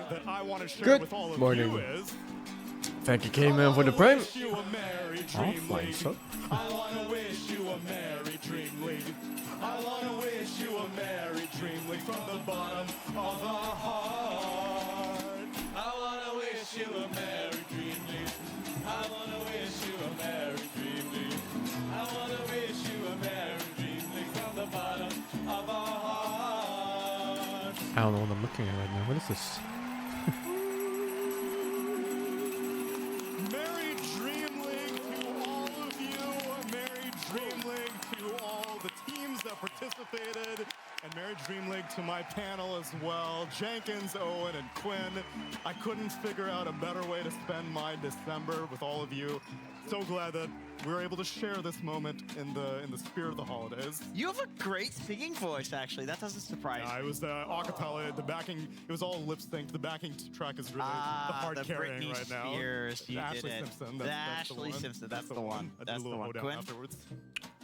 that I want to share Good with all of morning. you is... Thank you, K-Man, for the prime. wish you a merry Oh, dream fine, league. so. I want to wish you a merry dream league. I want to wish you a merry dream league from the bottom of our heart. I want to wish you a merry dream league. I want to wish you a merry dream league. I want to wish you a merry dream league from the bottom of our heart. I don't know what I'm looking at right now. What is this? Merry Dream League to all of you. Merry Dream League to all the teams that participated. And Merry Dream League to my panel as well. Jenkins, Owen, and Quinn. I couldn't figure out a better way to spend my December with all of you. So glad that we were able to share this moment in the spirit of the holidays. You have a great singing voice, actually. That doesn't surprise me. It was acapella. The backing, it was all lip synced. The backing track is really the hard the carrying Britney right now. Spears, you Ashley did it. Simpson. The That's Ashley one. Simpson, that's the one. I did That's a the little one. hoedown Quinn? afterwards.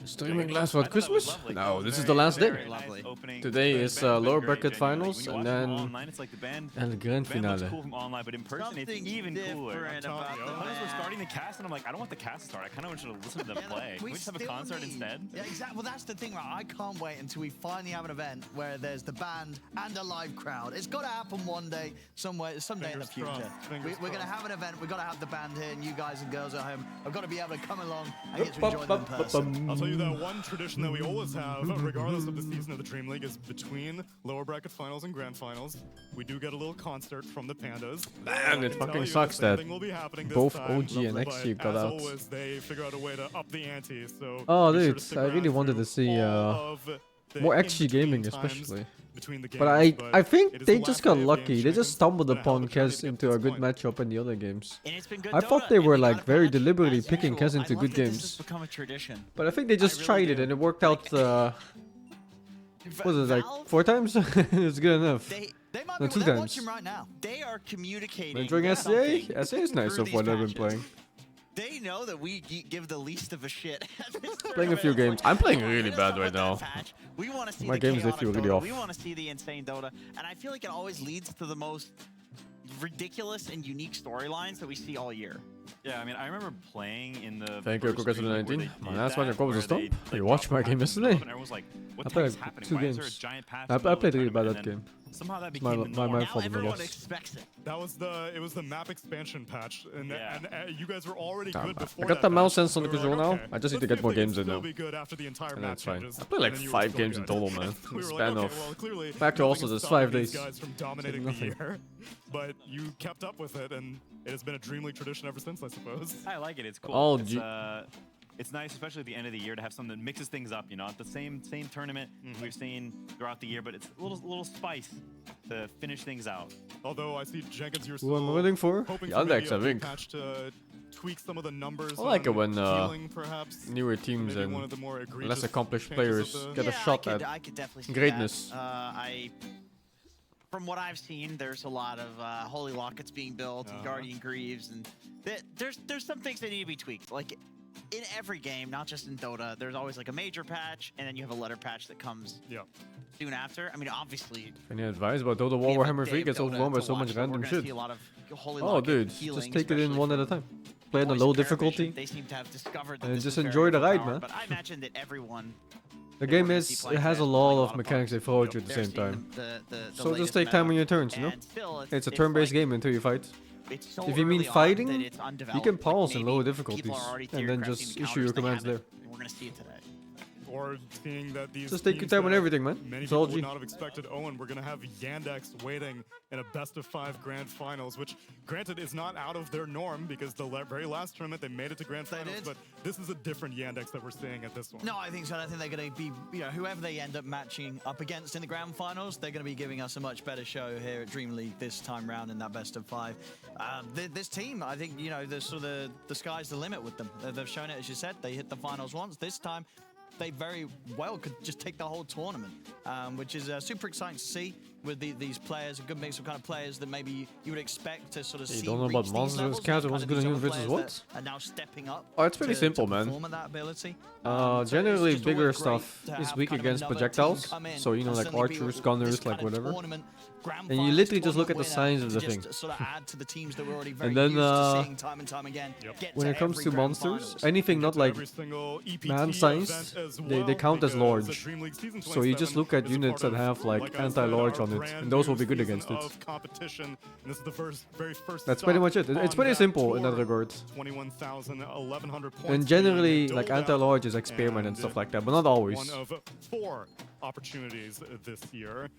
Streaming last for I thought that was Christmas? lovely. No, this is Very, the last very day. Lovely. Opening. Today The is band was lower very bracket genuine. Like, finals when you and watch them then online, it's like the band. and the grand The band looks finale. cool from online, but in person, it's Something even cooler. different I'm about telling the you. Sometimes we're band. starting the cast, and I'm like, I don't want the cast to start. I kind of want you to listen to them Yeah, play. Can we just have a still concert need- instead? Yeah, exactly. Well, that's the thing, right? I can't wait until we finally have an event where there's the band and a live crowd. It's got to happen one day, somewhere, someday in the Fingers future. crossed, fingers We're going to crossed. have an event. We've got to have the band here, and you guys and girls at home have got to be able to come along and get to enjoy them in person. I'll tell you that one tradition that we always have, regardless of the season of the Dream League, is between lower bracket finals and grand finals, we do get a little concert from the Pandas. Man, it I can tell fucking you sucks the same that thing will be happening this both time, OG and but XG got as out. always, they figure out a way to up the ante. So Oh, be sure dude, to stick I really around wanted through to see all of the more in-between XG gaming, times especially. between the But games, I it think is they the just last got day of lucky. game They just champions. stumbled Been a hell of upon a journey Kez to get into to a this good point. matchup in the other games. And it's been good I thought Dota, they and were got like a very patch, deliberately as picking usual. Kez into I love good that this games. has become a tradition. But I think they just really tried it do. and it worked out. What was it, like Valve, 4 times? It's good enough. They might No, be 2 they're times. watching right now. They are communicating. Enjoying SA? something SA is nice through of what these I've been patches. playing. They know that we give the least of a shit. at this Playing a few tournament. games. I'm playing "Come on, really hit us bad up right with that now. patch. We want to see My the games, they chaotic feel really Dota. off. We want to see the insane Dota, and I feel like it always leads to the most ridiculous and unique storylines that we see all year. Yeah, I mean, I remember playing in the. Thank you, first Coca Dream League where 19. they My did last that, match, what was where the stop? they, like, You watched my dropped game patches yesterday? and everyone was like, what I the played heck is happening? 2 Why is there a games. giant patch I in the middle of played the really bad tournament? that And game. then Somehow that my- became the my norm. fault. Now for the everyone loss. expects it. That was it was the map expansion patch, and, Yeah. and you guys were already Nah, good I before got that the mouse patch. sense on the We were control like, now. okay, I just need to let's get see more if they can games in still now. be good after the entire And map that's fine. changes. I played like And then you were 5 still games in good. total, man. We were like, Span okay, of. well, clearly Back to nothing also is this stopping 5 these days. guys from dominating the Nothing. year, but you kept up with it, and it has been a Dream League tradition ever since, I suppose. I like it. It's cool. Oh, It's nice, especially at the end of the year, to have something that mixes things up. You know, at the same tournament we've seen throughout the year, but it's a little spice to finish things out. Although I see Jenkins, you're Who am I still waiting for? hoping for Yandex, maybe a I big think. patch to tweak some of the numbers. I like it on when healing, perhaps. newer teams Maybe one of and the more less egregious accomplished changes players of get the- a shot at I could definitely see greatness. That. From what I've seen, there's a lot of Holy Lockets being built and Guardian Greaves, and there's some things that need to be tweaked. Like in every game, not just in Dota, there's always like a major patch, and then you have a letter patch that comes soon after. I mean, obviously. Any advice about Dota we have a Warhammer day 3 of gets Dota overwhelmed by to so watch, much but random we're gonna shit? see a lot of Holy Oh, Locket dude, healing, just take it in especially one at a for time. Play on a boys low of Paravision. difficulty. They seem to have discovered that and this just is very enjoy the ride, overpowered, man. But I imagine that everyone. The they game wanna is, see it playing has a fast, lot playing of fun. mechanics they throw at you at the They're same seeing time. the So just latest take time meta, on your turns, you know? and still, It's a turn-based like, game until you fight. it's so If you mean early on fighting, that it's you undeveloped. can Like, pause in maybe lower people difficulties are already and then theorycrafting just the issue your counters commands they there. haven't, and we're gonna see it today. Or seeing that these Just take your teams time on that everything, man. Many It's all people G. would not have expected Owen. We're going to have Yandex waiting in a best-of-5 grand finals, which, granted, is not out of their norm because the very last tournament they made it to grand They finals, did. but this is a different Yandex that we're seeing at this one. No, I think so. I think they're going to be, whoever they end up matching up against in the grand finals, they're going to be giving us a much better show here at Dream League this time round in that best of 5. This team, I think, the sky's the limit with them. They've shown it, as you said. They hit the finals once. This time, they very well could just take the whole tournament, which is super exciting to see with these players, a good mix of kind of players that maybe you would expect to sort of You see don't know reach about these monsters, levels, cats, and what's kind good of on these you other versus players what? that are now stepping up. Oh, it's pretty to simple, man. perform at that ability. So it's Generally, just bigger always great stuff to is have weak kind of against another team projectiles. come in So, and like suddenly be archers, this gunners, kind like of whatever. tournament grand And you finalist, literally just look at the tournament signs of winner the to thing. just sort of add to the teams that we're already very And then, used to seeing time and time again. get when to it comes every to grand monsters, finals. anything not like every single EPT man event sized, as they well, count as because large. DreamLeague Season So you just 27 look at is a units part that of, have like I said, anti-large our on it, brand and those will new be good season against it. of competition. And this is the very first That's pretty stop much it. It's on pretty that simple in that tour. regard. 21,000, 1,100 points. And generally, being like doled out, anti-large is experiment and stuff like that, but not always. One of 4 opportunities this year.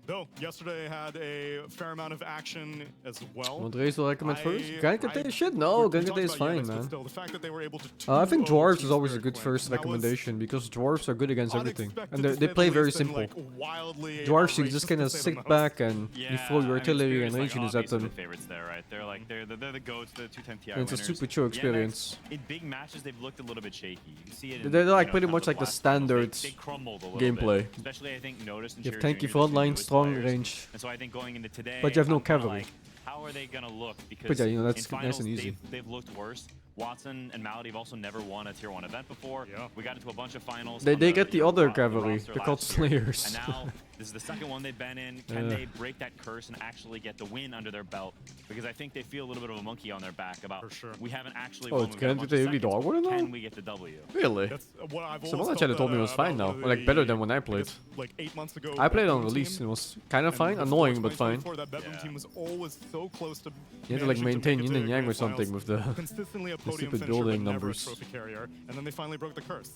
Though yesterday had a fair amount of action as well. What race will I recommend first? Grand Captain? Shit, we no. Grand talked Captain is about fine, Yannick's, but man. still, the fact that they were able to I think 2-0 dwarves Team is always a Spirit good Queen, first that was recommendation because dwarves are good against everything, unexpected and to they say play the very least, and, simple. like, wildly Dwarves, you outrageous just to kind of say the sit most. back and you throw your artillery and Spirit's, range units at obviously them. the favorites there, right? They're like they're the goats, the 210 Ti And it's a winners. super chill The experience. NX, in big matches, they've looked a little bit shaky. You see it. In, They're like you know, pretty kind of much like the blast finals. standard They crumbled a little gameplay. bit. Especially, I think, Notice and You have Cherry tanky Jr., the front two line, newest strong players. range. And so I think going into today, But you have no I'm kinda cavalry. like, how are they gonna look? Because But yeah, you know, that's in nice finals, and easy. they've looked worse. Watson and Malady have also never won a Tier 1 event before. Yeah. We got into a bunch of finals. They on get the you know, other the cavalry. roster They're called last year. Slayers. And now this is the second one they've been in. Can they break that curse and actually get the win under their belt? Because I think they feel a little bit of a monkey on their back about For sure. we haven't actually Oh, won. it's We've got a Grand bunch Theft of Auto seconds. Dog now? Can we get the W? Really? That's what I've always Someone felt told me it was fine now. Like better than when I played. because, like 8 months ago, I played that on Boom release team, and it was kind of and fine, before annoying but fine. 2024, that Bedroom Yeah. team was always so close to You had to like managing maintain make it yin to and yang or grand something finals. with the Consistently a the podium stupid finisher, building but never a numbers. trophy carrier, and then they finally broke the curse.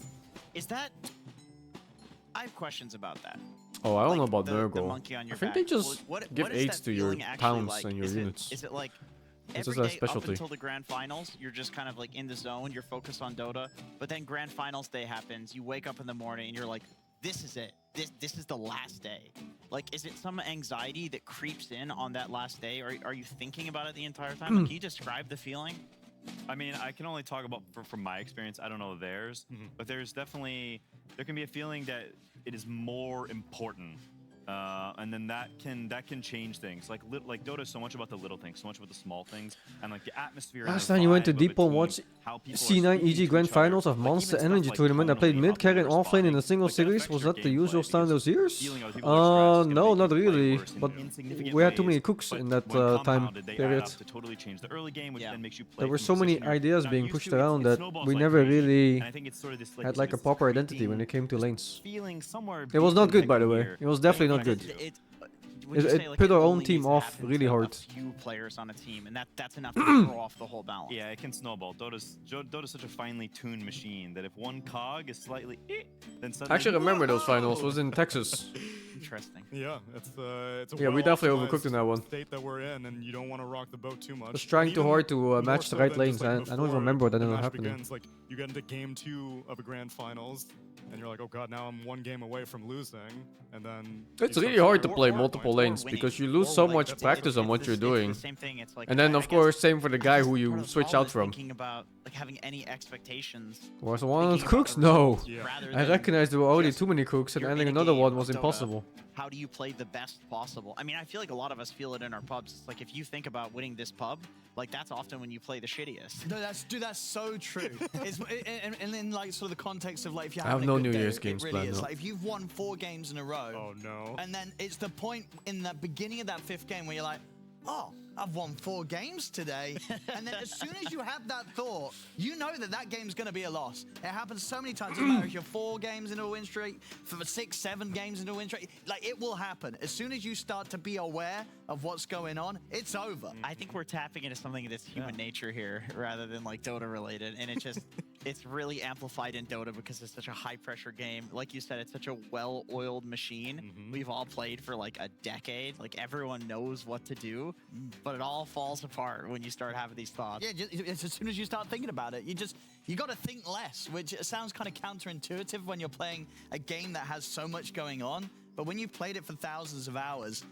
Is that? I have questions about that. Oh, I don't know Like, about the Nurgle. monkey on your I think back. they just What give is aids that to your feeling actually pounds like? and your Is units. Is it like This every is a day up specialty. until the grand finals, you're just kind of like in the zone, you're focused on Dota, but then grand finals day happens, you wake up in the morning and you're like, this is it. This is the last day. Like, is it some anxiety that creeps in on that last day? Or are you thinking about it the entire time? Like, can you describe the feeling? I mean, I can only talk about from my experience. I don't know theirs, but there can be a feeling that it is more important, and then that can change things. Like Dota is so much about the little things, so much about the small things, and like the atmosphere. and Last the time you went to vibe of a Deep Pole team, watch how people are C9 speaking EG to Grand each other. Finals of Like, Monster even stuff Energy like Tournament. I played tonally, mid how carry and people are offlane in a responding, single like, that series. affects Was your that the gameplay usual because style those years? dealing with people who are stressed can No, make not you play really. worse in But insignificant we had too ways, many cooks but in that when time compounded, they add period. up to totally change the early game, which Yeah. then makes you play There were from so a many position you're ideas not being used pushed to. around It that snowballs we like never crazy. really And I think it's sort of this, had like a this proper identity when creeping it came to lanes. feeling somewhere. It was deep not in good, by the way. here. It was definitely not good. Would you It say, like, put our own only team needs to off happen really to hard. A few players on a team, and that's enough to throw off the whole balance. Yeah, it can snowball. Dota's such a finely tuned machine that if one cog is slightly, then suddenly. I actually remember those finals. It Whoa! was in Texas. Interesting. Yeah, it's a Yeah, we definitely well-optimized overcooked in that one. state that we're in, and you don't want to rock the boat too much. I was trying too Even hard to more match the so right than lanes. just, like, I don't even before remember what the ended up match happening. begins, like you get into game 2 of a grand finals, and you're like, oh god, now I'm one game away from losing, and then It's you really start hard to scoring play more multiple points. lanes winning, because you lose or so like, much that's- practice on what you're doing. It's the same thing. It's like, And then, I of guess course, same for the guy who part you of the switch problem out is from. Thinking about like having any expectations. Was one of the thinking about cooks? the No. results Yeah. rather I than recognized there were already just too many cooks, and you're adding in a another game one of was Dota. impossible. How do you play the best possible? I mean, I feel like a lot of us feel it in our pubs. It's like if you think about winning this pub, like that's often when you play the shittiest. No, that's so true. And in like sort of the context of like if you're I have having no a good New day, Year's it games really planned, is. no. Like if you've won 4 games in a row, Oh no. and then it's the point in the beginning of that 5th game where you're like, oh, I've won 4 games today. And then as soon as you have that thought, you know that that game's going to be a loss. It happens so many times. It doesn't matter if you're 4 games into a win streak, for 6, 7 games into a win streak. Like, it will happen. As soon as you start to be aware of what's going on, it's over. I think we're tapping into something that's human nature here rather than like Dota related. And it just, it's really amplified in Dota because it's such a high pressure game. Like you said, it's such a well-oiled machine. We've all played for like a decade. Like everyone knows what to do, but it all falls apart when you start having these thoughts. Yeah, it's as soon as you start thinking about it, you got to think less, which sounds kind of counterintuitive when you're playing a game that has so much going on. But when you've played it for thousands of hours,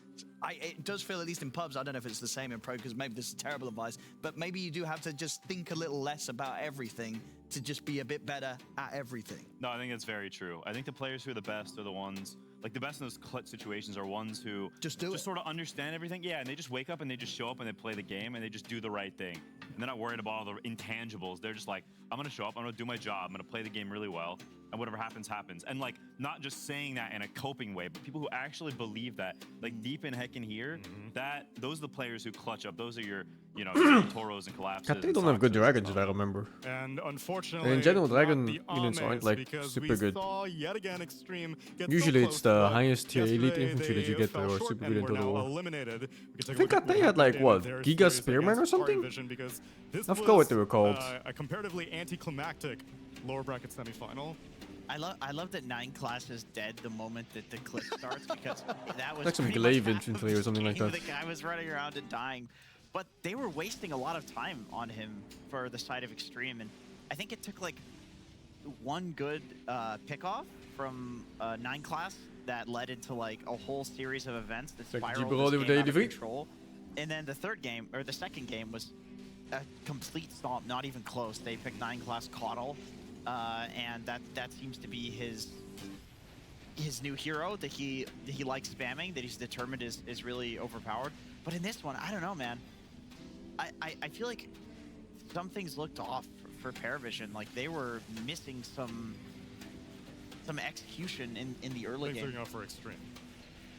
it does feel, at least in pubs, I don't know if it's the same in pro, because maybe this is terrible advice, but maybe you do have to just think a little less about everything to just be a bit better at everything. No, I think that's very true. I think the players who are the best are the ones, like the best in those clutch situations are ones who Just do it. sort of understand everything. Yeah, and they just wake up and they just show up and they play the game and they just do the right thing. And they're not worried about all the intangibles. They're just like, I'm going to show up, I'm going to do my job, I'm going to play the game really well. and whatever happens, happens. And like, not just saying that in a coping way, but people who actually believe that, like deep in heck in here, that those are the players who clutch up. Those are your, you know, your Toros and collapses. God, they don't have good dragons, if I remember. And unfortunately, In general, not dragon the units aren't Ames, like because super we good. saw yet again Extreme get Usually so it's close, the but highest tier elite yesterday infantry that you they get fell that are short super and good in were now total. eliminated. We can I take a think look at they what had like happened in what, their Giga series Spearman or against PARI something? Vision, because this I forgot what they were was, called. a comparatively anticlimactic lower bracket semifinal. I love that 9 class is dead the moment that the clip starts because that was Like some pretty glaive much half of infantry or the something like game. that. The guy was running around and dying, but they were wasting a lot of time on him for the side of Extreme, and I think it took like one good pickoff from 9 class that led into like a whole series of events that Like spiraled this Gibraltar game out of DV? control. And then the third game, or the second game, was a complete stomp, not even close. They picked 9 class Caudle, and that seems to be his new hero that he likes spamming, that he's determined is really overpowered. But in this one, I don't know, man. I feel like some things looked off for Paravision. Like they were missing some execution in the early Things game. are going for Extreme.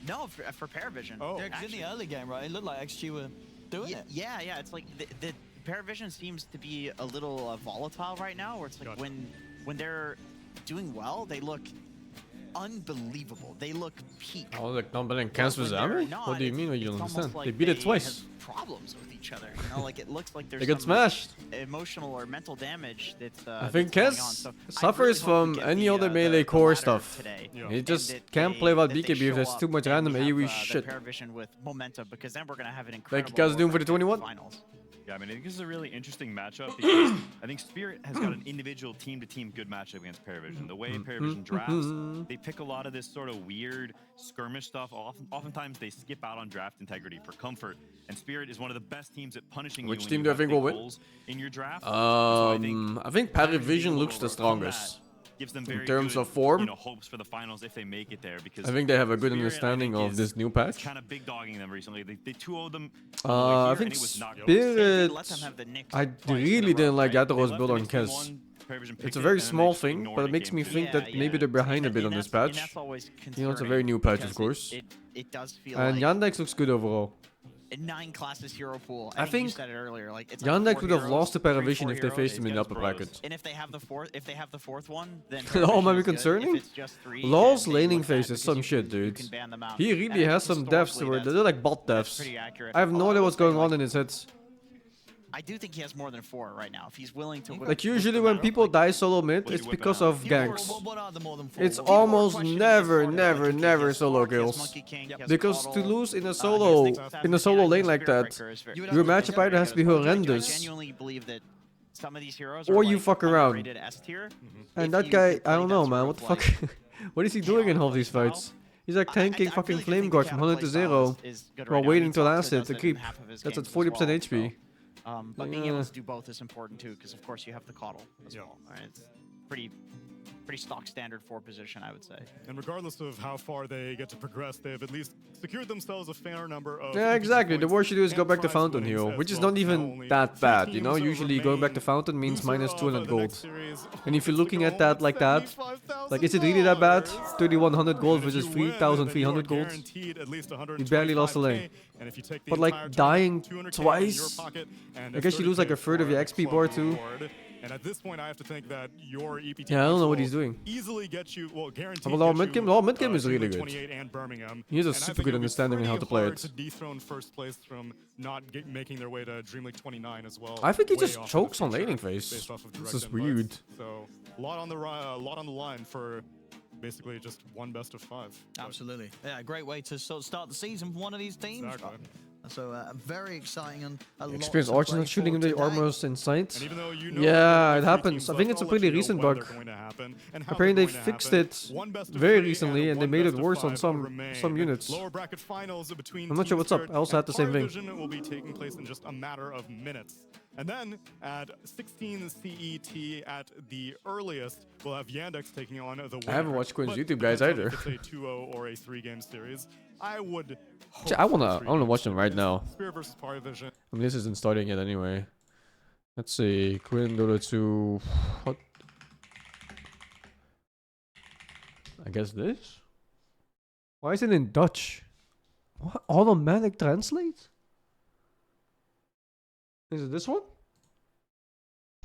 No, for Paravision. Oh. Yeah, 'cause in the early game, right? It looked like XG were doing it. Yeah. It's like the Paravision seems to be a little volatile right now, where it's like Gotcha. when they're doing well, they look unbelievable. They look peak. Oh, like Dumbledore But cancels when they're army? not, What do you it's- mean? What you it's don't almost understand? like They beat it twice. have problems with each other. You know, like it looks like there's They got some smashed. emotional or mental damage that's I think that's going on. Kez So I suffers really hope we from get any the, other the- melee the core ladder stuff. today. Yeah. He And just that can't they- play without that they BKB if show there's up too much and random we have, AoE the shit. Paravision with momentum, because then we're gonna have an incredible. Like you guys doing for the 21? Finals. Yeah, I mean, I think this is a really interesting matchup because I think Spirit has got an individual team-to-team good matchup against Paravision. The way Paravision drafts, they pick a lot of this sort of weird skirmish stuff. Oftentimes, they skip out on draft integrity for comfort, and Spirit is one of the best teams at punishing Which you when team you do I have think big will win? holes in your draft. So I think Paravision being Paravision able looks to the overcome that strongest. gives them In very terms good, of form? you know, hopes for the finals if they make it there. Because I think they have a good Spirit, I understanding think, of is this new patch. kind of big dogging them recently. They 2-0'd them. I I think not Spirit. Let them have the Knicks I twice in a really row, didn't like right? Yataro's build on Kez. It's a very small thing, but it makes me think that maybe they're behind a bit on this patch. That's always You know, it's a very new patch, of because course. It does feel And like Yandex looks good overall. 9 classes hero pool. I You think said it earlier. Like it's like Yandex 4 would have heroes, lost to 3, Paravision 4 if they heroes. faced him in the He's upper got his bracket. And if they have the fourth one, then Oh, Paravision might be is good. concerning? If it's just 3, Law's then they laning look bad phase is because some you shit, can- you dude. can ban them out. He really And has some deaths historically, where that's- they're like bot that's deaths. pretty accurate. I have no Although idea I what's will say, going on like, in his head. I do think he has more than 4 right now. If he's willing to Like usually when people die solo mid, it's because of ganks. What are the more than 4? It's People are almost questioning never, this never, Monkey King. never solo kills. Because to lose in a solo lane like that, your matchup either has to be horrendous, I genuinely believe that some of these heroes or are you like fuck around. underrated S tier. And If that you guy, could I play don't that know, sort man. of What the like fuck? What is he doing in half these fights? He's like tanking I fucking really do flame think guard the from counterplay 100 to 0 is good while right now. waiting He till also last hit does to it in keep. half of his That's at games as 40% well, HP. so, but being able to do both is important too, because of course you have the Caudle as well. Right? It's pretty stock standard 4 position, I would say. And regardless of how far they get to progress, they've at least secured themselves a fair number of. Yeah, exactly. The worst you do is go back to Fountain winnings Heal, as which is well. not Now even only that 3 bad, you know? teams Usually going back to remain. Fountain means Loser minus of 200 the gold. next series And if you're gets to looking go at that home like with that, like is it really that bad? $75,000? 3100 gold And if versus you win, then you are 3300 gold? guaranteed at least You barely lost a lane. $125K, and if you take the But, like, entire dying tournament, $200K in twice? your pocket, and I guess you lose, like, a third of your $30K XP for bar, the too. reward. And at this point, I have to think that your EPT Yeah, I don't know what will he's doing. easily get you, well, guaranteed But Law get mid-game- you, Law mid-game is to really the good. 28 and Birmingham. He has a And I super think good it would be understanding on how pretty to play hard it. to dethrone first place from not making their way to DreamLeague 29 as well. I think he way just off in the chokes on future, laning phase. based off of This direct is invites. weird. So a lot on the line for basically just one best of 5. But Absolutely. Yeah, great way to sort of start the season for one of these teams. Exactly. So very exciting and a lot Experienced to Archer play not shooting for him the today. armors in sight. And even though you know Yeah, that it there are happens. 3 teams I think left, it's a I'll pretty let you know recent when bug. they're going to happen and how Apparently they're they going to fixed happen. it One best of very 3 recently and they one made it best of worse on 5 some remain. units. Lower bracket finals between I'm not sure Team what's up. Spirit I also had and the same PARI thing. Vision will be taking place in just a matter of minutes. And then at 16 CET at the earliest, we'll have Yandex taking on the winner. I haven't watched Quinn's But YouTube guys depends on either. if it's a 2-0 or a 3-game series. I would hope I for a wanna 3-game watch them right series. now. Spirit versus PARI Vision. I mean, this isn't starting yet anyway. Let's see. Quinn, Dota 2. What I guess this? Why is it in Dutch? What? Automatic translate? Is it this one?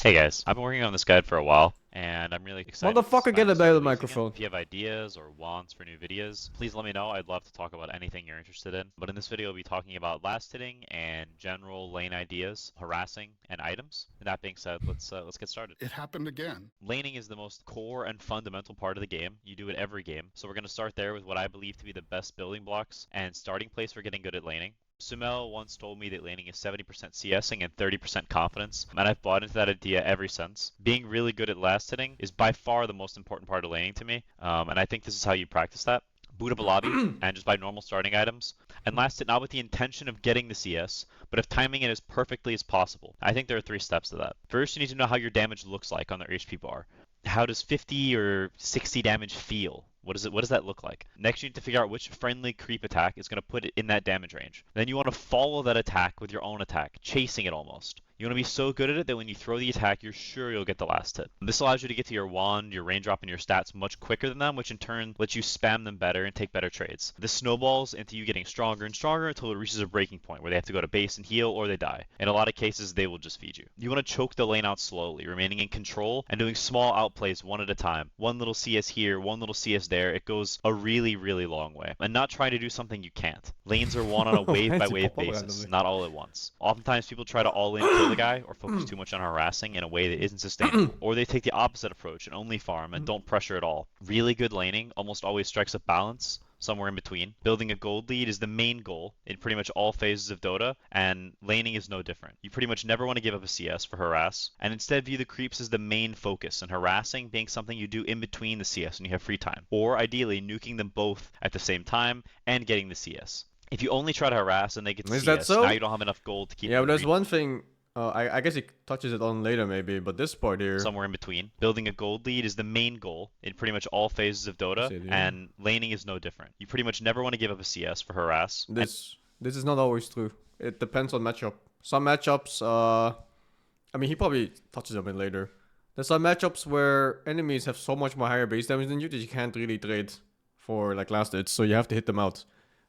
Hey guys, I've been working on this guide for a while, and I'm really excited. Motherfucker, get a better microphone. If you have ideas or wants for new videos, please let me know. I'd love to talk about anything you're interested in. But in this video, we'll be talking about last hitting and general lane ideas, harassing, and items. And that being said, let's get started. It happened again. Laning is the most core and fundamental part of the game. You do it every game. So we're going to start there with what I believe to be the best building blocks and starting place for getting good at laning. Sumel once told me that laning is 70% CSing and 30% confidence, and I've bought into that idea ever since. Being really good at last hitting is by far the most important part of laning to me, and I think this is how you practice that. Boot up a lobby, and just buy normal starting items, and last hit not with the intention of getting the CS, but of timing it as perfectly as possible. I think there are 3 steps to that. First, you need to know how your damage looks like on the HP bar. How does 50 or 60 damage feel? What does that look like? Next, you need to figure out which friendly creep attack is going to put it in that damage range. Then you want to follow that attack with your own attack, chasing it almost. You want to be so good at it that when you throw the attack, you're sure you'll get the last hit. This allows you to get to your wand, your range drop, and your stats much quicker than them, which in turn lets you spam them better and take better trades. This snowballs into you getting stronger and stronger until it reaches a breaking point where they have to go to base and heal or they die. In a lot of cases, they will just feed you. You want to choke the lane out slowly, remaining in control and doing small outplays one at a time. One little CS here, one little CS there. It goes a really, really long way. And not trying to do something you can't. Lanes are won on a wave-by-wave basis, not all at once. Oftentimes, people try to all-in kill the guy or focus too much on harassing in a way that isn't sustainable. Or they take the opposite approach and only farm and don't pressure at all. Really good laning almost always strikes a balance somewhere in between. Building a gold lead is the main goal in pretty much all phases of Dota, and laning is no different. You pretty much never want to give up a CS for harass, and instead view the creeps as the main focus, and harassing being something you do in between the CS when you have free time. Or ideally, nuking them both at the same time and getting the CS. If you only try to harass and they get the CS, now you don't have enough gold to keep but there's one thing. I guess he touches it on later maybe, but this part here... Somewhere in between. Building a gold lead is the main goal in pretty much all phases of Dota, and laning is no different. You pretty much never want to give up a CS for harass. This is not always true. It depends on matchup. Some matchups, I mean, he probably touches on it later. There's some matchups where enemies have so much more higher base damage than you that you can't really trade for like last hits, so you have to hit them out.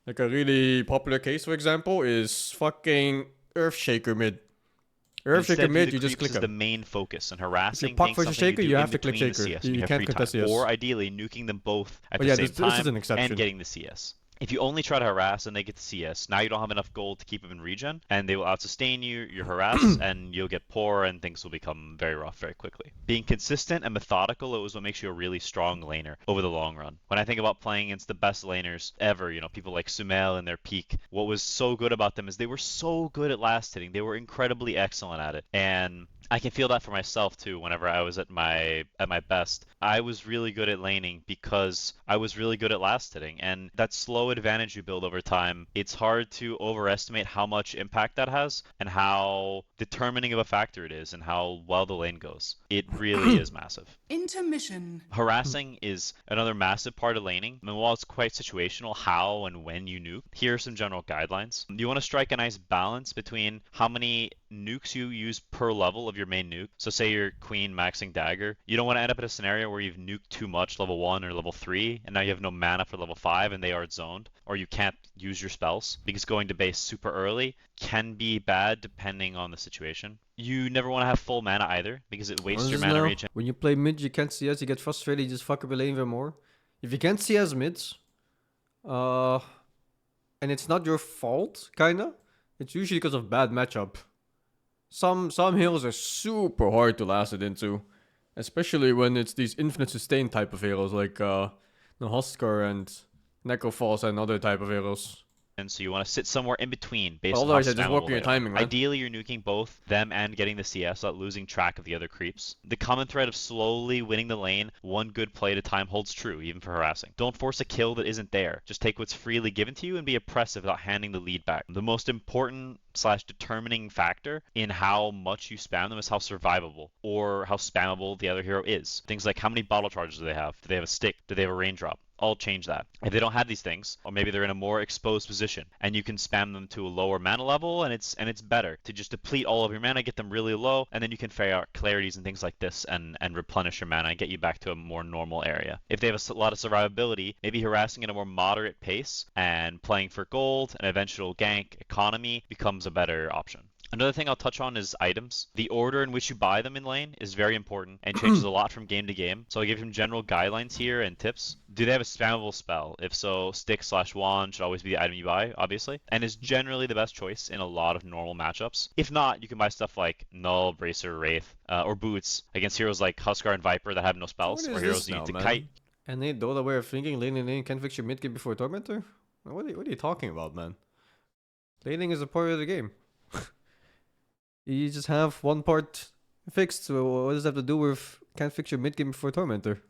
Like a really popular case, for example, is fucking Earthshaker mid. Earthshaker mid, you just click the main focus, and harassing. If you puck for Shaker, you have to click Shaker. You can't click the CS. Or ideally, nuking them both at the same time and getting the CS. If you only try to harass and they get the CS, now you don't have enough gold to keep them in regen, and they will out-sustain you, you harass, and you'll get poor, and things will become very rough very quickly. Being consistent and methodical is what makes you a really strong laner over the long run. When I think about playing against the best laners ever, you know, people like Sumel in their peak, what was so good about them is they were so good at last hitting. They were incredibly excellent at it, and I can feel that for myself too. Whenever I was at my best, I was really good at laning because I was really good at last hitting, and that slow advantage you build over time, it's hard to overestimate how much impact that has and how determining of a factor it is and how well the lane goes. It really is massive. Intermission. Harassing is another massive part of laning. I mean, while it's quite situational how and when you nuke, here are some general guidelines. You want to strike a nice balance between how many nukes you use per level of your main nuke. So say you're queen maxing dagger. You don't want to end up in a scenario where you've nuked too much level 1 or level 3 and now you have no mana for level 5 and they are zoned, or you can't use your spells because going to base super early can be bad depending on the situation. You never want to have full mana either because it wastes your mana regen. When you play mid, you can't CS, you get frustrated, you just fuck up a lane even more. If you can't CS mids, and it's not your fault, kinda, it's usually because of bad matchup. Some heroes are super hard to last it into, especially when it's these infinite sustain type of heroes like Huskar and Necrofalls and other type of heroes. And so you want to sit somewhere in between based on how spammable your timing, man. Ideally, you're nuking both them and getting the CS without losing track of the other creeps. The common thread of slowly winning the lane, one good play at a time, holds true, even for harassing. Don't force a kill that isn't there. Just take what's freely given to you and be oppressive without handing the lead back. The most important / determining factor in how much you spam them is how survivable or how spammable the other hero is. Things like how many bottle charges do they have? Do they have a stick? Do they have a raindrop? I'll change that. If they don't have these things, or maybe they're in a more exposed position, and you can spam them to a lower mana level, and it's better to just deplete all of your mana, get them really low, and then you can figure out clarities and things like this, and replenish your mana and get you back to a more normal area. If they have a lot of survivability, maybe harassing at a more moderate pace and playing for gold, an eventual gank economy becomes a better option. Another thing I'll touch on is items. The order in which you buy them in lane is very important and changes a lot from game to game. So I'll give him general guidelines here and tips. Do they have a spammable spell? If so, stick/wand should always be the item you buy, obviously, and is generally the best choice in a lot of normal matchups. If not, you can buy stuff like Null, Bracer, Wraith, or Boots against heroes like Huskar and Viper that have no spells, or heroes you need to kite. And they Dota way of thinking, laning can fix your mid game before Tormentor? What are you talking about, man? Laning is a part of the game. You just have one part fixed, so what does that have to do with can't fix your mid game before Tormentor?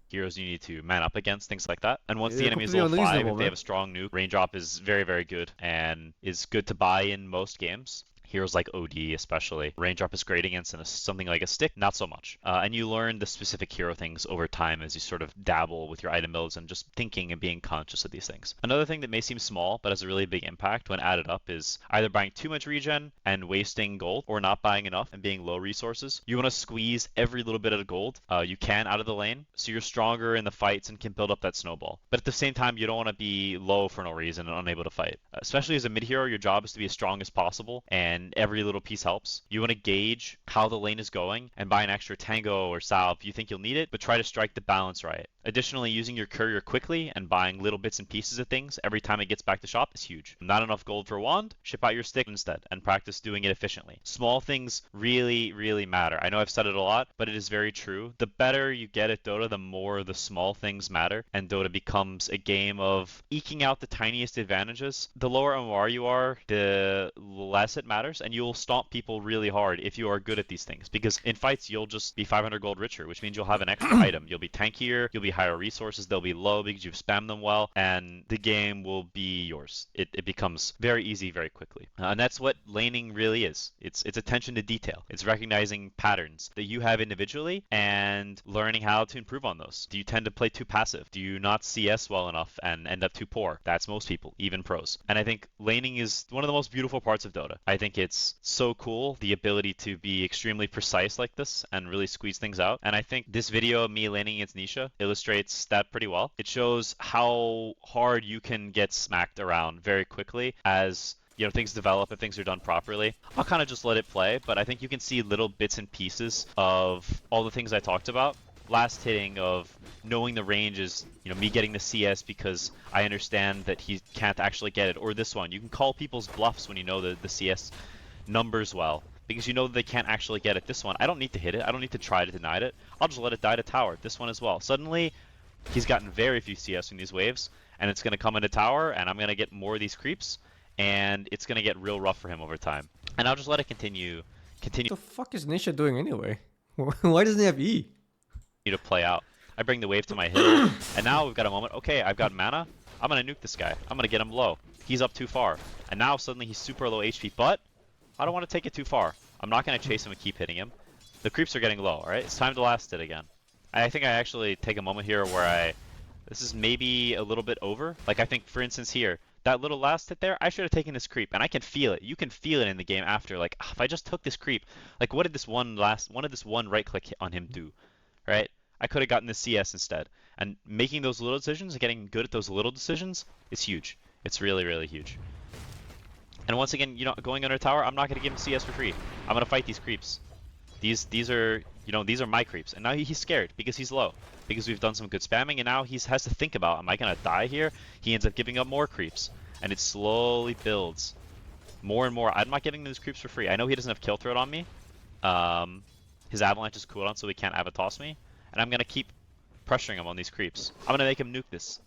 Heroes you need to man up against, things like that. And once the They're enemy is level 5, if man. they have a strong nuke, range drop is very, very good and is good to buy in most games. Heroes like OD especially. Range drop is great against something like a stick, not so much. And you learn the specific hero things over time as you sort of dabble with your item builds and just thinking and being conscious of these things. Another thing that may seem small but has a really big impact when added up is either buying too much regen and wasting gold, or not buying enough and being low resources. You want to squeeze every little bit of gold you can out of the lane so you're stronger in the fights and can build up that snowball. But at the same time, you don't want to be low for no reason and unable to fight. Especially as a mid hero, your job is to be as strong as possible, and every little piece helps. You want to gauge how the lane is going and buy an extra Tango or Salve if you think you'll need it, but try to strike the balance right. Additionally, using your courier quickly and buying little bits and pieces of things every time it gets back to shop is huge. Not enough gold for a wand? Ship out your stick instead and practice doing it efficiently. Small things really, really matter. I know I've said it a lot, but it is very true. The better you get at Dota, the more the small things matter, and Dota becomes a game of eking out the tiniest advantages. The lower MR you are, the less it matters, and you'll stomp people really hard if you are good at these things, because in fights you'll just be 500 gold richer, which means you'll have an extra item. You'll be tankier, you'll be higher resources, they'll be low because you've spammed them well, and the game will be yours. It becomes very easy very quickly. And that's what laning really is. It's attention to detail. It's recognizing patterns that you have individually and learning how to improve on those. Do you tend to play too passive? Do you not CS well enough and end up too poor? That's most people, even pros. And I think laning is one of the most beautiful parts of Dota. I think it's so cool, the ability to be extremely precise like this and really squeeze things out. And I think this video of me laning against Nisha illustrates that pretty well. It shows how hard you can get smacked around very quickly as things develop and things are done properly. I'll kind of just let it play, but I think you can see little bits and pieces of all the things I talked about. Last hitting of knowing the range is, me getting the CS because I understand that he can't actually get it. Or this one, you can call people's bluffs when you know the CS numbers well, because you know that they can't actually get it. This one, I don't need to hit it. I don't need to try to deny it. I'll just let it die to tower. This one as well. Suddenly, he's gotten very few CS in these waves, and it's going to come into tower, and I'm going to get more of these creeps, and it's going to get real rough for him over time. And I'll just let it continue. What the fuck is Nisha doing anyway? Why doesn't he have E? To play out. I bring the wave to my hill, and now we've got a moment. Okay, I've got mana. I'm going to nuke this guy. I'm going to get him low. He's up too far. And now suddenly he's super low HP, but I don't want to take it too far. I'm not going to chase him and keep hitting him. The creeps are getting low, alright? It's time to last hit again. I think I actually take a moment here where this is maybe a little bit over. Like, I think, for instance, here, that little last hit there, I should have taken this creep, and I can feel it. You can feel it in the game after. Like, if I just took this creep, like, what did this one right click hit on him do? Right? I could have gotten the CS instead. And making those little decisions and getting good at those little decisions is huge. It's really, really huge. And once again, going under tower, I'm not going to give him CS for free. I'm going to fight these creeps. These are, these are my creeps. And now he's scared because he's low. Because we've done some good spamming, and now he has to think about, am I going to die here? He ends up giving up more creeps. And it slowly builds. More and more. I'm not giving those creeps for free. I know he doesn't have kill threat on me. His avalanche is cooldown, so he can't avatoss me. And I'm going to keep pressuring him on these creeps. I'm going to make him nuke this.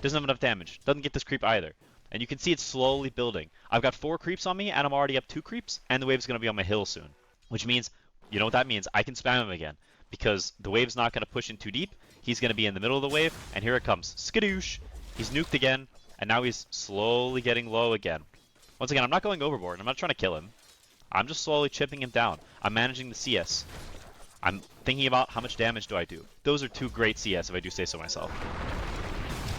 Doesn't have enough damage. Doesn't get this creep either. And you can see it's slowly building. I've got 4 creeps on me, and I'm already up 2 creeps, and the wave's going to be on my hill soon. Which means, you know what that means? I can spam him again. Because the wave's not going to push in too deep. He's going to be in the middle of the wave, and here it comes. Skadoosh! He's nuked again, and now he's slowly getting low again. Once again, I'm not going overboard. I'm not trying to kill him. I'm just slowly chipping him down. I'm managing the CS. I'm thinking about how much damage do I do. Those are 2 great CS, if I do say so myself.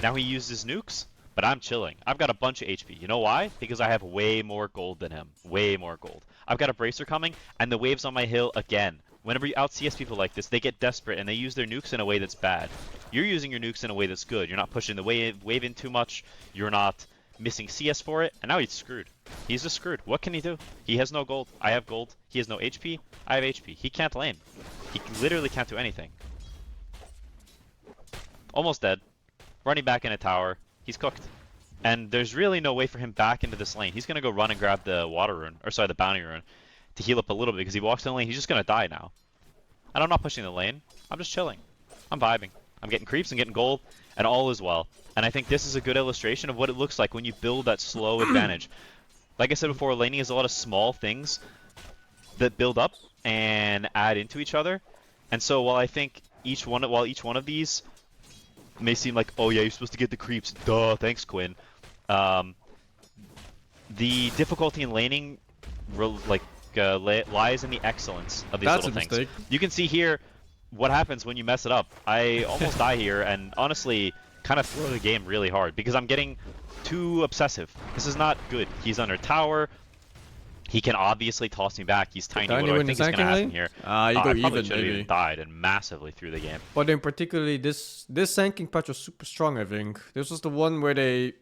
Now he uses nukes, but I'm chilling. I've got a bunch of HP. You know why? Because I have way more gold than him. Way more gold. I've got a bracer coming, and the wave's on my hill again. Whenever you out CS people like this, they get desperate, and they use their nukes in a way that's bad. You're using your nukes in a way that's good. You're not pushing the wave in too much. You're not missing CS for it, and now he's screwed. He's just screwed. What can he do? He has no gold. I have gold. He has no HP. I have HP. He can't lane. He literally can't do anything. Almost dead. Running back in a tower. He's cooked. And there's really no way for him back into this lane. He's going to go run and grab the water rune, or sorry, the bounty rune, to heal up a little bit, because he walks in the lane, he's just going to die now. And I'm not pushing the lane. I'm just chilling. I'm vibing. I'm getting creeps and getting gold, and all is well. And I think this is a good illustration of what it looks like when you build that slow advantage. Like I said before, laning is a lot of small things that build up and add into each other. And so while I think each one of these may seem like, oh yeah, you're supposed to get the creeps, duh, thanks Quinn. The difficulty in laning lies in the excellence of these little things. Mistake. You can see here what happens when you mess it up. I almost die here, and honestly kind of throw the game really hard because I'm getting too obsessive. This is not good. He's under tower. He can obviously toss me back. He's tiny. What do I think is going to happen here? You go I probably even, should have maybe. even died and massively through the game. But in particularly, this Sanking patch was super strong, I think. This was the one where they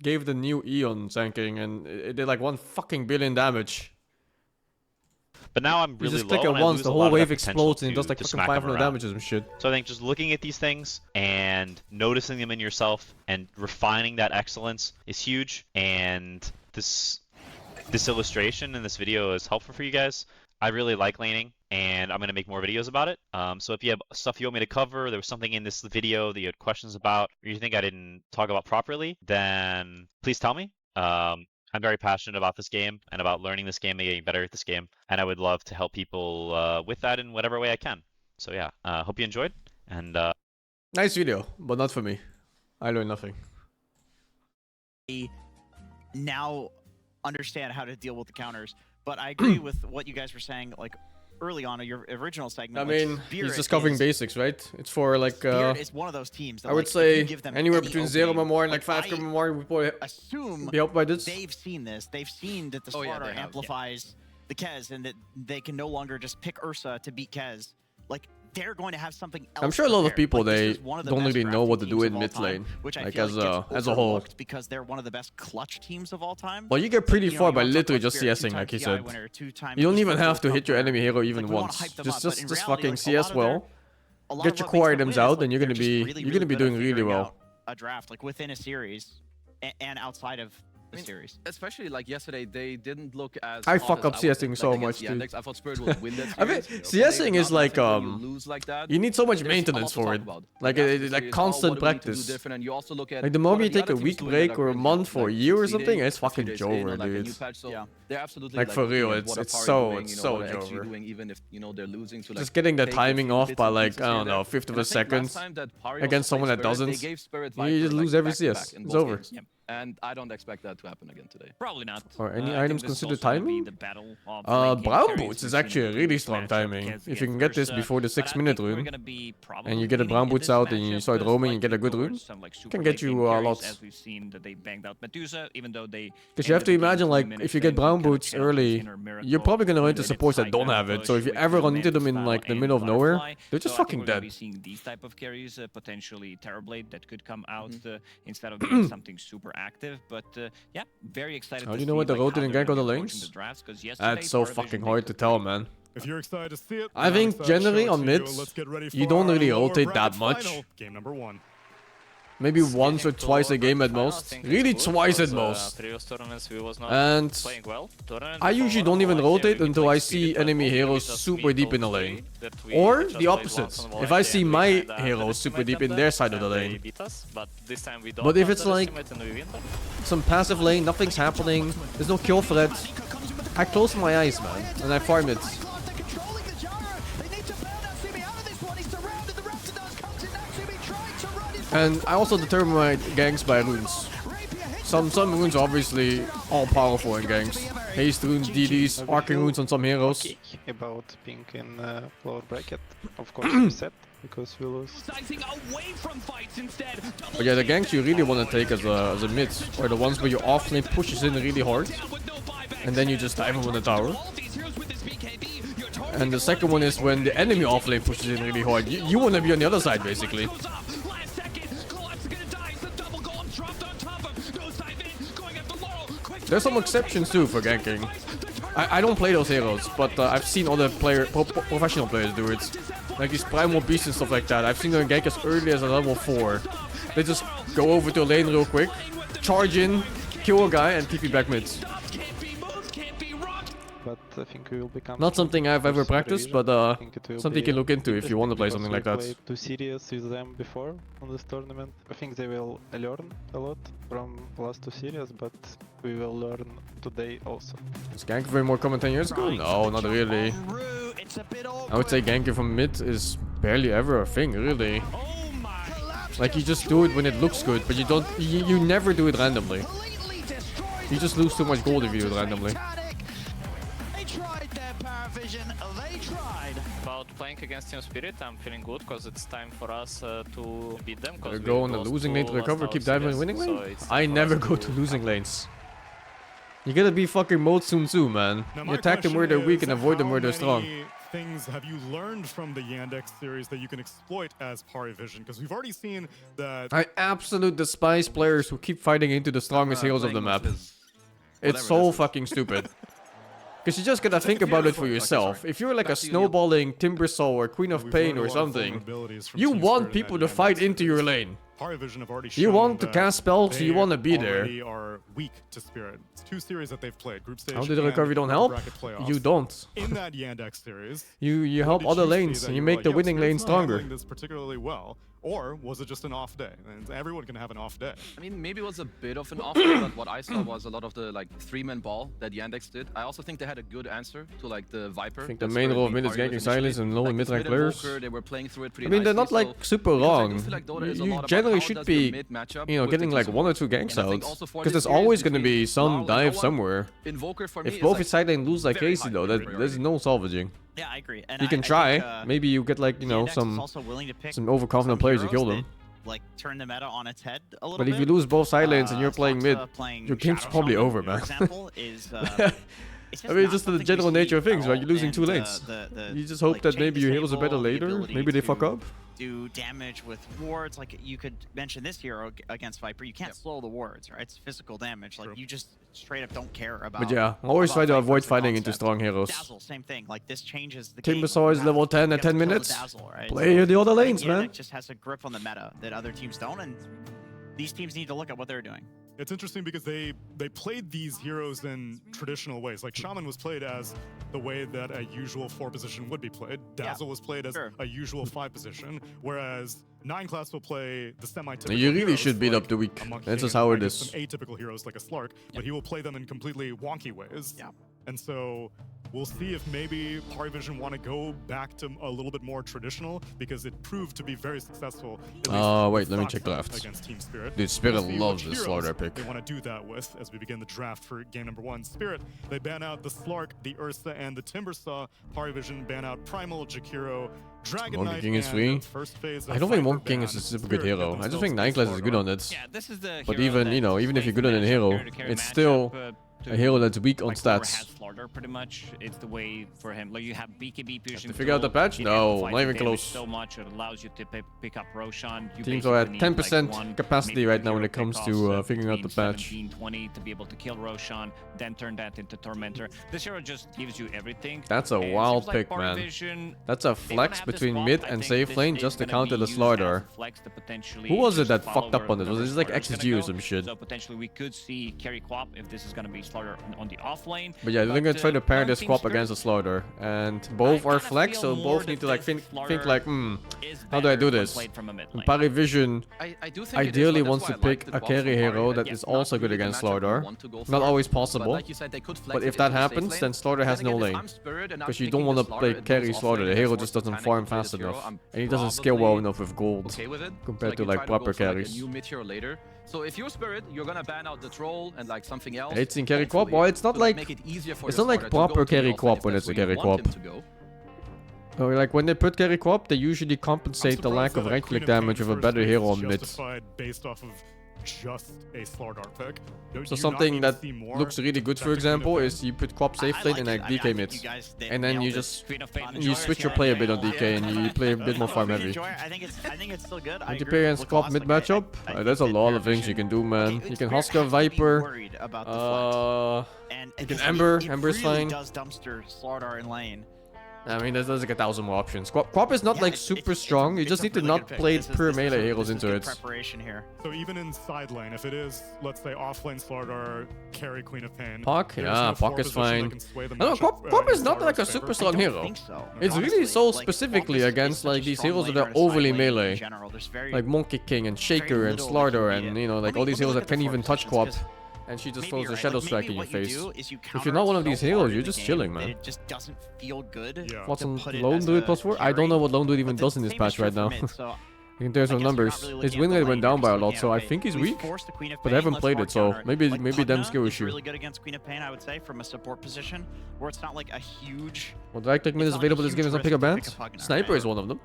gave the new Eon Sanking, and it did like 1 fucking billion damage. But now I'm You really just click low, it and I once, lose the a whole lot of wave that potential explodes, and it does like to fucking smack him 500 around. damages and shit. So I think just looking at these things and noticing them in yourself and refining that excellence is huge. And this illustration in this video is helpful for you guys. I really like laning, and I'm going to make more videos about it. So if you have stuff you want me to cover, there was something in this video that you had questions about, or you think I didn't talk about properly, then please tell me. I'm very passionate about this game and about learning this game and getting better at this game, and I would love to help people with that in whatever way I can. So yeah, hope you enjoyed, and Nice video, but not for me. I learned nothing. Now understand how to deal with the counters, but I agree with what you guys were saying, like early on in your original segment. I like, mean, Spirit he's just covering is- basics, right? It's for like, Spirit is one of those teams that, I would like, if you say give them anywhere any between 0 opening, Memoir and like like, 5 I Memoir, we probably assume be helped by this. they've seen this. They've seen that the Oh, yeah, Sparta they have, yeah. amplifies the Kez, and that they can no longer just pick Ursa to beat Kez. Like, they're going to have something else. I'm sure a lot of prepared. people, Like, this they is one of the don't best really know what to drafting do teams in of all mid time, lane, which I like, feel as like a gets whole. overlooked because they're one of the best clutch teams of all time. Well, you get But, pretty you know, far you by wanna talk literally about just Spirit, CSing, two-time like he TI said. winner, two-time You don't even Esports have to World hit your Cup enemy winner. hero even Like, we wanna once. hype them up, but Just in just reality, fucking like, a CS lot of well. a lot Get of your what core makes them items win is, out, like, and you're they're gonna just be really, you're gonna be good at doing really figuring well. out a draft, like within a series and outside of the series. Especially like yesterday, they didn't look as. I hot fuck as up I CSing would, so like, much, against the dude. Yandex. I thought Spirit would win that I mean, series. CSing is like, when you lose like that, You need so much there's maintenance a lot for to it. talk about. Like, After it, the like series, constant what do we need to do practice. different? And you also look at Like the what moment you the take other a teams week doing break that or are a really month or a like year or succeeding something, it's a few fucking days in, Jover, or, like, a new dude. patch, so Yeah. they're absolutely Like, for looking real, at it's- what are it's PARI so- doing, it's you know, so what they're actually Jover. doing, even if they're losing to, like, Just getting the take a timing few off bits by and like, pieces I here don't and know, there. 1/5 of And a I think second last time that PARI against also someone played that Spirit, doesn't. they gave Spirit You Viper, just like, lose every back-to-back CS. in It's both over. games. And I don't expect that to happen again today. Probably not. Or any I items think this is considered also gonna be timing? the battle of late game Brown carries Boots we've is seen actually a in really this strong matchup timing. against If you can get this Ursa, before the but I 6-minute think we're rune, gonna be and you get a probably Brown leaning in Boots this out, and you matchup, start roaming and get a slightly good rune, towards some, like, super can get late game you a carries, lot. as we've seen that they banged out Medusa, even though they Because you have ended to the game imagine, 2 like, minutes if you get late, Brown kinda Boots channel early, Inner Miracle, you're probably going to run into they did supports that side don't arrow have it. push So if you with ever the run into them in, Mantis like, the Style middle of and nowhere, Butterfly. they're just So I think fucking we're gonna dead. be seeing these type of carries, potentially Terrorblade that could come out instead of being something super active. But yeah, very excited. How to do you know see, what the like, rotating how they're gank on the gonna be lanes? approaching the drafts, 'cause yesterday, That's so Paravision fucking made hard it to tell, pretty man. If you're excited to see it, I I'm think excited to show generally it on to mids, Let's get ready you for don't our really lower rotate bracket that much. final. Game number 1. Maybe once or twice a game at most. Really twice at most. Previous tournaments we was not And playing well. I usually don't even rotate until I see enemy heroes super deep in the lane. Or the opposites. If I see my heroes super deep in their side of the lane. But if it's like some passive lane, nothing's happening, there's no kill threat, I close my eyes, man, and I farm it. And I also determine my ganks by runes. Some runes are obviously all powerful in ganks. Haste runes, DDs, arcing runes on some heroes. About being in lower bracket. Of course, we set because we lose. But yeah, the ganks you really want to take as a mid are the ones where your offlane pushes in really hard, and then you just dive him on the tower. And the second one is when the enemy offlane pushes in really hard. You want to be on the other side, basically. There's some exceptions too for ganking. I don't play those heroes, but I've seen other professional players do it. Like these primal beasts and stuff like that. I've seen them gank as early as a level 4. They just go over to a lane real quick, charge in, kill a guy, and TP back mid. But I think we will become. Not something I've ever practiced, but something you can look into if you want to play something like that. We played 2 series with them before on this tournament. I think they will learn a lot from last 2 series, but we will learn today also. Is ganking very more common 10 years ago? No, not really. I would say ganking from mid is barely ever a thing, really. Like you just do it when it looks good, but you never do it randomly. You just lose too much gold if you do it randomly. About playing against Team Spirit, I'm feeling good because it's time for us to beat them. Gotta go on the losing lane to recover, keep diving in winning lane? I never go to losing lanes. You gotta be fucking mode Sun Tzu, man. You attack them where they're weak and avoid them where they're strong. Things have you learned from the Yandex series that you can exploit as PARI Vision? Because we've already seen that. I absolutely despise players who keep fighting into the strongest heroes of the map. It's so fucking stupid. Because you just gotta think about it for yourself. If you're like a snowballing Timbersaw or Queen of Pain or something, you want people to fight into your lane. You want to cast spells, so you want to be there. Are weak to Spirit. It's 2 series that they've played. Group stage. How did the recovery don't help? You don't. In that Yandex series, you help other lanes and you make the winning lane stronger. This particularly well, or was it just an off day? And everyone can have an off day. I mean, maybe it was a bit of an off day, but what I saw was a lot of the like 3-man ball that Yandex did. I also think they had a good answer to like the Viper. I think the main role of mid is ganking silence and low and mid rank players. They were playing through it pretty I mean, they're not nicely, like super wrong. You generally should be, you know, getting like 1 or 2 ganks out. Because there's always going to be some dive somewhere. If both side lane lose like crazy though, there's no salvaging. Yeah, I agree. And you can try. Maybe you get like, you know, some overconfident players to kill them. Like turn the meta on its head a little But bit. if you lose both side lanes and you're playing mid, your game's probably over, man. I mean, just the general nature of things, right? You're losing 2 lanes. You just hope that maybe your heroes are better later. Maybe they fuck up. Do damage with wards. Like you could mention this hero against Viper. You can't slow the wards, right? It's physical damage. Like you just straight up don't care about. But yeah, always try to avoid fighting into strong heroes. Dazzle, same thing. Like this changes the game. Timbersaw is level 10 at 10 minutes. Dazzle, right? Play the other lanes, man. It just has a grip on the meta that other teams don't, and these teams need to look at what they're doing. It's interesting because they played these heroes in traditional ways. Like Shaman was played as the way that a usual 4 position would be played. Dazzle was played as a usual 5 position, whereas 9 class will play the semi-typical. You really should beat up the weak. That's just how it is. Some atypical heroes like a Slark, but he will play them in completely wonky ways. Yeah. And so we'll see if maybe PARI Vision want to go back to a little bit more traditional because it proved to be very successful. Wait, let me check draft. Against Team Spirit. Dude, Spirit loves this Slaughter pick. They want to do that with as we begin the draft for game number 1. Spirit, they ban out the Slark, the Ursa, and the Timbersaw. PARI Vision ban out Primal, Jakiro, Dragon Knight, King is free. I don't think Monkey King is a super good hero. I just think 9 class is good on it. Yeah, this is the but even, you know, even if you're good on a hero, it's still a hero that's weak on stats. Pretty much, it's the way for him. Like you have BKB pushing. To figure out the patch? No, not even close. So much it allows you to pick up Roshan. Teams are at 10% capacity right now when it comes to figuring out the patch. 20 to be able to kill Roshan, then turn that into Tormentor. This hero just gives you everything. That's a wild pick, man. That's a flex between mid and safe lane just to counter the Slaughter. Who was it that fucked up on this? Was it just like XG or some shit? So potentially we could see carry Quap if this is gonna be Slaughter on the off lane. But yeah, they're gonna try to pair this Quap against a Slaughter, and both are flex, so both need to like think like, how do I do this? And PARI Vision ideally wants to pick a carry hero that is also good against Slaughter. Not always possible, but if that happens, then Slaughter has no lane. Because you don't want to play carry Slaughter, the hero just doesn't farm fast enough, and he doesn't scale well enough with gold compared to like proper carries. So if you're Spirit, you're gonna ban out the troll and like something else. 18 carry hopefully, co-op? Well, it's not to, like... make it easier for it's your not like starter to go proper to the carry offense co-op if when that's it's a where you carry want him co-op. to go. Or like when they put carry co-op, they usually I'm compensate the lack surprised of that a right Queen click of Pain damage with a first better base hero is on mid. justified based off of just a Slardar pick. So Do you not something need to that see more looks really good, than for the Queen of example, Pain? is you put Quap safe lane and like DK mid. And then you just you switch your play a bit on DK and you play a bit more farm heavy. I think it's still good. And you play against Quap mid matchup, there's a lot of things you can do, man. You can Husker Viper, you can Ember, Ember's fine. Does dumpster Slardar in lane. I mean, there's like 1,000 more options. Quap is not like super strong, you just need to not play pure melee heroes into it. Preparation here. So even in side lane, if it is, let's say, offlane Slardar, carry Queen of Pain. Puck? there's Yeah, no Puck four is position that fine. can sway the No, matchup, Quap is in not like a Slardar's super favor. strong hero. think so. It's really sold specifically against like these heroes that are overly melee. Like Monkey King and Shaker and Slardar and you know like all these heroes that can't even touch Quap. And she just throws a Shadow Strike in your face. If you're not one of these heroes, you're just chilling, man. It just doesn't feel good. Yeah. What's on put it Lone as Druid a +4? I don't know what Lone Druid even But does the in this same is patch true right for now. mid, so In terms I of guess we're not numbers, really his looking win at rate the went lane, down we're by a just lot, looking so at, I okay, think he's we weak. forced the Queen of But I Pain, haven't let's played work it, so counter. maybe Like, maybe them Pugna skill is issue. really good against Queen of Pain, I would say, from a support position, where it's not like a huge. What right click mid is It's not like a available this game is huge not pick up risk to bands? pick a Pugna, Sniper right? is one of them.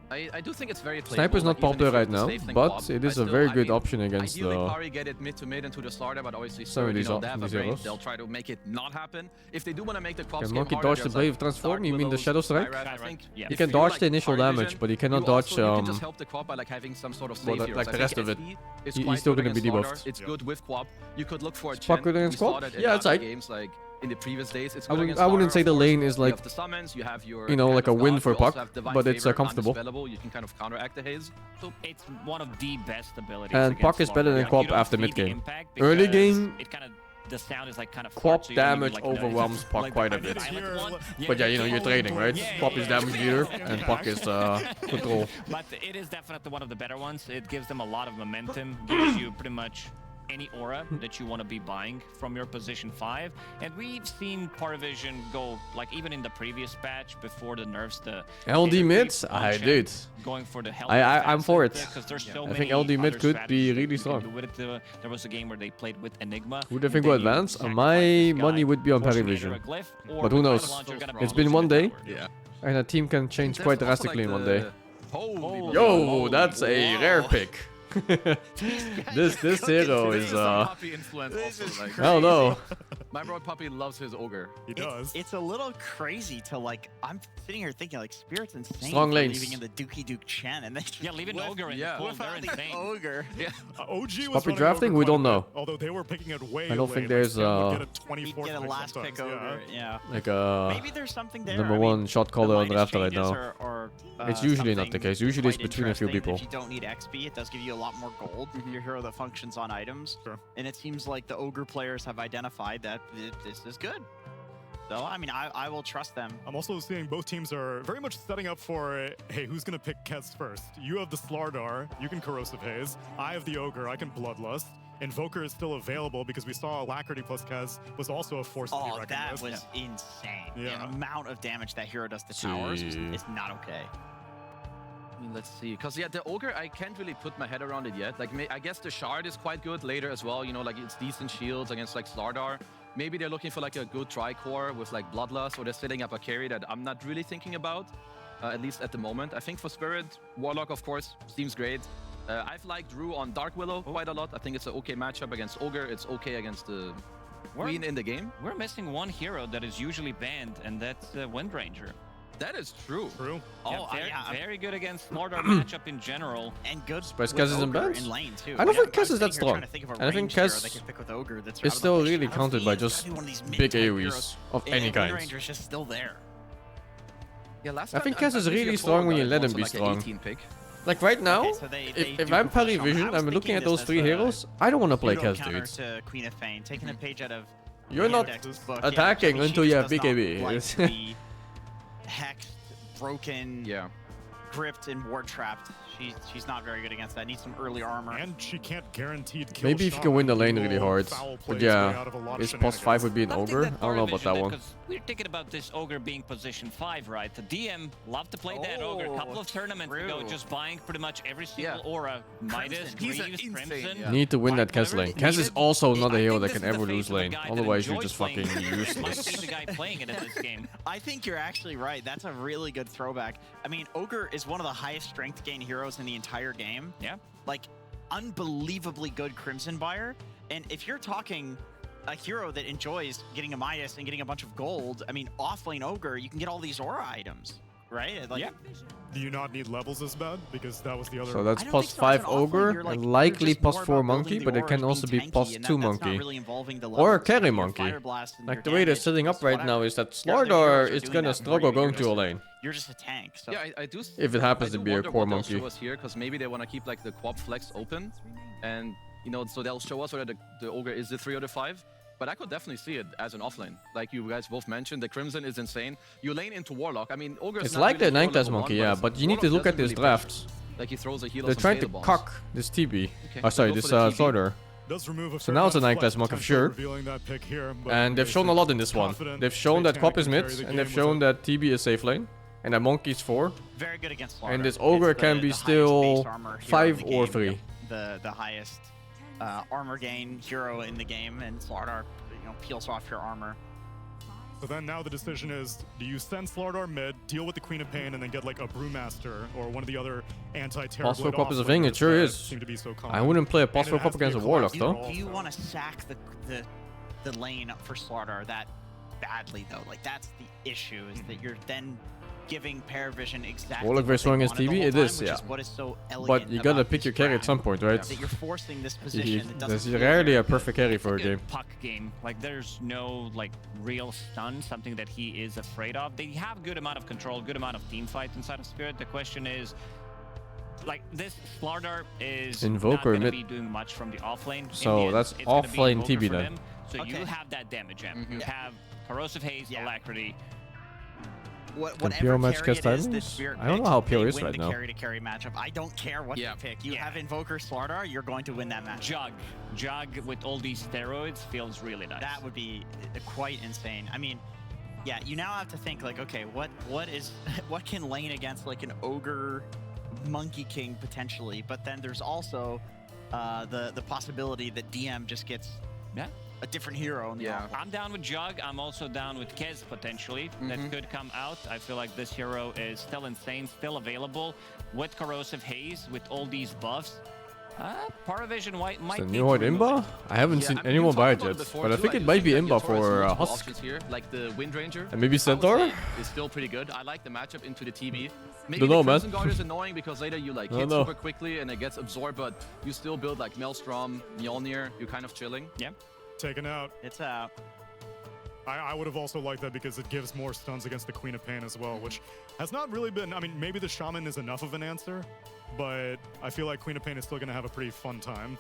I do think it's very playable. Sniper's not like, even popular if right it's a now, safe thing but co-op, it I is a still- very I good mean, option against ideally, the... PARI get it mid to mid into the starter, but obviously Some of Spirit, these you know, they have a these brain. heroes. They'll try to make it not happen. If they do want to make the Quaps Can game Monkey harder, dodge the there's, Blade like, of Transform? Dark You mean the Willows, Shadow Strike? Skyrats, I think. Yeah. You If can you dodge like the initial PARI damage, vision, but you cannot you dodge also, you can just help the Quap by like having some sort of slave well, heroes. like I the think rest of it. SP is He's quite still good gonna be against debuffed. Slardar. It's good with Quap. You could look for a Puck Chen. good against We saw Quap? that in Yeah, it's other like- games like in the previous days. It's I good wouldn't- against I wouldn't Slardar, say of the course. lane is You like, have the summons, you have your you know, Hand like of a win God, for you also Puck, have Divine but it's Favor, comfortable. undispellable, you can kind of counteract the haze. So It's one of the best abilities. And against Puck is better Slardar. than Like, Quap you don't after feel the mid-game. impact Early because game, it kind of the sound is like kind of Quap hard, so you don't damage need, like, the- overwhelms Puck like quite the a bit. silent one. But yeah, you know, you're trading, right? Yeah, Quap is yeah, damage yeah. leader, and Puck is control. But it is definitely one of the better ones. It gives them a lot of momentum, gives you pretty much any aura that you want to be buying from your position 5. And we've seen Parvision go, like even in the previous patch before the nerfs, the LD mids? creep on I Chen, did. going for the health I'm for it. because there's so I many think LD mid other could be strategies that really you strong. can do with it. There was a game where they played with Enigma. Who do you think and will then you advance? sacrifice My this guy, money would be on force Parry him to Vision. enter a glyph, or But who with the knows? launcher, you're gonna It's be been one losing day, the tower. yeah. and a team can change There's quite also, like, drastically in one day. Holy Yo, that's a rare pick. this hero is puppy influence This also, is like, I don't know. my bro puppy loves his ogre. He does. It's a little crazy to like. I'm sitting here thinking like Spirit's insane. Strong for lanes. leaving in the Dookie Duke Chen and then Yeah, leaving whiff- Ogre in yeah. the pool, whiff they're out the insane. Ogre. Yeah. OG was Puppy running drafting? over We quite a don't know. bit, although they were picking it way I don't late, think like there's, Stan would get a He'd 24th get a pick last pick sometimes, over. Yeah. Like Maybe there's something there. number I mean, one shot the caller on minus drafter right changes now. are, It's usually not the something case. Usually it's quite between a few interesting. people. If you don't need XP, it does give you a lot more gold. Your hero that functions on items. Sure. And it seems like the Ogre players have identified that this is good. So, I mean, I will trust them. I'm also seeing both teams are very much setting up for, hey, who's going to pick Kez first? You have the Slardar, you can Corrosive Haze. I have the Ogre, I can Bloodlust. Invoker is still available because we saw Alacrity plus Kez was also a force to be Oh, reckoned that with. was insane. Yeah. The amount of damage that hero does to towers is not okay. I mean, let's see. Because, yeah, the Ogre, I can't really put my head around it yet. Like, I guess the Shard is quite good later as well. You know, like, it's decent shields against, like, Slardar. Maybe they're looking for, like, a good Tricore with, like, Bloodlust, or they're setting up a carry that I'm not really thinking about, at least at the moment. I think for Spirit, Warlock, of course, seems great. I've liked Drew on Dark Willow quite a lot. I think it's an okay matchup against Ogre. It's okay against the Queen in the game. We're missing one hero that is usually banned, and that's Windranger. That is true. True. Oh, very good against Slardar matchup in general. And good Surprise with Kez isn't Ogre banned? in lane too. I don't think I'm Kez is that sitting here trying strong. to think of a And I think ranged hero Kez they can pick with Ogre that's It's still relevant. really Shadow counted by Fiend's just gotta be one of these big mid-type AoEs heroes. of And any kind. Windranger's just still there. Yeah, last I time think Kez is really strong when you let him be strong. Pick. Like right now, Okay, so they if do I'm push Parry on. Vision, I was I'm looking thinking at those this three as a heroes, I don't want to play pseudo Kez, counter dude. to Queen of Pain, taking a page out of You're not Index's book. attacking I mean, until she you have does not BKB. like to be hexed, broken, Yeah. gripped, and ward trapped. she's not very good against that. Needs some early armor. And she can't guaranteed kill Maybe if you can win the lane really hard. But yeah, his plus 5 would be an ogre. I don't know about that one. We're thinking about this ogre being position 5, right? The DM loved to play that ogre. A couple of tournaments ago, just buying pretty much every single aura. Midas, Greaves, Crimson. Need to win that Kez lane. Kez is also not a hero that can ever lose lane. Otherwise, you're just fucking useless. The guy playing it in this game. I think you're actually right. That's a really good throwback. I mean, Ogre is one of the highest strength gain heroes in the entire game. Yeah. Like, unbelievably good Crimson buyer. And if you're talking a hero that enjoys getting a Midas and getting a bunch of gold, I mean, offlane Ogre, you can get all these aura items, right? Like, yeah. Do you not need levels as bad? Because that was the other... So that's plus 5 ogre, and likely plus 4 monkey, but it can also be plus 2 monkey. Or a carry monkey. Like the way they're setting up right now is that Slardar is gonna struggle going to a lane. You're just a tank. So. Yeah, I do. If it happens to be a core monkey. Here, because maybe they want to keep like the quad flex open, and you know, so they'll show us whether the ogre is the 3 or the 5. But I could definitely see it as an offlane. Like you guys both mentioned, the Crimson is insane. You lane into Warlock. I mean, Ogre. It's like the 9 class monkey, yeah, but you need to look at his drafts. Like he throws a heal. They're trying to cock this TB. Oh, sorry, this Slardar. So now it's a 9 class monk for sure. And they've shown a lot in this one. They've shown that Quap is mid, and they've shown that TB is safe lane. And that monkey's 4. Very good against Slardar. And this ogre can be still 5 or 3. The highest armor gain hero in the game, and Slardar, you know, peels off your armor. So then now the decision is, do you send Slardar mid, deal with the Queen of Pain, and then get like a Brewmaster or one of the other anti-terror Possible Quap is a thing, it sure is. I wouldn't play a possible Quap against a Warlock though. Do you want to sack the lane for Slardar that badly though? Like that's the issue, is that you're then giving Paravision exactly Warlock very strong against TV? It is, yeah. What is so but you gotta pick your carry at some point, right? That you're forcing this position. There's rarely a perfect carry for a game. Puck game. Like there's no like real stun, something that he is afraid of. They have good amount of control, good amount of team fight inside of Spirit. The question is, like this Slardar is Invoker not gonna be doing much from the offlane. So that's offlane TB then. So you have that damage, You have Corrosive Haze, Alacrity. Can Pure match cast timings? I don't know how Pure is right now. Carry to carry matchup. I don't care what you pick. You have Invoker Slardar, you're going to win that match. Jug with all these steroids feels really nice. That would be quite insane. I mean, yeah, you now have to think like, okay, what can lane against like an ogre monkey king potentially? But then there's also the possibility that DM just gets a different hero. In the I'm down with Jug. I'm also down with Kez potentially. That could come out. I feel like this hero is still insane, still available with Corrosive Haze, with all these buffs. Paravision might be new horde imba? I haven't seen anyone buy it yet, but I think it might be imba for Husk. Here, like the Wind Ranger. And maybe Centaur? Is still pretty good. I like the matchup into the TB. Maybe Don't know, the Crimson man. Guard is annoying because later you like hit super quickly and it gets absorbed, but you still build like Maelstrom, Mjolnir, you're kind of chilling. Yeah. Taken out. It's out. I would have also liked that because it gives more stuns against the Queen of Pain as well, which has not really been... I mean, maybe the Shaman is enough of an answer, but I feel like Queen of Pain is still going to have a pretty fun time.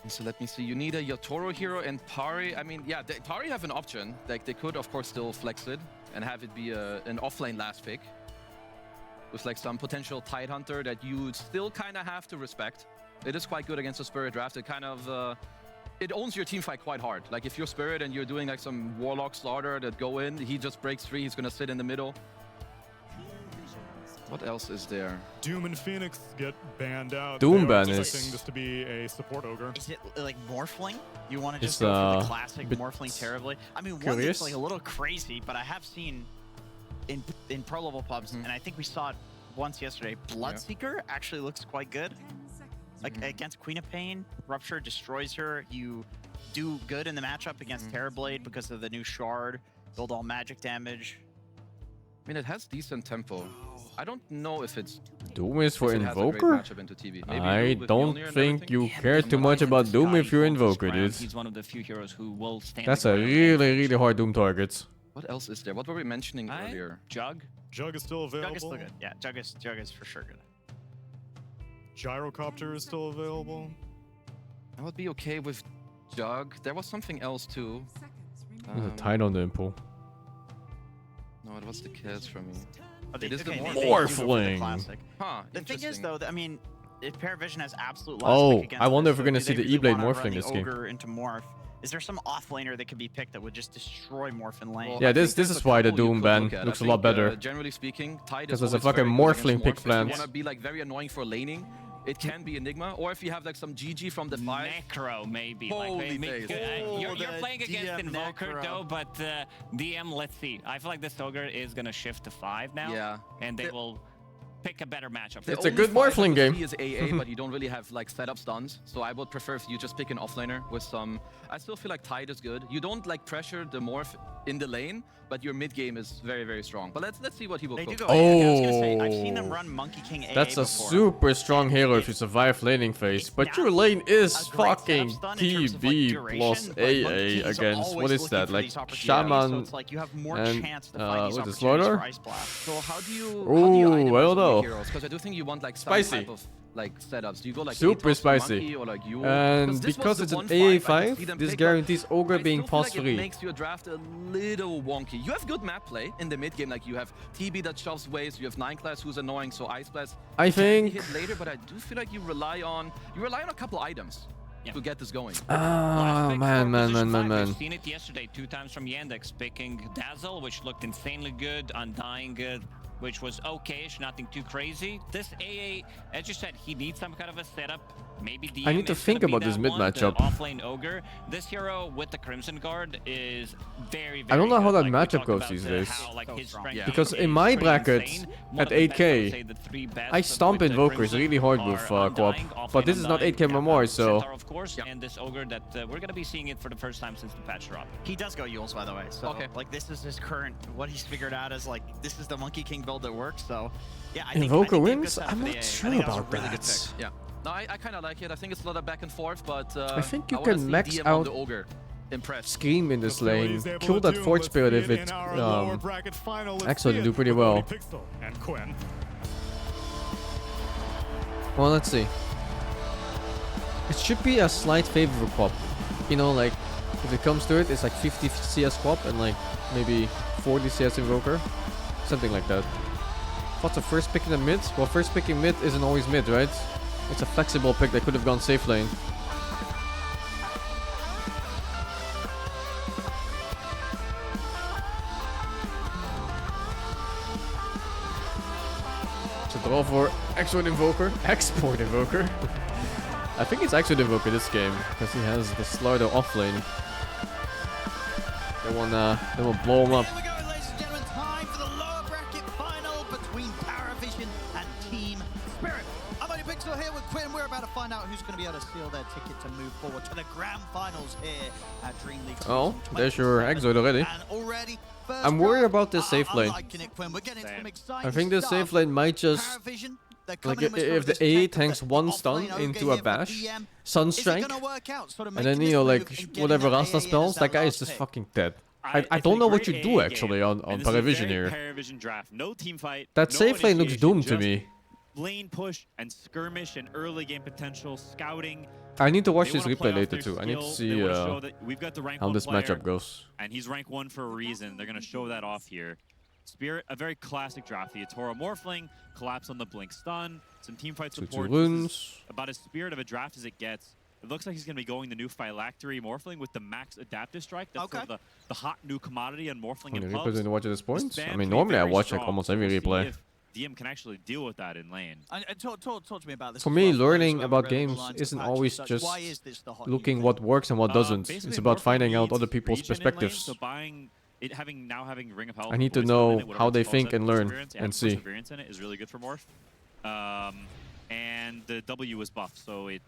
So let me see. You need a Yotoro hero and Pari. I mean, yeah, Pari have an option. Like they could, of course, still flex it and have it be an offlane last pick with like some potential Tidehunter that you still kind of have to respect. It is quite good against the Spirit draft. It kind of it owns your team fight quite hard. Like if you're Spirit and you're doing like some Warlock Slardar that go in, he just breaks 3. He's gonna sit in the middle. What else is there? Doom and Phoenix get banned out. Doom ban is is... expecting this to be a support ogre. Is it like Morphling? You want to just go for the classic Morphling terribly? I mean, one that's like a little crazy, but I have seen in pro level pubs, and I think we saw it once yesterday. Bloodseeker actually looks quite good. Like against Queen of Pain, Rupture destroys her. You do good in the matchup against Terrorblade because of the new shard. Build all magic damage. I mean, it has decent tempo. I don't know if it's... Doom is for Invoker? Into TV. I don't think you care too much about Doom if you're Invoker, dude. He's one of the few heroes who will stand. That's a really hard Doom target. What else is there? What were we mentioning earlier? Jug? Jug is still available. Jug is still good. Yeah, Jug is for sure good. Gyrocopter is still available. I would be okay with Jug. There was something else too. There's a Tide on the Impul. No, it was the Kez for me. It is the Morphling. Classic. Huh, The thing is, interesting. though, that, I mean, if Paravision has absolute Oh, last pick against I wonder this, if we're so gonna do see they the really E-Blade wanna run Morphling the this game. Ogre into Morph? Is there some offlaner that could be picked that would just destroy Morph in lane? Well, Yeah, I this think there's is a why the couple you Doom could ban look at. looks I a lot think, better. Generally speaking, Tide Because is there's a always fucking very good Morphling against pick Morph. If planned. you want to be like very annoying for laning, it can be Enigma. Or if you have like some GG from the 5. Necro, maybe. Holy days. You're the playing against DM Invoker, Necro. though, but DM, let's see. I feel like this Ogre is going to shift to 5 now. Yeah. And they will pick a better matchup. It's a good Morphling game. He is AA, but you don't really have like setup stuns. So I would prefer if you just pick an offlaner with some. I still feel like Tide is good. You don't like pressure the Morph in the lane, but your mid game is very, very strong. But let's see what he will They cook. do go AA. I was gonna say, I've seen them run Monkey King AA That's a before. super strong hero if you survive laning phase. But your lane is a great fucking setup stun in terms of, like, TB duration, plus but Monkey AA Kings are against, what always is looking that, for like these opportunities, Shaman so it's like you have more and, chance to find these what is it, opportunities Slaughter? for Ice Blast. So how do you Ooh, item I don't some know. heroes? Because I do think you want like some Spicy. type of like setups. Do you go like Super Atos or spicy. Monkey or like you? And because it's an AA5, this guarantees Ogre being pulse It free. makes your draft a little wonky. You have good map play in the mid game. Like you have TB that shoves waves. You have 9 class who's annoying. So Ice Blast I can be think. hit later, but I do feel like you rely on a couple items to get this going. Oh man. We've seen it yesterday 2 times from Yandex, picking Dazzle, which looked insanely good, Undying good, which was okayish, nothing too crazy. This AA, as you said, he needs some kind of a setup. Maybe DM I need to is think gonna be about this that mid one, the matchup. Offlane Ogre. This hero with the Crimson Guard is very, very I don't know how good. that Like, we matchup talked goes about, these days. how, like, his strength Yeah. Because is in my pretty bracket, insane. One at of the best, I would 8K, say the 3 best I stomp with the Invokers Crimson really hard are with co-op. Undying, But Offlane this is not Undying, 8K Memoir, so. Centaur, of course, and this Ogre that we're going to be seeing it for the first time since the patch drop. He does go Yules, by the way. So, Okay. like, this is his current, what he's figured out is, like, this is the Monkey King build that works. So, yeah, I think Invoker they have a good wins? setup I'm for the not AA. sure I think that was a about really good that. pick. Yeah. No, I kind of like it. I think it's a lot of back and forth, but I think you wanna can see max DM out on the Ogre. Impressed. Scream in this Let's see what lane. he's able Kill to that do. Forge Let's Spirit see if it it in our lower bracket final. Let's actually see it do pretty for well. Cody Pixel and Quinn. Well, let's see. It should be a slight favor for Quap. You know, like, if it comes to it, it's like 50 CS Quap and like maybe 40 CS Invoker. Something like that. What's the first pick in the mid? Well, first pick in mid isn't always mid, right? It's a flexible pick that could have gone safe lane. It's a draw for Export Invoker. Export Invoker. I think it's Export Invoker this game because he has the Slaughter off lane. They will blow him up. Here we go, ladies and gentlemen. Time for the lower bracket final between Paravision and Team Spirit. I'm only Pixel here with Quinn. We're about to find out who's going to be able to seal their ticket to move forward to the grand finals here at DreamLeague. Oh, there's your Exort already. And already, I'm worried about this safe I'm lane. liking it, Quinn. We're getting some exciting I think this stuff. safe lane might just, Paravision, they're like, coming in with if sort of the this A tech of tanks the one offlane stun ogre into here a for bash, DM. Is it Sunstrike, gonna work out? Sort of and then, making you know, this like, move and getting whatever that Rasta AA spells, as that guy last is just pick? fucking dead. I It's don't a know what you great do AA actually game. on And this is a Paravision very here. Paravision draft. No team fight. That no safe lane looks initiation, doomed to just me. Lane push and skirmish and early game potential, scouting. I need to watch They this wanna play replay off later their too. I need to skill. see They wanna show that we've got the rank how 1 this player, matchup goes. and he's rank 1 for a reason. They're going to show that off here. Spirit, a very classic draft. The Atoro Morphling, collapse on the Blink Stun, some teamfight Two support. runes. This is about as Spirit of a draft as it gets. It looks like he's going to be going the new Phylactery Morphling with the max Adaptive Strike. That's sort of the hot new commodity on Morphling Only and replays pubs. didn't watch at this The point. spam I can mean, be normally I very watch like strong, almost so every we'll see replay. if DM can actually deal with that in lane. And talk to me about this. For as me, well, learning those about relevant games lines isn't to patch always and such. just Why is this the hot looking new what thing? works and what doesn't. Basically, It's about Morphling finding out needs other people's region in lane, perspectives. so buying it, now having Ring of Health. I need to Voice know Covenant, whatever how it's they called, think that and learn perseverance, and and see. perseverance in it is really good for Morph. And the W is buffed, so it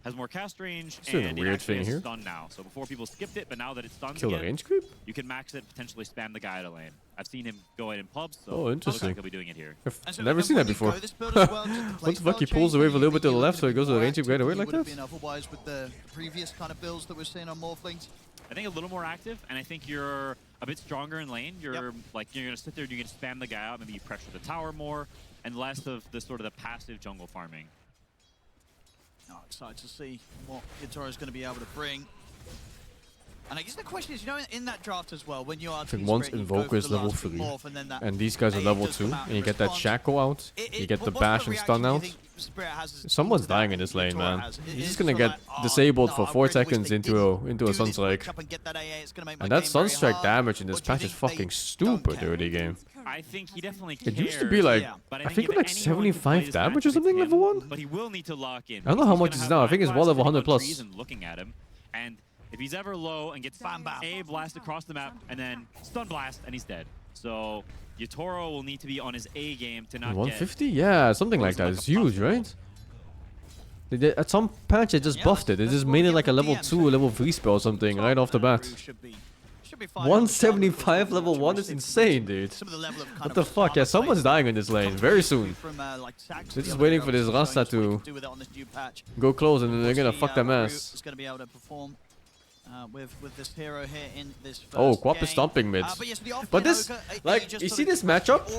has more cast range, This is a and it weird actually thing has here. stun now. So before people skipped it, but now that it's stuns Kill the again, range creep? you can max it, potentially spam the guy to lane. I've seen him go ahead in pubs, so Oh, it looks interesting. like he'll be doing it here. I've And so never then seen when that you before. go this build as well, did the What the play fuck? He style pulls change? away Do a you little bit to the think left so he you're goes to the more range right active away than like you would that? have been otherwise with the previous kind of builds that we're seeing on Morphlings? I think a little more active, and I think you're a bit stronger in lane. You're like you're gonna sit there, you're gonna spam the guy out, maybe you pressure the tower more, and less of the sort of the passive jungle farming. Oh, excited to see what Itoro is going to be able to bring. And I guess the question is, you know, in that draft as well, when you are I think once Invoker is level 3, and these guys are level 2, and you get that Shackle out, you get the Bash and Stun out. Someone's dying in this lane, man. He's just gonna get disabled for 4 seconds into a Sunstrike. And that Sunstrike damage in this patch is fucking stupid early game. I think he definitely cares. It used to be like, but I think if like anyone can play 75 this damage matchup, or something it's level him, 1? But he will need to lock in. I don't know how He's much gonna it is have now. I think it's Nine well Blast over 100 sitting on plus. trees and looking at him, and if he's ever low and gets A blast across the map and then stun blast and he's dead. So Yatoro will need to be on his A game to not 150? Yeah, something like that. It's huge, right? At some patch, they just buffed it. They just made it like a level 2 or level 3 spell or something right off the bat. 175 level 1 is insane, dude. What the fuck? Yeah, someone's dying in this lane very soon. They're just waiting for this Rasta to go close and then they're gonna fuck them ass. With this hero here in this Oh, Quap is stomping mid. But this, like, you see this matchup?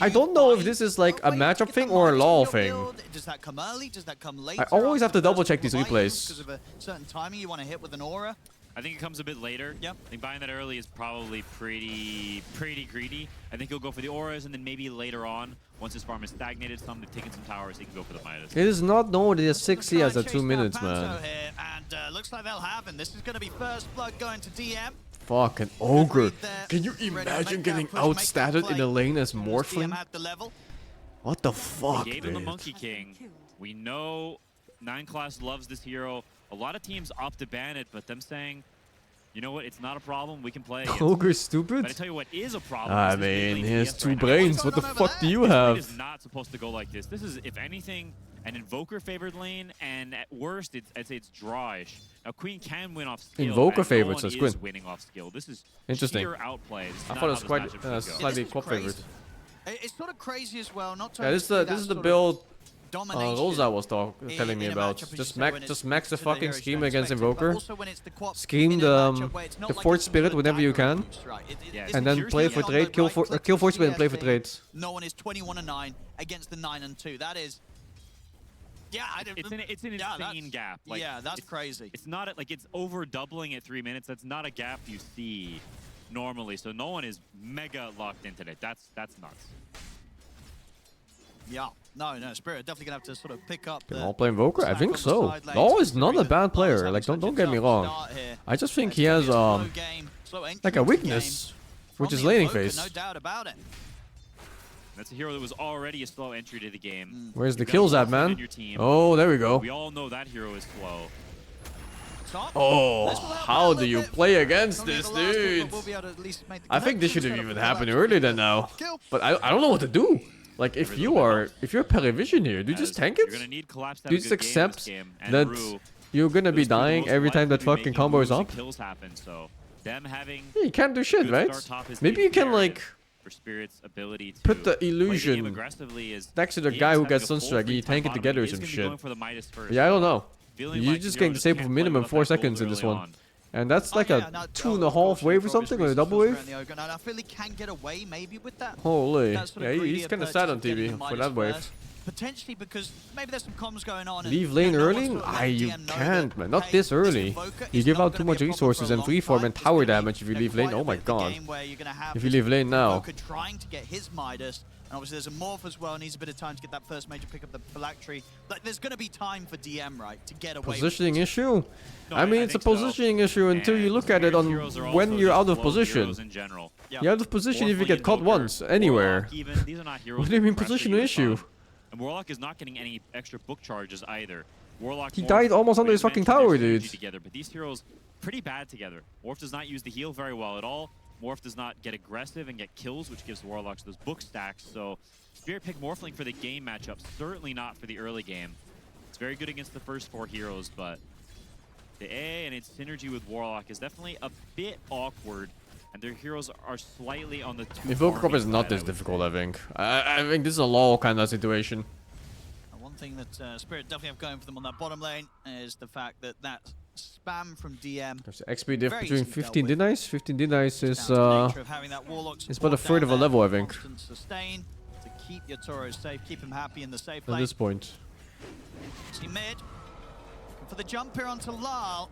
I don't know if this is like a matchup thing or a law thing. Does that come early? Does that come later? I always have to double check these Because replays. of a certain timing you want to hit with an aura. I think it comes a bit later. Yep. I think buying that early is probably pretty greedy. I think he'll go for the auras, and then maybe later on, once his farm is stagnated some, they've taken some towers, he can go for the Midas. It is not known that he has 6 CS at 2 minutes, man. Here, and looks like they'll have him. This is going to be first blood going to DM. Fucking ogre. Can you imagine getting outstatted in a lane as Morphling? What the fuck, They gave him the dude? Monkey King. We know 9 class loves this hero. A lot of teams opt to ban it, but them saying, you know what, it's not a problem, we can play against Ogre's it. stupid? But I tell you what is a problem. I is this mid mean, lane he has CS 2 right now. brains. What the fuck do you This lane have? is not supposed to go like this. This is, if anything, an Invoker favored lane, and at worst, I'd say it's drawish. Now, Queen can win off skill. Invoker and favorites no as one Queen. is winning off skill. This is Interesting. sheer outplay. This is I not thought it was how quite this matchup should go. slightly Quap favorite. It's sort of crazy as well. Not Yeah, this is the build Rosa was telling me about. Just max the fucking scheme against Invoker. Scheme the Force Spirit whenever you can. Yeah, And then play for trade, kill Force Spirit and play for trades. No one is 21-9 against the 9-2. That is... Yeah, it's an insane gap. Like, yeah, that's it's crazy. It's not like it's over doubling at 3 minutes. That's not a gap you see normally. So no one is mega locked into it. That's nuts. Yeah, no, Spirit definitely gonna have to sort of pick up. Can all play Invoker? I think so. Law is not a bad player. Like, don't get me wrong. I just think he has like a weakness, which is laning phase. No doubt about it. That's a hero that was already a slow entry to the game. Where's the You've got kills Morphin at, man? on your team. Oh, there we go. We all know that hero is slow. Oh, how do you play against this, dude? I think this should have even happened earlier than now. But I don't know what to do. Like, if you're Perivision here, do you just tank it? You're gonna need Collapse to Do you have just a good game accept this game, and that Rue, you're gonna be those people dying most every time that likely to be fucking making combo is moves up? and kills happen, so them having Yeah, you can't do shit, good right? start top is Maybe you can, imperative like, for Spirit's ability to put the play game illusion aggressively is next to the he guy is who having gets a full Sunstrike, free you time tank it bottom together or lane. some He is shit. gonna be going for the Midas first. Yeah, I don't know. Feeling You like just the hero getting disabled can't from play minimum without 4 that gold seconds in this early one. on. And that's like a 2.5 wave or something, or a double wave? And I feel he can get away maybe with that. Holy. That sort of Yeah, greedy he's kind of approach sad to on getting TV the for Midas that wave. first. Potentially because maybe there's some comms going on. Leave and lane no one's early? sort of let You DM know can't, that, man. Not hey, this this early. Invoker You is give not out too gonna much be a problem resources for a and long free farm time. and It's tower gonna be, damage if you leave lane. quite a Oh my bit of the god. game where you're gonna have If you leave lane now. Invoker trying to get his Midas. And obviously there's a Morph as well, needs a bit of time to get that first major pick up the Phylactery. Like, there's going to be time for DM, right, to get away Positioning with issue? No, I mean, it's a think so. positioning issue until you And look at it on Spirit heroes are when also you're just out of slow position. heroes in general. You're out of position if you Morphling, get caught Invoker, once, anywhere. Warlock even, these are not heroes What do you mean with pressure positional you issue? fun. And Warlock is not getting any extra book charges either. Warlock He Morph, died almost under we his fucking mentioned tower, their synergy dude. Together, but these heroes pretty bad together. Morph does not use the heal very well at all. Morph does not get aggressive and get kills, which gives Warlocks those book stacks. So Spirit pick Morphling for the game matchup, certainly not for the early game. It's very good against the first 4 heroes, but the A and its synergy with Warlock is definitely a bit awkward, and their heroes are slightly on the too Invoker Cup farming is not side, this I would difficult, say. I think. I think this is a LoL kind of situation. One thing that Spirit definitely have going for them on that bottom lane is the fact that that spam from DM. There's XP diff Very between easily dealt 15 with. denies. 15 denies is Down to the nature of having that Warlock it's support about a third down of a there, level, I think. constant sustain to keep your Toro safe, keep him happy in the safe at lane. this point. See mid. Looking for the jump here onto Lal.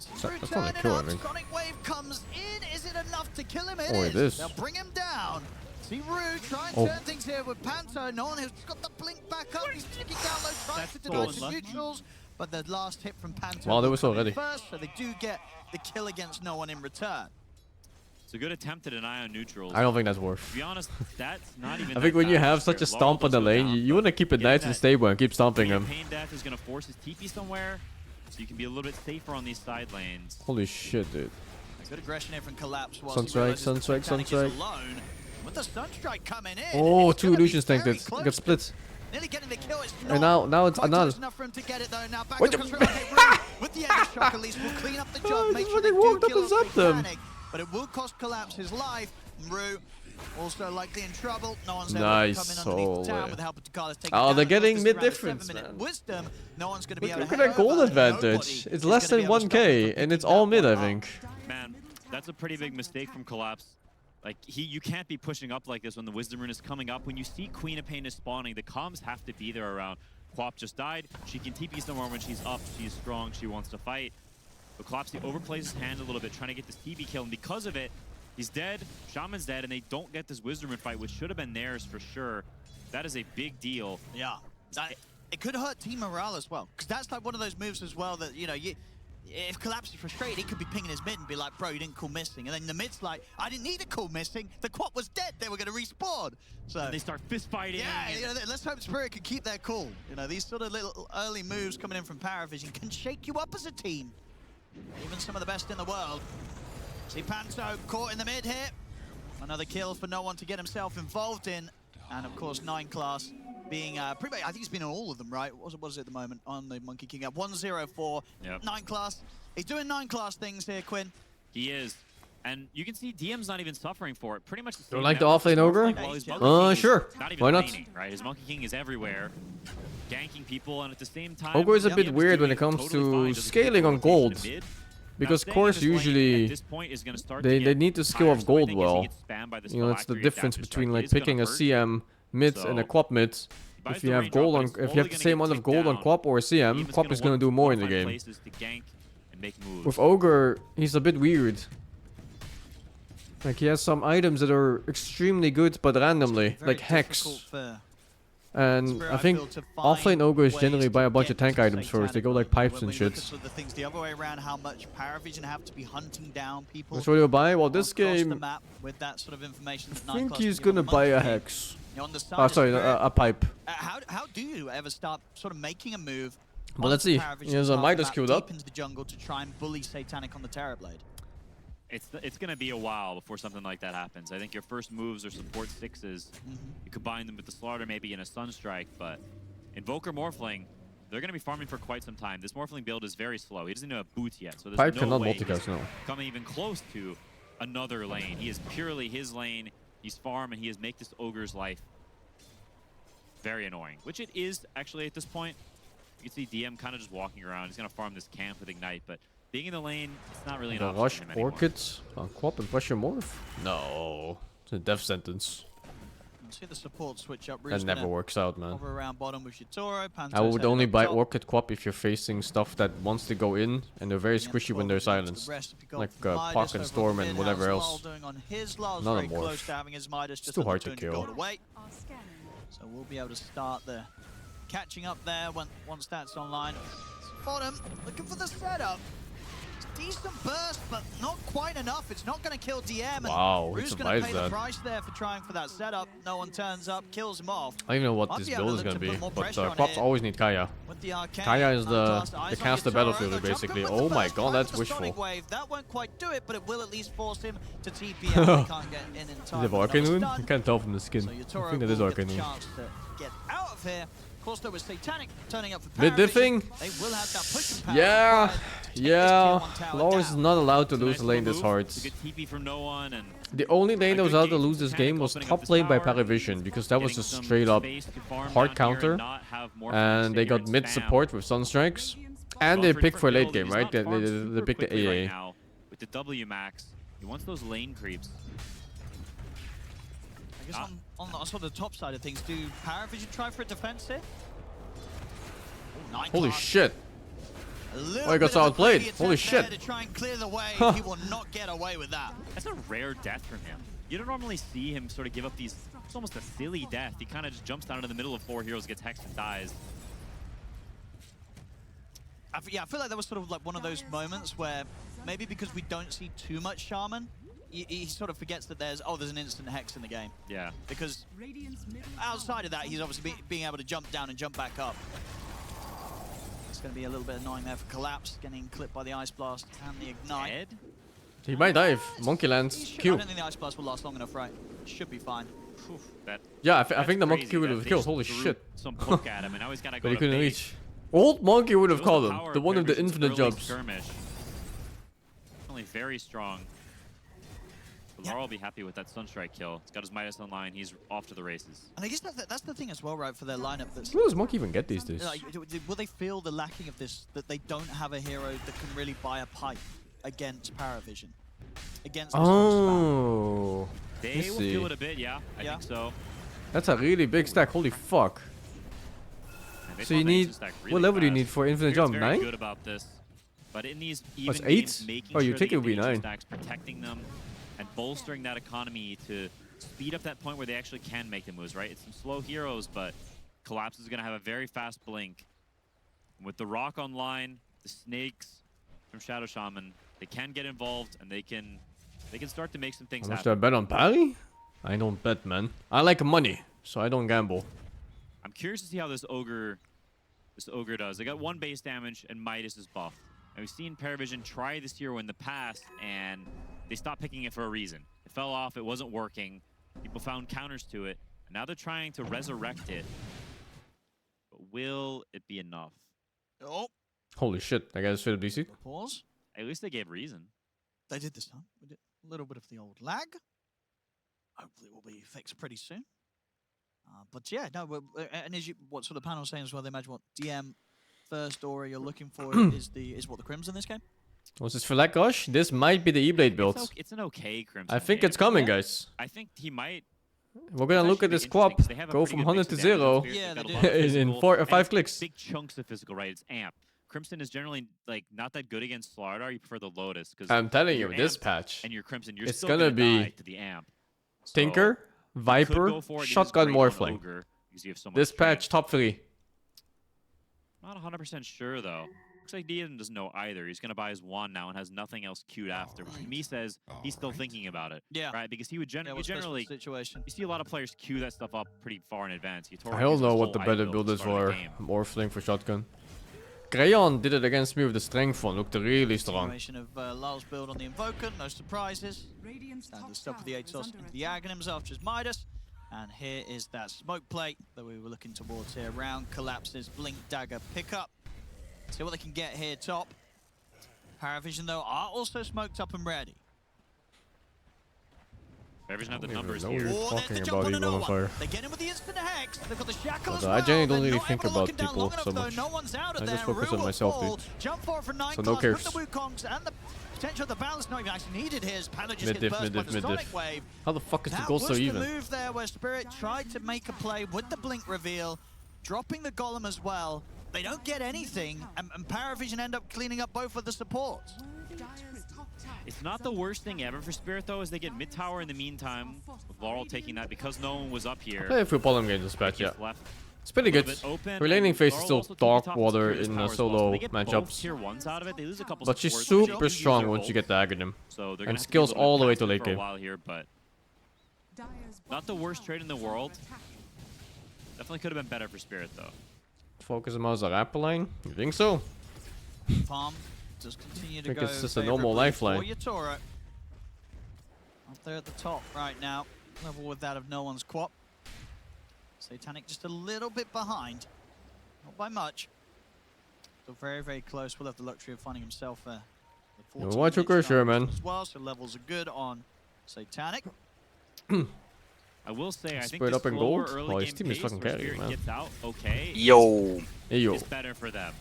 That's not a kill, I think. Sonic Wave comes in. Is it enough to kill him? Oh, it is. They'll bring him down. See Rue try and turn things here with Panto. No one has got the blink back up. He's taking down low, trying to deny the neutrals. But the last hit from Panto. Well, there was already. First, so they do get the kill against no one in return. It's a good attempt to deny on neutrals. I don't think that's worth. To be honest, that's not even. I think when you have such a stomp on the lane, you want to keep it nice and stable and keep stomping him. Pain Death is going to force his TP somewhere, so you can be a little bit safer on these side lanes. Holy shit, dude. Good aggression here from Collapse. Sunstrike, Sunstrike, Sunstrike. With the Sunstrike coming in. Oh, two illusions tanked it. Got split. Nearly getting the kill. It's And now it's another. enough for him to get it though. Now back What up the- comes Rue. With the Ender Shock at least will clean up the job. Make sure they do walked up kill and off zapped them. Satanic, but it will cost Collapse his life. Rue also likely in trouble. No one's Nice. able to come in underneath the town Holy. with the help of Takala's taking Oh, down they're the getting focus mid around a difference, 7-minute man. wisdom. No one's going to be able Look to at head that gold over. advantage. Nobody It's is less gonna than be able to stop them 1k, from and it's picking all that mid, one I up. think. Man, that's a pretty big mistake from Collapse. Like, you can't be pushing up like this when the Wisdom Rune is coming up. When you see Queen of Pain is spawning, the comms have to be there around. Quap just died. She can TP somewhere when she's up. She's strong. She wants to fight. But Collapse overplays his hand a little bit, trying to get this TP kill. And because of it, he's dead. Shaman's dead. And they don't get this Wisdom Rune fight, which should have been theirs for sure. That is a big deal. Yeah. It could hurt team morale as well. Because that's like one of those moves as well that, you know, if Collapse is frustrated, he could be pinging his mid and be like, bro, you didn't call missing. And then the mid's like, I didn't need a call missing. The quad was dead. They were going to respawn. So And they start fist fighting. yeah, you know, let's hope Spirit can keep their cool. You know, these sort of little early moves coming in from Paravision can shake you up as a team. Even some of the best in the world. See Panto caught in the mid here. Another kill for no one to get himself involved in. And of course, 9 class being pretty much, I think he's been in all of them, right? What was it at the moment on the Monkey King up? 1-0-4, Yep. 9 class. He's doing 9 class things here, Quinn. He is. And you can see DM's not even suffering for it. Pretty much the same. Don't like the method offlane as ogre? Monkey King, while his Monkey King is Sure. Not even Why not? laning, right? His Monkey King is everywhere, ganking people, and at the same time, Ogre is a bit DM's weird when doing it comes totally fine, to doesn't scaling get on rotation gold. to mid. Because Now, Course staying in his lane usually at this point is gonna start they to get need to skill tired, off so I gold think as he well. gets spammed by this You know, it's the phylactery difference adapter between strike, like it is gonna picking a hurt. CM mid and a So, Quap mid. buys If the you have range gold up, on, but it's if you have slowly the gonna same get amount of ticked gold on down. Quap or CM, Team is Quap gonna is gonna want do more in the find game. places to gank and make moves. With Ogre, he's a bit weird. Like he has some items that are extremely good, but randomly, Very like Hex. difficult for And Spirit, I think feel, to offlane find Ogre is ways generally to buy a bunch get of tank to items first. They go like Satanic. pipes When and we look shit. at sort of the things the other way around, how much Paravision have to be hunting down people. That's what he'll buy. Well, this across the game, map with that sort of information. I think he's gonna buy a Hex. On the side Oh, of sorry, Spirit, a pipe. how do you ever start sort of making a move? But let's onto see. Paravision's He has a path Midas map queued deep up. into the jungle to try and bully Satanic on the Terrorblade? It's gonna be a while before something like that happens. I think your first moves are support 6s. You combine them with the Slaughter maybe in a Sunstrike, but Invoker Morphling, they're gonna be farming for quite some time. This Morphling build is very slow. He doesn't have boots yet, so there's Pipe no cannot way he's multicast, no. coming even close to another lane. He is purely his lane. He's farm and he is make this Ogre's life very annoying, which it is actually at this point. You can see DM kind of just walking around. He's gonna farm this camp with Ignite, but being in the lane, it's not really an The option rush for him anymore. Orchids on Quap and pressure morph? No. It's a death sentence. You see the support switch up. That Rue's never gonna works out, man. hover around bottom with Shitoro. I would only buy Orchid. Orchid Quap if you're facing stuff that wants to go in, and they're very squishy when they're silenced. Like Park and Storm and whatever else. Doing on his Lars, Not a very close morph. to having his Midas, just too under hard to 200 kill. gold away. So we'll be able to start the catching up there once that's online. Bottom, looking for the setup. Decent burst, but not quite enough. It's not going to kill DM. Wow, and he Rue's going to survives pay the that. price there for trying for that setup. No one turns up, kills him off. I don't even know what Might this be able build to is look gonna to be, put more but pressure on Quaps it. always need Kaya. With the arcane, Kaya is the eyes on caster Yatoro, battlefielder, they'll jump basically. in with Oh the my burst, god, try that's for the Sonic wishful. Wave. That won't quite do it, but it will at least force him to TP out. He can't get in Does he time. have with Arcane another Rune? stun. You can't tell from the skin. So I Yatoro think that is will Arcane get the Rune. chance to get out of here. Of course, there was Satanic turning up for Mid Paravision. diffing? They will have that pushing power Yeah, required to take this yeah. tier 1 tower Lawrence is down. not allowed to It's a lose nice a lane little this move. hard. It's a good TP from no one, and The only lane that was good allowed to game lose from this Satanic game was opening up top this lane by tower, Paravision, because that was getting just some straight up space to farm hard down here counter. not have Morphling And sit they here got and mid spam. support with Sunstrikes. And they Well, pick for different late build, game, he's right? not They farmed they super pick the quickly right AA. now with the W max. He wants those lane creeps. I guess on sort of the top side of things, do Paravision try for a defense here? Oh, 9 Holy class. shit. Oh, he got outplayed. Holy shit. To try and clear the way. He will not get away with that. That's a rare death from him. You don't normally see him sort of give up these, it's almost a silly death. He kind of just jumps down into the middle of 4 heroes, gets hexed and dies. Yeah, I feel like that was sort of like one of those moments where maybe because we don't see too much Shaman, he sort of forgets that there's an instant hex in the game. Yeah. Because outside of that, he's obviously being able to jump down and jump back up. It's going to be a little bit annoying there for Collapse, getting clipped by the Ice Blast and the Ignite. Dead? He might dive. Monkey lands. I Q. don't think the Ice Blast will last long enough, right? Should be fine. Oof, that, Yeah, I think the monkey crazy Q would that have they killed. just Holy threw shit. Some poke at him, and now he's got to go But he to couldn't base. reach. Old monkey would have Shows called power him. The one of the Paravision's infinite early jumps. skirmish. Only very strong. Laurel will be happy with that Sunstrike kill. He's got his Midas online. He's off to the races. And I guess that's the thing as well, right, for their lineup. That's, Who does monkey even get these days? like, will they feel the lacking of this, that they don't have a hero that can really buy a pipe against Paravision? Against this Oh. They Let's will see. feel it a bit, yeah. I think so. That's a really big stack. Holy fuck. And they So you found the need... instant stack really What level do you fast. need for infinite Fear's jump? very 9? good about this. But in these What's even 8? games, making Oh, you sure think they it would get be the 9. instant stacks, protecting them, and bolstering that economy to speed up that point where they actually can make the moves, right? It's some slow heroes, but Collapse is going to have a very fast blink. And with the Rock online, the Snakes from Shadow Shaman, they can get involved and they can start to make some things How much do I happen. bet on PARI? I don't bet, man. I like money, so I don't gamble. I'm curious to see how this Ogre does. They got 1 base damage and Midas is buff. And we've seen Paravision try this hero in the past and they stopped picking it for a reason. It fell off, it wasn't working. People found counters to it. And now they're trying to resurrect it. But will it be enough? Oh, Holy shit, I got a straight up DC. pause. At least they gave reason. They did this time. We did a little bit of the old lag. Hopefully it will be fixed pretty soon. But yeah, no, and as you, what sort of panel saying as well, they imagine what DM first aura you're looking for is what the Crimson in this game? Was this for Black Gosh? This might be the E-Blade build. It's an okay Crimson. I think game. it's coming, guys. I think he might. We're gonna look at this quap go from 100 to 0 Yeah, they do. in 4 or 5 clicks. Big chunks of physical, right? It's amp. Crimson is generally like not that good against Slardar. You prefer the Lotus because I'm telling you, you're this amped patch, and your Crimson, you're it's still gonna be die to the amp. So, Tinker, you could Viper, go for it. It is Shotgun, great on Morphling. Ogre because you have so much This strength. patch, top 3. Not 100% sure though. Looks like Dian doesn't know either. He's gonna buy his wand now and has nothing else queued after, which to me says he's still thinking about it. Yeah. Right, because he would Yeah, what's best for the generally. situation. You see a lot of players queue that stuff up pretty far in advance. I don't know what the better build is for Morphling for Shotgun. Crayon did it against me with the strength one, looked really strong. Continuation of Lyle's build on the Invoker, no surprises. Standard stuff with the Atos into the Aghanims after his Midas. And here is that smoke plate that we were looking towards here. Round Collapses, Blink Dagger pickup. See what they can get here top. Paravision though are also smoked up and ready. Paravision have the I don't numbers even know here. what you're Oh, there's talking the about jump on even on another fire. one. They get in with the instant hex. They've got the shackle as But well. I generally don't They're really not think able to about lock it down people long enough, so though. much. No one's out of I there. just focus on Rue will myself, fall. dude. Jump forward for 9 So no class cares. from the Wukongs, and the potential of the balance not even actually needed here as Panda just Mid gets diff, burst mid by diff, the mid Sonic diff. Wave. How the fuck is the That goal was so the even? move there where Spirit tried to make a play with the Blink reveal, dropping the Golem as well. They don't get anything, and Paravision end up cleaning up both of the supports. It's not the worst thing ever for Spirit though, as they get mid tower in the meantime. With Laurel taking that because no one was up here. Play a few Pollen games this patch, yeah. He's left It's pretty a good. little bit open, Relaning and phase is Laurel still also took dark the top water secure his in tower as solo well, so they get both matchups. tier 1s out of it. They lose a couple But she's supports, they super don't use strong their once you ult. get the Aghanim. So they're And gonna have to be skills a little all the way bit to late passive for a game. while here, but not the worst trade in the world. Definitely could have been better for Spirit though. Focus him as a rapper line? You think so? Farm does continue to Think go it's just a normal favourably lifeline. for Yatoro. Up there at the top right now, level with that of no one's quap. Satanic just a little bit behind, not by much. Still very, very close. Will have the luxury of finding himself the 14 watch your minutes cursor, down man. as well, so levels are good on Satanic. I will say, I think Spread the up in slower gold? early Oh, his game team is pace fucking where carrying, Spirit man. gets out, okay, Yo. Hey yo. is better for them.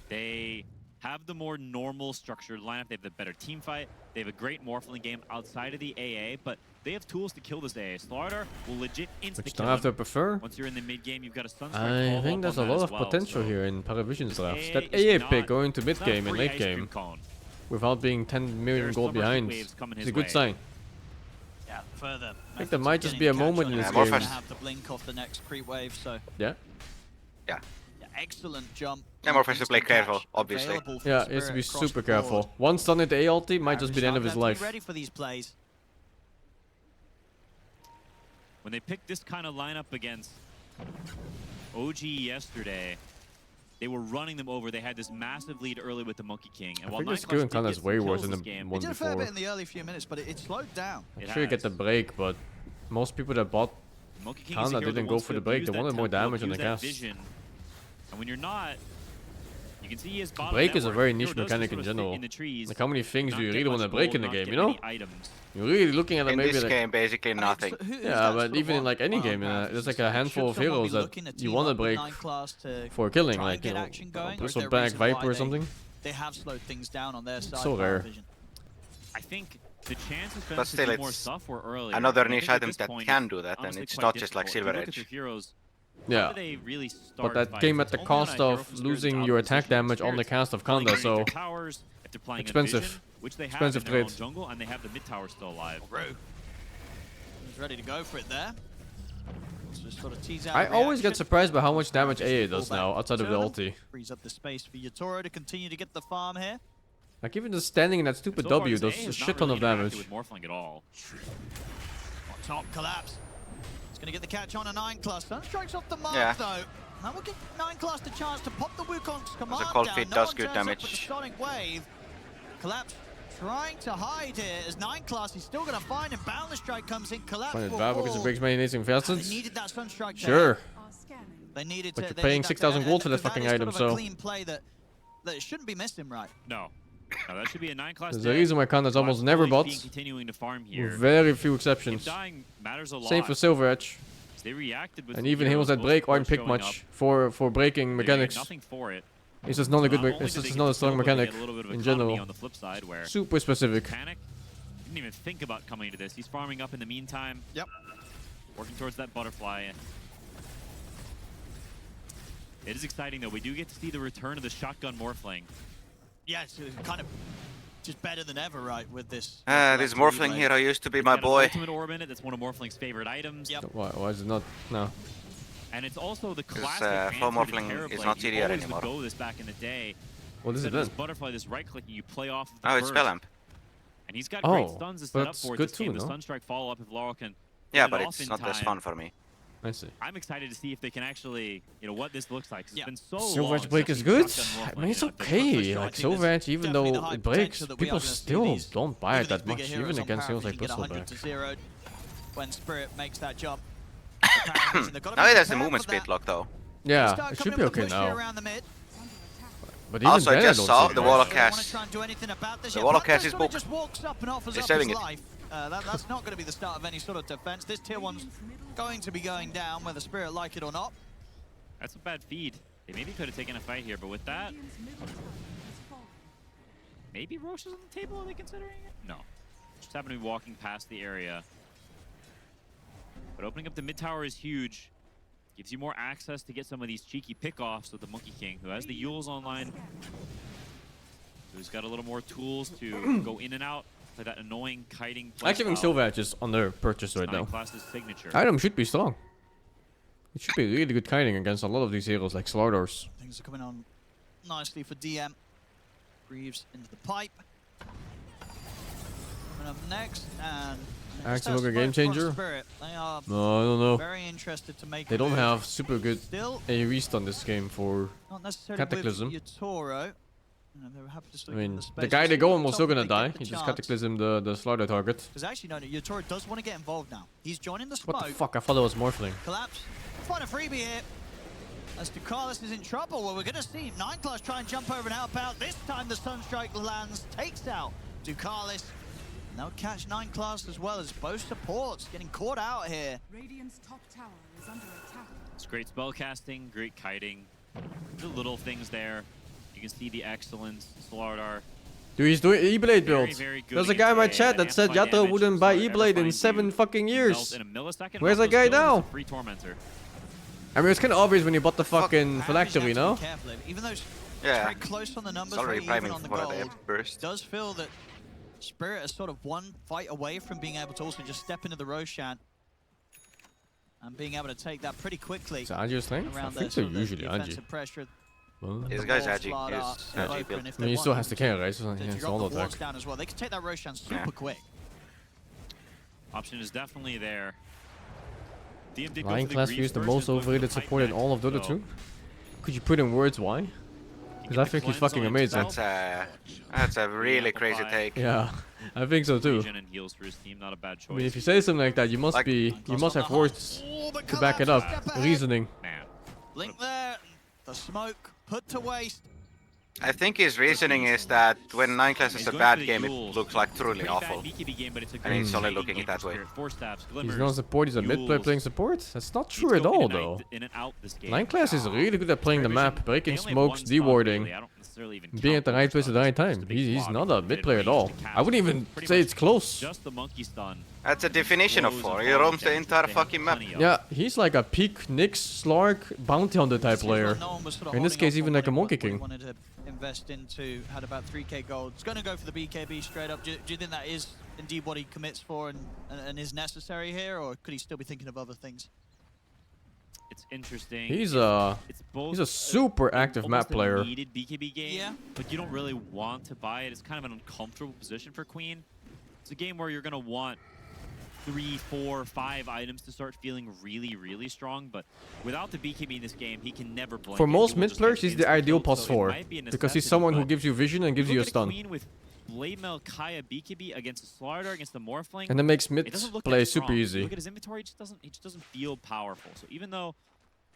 They have the more normal structured lineup. They have the better team fight. They have a great Morphling game outside of the AA, but they have tools to kill this AA. Slardar will legit Which insta-kill don't have to him. prefer. Once you're in the mid game, you've got a Sunstrike I follow-up think there's a on that lot as of well, potential so here in Paravision's this drafts. AA That is AA not- pick going to mid it's not a game and free late ice cream game cone. without being 10 million There's gold summer heat behind. waves coming It's his a good way. sign. Yeah, further. I think there might just be a moment in this game. game. Have the blink off the next creep wave, so Yeah. yeah, excellent jump. Yeah, Morpheus to play Instant catch careful, obviously. available for Yeah, the he has to be Spirit across super the board. careful. Once done at the A ulti, might just be the end of his Paravision have to be life. ready for these plays. When they picked this kind of lineup against OG yesterday, they were running them over. They had this massive lead early with the Monkey King. And I while think this Nineclaws Gurren did Khan get is some way kills worse than this the game, They one did a fair before. bit in the early few minutes, but it slowed down. I'm It sure you get has. the break, but most people that bought Monkey King is a Khan that hero that didn't go wants for to the break, abuse they that wanted more tempo, damage on the abuse that cast. vision. And when you're not, you can see he has bottom Break is a network. very Hero niche does mechanic sort in of sit general. in the trees, Like how many things not do you get really want to much break gold, in the not game, get you know? many items. You're really looking at it In maybe this like... game, basically nothing. Yeah, but even in like any game, there's like a handful of heroes that you want to break for killing, like, you know, Bristle Back Viper or something. They have slowed things down on their side. So rare. Paravision. I think the chances for But them to still, do more it's stuff were earlier. another And I niche think at item this that point, can it's do that, and honestly it's quite not just like difficult. If Silver you look at Edge. their heroes, how Yeah. do they really start But that fights? came at It's the only cost on a hero of from Spirit's losing out your position attack like damage on the Spirit. cast of Playing Kanda, underneath so... their towers, if they're playing a expensive. vision, which they have Expensive in their own trade. jungle, and they have the mid tower still alive. He's ready to go for it there. Just sort of tease out I a always get reaction. surprised by how much damage Obviously AA does pull back now, outside of the Tournament. ulti. Frees up the space for Yatoro to continue to get the farm here. Like even just standing in that stupid So far, W this does AA a has shit not ton really of damage. interacted with Morphling at all. On top, collapse. He's going to get the catch on a 9-class. Sunstrike's off the mark, Yeah. though. Now we'll give 9-class the chance to pop the Wukong's command cold down. feet No does one good turns up with damage. the Sonic Wave. Collapse trying to hide here as 9-class. He's still going to find him. Boundless Strike comes in. Collapse Find it will bad because it fall. breaks many amazing They facets. needed that Sunstrike to Sure. They needed But to, you're they paying need that 6,000 to- gold for that because fucking is item, sort of a so- clean play that it shouldn't be missing, right? No. No, that should be a 9-class. There's a reason why Kanda's almost never bots. Continuing to farm here. With very few Him exceptions. dying matters a lot. Same for Silver Edge. They reacted with And some even heroes that most break aren't supports picked showing much up. for breaking They made mechanics. nothing for it. It's just not a good. Not only It's do they just get not a the strong kill, but they mechanic get a little bit of in economy general. on the flip side where Super specific. Panic didn't even think about coming to this. He's farming up in the meantime. Yep. Working towards that butterfly. It is exciting though. We do get to see the return of the shotgun Morphling. Yeah, it's kind of just better than ever, right, with this. This Morphling hero used to be my Got an boy. ultimate orb in it. That's one of Morphling's favorite items. Yep. Why is it not? No. And it's also the Because, classic Flow answer to Morphling Terrorblade. is not You CDR always anymore. would go this back in the day. What is it Instead of then? this butterfly, this right click, and you play off of the Oh, it's burst. Spell Amp. And he's got great Oh, stuns to but set up it's for it good this game. too, The no? Sunstrike follow-up if Laurel can Yeah, get but it off it's in not as time. fun for me. I see. I'm excited to see if they can actually, what this looks like. 'Cause Yeah. It's been so Silver long Edge break since is we've good. shotgun I Morphling, mean, it's you know, okay. Like I think Silver there's Edge, even definitely though the high it breaks, potential that we are people gonna see still these- don't buy even it that these bigger much, heroes even on against heroes Paravision like get 100 Bristleback. to 0 when Spirit makes that jump. Now it has the movement speed lock though. Yeah, it should be okay now. But even Also, I then, just don't saw see the it. wall of They cast. want to try and do anything about this. The yet. wall of Panther cast is sort of booked. just walks up and offers They're up saving his it. life. That's not going to be the start of any sort of defense. This tier 1's going to be going down, whether Spirit like it or not. That's a bad feed. They maybe could have taken a fight here, but with that, maybe Roche is on the table. Are they considering it? No. Just happen to be walking past the area. But opening up the mid tower is huge. Gives you more access to get some of these cheeky pickoffs with the Monkey King, who has the Yules online. Who's got a little more tools to go in and out, play that annoying kiting play. I actually think Silver Edge is under purchase right now. Class's signature. Item should be strong. It should be really good kiting against a lot of these heroes like Slardars. Things are coming on nicely for DM. Greaves into the pipe. Coming up next, and Actually look a game changer? Spirit. They are No, I don't know. very interested to make They a don't move. have super good Still, AoE stun this game for not necessarily Cataclysm. with Yatoro. You know, they were happy to still I give him mean, the space. the guy We'll they see go what on was still top gonna they die. get the He just chance. Cataclysm the Slardar target. Because actually, no, Yatoro does want to get involved now. He's joining the What smoke. the fuck? I thought it was Morphling. Collapse. Find a freebie here. As Ducalis is in trouble, well, we're going to see 9-class try and jump over and help out. This time the Sunstrike lands, takes out Ducalis. And they'll catch 9-class as well as both supports getting caught out here. Radiant's top tower is under attack. It's great spell casting, great kiting. The little things there. You You can see the excellence. Slardar. Dude, he's doing E-Blade build. Very good There's a guy in my against chat that said amplify Yatro damage. wouldn't buy Slardar E-Blade in finds 7 you. fucking He years. melts in a millisecond. Where's that Also guy still now? is a free Tormentor. I mean, it's kind of obvious when you bought the fucking Paravision phylactery, has to no? be careful. Even though it's Yeah. very close on the numbers, It's already very even priming on the for the gold, burst. does feel that Spirit is sort of one fight away from being able to also just step into the Roshan and being able to take that pretty quickly. Is it Anji's thing? I Around think the so, usually Anji. defensive pressure. Well, This guy's edgy. He's edgy build. I mean, he still has to carry, right? So To he has drop all the attack. walls down as well. They can take that Roshan super quick. Option is definitely there. DM did go Lion for the class Greaves is the first, most is going for the overrated pipe support in next, all of Dota so 2. Could you put in words why? Because I think he's fucking amazing. That's a really crazy take. Yeah, I think so too. Regen and heals for his team, not a bad choice. I mean, if you say something like that, you must Like- you must have words to back it up. Reasoning. Man. Blink there, the smoke put to waste. I think his reasoning is that when 9 class is He's a going bad for the game, it Yules. looks like truly Pretty awful. bad BKB game, but it's a And he's great only trading looking game at that for way. Spirit. Four stabs, He's glimmers, not support, he's a mid player Yules. playing support? That's not Needs true to at go all in and though. out- in and out this game. 9 class is really good at playing the Spirit map, Vision, breaking they only have smokes, one stun, dewarding, really. I don't necessarily even being at count the the right place at the right stuns. time. Just a big He's block, not a mid bit of player at range all. to cast. I wouldn't even Pretty say much it's close. Just the monkey stun. That's a definition of Blows 4. and He falling roams the damage entire they have fucking map. plenty of. Yeah, he's like a peak Nyx, Slark, bounty hunter type player. In this case, even like a Monkey King. Wanted to invest into, had about 3k gold. It's going to go for the BKB straight up. Do you think that is indeed what he commits for and is necessary here, or could he still be thinking of other things? It's interesting. He's It's both he's a super active map almost a player. needed BKB game, Yeah. but you don't really want to buy it. It's kind of an uncomfortable position for Queen. It's a game where you're gonna want 3, 4, 5 items to start feeling really, really strong. But without the BKB in this game, he can never blink. For and most you will mid just players, get he's the instant ideal killed, plus so it 4. might be a Because he's necessity, someone who but gives you vision and gives look you a at stun. Queen with Blade Mail, Kaya, BKB against a Slardar, against the Morphling. And that makes It mid doesn't look play that super strong. easy. Look at his inventory; he just doesn't feel powerful. So even though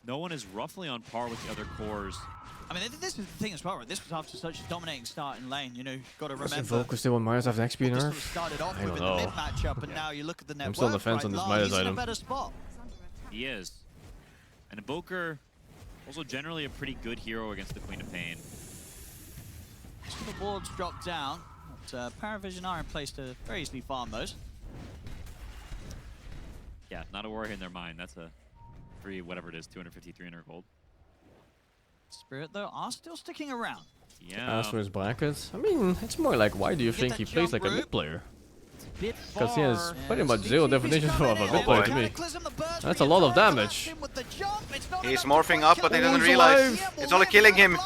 no one is roughly on par with the other cores, I mean, this is the thing as well, right? This was after such a dominating start in lane. You know, got to Was remember. Invoker still on Myers after XP What this sort nerf? of started off I with don't in the mid know. matchup, and now you look at the net I'm still on the worth, fence right? on this Lyle, Midas he's in a item. better spot. he is. And Invoker, also generally a pretty good hero against the Queen of Pain. So the wards drop down, but Paravision are in place to very easily farm those. Yeah, not a worry in their mind. That's a free, whatever it is, 250, 300 gold. Spirit, though, are still sticking around. Yeah. As for his brackets, I mean, it's more like, why do you Get think that he plays jump like a route. mid player? Bit Because he has far. pretty much zero definition of a mid Oh player boy. to me. Cataclysm, the burst That's a lot of reinforced, damage. him with the jump. It's not He's enough to morphing quite up, but kill he him. doesn't He's realize. alive. It's only killing him.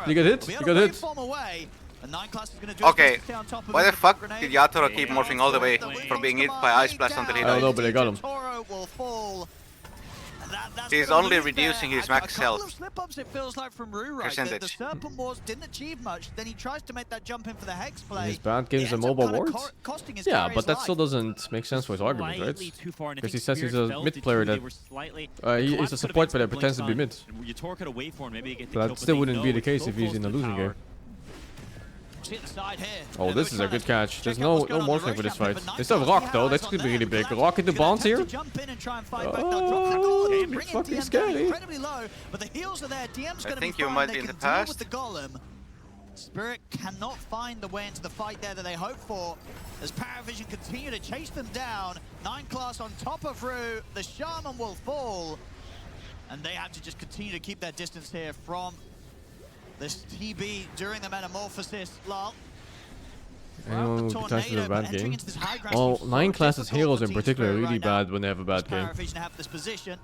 You get hit? Will be You able got to hit? waveform away. And 9 class is going to do his Okay, best to stay on top of why him the with fuck grenade. did Yatoro keep morphing all the way from being hit by Ice Blast until he I don't died? know, but they got him. Toro will fall. That's He's gonna only lose reducing there. his max A couple health. of slip-ups, it feels like, from Rue, right? The Percentage. Serpent Wars didn't achieve much. Then he tries to make that jump in for the Hex play. His bad games It are ends up mobile kinda wards? costing his Yeah, carry but his that life. still doesn't make sense for his argument, Slightly right? too far, and I Because he think says he's Spirit a felt mid it player too. They that were slightly- he's the a collapse support could have player been pretends to be Blink mid. Stun, and Yator could have wait for him, maybe get the But kill, still they wouldn't know be the it's case so if he's close in a to losing tower. game. See at the side here. Oh, this is a good catch. There's Check out no what's going on in the morphing for this Roshan fight. pit, but They still have 9 Rock though, has that's on gonna be there. really big. Collapse Rock into gonna bonds here? attempt to jump in and try and fight back. They'll drop the Oh, golem, it's bring in fucking DM down scary. incredibly low, but the heals are there. DM's going to be think you fine. might They be in can the deal past. with the golem. Spirit cannot find the way into the fight there that they hope for as Paravision continue to chase them down. 9 class on top of Rue. The Shaman will fall, and they have to just continue to keep their distance here from this TB during the metamorphosis. Lol. Anyone would potentially have a bad entering game. into this high ground Well, seems 9 so classes difficult heroes for in Team particular are Spirit really right now. bad when they have a bad game. Paravision have this position.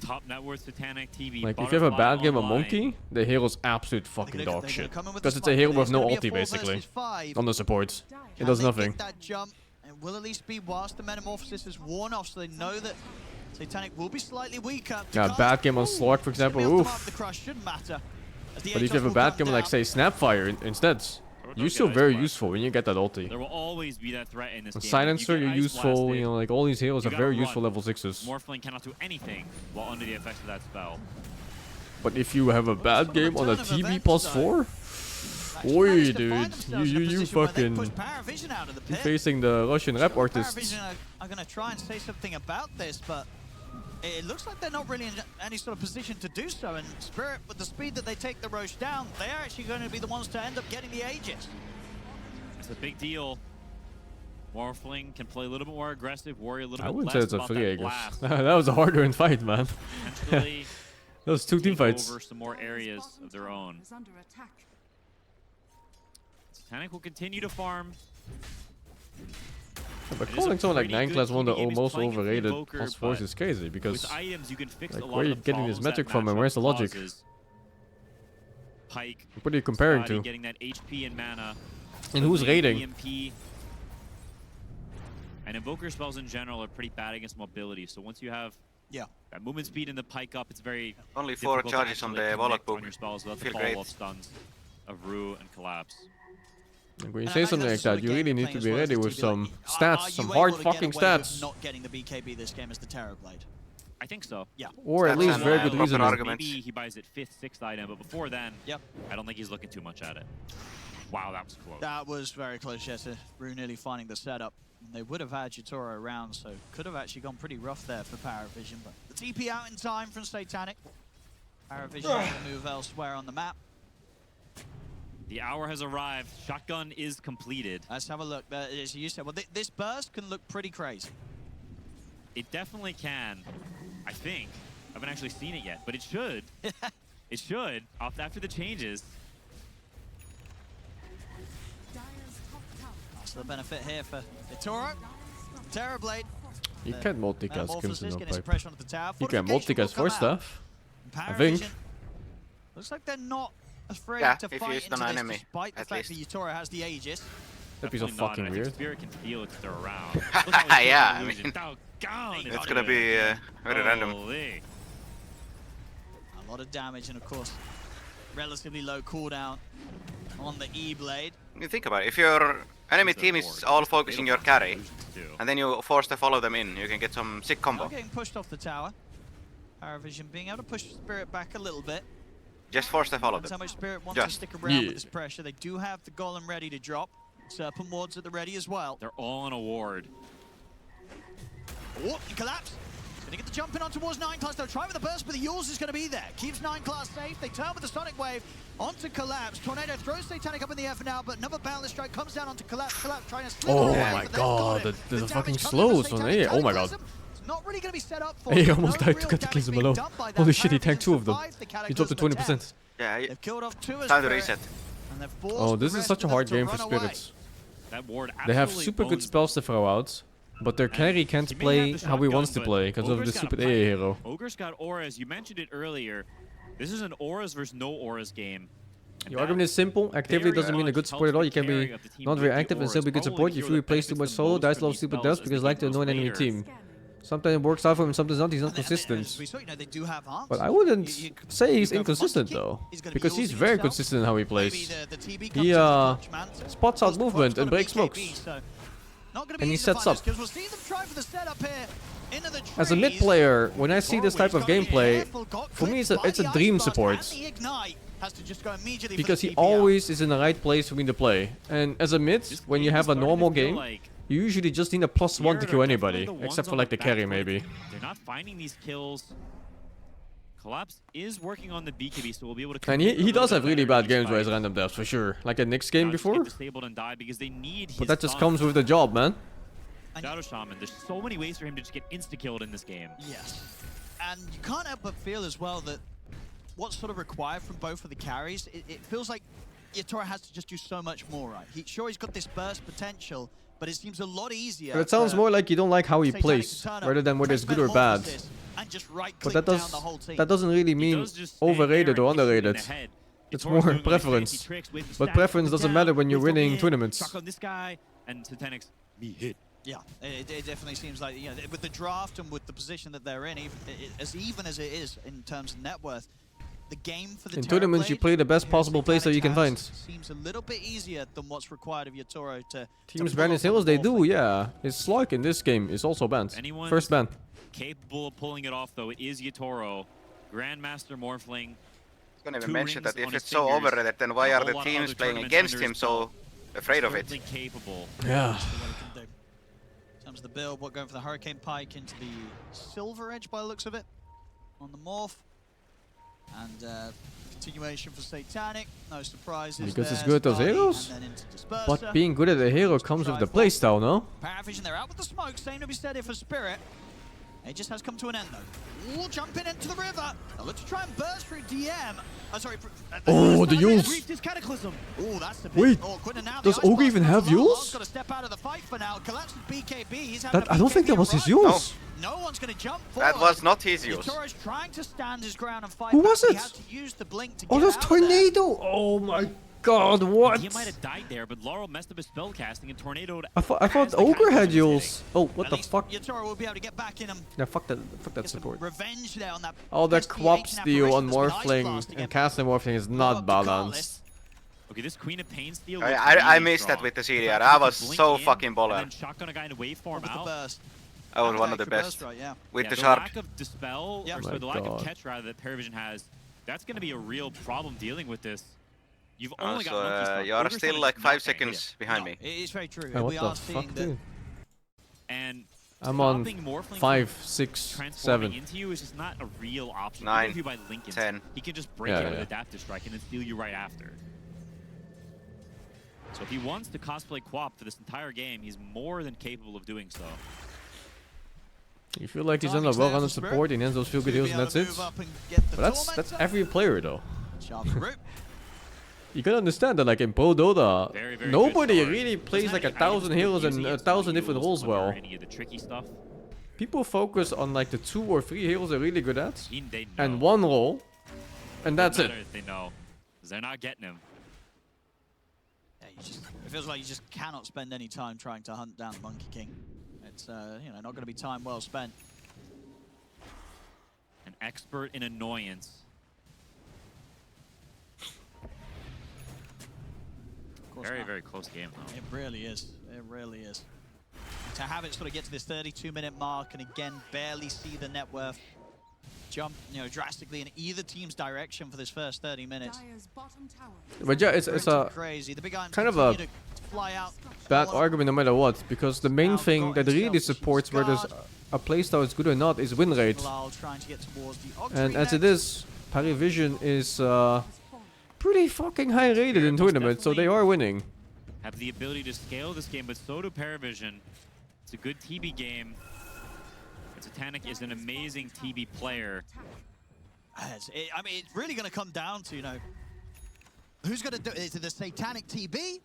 Top net worth Satanic TV. Like, if you have a bad game of Online. Monkey, the hero's absolute fucking dog shit. Because it's a hero with no ulti, basically. On the supports. It does nothing. That jump, and will at least be whilst the metamorphosis is worn off, so they know that Satanic will be slightly weaker. Yeah, bad game on Slark, for example, oof. The crush shouldn't matter. As the But if Atos you have a will bad come game like, down. say, Snapfire instead, you're still very useful when you get that ulti. There will always be that threat in this game. Silencer, You you're get ice useful, blasted, you know, like all these heroes you are gotta very run. useful level 6s. Morphling cannot do anything while under the effects of that spell. But if you have a bad game on a return of TB events, plus though. 4, Actually oi, managed to dude, find themselves in a you position where they fucking, pushed Paravision out of the you pit. facing the Russian rap artists. Paravision are going to try and say something about this, but it looks like they're not really in any sort of position to do so. And Spirit, with the speed that they take the Roche down, they are actually going to be the ones to end up getting the Aegis. It's a big deal. Morphling can play a little bit more aggressive, worry a little I bit wouldn't less say it's a about free that Aegis. blast. That was a hard-earned fight, man. Potentially That was 2 team take fights. over some more areas of their own. Is under attack. Titanic will continue to farm. But It is calling a someone like pretty 9 good class one the team. He's most playing with the overrated Invoker, plus force but is crazy because with items, you can fix like, a lot where are of you the getting this problems that metric from and matchup where's the logic? causes. Pike, What are you comparing Scotty to? getting that HP and mana. And who's raiding? EMP. And Invoker spells in general are pretty bad against mobility. So once you have that movement speed and the Pike up, it's very Only 4 difficult to charges on actually the Warlock connect book. on your spells without the Feel great. follow-up stuns of Rue and Collapse. Like when you And say I something like that's the sort that, of you game really you're need playing to as be well as ready the with TB. some Like, stats, are some you hard able to get fucking away with stats. Not getting the BKB this game as the Terrorblade. I think so. Yeah. Or at That's least an, very good proper reasoning. argument. Maybe he buys it 5th, 6th item, but before then, I don't think he's looking too much at it. Wow, that was close. That was very close, yes. Rue nearly finding the setup. And they would have had Yatoro around, so could have actually gone pretty rough there for Paravision. But the TP out in time from Satanic. Paravision will move elsewhere on the map. The hour has arrived. Shotgun is completed. Let's have a look. As you said, well, this burst can look pretty crazy. It definitely can. I think. I haven't actually seen it yet, but it should. It should. After the changes. That's the benefit here for Yatoro. Terrorblade. You can't multicast Metamorphosis Crimson getting some Pipe. pressure onto the tower. You can Fortification will multicast come for out. stuff. I Paravision think. looks like they're not afraid Yeah, to if you fight use into an this, enemy, despite the at fact least. that Yatoro has the Aegis. That'd be so Definitely not, fucking and I think weird. Spirit can feel it if they're around. Look how he's Yeah, taking I illusion. mean, Doggone it. it's gonna be very random. Holy. A lot of damage and, of course, relatively low cooldown on the E-Blade. You think about it, if your enemy team is all focusing your carry, and then you force to follow them in, you can get some sick combo. Now getting pushed off the tower. Paravision being able to push Spirit back a little bit. Just force to follow Depends how them. much Spirit wants to Just. stick around with this pressure. They do have the Golem ready to drop. Serpent wards at the ready as well. They're all on a ward. Oh, and Collapse. Gonna get the jump in on towards 9 class. They'll try with the burst, but the Yules is gonna be there. Keeps 9 class safe. They turn with the Sonic Wave onto Collapse. Tornado throws Satanic up in the air for now, but another Boundless Strike comes down onto Collapse. Collapse trying to split Oh away, my but they've got god, it. the damage fucking comes in slows for on Satanic. A. Oh my god. Cataclysm. It's not really gonna be set up for He them. almost No died to real Cataclysm damage being below. done by that. Holy shit, he Paravision tanked 2 of them. survived the He dropped to Cataclysm 20%. attempt. Yeah, They've killed off 2 as time to Spirit, reset. and they've forced Oh, the this is rest such a of hard them to game for run away. Spirits. That ward They have absolutely super good owns- spells to throw out, but their carry can't He may play have the how he shotgun, wants to but play because of Ogre's the got a stupid pipe. AA hero. Ogre's got auras. You mentioned it earlier. This is an auras versus no auras game. And The argument is simple. Activity very doesn't mean a much good support at all. You can helps be the carry of the team not with very the active and still be auras. good support. Probably If the hero you that plays too much benefits the solo, most dies from low these stupid spells deaths as because the like to game annoy an goes enemy later. team. Sometimes it works out for him, sometimes not. He's not And as consistent. we saw, you know, they do have answers. But I wouldn't You say he's go for inconsistent Monkey though, King, he's gonna be because he's using very himself. consistent in how he Maybe plays. the TB He comes in to clutch Manta. spots out Goes to movement clutch, and got a breaks smokes. BKB, so not gonna be And he easy to sets find up. this, 'cause we'll see them try for the setup here into the As a mid trees. player, when I see this type of Gotta be gameplay, careful, got for me clipped it's a by the dream Ice Blast, support. and the Ignite has to just go immediately for Because the he TP out. always is in the right place for me to play. And as a mid, This when you game have is a starting to normal feel game, like you usually just need a +1 to Spirit kill are definitely anybody, the ones except for on like the back carry foot. maybe. They're not finding these kills. Collapse is working on the BKB, so we'll be able to. And commit a he little does bit have really better bad to these games where his fights. random deaths for sure. Like a Nyx game Now just before. get disabled and die because they need But his that just stun. comes with the job, man. Shadow Shaman. There's so many ways for him to just get insta-killed in this game. Yes. And you can't help but feel as well that what's sort of required from both of the carries, it feels like Yatoro has to just do so much more, right? He's got this burst potential, but it seems a lot easier. But it sounds for more like you don't like how he Satanic plays, to turn up, rather than whether it's good or bad. Metamorphosis, and just But right-click that down the whole team. doesn't really He mean does just stand there overrated or and keep shooting underrated. ahead. It's Yatoro's more doing all these preference. fancy tricks with the But stack, preference with doesn't down, matter when you're with from winning in, tournaments. Chuck on this guy, and Titanic's me hit. Yeah, it definitely seems like, you know, with the draft and with the position that they're in, even as it is in terms of net worth, the game for the In tournaments, you Terrorblade, play the best possible Satanic playstyle you can has, find. Seems a little bit easier than what's required of Yatoro to Teams pull ban off his heals, on they the do, ball. yeah. His Slug in this game is also banned. Anyone First ban. capable of pulling it off, though, it is Yatoro. Grandmaster Morphling. I was gonna even Two mention rings that if on his it's so fingers, overrated, then why a are whole the lot of teams other playing tournaments against under him his so belt. afraid of it? Certainly capable. Yeah. In terms of the build, what going for the Hurricane Pike into the Silver Edge by the looks of it on the morph. And continuation for Satanic, no surprises. Because it's there. good at those Spotty, heroes. and then into Disperser. But being good at a hero comes with the playstyle, no? Paravision, they're out with the smoke, same to be steady for Spirit. It just has come to an end though. Ooh, jumping into the river. They'll look to try and burst through DM. Oh, the Yules. Cataclysm. Ooh, that's the Wait, does Ogre even have Yules? Got to step out of the fight for now. Collapses BKB. He's I don't think that was his Yules. No one's going to jump forward. That was not his use. Yatoro's trying to stand his ground and fight. Who was back. it? He has to use the blink to Oh, get that's out of there. Tornado. Oh my god, what? He might have died there, but Laurel messed up his spell casting and Tornado. I thought Ogre had Yules. Oh, what At the least fuck? Yatoro will be able to get back in him. Yeah, fuck that support. Revenge there on that. Oh, the SPH Quap and steal on apparition that's been Morphling Ice and Blast casting Morphling is not balanced. Okay, this Queen of Pain steal. I missed that with the CDR. I was so fucking baller. And then shotgun a guy in a waveform out. I was one of the best. With Yeah, the the shark. lack of dispel, Yeah. or My sorry, the lack God. of catch rather that Paravision has, that's going to be a real problem dealing with this. You've only got monkey stuff. You are Ogre's still Summon like is 5 not getting seconds behind me. It is very true. Hey, what We the are seeing fuck, that. dude? And I'm on stopping Morphling 5, from 6, transforming 7. into you is just not a real option. 9, Even if you buy Lincoln, 10. he can just break Yeah, it with yeah. Adaptive Strike and then steal you right after. So if he wants to cosplay Quap for this entire game, he's more than capable of doing so. You feel like he's on a well-rounded support, and he has those feel good heals, and that's it. But that's every player though. You gotta understand that, like in Pro Dota, Very, very nobody good story. really plays Doesn't like have 1,000 any heroes items, and usually 1,000 it's different heals roles when there are well. Any of the tricky stuff. People focus on like the 2 or 3 heroes they're really good at, They know. and 1 role, and that's No it. matter if they know, 'cause they're not getting him. Yeah, it feels like you just cannot spend any time trying to hunt down the Monkey King. It's you know, not going to be time well spent. An expert in annoyance. Of course Very, not. very close game though. It really is. It really is. To have it sort of get to this 32-minute mark and again barely see the net worth jump, you know, drastically in either team's direction for this first 30 minutes. Dire's bottom tower. But yeah, it's a crazy. The big items kind of a continue to fly out. bad argument no matter what, because the main thing that really supports whether a playstyle is good or not is win rate. Lal trying to get towards the And Octarine as it next. is, PARI Vision is pretty fucking high rated in tournaments, so they are winning. Have the ability to scale this game, but so do Paravision. It's a good TB game. And Satanic is an amazing TB player. I mean, it's really going to come down to, you know, who's going to do it? Is it the Satanic TB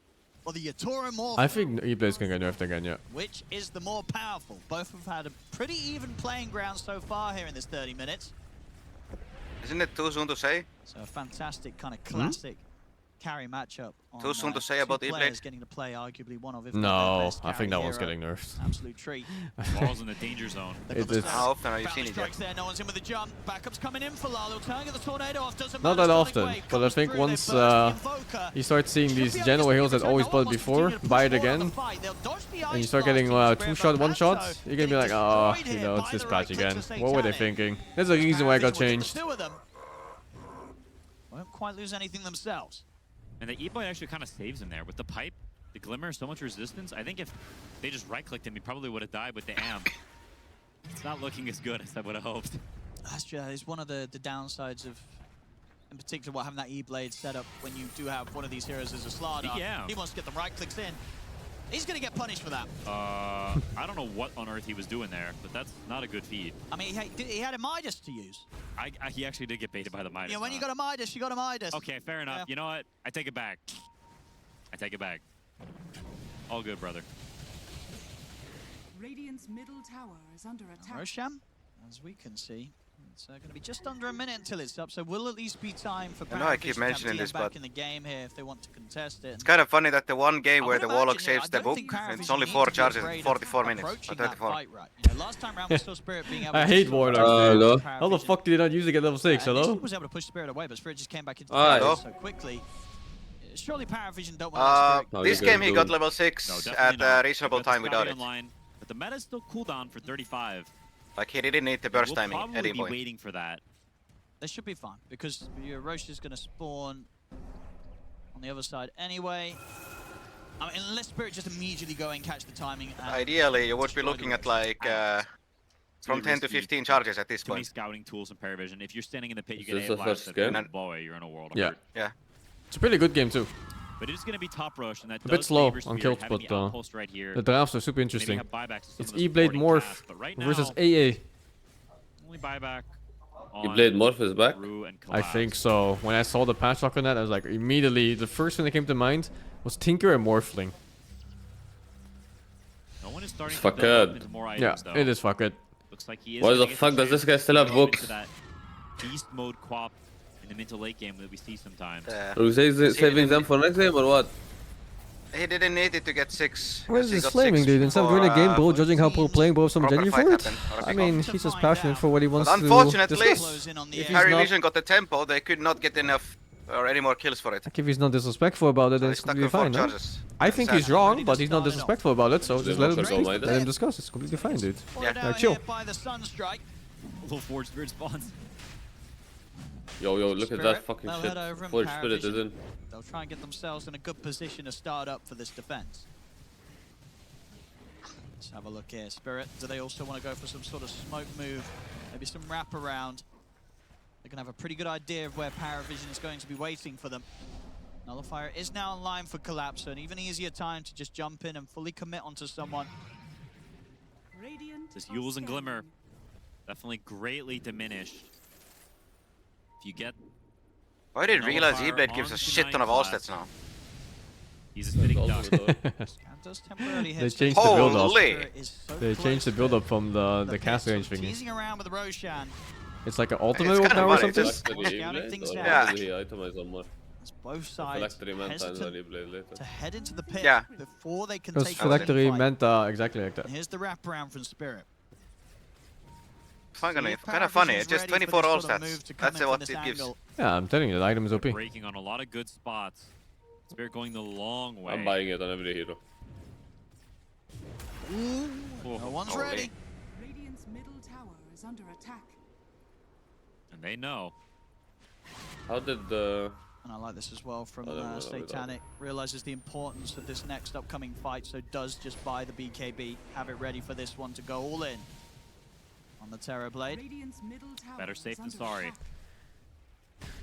or the Yatoro Morph? I think E-Blade's gonna get nerfed again, yeah. Which is the more powerful? Both have had a pretty even playing ground so far here in this 30 minutes. Isn't it too soon to say? So a fantastic kind of classic carry matchup. On, Too soon to say two about players E-Blade? getting to play arguably one of, if not No, their best I think carry that one's hero. getting nerfed. Absolute treat. Laurel's in the danger zone. How often have you seen it, Jack? Strikes there, no one's in with the jump. Backup's coming in for Lalo. Turning the tornado off. Doesn't Not matter, that Sonic often, Wave but I comes think through, once they burst the Invoker. you start seeing Should these be able general to heroes get that the always turn. bought No one before, wants to buy it push forward on again, the fight. They'll dodge the and you Ice start Blast getting into Spirit, 2-shot, but 1-shot, Pacho you're gonna be like, getting oh, destroyed you here know, by it's this the patch right clicks again. of What were they Satanic. thinking? There's a reason why it got Paravision with changed. the two of them won't quite lose anything themselves. And the E-Boy actually kind of saves him there. With the pipe, the glimmer, so much resistance. I think if they just right-clicked him, he probably would have died with the amp. It's not looking as good as I would have hoped. That's just it's one of the downsides of, in particular, what having that E-Blade set up when you do have one of these heroes as a Slardar. Yeah. He wants to get the right clicks in. He's going to get punished for that. I don't know what on earth he was doing there, but that's not a good feed. I mean, he had a Midas to use. He actually did get baited by the Midas. Yeah, when you got a Midas, you got a Midas. Okay, fair enough. Yeah. You know what? I take it back. I take it back. All good, brother. Radiant's middle tower is under attack. Rosham, as we can see, it's going to be just under a minute until it's up, so will at least be time for I know I Paravision keep to have mentioning TM this, back but in the game here if they want to contest it. it's kind of funny that the one game I where would the Warlock imagine, you know, saves I the don't book, think and it's Paravision only need 4 to be charges in afraid of 44 minutes, or approaching that 34. fight right. You know, last time round we saw Spirit being able I to hate sort of Warlocks, dude. hello? How the fuck did he not use it at level 6, initially hello? was able to push Spirit away, but Spirit just came back into the Hi. game so quickly. Surely Paravision don't want to This you game guys he got doing? level No, 6 definitely at not. a reasonable They've got time without Scotty it. online, but the meta's still cooldown for 35. Like he didn't need the burst We'll timing probably at any be point. waiting for that. They should be fine because your Rosh is going to spawn on the other side anyway. I mean, unless Spirit just immediately go and catch the timing. Ideally, you would be looking at like from 10 to 15 charges at this Too many point. scouting tools and Paravision. If you're standing in the pit, you Is get this hit the last first game? boy, you're in a world of Yeah. hurt. Yeah. It's a pretty good game too. But it is going to be top rush, and that A bit does slow favor on Spirit, kills, having but the outpost right here. the drafts are super Maybe interesting. have buybacks to some It's of the E-Blade supporting Morph cast, but right versus now, AA. only buyback E-Blade Morph is back? I think so. When I saw the patch lock on that, I was like, immediately, the first thing that came to mind was Tinker and Morphling. No one is starting It's to build up fucked. into more Yeah, items, though. it is fucked. Looks like he is Why gonna the get fuck does chance this guy still have to move books? into that beast mode quap in the mid to late game that we see sometimes. Are you saving them for next game or what? He didn't need it to get 6. What is He this got flaming, 6 dude? Instead of doing a game, bro, for, judging how pro playing, bro, some proper genuine fight for it? happened, or a I big mean, off. he's just passionate for what he wants But to unfortunately, discuss. if he's PARI not- Vision got the tempo, they could not get enough or any more kills for it. Like, if he's not disrespectful about it, then it's he's stuck completely with 4 fine, no? charges. I think Sad. he's wrong, but he's not disrespectful about it, so just let him Walker go speak, Midas? let him discuss. It's completely fine, dude. Yeah. Like, chill. By the Sunstrike. Little Forge Spirit spawns. Yo, look at that fucking They'll shit. head over and Forge Spirit is Paravision. in. They'll try and get themselves in a good position to start up for this defense. Let's have a look here. Spirit, do they also want to go for some sort of smoke move? Maybe some wrap around. They're going to have a pretty good idea of where Paravision is going to be waiting for them. Nullifier is now online for Collapse, so an even easier time to just jump in and fully commit onto someone. This Yules and Glimmer definitely greatly diminished. If you get Oh, I didn't realize Nullifier E-Blade gives a onto shit ton of all 9 stats now. he's a spitting duck. Does temporarily They hit changed the build up. Holy! They changed the build up from the cast range thingy. Teasing around with Roshan. It's like an ultimate kinda power or funny, something? just- Scouting things Or out. did he itemize on more? As both sides Phylactery Manta and then hesitant E-Blade later. to head into the pit Yeah. before they can Because take Phylactery fight. meant exactly like that. Here's the wraparound from Spirit. Kind if of funny. Paravision's It's just ready for 24 this all sort of move stats. to come That's in what from it this gives. angle. Yeah, I'm telling you, the item is OP. Breaking on a lot of good spots. Spirit going the long way. I'm buying it on every hero. Ooh, no one's Holy. ready. Radiant's middle tower is under attack. And they know. How did the... And I like this as well from Oh, no, Satanic. Realizes the importance of this next upcoming fight, so does just buy the BKB, have it ready for this one to go all in. On the Terror Blade. Radiant's middle tower Better safe is than under sorry. attack.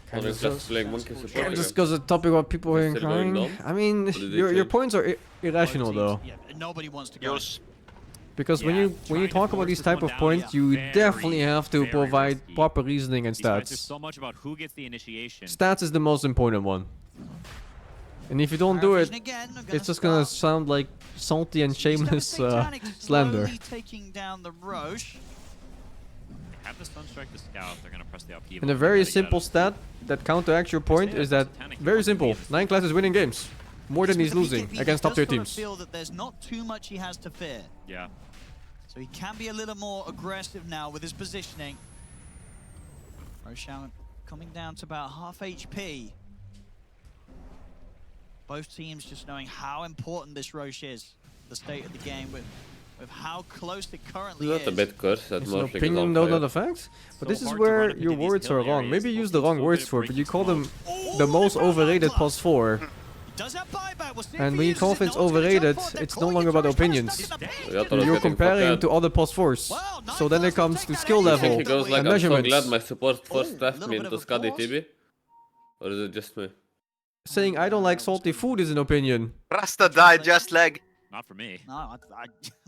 Can Onyx just playing monkey support Can we again? discuss a topic about people hearing Still going crying? down? I mean, What did they your change? points are irrational though. Yeah, nobody wants to go. Use Because when Yeah, you trying to talk about force these this type one of down points, is you very, definitely have to very provide risky. proper reasoning and These fights, there's stats. so much about who gets the initiation. Stats is the most important one. And if you don't do it, Paravision again, are it's just gonna start. sound like salty and He's got shameless Satanic slander. slowly taking down the Roche. Have the Sunstrike the scout, they're gonna press the LP. And a very simple stat that counteracts your point is that very simple. 9 class is winning games. More than he's With the losing BKB, against he top tier does sort of teams. feel that there's not too much he has to fear. Yeah. So he can be a little more aggressive now with his positioning. Roshan coming down to about half HP. Both teams just knowing how important this Roche is. The state of the game with how close it currently Is is. that a bit cursed? That It's an Morphling is opinion on though, fire. not a fact. But So this is hard to run where up your into these words hill are wrong. areas. Maybe use the Also wrong so words good at for it, but you breaking call them Oh, the most very well overrated blocked. plus 4. Does that buyback? We'll see if And he when you uses call it. things No one's gonna overrated, jump on. They're it's no calling longer it about Roche, kind of opinions. stuck in the paint. Yeah, Toro's You're getting comparing fucked to other plus 4s. Well, So then it comes to skill I think level he goes like, and I'm so measurements. glad my support first Oh, left little me bit into of Skadi applause. TB. Or is it just me? Saying I don't like salty food is an opinion. Rasta died just leg. Not for me. No,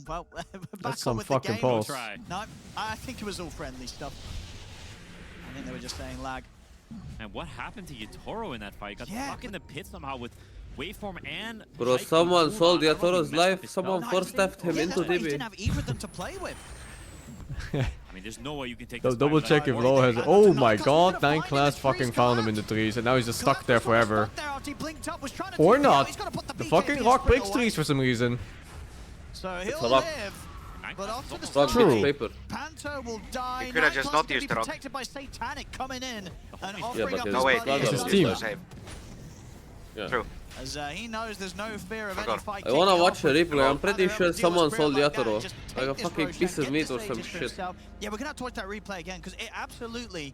well, back That's on some with fucking the game. balls. Try. No, I think it was all friendly stuff. I think they were just saying lag. And what happened to Yatoro in that fight? Got Yeah, stuck in the pit somehow with Waveform and... Bro, Hype someone Kuda. sold I don't know if he Yatoro's messed up life, his someone spell. forced left him Yeah, into that's why he DB. didn't have either of them to play with. I mean, there's no way you can take So this double fight check if without- Low has. Oh my god, 9 class fucking found him in the trees and now he's just stuck there forever. Or not. The fucking rock breaks trees for some reason. So It's he'll a rock. live. But after the Rock True. gets paper. Panto will die. He could have just Nightclub's not gonna used be the rock. protected by Satanic coming in and Yeah, offering but up his No wait, Blood it's on his the team. side. Save. Yeah. True. as he knows there's no fear of any Forgot. fight. I wanna kicking watch off a with replay. I'm how pretty they're able sure to deal with someone Spirit sold like that. Yatoro. Just Like a take this fucking Roshan, piece of get meat the or some stages for shit. himself. Yeah, we're gonna have to watch that replay again because it absolutely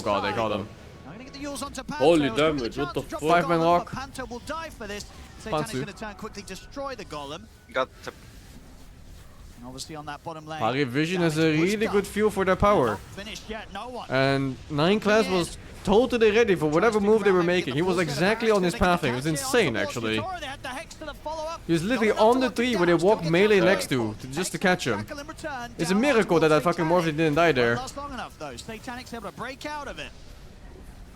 god, they got him. I'm gonna get the Yules onto Panto. Holy He's given damage, the what the chance to drop fuck? Five man golem, rock. but Panto will die for this. Pansu. Satanic is gonna turn quickly, destroy the golem. Got the And obviously on that bottom lane. PARI Vision has a damage was really done. good feel for their power. Not finished yet, no one. And 9 class was totally ready for whatever move they were making. He was exactly on his pathing. It was insane, actually. He was literally on the tree where they walked melee next to just to catch him. It's a miracle that fucking Morphle didn't die there. Last long enough though. Satanic's able to break out of it.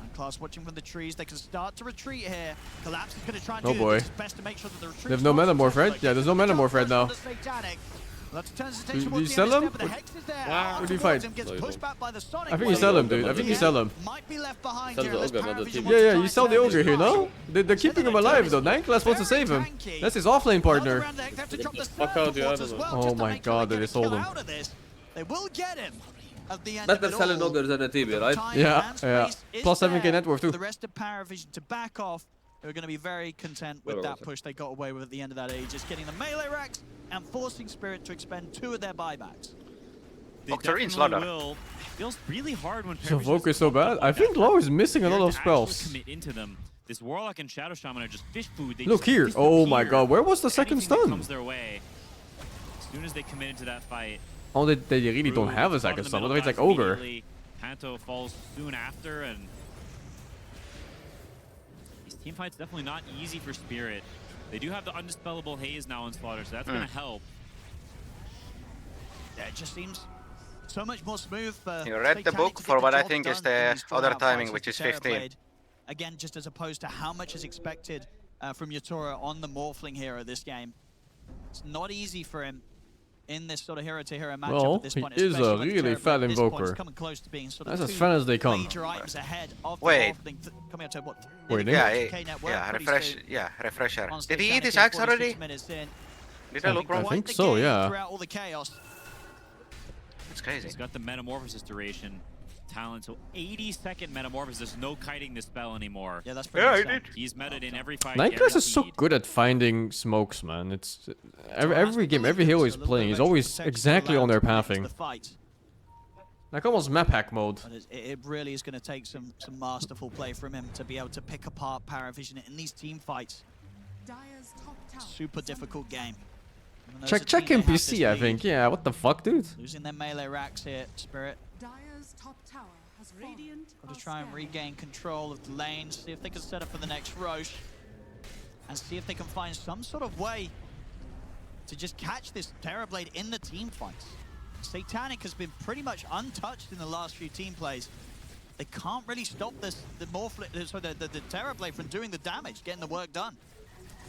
And Class watching from the trees. They can start to retreat here. Collapse is going to try and Oh do boy. this. It's best to make sure that the retreat. They have no Metamorph, right? Yeah, there's no Metamorph right now. Do you sell him? Or do you fight? I think you sell him, dude. I think you sell him. Might be left behind Sell here. the This ogre, not the Paravision team. wants to Yeah, try you sell and the sell ogre this here, no? one. They're keeping him alive though. 9 class wants to save him. That's his offlane partner. Around the heck, they have to drop the Fuck third out the towards other as one. well, Oh just to my make sure god, they they get a sold kill him. out of this. They will get him at the end Better of it selling all. ogres than a TB, right? Time Yeah, and yeah. space is Plus 7k there net worth for too. the rest of Paravision to back off. They're going to be very content with that push they got away with at the end of that age. Just getting the melee racks and forcing Spirit to expend 2 of their buybacks. They Octarine definitely Slaughter. will. It feels really hard when So Paravision Volk is so doesn't bad. want I that think Low is missing a They're lot of to actually spells. commit into them. This Warlock and Shadow Shaman are just fish food. They Look just here. Oh my disappear. god, where was the second Anything that stun? comes their way, as soon as they commit into that fight. Oh, they really don't Rue have a gets caught second in the stun. middle, It's like dies Ogre. immediately. Panto falls soon after, and these team fights definitely not easy for Spirit. They do have the undispellable haze now in Slaughter, so that's gonna help. Yeah, it just seems so much more smooth for You read the Satanic book to get for what I job think is done in the these other drawn-out timing, fights which with is the 15. Terrorblade. Again, just as opposed to how much is expected from Yatora on the Morphling hero this game. It's not easy for him in this sort of hero-to-hero matchup Well, at this he point. is a especially when the really Terrorblade fat at this point is invoker. coming close to being sort of That's as 2 fat as they come. major items ahead of the Wait. Morphling coming out to what? Waiting. Yeah, 50K net worth yeah, pretty refresh. soon. Yeah, refresher. On Did he eat Satanic his in axe 46 already? minutes in. Did I look wrong? I think Quite the so, game yeah. Throughout all the chaos. It's crazy. He's got the Metamorphosis duration talent, so 80-second Metamorphosis. There's no kiting this spell anymore. Yeah, that's pretty Yeah, much he that. did. He's meted in every fight. 9 class is so guaranteed. good at finding smokes, man. It's every game, every hero he's playing, he's always exactly on their pathing. Like almost map hack mode. But it really is going to take some masterful play from him to be able to pick apart Paravision in these team fights. Dire's top tower Super difficult game. And those Check are team they have this NPC, I lead. think. Yeah, what the fuck, dude? Losing their melee racks here, Spirit. Dire's top tower has radiant. Got to try and regain control of the lanes, see if they can set up for the next Roche, and see if they can find some sort of way to just catch this Terrorblade in the team fights. Satanic has been pretty much untouched in the last few team plays. They can't really stop the Terrorblade from doing the damage, getting the work done.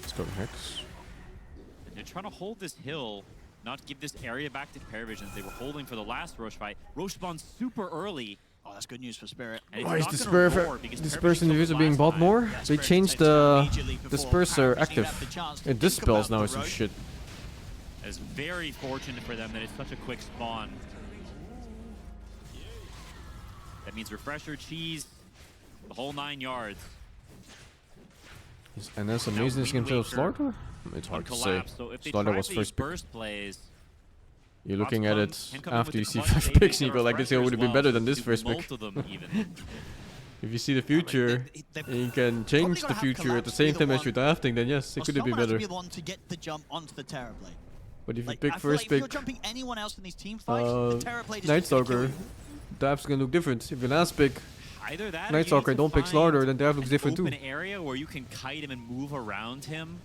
Let's go Hex. They're trying to hold this hill, not give this area back to Paravision. They were holding for the last Roche fight. Roche spawned super early. Oh, that's good news for Spirit. And it's Why is not Disperse gonna roar because Disperse Paravision individual killed being last bought time. more? Yeah, They Spirit changed takes down the immediately before Disperser Paravision even active. have the chance to It think dispels about now the and some Roche. shit. It's very fortunate for them that it's such a quick spawn. That means refresher, cheese, the whole 9 yards. And that's amazing skin fill of Slaughter? It's hard to say. Collapse. So if they Slaughter try was these first pick. burst plays, You're looking at it can come in after with you the see clutch 5 savings picks and you and go like, this hero refresher would have been as better well, than this so first pick. both of them even. If you see the future, they've and you can change the gotta have future at the Collapse same be the time as one- you're drafting, then yes, it Or could be someone has to better. be the one to get the jump onto the Terrorblade. But if you Like, pick I feel first like if you're pick jumping anyone else in these team fights, the Terrorblade is Night just gonna kill Stalker, you. Draf's gonna look different. If you last pick Either that or Night you need Stalker, to don't pick find Slaughter, then Draft looks an different too. open area where you can kite him and move around him.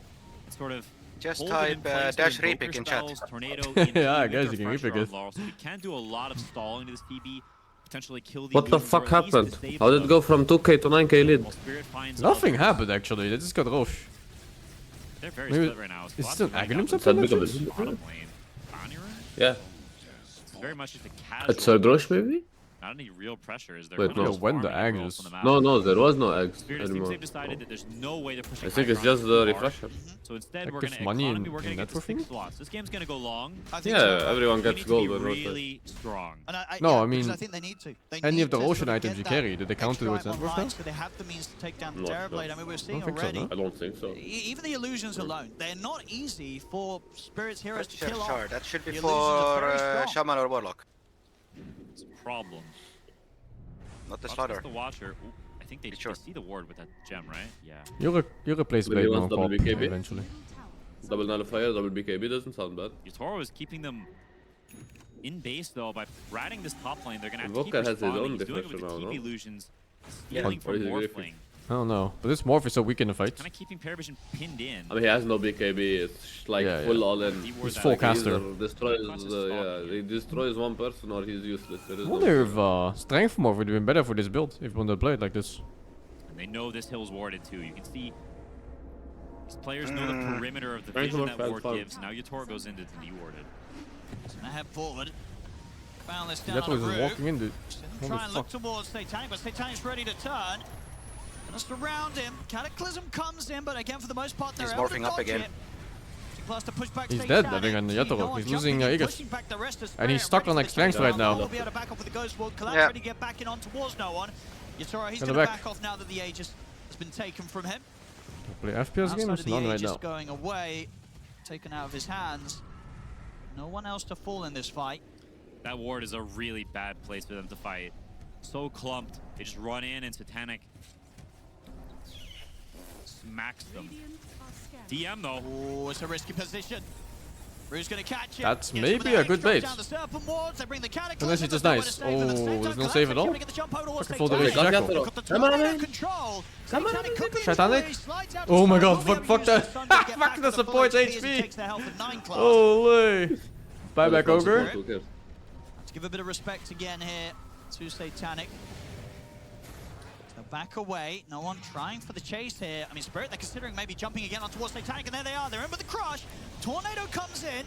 And sort of Just hold him in type, place with dash invoker repick in chat. spells, Tornado, Yeah, I EMP, guess with you can refresher repick on it. Laurel. So we can do a lot of stalling to this TB, potentially kill the What the illusions, or fuck at least happened? disable How did it them. go from 2k to 9k lead? While Spirit finds Nothing others. happened actually, they just got Roche. They're very Maybe- split right now. Is Lots it of an running Aghanim up something? That big of the it? bottom lane. Bonnier? Yeah. It's very much just a casual. It's a Drosh maybe? Not any real pressure. Is there? Wait, no. When the Agnes? No, there was no eggs Spirit seems anymore. they've decided that there's no way they're pushing. I think it's high ground just the too far. refresher. So instead, we're Active gonna money economy. in- We're gonna in get to networking? 6 slots. This game's gonna go long. I think Yeah, so. everyone We gets need to gold be when rotate. really strong. And No, yeah, I because mean, I think they need to. They any need of the to Ocean sort of items get you that carry, did they counter extra with item Network online now? so they have the means to take down the No, Terrorblade. no. I mean, we're seeing think so, already. no. I don't think so. Even the illusions alone, they're not easy for Spirit's heroes to kill Sure, off. that should be The illusions are for very strong. Shaman or Warlock. It's a problem. Not the Watch Slaughter. this, the Watcher. Ooh, I think they Sure. see the ward with that gem, right? Yeah. You replace Maybe Blade once on double Pop BKB? eventually. Double nullifier, double BKB doesn't sound bad. Yatoro is keeping them in base though by ratting this top lane. They're gonna have Invoker to keep has his responding. own He's doing it with deflection the now, keep no? illusions, Yeah. stealing Or from is he Morphling. griefing? I don't know, but this Morph is so weak in the fight. Kind of keeping Paravision pinned in. I mean, he has no BKB. It's like Yeah, full yeah. all in. He's full caster. Either destroys, yeah, he destroys one person or he's useless. There is I no wonder if Strength Morph would have been better for this build if one had played like this. And they know this hill's warded too. You can see these players know the perimeter of the Strength vision Morph that has ward fun. gives. Now Yatoro goes into the warded. Gonna head forward. Found this down That's on what the is roof. walking in, dude. Try Holy and look fuck. towards Satanic, but Satanic's ready to turn. Gonna surround him. Cataclysm comes in, but again, for the most part, they're He's able to morphing up dodge again. it. Plus to push back He's Satanic. dead, I think, on See, Yatoro. no one He's losing jumping in, Aegis. pushing back the rest of And he's Spirit, stuck ready on for like the strength takedown. right now. Will be able to back off with the Ghost Ward. Collapse Yeah. ready to get back in on towards no one. Yatoro, he's Get gonna it back. back off now that the Aegis has been taken from him. Play FPS game? Outside It's of the none right Aegis now. going away, taken out of his hands. No one else to fall in this fight. That ward is a really bad place for them to fight. So clumped. They just run in and Satanic smacks them. DM though. Oh, it's a risky position. Rue's gonna catch it. That's Gets maybe him with a good that bait. down the serpent wards, they bring the Cataclysm, Unless it's just there's nice. nowhere to save them. At the same Oh, time, there's no Collapse save at actually all? gonna get the jump over towards Fucking full Satanic. damage shackle. Got the Come on, tornado man. control. Come on, Satanic could be in Satanic? trouble. He slides out Oh to my Spire. god, Will fuck be able to use that. the sun to get Fuck back the to full support HP as he HP. takes the health of 9 class. Holy. Buyback Who Ogre. cares? Let's give a bit of respect again here to Satanic. So back away, no one trying for the chase here. I mean, Spirit, they're considering maybe jumping again on towards Satanic, and there they are. They're in with the crush. Tornado comes in.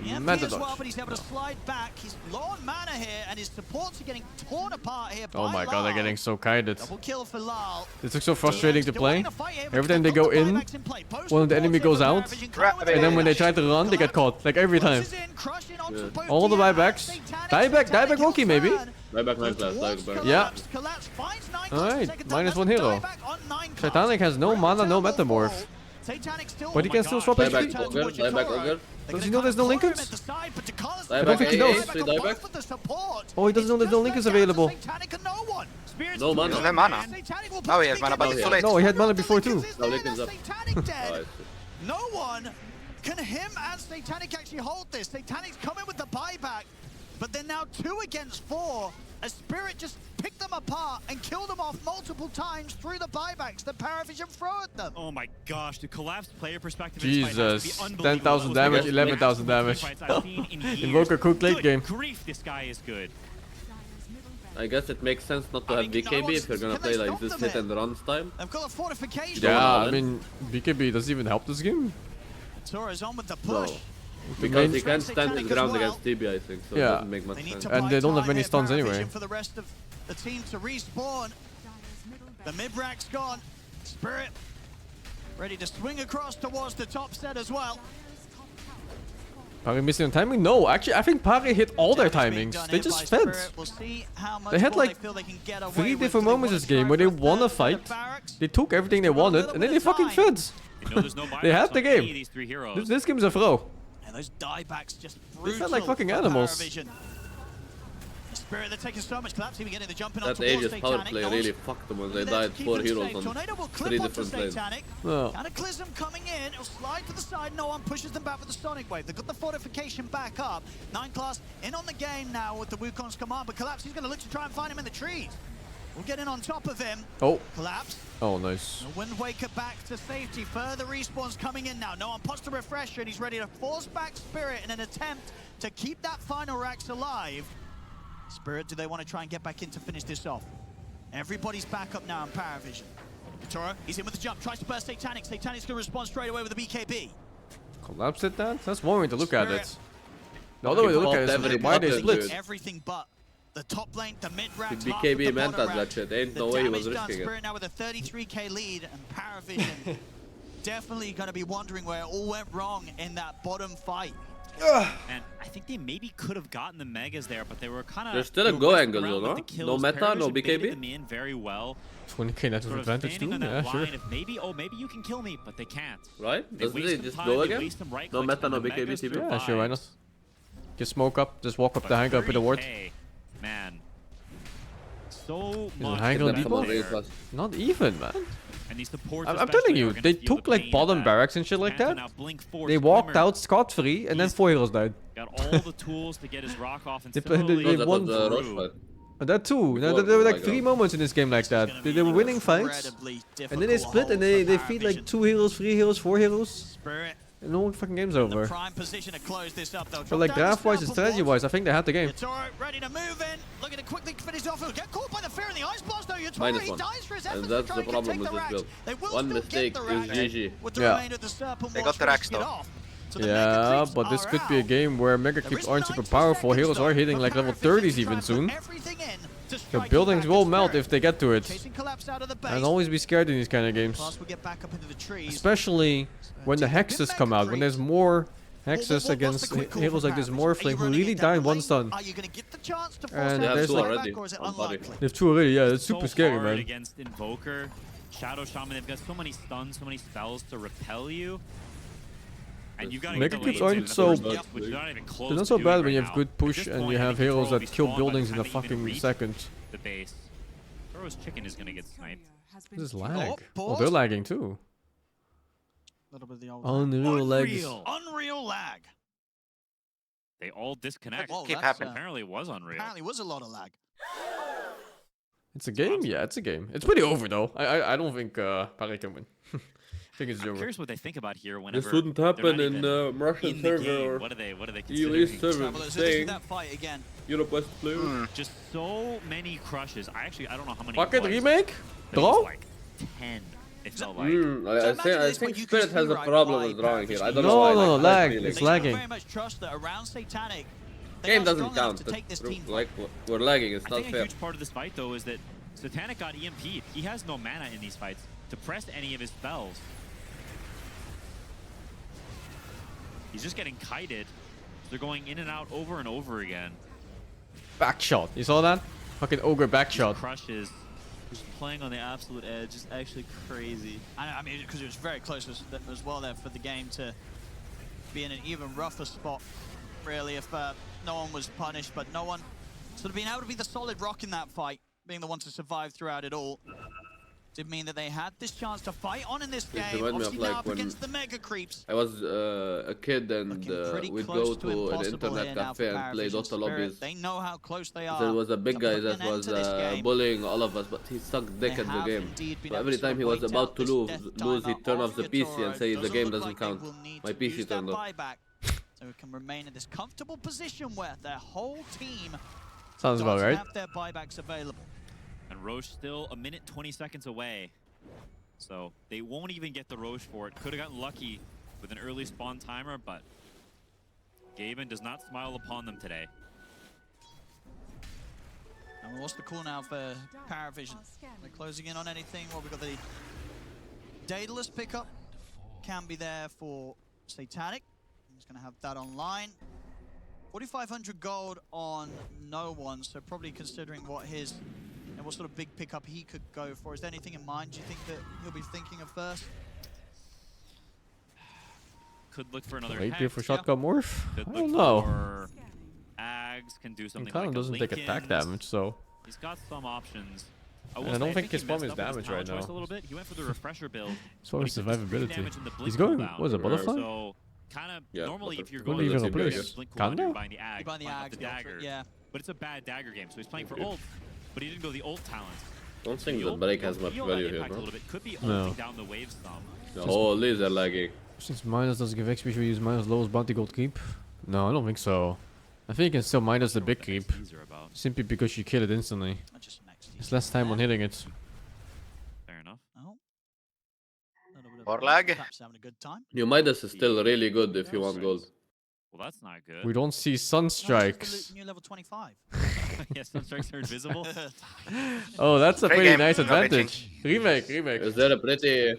The MP Meta as well, dodge. but he's able to slide back. He's low on mana here, and his supports are getting torn apart here by Oh my god, they're Lal. getting so kited. Double kill for Lal. This looks so frustrating to Still play. winning a fight here, but Every time they they've go got the in, buybacks play. Post one of the enemy reports goes here out, for Paravision coming with and then when they the try to run, they get caught. Like every time. Closes in, crushing onto both All the Diaz, buybacks. Satanic, Dieback Loki maybe? Buyback 9 class, towards buyback. Yeah. Collapse finds 9 Alright, second minus time. one hero. Dieback on 9 Satanic has no mana, no metamorph. Satanic still, But he can still swap Dieback HP. Ogre, Dieback Ogre. Does he know there's no linkers? Dieback don't think he knows. Free dieback. Oh, he doesn't know there's no linkers available. No mana. Doesn't have mana. Oh, he has mana, but it's too late. No, he had mana before too. No Lincoln's up. Satanic dead. Oh, I see. No one can him and Satanic actually hold this. Satanic's coming with the buyback, but they're now 2 against 4. A Spirit just picked them apart and killed them off multiple times through the buybacks that Paravision throw at them. Oh my gosh, the collapsed player perspective. Jesus, 10,000 damage, 11,000 damage. Invoker cooked late game. Grief, this guy is good. I guess it makes sense not to have BKB if you're gonna play like this hit and run style. They've got a fortification. Yeah, I mean, BKB doesn't even help this game. Torres on with the No. push. Because he Main- can't stand his Satanic as ground well. against TB, I think, so it Yeah. doesn't make much They need sense. to And buy they don't have time any here, stuns Paravision, anyway. for the rest of the team to respawn. The mid-rack's gone. Spirit ready to swing across towards the top set as well. Pari missing on timing? No, actually, I think Pari hit all their Damage being timings. done They here just by fed. Spirit. We'll see how much They had more like feel they can get away 3 with. different They moments wanna this game where try they for a won a third for the fight. barracks. They took everything they Still got a wanted, little and then bit they of fucking time. fed. They know there's no They had buybacks the on any game. of these 3 heroes. This game's a throw. And those diebacks just They brutal. felt like fucking for animals. Paravision. Spirit, they're taking so much collapse, even getting the jumping on That towards Aegis power Satanic. play No really one's fucked them when they there to died keep 4 them heroes safe. on Tornado will 3 clip onto different lanes. Satanic. No. Cataclysm coming in. It'll slide to the side. No one pushes them back with the Sonic Wave. They've got the fortification back up. 9 class in on the game now with the Wukong's command, but Collapse, he's going to look to try and find him in the trees. We'll get in on top of him. Oh. Collapse. Oh, nice. The Wind Waker back to safety. Further respawns coming in now. No one pots the refresher, and he's ready to force back Spirit in an attempt to keep that final Rax alive. Spirit, do they want to try and get back in to finish this off? Everybody's back up now in Paravision. Toro, he's in with the jump, tries to burst Satanic. Satanic's going to respond straight away with the BKB. Collapsed it that? That's one way to look at Spirit. it. The other way to look at it is Every why they button, split. dude. Everything but the top lane, the mid rack. The BKB meant that shit. Ain't no way he was done. risking it. Spirit now with a 33k lead, and Paravision definitely going to be wondering where it all went wrong in that bottom fight. And I think they maybe could have gotten the megas there, but they were kind of. There's still a go angle though, no? No meta, no BKB? Them in very well. 20k net Sort of advantage too? standing on Yeah, that sure. line of maybe, oh, maybe you can kill me, but they can't. Right? They Doesn't waste he some just time, go they again? waste some right No clicks, meta, and no the BKB megas TB? Yeah, sure, why not? survives. Just smoke up, just walk up the hang up with a ward. 30K, man. so Is much Hagel better debuff? there. Not even, man. And these supports I'm telling especially you, are gonna they feel took the like pain of bottom that. barracks and shit like Phantom that. now blink force, They walked Glimmer out scot-free, and then 4 heroes died. got all the tools to get his rock off, and They similarly, That won. was the Roche fight. That too. Before There were like Hagel. 3 moments in this game like that. They were winning fights, and then they split and they feed like 2 heroes, 3 heroes, 4 heroes, Spirit and no fucking game's in the over. prime position to close this up, though. But like draft-wise and strategy-wise, I think they had the game. Yatoro ready to move in, looking to quickly finish off. He'll get caught by the fear in the ice blast, though. Yatoro, he -1. dies for his And efforts that's to the try and problem take with the this racks. build. They will One still mistake get the is racks, GG. with the Yeah. remainder of the Serpent They Watch got the racks, finishing it though. off. So the Mega Yeah, Creeps but this are could be a out. game where Mega There Creeps is aren't super 90 powerful. seconds, Heroes though, are hitting for like level Paravision 30s to even try and put soon. everything in to The strike buildings back will at melt Spirit. if they get to it. Chasing collapse out of the base. And always be scared in these kind of games. Plus, we get back up into the trees. Especially when the hexes come out, when there's more hexes What's the against quick call heroes from like this Paravision? Are you Morphling who running really it down die in the one lane? stun. Are you going to get the chance to force And it They have there's two like already back, or is it on PARI. unlikely? they have 2 already, yeah, that's so super scary, hard man. against Invoker, Shadow Shaman. They've got so many stuns, so many spells to repel you. And you've got to Mega get the Creeps lanes aren't in the so- first place, which they're not even close They're not to so doing bad when right you have now. good At push this and point, you I have think heroes Toro will that be kill spawned by the buildings in time a they even fucking reach second. The base. Toro's chicken is gonna get sniped. This is lag. Oh, pause. they're lagging too. A little bit of the old Unreal legs. unreal lag. They all disconnect. Well, Keep that's, happening. Apparently, it was unreal. Apparently was a lot of lag. It's a game? Yeah, it's a game. It's pretty over though. I don't think PARI can win. I think it's I'm over. curious what they think about here. Whenever This wouldn't they're happen not in even Russian in the server game. or What are they US considering? server. Well, so this is Saying that fight again. Europe West players. Just so many crushes. I don't know how many. Fucking it was, remake? but it was Draw? like 10. It felt like. I imagine think this when you Spirit can has a rewrite problem by with drawing here. I don't Paravision. know why. No, like, lag. feeling. It's They lagging. very much trust that around Satanic, they Game are doesn't strong enough count. to take this team. Like we're lagging. It's I not think a fair. huge part of this fight, though, is that Satanic got EMP'd. He has no mana in these fights to press any of his spells. He's just getting kited. They're going in and out over and over again. Back shot. You saw that? Fucking ogre back shot. Crushes. Just playing on the absolute edge is actually crazy. I mean, because it was very close as well there for the game to be in an even rougher spot, really, if no one was punished, but no one sort of being able to be the solid rock in that fight, being the one to survive throughout it all, did mean that they had this chance to fight on in this It game. reminded me of, Obviously like, now up when against the Mega Creeps. I was a kid and Looking pretty we'd close go to to an impossible internet here now cafe for and play Paravision Dota Spirit. lobbies. They know how close they are. There was a big to guy putting that an end was to this game. bullying all of us, but he sucked dick They at the have game. indeed been So able every to time he was wait about out to this lose, death he timer turned of off the PC and Yatoro. say the Doesn't game look doesn't like they count. will need My to PC use that turned off. buyback, so we can remain in this comfortable position where their whole team Sounds about does right. have their buybacks available. And Roche still a minute 20 seconds away. So they won't even get the Roche for it. Could have gotten lucky with an early spawn timer, but Gaben does not smile upon them today. And what's the call now for Paravision? They're closing in on anything. Well, we've got the Daedalus pickup. Can be there for Satanic. He's going to have that online. 4,500 gold on no one, so probably considering what his and what sort of big pickup he could go for. Is there anything in mind, do you think, that he'll be thinking of first? Could look for another Wait hex. here for shotgun morph? Could I look don't know. for Ags, can do something Kind like of a doesn't take attack Linken's. damage, so. He's got some options. And I don't think his he bomb messed is up with his damage right talent choice now. A little bit. He went for the refresher build. As far but as he took the screen survivability. damage and the blink He's going, cooldown. what is it, butterfly? So, kind of, Yeah, normally if you're What going do you to even the replace? blink cooldown, you're Kanda? buying the Ag, You buy the not Ag, the dagger. yeah. But it's a bad dagger game, so he's playing for Okay. ult. But he didn't go the ult talent. Don't think The the ult- break has much feel value that here, impact a no? little bit. Could be No. ulting down the wave some. The whole laser lagging. Since minus doesn't give XP, should we use minus lowest bounty gold creep? No, I don't think so. I think you can still minus the big creep. These are about. Simply because you kill it instantly. Just some XP. It's less time on hitting it. Fair enough. Oh. Little bit of More lag. perhaps having a good time. Your Midas is still really good if you want gold. Well, that's not good. We don't see No, it's sunstrikes. just the new level 25. Yes, some strikes are invisible. Oh, that's a Great pretty game. nice No advantage. Remake. Is there a pretty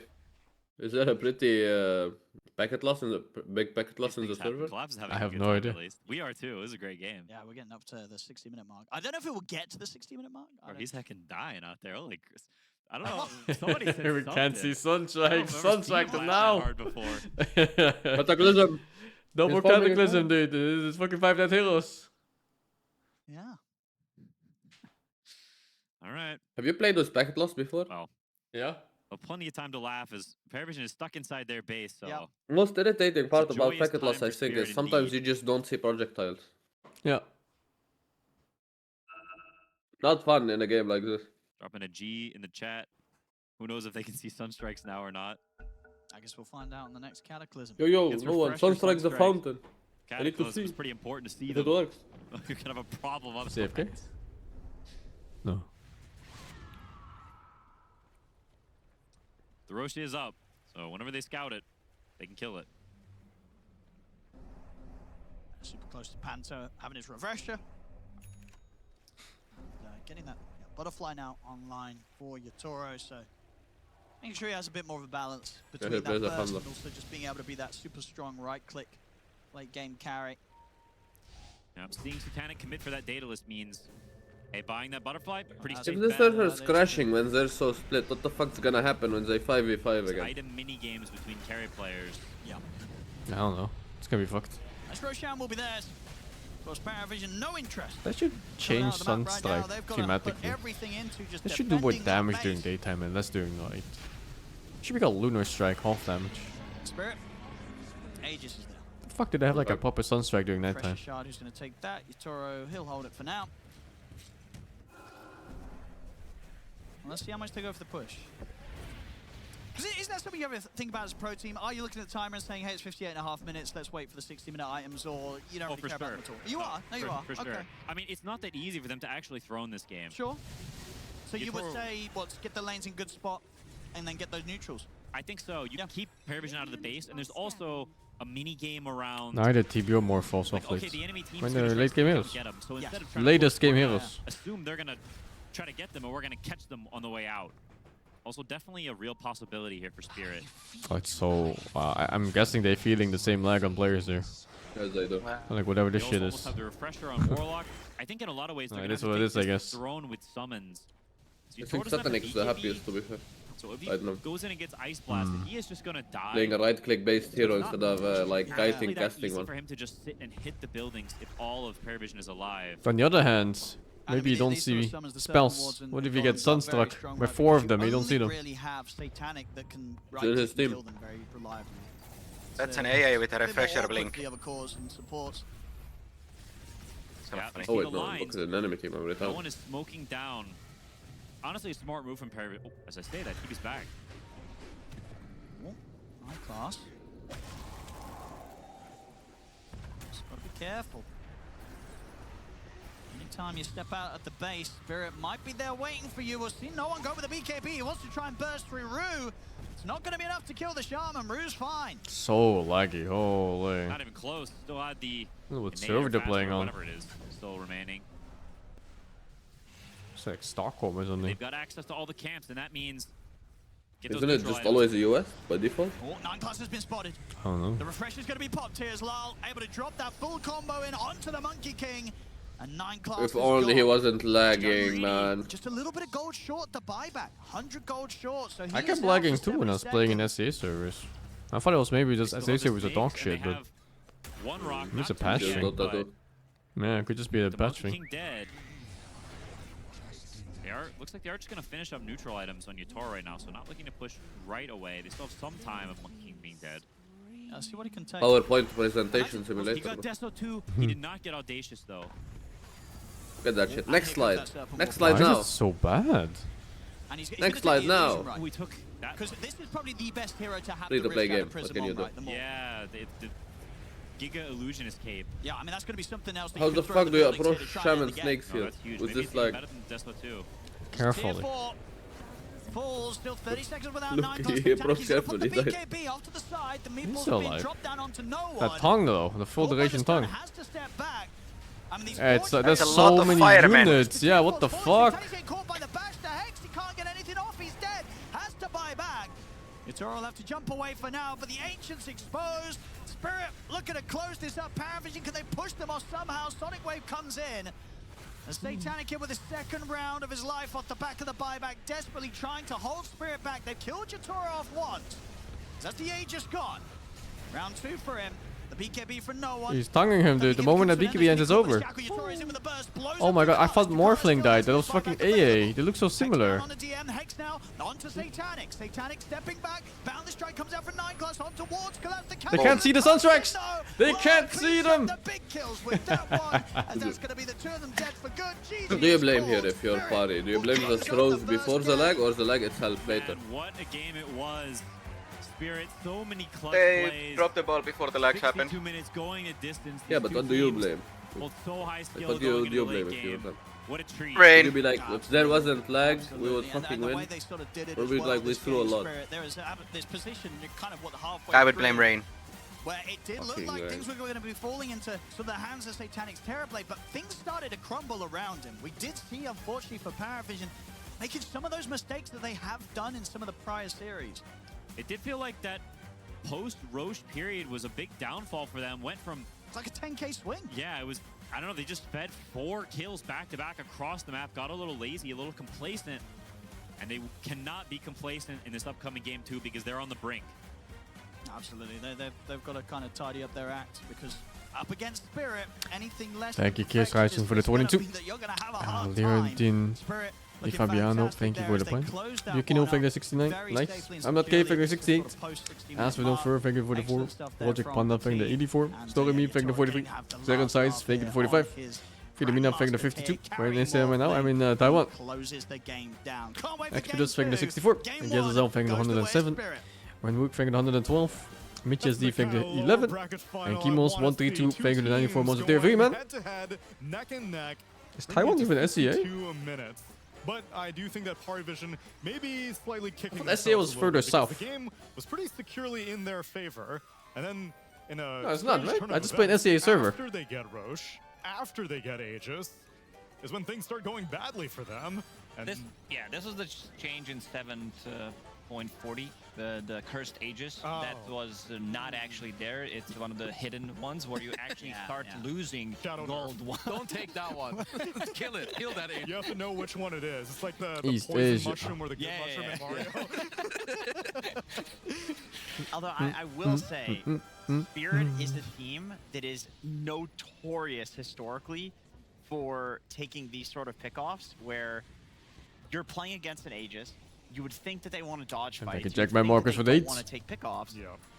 packet loss in the big packet loss in the Things happen. server? Collapse is having I a have good no time, idea. At least. We are too. It was a great game. Yeah, we're getting up to the 60-minute mark. I don't know if it will get to the 60-minute mark. I Bro, don't- he's heckin' dying out there. Holy Chris. I don't know. Somebody said We can't see something. sunstrikes. Sunstrike them now. Hard before. Cataclysm! No more He's bombing it cataclysm, now. dude. This is fucking 5 dead heroes. Yeah. All right. Have you played with Packet Loss before? Well, Yeah. well, plenty of time to laugh as Paravision is stuck inside their base. So Most irritating part about joyous Packet Loss, time I for think, Spirit is sometimes indeed. you just don't see projectiles. Yeah. Not fun in a game like this. dropping a G in the chat. Who knows if they can see Sunstrikes now or not? I guess we'll find out in the next Cataclysm. Yo, Gets no one. refresher, Sunstrike's the Sunstrike. fountain. I need to Cataclysm see is pretty important to see if them. it works. You're gonna have a problem up CFK? No. The Roshi is up, so whenever they scout it, they can kill it. Super close to Panto, having his refresher. And, getting that butterfly now online for Yatoro, so making sure he has a bit more of a balance between that plays a burst handler. and also just being able to be that super strong right click late game carry. Now, seeing Satanic commit for that Daedalus means, hey, buying that butterfly, pretty If safe the bet. server is crashing when they're so split, what the fuck's gonna happen when they 5v5 again? Item mini games between carry players. Yeah. I don't know. It's gonna be fucked. Nice Roshan will be theirs. Of course, Paravision, no interest. They should change Sunstrike thematically. They should do more damage during daytime and less during night. Should be called Lunar Strike, half damage. Spirit. Aegis is there. The fuck did they have like a proper Sunstrike during nighttime? Pressure shard, who's going to take that? Yatoro, he'll hold it for now. Well, let's see how much they go for the push. Because isn't that something you ever think about as a pro team? Are you looking at the timer and saying, hey, it's 58.5 minutes, let's wait for the 60-minute items, or you don't really care about them at all? You are? No, you are. For okay. sure. I mean, it's not that easy for them to actually throw in this game. Sure. So you would Yatoro- say, what, get the lanes in good spot and then get those neutrals? I think so. You can keep Paravision out of the base, and there's also a mini game around. Neither TBO more false like, off okay, late. the enemy team's When gonna they're try late to game come heroes. get 'em. So instead of trying Latest to game we're heroes. gonna assume they're gonna try to get them, and we're gonna catch them on the way out. Also, definitely a real possibility here for Spirit. Oh, it's so... I'm guessing they're feeling the same lag on players there. As they do. Like whatever They this also shit almost is. have the refresher on Warlock. I think in a lot of ways they're It gonna is have what to it take is, I this guess. throne with summons. So I Yatoro think doesn't have Satanic is the BKB, happiest, to be fair. So if he I don't know. goes in and gets Ice Blasted, he is just gonna die. Playing a right-click based hero It's not instead of like actually kiting that casting easy one. for him to just sit and hit the buildings if all of Paravision is alive. On the other hand, maybe you don't see spells. What if you get Sunstruck? With 4 of them, you don't see them. Really have Satanic that can Still his team. kill them very reliably. That's So, an AA with a bit more refresher awkward blink. for the other cores and supports. So Yeah, funny. Oh wait, the no, lines. look at an enemy team every No time. one is smoking down. Honestly, a smart move from Paravision. Oh, as I say that, he is back. Oh, high class. Just gotta be careful. Anytime you step out at the base, Spirit might be there waiting for you. We'll see no one go with the BKB. He wants to try and burst through Rue. It's not gonna be enough to kill the Shaman. Rue's fine. So laggy, holy. Not even close. Still had the. What Invader server they're Fast playing or on? Whatever it is, still remaining. It's like Stockholm or something. They've got access to all the camps, and that means. Get those Isn't it neutral just items. always the US by default? Oh, 9 class has been spotted. I don't know. The refresher's gonna be popped here as Lal, able to drop that full combo in onto the Monkey King. And 9 class If is only he gone. wasn't lagging, man. Just a little bit of gold short the buyback. 100 gold short. So he I is kept now lagging for too when I was 70 playing in seconds. SA servers. I thought it was maybe just Still SA have servers this are dog base, shit, and they but have one rock. It's not a too patch big, thing. Dota but too. yeah, it could just be a the patch Monkey thing. King dead. They are. Looks like they are just gonna finish up neutral items on Yatoro right now, so not looking to push right away. They still have some time of Monkey King being dead. Yeah, see what he can take. PowerPoint presentation He simulator. got Deso too. He did not get Audacious though. Get that shit. Next Here slide. comes that Serpent Next Wolf. slide Why now. is it so bad? And he's Next slide now. We took that. Because this is probably the best hero to have Free the to play risk out game. of Prism What can you on, do? right? The more. Yeah, the Giga Illusionist cape. Yeah, I mean, that's going to be something else that How you the could throw fuck in do you buildings here approach to try and end Shaman the game. Snakes No, here? that's huge. With Maybe this it's even lag? better than Despo too. Carefully. Tier 4. Falls, still 30 seconds without Look, 9 he plus approached Titanic. He's gonna put the carefully, died. BKB off to the side. The He's meatballs still have been alive. dropped down onto no one. That tongue though, the full duration tongue. Has to step back. I mean, these It's forged there's That's a so lot of many firemen. units. Yeah, what the fuck? Titanic getting caught by the bash to Hex. He can't get anything off. He's dead. Has to buy back. Yatoro will have to jump away for now, but the Ancient's exposed. Spirit looking to close this up. Paravision, can they push them off somehow? Sonic Wave comes in. As Satanic here with his second round of his life off the back of the buyback, desperately trying to hold Spirit back. They've killed Yatoro off once. That's the Aegis gone. Round 2 for him. The BKB for no one. He's tonguing him, dude. The moment that BKB ends, it's over. Oh my god, I thought Morphling died. That was fucking AA. They look so similar. On the DM, Hex now onto Satanic. Satanic stepping back. Bound the strike comes out for 9-class on towards collapse the They can't see the Sunstrikes. They can't see them. The big kills with that one. And that's going to be the two of them dead for good. Who do you blame here if you're PARI? Do you blame the throws before the lag or the lag itself later? Man, what a game it was. Spirit, so many clutch They plays. dropped the ball before the lags happened. 2 minutes going a distance. Yeah, but what do you blame? Both so high skill What do going you into the blame late if you're game. them? What a treat. Rain. You'd be like, if there wasn't lag, we would fucking And the win. way they sort of did it Or as we'd well, like, we this threw a game, lot. Spirit, there is this position kind of what halfway I would through, blame Rain. where it did look Fucking like Rain. things were going to be falling into sort of the hands of Satanic's Terrorblade, but things started to crumble around him. We did see, unfortunately, for Paravision, making some of those mistakes that they have done in some of the prior series. It did feel like that post-Roche period was a big downfall for them. Went from... It's like a 10k swing. Yeah, it was... I don't know, they just fed 4 kills back-to-back across the map, got a little lazy, a little complacent, and they cannot be complacent in this upcoming game too because they're on the brink. Absolutely, they've got to kind of tidy up their act because up against Spirit, anything less. Thank you, Kiers Rijsen, for the 22. Leontine Di Fabiano, thank you for the point. Yukino, thank you 69. Nice. I'm not K, thank you 68. As we know for thank you for the 4. Project Panda, thank you the 84. Story Me, thank you the 43. Zero Size, thank you the 45. Philomena, thank you the 52. Where in Instagram right now? I'm in Taiwan. Expedus, thank you the 64. And Yezazel, thank you the 107. Wenwook, thank you the 112. Mitches D, thank you the 11. And Kimos 132, thank you the 94 months of tier 3, man. Neck and neck. Is Taiwan even SEA? 2 minutes. But I do think that PARI may be slightly kicking. I thought SEA was further south. The game was pretty securely in their favor, and then in a No, it's not, right? turn I of just played events, SEA server. After they get Roche, after they get Aegis, is when things start going badly for them. And This was the change in 7.40, the cursed Aegis. That was not actually there. It's one of the hidden ones where you actually start losing gold. Don't take that one. Kill it. Kill that Aegis. you have to know which one it is. It's like the East poison Asia. mushroom or the good mushroom in Mario. Although I will say, Spirit is a team that is notorious historically for taking these sort of pickoffs where you're playing against an Aegis. You would think that they want to dodge And I fight. can You check would my think that markers they for don't dates. want to take pickoffs,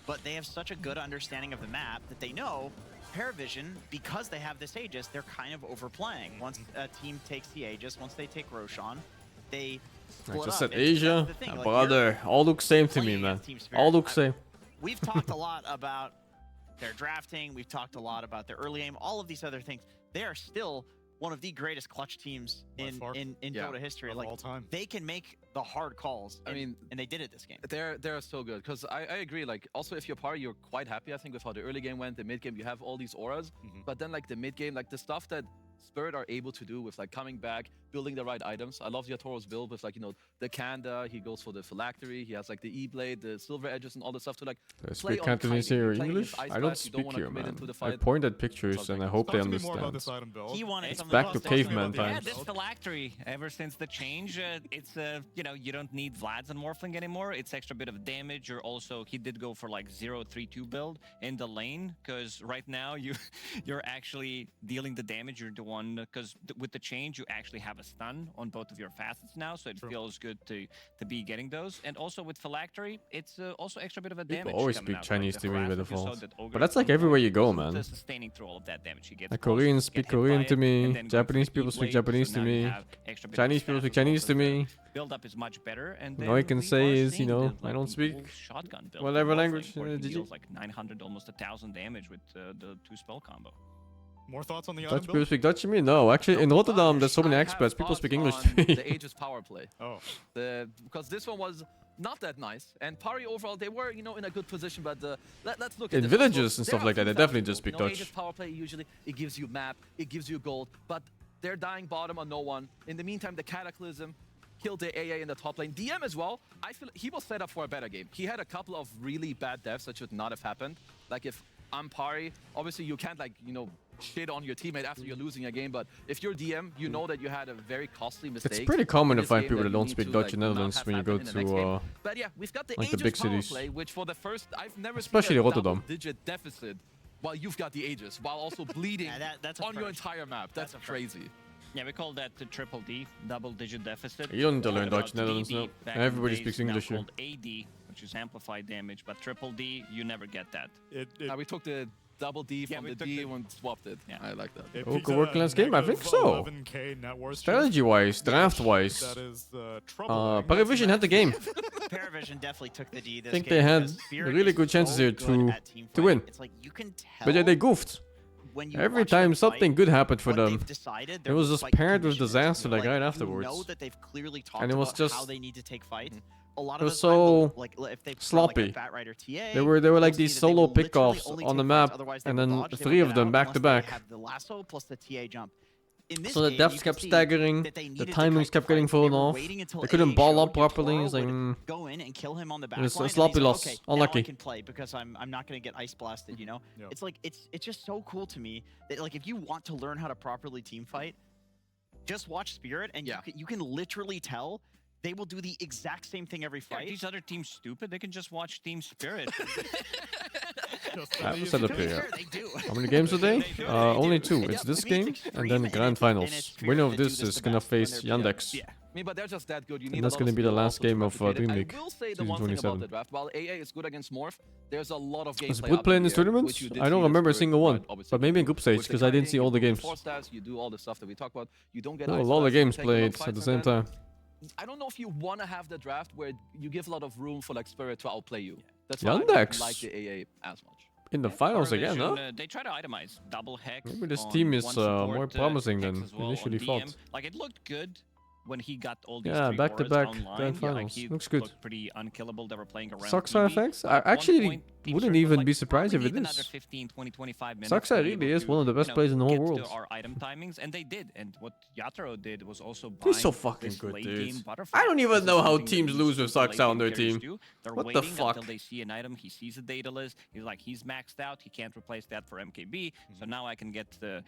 but they have such a good understanding of the map that they know Paravision, because they have this Aegis, they're kind of overplaying. Once a team takes the Aegis, once they take Roshan, they I split just up. said That's Asia. the thing, like, Brother, all look same to me, playing man. against Team Spirit. All look same. We've talked a lot about their drafting. We've talked a lot about their early game. All of these other things. They are still one of the greatest clutch teams in Dota history. Like all time. they can make the hard calls. I mean, and they did it this game. They're so good because I agree. Like, also if you're PARI, you're quite happy. I think with how the early game went, the mid game, you have all these auras, but then like the mid game, like the stuff that Spirit are able to do with like coming back, building the right items. I love Yatoro's build with like, you know, the Kanda. He goes for the phylactery. He has like the E-blade, the silver edges, and all the stuff to like Speak on Cantonese timing. here You're playing English? against I don't Ice Blast, you don't speak wanna here, commit man. into the I fight. point at pictures and I hope they Talk to me more about understand. this item build. He wanted It's something back else to that was caveman gonna be times. Yeah, this phylactery, ever since the change, it's, you know, you don't need Vlad's and Morphling anymore. It's extra bit of damage. You're also, he did go for like 0-3-2 build in the lane, because right now you're actually dealing the damage. You're the one, because with the change, you actually have a stun on both of your facets now, so it feels good to be getting those. And also with phylactery, it's also extra bit of a damage. People always coming speak out, Chinese like to the me by harass, like you saw default. that Ogre But that's like at one everywhere point you go, wasn't, man. sustaining through all of that damage. He gets Like close, Koreans get speak hit by Korean it, to and me, then go for Japanese the people speak E-blade, Japanese so to now you me, have extra bit of Chinese stats people speak as well, Chinese to because me. the build up is much better, and All I then can we say are is, you seeing know, the, I like, don't the speak whole shotgun build whatever from language, Morphling, where he GG. deals like 900, almost 1,000 damage with the 2 spell combo. More thoughts on the item Dutch build? people speak Dutch to me? No, actually in Rotterdam there's so many I have expats, people thoughts speak English on to me. the Aegis power play. Oh. Because this one was not that nice. And PARI overall, they were, you know, in a good position, but let's look at In this. villages So and there stuff are like that, they things definitely can just do. speak You know, Dutch. Aegis power play, usually, it gives you map, it gives you gold, but they're dying bottom on no one. In the meantime, the Cataclysm killed the AA in the top lane. DM as well, I feel he was set up for a better game. He had a couple of really bad deaths that should not have happened. Like if I'm PARI, obviously you can't like, you know, shit on your teammate after you're losing a game, but if you're DM, you know that you had a very costly mistake. It's pretty common in to this find game people that you don't need speak to, Dutch in like, not Netherlands have when you go happen in the next game. to But yeah, we've got the like the Aegis big power cities. play, which for the first, I've never Especially seen a Rotterdam. double-digit deficit while you've got the Aegis, while also bleeding that's on your entire map. That's crazy. Yeah, we call that the triple D, double-digit deficit. You don't need to learn About Dutch, Netherlands now. 3D back in Everybody the speaks days, now English here. called AD, which is amplified damage, but triple D, you never get that. We took the double D from the D and swapped it. Yeah. I like that. It Oh, peaks could at work a last game? I think so. -11K net worth. Strategy-wise, draft-wise, That is troubling. Paravision had the game. Paravision definitely took the D this I think game they had because Spirit really is good chances so here good at team to fight. win. It's like you can tell But yeah, they goofed. when you Every watch them time fight, something good happened for what them, they've decided, it their was just fight paired with condition is, disaster like right you afterwards. know that they've clearly talked And it was about just how they need to take fights. A lot it of was the time, so like if they sloppy. Bat Rider TA, They were you'll like see these that they solo will literally pickoffs only on the take map, fights, otherwise they and will then dodge, they 3 will of get them out back to unless they back. have the lasso plus the TA jump. In this So the game, depths you can kept see staggering, that they the needed to timings kite kept the getting fight. fallen They were off. waiting until They couldn't AA ball showed, up properly. Yatoro It's like, would go in and kill him on the back was a line, and sloppy he's like, loss. okay, Unlucky. now I can play because I'm not going to get ice blasted, you know? Yep. It's like it's just so cool to me that like if you want to learn how to properly team fight, just watch Spirit and you can literally tell they will do the exact same thing every Yeah, fight. these other teams stupid. They can just watch Team Spirit. I said up here. They do. How many games a day? Only 2. It's this game and then Grand Finals. Winner of this is gonna face Yandex. I mean, but they're just that good. You need And that's a lot gonna of be the skill last also to game of replicate it. DreamLeague I will say the season one thing about 27. the draft, while AA is good against Morph, there's a lot of gameplay. Was Wood playing in these the air, tournaments? which you did I don't see remember a Spirit single one, provide, obviously, but maybe in group with stage the because I didn't see kiting, all the you do games. 4 stats, you do all the stuff that we talk about. You don't get No, a ice lot of blasted, you games take a long played fight at the from same that. time. I don't know if you want to have the draft where you give a lot of room for like Spirit to outplay you. That's why I don't Yandex. like the AA as much. In the finals again, huh? They try to itemize double hex. Maybe this on team is one support, more promising hex than as well initially on DM. thought. Like it looked good when he got all these Yeah, three back-to-back auras online. Grand Yeah, like Finals. he Looks good. looked pretty unkillable. They were playing around. Soxa EV, effects? but I at one actually point, Team wouldn't Spirit was even like, be surprised "Oh, if we it need another is. 15, 20, 25 minutes. Soxa to be really able is to, one of the best you know, players in the whole get to world. our item timings, and they did. And what Yatoro did was also He's so buying fucking this good, late dude. game butterfly. I don't even This is know how something that teams these lose with super Soxa late on game their carries team. do. They're What the waiting fuck? until they see an item. He sees a data list. He's like, he's maxed out. He can't replace that for MKB. So now I can get the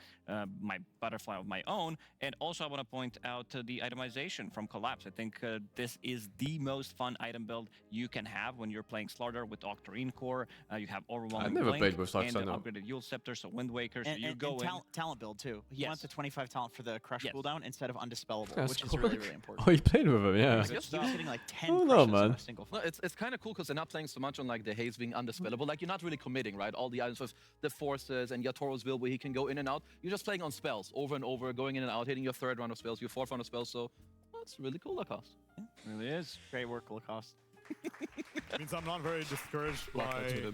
my butterfly of my own. And also, I want to point out the itemization from Collapse. I think this is the most fun item build you can have when you're playing Slaughter with Octarine Core. You have Overwhelming never Blink played with Soxa, and the no. upgraded Yule Scepter, so Wind Waker. So And, you and, go and in. talent build too. He wants the 25 talent for the crush Yes. cooldown instead of undispellable, That's which is cool. really, really important. Oh, you played with him, yeah. He was getting like 10 Oh, no, crushes man. on a single No, fight. it's kind of cool because they're not playing so much on like the haze being undispellable. Like you're not really committing, right? All the items with the forces and Yatoro's will where he can go in and out. You're just playing on spells over and over, going in and out, hitting your 3rd round of spells, your 4th round of spells. So that's really cool, Lacoste. Really is. Great work, Lacoste. Means I'm not very discouraged by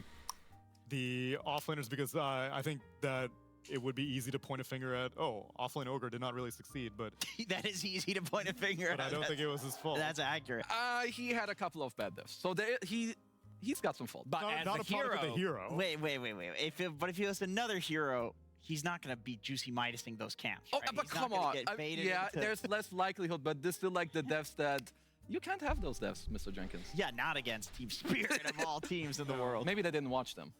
the offlaners because I think that it would be easy to point a finger at, oh, offlane Ogre did not really succeed, but That is easy to point a finger but at. I don't think it was his fault. That's accurate. He had a couple of bad deaths, so he's got some fault. But not, as not a a product hero, of the hero. Wait. But if he was another hero, he's not gonna be Juicy Midasing those camps. Oh, right? but He's not come gonna on. get baited Yeah, into- there's less likelihood, but there's still like the deaths that you can't have those deaths, Mr. Jenkins. Yeah, not against Team Spirit of all teams in the world. Maybe they didn't watch them.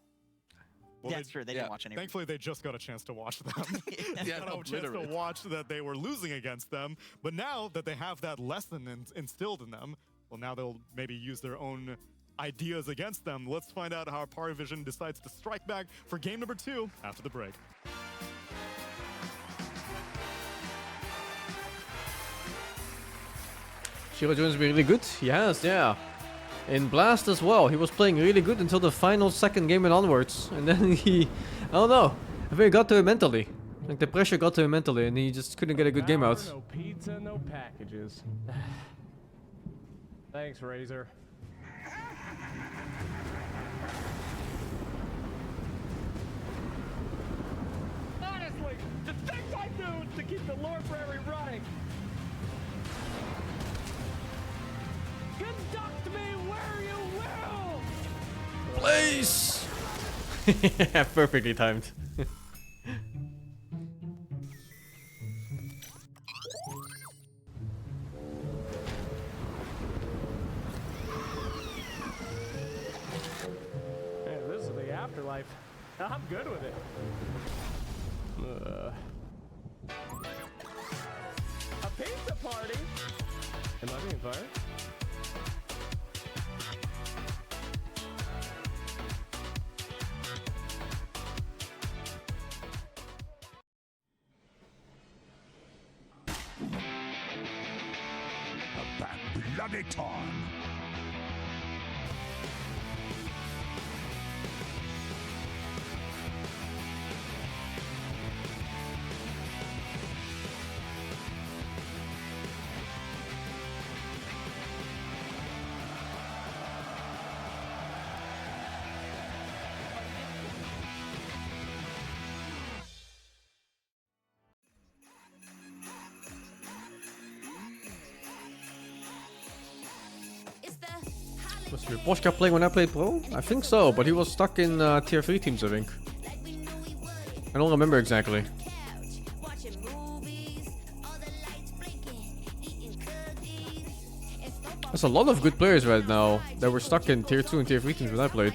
Well, That's true. They didn't watch any. Thankfully, they just got a chance to watch them. They Yeah, got no, a chance to literally. watch that they were losing against them. But now that they have that lesson instilled in them, well, now they'll maybe use their own ideas against them. Let's find out how PARI Vision decides to strike back for game number 2 after the break. Shiro Jones been really good? Yes, yeah. In Blast as well, he was playing really good until the final 2nd game and onwards. And then I don't know, I think it got to him mentally. Like the pressure got to him mentally and he just couldn't get a good game out. No pizza, no packages. Thanks, Razor. Honestly, the things I do to keep the Lord Prairie running. Conduct me where you will. Place! Perfectly timed. Hey, this is the afterlife. I'm good with it. A pizza party? Am I being fired? About bloody time. Was your Poshka playing when I played Pro? I think so, but he was stuck in tier 3 teams, I think. I don't remember exactly. There's a lot of good players right now that were stuck in tier 2 and tier 3 teams when I played.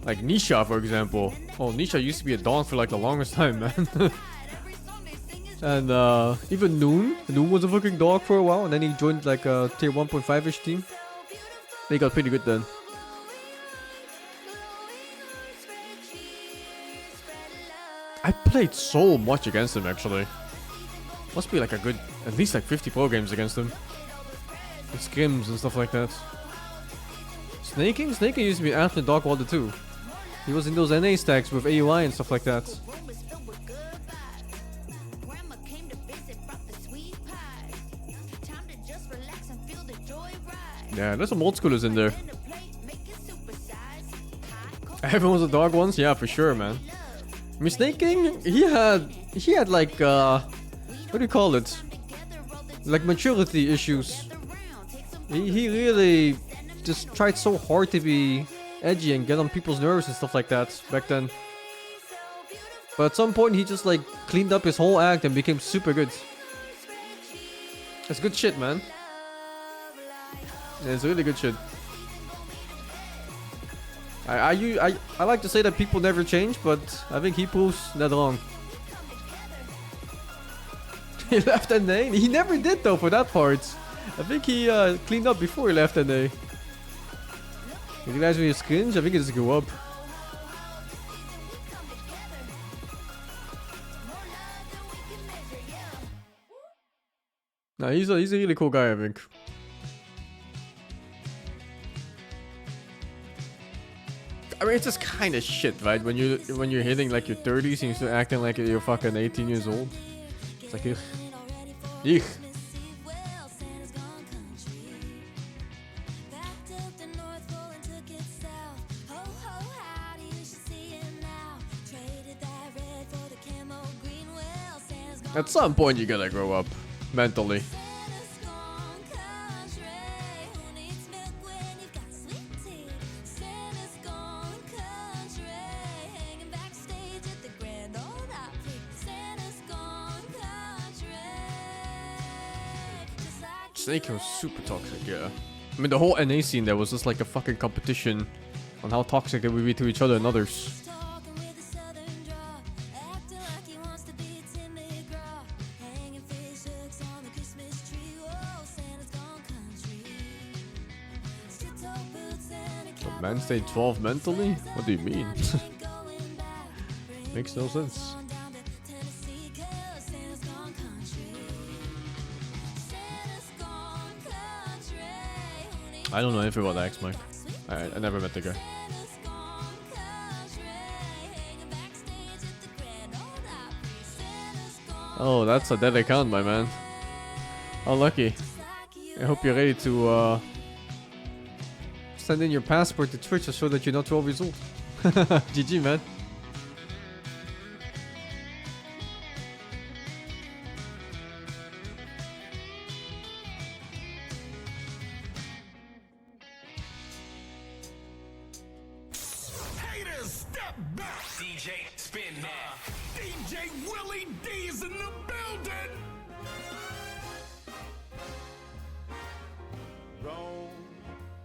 Like Nisha, for example. Oh, Nisha used to be a Dawn for like the longest time, man. And even Noon. Noon was a fucking dog for a while, and then he joined like a tier 1.5-ish team. They got pretty good then. I played so much against him actually. Must be like a good, at least like 50 pro games against him. With scrims and stuff like that. Snaking? Snaking used to be Anthony Dogwater too. He was in those NA stacks with AUI and stuff like that. Yeah, there's some old schoolers in there. Everyone was a dog once? Yeah, for sure, man. I mean, Snake King, he had like, what do you call it? Like maturity issues. He really just tried so hard to be edgy and get on people's nerves and stuff like that back then. But at some point, he just like cleaned up his whole act and became super good. That's good shit, man. Yeah, it's really good shit. I like to say that people never change, but I think he proves that wrong. He left NA? He never did though for that part. I think he cleaned up before he left NA. You realize when you cringe? I think he just grew up. Nah, he's a really cool guy, I think. I mean, it's just kind of shit, right? When you're hitting like your 30s and you're still acting like you're fucking 18 years old. It's like, eek. At some point, you gotta grow up mentally. Snake was super toxic, yeah. I mean, the whole NA scene there was just like a fucking competition on how toxic they would be to each other and others. So man stayed 12 mentally? What do you mean? Makes no sense. I don't know anything about the X Mike. I never met the guy. Oh, that's a dead account, my man. How lucky. I hope you're ready to send in your passport to Twitch to show that you're not 12 years old. GG, man.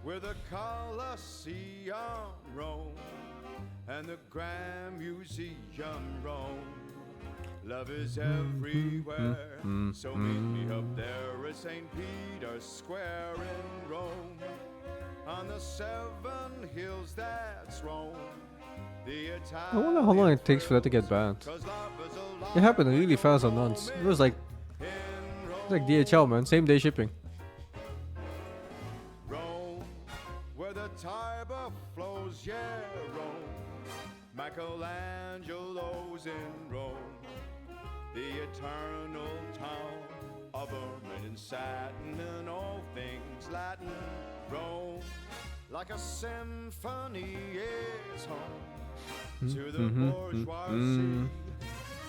Where the Colosseum roam and the Grand Museum roam. Love is everywhere. So meet me up there at St. Peter's Square in Rome. On the 7 hills that's Rome. I wonder how long it takes for that to get banned. It happened really fast on Nuns. It was like It's like DHL, man. Same day shipping. Rome, where the Tiber flows, yeah, Rome. Michelangelo's in Rome, the eternal town of ermine and satin and all things Latin. Rome, like a symphony, is home to the bourgeoisie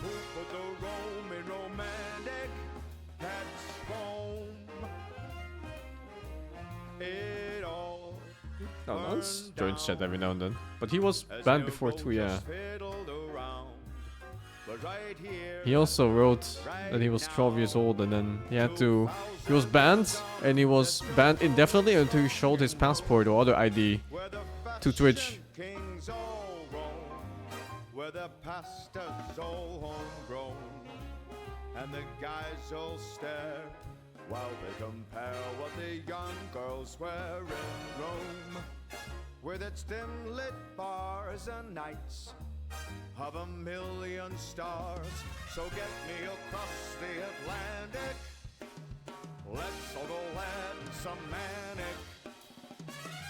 who put the Roman romantic. That's Rome. It all Oh, Lance joins chat every now and then. But he was banned before too, yeah. He also wrote that he was 12 years old and then he was banned and he was banned indefinitely until he showed his passport or other ID to Twitch. Where the pasta's all homegrown and the guys all stare while they compare what the young girls wear in Rome, with its dim-lit bars and nights of a million stars. So get me across the Atlantic, let's all go land some manic.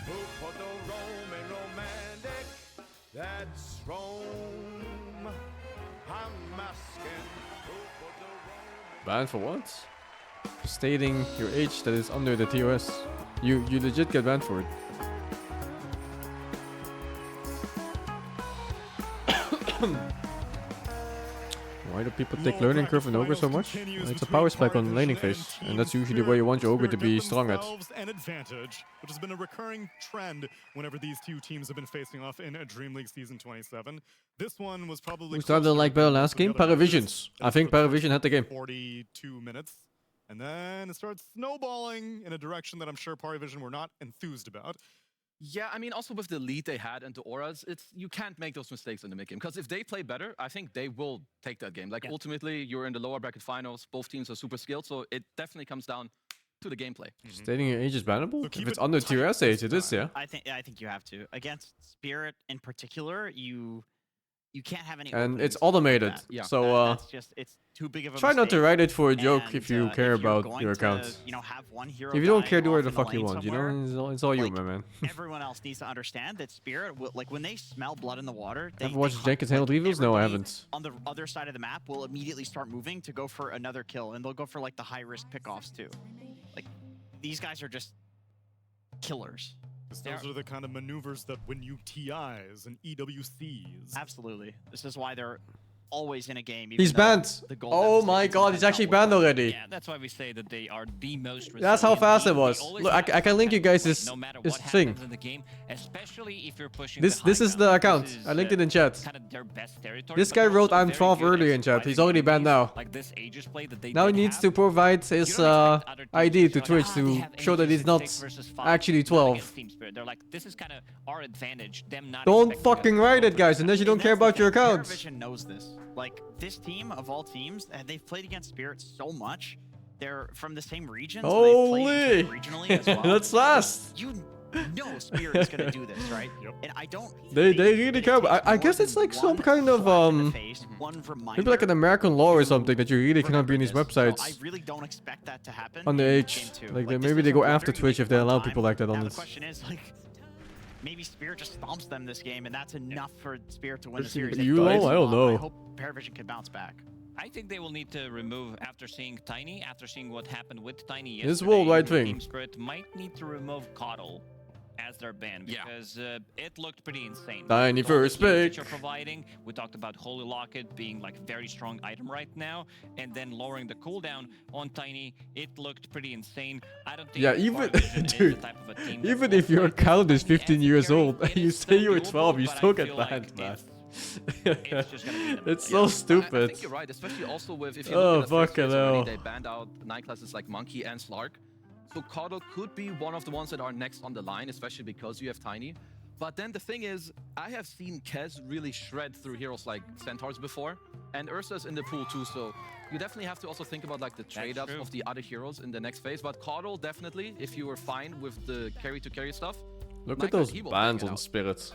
Who put the Roman romantic? That's Rome. I'm asking, who put the Roman... Banned for what? Stating your age that is under the TOS. You legit get banned for it. Why do people take learning curve and ogre so much? Well, it's a power spike on laning phase, and that's usually where you want your ogre to be strong at. An advantage, which has been a recurring trend whenever these two teams have been facing off in a DreamLeague Season 27. This one was probably... Who started like better last game? Paravisions. I think Paravision had the game. 42 minutes. And then it starts snowballing in a direction that I'm sure Parivision were not enthused about. Yeah, I mean, also with the lead they had and the auras, you can't make those mistakes in the mid game. Because if they play better, I think they will take that game. Like, ultimately, you're in the lower bracket finals. Both teams are super skilled, so it definitely comes down to the gameplay. Stating your age is bannable? So if it's under TOS age, it is, yeah. I think you have to. Against Spirit in particular, you can't have any. And it's automated, so that's just, it's too big of a try not to mistake. write it for a joke And, if you care if you're about going your to, account. have one hero If you don't die care, do off whatever the in fuck you lane want, you somewhere, know? It's all you, my man. Everyone else needs to understand that Spirit, like when they smell blood in the water, they, Ever watched Jenkins handle reviews? No, I haven't. on the other side of the map will immediately start moving to go for another kill, and they'll go for like the high-risk pickoffs too. Like, these guys are just killers. Those are the kind of maneuvers that win you TIs and EWCs. Absolutely. This is why they're always in a game. He's banned. Oh my god, he's actually banned already. Yeah, that's why we say that they are the most That's how resilient fast team. it was. We always Look, have I can link you guys this no matter this what thing. happens in the game, especially if you're pushing This the high is ground. the account. This I linked it in chat. kind of their best territory, This but guy they're wrote also I'm very 12 good at earlier in chat. He's surprising already banned enemies, now. like this Aegis play that they Now he did needs have. to provide his ID to Twitch to show that he's not actually 12. They're like, this is kind of our advantage. Them not Don't expecting us fucking to write go it, for guys, unless you don't care about your account. Paravision knows this. Like, this team of all teams, they've played against Spirit so much. They're from the same region, so they've played each other regionally as well. That's fast. You know Spirit is gonna do this, right? And I don't. They really care. I guess it's like some kind of maybe like an American law or something that you really cannot be in these websites I really don't expect that to happen. on the in age. game two. Like this maybe is they a go wonder after you Twitch make if they one allow time. people like that on Now the this. question is, like, maybe Spirit just stomps them this game, and that's enough for Spirit to win the Is series. it They you, focus though? I a don't lot, but know. I hope Paravision can bounce back. I think they will need to remove, after seeing Tiny, after seeing what happened with Tiny This yesterday, worldwide thing. Team Spirit might need to remove Coddle as their ban because it looked pretty insane. Tiny With all the first heals that pick. you're providing. We talked about Holy Locket being like a very strong item right now, and then lowering the cooldown on Tiny. It looked pretty insane. I don't think Yeah, that even Parivision is the dude, type of a team that even will if your play this account is closely 15 as a years carry. old It and you is say still you're doable, 12, you but I still get feel like banned, man. it's just gonna be in the It's middle. so stupid. I think you're right, especially also with if you Oh, look at the first fucking phase already, hell. they banned out 9 classes like Monkey and Slark. So Coddle could be one of the ones that are next on the line, especially because you have Tiny. But then the thing is, I have seen Kez really shred through heroes like Centaurs before, and Ursa's in the pool too, so you definitely have to also think about like the trade-ups of the other heroes in the next phase. But Coddle, definitely, if you were fine with the carry-to-carry stuff. Look Nine at those class, he will bans bang it on out. Spirits.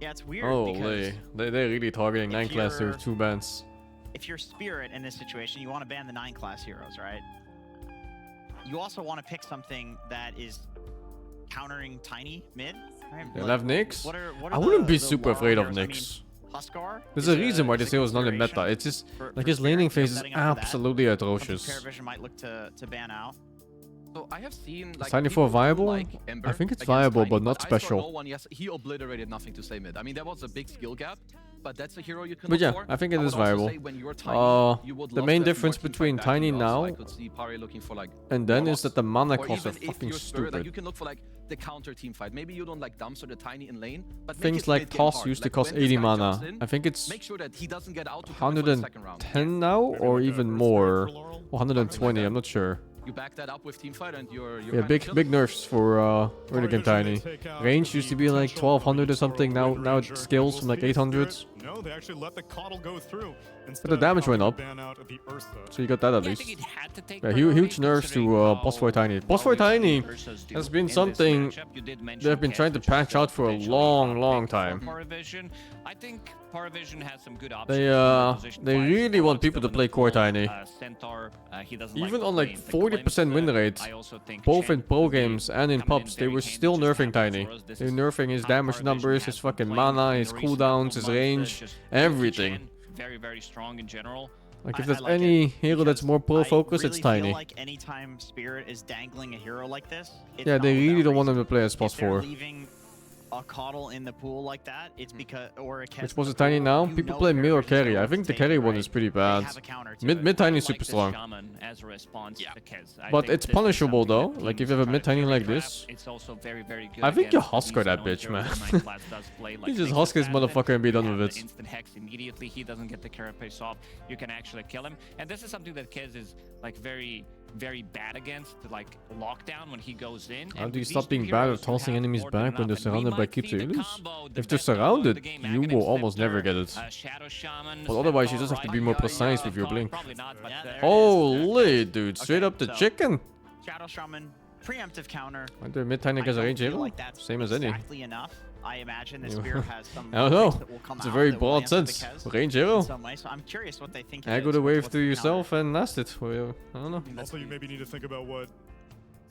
Yeah, it's weird Holy, because they're really targeting if 9 class here you're- with 2 bans. if you're Spirit in this situation, you want to ban the 9 class heroes, right? You also want to pick something that is countering Tiny mid. Right? They Like, have Nyx. what are I wouldn't be the super low afraid of heroes? I mean, Nyx. Huskar There's is a reason why this hero is not in meta. consideration It's just for like his Spirit, laning so phase is setting up for that. absolutely Something atrocious. Paravision might look to ban out. So I have seen like Is Tiny people 4 viable? like Ember I think it's against viable, Tiny, but not I saw special. no one, yes, he obliterated nothing to say mid. I mean, there was a big skill gap, but that's a hero you can But look yeah, for. I think it would is also viable. say when you're Tiny, you would The love main to have difference more teamfight between backing Tiny you up, so now I could see PARI looking for like and then is warlocks, that the mana or costs are even if fucking you're Spirit, like you stupid. can look for like the counter team fight. Maybe you don't like Dumpster the Tiny in lane, but make Things his like mid game Toss hard. used to Like, cost when this 80 guy mana. jumps in, I think it's make sure that he doesn't get out to come in for the second round. 110 now or even more. Or 120, I'm not sure. You back that up with teamfight and you're Yeah, big nerfs for early game Tiny. Range used to be like 1200 or something, now it scales from like 800s. No, they actually let the coddle go through. But the damage went up. So you got that at least. Yeah, huge nerfs to Boss Boy Tiny. Boss Boy Tiny has been something they've been trying to patch out for a long time. I think PARI has some good They options. really want people to play Core Tiny. Centaur, he doesn't Even like on like playing the 40% win glimpse. rate, I also think both Chen in pro would be games and in come pubs, they very were handy still just nerfing have Tiny. for us. This They're is nerfing his how damage PARI numbers, has his been fucking playing mana, in his the recent cooldowns, couple his months. range, Just everything. Chen, very strong in general. Like if I there's like any it, hero that's more pro focused, I it's really Tiny. feel like anytime Spirit is dangling a hero like this, it's Yeah, not they really without don't want reason. him to play as Boss If they're 4. leaving a coddle in the pool like that, it's because or a Kez Which in was the a Tiny pool, now? you People know play mid or Paravision's carry. going I to think the take carry it, one right? is pretty They bad. have a counter to Mid it. Tiny I is super like this strong. Shaman as a response to Kez. I But think it's this is punishable something though. that Like if teams you have a try mid to Tiny like trap. this, It's also very good I think you against Husker that these bitch, annoying man. heroes that 9 class does play, like You just Nyx Husk his Assassin. motherfucker and be done You with have it. the instant hex immediately. He doesn't get the carapace off. You can actually kill him. And this is something that Kez is like very bad against, like lockdown when he goes in. how And do you with stop these two being bad heroes at who tossing have enemies more than back when they're enough, and we surrounded by might keep see the ceilings? combo, the If they're best combo of surrounded, the game, you Aghanim will almost Scepter, never get it. Shadow Shaman, But otherwise, you Centaur, just have to be right? more precise with your blink. Probably not, but Holy dude, straight up the so- chicken. Shadow Shaman, preemptive counter. Aren't there mid Tiny I as a don't range feel hero? like that's Same as any. exactly enough. I imagine the You- Spirit has some. I don't know. tricks that will come It's a out very that will broad answer the sense. Kez Range in hero. some way. So I'm curious what they think. it I go is. the wave What's to the yourself and nast it. Well, I don't know. Also, you maybe need to think about what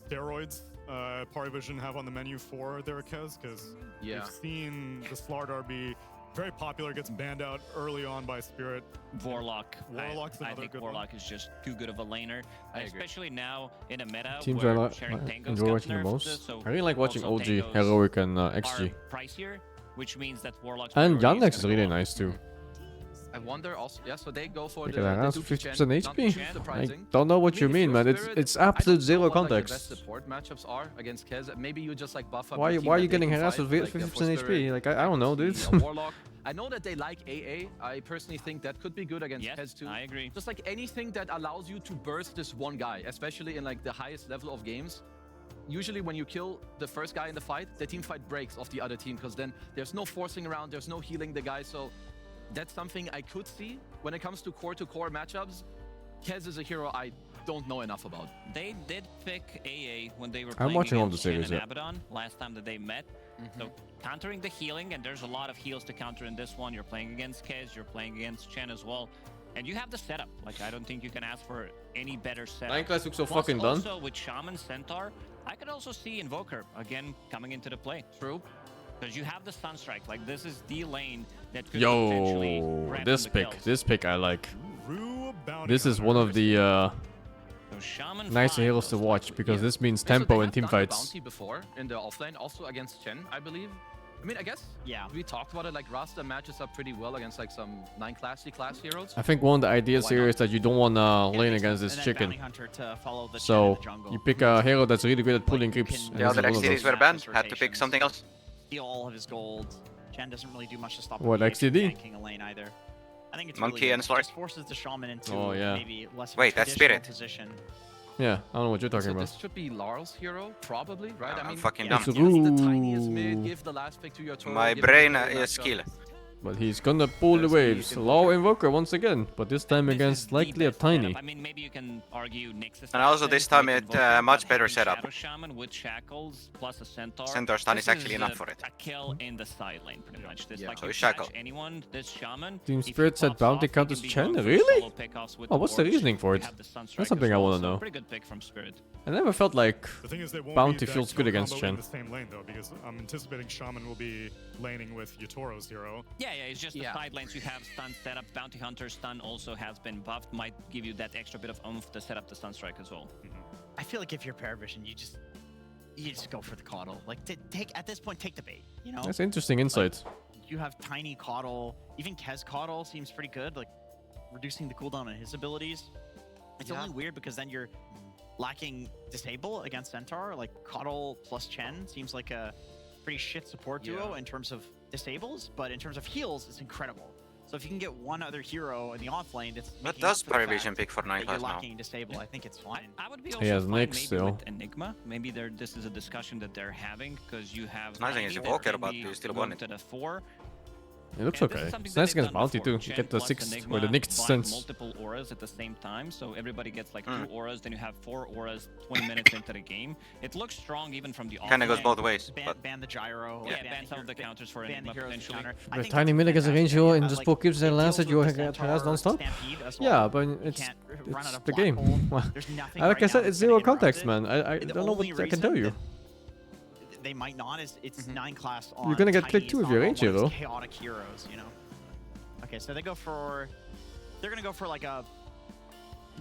steroids PARI have on the menu for their Kez, because Yeah. we've seen the Slardar be very popular, gets banned out early on by Spirit. Warlock. Warlock's I another think good Warlock is just too good of a laner, especially now in a meta Teams where I sharing tangos enjoy got watching the nerfed, most. so I really like watching also OG, tangos Heroic, and are XG. pricier, which means that Warlock's And priority Yandex is gonna really go up. nice too. I wonder also, yeah, so they go for Look the, at that, that's Dookie 50% Chen, not HP. too I surprising. don't know what I you mean, mean, if man. you're It's Spirit, it's I don't absolute know zero what, like, the best context. support matchups are against Kez. Maybe you just like buff up Why your why are team you that they getting can harassed fight, with like, 50% for HP? Like I don't know, dude. a Warlock. I know that they like AA. I personally think that could be good against Kez too. I agree. Just like anything that allows you to burst this one guy, especially in like the highest level of games. Usually when you kill the first guy in the fight, the team fight breaks off the other team because then there's no forcing around, there's no healing the guy. So that's something I could see. When it comes to core matchups, Kez is a hero I don't know enough about. They did pick AA when they were I'm playing watching all the against Chen series, and yeah. Abaddon last time that they met. So countering the healing, and there's a lot of heals to counter in this one. You're playing against Kez, you're playing against Chen as well. And you have the setup. Like, I don't think you can ask for any better setup. 9 class looks so Plus, fucking done. Also, with Shaman Centaur, I could also see Invoker again coming into the play. True. Because you have the Sunstrike. Like, this is the lane that could potentially Yo, grab this the pick, kills. this pick I like. Rue Bounty This is Hunter. one of the So Shaman nicer 5 heroes to most watch likely. because this means Yeah, so tempo they in have team done fights. Bounty before in the offlane, also against Chen, I believe. I mean, I guess we talked about it. Like Rasta matches up pretty well against like some 9 class heroes. I think one of the ideas Why here not? is that you don't want to lane against this And then chicken. Bounty Hunter to follow the Chen in So the jungle. you pick a hero that's really good at pulling creeps. and The this other is one X of series those. were banned, had to pick something else. Steal all of his gold. Chen doesn't really do much to stop What, him from XDD? ganking a lane either. I think it's Monkey really and good. Slark. Just forces the Shaman into Oh, yeah. maybe less of Wait, a that's traditional Spirit. position. Yeah, I don't know what you're talking So about. this should be Larl's hero, probably, right? I'm I mean, fucking yeah, dumb. use the tiniest mid, give the last pick to your turret. My give it brain to your is matchup. skill. But he's gonna pull the waves. Low Invoker once again, but this time against likely a Tiny. I mean, maybe you can argue Nexus. And also this time it much better setup. Shadow Shaman with shackles plus a centaur. Centaur stun is actually enough for it. A kill in the side lane, pretty much. This, like, So you he's shackle. catch anyone, this shaman. Team Spirit said bounty counters Chen? Really? Oh, what's the reasoning for it? That's something I wanna know. Pretty good pick from Spirit. I never felt like The thing is, they won't bounty be that feels good kill against combo in Chen. the same lane though, because I'm anticipating Shaman will be laning with Yatoro's hero. Yeah, it's just the side lanes you have stun setup. Bounty Hunter stun also has been buffed. Might give you that extra bit of oomph to set up the stun strike as well. I feel like if you're Paravision, you just go for the coddle. Like take at this point, take the bait. You know. That's interesting insight. Like, you have tiny coddle. Even Kez coddle seems pretty good. Like reducing the cooldown on his abilities. It's only weird because then you're lacking disable against Centaur. Like coddle plus Chen seems like a pretty shit support duo in terms of disables, but in terms of heals, it's incredible. So if you can get one other hero in the off lane that's What making up does for the fact PARI pick for that Night you're now? lacking disable, I think it's fine. I would be He also has fine Nyx maybe still. with Enigma. Maybe this is a discussion that they're having because you have. Nice thing is Tiny Evoker, that but can you be still won moved it. to the 4. It looks And this okay. is something It's that nice they've against done bounty before. too. You Chen get the plus 6th Enigma or the next buying sense. multiple auras at the same time, so everybody gets like 2 auras. Then you have 4 auras 20 minutes into the game. It looks strong even from the off. Kinda goes both ways. Ban the gyro. Yeah, ban some of the counters for Enigma potentially. The Tiny Mimic as a range hero in this book gives their Lancet you get harassed non-stop. Yeah, but it's the game. Like I said, it's zero context, man. I don't know what I can tell you. They might not. It's 9 class on. You're gonna get Tiny clicked is too if not you're on range one of these hero. chaotic heroes, you know. Okay, so they're gonna go for like a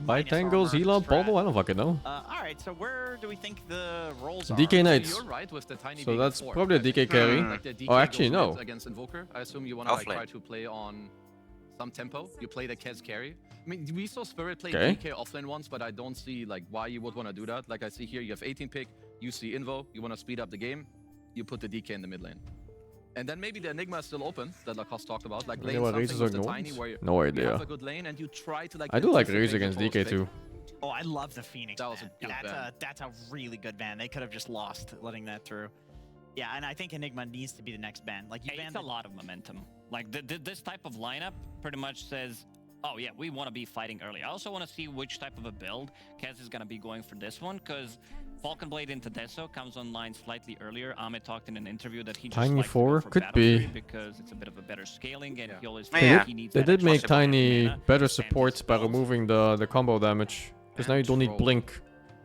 Bite angles, heal up, bubble, I don't fucking know. all right, so where do we think the roles are? DK Knights. You're right with the Tiny So being that's four. probably a DK carry. Like the DK Oh, actually, goes no. mid against Invoker. I assume you want to like, Offlane. try to play on some tempo. You play the Kez carry. I mean, we saw Spirit play Okay. DK offlane once, but I don't see like why you would want to do that. Like I see here, you have 18 pick, you see Invo, you want to speed up the game, you put the DK in the mid lane. And then maybe the Enigma is still open, that Lacoste talked about. Like Okay, lane what something Razors with are the the Tiny ones? where No you idea. have a good lane and you try to like I do like anticipate Razor against Control's DK pick. too. Oh, I love the Phoenix. That was a ban. good That's a really good ban. They could have just lost letting that through. Yeah, and I think Enigma needs to be the next ban. Like you It's banned a lot of momentum. Like this type of lineup pretty much says, oh yeah, we want to be fighting early. I also want to see which type of a build Kez is going to be going for this one, because Falcon Blade into Deso comes online slightly earlier. Ahmed talked in an interview that he just Tiny likes to 4 go for could Battle be. Fury because it's a bit of a better scaling, and he always Yeah. feels like he needs They that did extra make support Tiny mana better to stand his support by spells. removing the combo damage. Because now you don't need Blink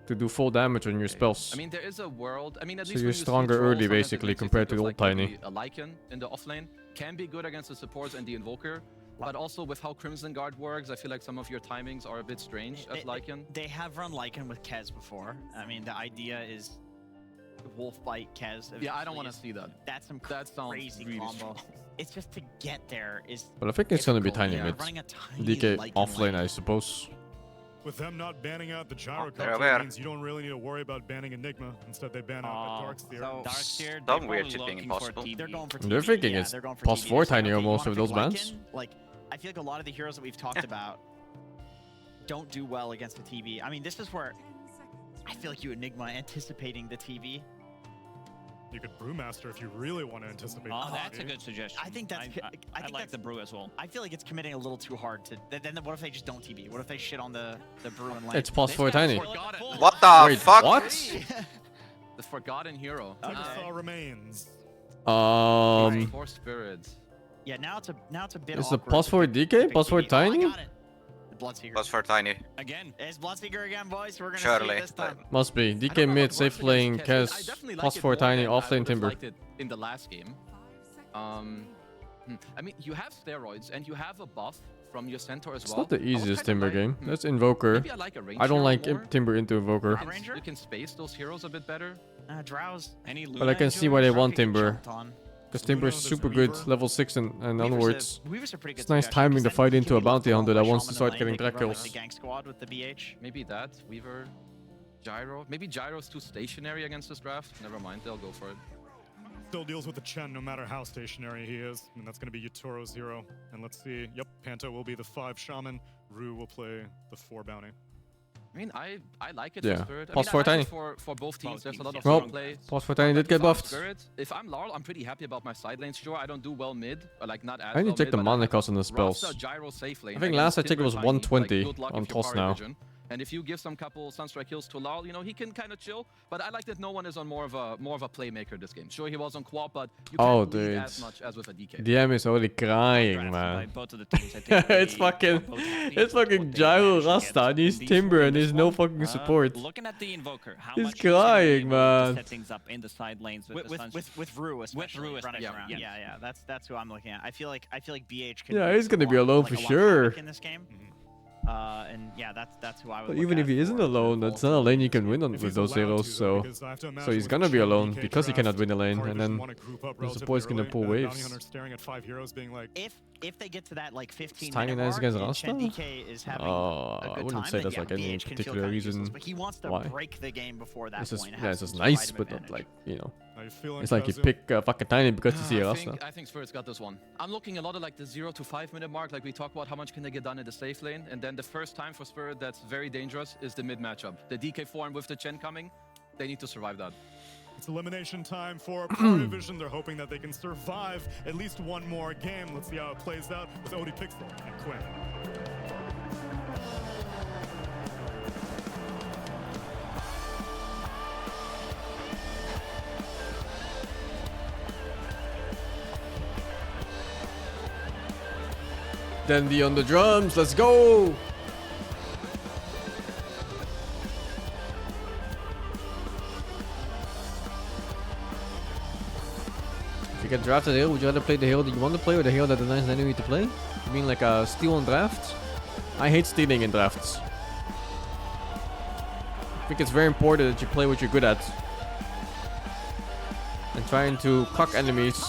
to do full damage on your spells. I mean, there is a world. I mean, at So least you're when you see stronger trolls, early, sometimes it basically, makes you compared think to of, old like, Tiny. maybe a Lycan in the offlane can be good against the supports and the Invoker. But also with how Crimson Guard works, I feel like some of your timings are a bit strange as Lycan. They have run Lycan with Kez before. I mean, the idea is Wolf Bite Kez. Yeah, I don't eventually want to is- see that. That's some That sounds crazy really combo. strong. It's just to get there is. But I think it's gonna be difficult. Tiny Yeah, mid. running a tiny DK Lycan offlane, lane. I suppose. With them not banning out the gyro they're counter, aware. it means you don't really need to worry about banning Enigma. Instead, they ban out the Darkseer. So Darkseer, Some weird shit being impossible. They're going for They're TB. thinking Yeah, it's they're going for plus TB. 4 They're saying, Tiny okay, you almost wanna with those pick bans. Lycan? Like, I feel like a lot of the heroes that we've talked about don't do well against the TB. I mean, this is where I feel like you Enigma anticipating the TB. You could Brewmaster if you really want to anticipate. Oh, the that's a TB. good suggestion. I think that's. I think like that's, the brew as well. I feel like it's committing a little too hard to. Then what if they just don't TB? What if they shit on the brew and lane? It's plus 4 Tiny. What the Wait, fuck? what? The Forgotten Hero. Jigsaw remains. Four spirits. Yeah, now it's a bit. Is the awkward plus to 4 pick- DK? pick Plus 4 TB. Oh, I Tiny? got it. The Bloodseeker. Plus for Tiny. Again. It's Bloodseeker again, boys. We're gonna see Surely. it this time. Must be. DK mid, safe playing, Kez, plus 4 Tiny, offlane Timber. Liked it in the last game. I mean, you have steroids and you have a buff from your Centaur as It's well. not the I was easiest kinda Timber like, game. That's Invoker. Maybe I like a range I don't hero like more. Timber into Invoker. You can space those heroes a bit better. Drowse. Any But I can see why they want Timber. Because Timber is super good, level 6 and onwards. Weaver's a pretty good It's nice suggestion, timing to because fight then into a he can be bounty looked hunter for that by wants to Shaman start lane, getting they drag can run kills. The gang squad with the BH. Maybe that. Weaver. Gyro. Maybe Gyro's too stationary against this draft. Never mind, they'll go for it. Still deals with the Chen no matter how stationary he is. And that's going to be Yatoro's hero. And let's see. Yep, Panto will be the 5 Shaman. Rue will play the 4 Bounty. I mean, I like it Yeah. for Spirit. Pause I for mean, I like Tiny. it for both teams. There's a lot of Well, strong play. Pause for Tiny did get If I'm buffed. Spirit, if I'm Larl, I'm pretty happy about my side lanes. Sure, I don't do well mid, or like not as I need well to check mid, the but I mana have cost on the spells. Rasta gyro safe lane I think against last I checked it was Timber Tiny, 120 like, good luck on if you're toss PARI now. vision. And if you give some couple Sunstrike kills to Larl, you know, he can kind of chill. But I like that no one is on more of a playmaker this game. Sure, he was on quad, but you Oh, can't lead dude. as much as with a DK. DM is already crying, man. It's fucking Gyro Rasta and he's Timber and there's no fucking support. Looking at the Invoker, how He's much he's gonna be crying, able to man. set things up in the side lanes with Rue, especially Rue running especially, around. yeah. Yeah, that's who I'm looking at. I feel like BH can. Yeah, he's gonna be perform, alone like, for a lot of sure. havoc in this game. And yeah, that's who I would. But look even if at he isn't for alone, that's not a lane you can win on with those heroes, so he's gonna be alone because he cannot win a lane, and then the support's gonna pull waves. If they get to that like 15 Tiny minute nice mark, against and Rasta? DK is having a I good wouldn't time, say then that's yeah, like any BH can feel particular kinda reason useless, but he wants to why. break the game before that It's just, point. yeah, it's just nice, but not like, you know. It's like you Kazim? pick fucking Tiny because you see a Rasta. I think Spirit's got this one. I'm looking a lot of like the 0 to 5 minute mark, like we talked about how much can they get done in the safe lane, and then the first time for Spirit that's very dangerous is the mid matchup. The DK form with the Chen coming, they need to survive that. It's elimination time for PARI Vision. They're hoping that they can survive at least one more game. Let's see how it plays out with Odie Pixel and Quinn. Dandy on the drums, let's go! If you get drafted here, would you rather play the hero that you want to play or the hero that denies the enemy to play? You mean like a steal in drafts? I hate stealing in drafts. I think it's very important that you play what you're good at. And trying to cuck enemies,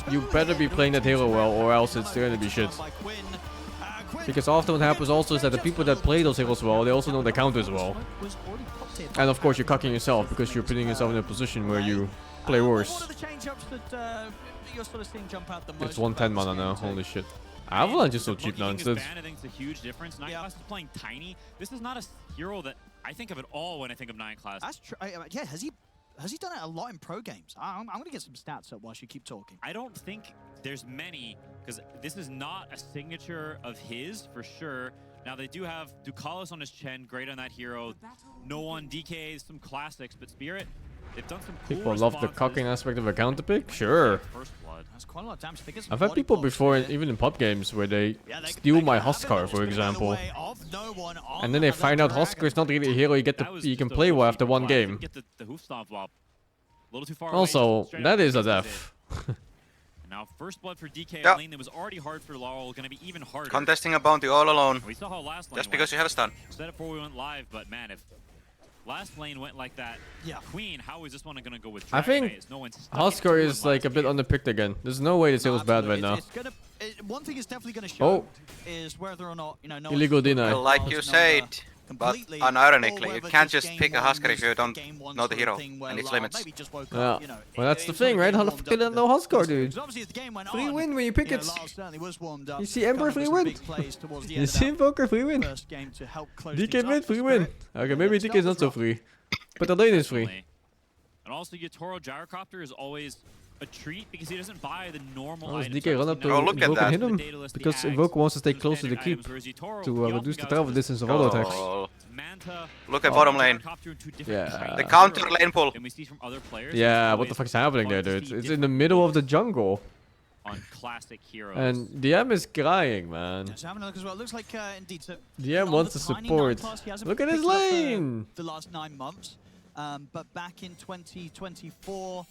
you better be playing that hero well or else it's gonna be shit. Because often what happens also is that the people that play those heroes well, they also know the counters well. And of course you're cucking yourself because you're putting yourself in a position where you play worse. It's 110 mana now, holy shit. Avalanche is so cheap now instead. I think it's a huge difference. 9 class is playing Tiny. This is not a hero that I think of at all when I think of 9 class. That's true. Yeah, has he done it a lot in pro games? I'm going to get some stats up whilst you keep talking. I don't think there's many, because this is not a signature of his, for sure. Now, they do have Ducalis on his Chen, great on that hero. No one, DK, some classics, but Spirit, they've done some cool People love the cocking aspect of a counter pick? Sure. First blood. That's quite a lot of damage. I've had people before, even in pub games, where they steal my Huskar, for example. And then they find out Huskar is not really a hero you can play well after one game. Get the hoof stomp while a little too far Also, away, straight that up is a misses death. it. Now, first blood for DK Yep. lane that was already hard for Laurel, going to be even harder. Contesting a bounty all alone. We saw how last lane Just because you have a stun. Said it before we went live, but man, if last lane went like that, Queen, how is this one going to go with I Dragon think Phase? No one's Huskar is like a bit underpicked again. There's no way this hero's bad right now. One thing is definitely going to show Oh. is whether or not, no Illegal deny. Like you said, but unironically, you can't just pick a Huskar if you don't know the hero and its limits. Yeah, well that's the thing, right? How the fuck did I know Huskar, dude? Free win when you pick it. You see Emperor, free win. You see Invoker, free win. DK mid, free win. Okay, maybe DK is not so free. But the lane is free. And also, Yatoro Gyrocopter is always a treat because he doesn't buy the normal Oh, does items. DK run up to Invoke and hit him? Because Invoke wants to stay close to the keep to reduce the travel distance of auto attacks. Oh. Look at bottom lane. Yeah. The counter lane pull. And we see from other players. Yeah, what the fuck's happening there, dude? It's in the middle of the jungle. On classic heroes. And DM is crying, man. Just having a look as well. It looks like indeed. So DM wants to support. Look at his lane. The last 9 months, but back in 2024,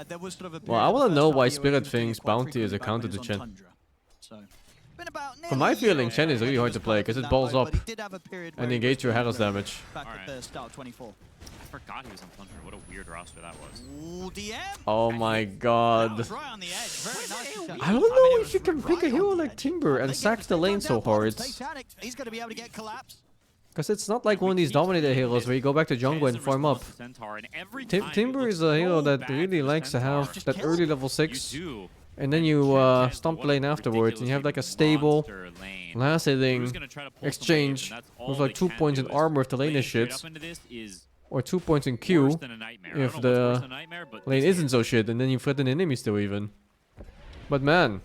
there was sort of a. Well, I want to know why Spirit thinks Bounty is a counter to Chen. From my feeling, Chen is really hard to play because it balls up and negates your Harass damage. Back at the start of 24. I forgot he was on Thunder. What a weird roster that was. Ooh, DM. Oh my god. Right on the edge. Very nice. I don't know if you can pick a hero like Timber and sack the lane so hard. He's going to be able to get collapsed. Because it's not like one of these dominated heroes where you go back to jungle and farm up. Centaur, and every Timber is a hero that really likes to have that early level 6 and then you stomp lane afterwards, and you have like a stable, last hitting exchange with like 2 points in armor if the lane is shit, or 2 points in Q if the lane isn't so shit, and then you threaten the enemy still even. But man,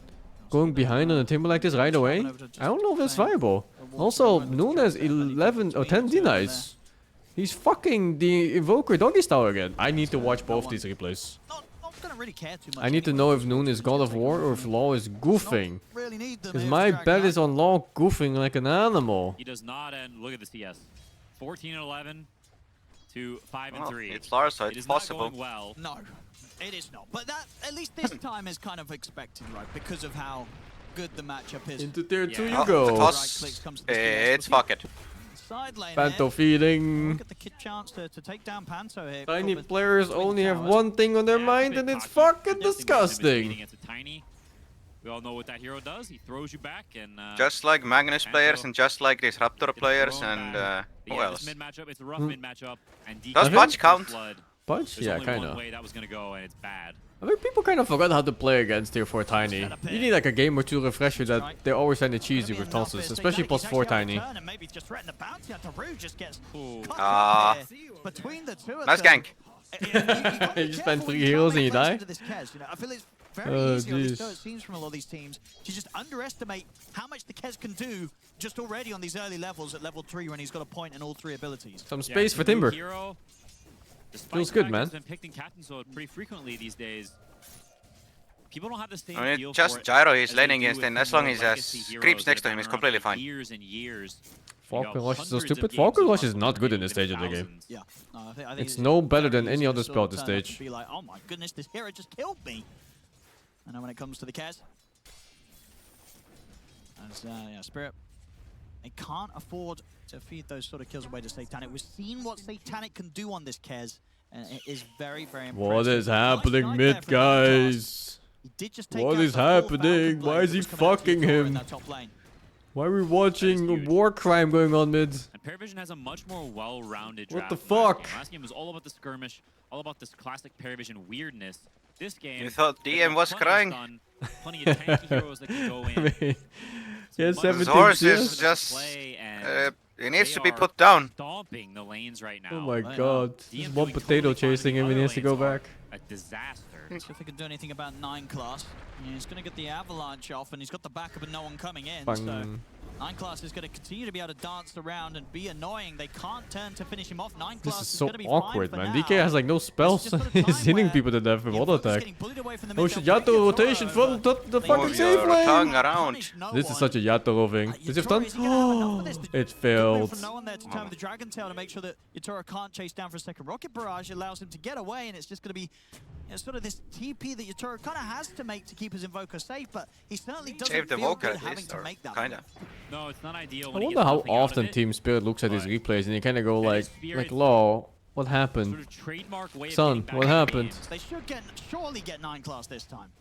going behind on a Timber like this right away, I don't know if that's viable. Also, Noon has 11 or 10 denies. He's fucking the Invoker doggy style again. I need to watch both these replays. I need to know if Noon is God of War or if Law is goofing. Because my bet is on Law goofing like an animal. He does not, and look at the CS. 14-11 to 5-3. It's Lars, so it it's is possible. not going well. No, it is not. But that, at least this time, is kind of expected, right? Because of how good the matchup is. Into tier 2 Oh, you go. It's fuck it. Side lane Panto feeding. Look at the kid chance to take down Panto here. Tiny players only have one thing on their mind, and it's fucking disgusting. Tiny. We all know what that hero does. He throws you back, and just like Magnus players and just like Disruptor players and who else? This mid matchup, it's a rough mid matchup. And Does Budge count? Budge? Yeah, kind of. Way that was gonna go, and it's bad. I think people kind of forgot how to play against tier 4 Tiny. You need like a game or two refresher that they always find it cheesy with tosses, especially plus 4 Tiny. Nice gank. You spend 3 heroes and you die? Very easy on this go, it seems, from a lot of these teams to just underestimate how much the Kez can do just already on these early levels at level 3 when he's got a point in all 3 abilities. Some space for Timber. Feels good, man. Been picked in Captain Sword pretty frequently these days. People don't have the same I feel mean, just for Gyro it he's as laning they do against, with and as more long as legacy has heroes creeps that next to have him, been he's around completely for fine. Years and years. Falcon Rush is so hundreds of stupid. games Falcon of Rush is Falcon not good in Rush this stage of the game. Yeah, I think It's no better than any other spell at this turn up and stage. Be like, oh my goodness, this hero just killed me. And then when it comes to the Kez, as yeah, Spirit, they can't afford to feed those sort of kills away to Satanic. We've seen what Satanic can do on this Kez, and it is very, very impressive. What is happening mid, guys? What is happening? Why is he fucking him? Why are we watching a war crime going on mid? And Paravision has a much more well-rounded What draft. the than last fuck? game. Last game was all about the skirmish, all about this classic Paravision weirdness. This game, You thought DM was crying? Plenty of tanky heroes that can go in. Yeah, His 17 horse CS. is just... he needs to be put down. Stomping the lanes right now. Oh my god. There's one potato chasing him and he has to go back. A disaster. See if they can do anything about 9 class. Yeah, he's going to get the avalanche off, and he's got the backup and no one coming in. Bang. So 9 class is going to continue to be able to dance around and be annoying. They can't turn to finish him off. 9 class This is is so going to be awkward, fine for man. now. DK has like no spells. He's hitting people to death with auto attack. Oh shit, Yato rotation from the fucking safe lane. Around. This is such a Yato thing. Is it done? It failed. From no one there to turn with the Dragon Tail to make sure that Yatoro can't chase down for a second rocket barrage. Allows him to get away, and it's just going to be sort of this TP that Yatoro kind of has to make to keep his Invoker safe, but he certainly doesn't Save the feel Invoker good at having least, to or make that. kinda. No, it's not ideal. I When he wonder gets how nothing out of often it. Team Spirit looks at his replays and you kind of go like, Spirit- Law, what happened? Sort of trademark way of Son, getting back what in the happened? games. They should surely get 9 class this time.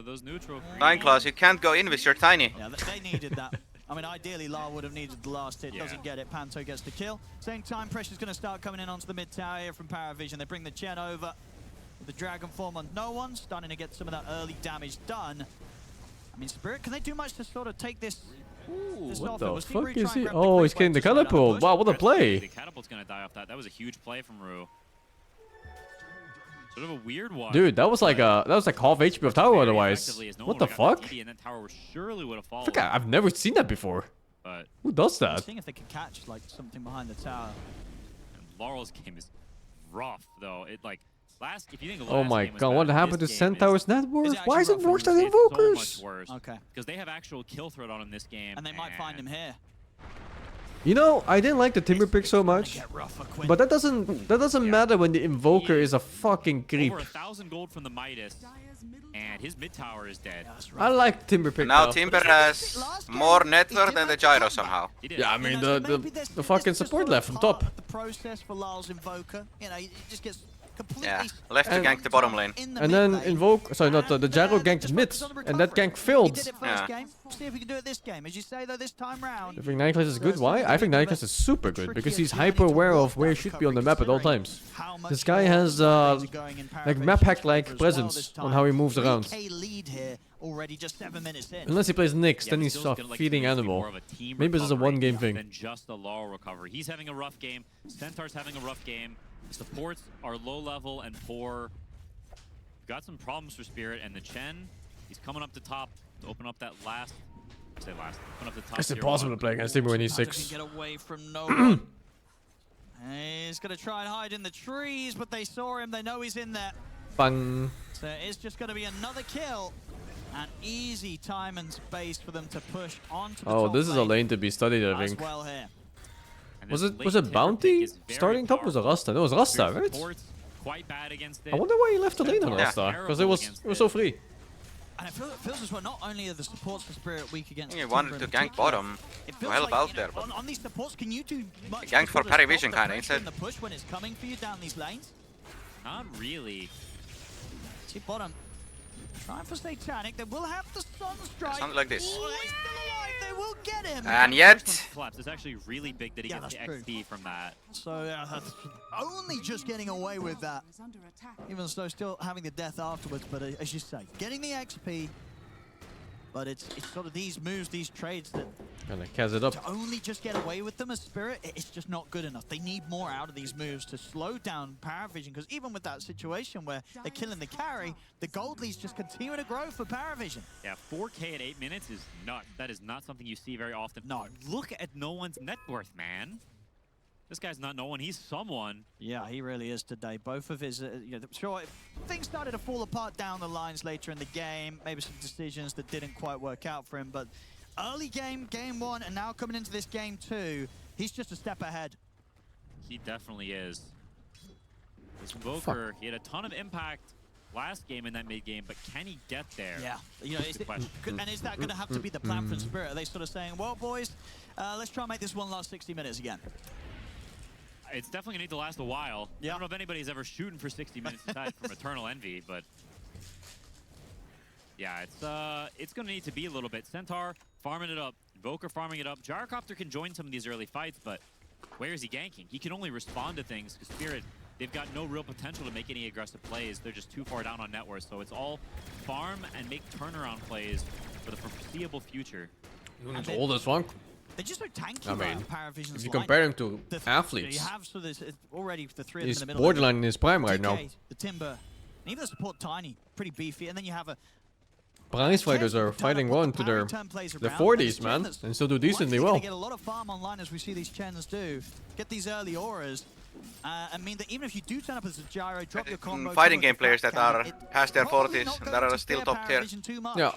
Those neutral. 9 class, you can't go in with your Tiny. Yeah, they needed that. I mean, ideally, La would have needed the last hit. Doesn't get it. Panto gets the kill. Same time, pressure's going to start coming in onto the mid tower here from Paravision. They bring the Chen over. The Dragon form on no one, starting to get some of that early damage done. I mean, Spirit, can they do much to sort of take this? What the fuck is he? Oh, he's getting the catapult. Wow, what a play. The catapult's gonna die off that. That was a huge play from Rue. Sort of a weird one. Dude, that was like half HP of tower otherwise. What the fuck? And that tower surely would have fallen. Fuck, I've never seen that before. But who does that? Seeing if they can catch like something behind the tower. And Laurel's game is rough though. It like if you think Oh my game was god, bad, what happened to this game Centaur's is network? Why is it worse than so Invokers? much worse. Okay. Because they have actual kill threat on in this game. And they might find him here. You know, I didn't like the Timber pick so much, but that doesn't matter when the Invoker is a fucking creep. Over 1,000 gold from the Midas, and his mid tower is dead. I like Timber pick Now though. Timber has more network than the Gyro somehow. Yeah, I mean the fucking support left from top. The process for Lyle's Invoker, you know, he just gets completely Yeah, left to gank the bottom lane. And then Invoke, sorry, not the gyro ganked mid, and that gank failed. He did it first game. See if we can do it this game. As you say, though, this time round. I think Nineclass is good. Why? I think Nineclass is super good because he's hyper aware of where he should be on the map at all times. This guy has like map hack like presence on how he moves around. Already just 7 minutes in. Unless he plays Nyx, then he's a feeding animal. Maybe this is a one-game thing. Than just a Laurel recovery. He's having a rough game. Centaur's having a rough game. The supports are low level and poor. We've got some problems for Spirit, and the Chen, he's coming up the top to open up that last. Open up the top. It's impossible to play against him when he's 6. Get away from no one. He's gonna try and hide in the trees, but they saw him. They know he's in there. Bang. So it's just gonna be another kill. An easy time and space for them to push onto the top This is a lane to be studied, I think. well here. Was it Bounty starting top? Was it Rasta? No, it was Rasta, right? Quite bad against it. I wonder why he left the lane on Rasta, because it was so free. And it feels as well, not only are the supports for Spirit weak against He wanted to gank bottom to help out there, but on these supports, can you do much ganked for PARI vision kinda instead. the push when it's coming for you down these lanes? Not really. See bottom. Trying for Satanic, they will have the Sunstrike. Something like this. Oh, he's still alive, they will get him. And yet... Collapse. It's actually really big that he gets the XP from that. So that's only just getting away with that. Even so, still having the death afterwards, but as you say, getting the XP. But it's sort of these moves, these trades that Gonna cas it up. to only just get away with them as Spirit, it's just not good enough. They need more out of these moves to slow down Paravision, because even with that situation where they're killing the carry, the gold leads just continue to grow for Paravision. Yeah, 4K at 8 minutes is nuts. That is not something you see very often. No. Look at no one's net worth, man. This guy's not no one, he's someone. Yeah, he really is today. Both of his, sure, things started to fall apart down the lines later in the game. Maybe some decisions that didn't quite work out for him, but early game, game 1, and now coming into this game 2, he's just a step ahead. He definitely is. This Invoker, he had a ton of impact last game in that mid game, but can he get there? Yeah, and is that going to have to be the plan from Spirit? Are they sort of saying, well, boys, let's try and make this one last 60 minutes again? It's definitely gonna need to last a while. I don't know if anybody's ever shooting for 60 minutes aside from Eternal Envy, but yeah, it's gonna need to be a little bit. Centaur farming it up, Invoker farming it up. Gyrocopter can join some of these early fights, but where is he ganking? He can only respond to things because Spirit, they've got no real potential to make any aggressive plays. They're just too far down on net worth, so it's all farm and make turnaround plays for the foreseeable future. It's old as funk. They're just so tanky I mean, Paravision's if you compare him to athletes, you have so there's already the three of he's them in the middle. borderline in his prime right now. The Timber, and even the support Tiny, pretty beefy, and then you have a Prize fighters are fighting well into their 40s, man, and still do decently well. Get a lot of farm online as we see these Chens do. Get these early auras. I mean that even if you do turn up as a gyro, drop your combo. Fighting game players that are past their 40s and that are still top tier. Yeah.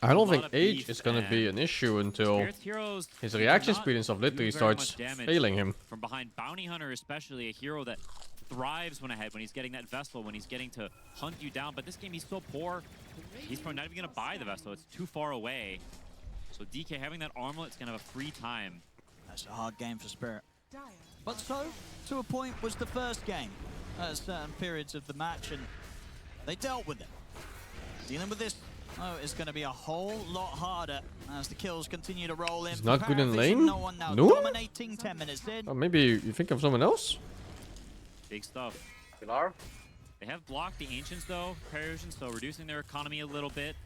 I don't think age is gonna be an issue until his reaction speed and stuff literally starts failing him. From behind, Bounty Hunter especially, a hero that thrives when ahead, when he's getting that Vessel, when he's getting to hunt you down. But this game, he's so poor, he's probably not even gonna buy the Vessel. It's too far away. So DK having that armlet's gonna have a free time. That's a hard game for Spirit. But so, to a point, was the first game at certain periods of the match, and they dealt with it. Dealing with this is going to be a whole lot harder as the kills continue to roll in. He's not good in lane? No one now No? dominating 10 minutes in. Or maybe you think of someone else? Big stuff. Pilar? They have blocked the Ancients though, Persians, so reducing their economy a little bit.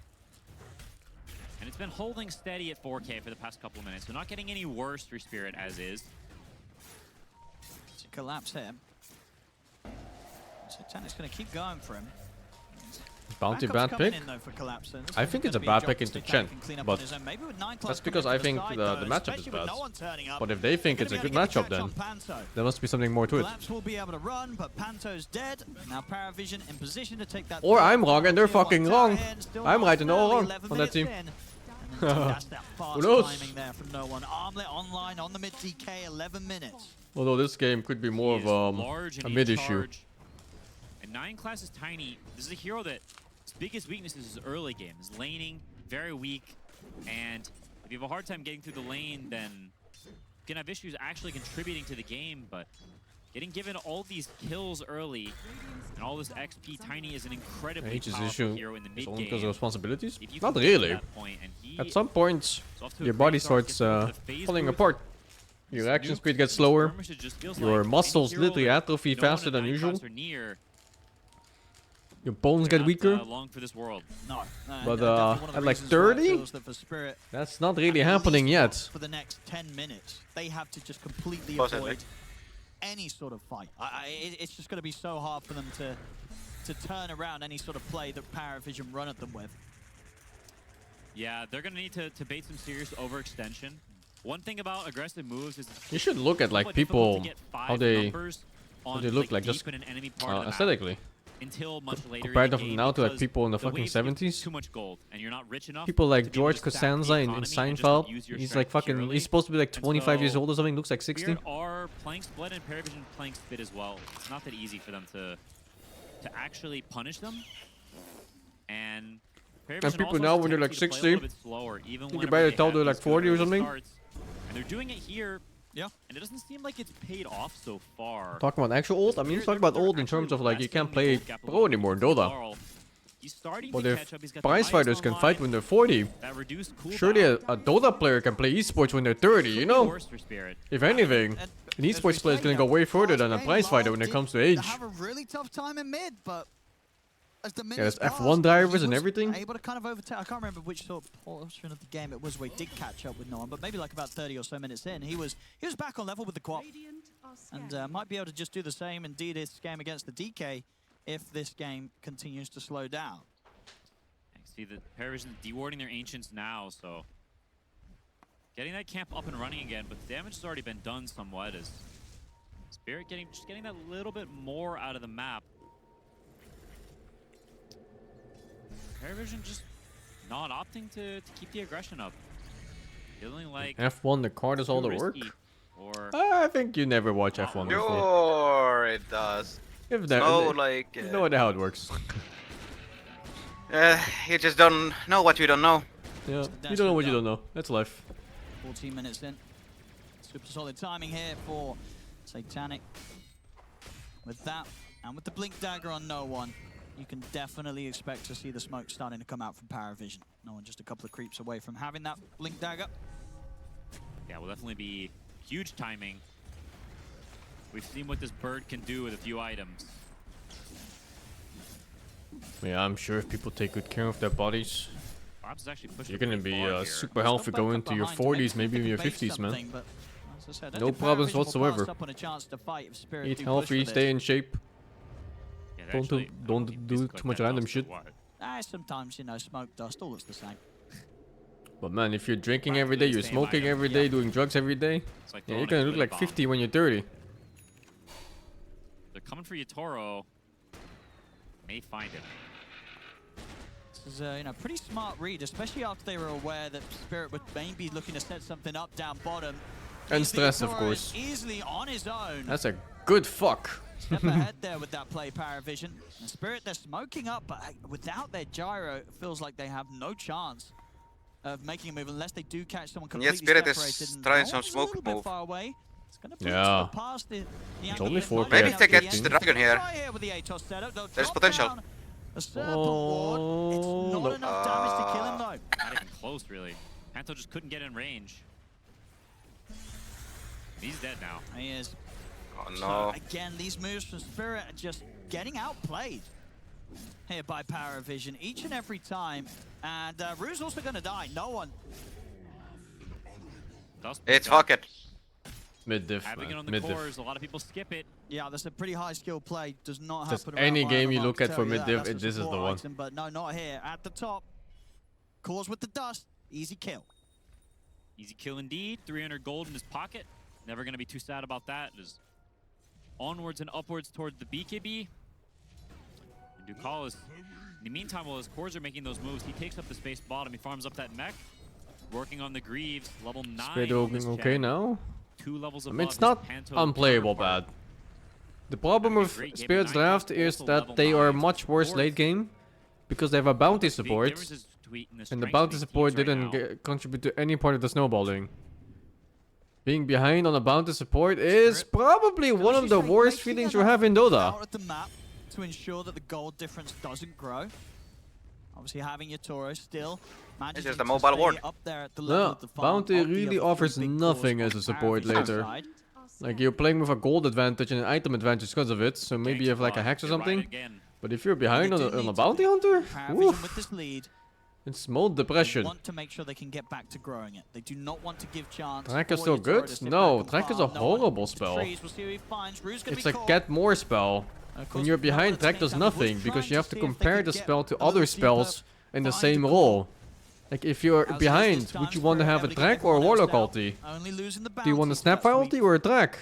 And it's been holding steady at 4K for the past couple of minutes, so not getting any worse for Spirit as is. It's a collapse here. So Tanic's going to keep going for him. Bounty bad pick? I think it's a bad pick into Chen, but that's because I think the matchup is bad. But if they think it's a good matchup, then there must be something more to it. Will be able to run, but Panto's dead. Now Paravision in position to take that. Or I'm wrong and they're fucking wrong. I'm right and they're all wrong on that team. That's that fast Who knows? timing there from no one. Armlet online on the mid DK, 11 minutes. Although this game could be more of a mid issue. And 9 class is Tiny. This is a hero that his biggest weakness is his early game. His laning, very weak. And if you have a hard time getting through the lane, then you can have issues actually contributing to the game. But Getting given all these kills early and all this XP, Tiny is an incredibly Age's powerful issue hero in the is mid only game. because of responsibilities? If you Not can get to really. that point, and he At some points, is off to a your great body start, starts gets over to the phase falling booth. apart. Your reaction speed gets slower. Your muscles literally atrophy faster than usual. Your bones get weaker. Long for this world. No. But at like reasons why it 30, feels that for Spirit, that's not really at happening least yet. For the next 10 minutes, they have to just completely Possibly. avoid any sort of fight. It's just going to be so hard for them to turn around any sort of play that Paravision run at them with. Yeah, they're going to need to bait some serious overextension. One thing about aggressive moves is You should look at like people, how they look like just aesthetically. Until much later Compared in the game, now to like because people in the the fucking waves give 70s. too much gold, and you're not rich enough People to like be able George to stack the Costanza in economy and just Seinfeld. use your He's like strength fucking. purely. He's supposed to be like And 25 years so old or something. Looks like 60. Spirit are playing Split and Paravision playing Spit as well. It's not that easy for them to actually punish them. And Paravision people also now has when they're like tendency to play a 60, little bit slower, even think you whenever better they tell have they're these like 40 or good early something. starts. And they're doing it here. Yeah. And it doesn't seem like it's paid off so far. Talking about actual old. I mean, talking about old in terms of like you can't play pro anymore in Dota. He's starting But to if catch up. He's got prize the fighters can fight when they're 40, that reduced cooldown. surely a Dota player can play esports when they're 30, you know? Worse for Spirit. If anything, an esports player is gonna go way further than a prize fighter when it comes to age. They have a really tough time in mid, but as the Yeah, minutes there's passed, F1 drivers he and was everything. Able to kind of overtake. I can't remember which sort of portion of the game it was where he did catch up with no one, but maybe like about 30 or so minutes in, he was back on level with the quad, and might be able to just do the same indeed this game against the DK if this game continues to slow down. See the Paravision dewarding their ancients now, so getting that camp up and running again, but the damage has already been done somewhat as Spirit just getting that little bit more out of the map. Paravision just not opting to keep the aggression up. Feeling like F1, the card is all the work. Or I think you never watch F1 before. Sure, it does. If Like you know how it works. You just don't know what you don't know. Yeah, you don't know what you don't know. That's life. 14 minutes in. Super solid timing here for Satanic. With that, and with the Blink Dagger on no one, you can definitely expect to see the smoke starting to come out from Paravision. No one just a couple of creeps away from having that Blink Dagger. yeah, will definitely be huge timing. We've seen what this bird can do with a few items. Yeah, I'm sure if people take good care of their bodies, Perhaps it's actually pushed you're a gonna bit be far here. super healthy going into your 40s, maybe even your 50s, man. But, as I said, I don't No think problems Paravision will whatsoever. pass up on a chance to fight if Spirit Eat do healthy, push for stay this. in shape. Yeah, they're actually- Don't do too much random shit. Sometimes, you know, smoke, dust, all looks the same. But man, if you're drinking every day, you're smoking every day, doing drugs every day, like yeah, throwing you're a gonna look good like bomb. 50 when you're 30. They're coming for Yatoro. May find him. This is a pretty smart read, especially after they were aware that Spirit would maybe looking to set something up down bottom. And Easily stress, of Yatoro course. is easily on his own. That's a good fuck. Step ahead there with that play, Paravision. And Spirit, they're smoking up, but without their gyro, it feels like they have no chance of making a move unless they do catch someone completely Spirit is separated. And trying some Owen's smoke a little bit move. far away. It's gonna push Yeah. past the It's angle only that 4 might Maybe be if at they the get end. the dragon here. Try here with the Atos setup. They'll There's drop potential. down a serpent ward. It's not enough damage to kill him though. Not even close, really. Panto just couldn't get in range. He's dead now. He is. Oh So, no. again, these moves from Spirit are just getting outplayed here by Paravision each and every time. And Rue's also going to die. No one. It's fuck it. Mid diff, Having it man. on the Mid diff. cores, a lot of people skip it. Yeah, that's a pretty high skill play. Does not Just happen around any by game you Lamar, look to at tell for you mid that. div, That's a this is the support one. item, but no, not here. At the top. Cores with the dust. Easy kill. Easy kill indeed. 300 gold in his pocket. Never going to be too sad about that. Just onwards and upwards towards the BKB. And Ducal is, in the meantime, while his cores are making those moves, he takes up the space bottom. He farms up that mech. Working on the Greaves. Level 9 Spirit on this looking okay gen. now. 2 levels I above mean, it's his not Panto unplayable counterpart. bad. The problem with great game Spirit's of Nine draft Craft, is also that level they are 9 much worse fourth. late game because they have a bounty Big support, difference is between the and the strength bounty of these support teams right didn't now. contribute to any part of the snowballing. Being behind on a bounty support is probably one of the worst feelings you have in Dota. Out at the map to ensure that the gold difference doesn't grow. Obviously, having your Toro still. It's just a mobile ward. Up there at the level No, of the farm bounty of the really other offers three big nothing cores as a on support Paravision's later. side. Like, you're playing with a gold advantage and an item advantage because of it, so maybe you have like a hex or something. But if you're behind on a bounty hunter, Paravision with this lead. It's mode depression. They want to make sure they can get back to growing it. They do not want to give chance. Track is for still your Toro good? to sit No, back and Track is a farm. No one horrible to spell. freeze. We'll see who he finds. Rue's gonna It's be a caught. get more spell. When you're behind, Track does nothing, because you have to compare the spell to other spells in the same role. Like, if you're behind, would you want to have a Track or a Warlock ulti? Do you want a Snapfire ulti or a Track?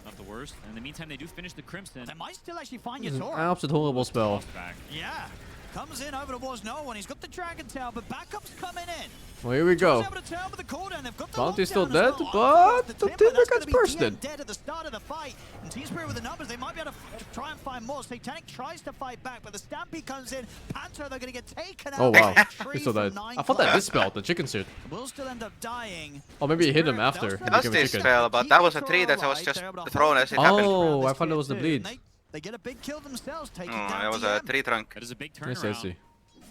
Not the worst. In the meantime, they do finish the Crimson. They might still actually find your It's an Toro. absolute horrible spell. Yeah. Comes in over towards no one. He's got the Dragon Tail, but backup's coming in. Well, here we go. Able to turn with the cooldown. They've got the Bounty's still lockdown dead, as well. but the Timber, Timber that's gets gonna be bursted. dead at the start of the fight. And Team Spirit with the numbers, they might be able to try and find more. Satanic tries to fight back, but the Stampede comes in. Panther, they're going to get taken out. Oh wow, Tree he still from died. 9 I thought that clubs. dispelled the chicken suit. Will still end up dying. Oh, maybe he hit him after. It was this spell, but that was a tree that was just thrown as it happened. Oh, I thought it was the bleed. They get a big kill themselves, taking Oh, down it was a DM. tree trunk. That is a big Yes, turnaround. I see.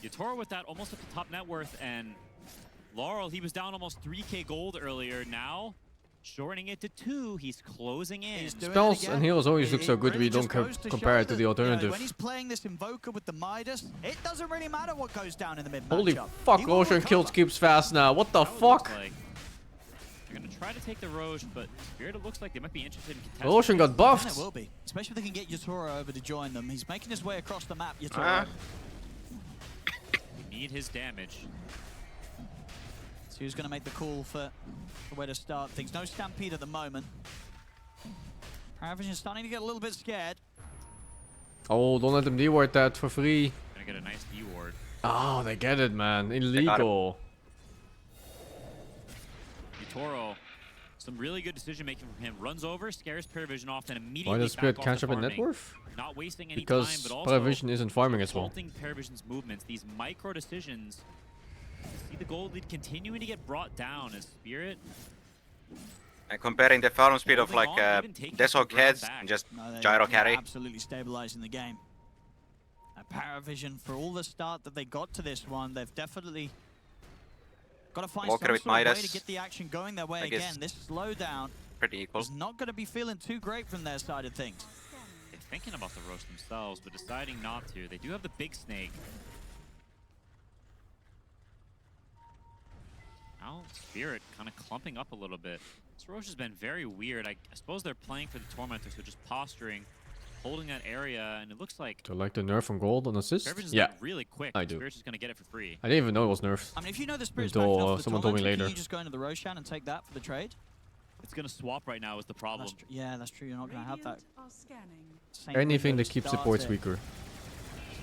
Yatoro with that almost at the top net worth, and Laurel, he was down almost 3k gold earlier. Now, shortening it to 2, he's closing in. Spells and heals always look so good we don't compare it to the alternative. When he's playing this Invoker with the Midas, it doesn't really matter what goes down in the mid Holy matchup. fuck, He will Roshan recover. kills keeps fast now. What the fuck? Like they're gonna try to take the Roche, but Spirit, it looks like they might be interested in contesting. Roshan got And buffed. they will be, especially if they can get Yatoro over to join them. He's making his way across the map, Yatoro. Need his damage. So who's going to make the call for where to start things? No Stampede at the moment. Paravision is starting to get a little bit scared. Oh, don't let him D-ward that for free. Gonna get a nice D ward. Oh, they get it, man. Illegal. Yatoro, some really good decision making from him. Runs over, scares Paravision off, then immediately Why does Spirit back off catch to up in net farming. worth? Not wasting any Because time, but also Paravision isn't farming as well. halting Paravision's movements. These micro decisions. See the gold lead continuing to get brought down as Spirit. And comparing the farm speed of like Deshog heads and just gyro carry. Absolutely stabilizing the game. Paravision, for all the start that they got to this one, they've definitely got to find Walker some with sort of way Midas. to get the action going their way I guess again. This slowdown pretty equal. is not going to be feeling too great from their side of things. They're thinking about the roast themselves, but deciding not to. They do have the big snake. Now Spirit kind of clumping up a little bit. This Roche has been very weird. I suppose they're playing for the Tormentor, so just posturing, holding that area, and it looks like Do you like the nerf from gold on assist? Paravision's Yeah, been really quick. I do. Spirit's just gonna get it for free. I didn't even know it was nerfed. I mean, if you know the Spirit's Until, backing off the someone told me Tormentor, later. can you just go into the Roshan and take that for the trade? It's gonna swap right now is the problem. Yeah, that's true. You're not going to have that. Same Anything window that keeps start supports it. weaker.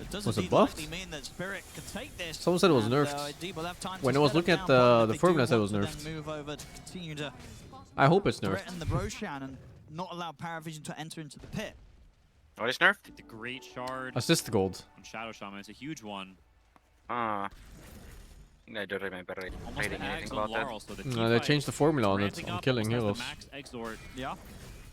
It does Was it indeed buffed? likely mean that Spirit can take this. Someone said it was and, nerfed. indeed will have time When to I was set looking up at down point, the but they forum, do I said it want was to nerfed. then move over to continue to I hope it's nerfed. threaten the Roshan and not allow Paravision to enter into the pit. What is nerfed? The great shard Assist gold. on Shadow Shaman. It's a huge one. Ah. I don't remember Almost reading the anything Ags about on that. Laurel, so the No, they teamfight changed the formula on it, ramping on up, killing almost heroes. has the max exort. Yeah.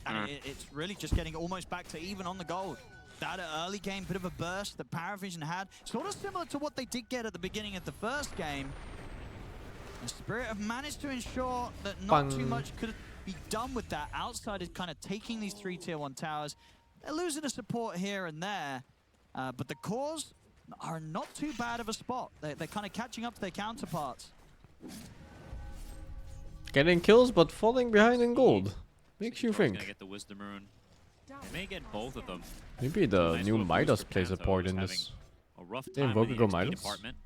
And it's really just getting almost back to even on the gold. That early game, bit of a burst that Paravision had. Sort of similar to what they did get at the beginning of the first game. The Spirit have managed to ensure that not too Bang. much could be done with that. Outside is kind of taking these 3 tier 1 towers. They're losing a support here and there. But the cores are not too bad of a spot. They're kind of catching up to their counterparts. Getting kills but falling behind in gold. Makes you Gonna think. get the Wisdom Rune. They may get both of them. Maybe the Nice new little boost Midas for plays a Panto, part who's in having this. A rough Did time in Invoker the go XP Midas? department.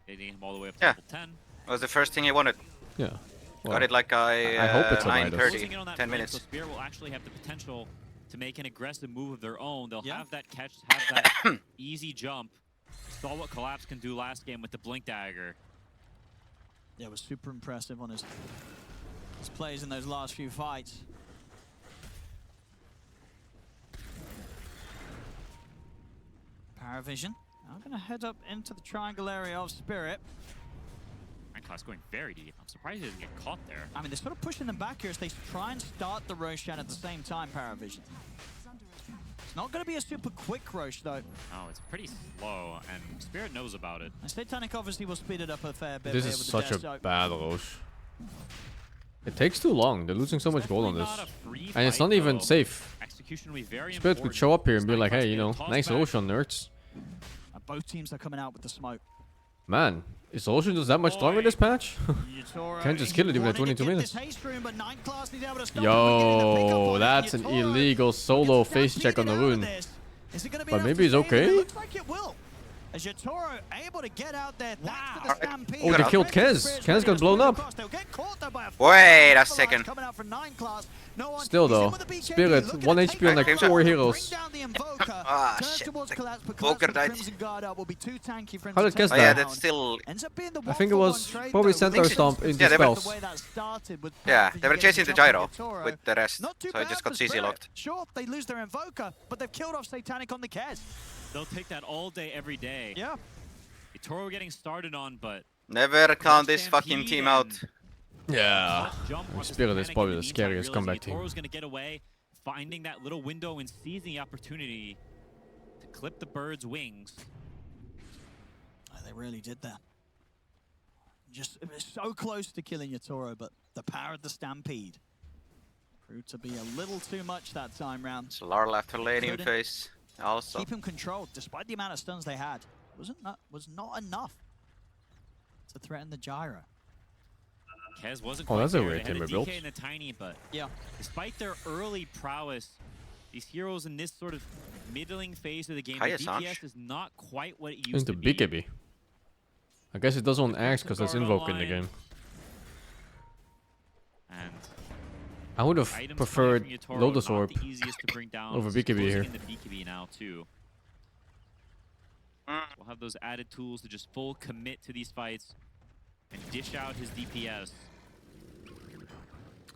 Getting him all the way up to Yeah. level 10. That was the first thing he wanted. Yeah. Got Well, it like I hope it's a 9:30, Midas. Closing in on that 10 flip, minutes. So Spirit will actually have the potential to make an aggressive move of their own. They'll have that catch, have that easy jump. Saw what Collapse can do last game with the Blink Dagger. Yeah, it was super impressive on his plays in those last few fights. Paravision now going to head up into the triangle area of Spirit. And Class going very deep. I'm surprised he didn't get caught there. I mean, they're sort of pushing them back here as they try and start the Roshan at the same time, Paravision. It's not going to be a super quick Rosh, though. Oh, it's pretty slow, and Spirit knows about it. And Satanic obviously will speed it up a fair bit. This is such a bad Rosh. It takes too long. They're losing so much gold on this. And it's not even safe. Execution will be very Spirit could show up here and be like, hey, you know, nice Roshan, nerds. Both teams are coming out with the smoke. Man, is Roshan just that much stronger this patch? Can't just kill it even at 22 minutes. Yo, that's an illegal solo face check on the rune. But maybe he's okay? As Yatoro able to get out there, thanks to the stampede. Oh, they killed Kez. Kez got blown up. Wait a second. Still though, Spirit, 1 HP on like 4 heroes. Ah, shit. Invoker died. How did Kez die? Oh yeah, that's still... I think it was probably Centaur Stomp into spells. Yeah, they were chasing the Gyro with the rest, so it just got CC locked. Sure, they lose their Invoker, but they've killed off Satanic on the Kez. They'll take that all day, every day. Yeah. Toro getting started on, but... Never count this fucking team out. Yeah. Spirit is probably the scariest comeback team. Toro's gonna get away, finding that little window and seizing the opportunity to clip the bird's wings. They really did that. Just so close to killing Yatoro, but the power of the Stampede proved to be a little too much that time round. So Lar left her lady in face. Also. Keep him controlled, despite the amount of stuns they had. Was not enough to threaten the Gyro. Kez wasn't oh, quite that's a there. weird team built. DK and the Tiny, but yeah, despite their early prowess, these heroes in this sort of middling phase of the game, Hi, the DPS is not quite what it used into to be. BKB. I guess it does on Axe because there's Invoke in the game. And I would have preferred Lotus Orb over BKB here. The BKB now too. We'll have those added tools to just full commit to these fights and dish out his DPS.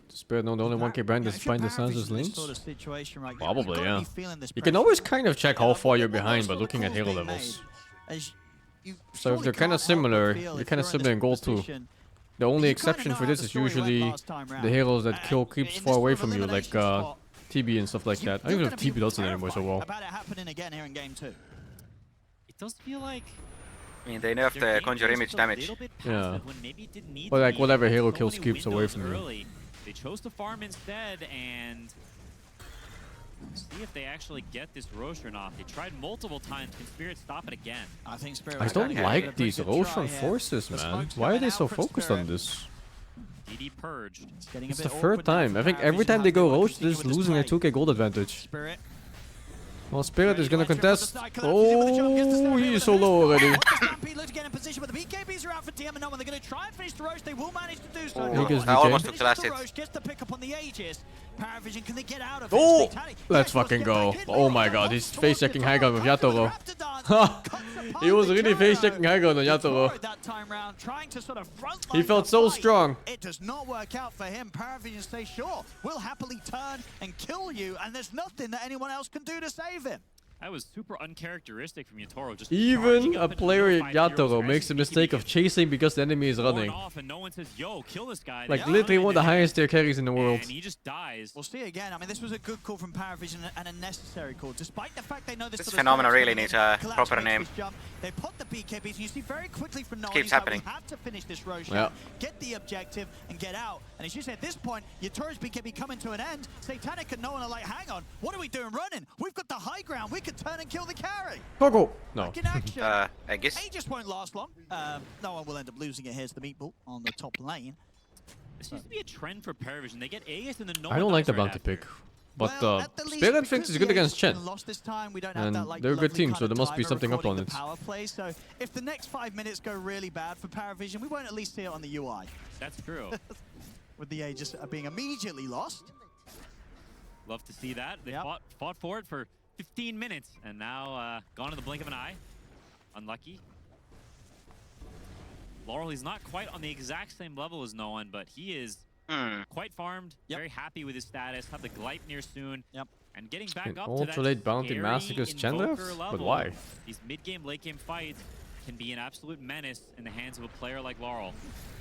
Spirit no, the only 1k brand that's behind the Sansa's lanes? Sort of situation, right? Probably, yeah. You can always kind of check how far you're behind by looking at hero levels. So if they're kind of similar, you're kind of similar in gold too. The only exception for this is usually the heroes that kill creeps far away from you, like TB and stuff like that. I don't even know if TB does it anymore so well. About it happening again here in game 2. It does feel like... I mean, they nerfed the conjure image damage. Yeah. But like whatever hero kills creeps away from you. They chose to farm instead and see if they actually get this Rosh or not. They tried multiple times. Can Spirit stop it again? I think Spirit. I don't like these Roshan forces, man. Why are they so focused on this? DD purged. It's the third time. I think every time they go Rosh, they're just losing a 2k gold advantage. Well, Spirit is gonna contest. Oh, he is so low already. I almost took the last hit. Oh, let's fucking go. Oh my god, he's face checking high ground with Yatoro. He was really face checking high ground on Yatoro. He felt so strong. It does not work out for him. Paravision stays sure. We'll happily turn and kill you, and there's nothing that anyone else can do to save him. That was super uncharacteristic from Yatoro. Just even a player like Yatoro makes the mistake of chasing because the enemy is running. And no one says, yo, kill this guy. Like literally one of the highest tier carries in the world. And he just dies. We'll see again. I mean, this was a good call from Paravision and a necessary call, despite the fact they know this phenomenon really needs a proper name. They put the BKBs, and you see very quickly from Nolan, keeps happening. We have to finish this Roshan, get the objective, and get out. And as you say, at this point, Yatoro's BKB coming to an end. Satanic and Nolan are like, hang on, what are we doing running? We've got the high ground. We could turn and kill the carry. Go. No. I guess. He just won't last long. No one will end up losing it. Here's the meatball on the top lane. This seems to be a trend for Paravision. They get Aegis and then no I don't like the bounty pick. But Spirit thinks he's good against Chen. And they're a good team, so there must be something up on it. So if the next 5 minutes go really bad for Paravision, we won't at least see it on the UI. That's true. With the Aegis being immediately lost. Love to see that. They fought for it for 15 minutes, and now gone in the blink of an eye. Unlucky. Laurel, he's not quite on the exact same level as no one, but he is quite farmed, very happy with his status, have the Gleipnir soon, and getting back up to that late bounty massacres Chandler? But why? These mid-game, late-game fights, can be an absolute menace in the hands of a player like Laurel.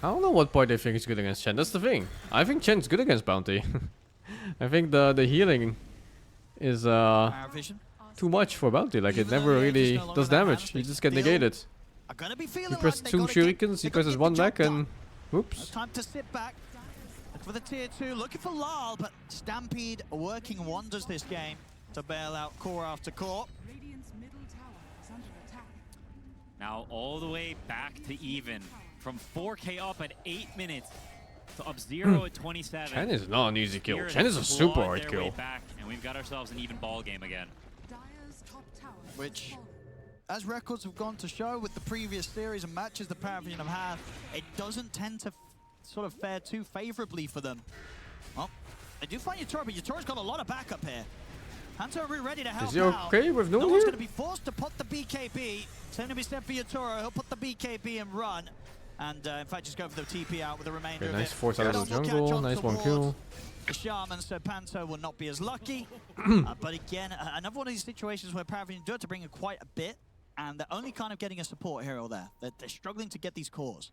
I don't know what point they think is good against Chen. That's the thing. I think Chen's good against Bounty. I think the healing is too much for Bounty. Like it never really does damage. You just get negated. He presses 2 shurikens, he presses 1 back, and whoops. Time to sit back. Look for the tier 2, looking for Lal, but Stampede are working wonders this game to bail out core after core. Now all the way back to even. From 4K up at 8 minutes to up 0 at 27. Chen is not an easy kill. Spirit Chen is a super clawed hard their kill. way back, and we've got ourselves an even ball game again. Which, as records have gone to show with the previous series and matches the PARI have had, it doesn't tend to sort of fare too favorably for them. Well, they do find Yatora, but Yatora's got a lot of backup here. Hanto ready to help Is he out. okay with no one's here? going to be forced to put the BKB. It's going to be set for Yatora. He'll put the BKB and run. And in fact, just go for the TP out with the remainder Okay, of nice it. force out of the jungle. Nice 1 kill. The Shaman, so Panto will not be as lucky. But again, another one of these situations where PARI do have to bring in quite a bit. And they're only kind of getting a support hero there. They're struggling to get these cores.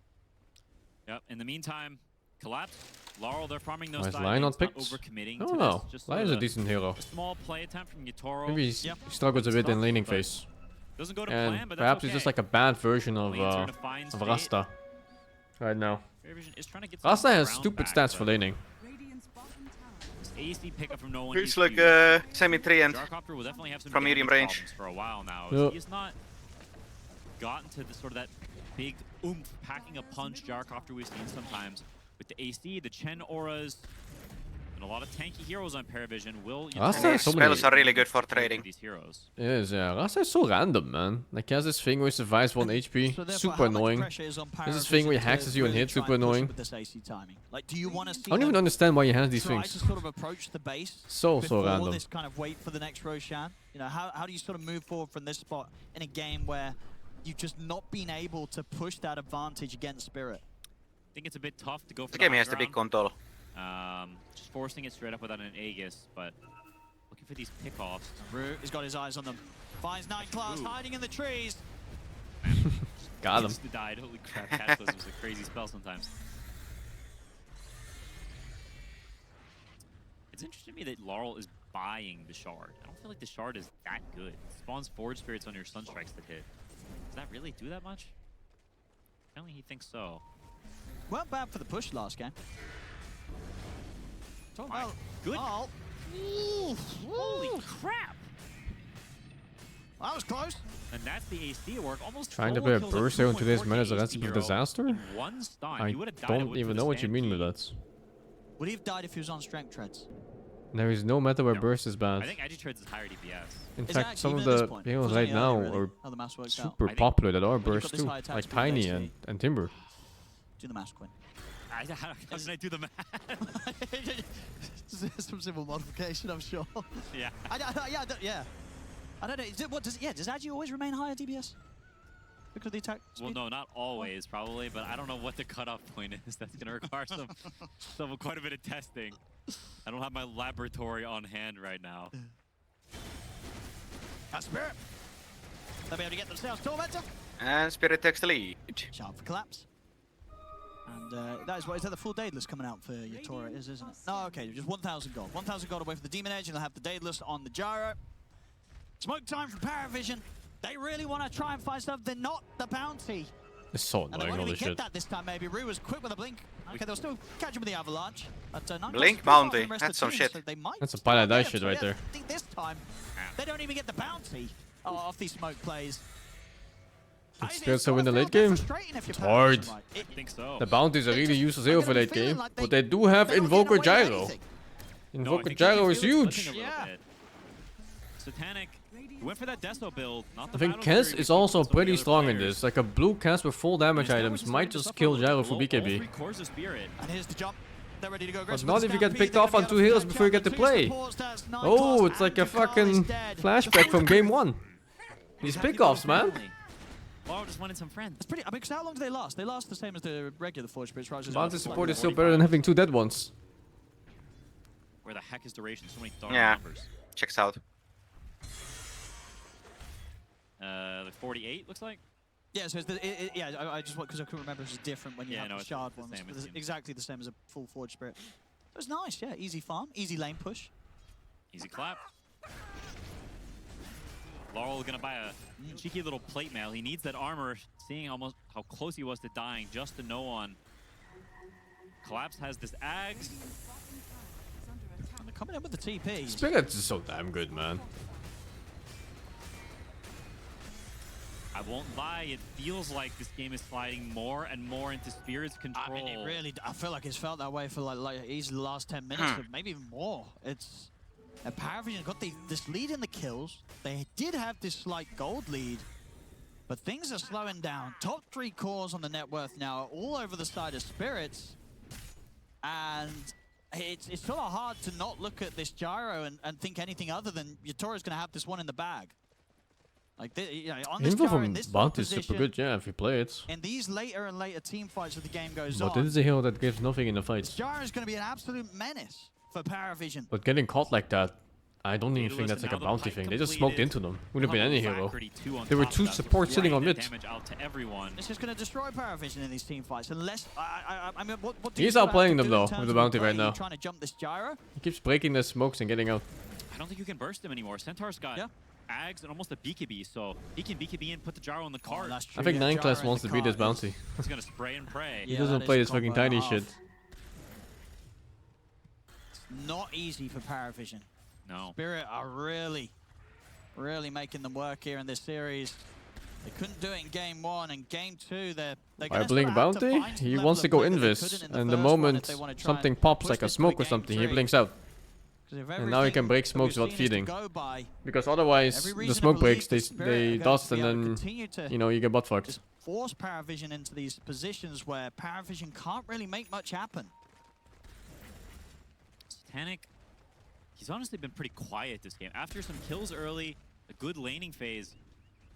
Yep, in the meantime, Collapse, Laurel, they're farming those Nice side Lion lanes, on not picks. overcommitting I to don't know. this. Just Lion's sort a of decent hero. a small play attempt from Yatoro. Maybe he struggles a bit in laning phase. Doesn't go to And plan, but perhaps that's okay. he's just like a bad version of Lanes are in a fine state. Rasta right now. Vision is trying to get some Rasta has ground stupid back, stats for but laning. this AC pickup from no one. Looks like semi-3 and Jarkopter will definitely have some from medium range. problems for a while now. Yep. He's not gotten to the sort of that big oomph, packing a punch Jarkopter we've seen sometimes with the AC, the Chen auras, and a lot of tanky heroes on Paravision. Will Rasta has so many. Spells are really good for trading. These heroes. It is, yeah. Rasta is so random, man. Like he has this thing where he survives 1 HP, So therefore, super how much annoying. pressure is on There's this PARI thing where he to hacks you and really hits, try super and push annoying. with this AC timing? Like, do you want to see I don't even them understand why he has these try things. to sort of approach the base So before random. this kind of wait for the next Roshan? You know, how do you sort of move forward from this spot in a game where you've just not been able to push that advantage against Spirit? I think it's a bit tough to go for The the game high has the big ground. control. Just forcing it straight up without an Aegis, but looking for these pickoffs. Root has got his eyes on them. Finds 9 class hiding in the trees. Got him. Died. Holy crap, Cataclysm is a crazy spell sometimes. It's interesting to me that Laurel is buying the shard. I don't feel like the shard is that good. It spawns Forge Spirits on your Sunstrikes that hit. Does that really do that much? Apparently he thinks so. Weren't bad for the push last game. Talk My about good. Lal. Holy crap! That was close. And that's the AC work. Almost Trying to solo play a kills burst here in today's 2.4 meta is a AC recipe of hero disaster? in one stun. I He would have died don't with even the know what you mean Stampede. with that. Would he have died if he was on strength treads? There is no meta where No. burst is bad. I think Agitreads is higher DPS. In Is it fact, actually some of even at this the point? heroes Wasn't right he now earlier, really? are How the maths works out. super I think popular that are you've got burst this too, high attack like speed Tiny basically. and Timber. Do the math, Quinn. How did I do the math? Some simple modification, I'm sure. Yeah. Yeah. I don't know. Does Agi always remain higher DPS? Because of the attack speed? Well, no, not always, probably, but I don't know what the cutoff point is. That's going to require quite a bit of testing. I don't have my laboratory on hand right now. That's Spirit. They'll be able to get themselves Tormentor. And Spirit takes the lead. Sharp for collapse. And that is that the full Daedalus coming out for Yatora is, isn't it? No, okay, just 1,000 gold. 1,000 gold away from the Demon Edge, and they'll have the Daedalus on the Gyro. Smoke time from Paravision. They really want to try and find stuff. They're not the bounty. It's so And they annoying, won't holy even get shit. that this time, maybe. Rue was quick with a blink. Okay, they'll still catch him with the Avalanche. But Blink bounty, that's some shit. So they might That's a still pile of get dice him. shit So right yeah, there. I think this time, they don't even get the bounty off these smoke plays. Can Spirit still win the late game? It's hard. I think so. The bounties are really useless hero for late game, like but they do have they're not Invoker getting away with Gyro. anything. Invoker Gyro is huge. Satanic went for that Deso build. Not I the think battle Kess theory is we also keep with some of the pretty other strong in players. this. Like a blue cast with full damage His items damage is might starting to just suffer a kill little Gyro bit for below all BKB. three cores of Spirit. And here's the jump. They're ready to go. But not if you get picked off on 2 heals before you get to play. Oh, it's like a fucking flashback from game 1. These pickoffs, man. Laurel just wanted some friends. It's pretty. I mean, 'cause how long do they last? They last the same as the regular Forge Spirits, right? Bounty support is still better than having 2 dead ones. Where the heck is duration? So many dark Yeah. numbers. Checks out. The 48 looks like. Yeah, so it's I just want because I couldn't remember it was different when you have the shard ones. Same, But it's exactly the same as a full Forge Spirit. It was nice, yeah. Easy farm, easy lane push. Easy clap. Laurel gonna buy a cheeky little plate mail. He needs that armor, seeing almost how close he was to dying, just to know on. Collapse has this Ags. And they're coming in with the TP. Spirit's is so damn good, man. I won't lie, it feels like this game is sliding more and more into Spirit's control. I mean, it really, I feel like it's felt that way for like easily the last 10 minutes, or maybe even more. It's, PARI got this lead in the kills. They did have this slight gold lead, but things are slowing down. Top 3 cores on the net worth now are all over the side of Spirits. And it's sort of hard to not look at this gyro and think anything other than Yatora's going to have this one in the bag. Like, on this Info gyro, in from this Bounty is super position, good, yeah, if you play it. in these later and later team fights as the game goes But on, this is a hero that gives nothing in the fights. gyro is going to be an absolute menace for PARI. But getting caught like that, I don't even think that's like a bounty thing. They just smoked into them. Wouldn't have been any hero. There were 2 supports sitting on mid. This is going to destroy PARI in these team fights. Unless, I mean, what do He's you have to outplaying them do though in terms with the of bounty play? right now. Trying to jump this gyro? He keeps breaking the smokes and getting out. I don't think you can burst him anymore. Centaur's got Ags and almost a BKB, so he can BKB and put the gyro in the cart. That's I think 9 class wants to beat this bounty. He's gonna spray and pray. He doesn't play this fucking tiny shit. It's not easy for PARI. No. Spirit are really making them work here in this series. They couldn't do it in game 1, and game 2 they're By Blink Bounty, he wants to go Invis, and the moment something pops like a smoke or something, he blinks out. And now he can break smokes without feeding. Because otherwise, the smoke breaks, they dust, and then, you know, you get butt fucked. Force PARI into these positions where PARI can't really make much happen. Satanic, he's honestly been pretty quiet this game. After some kills early, a good laning phase,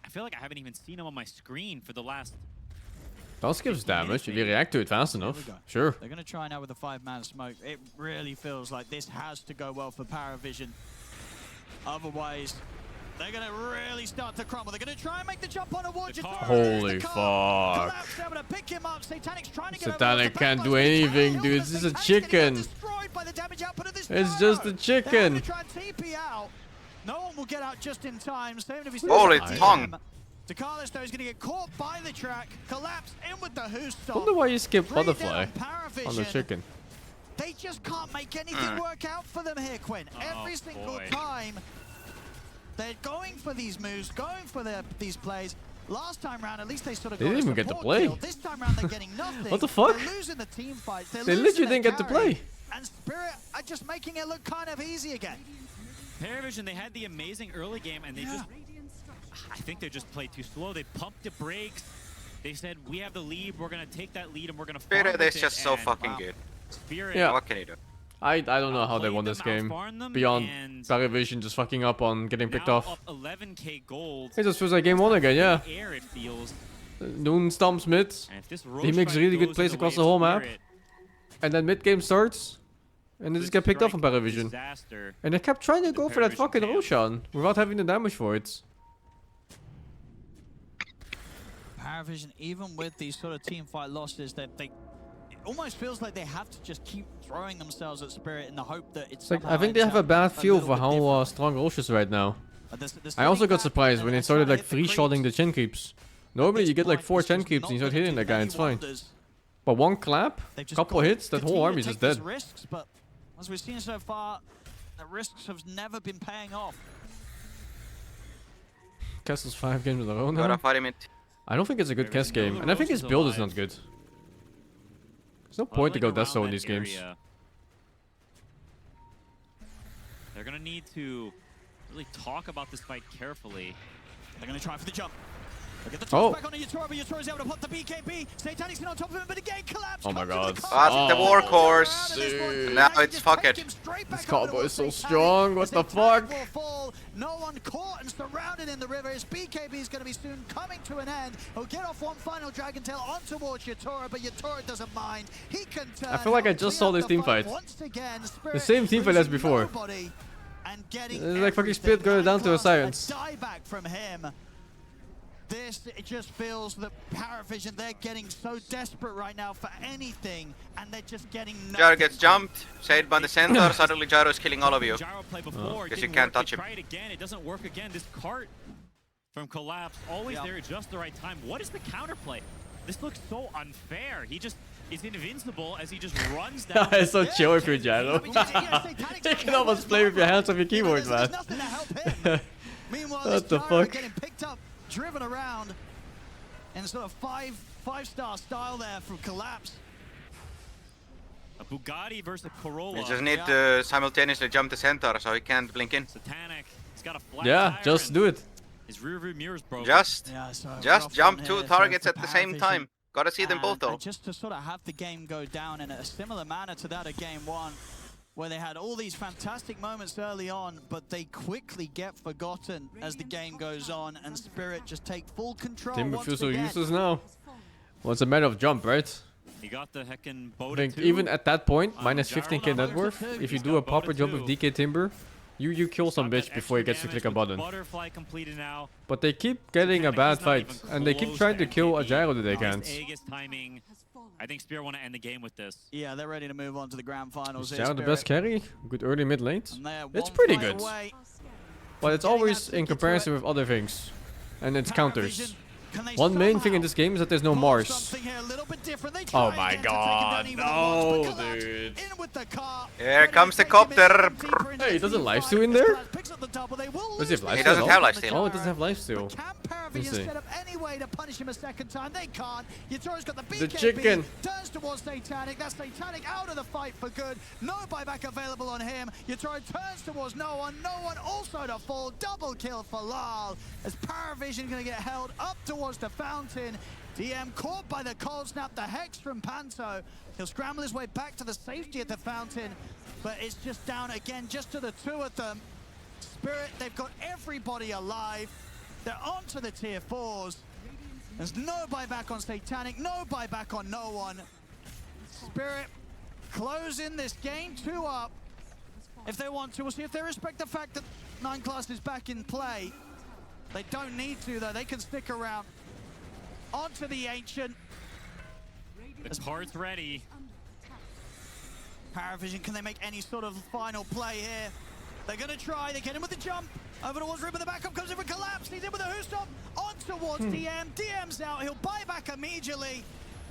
I feel like I haven't even seen him on my screen for the last... Dust gives damage if you react to it fast enough. Sure. They're going to try now with a 5-man smoke. It really feels like this has to go well for PARI. Otherwise, they're going to really start to crumble. They're going to try and make the jump on a watch. Holy fuck. Pick him up. Satanic's trying to Satanic can't do anything, dude. This is a chicken. It's just a chicken. No one will get out just in time. Holy tongue. Dakalis, though, is going to get caught by the track. Collapse in with the Who's I wonder why you skip Butterfly on the chicken. They just can't make anything work out for them here, Quinn. Every single time, they're going for these moves, going for these plays. Last time round, at least they sort of They didn't even get to play. This time round, they're getting nothing. What the fuck? They're losing the team fights. They literally didn't get to play. And Spirit are just making it look kind of easy again. PARI, they had the amazing early game, and they just... I think they just played too slow. They pumped the brakes. They said, we have the lead, we're going to take that lead, and we're going to Spirit is just so fucking good. Spirit, Yeah. What can you do? I don't know how they won this game. Beyond PARI just fucking up on getting picked off. Up 11k gold. It just feels like game 1 again, yeah. Air, it feels. Noon stomps mid. He makes really good plays across the whole map. And then mid game starts. And they just get picked off on PARI. And they kept trying to go for that fucking Roshan without having the damage for it. PARI, even with these sort of team fight losses, it almost feels like they have to just keep throwing themselves at Spirit in the hope that it's Like, I think they have a bad feel for how strong Rosh is right now. I also got surprised when they started like 3-shotting the chin creeps. Normally you get like 4 chin creeps and you start hitting that guy, it's fine. But one clap, couple hits, that whole army is just dead. Risks, but as we've seen so far, the risks have never been paying off. Castle's 5 games in a row now. I don't think it's a good cast game, and I think his build is not good. There's no point to go Desto in these games. They're gonna need to really talk about this fight carefully. They're gonna try for the jump. Look at the toss back on Yatora, but Yatora's able to put the BKB. Satanic's on top of him, but again collapse. Oh my god. That's the workhorse. Now it's fucked. This combo is so strong, what the fuck? No one caught and surrounded in the river. His BKB is going to be soon coming to an end. He'll get off one final Dragon Tail on towards Yatora, but Yatora doesn't mind. He can turn. I feel like I just saw this team fight. The same team fight as before. It's like fucking Spirit going down to a Sirens. Die back from him. It just feels that PARI, they're getting so desperate right now for anything, and they're just getting nothing. Gyro gets jumped, saved by the center, suddenly Gyro is killing all of you. Gyro play before, Because you can't touch him. Try it again, it doesn't work again. This cart from Collapse, always there at just the right time. What is the counterplay? This looks so unfair. He just is invincible as he just runs down. It's so chill if you're Gyro. You can almost play with your hands off your keyboard, man. Nothing to help him. Meanwhile, What the Gyro fuck? getting picked up, driven around in sort of five-star style there from Collapse. A Bugatti versus a Corolla. You just need to simultaneously jump the center so he can't blink in. Satanic. He's got a flat Yeah, tire just and do it. His rear view mirror's broken. Just jump two targets for at the same PARI. time. Gotta see them both And though. just to sort of have the game go down in a similar manner to that of game one, where they had all these fantastic moments early on, but they quickly get forgotten as the game goes on, and Spirit just take full control Timber once feels so again. useless now. Well, it's a matter of jump, right? He got the heckin' I Boda think 2. even at that point, minus Gyro 15k net worth, if you do a proper jump with DK Timber, you kill some bitch before he gets to click a button. Butterfly completed now. But they keep getting a bad fight, and they keep trying to kill a Gyro that they can't. Aegis timing. I think Spirit want to end the game with this. Yeah, they're ready to move on to the grand finals. Is here, Gyro the Spirit. best carry? Good early mid lanes? And they're It's one pretty fight good. away. But it's always in comparison with other things. And it's counters. Can they One main somehow thing in this game is that there's no Mars. something here a little bit different? They Oh try my again to take him down god, even no, once, but Collapse dude. in with the car, Here ready to comes the take him in copter. deeper into Hey, he the doesn't fight. lifesteal in there? Collapse picks up the double. They will Does lose he have the lifesteal? He doesn't have lifesteal. Oh, it doesn't have lifesteal. Can Let me PARI see. set up any way to punish him a second time? They can't. Yatoro's got the BKB. The chicken. Turns towards Satanic. That's Satanic out of the fight for good. No buyback available on him. Yatoro turns towards no one. No one also to fall. Double kill for Lal. As PARI going to get held up towards the fountain. DM caught by the cold snap, the Hex from Panto. He'll scramble his way back to the safety at the fountain, but it's just down again, just to the two of them. Spirit, they've got everybody alive. They're on to the tier 4s. There's no buyback on Satanic, no buyback on no one. Spirit closing this game 2 up if they want to. We'll see if they respect the fact that 9 class is back in play. They don't need to, though. They can stick around. Onto the Ancient. The card's ready. PARI, can they make any sort of final play here? They're going to try. They get him with the jump. Over towards Ripper. The backup comes in for Collapse. He's in with a Who-Stop. On towards DM. DM's out. He'll buy back immediately.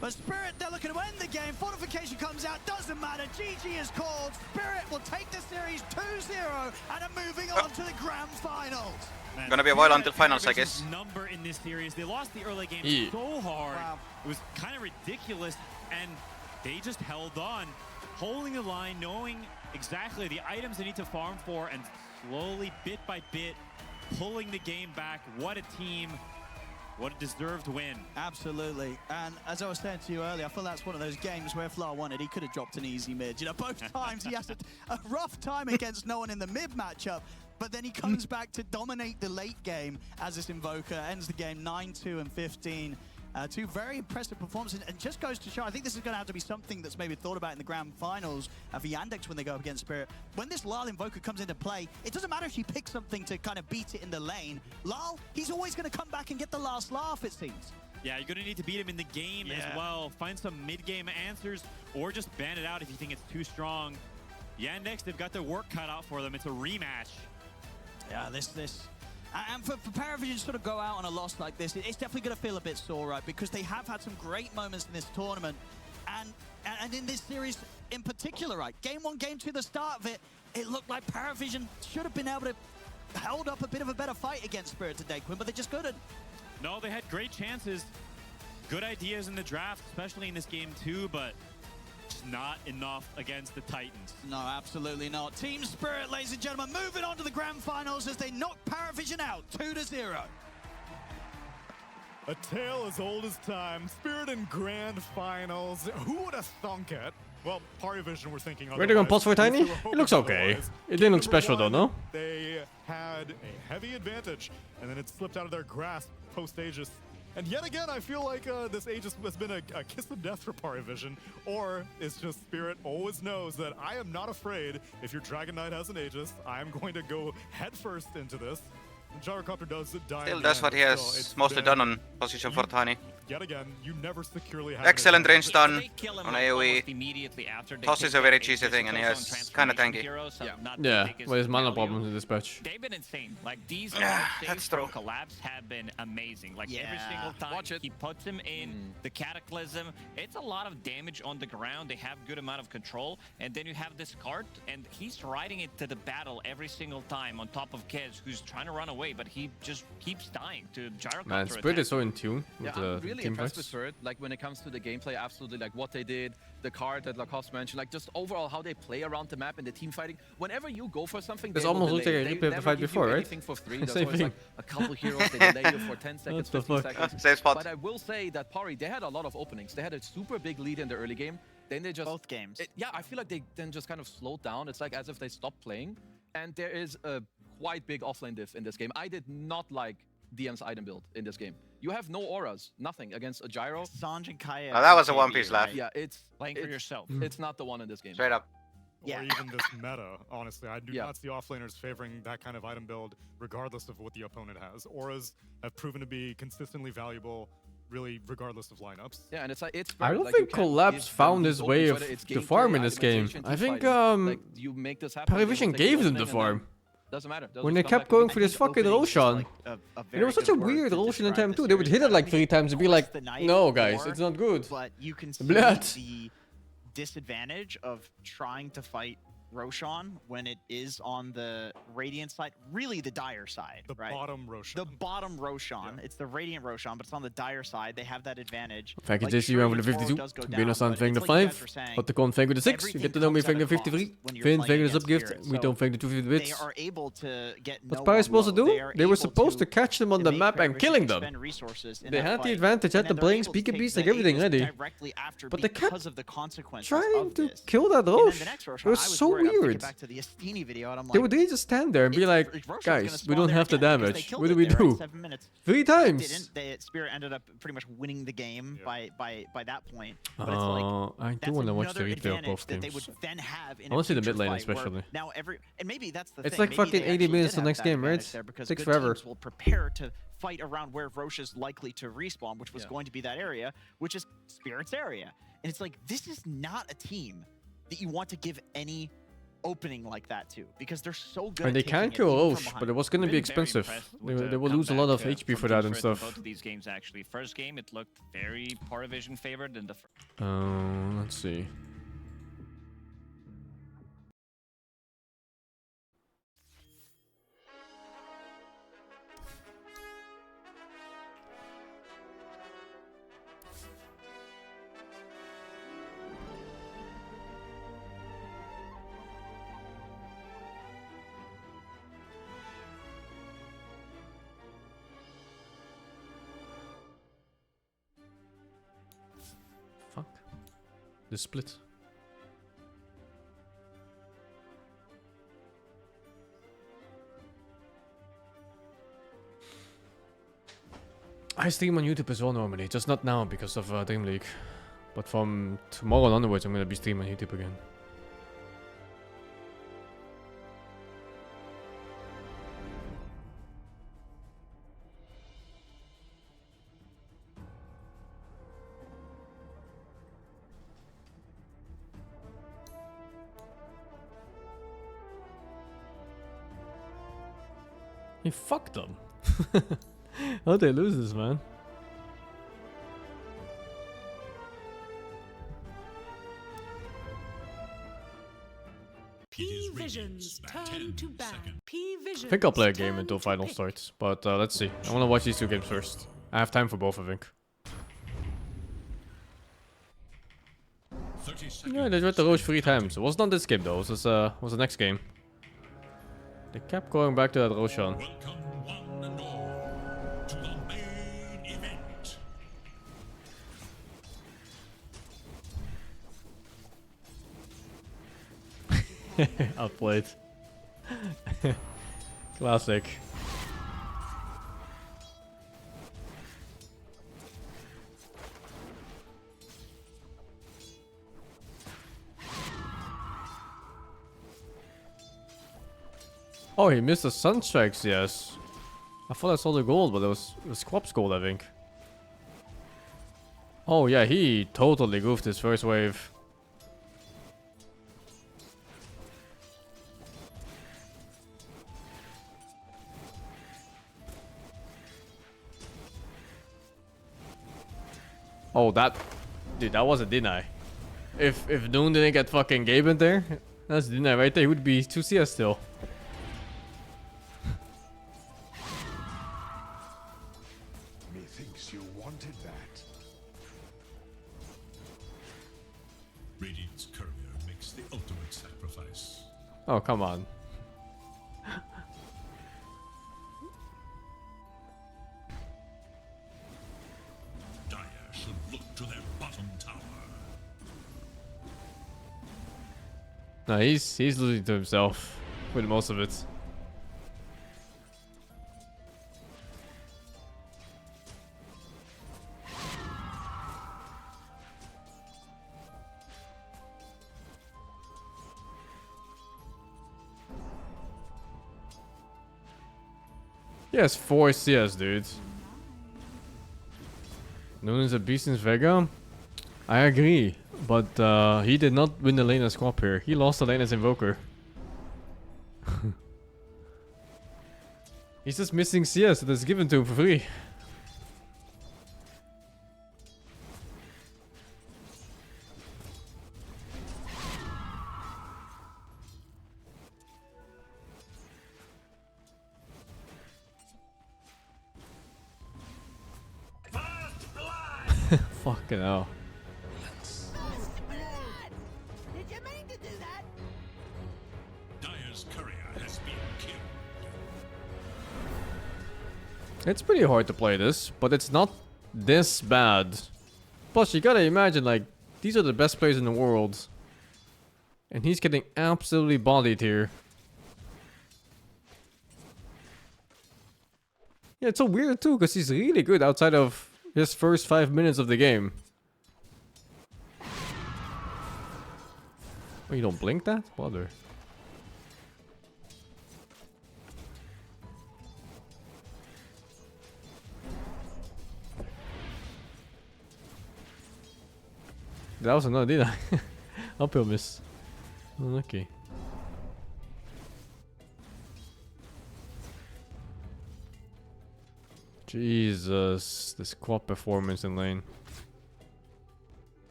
But Spirit, they're looking to end the game. Fortification comes out. Doesn't matter. GG is called. Spirit will take the series 2-0 and are moving on to the grand finals. Man, Gonna be a while until finals, I guess. Number in this series. They lost the early game so hard. Wow. It was kind of ridiculous, and they just held on, holding the line, knowing exactly the items they need to farm for, and slowly, bit by bit, pulling the game back. What a team. What a deserved win. Absolutely. And as I was saying to you earlier, I feel that's one of those games where if Lar wanted, he could have dropped an easy mid. You know, both times he has a rough time against no one in the mid matchup, but then he comes back to dominate the late game as this Invoker, ends the game 9-2 and 15. 2 very impressive performances, and just goes to show, I think this is going to have to be something that's maybe thought about in the grand finals for Yandex when they go up against Spirit. When this Lal Invoker comes into play, it doesn't matter if she picks something to kind of beat it in the lane. Lal, he's always going to come back and get the last laugh, it seems. Yeah, you're going to need to beat him in the game as well. Find some mid-game answers, or just ban it out if you think it's too strong. Yandex, they've got their work cut out for them. It's a rematch. Yeah, and for PARI to sort of go out on a loss like this, it's definitely going to feel a bit sore, right? Because they have had some great moments in this tournament, and in this series in particular, right? Game 1, Game 2, the start of it, it looked like PARI should have been able to hold up a bit of a better fight against Spirit today, Quinn, but they just couldn't. No, they had great chances. Good ideas in the draft, especially in this game too, but just not enough against the Titans. No, absolutely not. Team Spirit, ladies and gentlemen, moving on to the grand finals as they knock PARI out 2-0. A tale as old as time. Spirit in grand finals. Who would have thunk it? Well, PARI were thinking Were they going to pause for Tiny? They were hoping It looks okay. otherwise. It didn't look Number special though, one, no? They had a heavy advantage, and then it slipped out of their grasp post-Aegis. And yet again, I feel like this Aegis has been a kiss of death for PARI, or it's just Spirit always knows that I am not afraid if your Dragon Knight has an Aegis. I'm going to go headfirst into this. Gyrocopter does die. Still in does the what end, he but has still, it's mostly been- done on position for Tani. Yet again, you never securely have Excellent an range stun They kill him on like AoE. almost immediately after they Toss take is a very that cheesy Aegis thing, and he also on has kind of Transformation tanky. Hero, so not the Yeah, biggest but his mana value. problems in this patch. They've been insane. Like these Yeah, saves that's from true. collapse have been amazing. Like every Yeah. single time Watch it. he puts him in the Cataclysm, it's a lot of damage on the ground. They have good amount of control, and then you have this cart, and he's riding it to the battle every single time on top of Kez, who's trying to run away, but he just keeps dying to Gyrocopter. Man, Spirit is so in tune Yeah, with the I'm really team impressed with fights. Spirit. Like when it comes to the gameplay, absolutely. Like what they did, the card that Lacoste mentioned, like just overall how they play around the map and the team fighting. Whenever you go for something, It's they will almost like delay. a They replay of the never fight give before, you right? anything for free. There's Same always thing. like a couple heroes they delay you for 10 seconds, the 15 fuck? seconds. Same spot. But I will say that PARI, they had a lot of openings. They had a super big lead in the early game. Then they just Both games. yeah, I feel like they then just kind of slowed down. It's like as if they stopped playing. And there is a quite big offlane diff in this game. I did not like DM's item build in this game. You have no auras, nothing against a gyro. Sanj and Kaya. Oh, that was a KD, One Piece laugh. Yeah, it's Playing for it's- yourself. It's not the one in this game. Straight up. Yeah. Or even this meta, honestly. I do Yeah. not see offlaners favoring that kind of item build, regardless of what the opponent has. Auras have proven to be consistently valuable, really, regardless of lineups. Yeah, and it's like it's. I very, don't like, you think can't Collapse give them found these his opens, way whether of it's the gameplay, farm in this game. itemization, I team think fighting. Like, you make this happen. they will Parivision take gave the them the opening and then- farm. Doesn't matter. They'll When just they come kept back going again. for this fucking Opening is Roshan. like a And it very was such a good word weird to Roshan in describe time this too. They would hit it series. like I 3 mean, times and be of like, course the knife no guys, more, it's not good. But you can see Blood. the disadvantage of trying to fight Roshan when it is on the Radiant side, really the Dire side, The right? bottom Roshan. The bottom Roshan. Yeah. It's the Radiant Roshan, but it's on the Dire side. They have that advantage. Thank you, Like, JC, sure, for the your 52. Toro does go down, Venus on but thank the it's like you guys 5. were saying, Otacon thank you the 6. You everything get to know me comes thank at you a cost 53. when you're Vin playing thank you the against sub gift. Spirit. We So don't thank the 250 they bits. are able to get What's no Paris one supposed to low. do? are They were able supposed to catch them on the make map and Paravision killing them. expend resources in They that had the fight, advantage, had and the then they're blanks, able to peek and take beast, the like everything Aegis ready. directly after But they because kept of the consequences trying of to this. kill that And then Roche. the next It Roshan, was I was so worried. I'm thinking weird. back to the Estini video, and I'm They like, would they just stand there and be like, Roshan's gonna guys, we spawn don't there have the again because they damage. killed What do it we there in do? 7 minutes. 3 times. Didn't. The Spirit ended up pretty much winning the game by that point. But it's I do that's want to watch the another replay of advantage both that they would teams. then have in I wanna a see the future mid lane fight where especially. Now and maybe that's the It's thing. like maybe fucking they 80 actually minutes did till have next that game, right? advantage there because Takes good forever. teams will prepare to fight around where Roche is likely to respawn, which was Yeah. going to be that area, which is Spirit's area. And it's like, this is not a team that you want to give any opening like that to, because they're so good And at they taking can it kill even from Roche, but behind. it was going to be Been very expensive. impressed They, with the they will lose a lot of comeback, HP for from that Team and Spirit in stuff. Both of these games actually. First game it looked very Parivision favored, and the Let's see. Fuck. The split. I stream on YouTube as well normally, just not now because of DreamLeague. But from tomorrow onwards I'm gonna be streaming on YouTube again. He fucked them. How'd they lose this, man? P Vision's turn to ban. P Vision. I think I'll play a game until final starts, but let's see. I want to watch these 2 games first. I have time for both, I think. Yeah, they read the Roche 3 times. It wasn't on this game though. It was the next game. They kept going back to that Roshan. Outplayed. Classic. Oh, he missed the Sunstrikes, yes. thought I saw the gold, but it was Quap's gold, I think. Oh yeah, he totally goofed his first wave. Oh, dude, that was a deny. If Noon didn't get fucking Gabe in there, that's a deny right there. He would be 2 CS still. Methinks you wanted that. Radiant's courier makes the ultimate sacrifice. Oh, come on. To their bottom tower. No, he's losing to himself with most of it. He has 4 CS, dude. Known as a beast in Vega? I agree, but he did not win the lane as Quap here. He lost the lane as Invoker. He's just missing CS that's given to him for free. Fucking hell. Did you mean to do that? Dire's courier has been killed. It's pretty hard to play this, but it's not this bad. Plus, you gotta imagine, like, these are the best players in the world. And he's getting absolutely bodied here. Yeah, it's so weird too, because he's really good outside of his first 5 minutes of the game. Oh, you don't blink that? Bother. That was another, did I? Uphill miss. Unlucky. Jesus, this quad performance in lane.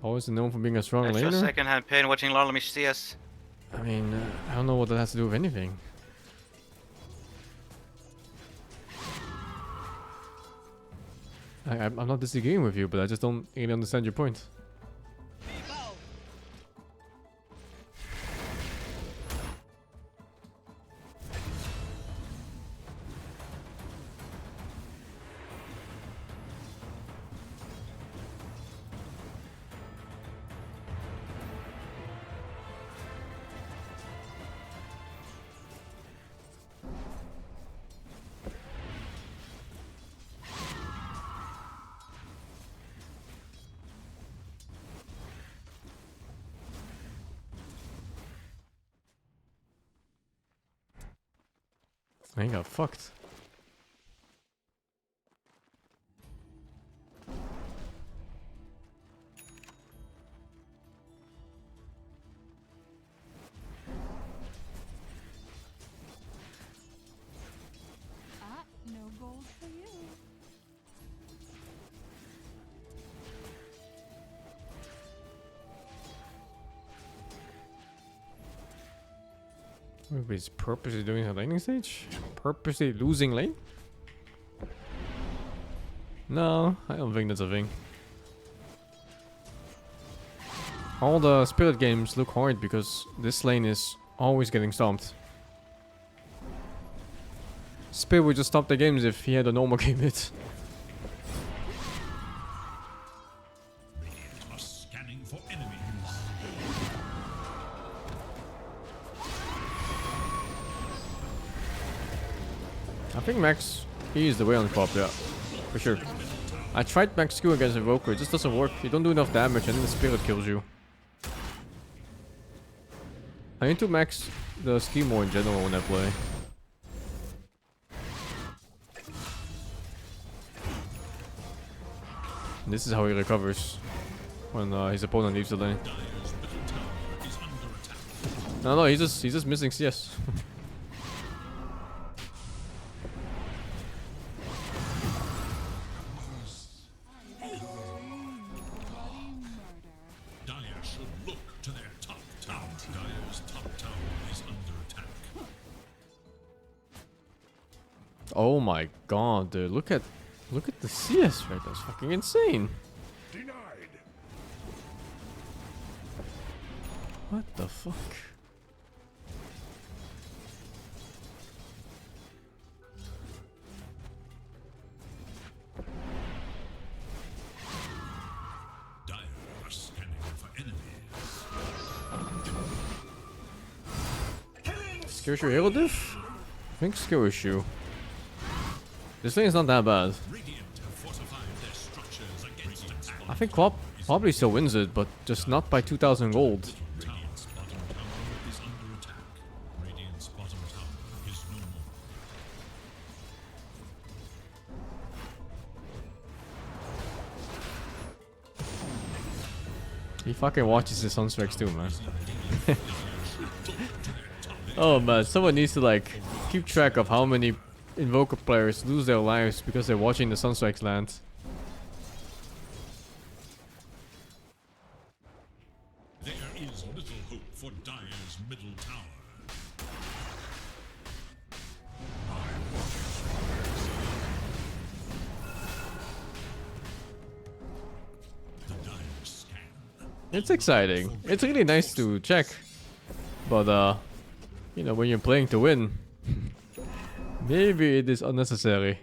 Always known for being a strong That's laner. your second-hand pain watching Lalamish CS. I mean, I don't know what that has to do with anything. I'm not disagreeing with you, but I just don't really understand your point. I got fucked. No gold for you. He's purposely doing a laning stage? Purposely losing lane? No, I don't think that's a thing. All the spirit games look hard because this lane is always getting stomped. Spirit would just stop the games if he had a normal game hit. Radiant are scanning for enemies. I think Max E is the way on top, yeah. For sure. I tried Max Q against Invoker, it just doesn't work. You don't do enough damage and then the spirit kills you. I need to max the skill more in general when I play. This is how he recovers when his opponent leaves the lane. No, he's just missing CS. Oh my god, dude! Look at the CS rate. That's fucking insane. Denied. What the fuck? Dire are scanning for enemies. Skill issue hero diff? I think skill issue. This thing is not that bad. I think Quap probably still wins it, but just not by 2,000 gold. He fucking watches his Sunstrikes too, man. Oh man, someone needs to like keep track of how many Invoker players lose their lives because they're watching the Sunstrikes land. There is little hope for Dire's middle tower. The Dire scan. It's exciting. It's really nice to check. But you know, when you're playing to win, maybe it is unnecessary.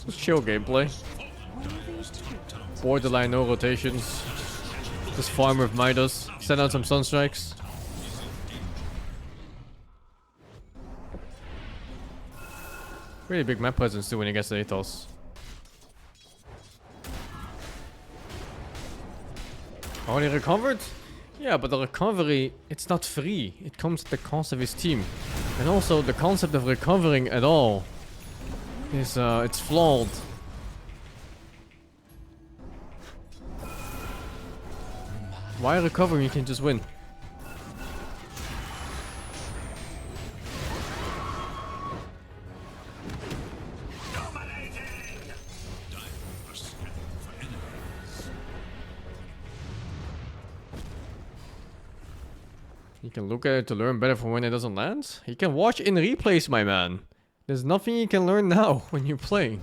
Just chill gameplay. Borderline no rotations. Just farm with Midas. Send out some Sunstrikes. Really big map presence too when he gets the Atos. Oh, he recovered? Yeah, but the recovery, it's not free. It comes at the cost of his team. And also, the concept of recovering at all is, it's flawed. Why recover when you can just win? You can look at it to learn better from when it doesn't land. You can watch in replays, my man. There's nothing you can learn now when you're playing.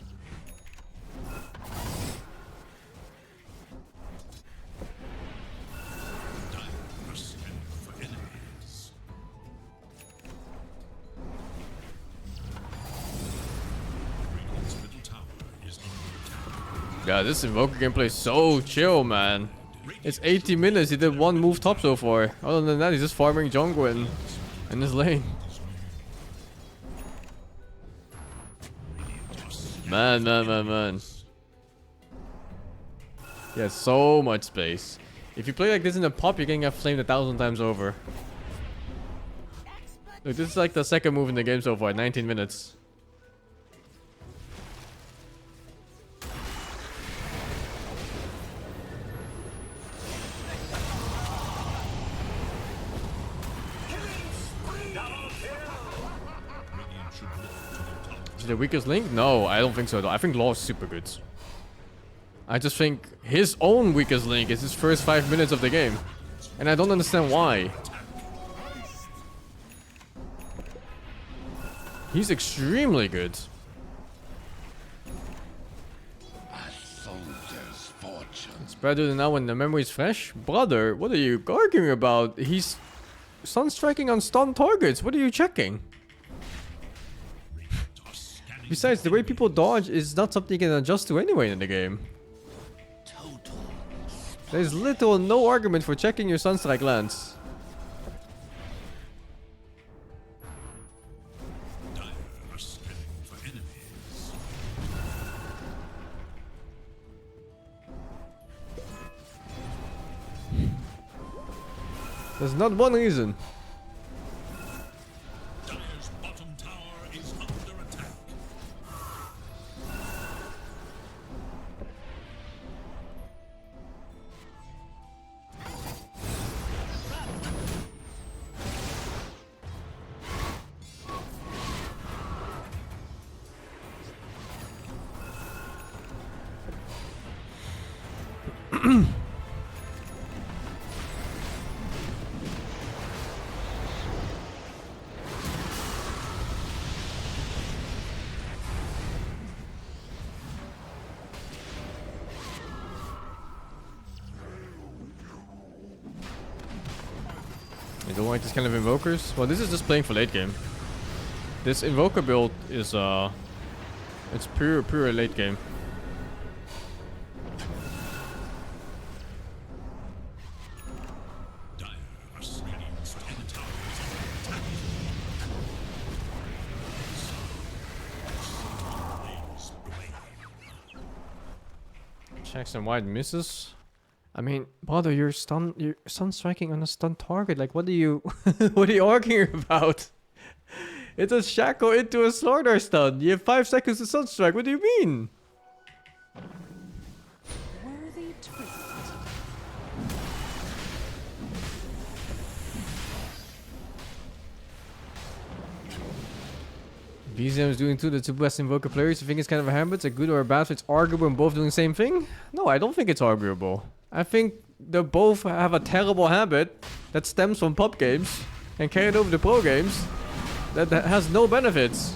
Yeah, this Invoker gameplay is so chill, man. It's 80 minutes, he did one move top so far. Other than that, he's just farming jungle in his lane. Man. He has so much space. If you play like this in a pop, you're gonna get flamed 1,000 times over. Look, this is like the second move in the game so far, 19 minutes. Is it the weakest link? No, I don't think so though. I think Law is super good. I just think his own weakest link is his first 5 minutes of the game. And I don't understand why. He's extremely good. It's better than now when the memory is fresh. Brother, what are you arguing about? He's sunstriking on stun targets. What are you checking? Besides, the way people dodge is not something you can adjust to anyway in the game. There's little or no argument for checking your Sunstrike lands. There's not one reason. Dire's bottom tower is under attack. You don't like this kind of invokers? Well, this is just playing for late game. This invoker build is it's pure late game. Dire are silenced and the tower is under attack. Checks and wide misses. I mean, brother, you're stun striking on a stun target. Like, what are you what are you arguing about? It's a shackle into a Slardar stun. You have 5 seconds to stun strike. What do you mean? Worthy twist. BZM is doing the two best invoker players. You think it's kind of a habit? It's a good or a bad? It's arguable and both doing the same thing? No, I don't think it's arguable. I think they both have a terrible habit that stems from pub games and carried over to pro games that has no benefits.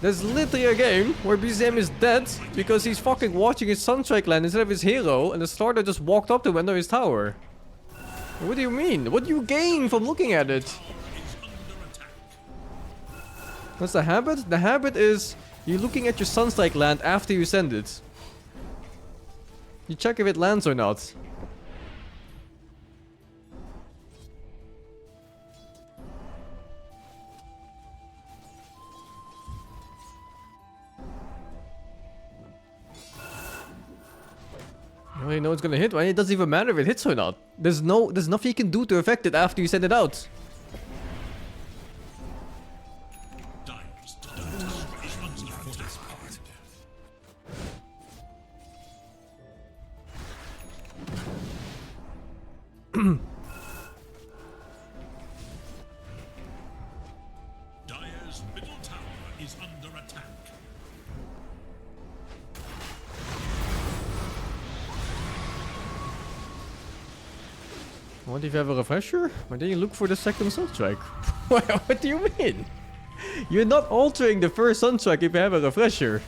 There's literally a game where BZM is dead because he's fucking watching his Sunstrike land instead of his hero, and the starter just walked up to him under his tower. What do you mean? What do you gain from looking at it? What's the habit? The habit is you looking at your Sunstrike land after you send it. You check if it lands or not. You already know it's gonna hit, right? It doesn't even matter if it hits or not. There's nothing you can do to affect it after you send it out. Dire's middle tower is under attack. What if you have a refresher? Why didn't you look for the second Sunstrike? What do you mean? You're not altering the first Sunstrike if you have a refresher.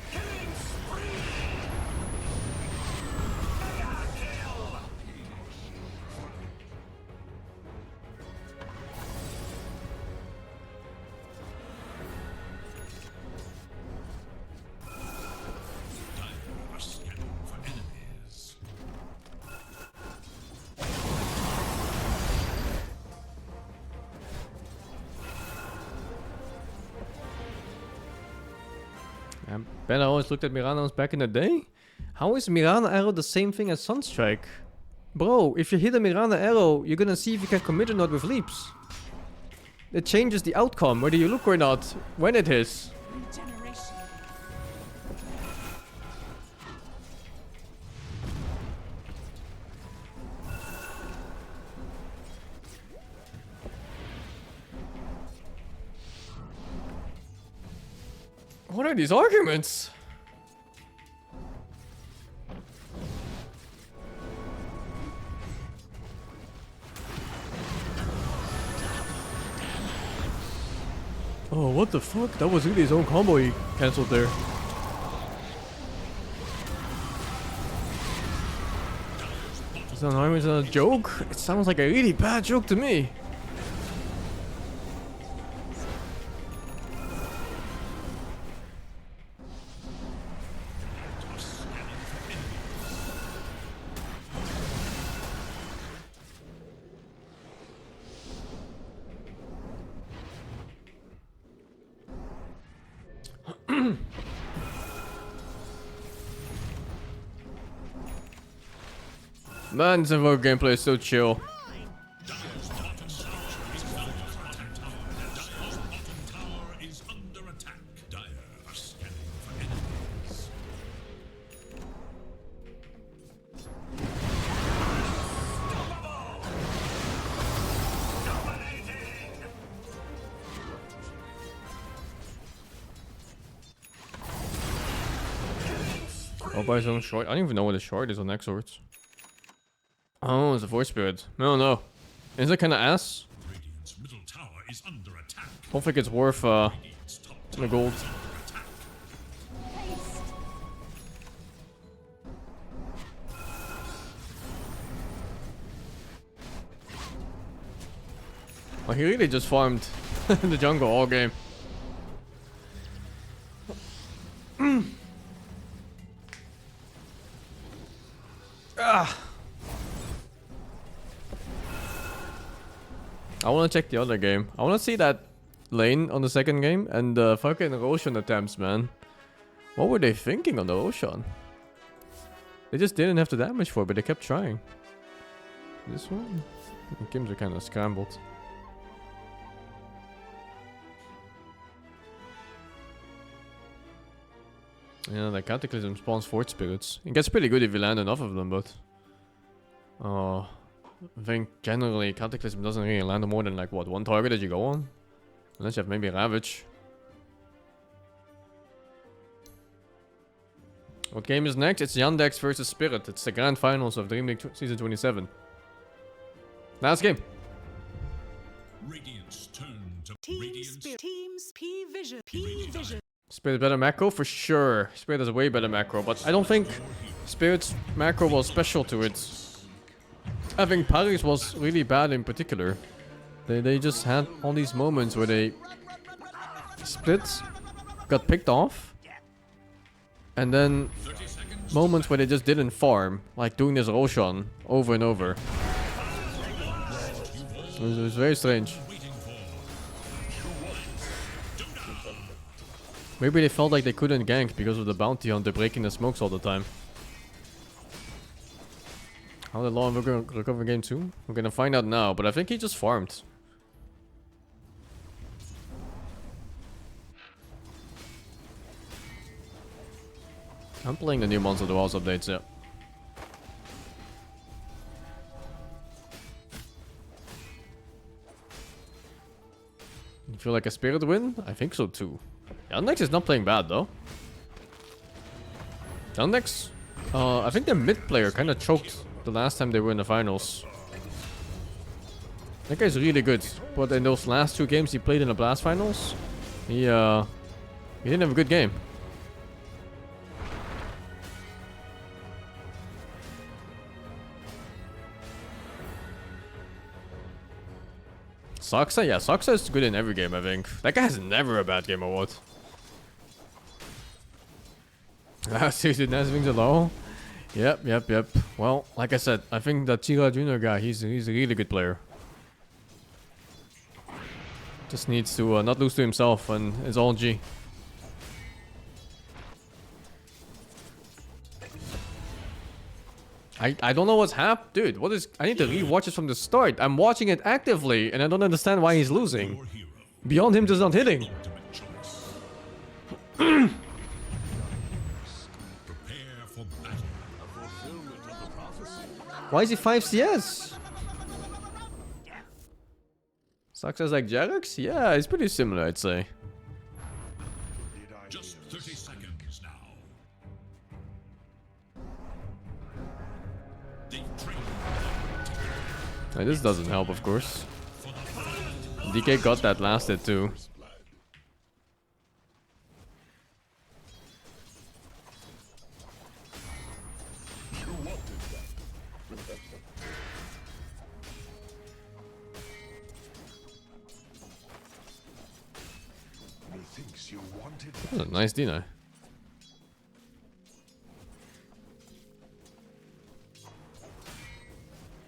Ben always looked at Mirana's back in the day. How is Mirana arrow the same thing as Sunstrike? Bro, if you hit a Mirana arrow, you're gonna see if you can commit or not with leaps. It changes the outcome, whether you look or not, when it hits. What are these arguments? Oh, what the fuck? That was really his own combo he cancelled there. Is that an a joke? It sounds like a really bad joke to me. Man, this invoker gameplay is so chill. Go by his own short. I don't even know what a short is on Exorts. Oh, it's a Void Spirit. No, no. Is it kind of ass? Radiant's middle tower is under attack. Don't think it's worth the gold. Like, he really just farmed the jungle all game. Ah. I want to check the other game. I want to see that lane on the second game and the fucking Roshan attempts, man. What were they thinking on the Roshan? They just didn't have the damage for it, but they kept trying. This one? The games are kind of scrambled. Yeah, the Cataclysm spawns Void Spirits. It gets pretty good if you land enough of them, but... I think generally Cataclysm doesn't really land more than like, what, one target that you go on? Unless you have maybe Ravage. What game is next? It's Yandex versus Spirit. It's the grand finals of DreamLeague Season 27. Last game. Radiant's turn to Teams P Vision. Spirit better macro? For sure. Spirit has a way better macro, but I don't think Spirit's macro was special to it. I think PARI's was really bad in particular. They just had all these moments where they split, got picked off, and then moments where they just didn't farm, like doing this Roshan over and over. It was very strange. Maybe they felt like they couldn't gank because of the bounty hunter breaking the smokes all the time. How did Law recover game 2? We're gonna find out now, but I think he just farmed. I'm playing the new Monster of the Walls updates, yeah. You feel like a Spirit win? I think so too. Yandex is not playing bad though. Yandex, I think their mid player kind of choked the last time they were in the finals. That guy's really good, but in those last 2 games he played in the Blast finals, he didn't have a good game. Saksa? Yeah, Saksa is good in every game, I think. That guy has never a bad game or what? Seriously, nice things are low. Yep. Well, like I said, I think that Chira Junior guy, he's a really good player. Just needs to not lose to himself and it's all G. I don't know what's happened. Dude, what is... I need to rewatch it from the start. I'm watching it actively and I don't understand why he's losing. Beyond him just not hitting. Why is he 5 CS? Success like Jarex? Yeah, it's pretty similar, I'd say. Just 30 seconds now. Hey, this doesn't help, of course. DK got that last hit too. That's a nice deny.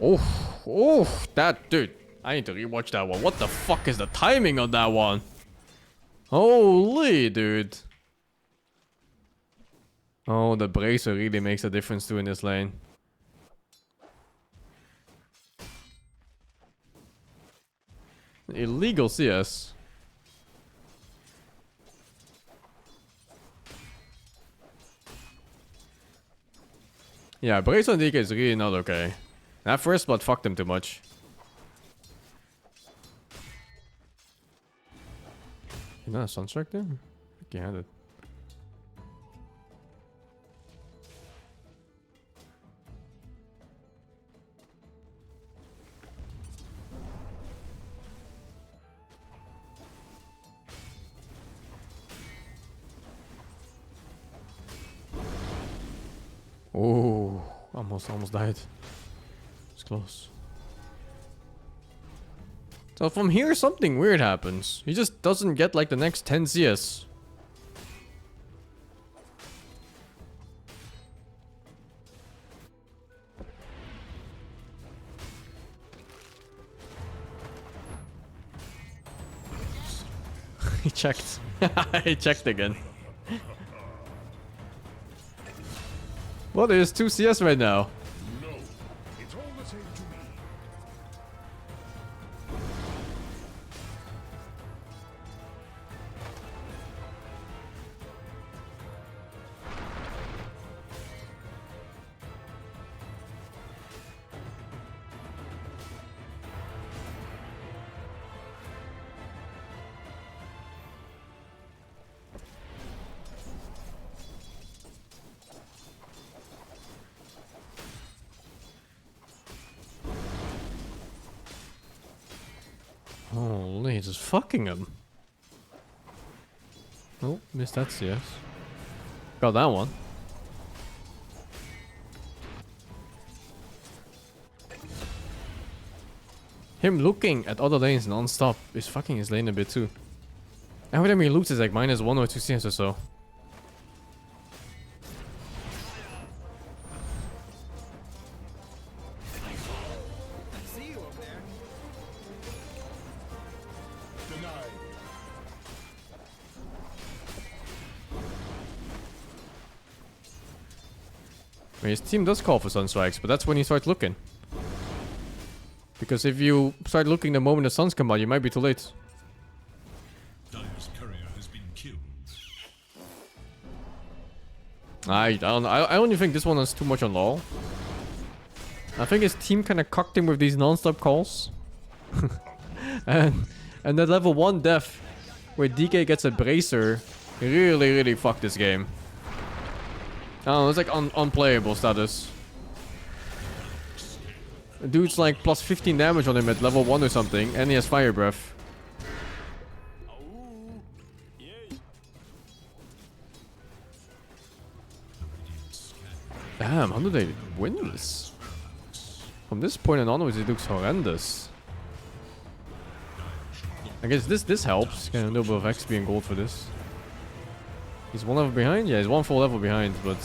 Oh, that dude. I need to rewatch that one. What the fuck is the timing on that one? Holy, dude. Oh, the bracer really makes a difference too in this lane. Illegal CS. Yeah, brace on DK is really not okay. That first blood fucked him too much. You know a Sunstrike there? I think he had it. almost died. It's close. So from here, something weird happens. He just doesn't get like the next 10 CS. He checked. He checked again. Well, there's 2 CS right now. No, it's all the same to me. Holy, just fucking him. Oh, missed that CS. Got that one. Him looking at other lanes non-stop is fucking his lane a bit too. Every time he loots is like minus 1 or 2 CS or so. I mean, his team does call for Sunstrikes, but that's when you start looking. Because if you start looking the moment the suns come out, you might be too late. Dire's courier has been killed. I only think this one is too much on LoL. I think his team kind of cocked him with these non-stop calls. and that level 1 death where DK gets a bracer really fucked this game. I don't know, it's like unplayable status. The dude's like plus 15 damage on him at level 1 or something, and he has fire breath. Damn, how do they win this? From this point on onwards, it looks horrendous. I guess this helps. Get a little bit of XP and gold for this. He's 1 level behind? Yeah, he's 1 full level behind, but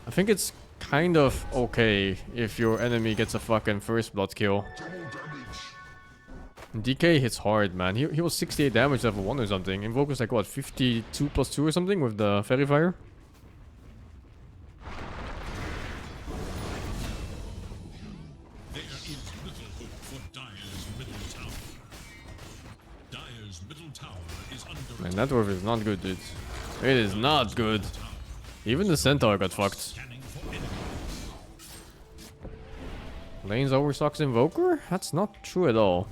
I think it's kind of okay if your enemy gets a fucking first blood kill. DK hits hard, man. He was 68 damage level 1 or something. Invoke was like, what, 52 plus 2 or something with the Fairy Fire? There is little hope for Dire's middle tower. Dire's middle tower is under Man, that dwarf is not good, dude. It is not good. Even the Centaur got fucked. Lanes overstocks Invoker? That's not true at all.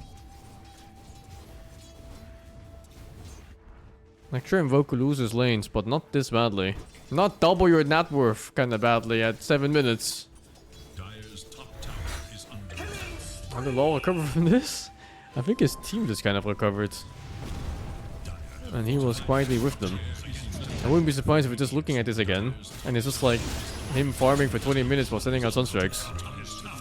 Like, sure, Invoker loses lanes, but not this badly. Not double your net worth kinda badly at 7 minutes. Dire's top tower is under attack. How did LoL recover from this? I think his team just kind of recovered. And he was quietly with them. I wouldn't be surprised if we're just looking at this again. And it's just like him farming for 20 minutes while sending out Sunstrikes. Dire's top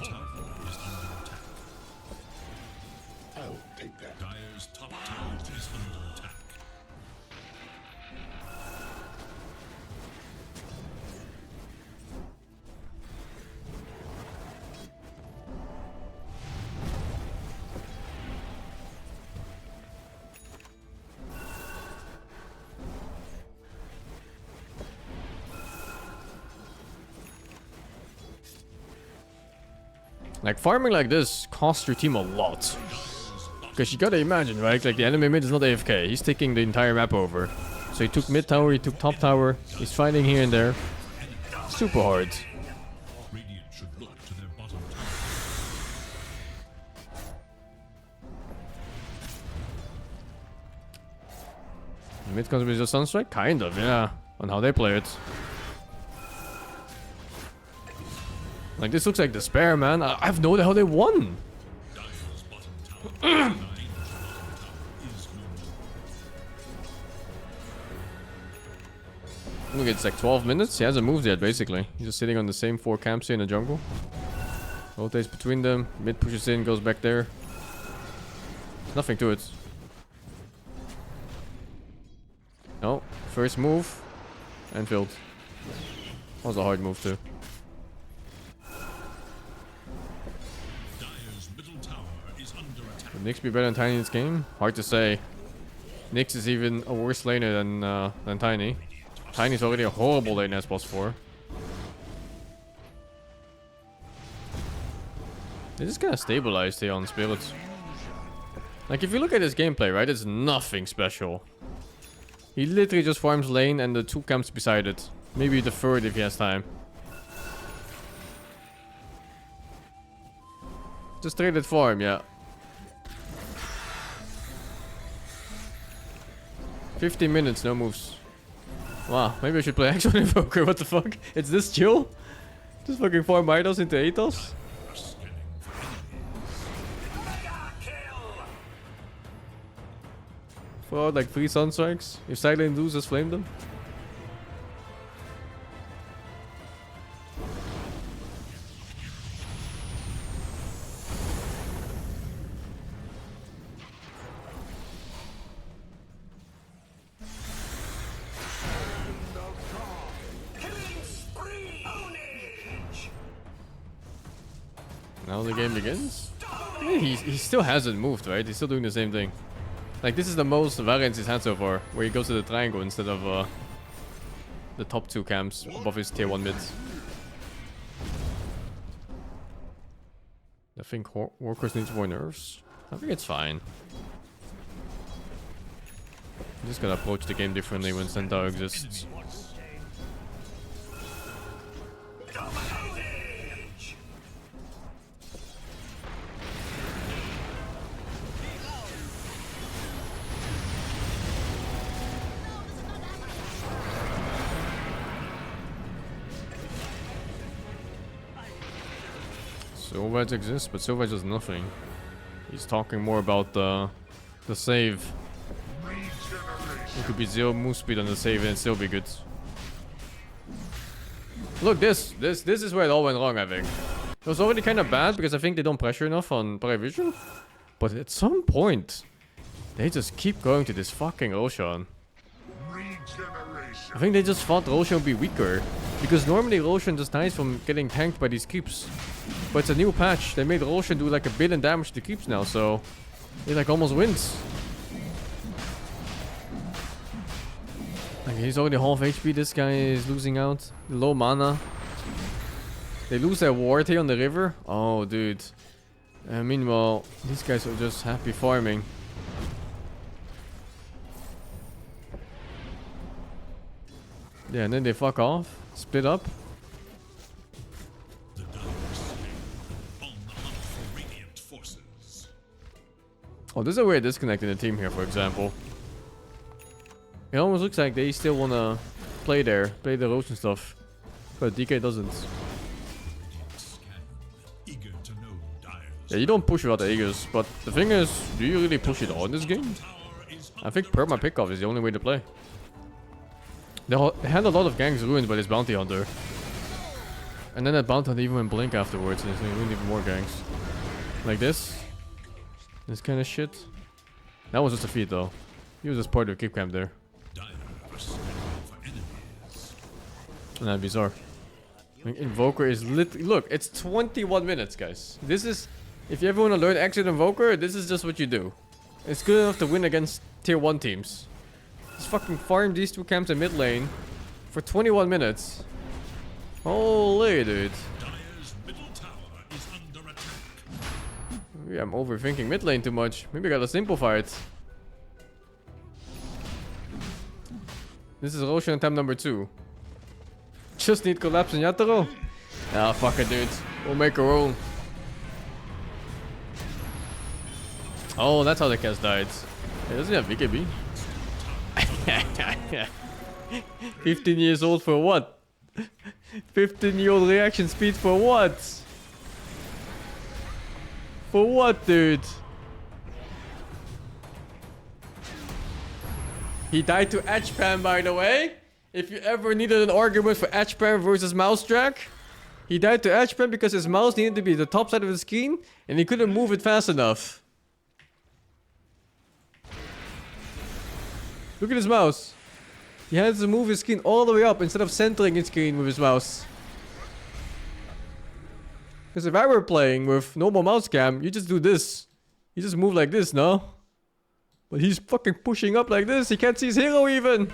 tower is under attack. Like, farming like this costs your team a lot. Because you gotta imagine, right? Like, the enemy mid is not AFK. He's taking the entire map over. So he took mid tower, he took top tower. He's fighting here and there. Super hard. Radiant should look to their bottom tower. Mid comes with a Sunstrike? Kind of, yeah. On how they play it. Like, this looks like despair, man. I have no idea how they won. Dire's bottom tower is no more. Look, it's like 12 minutes. He hasn't moved yet, basically. He's just sitting on the same 4 camps here in the jungle. Rotates between them. Mid pushes in, goes back there. Nothing to it. No. First move. And filled. That was a hard move, too. Would Nyx be better than Tiny in this game? Hard to say. Nyx is even a worse laner than Tiny. Tiny's already a horrible lane as +4. They just kind of stabilized here on Spirits. Like, if you look at his gameplay, right, it's nothing special. He literally just farms lane and the 2 camps beside it. Maybe the 3rd if he has time. Just traded farm, yeah. 15 minutes, no moves. Wow, maybe I should play actual Invoker, what the fuck? It's this chill? Just fucking farm Midos into Aethos? Throw out like 3 Sunstrikes. If Silent loses, flame them. Now the game begins? Yeah, he still hasn't moved, right? He's still doing the same thing. Like, this is the most variance he's had so far, where he goes to the triangle instead of the top 2 camps above his tier 1 mids. I think Workers needs more nerfs. I think it's fine. I'm just gonna approach the game differently when Centaur exists. Silvage exists, but Silvage does nothing. He's talking more about the save. It could be 0 move speed on the save and it'd still be good. Look, this is where it all went wrong, I think. It was already kind of bad because I think they don't pressure enough on PARI Vision. But at some point, they just keep going to this fucking Roshan. I think they just thought Roshan would be weaker. Because normally Roshan just dies from getting tanked by these creeps. But it's a new patch. They made Roshan do like 1 billion damage to creeps now, so he like almost wins. Like, he's already half HP. This guy is losing out. Low mana. They lose their ward here on the river. Oh, dude. Meanwhile, these guys are just happy farming. Yeah, and then they fuck off. Split up. Oh, there's a weird disconnect in the team here, for example. It almost looks like they still wanna play there, play the Roshan stuff. But DK doesn't. Yeah, you don't push without the Aegis, but the thing is, do you really push it all in this game? I think perma pickoff is the only way to play. They had a lot of ganks ruined by this bounty hunter. And then that bounty hunter even went blink afterwards, and it's ruined even more ganks. Like this. This kind of shit. That was just a feat though. He was just part of the keep camp there. Nah, bizarre. I mean, Invoker is look, it's 21 minutes, guys. This is, if you ever want to learn Exit Invoker, this is just what you do. It's good enough to win against tier 1 teams. Just fucking farm these 2 camps in mid lane for 21 minutes. Holy dude. Maybe I'm overthinking mid lane too much. Maybe I gotta simplify it. This is Roshan attempt number 2. Just need collapse in Yatoro. Ah, fuck it, dude. We'll make our own. Oh, that's how the cast died. Hey, doesn't he have BKB? 15 years old for what? 15-year-old reaction speed for what? For what, dude? He died to edge spam, by the way. If you ever needed an argument for edgepan versus mouse drag, he died to edgepan because his mouse needed to be the top side of the screen and he couldn't move it fast enough. Look at his mouse. He had to move his screen all the way up instead of centering his screen with his mouse. Because if I were playing with normal mouse cam, you just do this. You just move like this, no? But he's fucking pushing up like this. He can't see his hero even.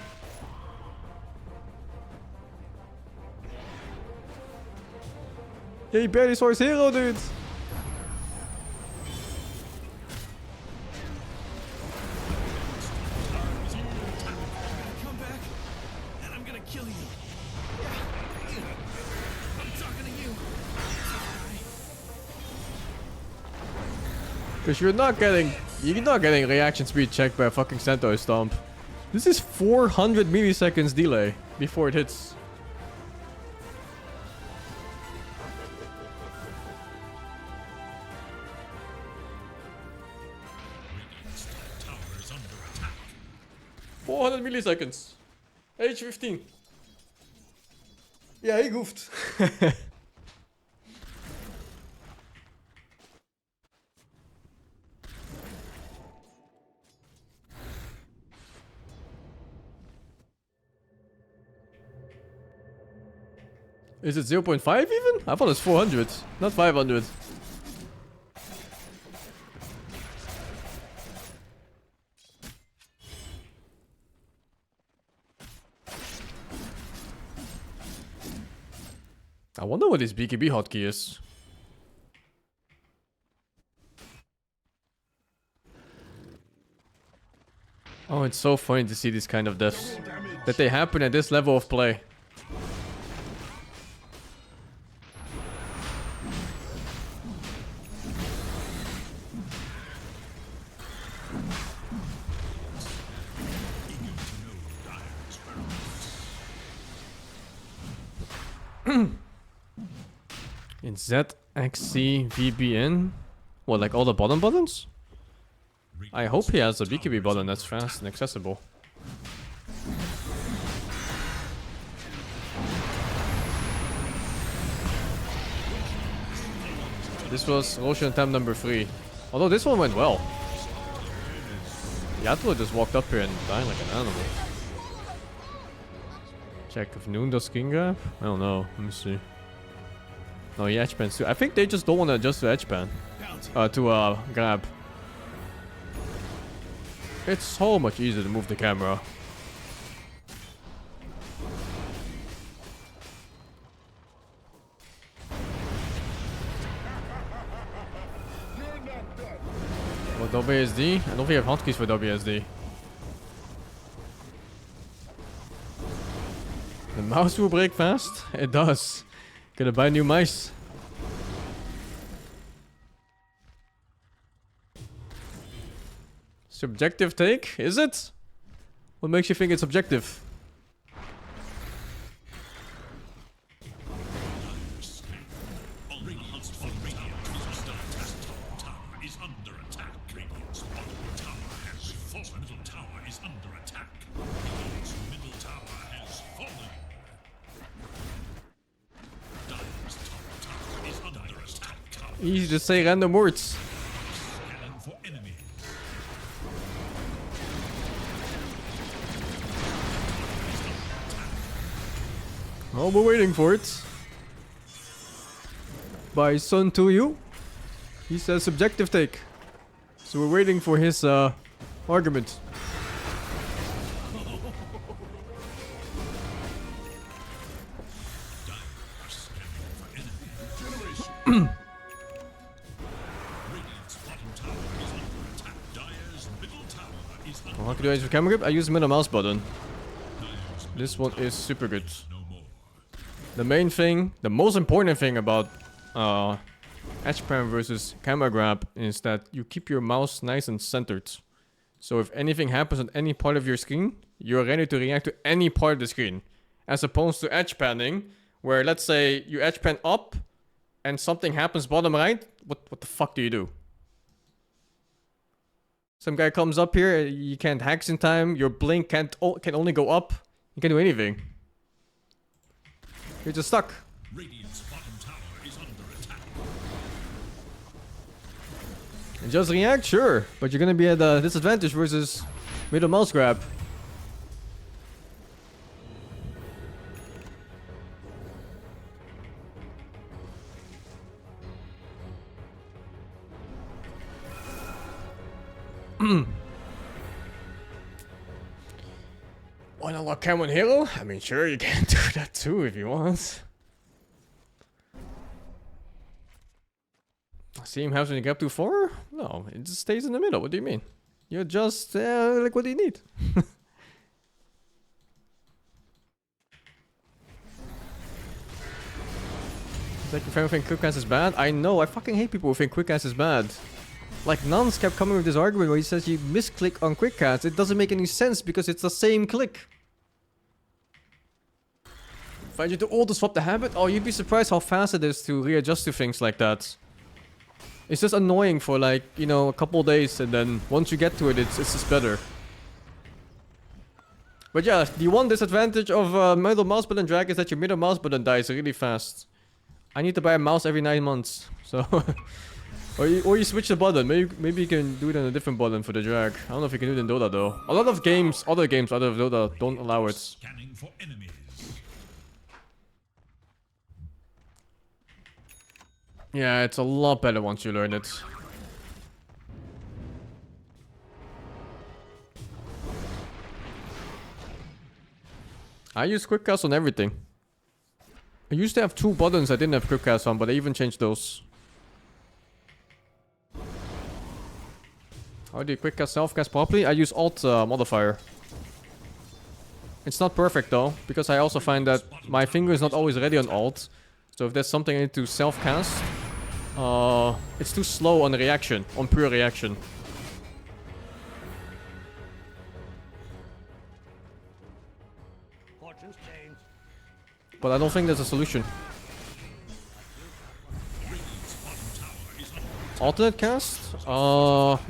Yeah, he barely saw his hero, dude. Come back, and I'm gonna kill you. I'm talking to you. Because you're not getting reaction speed checked by a fucking Centaur Stomp. This is 400 milliseconds delay before it hits. Radiant's top tower is under attack. 400 milliseconds. Age 15. Yeah, he goofed. Is it 0.5 even? I thought it's 400, not 500. I wonder what his BKB hotkey is. Oh, it's so funny to see these kind of deaths. That they happen at this level of play. In ZXC VBN? What, like all the bottom buttons? I hope he has a BKB button that's fast and accessible. This was Roshan attempt number 3. Although this one went well. Yato just walked up here and died like an animal. Check if Noon does skin grab? I don't know. Let me see. No, he edge pans too. I think they just don't want to adjust to edge pan. Grab. It's so much easier to move the camera. For WSD? I don't think I have hotkeys for WSD. The mouse will break fast? It does. Gonna buy new mice. Subjective take? Is it? What makes you think it's subjective? Easy to say random words. Oh, we're waiting for it. By Sun to you. He says subjective take. So we're waiting for his argument. How can I use the camera grip? I use middle mouse button. This one is super good. The main thing, the most important thing about edge pan versus camera grab is that you keep your mouse nice and centered. So if anything happens on any part of your screen, you're ready to react to any part of the screen. As opposed to edge panning, where let's say you edge pan up and something happens bottom right, what the fuck do you do? Some guy comes up here, you can't hack in time, your blink can only go up, you can't do anything. You're just stuck. Radiant's bottom tower is under attack. And just react, sure, but you're gonna be at a disadvantage versus middle mouse grab. Wanna lock Cam on Halo? I mean, sure, you can do that too if you want. See him having to get up too far? No, it just stays in the middle. What do you mean? You're just, like, what do you need? Like, if everything quick cast is bad? I know, I fucking hate people who think quick cast is bad. Like, Nans kept coming with this argument where he says you misclick on quick cast. It doesn't make any sense because it's the same click. Find you too old to swap the habit? Oh, you'd be surprised how fast it is to readjust to things like that. It's just annoying for, like, you know, a couple days, and then once you get to it, it's just better. But yeah, the one disadvantage of middle mouse button drag is that your middle mouse button dies really fast. I need to buy a mouse every 9 months, so... or you switch the button. Maybe you can do it on a different button for the drag. I don't know if you can do it in Dota though. A lot of games, other games other than Dota, don't allow it. Scanning for enemies. Yeah, it's a lot better once you learn it. I use quick cast on everything. I used to have 2 buttons I didn't have quick cast on, but I even changed those. How do you quick cast self cast properly? I use alt modifier. It's not perfect though, because I also find that my finger is not always ready on alt. So if there's something I need to self cast, it's too slow on reaction, on pure reaction. But I don't think there's a solution. Alternate cast?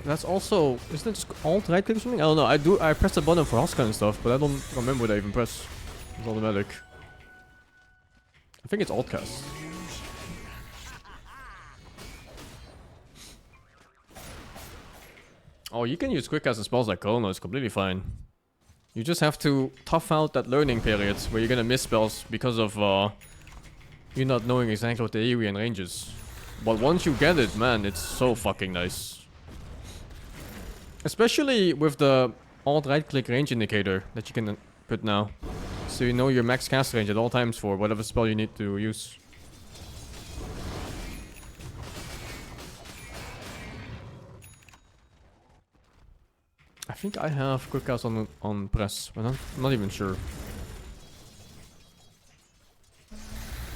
That's also... Isn't it just alt right click or something? I don't know. I press the button for Huska and stuff, but I don't remember what I even press. It's automatic. I think it's alt cast. Oh, you can use quick cast and spells like Chrono. It's completely fine. You just have to tough out that learning period where you're gonna miss spells because of you not knowing exactly what the AoE and range is. But once you get it, man, it's so fucking nice. Especially with the alt right click range indicator that you can put now. So you know your max cast range at all times for whatever spell you need to use. I think I have quick cast on press, but I'm not even sure.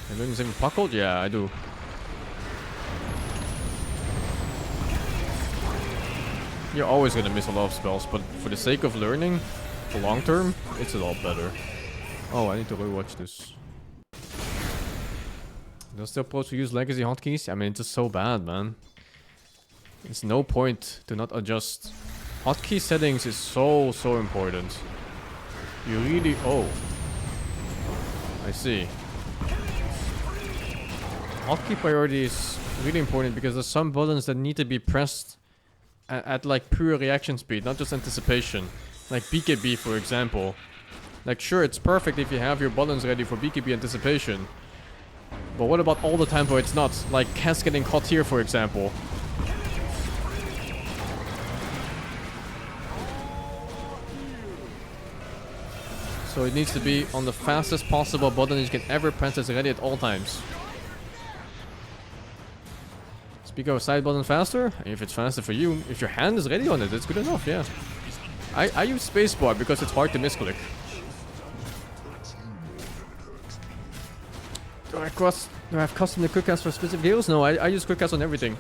And then is even buckled? Yeah, I do. You're always gonna miss a lot of spells, but for the sake of learning, for long term, it's a lot better. Oh, I need to rewatch this. There's still supposed to use legacy hotkeys? I mean, it's just so bad, man. There's no point to not adjust. Hotkey settings is so important. You really... Oh. I see. Hotkey priority is really important because there's some buttons that need to be pressed at like pure reaction speed, not just anticipation. Like BKB, for example. Like, sure, it's perfect if you have your buttons ready for BKB anticipation. But what about all the time where it's not? Like Cass getting caught here, for example. So it needs to be on the fastest possible button you can ever press that's ready at all times. Speak of a side button faster, if it's faster for you, if your hand is ready on it, it's good enough, yeah. I use spacebar because it's hard to misclick. Do I have custom quick cast for specific heroes? No, I use quick cast on everything.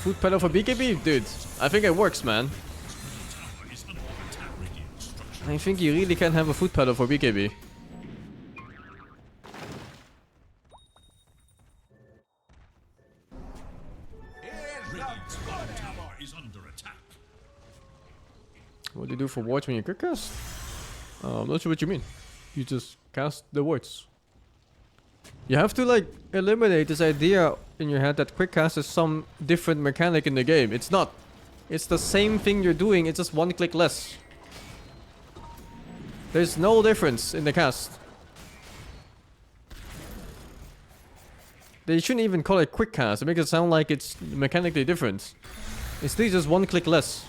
Food pedal for BKB? Dude, I think it works, man. I think you really can have a foot pedal for BKB. What do you do for wards when you quick cast? I'm not sure what you mean. You just cast the words. You have to like eliminate this idea in your head that quick cast is some different mechanic in the game. It's not. It's the same thing you're doing, it's just one click less. There's no difference in the cast. They shouldn't even call it quick cast. It makes it sound like it's mechanically different. It's still just one click less.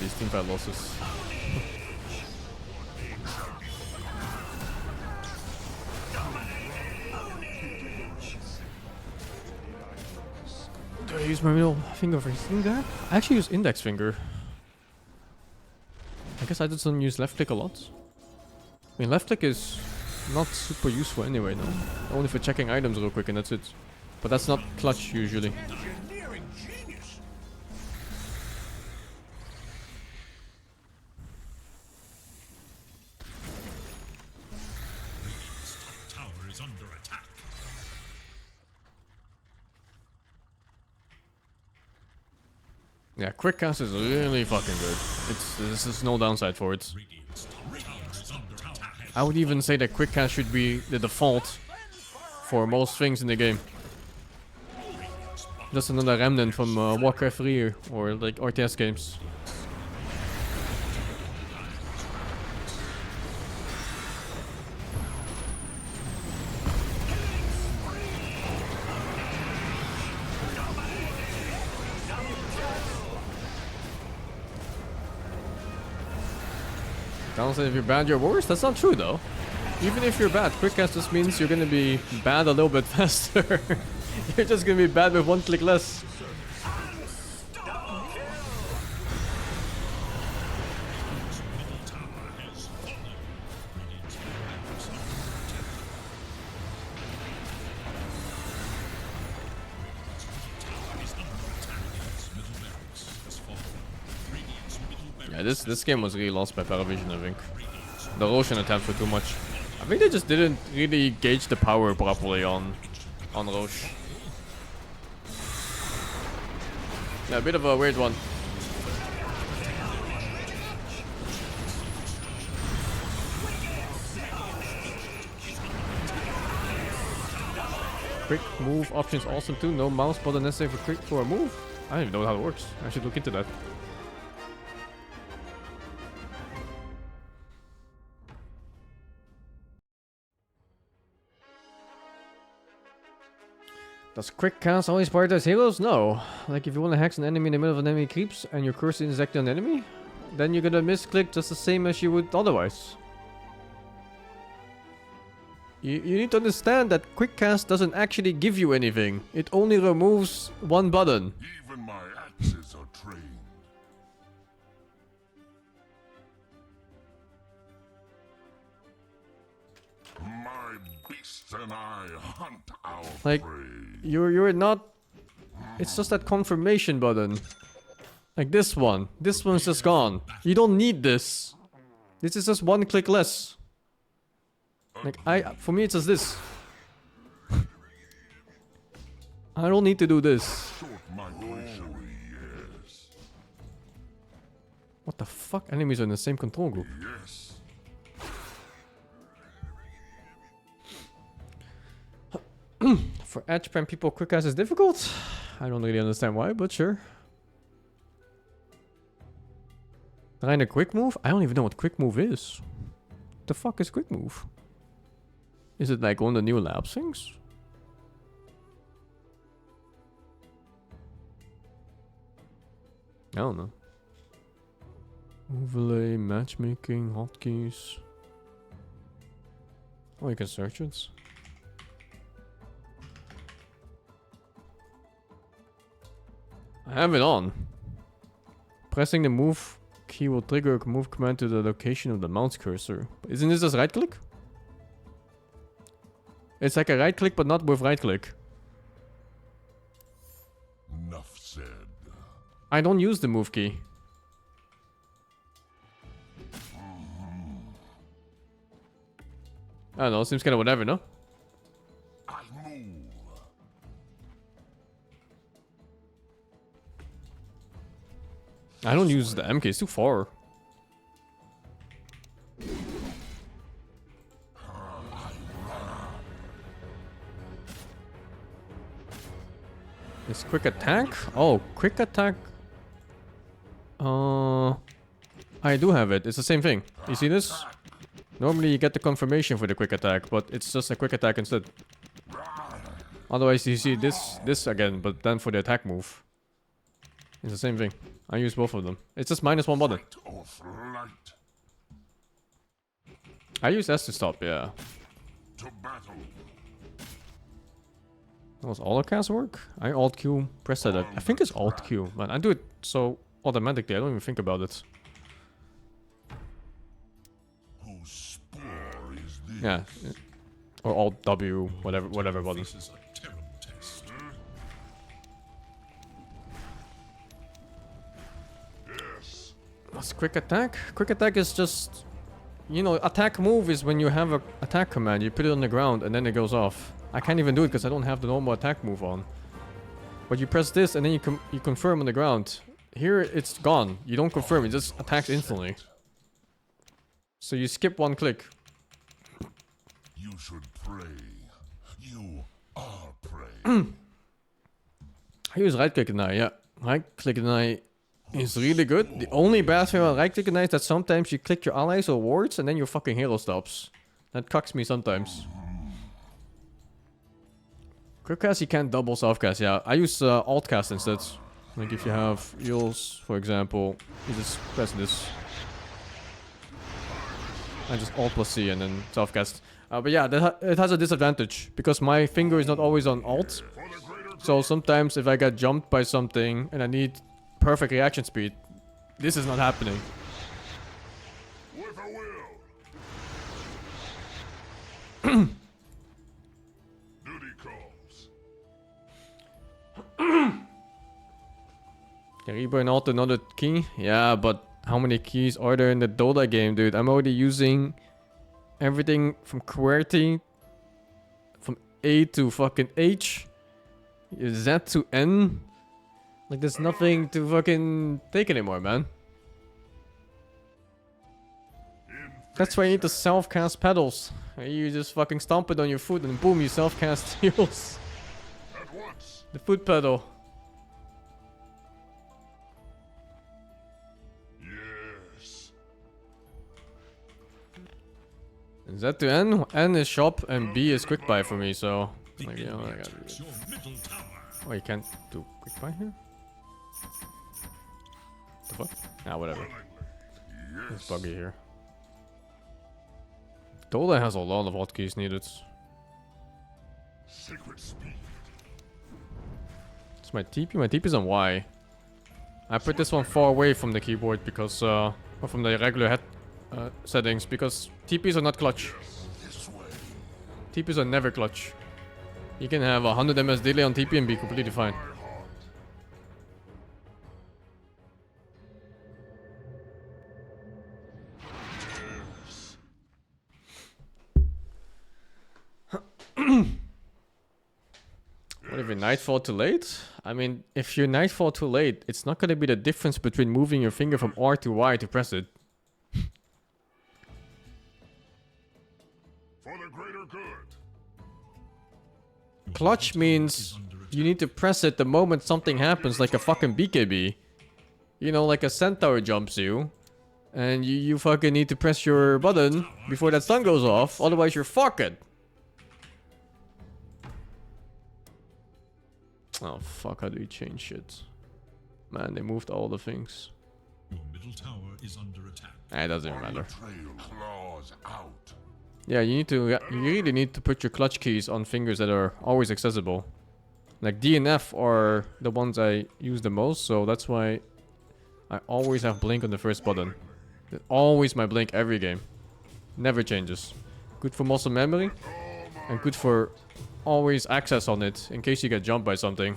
These teamfight losses. Do I use my middle finger for finger? I actually use index finger. I guess I just don't use left click a lot. I mean, left click is not super useful anyway, no. Only for checking items real quick and that's it. But that's not clutch usually. Yeah, quick cast is really fucking good. This is no downside for it. I would even say that quick cast should be the default for most things in the game. Just another remnant from Warcraft 3 or like RTS games. Downside if you're bad, you're worse? That's not true though. Even if you're bad, quick cast just means you're gonna be bad a little bit faster. You're just gonna be bad with one click less. Yeah, this game was really lost by Paravision, I think. The Roshan attempts were too much. I think they just didn't really gauge the power properly on Roche. Yeah, a bit of a weird one. Quick move options awesome too. No mouse button necessary for a move. I don't even know how it works. I should look into that. Does quick cast always prioritize heroes? No. Like if you want to hex an enemy in the middle of an enemy creeps and your cursor is exactly on the enemy, then you're gonna misclick just the same as you would otherwise. You need to understand that quick cast doesn't actually give you anything. It only removes one button. Even my axes are trained. My beasts and I hunt our Like, prey. you're not... It's just that confirmation button. Like this one. This one's just gone. You don't need this. This is just one click less. Like, for me it's just this. I don't need to do this. What the fuck? Enemies are in the same control group. Yes. For edge spam people, quick cast is difficult? I don't really understand why, but sure. Behind a quick move? I don't even know what quick move is. What the fuck is quick move? Is it like one of the new lab things? I don't know. Overlay, matchmaking, hotkeys. Oh, you can search it. I have it on. Pressing the move key will trigger a move command to the location of the mouse cursor. Isn't this just right click? It's like a right click, but not with right click. Enough said. I don't use the move key. I don't know, seems kind of whatever, no? I don't use the MK, it's too far. It's quick attack? Oh, quick attack. I do have it. It's the same thing. You see this? Normally you get the confirmation for the quick attack, but it's just a quick attack instead. Otherwise you see this again, but then for the attack move. It's the same thing. I use both of them. It's just -1 button. I use S to stop, yeah. Does auto cast work? I alt Q, press that. I think it's alt Q, man. I do it so automatically, I don't even think about it. Yeah. Or alt W, whatever button. That's quick attack. Quick attack is just, you know, attack move is when you have a attack command, you put it on the ground and then it goes off. I can't even do it because I don't have the normal attack move on. But you press this and then you confirm on the ground. Here it's gone. You don't confirm, it just attacks instantly. So you skip one click. You should pray. You are praying. I use right click and I, yeah. Right click and I is really good. The only bad thing about right click and I is that sometimes you click your allies or wards and then your fucking hero stops. That cucks me sometimes. Quick cast you can't double self cast, yeah. I use alt cast instead. Like if you have heals, for example, you just press this. I just alt plus C and then self cast. But yeah, it has a disadvantage because my finger is not always on alt. So sometimes if I get jumped by something and I need perfect reaction speed, this is not happening. Can reburn alt another key? Yeah, but how many keys are there in the Dota game, dude? I'm already using everything from QWERTY, from A to fucking H, Z to N. Like there's nothing to fucking take anymore, man. That's why you need the self-cast pedals. You just fucking stomp it on your foot and boom, you self-cast heals. The foot pedal. Z to N? N is shop and B is quick buy for me, so... Like, you know, I gotta do it. Oh, you can't do quick buy here? The fuck? Ah, whatever. It's buggy here. Dota has a lot of hotkeys needed. It's my TP. My TP is on Y. I put this one far away from the keyboard because, or from the regular head settings, because TPs are not clutch. TPs are never clutch. You can have 100 ms delay on TP and be completely fine. What if you nightfall too late? I mean, if you nightfall too late, it's not gonna be the difference between moving your finger from R to Y to press it. Clutch means you need to press it the moment something happens, like a fucking BKB. You know, like a centaur jumps you. And you fucking need to press your button before that stun goes off, otherwise you're fucked. Oh fuck, how do you change shit? Man, they moved all the things. Your middle tower is under attack. It doesn't even matter. Yeah, you really need to put your clutch keys on fingers that are always accessible. Like D and F are the ones I use the most, so that's why I always have blink on the first button. Always my blink every game. Never changes. Good for muscle memory. And good for always access on it in case you get jumped by something.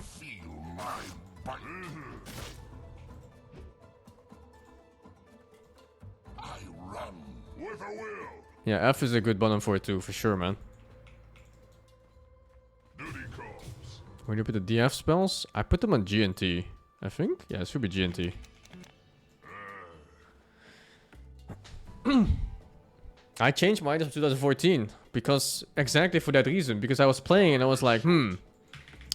Yeah, F is a good button for it too, for sure, man. Where do you put the DF spells? I put them on G and T, I think. Yeah, it should be G and T. I changed my items in 2014 because exactly for that reason. Because I was playing and I was like,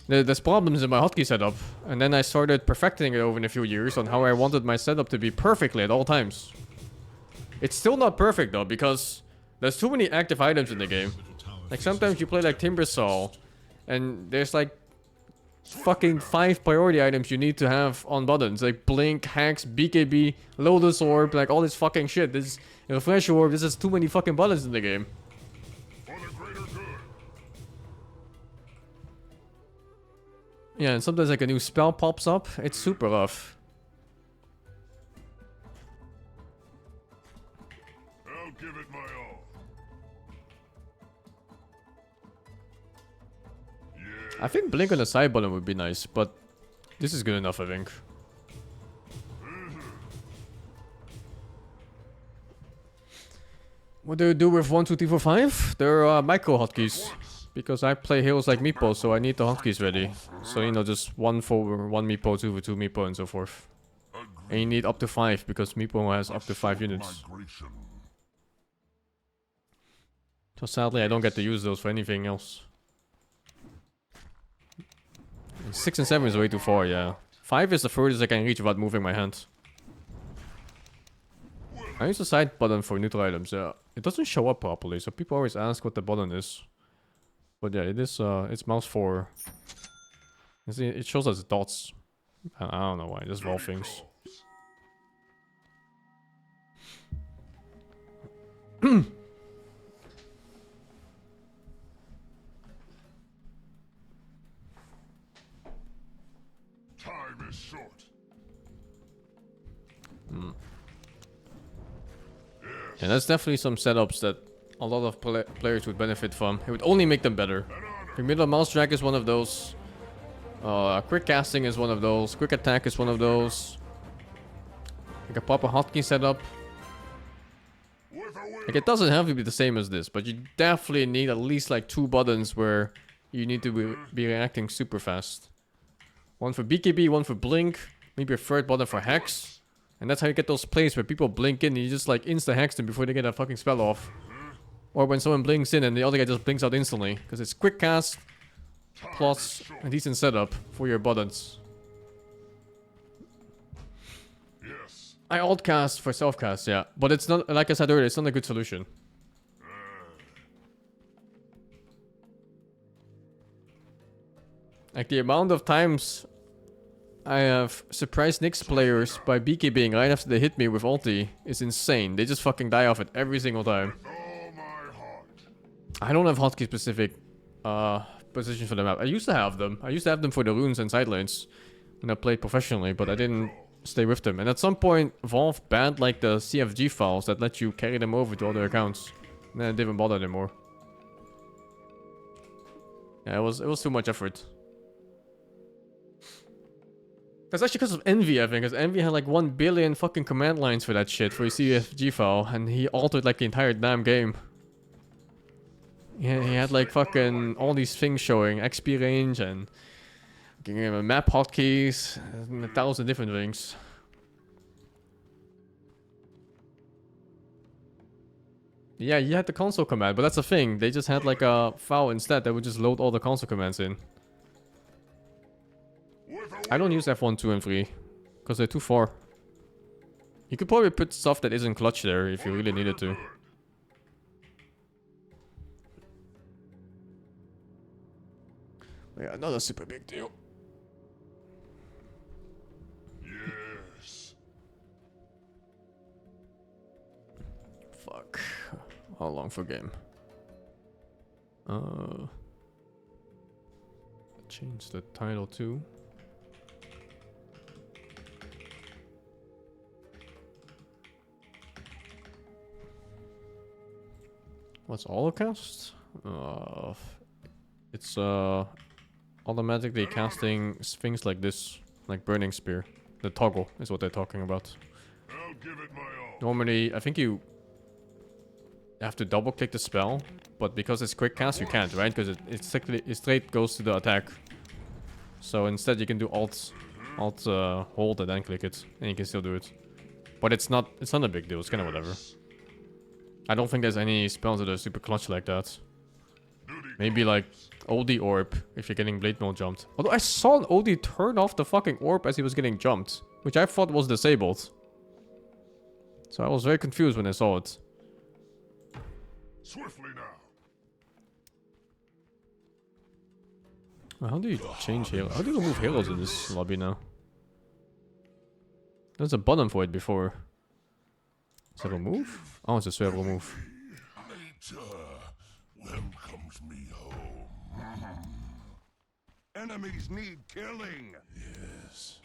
there's problems in my hotkey setup. And then I started perfecting it over in a few years on how I wanted my setup to be perfectly at all times. It's still not perfect though, because there's too many active items in the game. Like sometimes you play like Timbersaw and there's like fucking 5 priority items you need to have on buttons. Like Blink, Hex, BKB, Lotus Orb, like all this fucking shit. This Refresh Orb, this is too many fucking buttons in the game. Yeah, and sometimes like a new spell pops up. It's super rough. I'll give it my all. I think Blink on the side button would be nice, but this is good enough, I think. What do you do with 1, 2, 3, 4, 5? They're micro hotkeys. Because I play heroes like Meepo, so I need the hotkeys ready. So, you know, just 1 for 1 Meepo, 2 for 2 Meepo, and so forth. And you need up to 5, because Meepo has up to 5 units. So sadly, I don't get to use those for anything else. And 6 and 7 is way too far, yeah. 5 is the furthest I can reach without moving my hand. I use the side button for neutral items, yeah. It doesn't show up properly, so people always ask what the button is. But yeah, it is, it's mouse 4. It shows us dots. I don't know why, just raw things. Time is short. And that's definitely some setups that a lot of players would benefit from. It would only make them better. Middle mouse drag is one of those. Quick casting is one of those. Quick attack is one of those. Like a proper hotkey setup. Like it doesn't have to be the same as this, but you definitely need at least like 2 buttons where you need to be reacting super fast. 1 for BKB, 1 for Blink, maybe a 3rd button for Hex. And that's how you get those plays where people blink in and you just like insta-hex them before they get a fucking spell off. Or when someone blinks in and the other guy just blinks out instantly. Because it's quick cast plus a decent setup for your buttons. I alt cast for self cast, yeah. But it's not, like I said earlier, it's not a good solution. Like the amount of times I have surprised Nyx players by BKBing right after they hit me with ulti is insane. They just fucking die off it every single time. I don't have hotkey specific positions for the map. I used to have them. I used to have them for the runes and side lanes when I played professionally, but I didn't stay with them. And at some point, Valve banned like the CFG files that let you carry them over to other accounts. And then I didn't bother anymore. Yeah, it was too much effort. That's actually because of Envy, I think, because Envy had like 1 billion fucking command lines for that shit, for his CFG file, and he altered like the entire damn game. Yeah, he had like fucking all these things showing, XP range and map hotkeys, and 1,000 different things. Yeah, you had the console command, but that's the thing, they just had like a file instead that would just load all the console commands in. I don't use F1, 2, and 3, because they're too far. You could probably put stuff that isn't clutch there if you really needed to. Yeah, not a super big deal. Yes. Fuck. How long for game? Change the title too. What's all cast? It's automatically casting things like this, like Burning Spear. The toggle is what they're talking about. I'll give it my all. Normally, I think you have to double click the spell, but because it's quick cast, you can't, right? Because it straight goes to the attack. So instead, you can do alt hold and then click it, and you can still do it. But it's not a big deal. It's kind of whatever. I don't think there's any spells that are super clutch like that. Maybe like OD Orb if you're getting Blade Mail jumped. Although I saw an OD turn off the fucking orb as he was getting jumped, which I thought was disabled. So I was very confused when I saw it. Swiftly now. How do you change halo? How do you remove halos in this lobby now? There's a button for it before. Is that remove? Oh, it's a swear remove. Nature welcomes me home. Enemies need killing. Yes.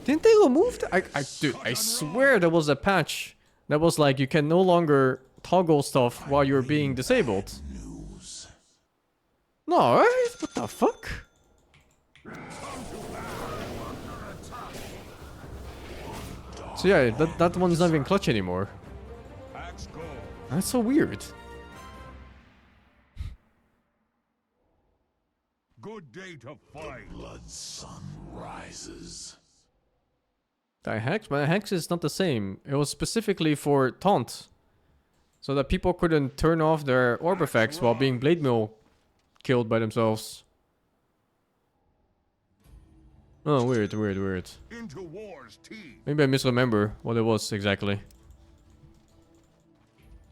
Didn't they remove the... Dude, I swear there was a patch that was like you can no longer toggle stuff while you're being disabled. No, right? What the fuck? So yeah, that one's not even clutch anymore. That's so weird. Good day to fight. The blood sun rises. The Hex? My Hex is not the same. It was specifically for taunt. So that people couldn't turn off their orb effects while being Blade Mail killed by themselves. Oh, weird. Into war's team. Maybe I misremember what it was exactly.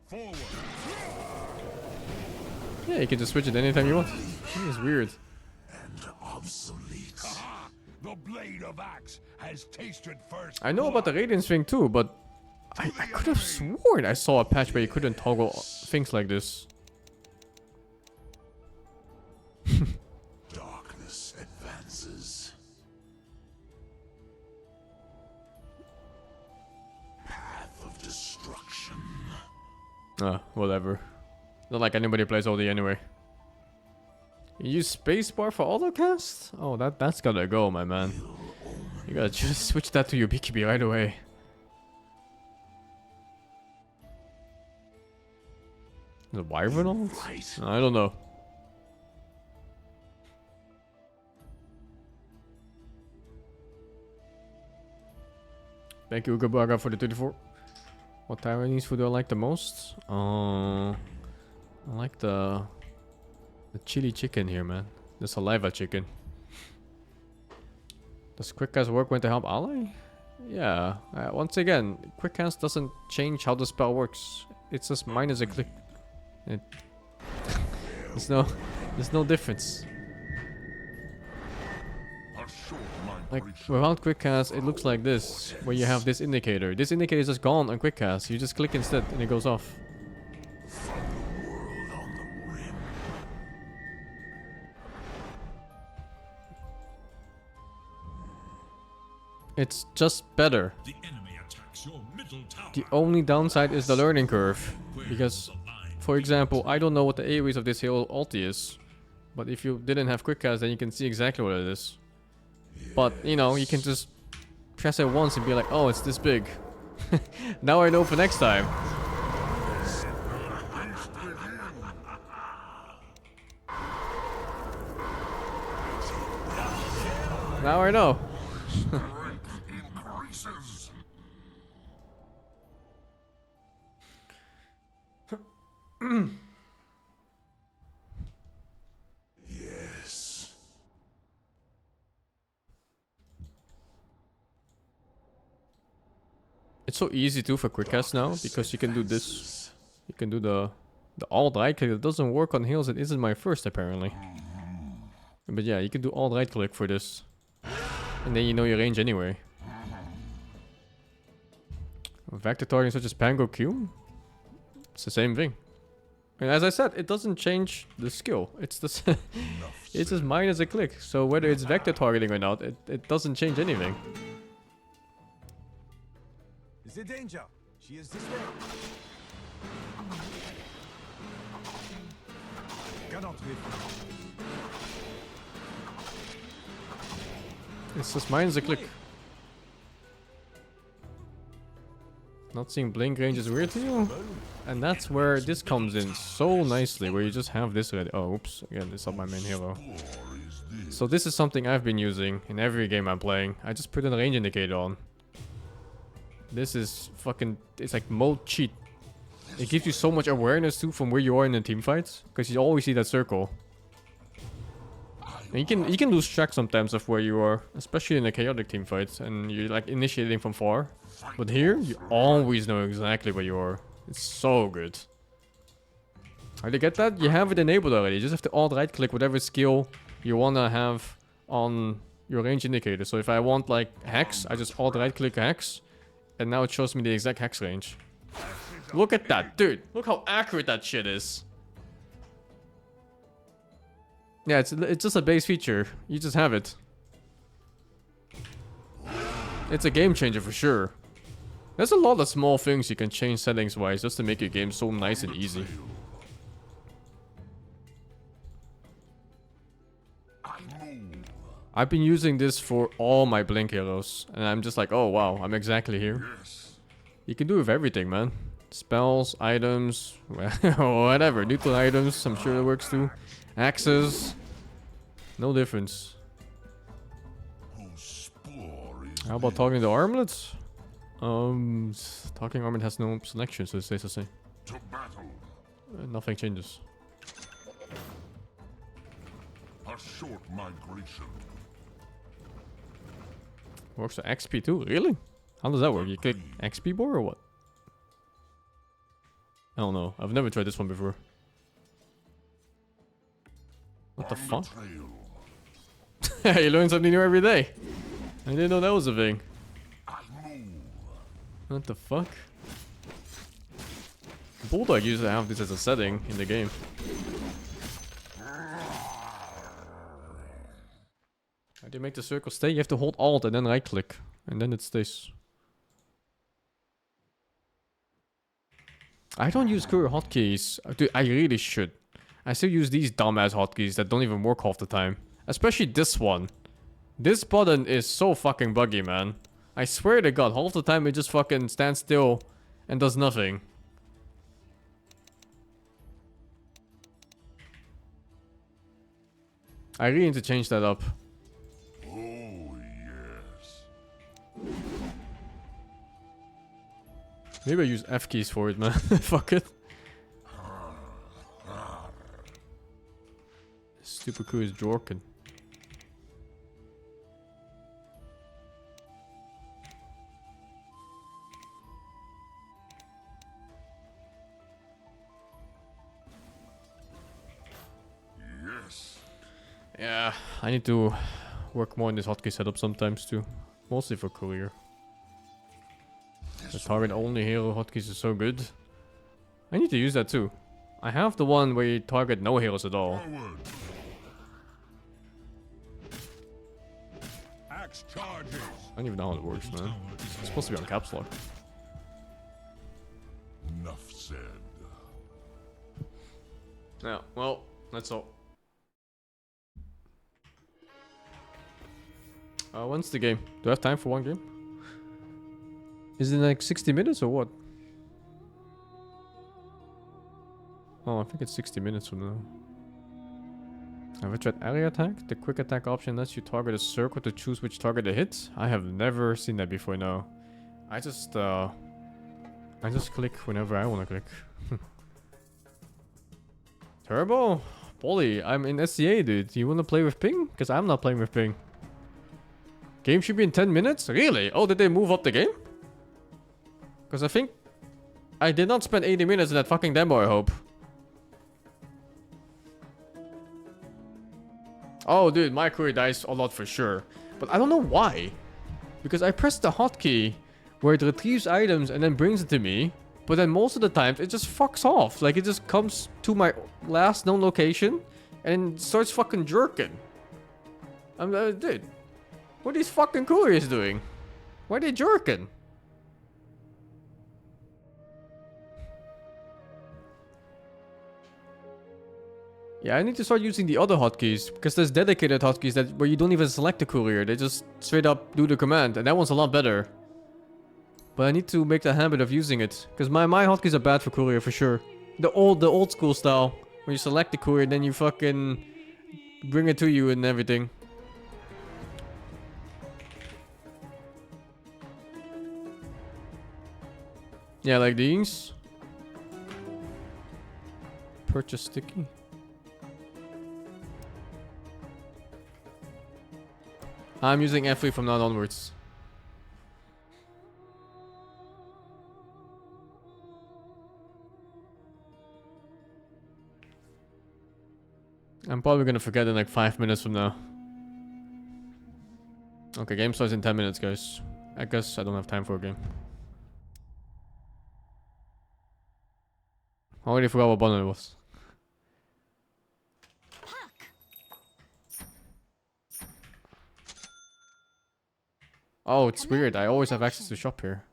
Forward. Yeah, you can just switch it anytime you want. It's weird. And obsolete. The blade of axe has tasted first. I know about the Radiance thing too, but I could have sworn I saw a patch where you couldn't toggle things like this. Darkness advances. Path of destruction. Whatever. Not like anybody plays OD anyway. You use spacebar for autocast? Oh, that's gotta go, my man. You gotta just switch that to your BKB right away. The Wyvern ult? I don't know. Thank you, Ugabaga, for the 24. What Taiwanese food do I like the most? I like the chili chicken here, man. The saliva chicken. Does quick cast work when to help ally? Yeah. Once again, quick cast doesn't change how the spell works. It's just minus a click. There's no difference. Like without quick cast, it looks like this, where you have this indicator. This indicator is just gone on quick cast. You just click instead, and it goes off. It's just better. The enemy attacks your middle tower. The only downside is the learning curve. Because, for example, I don't know what the AoEs of this whole ulti is. But if you didn't have quick cast, then you can see exactly what it is. But, you know, you can just press it once and be like, oh, it's this big. Now I know for next time. Now I know. Yes. It's so easy too for quick cast now because you can do this. You can do the alt right click. It doesn't work on heals. It isn't my first apparently. But yeah, you can do alt right click for this, and then you know your range anyway. Vector targeting such as Pango Q. It's the same thing. And as I said, it doesn't change the skill. It's just it's just minus a click. So whether it's vector targeting or not, it doesn't change anything. The danger She is this way. Cannot live. It's just mine's a click. Not seeing blink range is weird to you? And that's where this comes in so nicely, where you just have this ready. Oh, oops. Again, it's not my main hero. So this is something I've been using in every game I'm playing. I just put a range indicator on. This is fucking... It's like mode cheat. It gives you so much awareness too from where you are in the team fights. Because you always see that circle. And you can lose track sometimes of where you are. Especially in the chaotic team fights. And you're like initiating from far. But here, you always know exactly where you are. It's so good. How do you get that? You have it enabled already. You just have to alt right click whatever skill you wanna have on your range indicator. So if I want like hex, I just alt right click hex. And now it shows me the exact hex range. Look at that, dude. Look how accurate that shit is. Yeah, it's just a base feature. You just have it. It's a game changer for sure. There's a lot of small things you can change settings wise just to make your game so nice and easy. I've been using this for all my blink heroes, and I'm just like, oh wow, I'm exactly here. You can do with everything, man. Spells, items, whatever. Neutral items, I'm sure it works too. Axes, no difference. How about talking to armlets? Talking armlet has no selection, so it stays the same. Nothing changes. A short migration. Works for XP too? Really? How does that work? You click XP bar or what? I don't know. I've never tried this one before. What the fuck? You learn something new every day. I didn't know that was a thing. What the fuck? Bulldog used to have this as a setting in the game. How do you make the circle stay? You have to hold Alt and then right click. And then it stays. I don't use courier hotkeys. Dude, I really should. I still use these dumbass hotkeys that don't even work half the time. Especially this one. This button is so fucking buggy, man. I swear to God, half the time it just fucking stands still and does nothing. I really need to change that up. Oh, yes. Maybe I use F keys for it, man. Fuck it. Stupid crew is Jorkin. Yes. Yeah, I need to work more on this hotkey setup sometimes too. Mostly for career. The target only hero hotkeys is so good. I need to use that too. I have the one where you target no heroes at all. Axe charges. I don't even know how it works, man. It's supposed to be on caps lock. Enough said. Yeah, well, that's all. When's the game? Do I have time for one game? Is it like 60 minutes or what? Oh, I think it's 60 minutes from now. Have I tried area attack? The quick attack option lets you target a circle to choose which target to hit. I have never seen that before now. I just click whenever I want to click. Turbo? Polly, I'm in SCA, dude. You want to play with ping? Because I'm not playing with ping. Game should be in 10 minutes? Really? Oh, did they move up the game? Because I think I did not spend 80 minutes in that fucking demo, I hope. Oh, dude, my query dies a lot for sure. But I don't know why. Because I pressed the hotkey where it retrieves items and then brings it to me. But then most of the times it just fucks off. Like it just comes to my last known location and starts fucking jerking. Dude. What are these fucking couriers doing? Why are they jerking? Yeah, I need to start using the other hotkeys, because there's dedicated hotkeys that where you don't even select the courier, they just straight up do the command, and that one's a lot better. But I need to make the habit of using it, because my hotkeys are bad for courier for sure. The old school style, where you select the courier, then you fucking bring it to you and everything. Yeah, like these. Purchase sticky. I'm using F3 from now onwards. I'm probably gonna forget in like 5 minutes from now. Okay, game starts in 10 minutes, guys. I guess I don't have time for a game. I already forgot what button it was. Oh, it's weird. I always have access to shop here.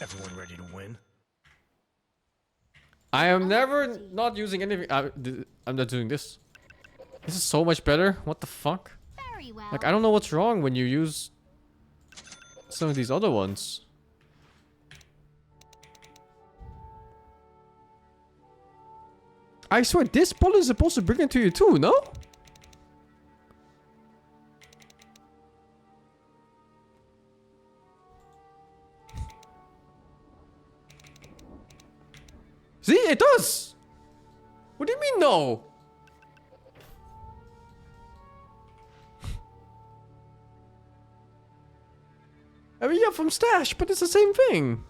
Everyone ready to win? I am never not using anything. I'm not doing this. This is so much better. What the fuck? Like, I don't know what's wrong when you use some of these other ones. I swear, this button is supposed to bring it to you too, no? See, it does! What do you mean, no? I mean, yeah, from stash, but it's the same thing.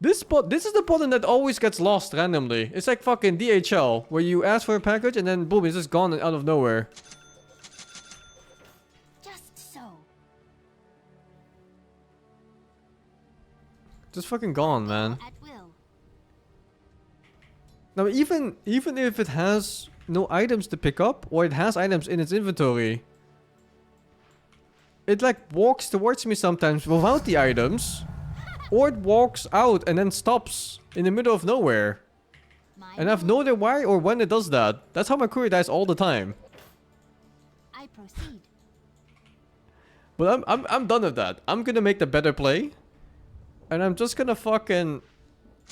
This is the button that always gets lost randomly. It's like fucking DHL, where you ask for a package and then boom, it's just gone out of nowhere. Just fucking gone, man. Now, even if it has no items to pick up, or it has items in its inventory, it like walks towards me sometimes without the items, or it walks out and then stops in the middle of nowhere. And I have no idea why or when it does that. That's how my courier dies all the time. I proceed. But I'm done with that. I'm gonna make the better play. And I'm just gonna fucking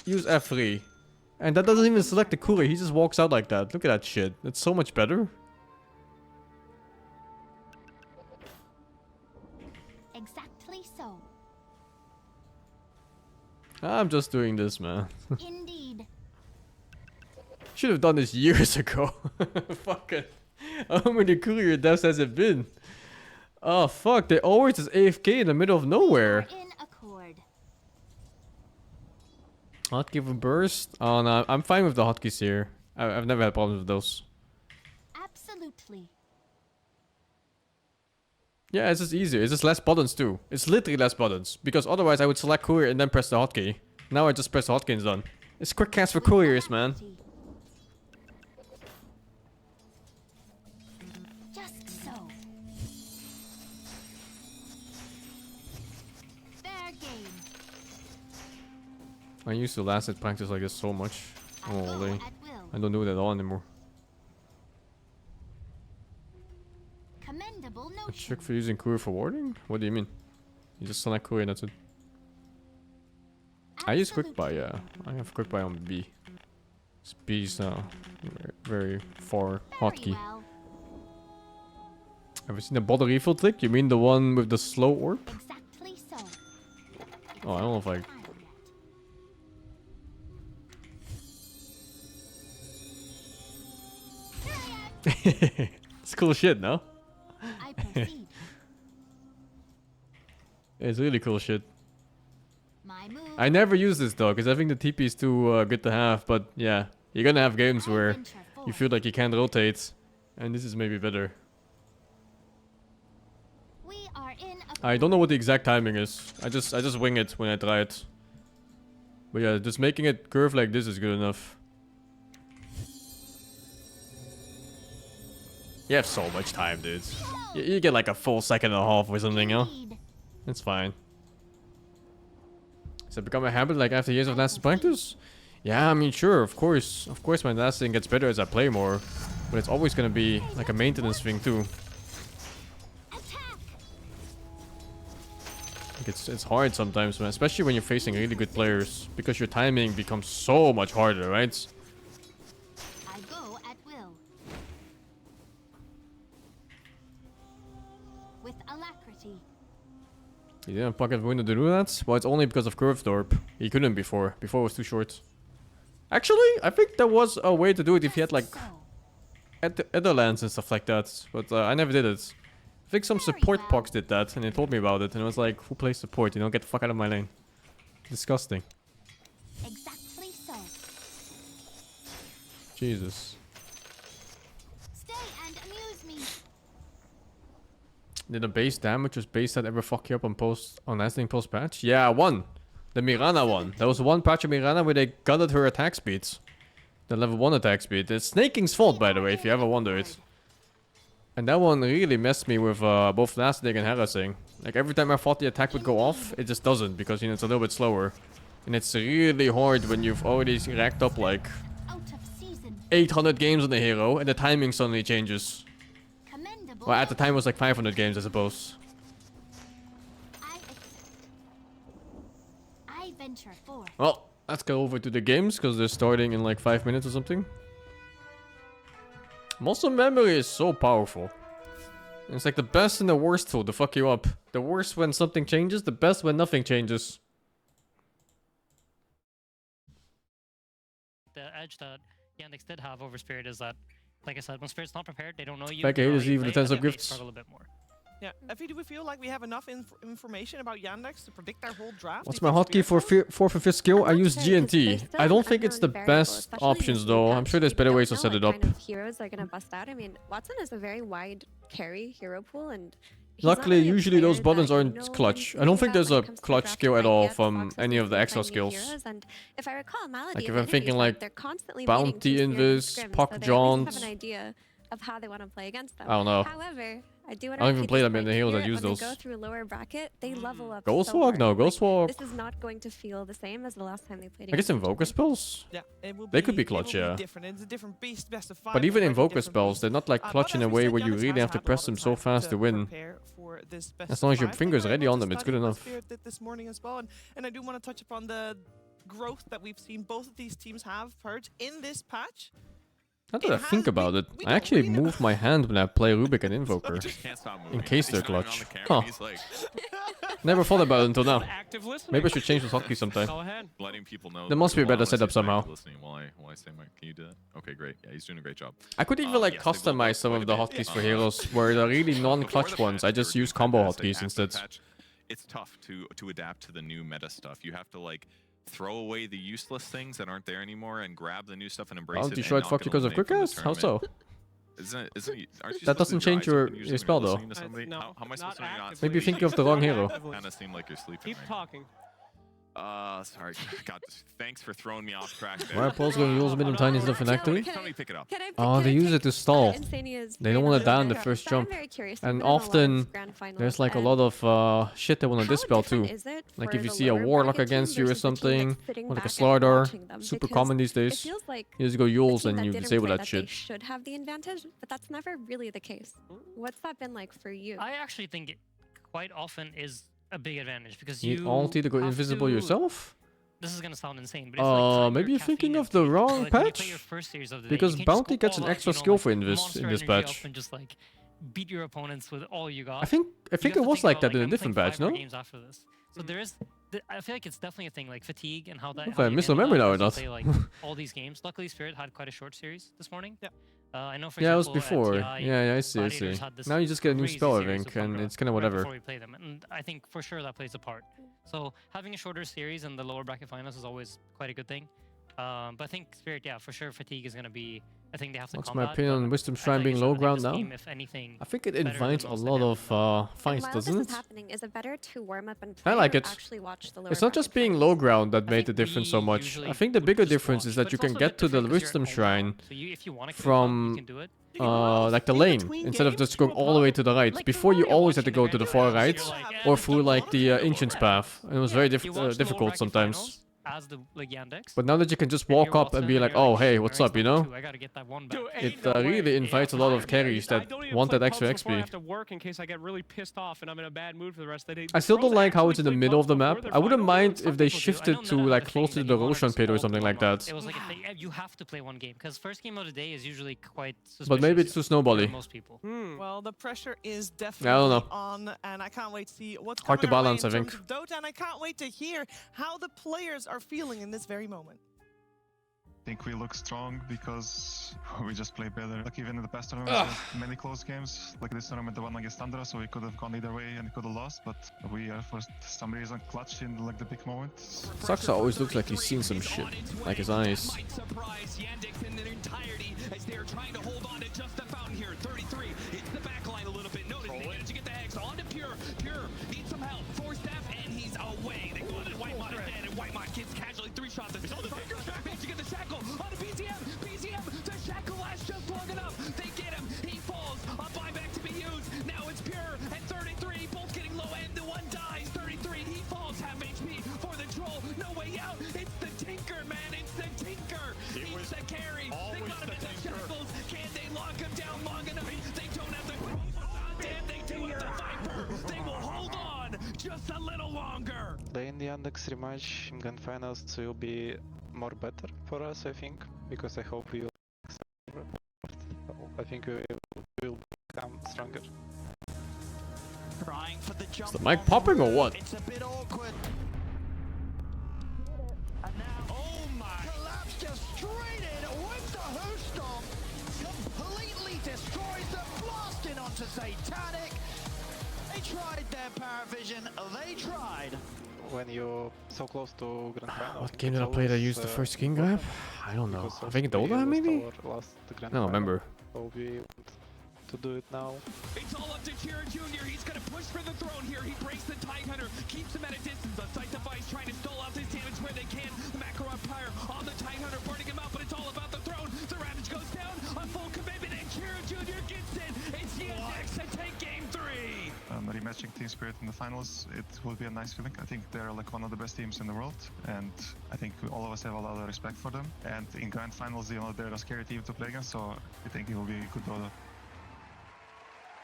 use F3. And that doesn't even select the courier, he just walks out like that. Look at that shit. It's so much better. Exactly so. I'm just doing this, man. Indeed. Should have done this years ago. Fucking. How many courier deaths has it been? Oh fuck, they always just AFK in the middle of nowhere. Hotkey for burst? Oh no, I'm fine with the hotkeys here. I've never had problems with those. Absolutely. Yeah, it's just easier. It's just less buttons too. It's literally less buttons. Because otherwise I would select courier and then press the hotkey. Now I just press the hotkey and it's done. It's quick cast for couriers, man. Just so. Fair game. I used to last at practice like this so much. Holy. I don't do it at all anymore. Commendable A trick for using courier for warding? What do you mean? You just select courier and that's it. I use quick buy, yeah. I have quick buy on B. It's B's very far hotkey. Well. Ever seen the bottle refill trick? You mean the one with the slow orb? Exactly so. Oh, I don't know if I... It's cool shit, no? I proceed. It's really cool shit. My move. I never use this though, because I think the TP is too good to have, but yeah. You're gonna have games where you feel like you can't rotate, and this is maybe better. We are in I don't know what the exact timing is. I just wing it when I try it. But yeah, just making it curve like this is good enough. You have so much time, dude. You get like a full second and a half or something, huh? It's fine. Does it become a habit like after years of lasting practice? Yeah, I mean, sure, of course. Of course my lasting gets better as I play more. But it's always gonna be like a maintenance thing too. Like it's hard sometimes, man, especially when you're facing really good players. Because your timing becomes so much harder, right? I go at will. With alacrity. He didn't pocket window to do that? Well, it's only because of Curve Dorp. He couldn't before. Before it was too short. Actually, I think there was a way to do it if he had like other lands and stuff like that. But I never did it. I think some support pox did that and they told me about it. And I was like, who plays support? You know, get the fuck out of my lane. Disgusting. Exactly so. Jesus. Stay and amuse me. Did the base damage was base that ever fuck you up on lasting post patch? Yeah, one. The Mirana one. There was one patch of Mirana where they gutted her attack speeds. The level 1 attack speed. It's Snaking's fault, by the way, if you ever wondered. And that one really messed me with both lasting and harassing. Like every time I thought the attack would go off, it just doesn't because you know it's a little bit slower. And it's really hard when you've already racked up like 800 games on the hero and the timing suddenly changes. Well, at the time it was like 500 games, I suppose. I venture forth. Well, let's go over to the games because they're starting in like 5 minutes or something. Muscle memory is so powerful. It's like the best and the worst tool to fuck you up. The worst when something changes, the best when nothing changes. The edge that Yandex did have over Spirit is that, like I said, when Spirit's not prepared, they don't know you. Like haters even the 10 sub gifts. Struggle a bit more. Yeah, Effie, do we feel like we have enough information about Yandex to predict our whole draft? What's my hotkey for 4th and 5th skill? I use GNT. I don't think it's the best options though. I'm sure there's better ways to set it up. Kind of heroes are gonna bust out. I mean, Watson is a very wide carry hero pool, and luckily, usually those buttons aren't clutch. I don't think there's a clutch skill at all from any of the extra skills. And if I recall, Like if I'm thinking like Bounty Invis, Puck Jaunt. Of how they want to play against them. I don't know. However, I don't even play them in the heroes that use those. When they go through lower bracket, they level up. Ghostwalk? No, Ghostwalk. This is not going to feel the same as the last time they played. I guess Invoker spells? Yeah, they could be clutch, yeah. It's a different beast, best of 5. But even Invoker spells, they're not like clutch in a way where you really have to press them so fast to win. As long as your finger's ready on them, it's good enough. This morning as well, and I do want to touch upon the growth that we've seen both of these teams have, Purge, in this patch. Now that I think about it, I actually move my hand when I play Rubik and Invoker. In case they're clutch. Huh. Never thought about it until now. Maybe I should change the hotkey sometime. Go ahead. Letting people know there must be a better setup somehow. While I say, Mike, can you do that? Okay, great. Yeah, he's doing a great job. I could even like customize some of the hotkeys for heroes where the really non-clutch ones, I just use combo hotkeys instead. It's tough to adapt to the new meta stuff. You have to like throw away the useless things that aren't there anymore and grab the new stuff and embrace it. You sure it fucked you because of quick ass? How so? That doesn't change your spell though. No, how am I supposed to not? Maybe you think of the wrong hero. Kind of seem like you're sleeping. Keep talking. Sorry. God, thanks for throwing me off track there. Why are Paul's going to use mid and tiny stuff in Actively? Somebody pick it up. Oh, they use it to stall. They don't want to die on the first jump. And often, there's like a lot of shit they want to dispel too. Like if you see a Warlock against you or something, or like a Slardar, super common these days. You just go Yules and you disable that shit. They should have the advantage, but that's never really the case. What's that been like for you? I actually think it quite often is a big advantage because you need ulti to go invisible yourself? This is gonna sound insane, but it's like maybe you're thinking of the wrong patch? Because Bounty gets an extra skill for Invis in this patch. And just like beat your opponents with all you got. I think it was like that in a different patch, no? Games after this. So there is, I feel like it's definitely a thing, like fatigue and how that. If I misremember now or not. Like all these games. Luckily, Spirit had quite a short series this morning. Yeah. I know for yeah, example, it was before. TI, yeah, I see. Now you just get a new spell, I think, and it's kind of whatever. Before we play them, and I think for sure that plays a part. So having a shorter series in the lower bracket finals is always quite a good thing. But I think Spirit, yeah, for sure, fatigue is going to be a thing they have to combat. What's my opinion on Wisdom Shrine being low ground now? I think it invites a lot of fights, doesn't it? Is it better to warm up and I like it. Actually watch the lower it's not just being low ground that made the difference so much. I think the bigger difference is that you can get to the Wisdom Shrine from like the lane, instead of just going all the way to the right. Before you always had to go to the far right, or through like the Ancient's path. And it was very difficult sometimes. As the like Yandex. But now that you can just walk up and be like, oh hey, what's up, you know? It really invites a lot of carries that want that extra XP. I have to work in case I get really pissed off and I'm in a bad mood for the rest of the day. I still don't like how it's in the middle of the map. I wouldn't mind if they shifted to like closer to the Roshan pit or something like that. It was like you have to play one game because first game of the day is usually quite suspicious. But maybe it's too snowbally. Most people. Well, the pressure is definitely on, and I can't wait to see what's hard to balance, I think. Dota, and I can't wait to hear how the players are feeling in this very moment. I think we look strong because we just play better. Like even in the past tournament, many close games. Like this tournament, the one against Andra, so we could have gone either way and could have lost. But we are for some reason clutch in like the big moments. Saksa always looks like he's seen some shit, like his eyes. As they're trying to hold on to just the fountain here. 33 hits the back line a little bit. Notice they managed to get the Hex on to Pure. Pure needs some help. 4-step, and he's away. They go to Whitemod again, and Whitemod gets casually 3 shots. They manage to get the Shackle on the BZM. BZM, the Shackle lasts just long enough. They get him. He falls. A buyback to be used. Now it's Pure and 33. Both getting low, and the one dies. 33, he falls. Half HP for the Troll. No way out. It's the Tinker, man. It's the Tinker. He's the carry. They got him in the shackles. Can they lock him down long enough? They don't have the damn. They do with the Viper. They will hold on just a little longer. The Yandex rematch in Grand Finals will be more better for us, I think, because I hope we will. I think we will become stronger. Trying for the jump. Is the mic popping or what? It's a bit awkward. And now, oh my! Collapse just straight in with the Who Stomp. Completely destroys them, blasting onto Satanic. They tried their Paravision. They tried. When you're so close to Grand Finals. What game did I play that used the first skin grab? I don't know. I think Dota maybe? I don't remember. So we want to do it now. It's all up to Kira Jr. He's gonna push for the throne here. He breaks the Tidehunter, keeps him at a distance. The Sight Device trying to stall out his damage where they can. The Makarov Pyre on the Tidehunter, burning him out, but it's all about the throne. The Ravage goes down, a full commitment, and Kira Jr. gets it. It's Yandex to take game 3. Rematching Team Spirit in the finals, it will be a nice feeling. I think they're like one of the best teams in the world, and I think all of us have a lot of respect for them. And in Grand Finals, you know, they're a scary team to play against, so I think it will be a good Dota.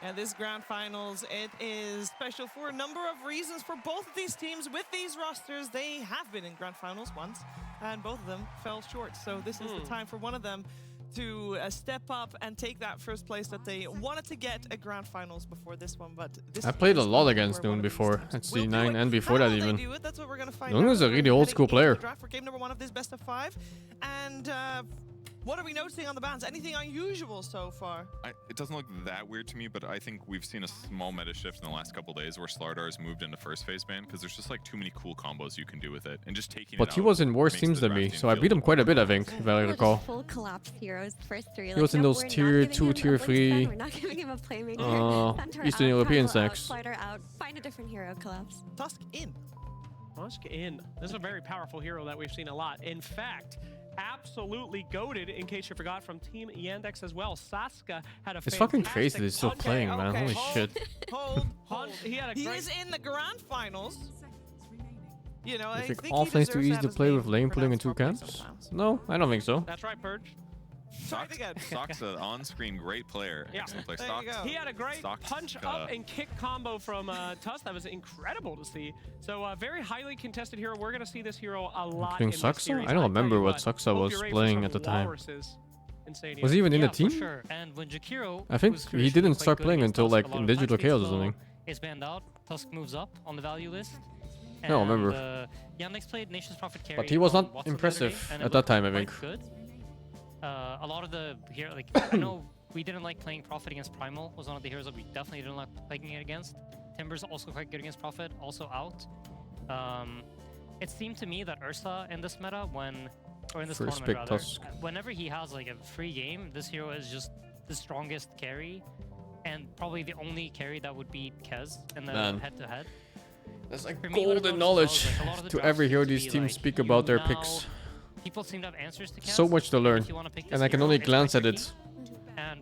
And this Grand Finals, it is special for a number of reasons for both of these teams. With these rosters, they have been in Grand Finals once, and both of them fell short. So this is the time for one of them to step up and take that first place that they wanted to get at Grand Finals before this one. But this I played a lot against Noon before, at C9 and before that even. Noon is a really old school player. For game number 1 of this best of 5. And what are we noticing on the bans? Anything unusual so far? It doesn't look that weird to me, but I think we've seen a small meta shift in the last couple days where Slardar's moved into first phase ban because there's just like too many cool combos you can do with it, and just taking. But he was in worse teams than me, so I beat him quite a bit, I think, if I recall. Full collapse heroes first 3. He was in those tier 2, tier 3. We're not giving him a playmaker. Eastern European stacks. Slider out. Find a different hero. Collapse. Tusk in. Tusk in. This is a very powerful hero that we've seen a lot. In fact, absolutely goated, in case you forgot, from Team Yandex as well. Saska had a It's fucking crazy that he's still playing, man. Holy shit. Hold. He is in the Grand Finals. You know, You think all things too easy to play with lane pulling in 2 camps? No, I don't think so. That's right, Purge. Sock's an on-screen great player. Yeah. Excellent play. He had a great punch up and kick combo from Tusk that was incredible to see. So very highly contested hero. We're going to see this hero a lot in this series. I don't remember what Saksa was playing at the time. Was he even in the team? For sure. And when Jakiro, I think he didn't start playing until like in Digital Chaos or something. Is banned out. Tusk moves up on the value list. I don't remember. Yandex played Nation's Prophet carry. But he was not impressive at that time, I think. Good. A lot of the here, like I know we didn't like playing Prophet against Primal. Was one of the heroes that we definitely didn't like playing it against. Timber's also quite good against Prophet, also out. It seemed to me that Ursa in this meta, or in this tournament rather, whenever he has like a free game, this hero is just the strongest carry, and probably the only carry that would beat Kez in the head-to-head. That's like golden knowledge to every hero these teams speak about their picks. People seem to have answers to Kez. So much to learn, and I can only glance at it. And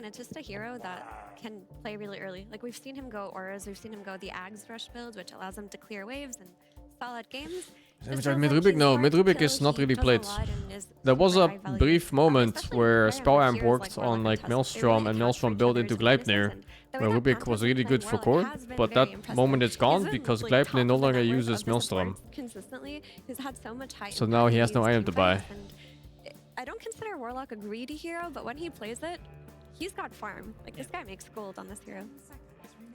and it's just a hero that can play really early. Like we've seen him go auras, we've seen him go the Ags rush build, which allows him to clear waves and solid games. Mid Rubik, no. Mid Rubik is not really played. There was a brief moment where Spell Amp worked on like Maelstrom and Maelstrom built into Gleipnir, where Rubik was really good for core, but that moment is gone because Gleipnir no longer uses Maelstrom. Consistently, he's had so much high So now he has no item to buy. I don't consider Warlock a greedy hero, but when he plays it, he's got farm. Like this guy makes gold on this hero.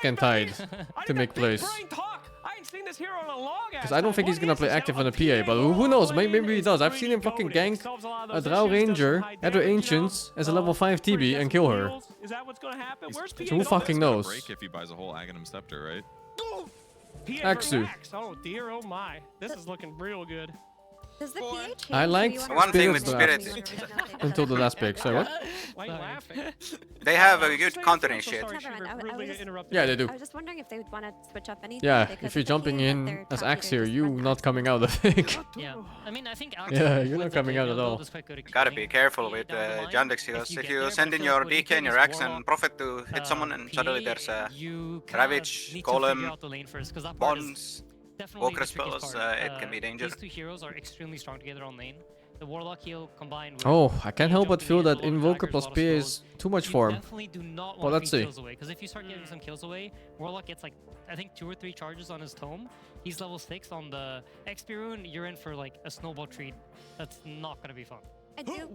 Scan Tide to make plays. I ain't seen this hero in a long Because I don't think he's gonna play active on the PA, but who knows? Maybe he does. I've seen him fucking gank a Drow Ranger at her Ancients as a level 5 TB and kill her. Is that what's gonna happen? Where's PA? So who fucking knows? Break if he buys a whole Aghanim Scepter, right? PA Axu. Oh dear, oh my. This is looking real good. Does the PA change? I liked One thing with Spirit's Spirit, draft until the last pick. Sorry, what? Why are you laughing? they have a good countering shit. Yeah, they do. I was just wondering if they would want to switch up anything. Yeah, because if you're the PA jumping let in their as top Axe leader here, just you run not coming out, I think. Yeah, I mean, I think Axe Yeah, you're with not the coming out DK at all. build is quite good at Gotta killing be careful PA with down the line. Yandex because If if you you get send there, in but your what you DK do and your is Axe and Warlock, Prophet to hit someone, and suddenly there's a you Ravage, need to figure Golem, out the lane first, 'cause that part is Bonds, definitely Walker the trickiest spells, part. it can be dangerous. These two heroes are extremely strong together on lane. The Warlock heal combined with Oh, I can't help but jumping feel in, that a lot of Invoker daggers, plus a lot of PA spells. is too much You for him. definitely do not Well, want let's to feed see. kills away, because if you start getting some kills away, Warlock gets like, I think 2 or 3 charges on his tome. He's level 6 on the XP rune. You're in for like a snowball treat. That's not gonna be fun. I do.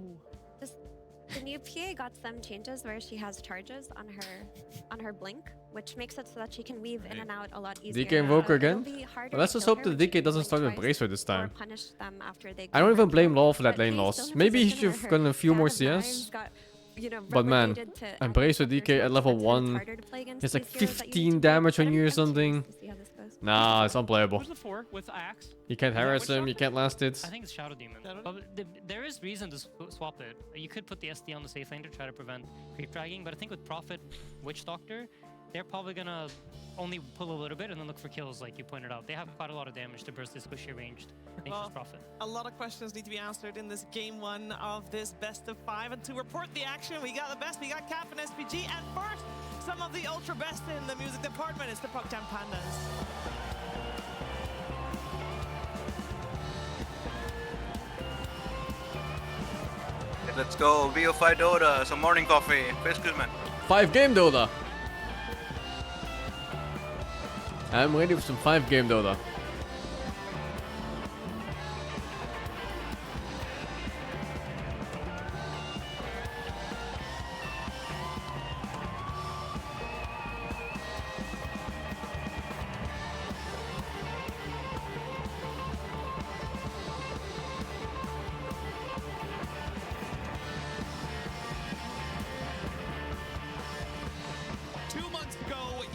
The new PA got some changes where she has charges on her blink, which makes it so that she can weave in and out a lot easier. DK Invoker It'll again? be harder Well, let's to just kill hope her the when she DK doesn't blink start with twice Bracer this or time. punish them after they I don't go even for blame kill. Law for that But lane PA's loss. still in a Maybe he position should have where gotten a her few more stab and CS. knives got, you know, But man, relegated to Embrace with allies DK at level so it's kind of 1. harder to play against It's like these heroes that you need 15 to damage win, on but you or I'm curious something. to see how this goes. Nah, it's unplayable. Where's the 4 with Axe? You can't Is that harass Witch him, you Doctor? can't last it. I think it's Shadow Demon. But there is reason to swap it. You could put the SD on the safe lane to try to prevent creep dragging, but I think with Prophet, Witch Doctor, they're probably gonna only pull a little bit and then look for kills, like you pointed out. They have quite a lot of damage to burst this squishy ranged Nature's Prophet. A lot of questions need to be answered in this game 1 of this best of 5. And to report the action, we got the best, we got Cap and SPG. And first, some of the ultra best in the music department. It's the Pucktown Pandas. Let's go, BO5 Dota, some morning coffee, face good man. 5 game Dota. I'm ready for some 5 game Dota.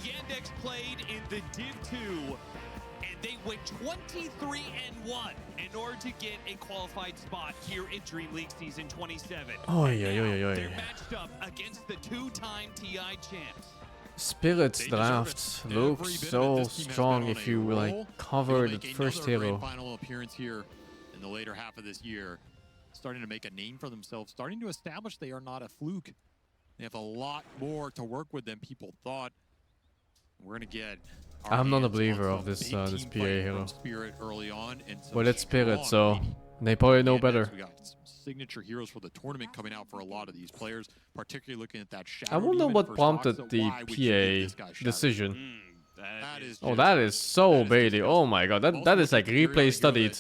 Yandex played in the Div 2, and they went 23-1 in order to get a qualified spot here in DreamLeague Season 27. They're matched up against the 2-time TI champs. Spirit's draft looks so strong if you like cover the first hero. Final appearance here in the later half of this year, starting to make a name for themselves, starting to establish they are not a fluke. They have a lot more to work with than people thought. We're gonna get. I'm not a believer of this this PA hero, but it's Spirit, so they probably know better. We got some signature heroes for the tournament coming out for a lot of these players, particularly looking at that Shadow I wonder Demon what for prompted stock, so the why would you give this guy PA Shadow? decision. Oh, that is so baity. Oh my god, that is like replay studied.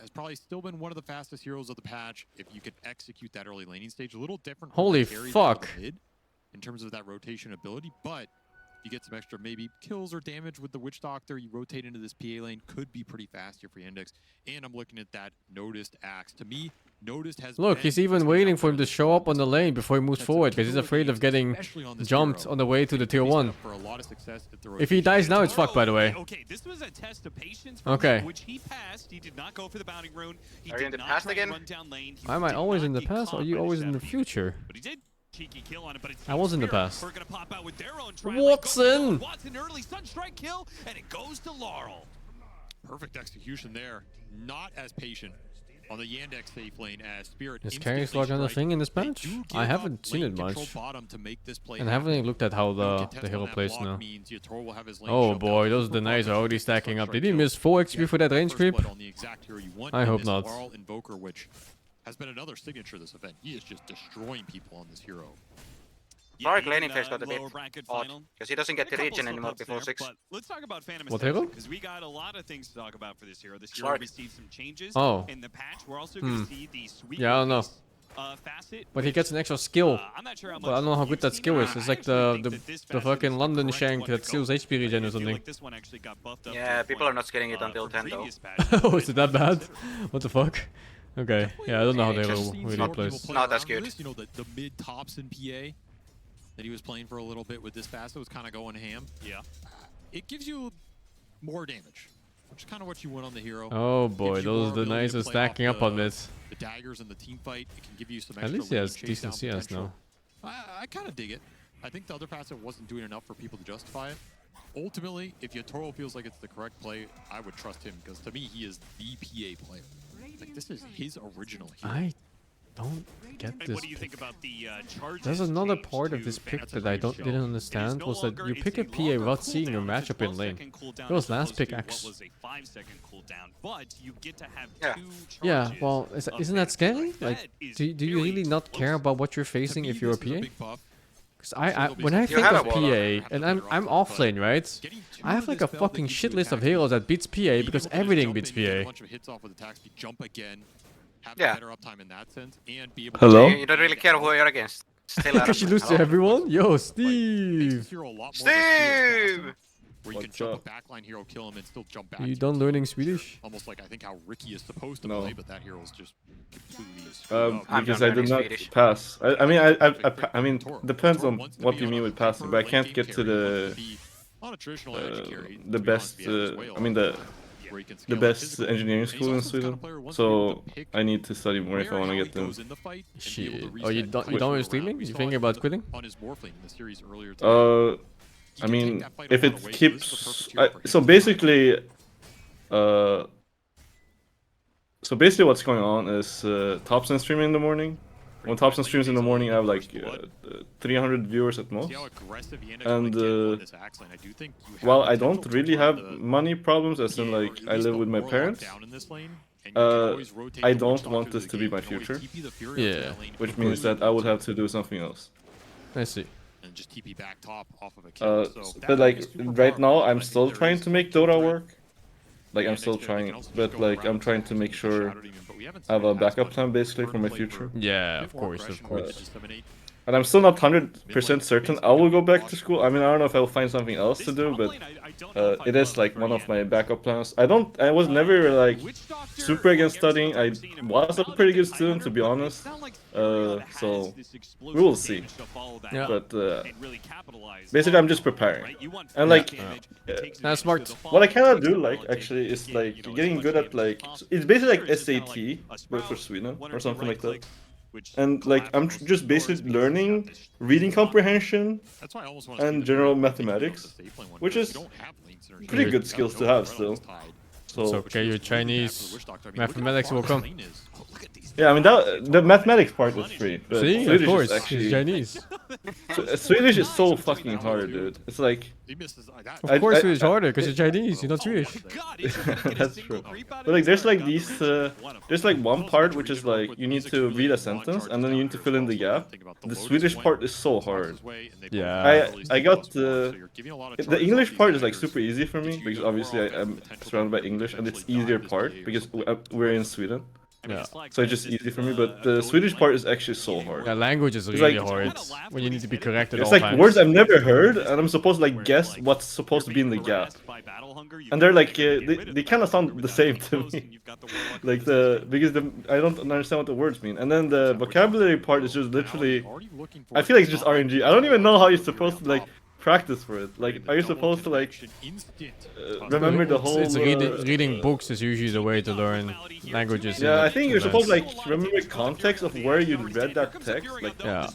Has probably still been one of the fastest heroes of the patch if you could execute that early laning stage. A little different. from Holy the carry fuck. than the mid in terms of that rotation ability, but you get some extra maybe kills or damage with the Witch Doctor. You rotate into this PA lane, could be pretty fast here for Yandex. And I'm looking at that Noticed Axe. To me, Noticed has Look, been he's even waiting for him to show up on the lane before he moves forward because he's afraid of getting jumped on the way to the tier 1. for a lot of success if the If he dies now, it's fucked, by the way. Okay, this was a test of patience from Okay. him, which he passed. He did not go for the bounding rune. He Are you did in the not past try again? and run down lane. He Why am I did always not in the get past? Or caught are you by the always in the Shadow. future? But he did cheeky kill on it, but it's I was in the Spirit past. who are gonna pop out with their own try. Watson! Watson early Sunstrike kill, and it goes to Laurel. Perfect execution there. Not as patient on the Yandex safe lane as Spirit. Is carry slog on the thing in this match? I haven't seen it much. And I haven't really looked at how the hero plays now. Oh boy, those denies are already stacking up. Did he miss 4 XP for that range creep? I hope not. Invoker, which has been another signature this event. He is just destroying people on this hero. Clark laning phase got a bit odd, because he doesn't get the regen anymore before 6. But let's talk about Phantom What hero? because we got a lot of things to talk about for this hero. This hero Clark. received some changes Oh. in the patch. We're also going to see the sweep Yeah, I don't know. facet. But he gets an extra skill. I'm not sure how But I don't know how good that skill is. It's like the fucking London shank that steals HP regen or something. This one actually got buffed up Yeah, people are not getting it until 10 though. Oh, is it that bad? What the fuck? Okay, yeah, I don't know how they really plays. Not as good. You know, the mid tops in PA that he was playing for a little bit with this fast, it was kind of going ham. Yeah. It gives you more damage which is kind of what you want on the hero. Oh boy, Gives you those more are the ability to nicest play off stacking up on the this. daggers in the team fight. It can give you some At extra least he lane has chase decent down CS potential. now. I kind of dig it. I think the other passive wasn't doing enough for people to justify it. Ultimately, if Yatoro feels like it's the correct play, I would trust him because to me, he is the PA player. Like this is his original hero. I don't get this. What do you think about the charges? There's another part of this pick that I didn't understand was that you pick a PA without seeing your matchup in lane. That was last pick X. Was a 5-second cooldown, but you get to have two Yeah, charges well, isn't that scary? Like, do you really not care about what you're facing if you're a PA? Because when I think of PA, and I'm off lane, right? I have like a fucking shit list of heroes that beats PA because everything beats PA. Yeah. Hello? You don't really care who you're against. Still Because you lose to everyone? Yo, Steve! Steve! Where you can jump a backline hero, kill him, and still jump back. You done learning Swedish? Almost like I think how Ricky is supposed to No. play, but that hero is just completely Because I did not pass. I mean, depends on what you mean with passing, but I can't get to the best. I mean the best engineering school in Sweden. So I need to study more if I want to get them. Shit. Oh, you done with streaming? You thinking about quitting? I mean, if it keeps, so basically what's going on is Thompson streaming in the morning. When Thompson streams in the morning, I have like 300 viewers at most. And while I don't really have money problems, as in like I live with my parents, I don't want this to be my future. Yeah. Which means that I would have to do something else. I see. And just TP back top off of a kill. But like right now, I'm still trying to make Dota work. Like I'm still trying, but like I'm trying to make sure I have a backup plan basically for my future. Yeah, of course. And I'm still not 100% certain I will go back to school. I mean, I don't know if I'll find something else to do, but it is like one of my backup plans. I was never like super against studying. I was a pretty good student, to be honest. So we will see. Yeah. But basically, I'm just preparing. And like, that's smart. What I cannot do, like, actually, is like getting good at like it's basically like SAT, but for Sweden or something like that. And like I'm just basically learning reading comprehension and general mathematics, which is pretty good skills to have still. So It's okay, you're Chinese. Mathematics will come. Yeah, I mean the mathematics part was free. But See, Swedish of course, is actually he's Chinese. Swedish is so fucking hard, dude. It's like Of course, Swedish is harder because you're Chinese. You're not Swedish. That's true. But like, there's like these, there's like one part which is like you need to read a sentence and then you need to fill in the gap. The Swedish part is so hard. Yeah. I got the English part is like super easy for me because obviously I'm surrounded by English and it's easier part because we're in Sweden. Yeah. So it's just easy for me, but the Swedish part is actually so hard. Yeah, language is It's really like- hard when you need to be correct at It's all like times. words I've never heard, and I'm supposed to like guess what's supposed to be in the gap. And they're like, they kind of sound the same to me. Like because I don't understand what the words mean. And then the vocabulary part is just literally, I feel like it's just RNG. I don't even know how you're supposed to like practice for it. Like, are you supposed to like remember the whole? It's reading books is usually the way to learn languages. Yeah, I think you're supposed to like remember context of where you read that text, like Yeah.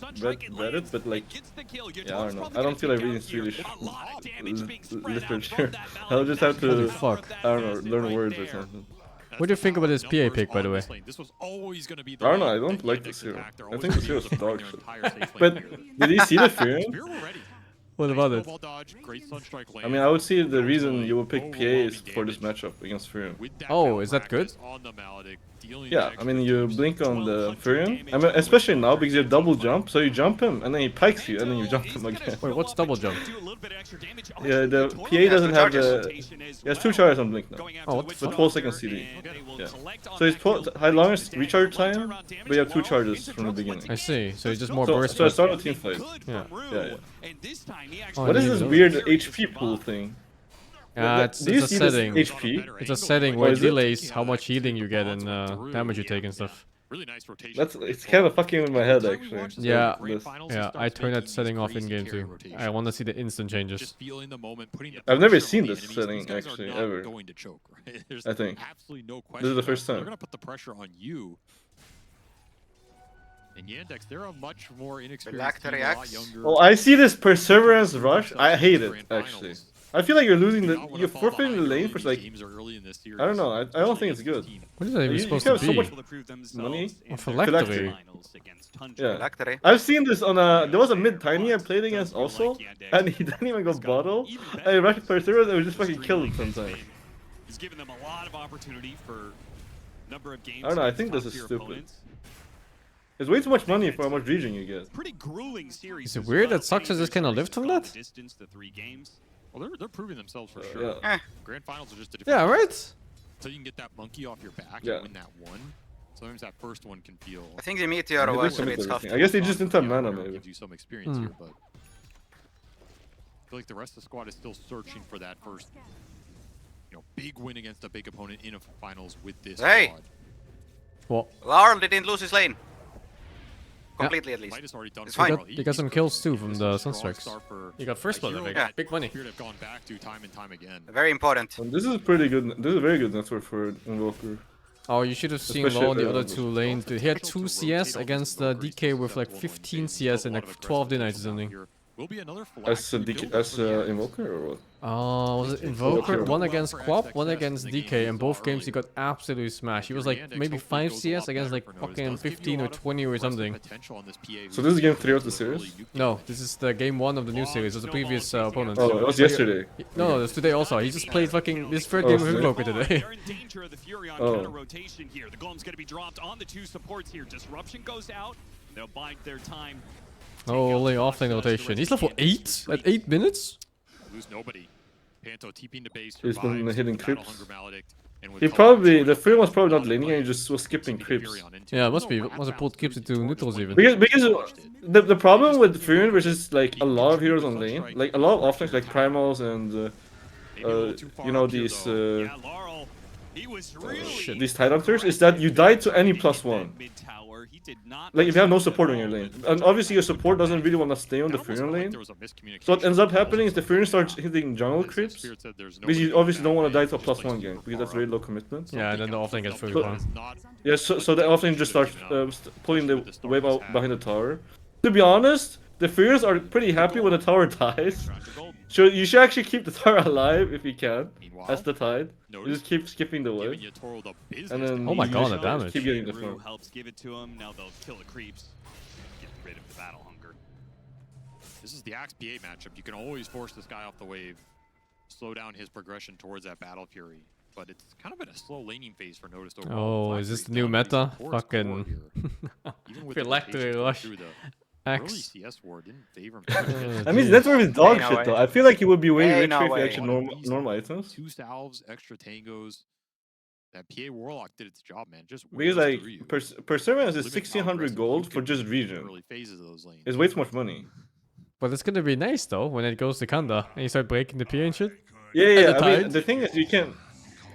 read it, but like, yeah, I don't know. I don't feel like reading Swedish literature. I'll just have to, Holy fuck. I don't know, learn words or something. What do you think about this PA pick, by the way? I don't know. I don't like this hero. I think this hero's dog shit. But did you see the Fury? What about it? I mean, I would see the reason you would pick PA is for this matchup against Furion. Oh, is that good? Yeah, I mean, you blink on the Furion. I mean, especially now because you have double jump, so you jump him and then he pikes you and then you jump him again. Wait, what's double jump? Yeah, the PA doesn't have the. He has 2 charges on blink now. Oh, what the With fuck? 12 seconds CD. Yeah. So it's longest recharge time, but you have 2 charges from the beginning. I see. So it's just more So, burst. so I start a team fight. Yeah. Yeah. Oh, What is this weird HP pool thing? It's Do you a see this setting. HP? It's a setting Oh, where it is it? delays how much healing you get and damage you take and stuff. Really nice rotation. It's kind of fucking with my head actually. Yeah, This. yeah. I turn that setting off in game too. I want to see the instant changes. Just feeling the moment, putting the I've never pressure on seen the this enemies. setting These guys actually are not ever. going to choke, right? There's I think. absolutely no question. This is the about first it. They're time. going to put the pressure on you. And Yandex, they're a much more inexperienced team, a lot younger. Oh, I see this perseverance rush. I hate it actually. I feel like you're losing you're forfeiting the lane for like. I don't know. I don't think it's good. What is that even You supposed have to so be? much money. A phylactery. Yeah. I've seen this on a. There was a mid tiny I played against also, and he didn't even go bottle. I rushed perseverance and we just fucking killed him sometimes. He's given them a lot of opportunity for number of games. I don't know. I think this is stupid. It's way too much money for how much region you get. Pretty grueling series. Is it weird that Success just cannot lift from that? Distance to 3 games. Well, they're proving themselves for sure. Yeah. Grand finals are just a different. Yeah, right. So you can get that monkey off your back Yeah. and win that one. Sometimes that first one can feel. I think the Meteor was a bit tough. I guess they just didn't have mana maybe. Gives you some experience here, but I feel like the rest of the squad is still searching for that first, big win against a big opponent in a finals with this squad. What? Larl didn't lose his lane. Completely at least. Might has already done It's so fine. well. He got some kills too from the Sunstrikes. Star for He got first blood, I think. Yeah. Big money. Appeared to have gone back to time and time again. Very important. And this is pretty good. This is a very good network for Invoker. Oh, you should have seen Especially Law on the if other they're two lanes. Dude, he had 2 CS against DK with like 15 CS and like 12 denies or something. Will be another As Invoker or what? Was it Invoker? One against Quap, one against DK, and both games he got absolutely smashed. He was like maybe 5 CS against like fucking 15 or 20 or something. So this is game 3 of the series? No, this is the game 1 of the new series. It was the previous opponent. Oh, it was yesterday. No, it was today also. He just played fucking this third game with Invoker today. They're in danger of the Fury on Oh. counter rotation here. The Golem's going to be dropped on the 2 supports here. Disruption goes out. They'll bide their time. Holy offlane rotation. He's level 8 at 8 minutes? Lose nobody. Panto TPing to base. He's been hitting creeps. And He probably, the Fury was probably not linear, he just was skipping creeps. Yeah, it must be. Must have pulled creeps into neutrals even. Because the problem with Fury versus like a lot of heroes on lane, like a lot of offlanes like Primals and you know these these Tidehunters, is that you die to any +1. Like if you have no support on your lane, and obviously your support doesn't really want to stay on the Fury lane. So what ends up happening is the Fury starts hitting jungle creeps, because you obviously don't want to die to a +1 gank, because that's very low commitment. Yeah, and then the offlane gets fully farmed. Yeah, so the offlane just starts pulling the wave out behind the tower. To be honest, the Furies are pretty happy when the tower dies. So you should actually keep the tower alive if you can. That's the tide. You just keep skipping the wave. And then oh my you god, just the damage. keep getting the Rue farm. helps give it to him. Now they'll kill the creeps. Get rid of the battle hunger. This is the Axe PA matchup. You can always force this guy off the wave, slow down his progression towards that Battle Fury. But it's kind of in a slow laning phase for Noticed overall. Oh, is this the new meta? Fucking phylactery rush. Early CS war didn't favor him. I mean, that's where his dog Ain't no shit way. though. I feel like he would be way Ain't richer no if he way. actually normal items. 2 salves, extra tangos. That PA Warlock did its job, man. Just Because waves like through you. Perseverance is Limit 1600 how gold aggressive for you just can be in region. early phases of those lanes. It's way too much money. But it's gonna be nice though when it goes to Kanda and you start breaking the PA and shit. Yeah, And yeah. the I mean, tide. the thing is, you can.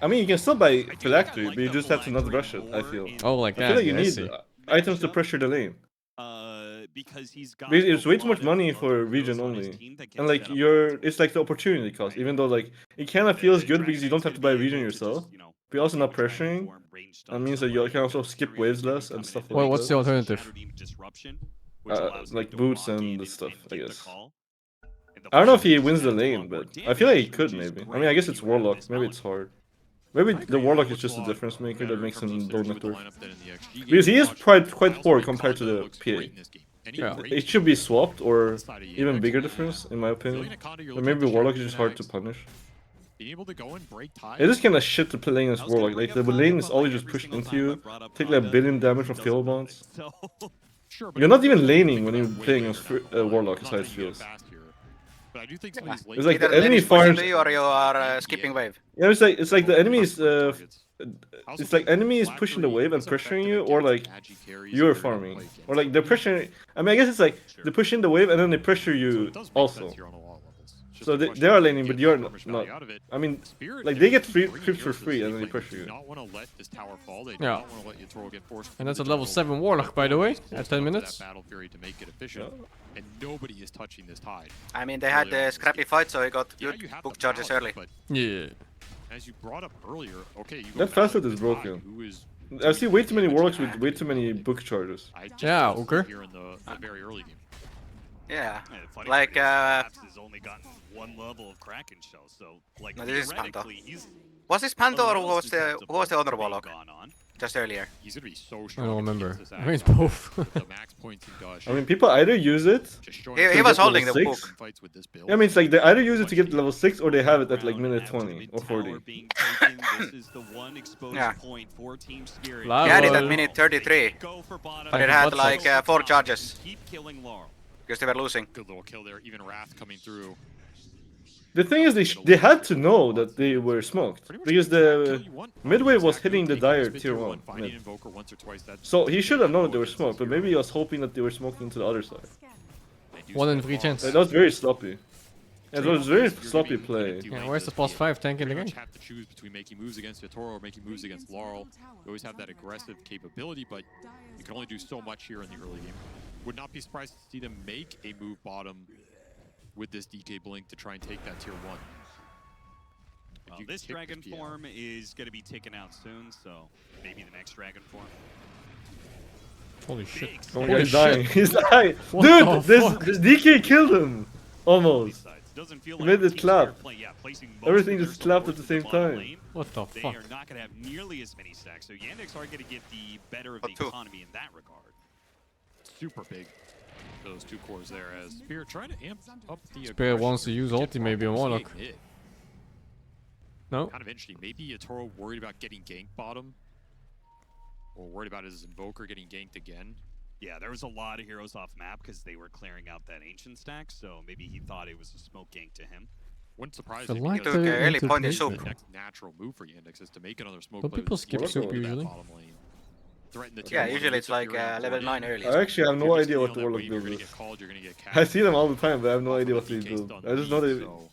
I mean, you can still buy phylactery, but you just have to not rush it. I feel. Oh, like I feel that. like you yeah, I need see. items to pressure the lane. Because he's got Because it's a way too lot much money of for other region heroes on his only, team that and can like set up it's like the opportunity cost. Even though like it kind of feels good because you don't have to buy region yourself, but you're also not pressuring. That means that you can also skip waves less and stuff like Well, that. what's the alternative? Like boots and the stuff, I guess. I don't know if he wins the lane, but I feel like he could maybe. I mean, I guess it's Warlock. Maybe it's hard. Maybe the Warlock is just a difference maker that makes him go network. Because he is quite poor compared to the PA. Yeah. It should be swapped or even bigger difference, in my opinion. But maybe Warlock is just hard to punish. Being able to go and break ties. It is kind of shit to play against Warlock. Like, the lane is always just pushed into you, take like 1 billion damage from field bonds. You're not even laning when you're playing against Warlock, as how it feels. But I do think some of these It's like the Either lane enemy is pushing farms. to you or you are skipping wave. Yeah, it's like the enemies. It's like enemies pushing the wave and pressuring you, or like you're farming, or like they're pressuring. I mean, I guess it's like they push in the wave and then they pressure you also. So they are laning, but you're not. I mean, like they get free creeps for free and then they pressure you. Not want to let this tower fall. They Yeah. do not want to let Yatoro get forced. And that's a level 7 Warlock, by the way, at 10 minutes. Battle Fury to make it efficient, and nobody is touching this tide. I mean, they had the scrappy fight, so he got good book charges early. Yeah. As you brought up earlier, okay, you That facet is broken. I see way too many Warlocks with way too many book charges. Yeah, okay. Here in the very early game. Yeah, funny like part is has only gotten one level of Kraken shell, so like no, this is Panto. theoretically, he's Was this Panto or who was the other Warlock? Just earlier. He's gonna be so I strong. don't remember. I think it's both. The max points he does. I mean, people either use it. He was holding the book. Yeah, I mean, it's like they either use it to get level 6 or they have it at like minute 20 or 40. Yeah. Lava. He had it at minute 33, but it had like 4 charges. Because they were losing. Good little kill there. Even Wrath coming through. The thing is, they had to know that they were smoked because the midway was hitting the dire tier 1 mid. So he should have known that they were smoked, but maybe he was hoping that they were smoking to the other side. 1 in 3 chance. That was very sloppy. It was very sloppy play. Yeah, where's the plus 5 tank in the game? You have to choose between making moves against Yatoro or making moves against Laurel. You always have that aggressive capability, but you can only do so much here in the early game. Would not be surprised to see them make a move bottom with this DK Blink to try and take that tier 1. Well, this dragon form is going to be taken out soon, so maybe the next dragon form. Holy shit. Oh, Holy he's dying. shit. He's dying. What Dude, the this DK killed him. Almost. Feel He like made it clap. placing most Everything of their just clapped at supports the in same bottom time. lane. What the They fuck? are not going to have nearly as many stacks, so Yandex are going to get the better of the economy in that regard. Super big. Those 2 cores there as Spirit trying to amp up the Spirit wants to use ulti maybe on Warlock. No? Kind of interesting. Maybe Yatoro worried about getting ganked bottom. Or worried about his Invoker getting ganked again. Yeah, there was a lot of heroes off map because they were clearing out that ancient stack, so maybe he thought it was a smoke gank to him. Wouldn't surprise I me like because the early point is entertainment. soup. the next natural move for Yandex is to make another smoke But play people with skip Spirit soup over that usually. bottom lane. Threaten the tier Yeah, 1 usually it's like if you're in level early. 9 early. I actually have no You're just idea what on the that Warlock wave, you're build gonna is. get called, you're gonna get I capped. see them all the time, but I have no idea what they DK's build. done I just know they so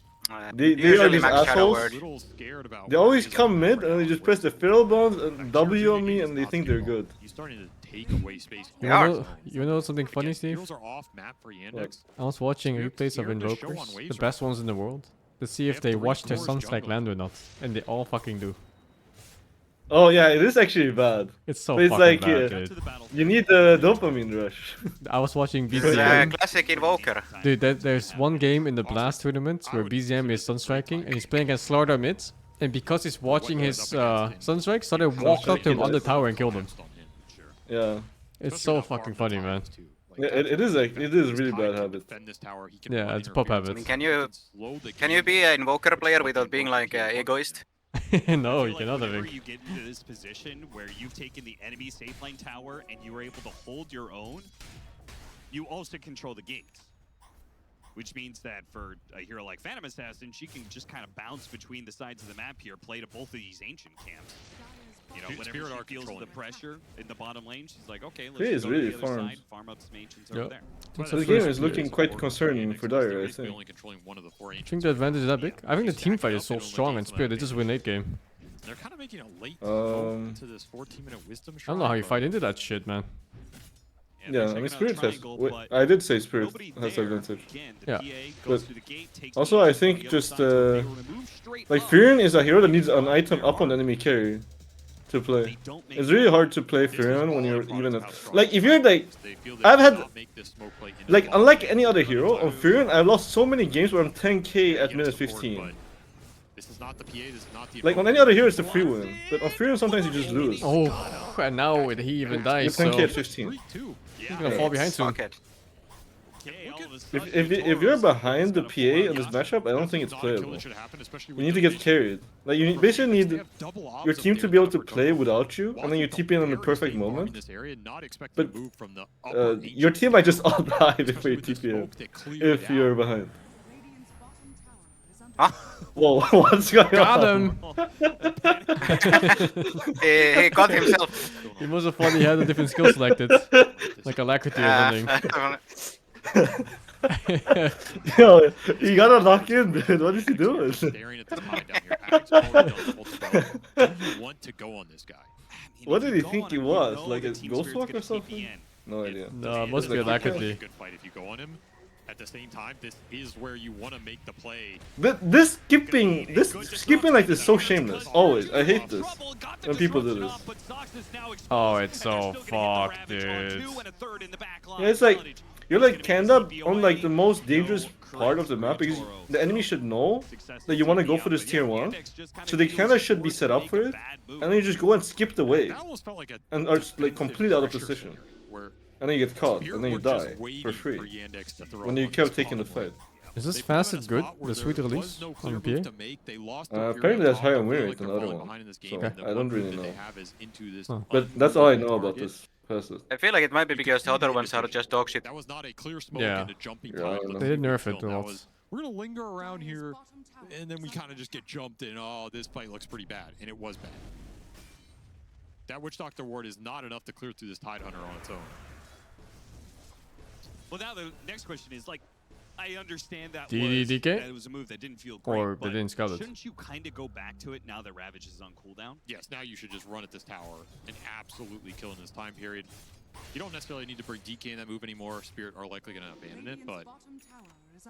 they are Usually these max shadow assholes. word. little scared about They what always he's come on mid right and they now. just press the fiddle bombs and W on me and they think they're good. He's starting to take away space. You know something funny, Steve? Heroes are off map for Yandex. I was watching replays of Scared to show on Invokers, waves the right best ones in the world, to see if have they 3 watch their cores Sunstrike jungle. land or not. And they all fucking do. Oh yeah, it is actually bad. It's so But it's fucking like bad, dude. you need the dopamine rush. I was watching It's a BZM. classic Invoker. Dude, there's one game in the Blast tournament where BZM is sunstriking and he's playing against Slaughter mid. And because he's watching his sunstrike, started walk up to him on the tower and killed him. Yeah. It's so fucking funny, man. Yeah, it is like it is really bad habit. Yeah, it's a pop habit. I mean, can you be an Invoker player without being like egoist? No, you cannot, I Whenever think. you get into this position where you've taken the enemy safe lane tower and you were able to hold your own, you also control the gates. Which means that for a hero like Phantom Assassin, she can just kind of bounce between the sides of the map here, play to both of these ancient camps. You know, whenever Spirit she are feels the controlling. pressure in the bottom lane, she's like, okay, let's He just is go really to the other farmed. side, farm up some ancients Yeah. over there. So the game is looking quite concerning for Dire, I think. I think the advantage is that big. I think the team fight is so strong and Spirit, they just win late game. They're kind of making a late Um, to this 14-minute wisdom I don't know how you fight into that shit, man. Yeah, I mean Spirit has. I did say Spirit has advantage. Yeah. But also I think just like Furion is a hero that needs an item up on enemy carry to play. It's really hard to play Furion when you're even at, like if you're like I've had like unlike any other hero on Furion I've lost so many games where I'm 10k at minute 15. This is not the PA, this is not the Like on any other hero it's a free win, but on Furion sometimes you just lose. Oh, and now he even dies, You're so 10k at 15. he's gonna fall behind soon. If you're behind the PA on this matchup, I don't think it's playable. You need to get carried. Like you basically need your team to be able to play without you, and then you TP in the perfect moment. But your team might just all die before you TP in, if you're behind. Huh? Whoa, what's going Got on? him! He got himself. He must have thought he had a different skill selected. Like Alacrity or something. Yo, you gotta knock in, dude. What is he doing? Staring at this guy down here. Axe already done multiple. Do you want to go on this guy? What did he think he was? Like a ghost walk or something? No idea. No, must be a Lackady. Good fight if you go on him. At the same time, this is where you want to make the play. This skipping like this is so shameless. Always, I hate this when people do this. Oh, it's so fucked, dude. Yeah, it's like you're like kinda on like the most dangerous part of the map because the enemy should know that you want to go for this tier 1, so they kinda should be set up for it, and then you just go and skip the wave, and are just, like completely out of position. And then you get caught, and then you die for free when you kept taking the fight. Is this facet good? The sweet release on PA? Apparently that's higher win rate than the other one, so I don't really know. But that's all I know about this facet. I feel like it might be because the other ones are just dog shit. That was not a clear smoke Yeah. into jumping Yeah, I time. know. They did nerf it a lot. We're gonna linger around here, and then we kind of just get jumped in. Oh, this fight looks pretty bad, and it was bad. That Witch Doctor ward is not enough to clear through this Tide Hunter on its own. Well, now the next question is, like, I understand that DK? that it was a move that didn't feel great, Or they but didn't scout it. shouldn't you kind of go back to it now that Ravage is on cooldown? Yes, now you should just run at this tower and absolutely kill in this time period. You don't necessarily need to bring DK in that move anymore. Spirit are likely going to abandon it, but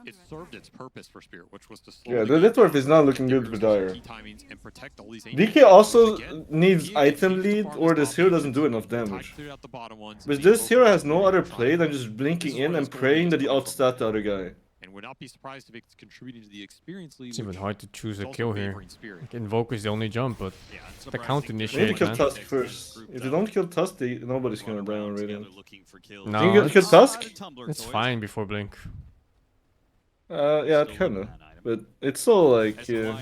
it served its purpose for Spirit, which was to Yeah, the Litworth is not looking good for Dire. and protect all these DK also needs item lead, or this hero doesn't do enough damage. But this hero has no other play than just blinking in and praying that he outstat the other guy. And would not be surprised if it's contributing to the experience lead. It's even hard to choose a also kill here. favoring Spirit. Like, Invoke is the only jump, but the count They need to initiate, kill man. Tusk first. If they don't kill Tusk, nobody's gonna die on Radiant. No, Think you kill Tusk? it's fine before Blink. Yeah, kinda. But it's so like you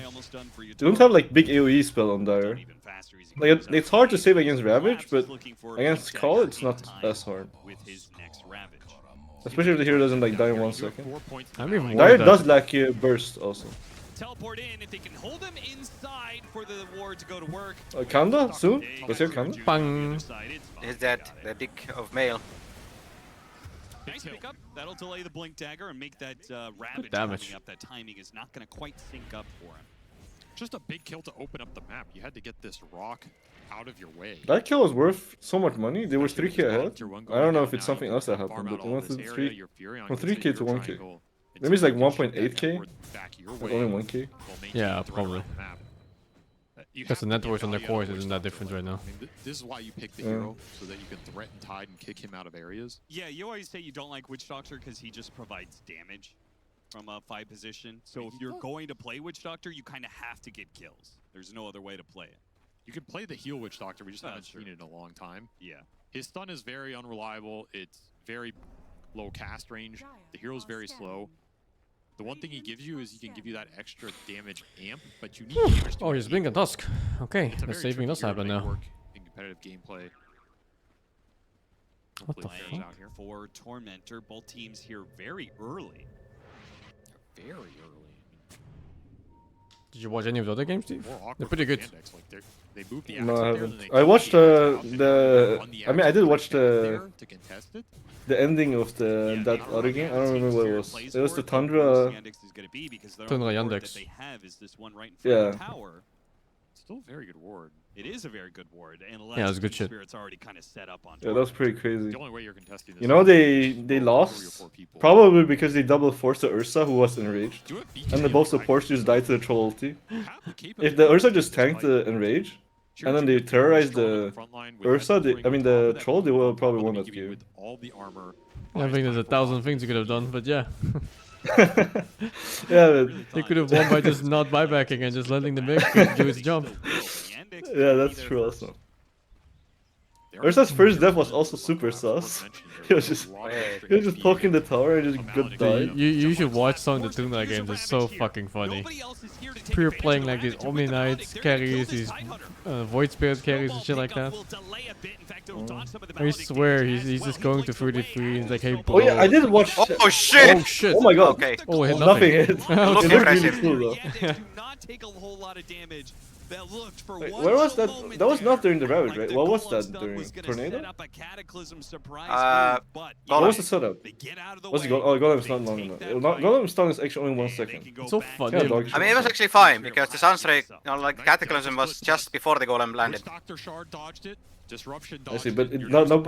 don't have like big AoE spell on Dire. Like it's hard to save against Ravage, but against Call it's not as hard. Especially if the hero doesn't like die in 1 second. I'm even Dire worried does that lack burst also. Teleport in if they can hold him inside for the ward to go to work. Kanda soon? Let's hear Kanda. Bang. Is that the dick of mail? Nice pickup. That'll delay the blink dagger and make that Ravage damage. coming up. That timing is not going to quite sync up for him. Just a big kill to open up the map. You had to get this rock out of your way. That kill was worth so much money. They were 3k ahead. I don't know if it's something else that happened, but they went from 3k to 1k. Maybe it's like 1.8k. Like only 1k. Yeah, probably. Because the networks on their cores isn't that different right now. I mean, this is why you pick the hero, so that you can threaten Tide and kick him out of areas. Yeah, you always say you don't like Witch Doctor because he just provides damage from a 5 position. So if you're going to play Witch Doctor, you kind of have to get kills. There's no other way to play it. You can play the heal Witch Doctor, we just haven't seen it in a long time. Yeah. His stun is very unreliable. It's very low cast range. The hero's very slow. The one thing he gives you is he can give you that extra damage amp, but you need damage to Oh, he's Blink and Tusk. Okay, It's a the very saving does tricky hero to happen make now. work in competitive gameplay. What the Hopefully it fuck? plays out here. For Tormentor, both teams here very early. Very early. Did you watch any of the other games, Steve? More awkward They're pretty for good. Yandex, like they moved the No, axe I up there, haven't. then I watched I mean, I did watch there to contest it. the ending of that other game. I don't remember what it was. It was the Tundra. Tundra Yandex. Yeah. Still very good ward. It is a very good ward, unless Yeah, it was good Team shit. Spirit's already kind of set up on. Yeah, that was pretty crazy. The only way you're contesting this You know, is they lost probably because they double forced the Ursa, who was enraged, and the both supports just died to the troll ulti. If the Ursa just tanked the enrage, and then they terrorized the Ursa, the troll, they will probably won that game. all the armor. I think there's 1,000 things you could have done, but yeah. Yeah, They could have won by just not buybacking and just letting the mix do its job. yeah, that's true also. Ursa's first death was also super sus. He was just poking the tower and just good died. You should watch some of the Tundra games, it's so fucking funny. Pure playing like these Omni Knights carries, these Void Spirit carries and shit like that. I swear, he's just going to 33 and he's like, hey, Oh yeah, I did watch. Oh shit! Oh shit! Oh my god! Okay. Oh, it hit Nothing nothing. hit. Okay. It looked really cool though. Do not take a whole lot of damage that looked for Wait, one where was little that? moment That was not there, during the Ravage, like right? the What was goal that stun during was gonna Tornado? set up a Cataclysm surprise move, but What was the setup? they get out of the What's way. the Golem stun long enough? Golem stun is actually only 1 second. It's so funny. Yeah, dog I mean, it was actually fine because the Sunstreak, like Cataclysm was just before the Golem landed. Doctor Shard dodged it. Disruption I dodged see, but it.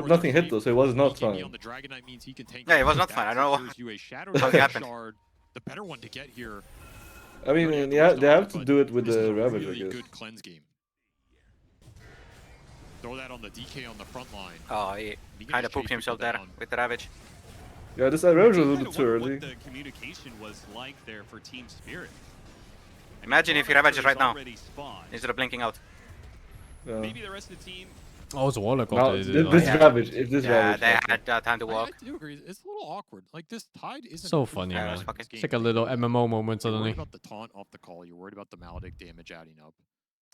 nothing hit though, so it was not fine. On the Dragon Knight means he can tank Yeah, it was not fine. I don't know what how it happened. Shard, the better one to get here. I mean, yeah, they have to do it with the Ravage, I Really guess. good cleanse game. Throw that on the DK on the front line. Oh, he kind of pooped himself there with the Ravage. Yeah, this Ravage was a little bit too early. What the communication was like there for Team Spirit. Imagine if he Ravages right now, Already spawned. instead of blinking out. Yeah. Maybe the rest of the team. Oh, it's Warlock. No, also, this Ravage, if this Yeah, Ravage. they had time to walk. I do agree. It's a little awkward. Like this tide isn't So funny, Yeah, man. it's fucking- It's like a little MMO moment You're suddenly. worried about the taunt off the call. You're worried about the Maledict damage adding up.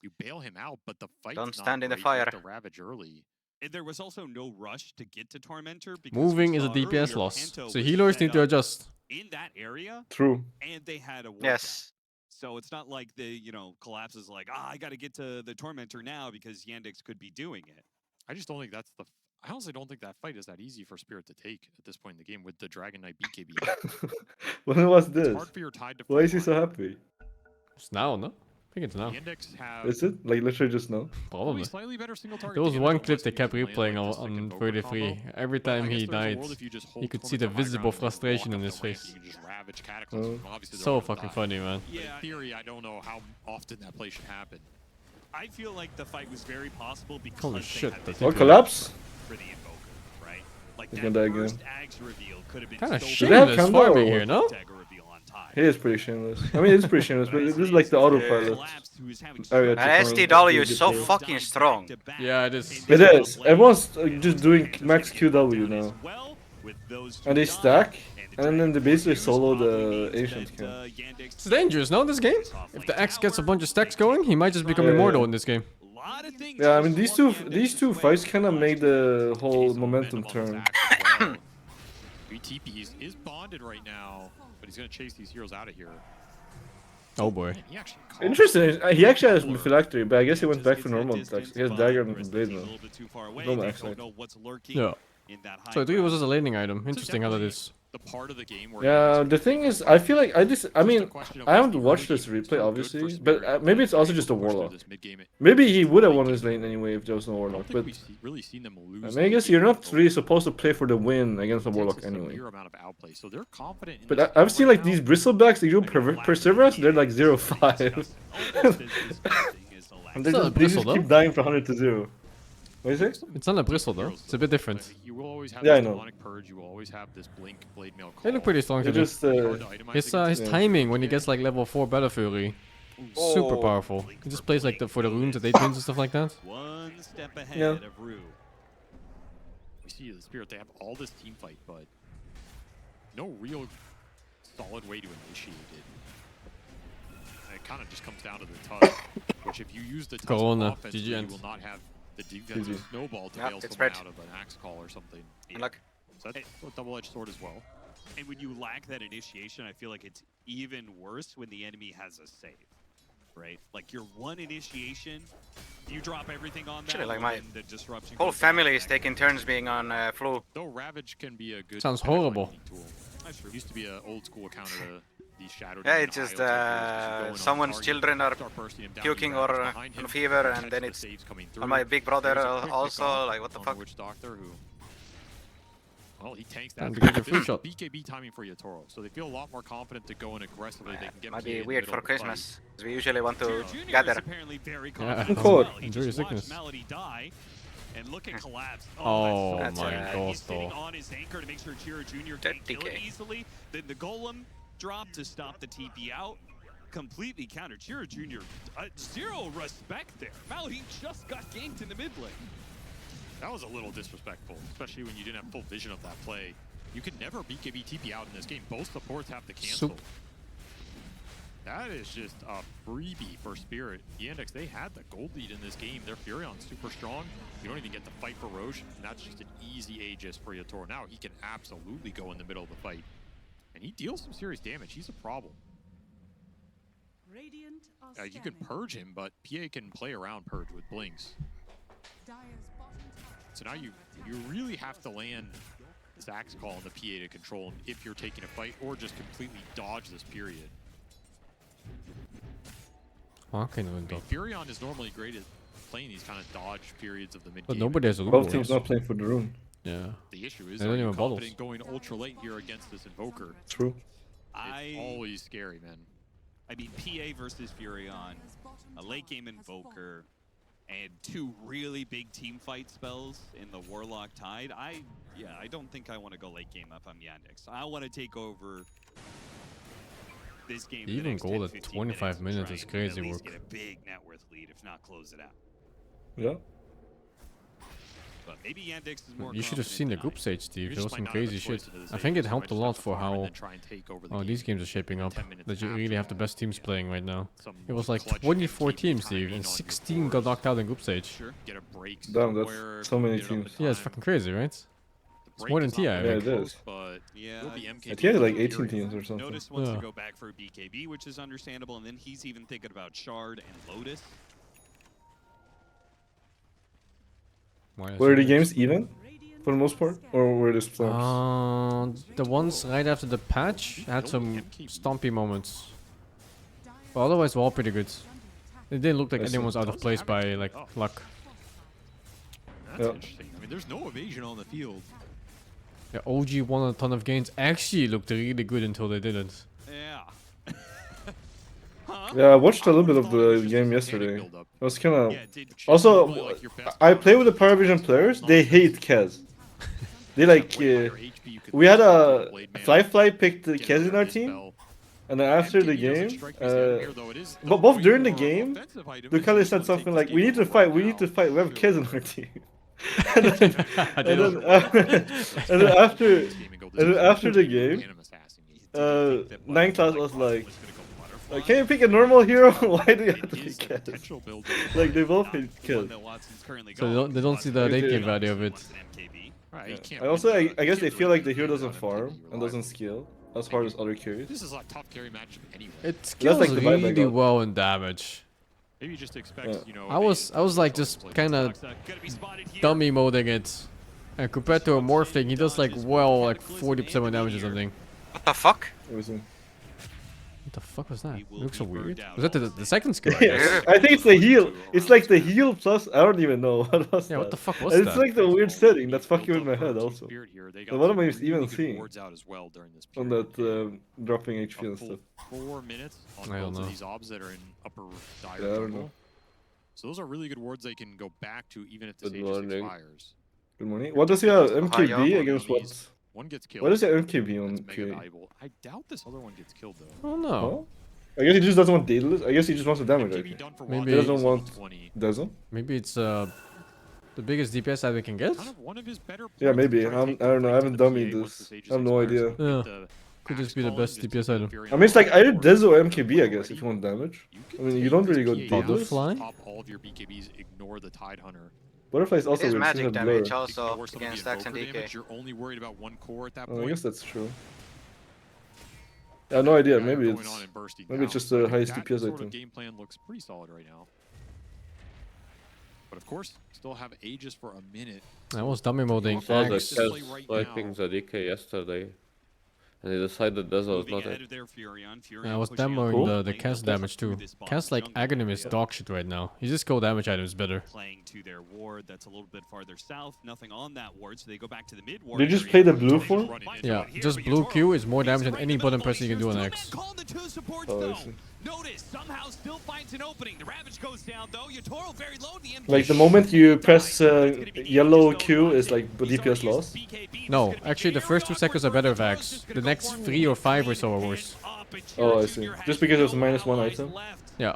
You bail him out, but the fight. Don't stand in the fire. The Ravage early. And there was also no rush to get to Tormentor because Moving we is a saw DPS earlier loss, Panto so was healers set need to up adjust. in that area. True. And they had a workout. Yes. So it's not like the Collapse is like, I got to get to the Tormentor now because Yandex could be doing it. I just don't think that's the. I honestly don't think that fight is that easy for Spirit to take at this point in the game with the Dragon Knight BKB. When was It's this? hard for your tide to. Why is he so happy? It's now, no? I think it's now. Yandex have Is it? Like literally just now? Probably. slightly better single target There was damage one on clip West they kept Fusion lane, replaying like on this second 33. combo. Every But I time guess he there's a died, world if you just hold you could Torment see the on high visible ground and frustration walk in up his the ramp, face. you can just ravage Cataclysm. Obviously, they're So all gonna fucking die. funny, man. But in theory, I don't know how often that play should happen. I feel like the fight was very possible because Holy they shit, had that's the Oh, it. collapse? for the Invoker, right? Like He's that gonna die again. first Axe reveal could have been Kinda so Do they have shameless Kanda or farming what? here, no? Dagger reveal on time. He is pretty shameless. I mean, it's pretty shameless, but this is like the autopilot. Collapse, who is having Area And to find STW is good so players. fucking strong. Yeah, it is. It is. Everyone's just doing max QW now. And they stack, and then they basically solo the Ancient camp. It's dangerous, no, this game? If the X gets a bunch of stacks going, he might just become Yeah, immortal yeah. in this game. Yeah, I mean these two fights kind of made the whole momentum turn. 3 TPs is bonded right now, but he's gonna chase these heroes out of here. Oh boy. He actually Interesting. He actually has phylactery, but I guess he went back for normal attacks. He has dagger and blade now. No max knight. Yeah. So I think it was just a laning item. Interesting how that is. the part of the game where Yeah, the thing is, I feel like I mean, I haven't watched this replay, obviously, but maybe it's also just a Warlock. Maybe he would have won his lane anyway if there was no Warlock, but really seen them lose. I mean, I guess you're not really supposed to play for the win against a Warlock anyway. Amount of outplay, so they're confident in But I've seen like these Bristlebacks, they do Perseverance, they're like 0-5. And they just keep dying from 100 to 0. What is it? It's not a bristle though. It's a bit different. You will always have Yeah, I this know. demonic purge, you will always have this blink blade mail call. They look pretty strong They're today. just, His yeah. timing when he gets like level 4 Battle Fury, super powerful. He just plays like for the runes at 8 pins and stuff like that. One step ahead Yeah. of Rue. We see the Spirit, they have all this team fight, but no real solid way to initiate it. And it kind of just comes down to the tusk, which if you use the tusk Corona, offensively, GG you ends. will not have the defensive snowball to Yep, bail it's someone red. out of an axe call or something. Good luck. So that's a double-edged sword as well. And when you lack that initiation, I feel like it's even worse when the enemy has a save, right? Like your one initiation, you drop everything on that, Actually, like and my then the disruption whole goes down. family is taking turns being on flu. Though Ravage can be a good Sounds horrible. tool. It used to be an old school counter to these Shadow Yeah, Demon it's just IO type heroes, someone's target, children are start bursting him down, puking you or Ravage behind him, on fever, catch and then the it's saves coming on my through. big brother There's a quick also, pickoff like what the on fuck? Witch Doctor who... Well, he tanks Time that. to get your This free is shot. BKB timing for Yatoro, so they feel a lot more confident to go in aggressively. They can get Might PA in be the weird middle for of the fight. Christmas, because we usually want to Junior is gather. apparently very Yeah, confident as cool. well. He Enjoy your just watched sickness. Melody die, and look at Collapse. Oh That's my alright. god, He's sitting though. on his anchor to make sure Chiro Jr. can't kill it 30K. easily. Then the Golem dropped to stop the TP out. Completely countered. Chiro Jr. Zero respect there. Melody just got ganked in the mid lane. That was a little disrespectful, especially when you didn't have full vision of that play. You can never BKB TP out in this game. Both supports have to cancel. That is just a freebie for Spirit. Yandex, they had the gold lead in this game. Their Furion's super strong. You don't even get to fight for Roche, and that's just an easy Aegis for Yatoro. Now he can absolutely go in the middle of the fight. And he deals some serious damage. He's a problem. You could purge him, but PA can play around purge with blinks. So now you really have to land this axe call on the PA to control him if you're taking a fight, or just completely dodge this period. Furion is normally great at playing these kind of dodge periods of the mid game. But nobody has a Both teams not playing for the rune. Yeah. The issue is, They are don't you even bottles. confident going ultra late here against this Invoker? True. It's always scary, man. I mean, PA versus Furion, a late game Invoker, and two really big team fight spells in the Warlock Tide. I don't think I want to go late game up on Yandex. I want to take over this game. Even gold at 25 minutes is crazy work. Get a big net worth lead, if not close it out. Yeah. But maybe Yandex is more. You should have seen the group stage, Steve. There was some crazy shit. I think it helped a lot for how these games are shaping up. That you really have the best teams playing right now. It was like 24 teams, Steve, and 16 got knocked out in group stage. Damn, that's so many teams. Yeah, it's fucking crazy, right? It's more than TI. Yeah, it is. I think like 18 teams or something. Notice wants to go back for a BKB, which is understandable, and then he's even thinking about Shard and Lotus. Were the games even, for the most part, or were they slumps? The ones right after the patch had some stompy moments. But otherwise, were all pretty good. It didn't look like anyone was out of place by like luck. That's interesting. I mean, there's no evasion on the field. Yeah, OG won a ton of games. Actually, looked really good until they didn't. Yeah. Yeah, I watched a little bit of the game yesterday. I was kind of... Also, I play with the ParaVision players. They hate Kez. They like... we had a... Fly picked Kez in our team. And then after the game... but both during the game, they kind of said something like, we need to fight, we have Kez in our team. and then after the game, 9 class was like, can you pick a normal hero? Why do you have to pick Kez? Like, they both hate Kez. So they don't see the late game value of it. I guess they feel like the hero doesn't farm and doesn't scale as hard as other carries. This is a tough carry matchup anyway. It scales like really well in damage. Maybe you just expect, you know... I was like just kind of dummy moding it. And compared to a Morphling, he does like 40% more damage or something. What the fuck? What the fuck was that? It looks so weird. Was that the second skill? I think it's the heal. It's like the heal plus. I don't even know what was what the fuck was and that? It's like the weird setting that's fucking with my head also. And what am I even seeing on that dropping HP and stuff? 4 minutes on I don't both know. of these obs that are in upper dire Yeah, I don't jungle. know. So those are really good wards they can go back to even if this Aegis expires. Good morning. What does he have? MKB against what? One gets killed. What is your MKB on That's mega PA? valuable. I doubt this other one gets killed though. Oh no. I guess he just doesn't want daedalus. I guess he just wants the damage. MKB done for Maybe He he doesn't want Dazzle. Maybe it's the biggest DPS that we can get. Kind of one of his better Yeah, maybe. I don't know. I haven't dummied this. I have no idea. Yeah. Could just be the best DPS item. I mean, it's like either Dazzle or MKB, I guess, if you want damage. I mean, you don't really go daedalus. Butterfly? Top all of your BKBs, ignore the Tide Hunter. Butterfly is also It is weird. magic She's a damage blur. also Ignore some of the against stacks and Invoker DK. damage, you're only worried about one core at that Oh, point. I guess that's true. I have no idea. Maybe Going it's on and bursting maybe down. it's just So I the think highest that DPS sort of item. game plan looks pretty solid right now. But of course, still have Aegis for a minute. I was dummy moding saw the Axe. Kez swiping the DK yesterday, and he decided Dazzle was not it. I was demoing the cast damage too. Cast like Aghanim is dog shit right now. His just skill damage item is better. Playing to their ward that's a little bit farther south, nothing on that ward, so they go back to the mid ward. Did you just play the blue form? Yeah, just blue Q is more damage than any button person you can do on X. Oh, I see. Notice somehow still finds an opening. The Ravage goes down though. Yotoro very low. The Like the moment you press yellow Q is like DPS loss. No, actually the first 2 seconds are better of Axe. The next 3 or 5 or so are worse. Oh, I see. Just because it was -1 item. Yeah.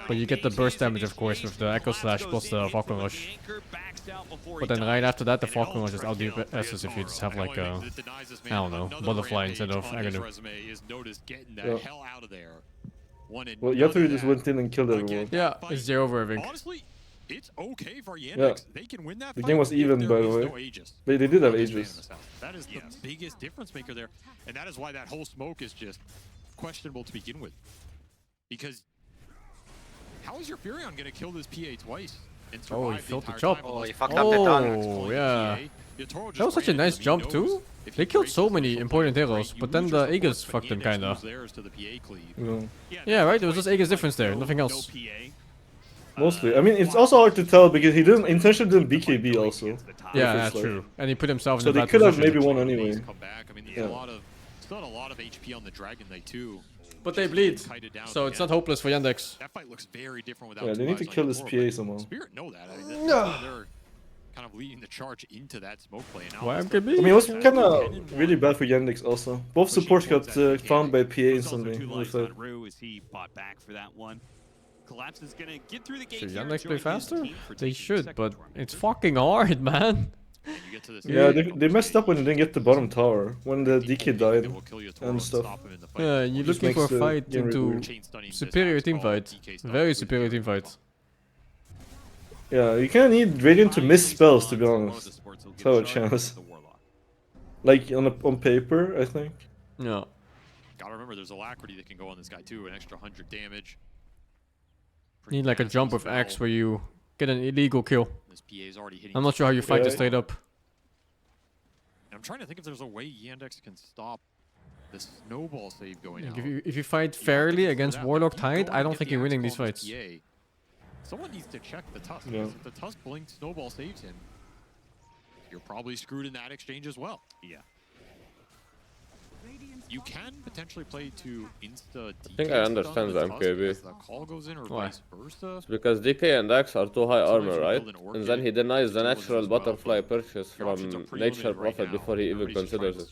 But you get the burst damage, of course, with the Echo Slash plus the Falcon Rush. But then right after that, the Falcon Rush is out DPS if you just have like a, I don't know, Butterfly instead of Aghanim. Yeah. Well, Yaturu just went in and killed everyone. Yeah, it's 0 over everything. Honestly, it's okay for Yandex. Yeah. They can win that The fight game was if even, there by the is way. no Aegis. They did have That is Aegis. That is the biggest difference maker there. And that is why that whole smoke is just questionable to begin with. Because how is your Furion gonna kill this PA twice and Oh, he survive felt the entire chop. time? Oh, Unless he fucked up the tongue. Oh, yeah. Yatoro That was such a ran into nice him. He jump knows too. if They he killed breaks so his many social important plate, heroes, right, but you then lose the your Aegis support, fucked but them Yandex kinda. lose theirs to the PA cleave. Yeah, right. It was just Aegis difference there, nothing else. Mostly. I mean, it's also hard to tell because he didn't intentionally didn't BKB also. Yeah, First that's life. true. And he put himself in So a they bad could have position. maybe won anyway. Come back. I mean, there's Yeah. still a lot of HP on the Dragon Knight too. But they bleed, so it's not hopeless for Yandex. That fight looks very different without. Yeah, they need to kill this PA somehow. Spirit know that. I mean, they're kind of leading the charge into that smoke play. Now Why I MKB? mean, it was kind of really bad for Yandex also. Both supports got found by PA instantly. Two lives on Rue as he fought back for that one. Collapse is gonna get through the gate. Should here, Yandex play join his faster? team for They taking should, second but tournament. it's fucking hard, man. Yeah, they messed up when they didn't get the bottom tower when the DK died and stuff. Yeah, you're Just looking for a makes the fight game really into weird. superior team fight. Very superior team fight. Yeah, you kind of need Radiant to miss spells to be honest. That's how it chance. Like on paper, I think. Yeah. Gotta remember, there's Alacrity that can go on this guy too, an extra 100 damage. Need like a jump with Axe where you get an illegal kill. This PA is already hitting. I'm not sure how you fight this straight up. And I'm trying to think if there's a way Yandex can stop the snowball save going Like out. if you fight fairly against Warlock Tide, I don't think you're winning these fights. Someone needs to check the Tusk. Yeah. Because if the Tusk blink snowball saves him, you're probably screwed in that exchange as well. Yeah. You can potentially play to insta. I think I understand the MKB. The call goes in or Why? vice versa. It's because DK and Axe are too high armor, right? And then he denies the natural butterfly purchase from Nature Prophet before he even considers it.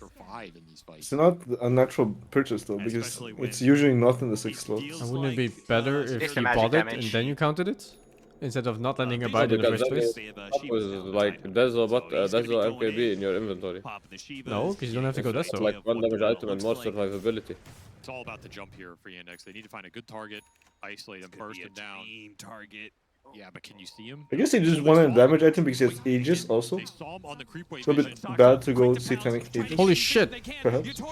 It's not a natural purchase though, because it's usually not in the 6 slot. And wouldn't it be better if It's you a magic bought it damage. and then you counted it? Instead of not letting him buy it in the Because first then place? it was like Dezo MKB in your inventory. No, because you don't have to go It's Deso. like 1 damage item and more survivability. It's all about the jump here for Yandex. They need to find a good target, isolate him, burst him down. Target. Yeah, but can you see him? I guess he just wanted a damage item because he has Aegis also. It's a bit bad to go Satanic Aegis. Holy shit! Perhaps. TP.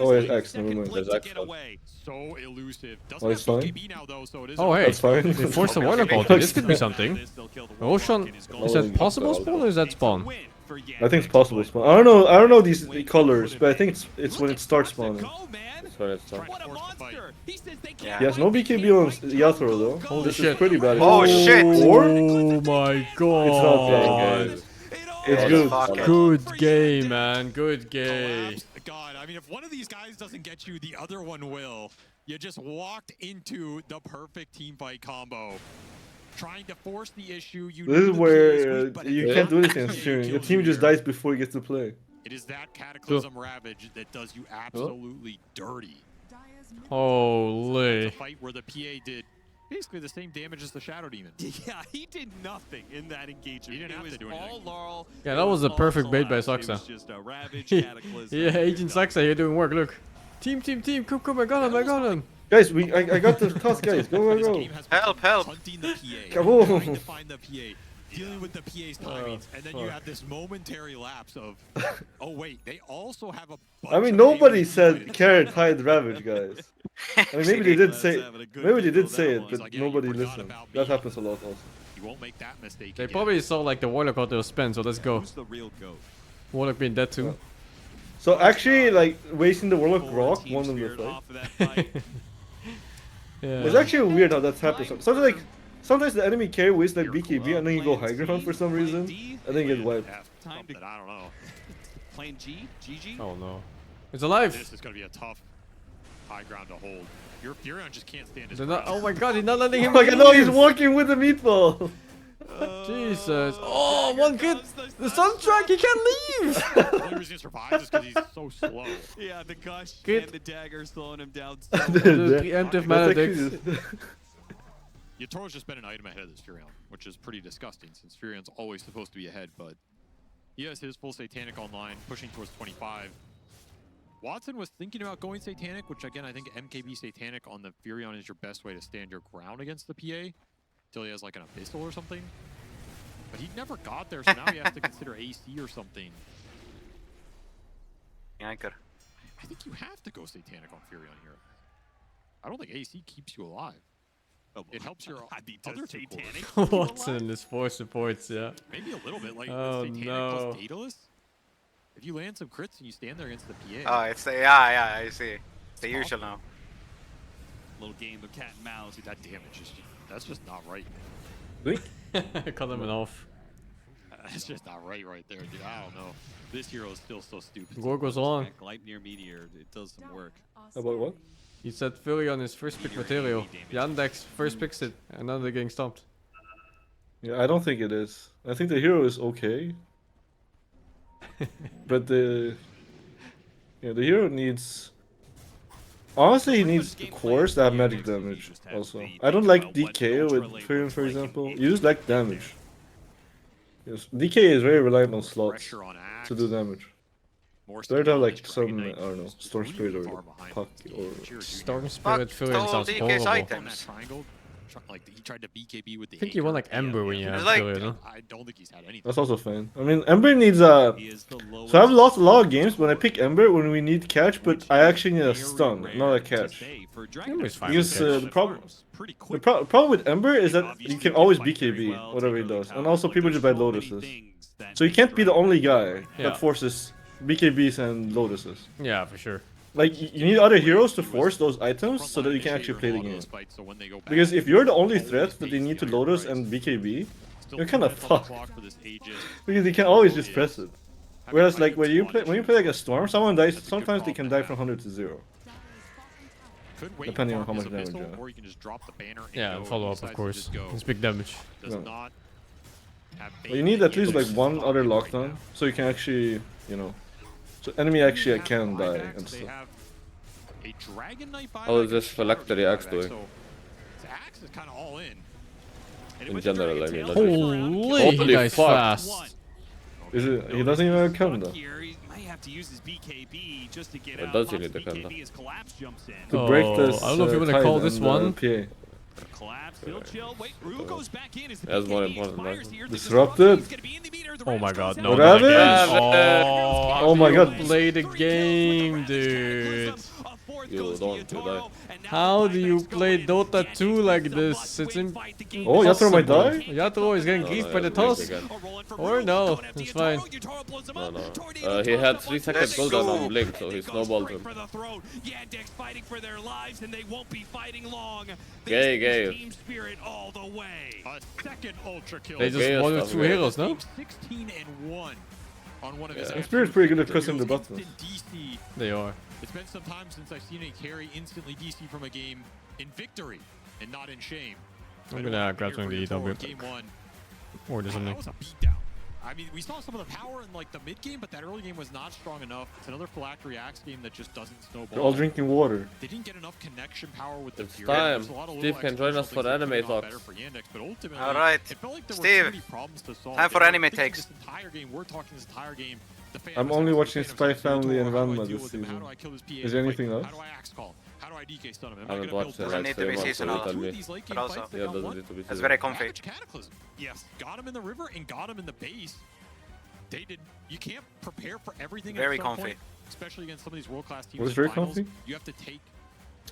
Oh, yeah, Axe, never mind. There's Axe. So elusive. Oh, it's fine. Now, though, so it is Oh hey, That's fine. they forced a Warlock ulti. This could be something. Roshan, is that possible spawn or is that spawn? I think it's possible spawn. I don't know these colors, but I think it's when it starts spawning. That's when it starts. He has no BKB on Yatoro though. Holy This shit. is pretty bad. Oh, shit. Oh my god! It's not bad, guys. It's good. Good game, man. Good game. God, I mean, if one of these guys doesn't get you, the other one will. You just walked into the perfect team fight combo. Trying to force the issue. You This is where but you can't do anything steering. Your team just dies before you get to play. It is that Cataclysm Ravage that does you absolutely dirty. Holy. It's a fight where the PA did basically the same damage as the Shadow Demon. Yeah, he did nothing in that engagement. He didn't have to do anything. All Laurel. Yeah, that was a perfect bait by It was Saksa. just a Ravage, Cataclysm. Yeah, Agent Saksa, you're doing work. Look. Team, come, I got him. Guys, I got the task, guys. Go. Help. Hunting the PA. Come on. Trying to find the PA. Dealing with the PA's timings. And then you have this momentary lapse of, oh wait, they also have a bunch I mean, of nobody AoE said carrot hide Ravage, guys. I mean, maybe they did say it, but nobody listened. That happens a lot also. You won't make that mistake They again. probably saw like the Warlock out there was spent, so let's go. Who's the real GOAT? Warlock being dead too. So actually, like wasting the Warlock Rock won them the fight. Yeah. It's actually weird how that's happened. Sometimes the enemy carry wastes like BKB and then you go high ground for some reason, and then you get wiped. Time to, I don't know. Playing GG. Oh no. It's alive! This is going to be a tough high ground to hold. Your Furion just can't stand his They're not, ground. oh my god, he's not letting him Oh my god, no, he's leave. walking with the meatball! Jesus. Oh, one kid! The Sunstrike, he can't leave! The only reason he survives is because he's so slow. Yeah, the gush Good. and the dagger slowing him down. The preemptive Maledicts. Yatoro's just been an item ahead of this Furion, which is pretty disgusting since Furion's always supposed to be ahead, but he has his full Satanic online, pushing towards 25. Watson was thinking about going Satanic, which again, I think MKB Satanic on the Furion is your best way to stand your ground against the PA, until he has like an Abyssal or something. But he never got there, so now he has to consider AC or something. Yanker. I think you have to go Satanic on Furion here. I don't think AC keeps you alive. It helps your other two cores. What's in this 4 supports, yeah. Maybe a little bit, like Oh, Satanic no. plus Daedalus. If you land some crits and you stand there against the PA. Oh, it's the, yeah, I see. It's the usual now. Little game of cat and mouse. Dude, that damage is that's just not right. Cut him off. That's just not right there, dude. I don't know. This hero is still so stupid. War goes on. Gleipnir Meteor, it does some work. About what? He said Philly on his first pick material. Yandex first picks it, and now they're getting stomped. Yeah, I don't think it is. I think the hero is okay. But the hero needs. Honestly, he needs cores that have magic damage. Also, I don't like DK with Firion, for example. You just like damage. Yes, DK is very reliant on slots to do damage. Better to have like some, I don't know, Storm Spirit or Puck or... Storm Spirit Firion sounds DK's horrible. items. Like he tried to BKB with the I think you want like Ember when you have like- Firion, no? I don't think he's had anything. That's also fine. I mean, Ember needs a... So I've lost a lot of games when I pick Ember when we need catch, but I actually need a stun, not a catch. Ember's fine Because with the problem with Ember is that you can always BKB, whatever he does. And also people just buy Lotuses. So you can't be the only guy Yeah. that forces BKBs and Lotuses. Yeah, for sure. Like, you need other heroes to force those items so that you can actually play the game. Because if you're the only threat that they need to Lotus and BKB, you're kind of fucked. Because you can always just press it. Whereas, like, when you play like a Storm, someone dies, sometimes they can die from 100 to 0. Depending on how much damage you have. Or you can just drop the banner and Yeah, and follow up, of course. It's big damage. Does No. not have But you need at least like one other lockdown, so you can actually, you know, so enemy actually can die and stuff. a Dragon Knight How is this Phylactery Axe doing? So Axe is kind of all in. In general, I mean. not Holy, Holy guy's fuck. fast. Is it? He doesn't even have a counter. He might have to use his BKB just to get What out. does he Lots need of to counter? BKB as Collapse jumps in. To break this. I don't know if you want to call this one. PA. Collapse, he'll chill. Wait, Rue goes back in as the That's more BKB important, expires right? here. Disrupted. He's gonna be in the meter. The Oh Rams my goes god, out. no, What not again. happened? Oh, Oh my god. Play the game, dude. You don't do that. How do you play Dota 2 like this? It's Oh, Yatoro might die? Yatoro is getting griefed by the toss. Or no, it's fine. No, no. He had 3 seconds cooldown on Blink, so he snowballed him. Yandex fighting for their lives, and they won't be fighting long. Gay, gay. Team spirit all the way. A second ultra kill. They just Okay, won with stuff, 2 yeah. heroes, no? 16-1 on one of his. The Spirit's pretty good at pressing the buttons. DC. They are. It's been some time since I've seen a carry instantly DC from a game in victory and not in shame. I'm gonna grab something to eat. I'll be Game one. or do something. That was a beatdown. I mean, we saw some of the power in like the mid game, but that early game was not strong enough. It's another Phylactery Axe game that just doesn't snowball. They're all drinking water. They didn't get enough connection power with the It's Fury. time. There's a lot of Steve little can join extra us for things that anime could've gone talks. better for Yandex, but ultimately, Alright, it felt like there were Steve, too many problems to solve. time for They were anime thinking takes. This entire game, we're talking this entire game. The I'm Phantoms only have watching Phantoms Spy have Family and How do I Ranma deal this with them? How season. do I kill this PA Is there fight? anything else? How do I axe call? How do I DK stun him? Am I I haven't gonna watched build it Doesn't like need to 3 be months, so you seasonal. tell two me. of these late But game also- fights that Yeah, got doesn't won? need to be That's seasonal. very comfy. Savage Cataclysm. Yes, got him in the river and got him in the base. They did. You can't prepare for everything. Very at some comfy. point, especially against some of these world-class teams. What is in very finals. comfy? You have to take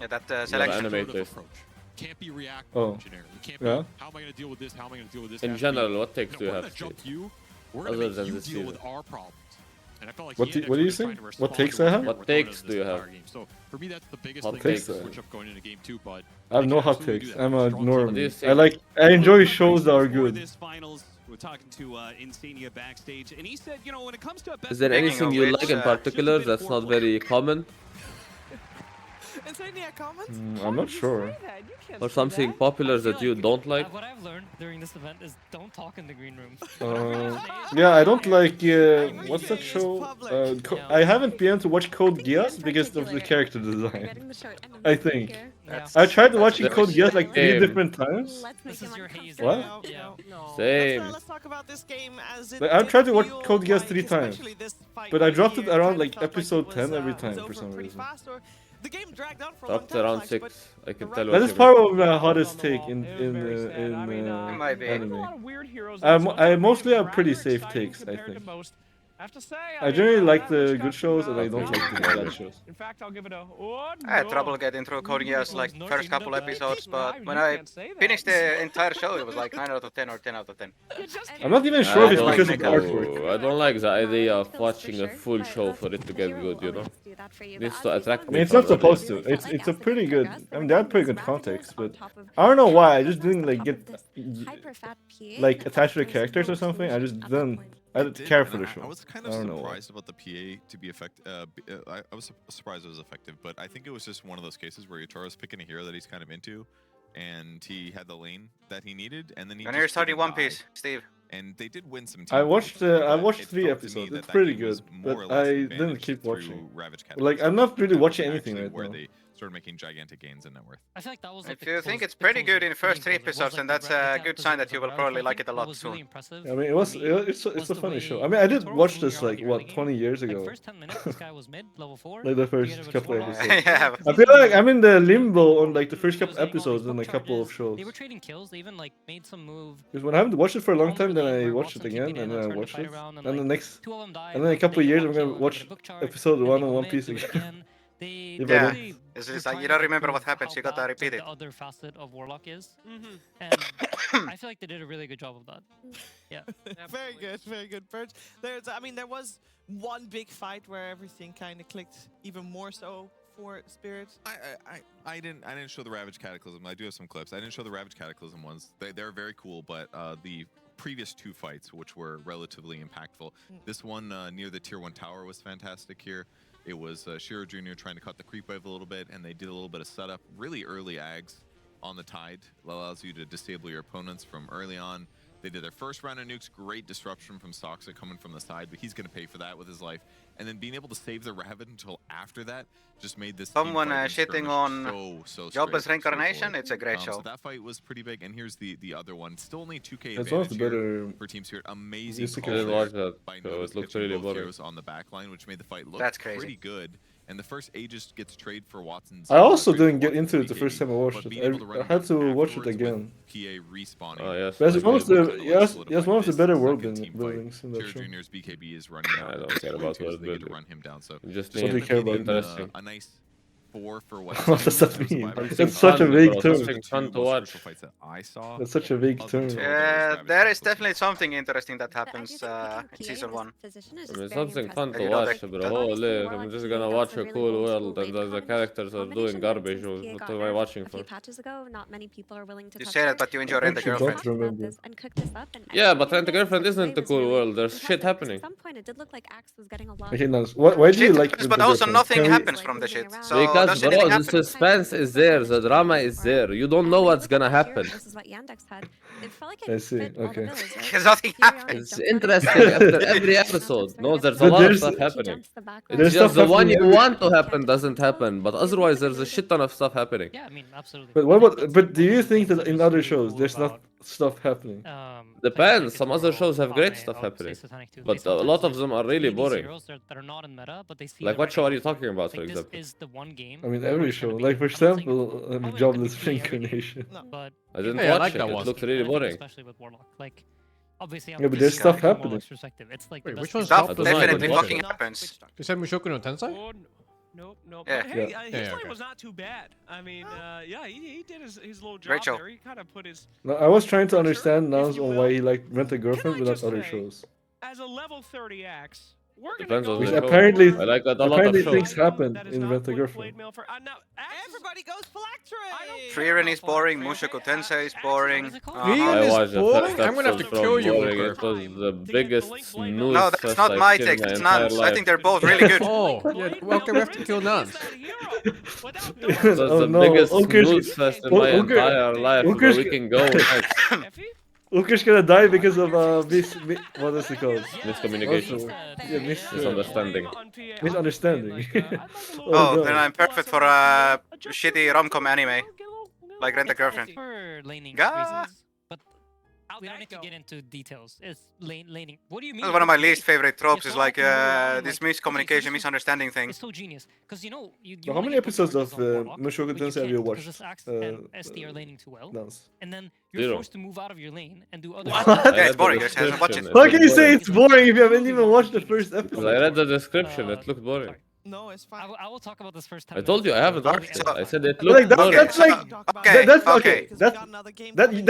Yeah, that Yeah, selection. anime assertive taste. approach. Can't be reactive. Oh. Generic. You can't Yeah. be. How am I going to deal with this? How am I going to deal with this? It In has to be, general, what takes you know, do you we're have, gonna jump Steve? you. We're Other going to than make you this deal with season? our problems. And I felt like What do Yandex you was say? trying to What respond takes to I what have? we What were throwing takes at do you this have? entire game. So for me, that's the biggest Hot thing takes, to though. switch up going into game two. But I have no they can hot absolutely takes. do that. I'm a Strong team. What do you normie. think? I enjoy shows that are For good. this finals, we're talking to Insania backstage, and he said, you know, when it comes to a best Is there Speaking anything of you which, like in particular that's not very common? Insania comments? I'm not sure. Or something popular that you don't like? What I've learned during this event is don't talk in the green room. Yeah, I don't like. What's that show? I haven't been able to watch Code Geass because of the character design. I think. I tried watching Code Geass like 3 different times. This is your haze. What? Yeah. Same. Let's talk about this game as it Like, I've tried to watch did Code feel Geass 3 like, times, especially this fight but I right dropped it here, around kinda like felt like episode it 10 every was time for over some pretty reason. fast, or the game dragged on for a Dropped long time, around Flash, 6. but I can the tell right- That what is you part mean. of my hottest take in It might be. anime. a lot of weird heroes I mostly have pretty safe takes, I think. I have to say, I generally like the good shows, and I don't like the bad shows. In fact, I'll give it a. I had trouble getting through Code Geass like first couple episodes, but when I finished the entire show, it was like 9 out of 10 or 10 out of 10. I'm not even sure if it's because of the artwork. I don't like the idea of watching a full show for it to get good, you know? Needs to attract I me. mean, it's not supposed to. It's a pretty good. I mean, they had pretty good context, but I don't know why. I just didn't like get like attached to the characters or something. I just didn't. I didn't care for the show. I was kind of surprised about the PA to be effective. I was surprised it was effective, but I think it was just one of those cases where Yutaro's picking a hero that he's kind of into, and he had the lane that he needed, and then he. And here's starting One Piece, Steve. And they did win some. I watched 3 episodes. It's pretty good, but I didn't keep watching. Like I'm not really watching anything right now. Started making gigantic gains in net worth. I feel like that was If you think it's pretty good in the first 3 episodes, then that's a good sign that you will probably like it a lot soon. I mean, it's a funny show. I mean, I did watch this like what 20 years ago. First 10 minutes, this guy was mid, level 4. Like the first couple episodes. Yeah. I feel like I'm in the limbo on like the first couple episodes in a couple of shows. They were trading kills. They even like made some move. Because when I haven't watched it for a long time, then I watched it again, and then I watched it, and the next, and then a couple of years I'm gonna watch episode 1 on One Piece again. Yeah, it's just like you don't remember what happens, you gotta repeat it. The other facet of Warlock is, and I feel like they did a really good job of that. Yeah. Very good, very good, Birch. I mean, there was one big fight where everything kind of clicked even more so for Spirit. I didn't show the Ravage Cataclysm. I do have some clips. I didn't show the Ravage Cataclysm ones. They're very cool, but the previous 2 fights, which were relatively impactful. This one near the tier 1 tower was fantastic here. It was Shiro Jr. trying to cut the creep wave a little bit, and they did a little bit of setup. Really early ags on the Tide allows you to disable your opponents from early on. They did their first round of nukes, great disruption from Soxa coming from the side, but he's going to pay for that with his life. And then being able to save the Rabbit until after that just made this. Someone shitting on Jobless Reincarnation, it's a great show. So that fight was pretty big, and here's the other one. Still only 2K It's one of the advantage better. here for Team Spirit. Amazing watch that. by So Notice it looks catching really both boring. heroes on the back line, which made the fight look That's crazy. pretty good. And the first Aegis gets trade for Watson's. I also didn't get into it the first time I watched it. I had to watch it again. PA respawning. Oh yes. But it's one of the one of the better world buildings in that Shiro show. Junior's BKB is running out. I don't care about They world get to building. run him down. So Just What do you need care about interesting. a nice 4 for What does that mean? Survivor. That's such a vague term. Something fun to watch. Fights that I saw. That's such a vague term. Yeah, there is definitely something interesting that happens in season 1. I mean, something fun to You know, watch, bro. Holy, I'm just gonna watch a cool world and the characters are doing garbage. What am I watching for? Patches ago, not many people are willing to You touch say that, it. but you enjoy Rent a Actually, Girlfriend. don't remember. And cook this up, and Yeah, but everything Rent a Girlfriend that isn't a was cool really world. There's fantastic. shit happening. At some point, it did look like Axe was getting a lot. Okay, nice. Why do you Shit like happens, Rent but a also Girlfriend? nothing Can we- happens from the shit. So Because, does bro, anything the happen? suspense is there, the drama is there. You don't know what's gonna happen. This is what Yandex had. It felt like I it see, fit all the okay. bills, right? Because nothing happens. It's interesting after every episode. No, there's a But lot of there's- stuff happening. There's It's just stuff the one you happening every- want to happen doesn't happen, but otherwise there's a shit ton of stuff happening. Yeah, I mean, absolutely. But what about? But do you think that in other shows there's not stuff happening? Depends. Some other shows have great stuff happening, but a lot of them are really boring. That are not in meta, but they see Like the what right show are angle. you talking about, for Like, this example? is the one game. I mean, where every it's gonna show. be- Like for I'm not saying example, it could be Jobless every game, Reincarnation. But I didn't Yeah, I watch like it. that It one. looked really boring. especially with Warlock, like obviously. Yeah, but there's stuff happening. It's like Wait, the which best one's game. Stuff don't know, I definitely don't watch fucking it. happens. You said Mushoku no Tensei? Oh, nope, nope. Yeah. But hey, Yeah. his Yeah, lane okay. was not too bad. I mean, yeah, he did his little job Great show. there. He kind of put his. No, I was trying to understand now if you on will. why he liked Rent a Girlfriend Can I without just other say- shows. As a level 30 axe, we're Depends gonna on go the show. Apparently- I like that a lot of apparently shows. things happen That is in not Rent a blade Girlfriend. mail for. Now, Everybody goes Phylactery! Frieren is boring, Mushoku Tensei is boring. Frieren I is watched the boring? first I'm gonna have to episode kill from you, boring. Walker. It was the biggest snooze No, that's fest not I've my seen take, in my it's entire Nans. I life. think they're both really good. Oh, yeah, welcome, we have to kill Nans. It was Oh, the no. biggest Ulker's- snooze fest in my Ulker- entire life. Where Ulker's- we can go next. Ulker's gonna die because of what is it called? Miscommunication. Yeah, Misunderstanding. misunderstanding. Oh, no. then I'm perfect for a shitty rom-com anime. Like Rent a Girlfriend. For laning Gah. reasons, but we don't need to get into details. It's laning. What do you mean? That's one of my least favorite tropes is like this miscommunication, misunderstanding thing. It's so genius because you know you. How many episodes of Mushoku Tensei have you watched? Because Axe and SD are laning too well, Nance. and then you're forced to move out of your lane and do other. What? Yeah, it's boring. Just watch it. How can you say it's boring if you haven't even watched the first episode? I read the description. It looked boring. No, it's fine. I will talk about this first time. I told you I haven't watched it. I said it But like looked boring. that's like that's okay.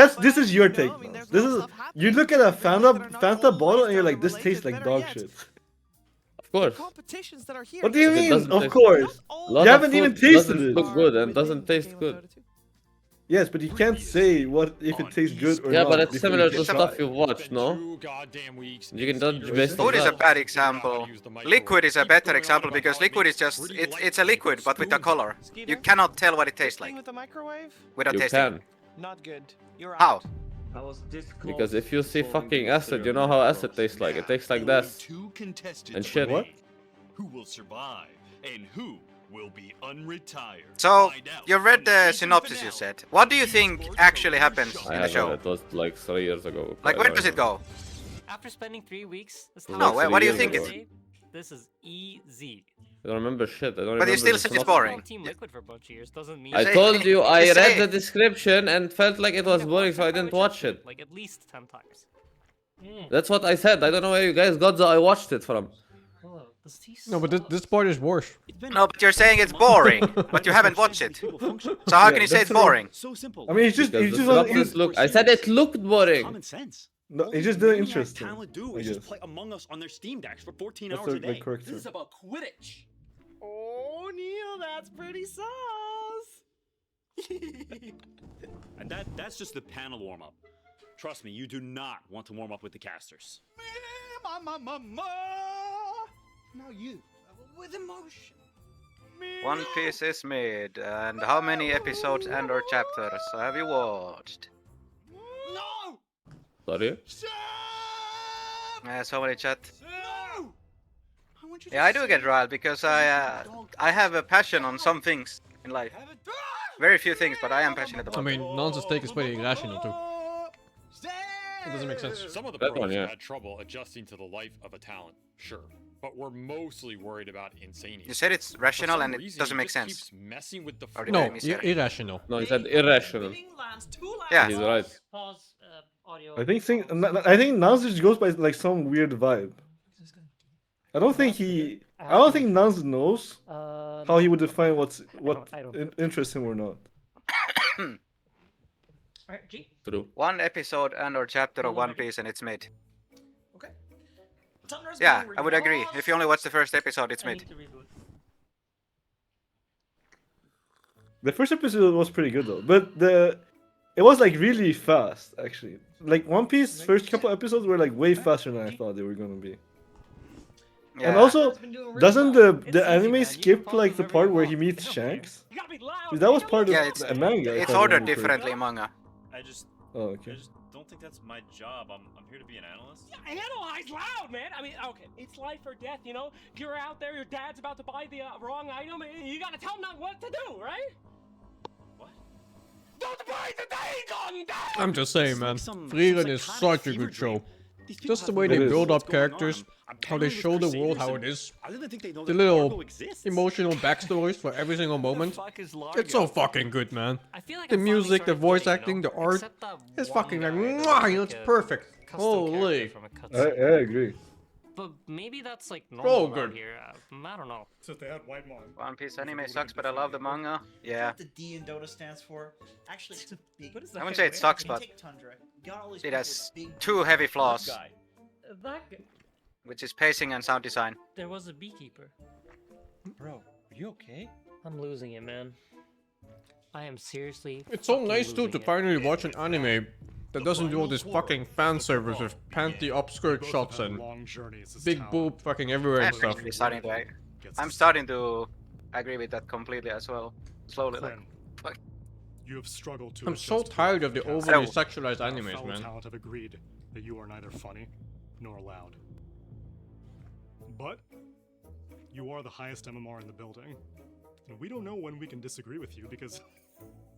That's this is your take. Now. This is you look at a Fanta bottle and you're like, this tastes like dog shit. Of course. Competitions that are here. What do you mean? Of taste- course. You haven't even tasted it. Look good and doesn't taste good. Yes, but you can't say what if it tastes good or not. Yeah, but it's before similar you to try. stuff you've watched, no? You can judge based on Food is a that. bad example. Liquid is a better example because liquid is just it's a liquid but with a color. You cannot tell what it tastes like With the microwave? without You tasting. can. Not good. You're How? out. Because if you see fucking acid, you know how acid tastes like. It tastes like this. Two contestants And shit. What? who will survive and who will be unretired. So Find out you read in the season synopsis you finale. said. What do you think actually happens I in the haven't. show? It was like 3 years ago. Like where does it go? After spending 3 weeks, this No, time- what do you years think ago. it's? This is easy. I don't remember shit. I don't But you remember still the said it's synopsis. boring. Team Liquid for a bunch of years doesn't mean. I Say- told you I you read say- the description and felt like it was boring, so I didn't watch it. Like at least 10 times. That's what I said. I don't know where you guys got the I watched it from. No, but this part is worse. No, but you're saying it's boring, but you haven't watched it. So how can you say it's boring? So simple. I mean, it's just Because it's the just not, synopsis looked. I said it looked boring. Common sense. no, it's just doing interesting. Talent do I is just guess. play Among Us on their Steam decks for 14 That's hours the a day. correct This is term. about Quidditch. Oh, Neil, that's pretty sauce. And that's just the panel warm up. Trust me, you do not want to warm up with the casters. Now you, with emotion. One Piece is mid, and how many episodes and/or chapters have you watched? No! Sorry. So many chat. No! Yeah, I do get riled because I have a passion on some things in life. Very few things, but I am passionate about. I mean, Nance's take is pretty irrational too. It doesn't make sense. Some of the That pros one, yeah. had trouble adjusting to the life of a talent, sure. But we're mostly worried about insanity. You said it's rational and it doesn't make sense. Keeps messing with the Or did No, I mishear it? irrational. No, he said irrational. Yeah. He's right. Pause. Audio. I think Nance just goes by like some weird vibe. I don't think Nance knows how he would define what interests him or not. Alright, G. True. One episode and/or chapter of One Piece and it's mid. Okay. Yeah, I would agree. If you only watch the first episode, it's I mid. need to reboot. The first episode was pretty good though, but it was like really fast actually. Like One Piece first couple episodes were like way faster than I thought they were gonna be. Yeah. And also, doesn't the anime skip like the part where he meets Shanks? That was part of Yeah, it's the manga. if it's I ordered remember differently in manga. I just Okay. don't think that's my job. I'm here to be an analyst. Analyze loud, man. I mean, okay, it's life or death, you know? You're out there, your dad's about to buy the wrong item, and you gotta tell him not what to do, right? What? Don't buy the Dagon! I'm just saying, man. Frieren is such a good show. Just the way they It is. build up characters, how they show the world how it is, the little emotional backstories for every single moment. It's so fucking good, man. The music, the voice acting, the art, it's fucking like, mwah, you know, it's perfect. Holy. I agree. But maybe that's like So normal good. around here. I don't know. So they had white mom. One Piece anime sucks, but I love the manga. Yeah. What the D in Dota stands for? Actually, it's a big. I wouldn't say it sucks, but Take Tundra. You got all these it people has with big two heavy flaws, That g- which is pacing and sound design. there was a beekeeper. Bro, are you okay? I'm losing it, man. I am seriously. It's so fucking nice too losing to it. finally watch an anime that doesn't do all this fucking fan service with panty upskirt shots and big boob fucking everywhere and I'm stuff. actually starting to. I'm starting to agree with that completely as well. Slowly, like. Fuck. You have struggled to. I'm so adjust to tired of the cast. overly sexualized Our animes, fellow man. talent have agreed that you are neither funny nor loud. But you are the highest MMR in the building. And we don't know when we can disagree with you because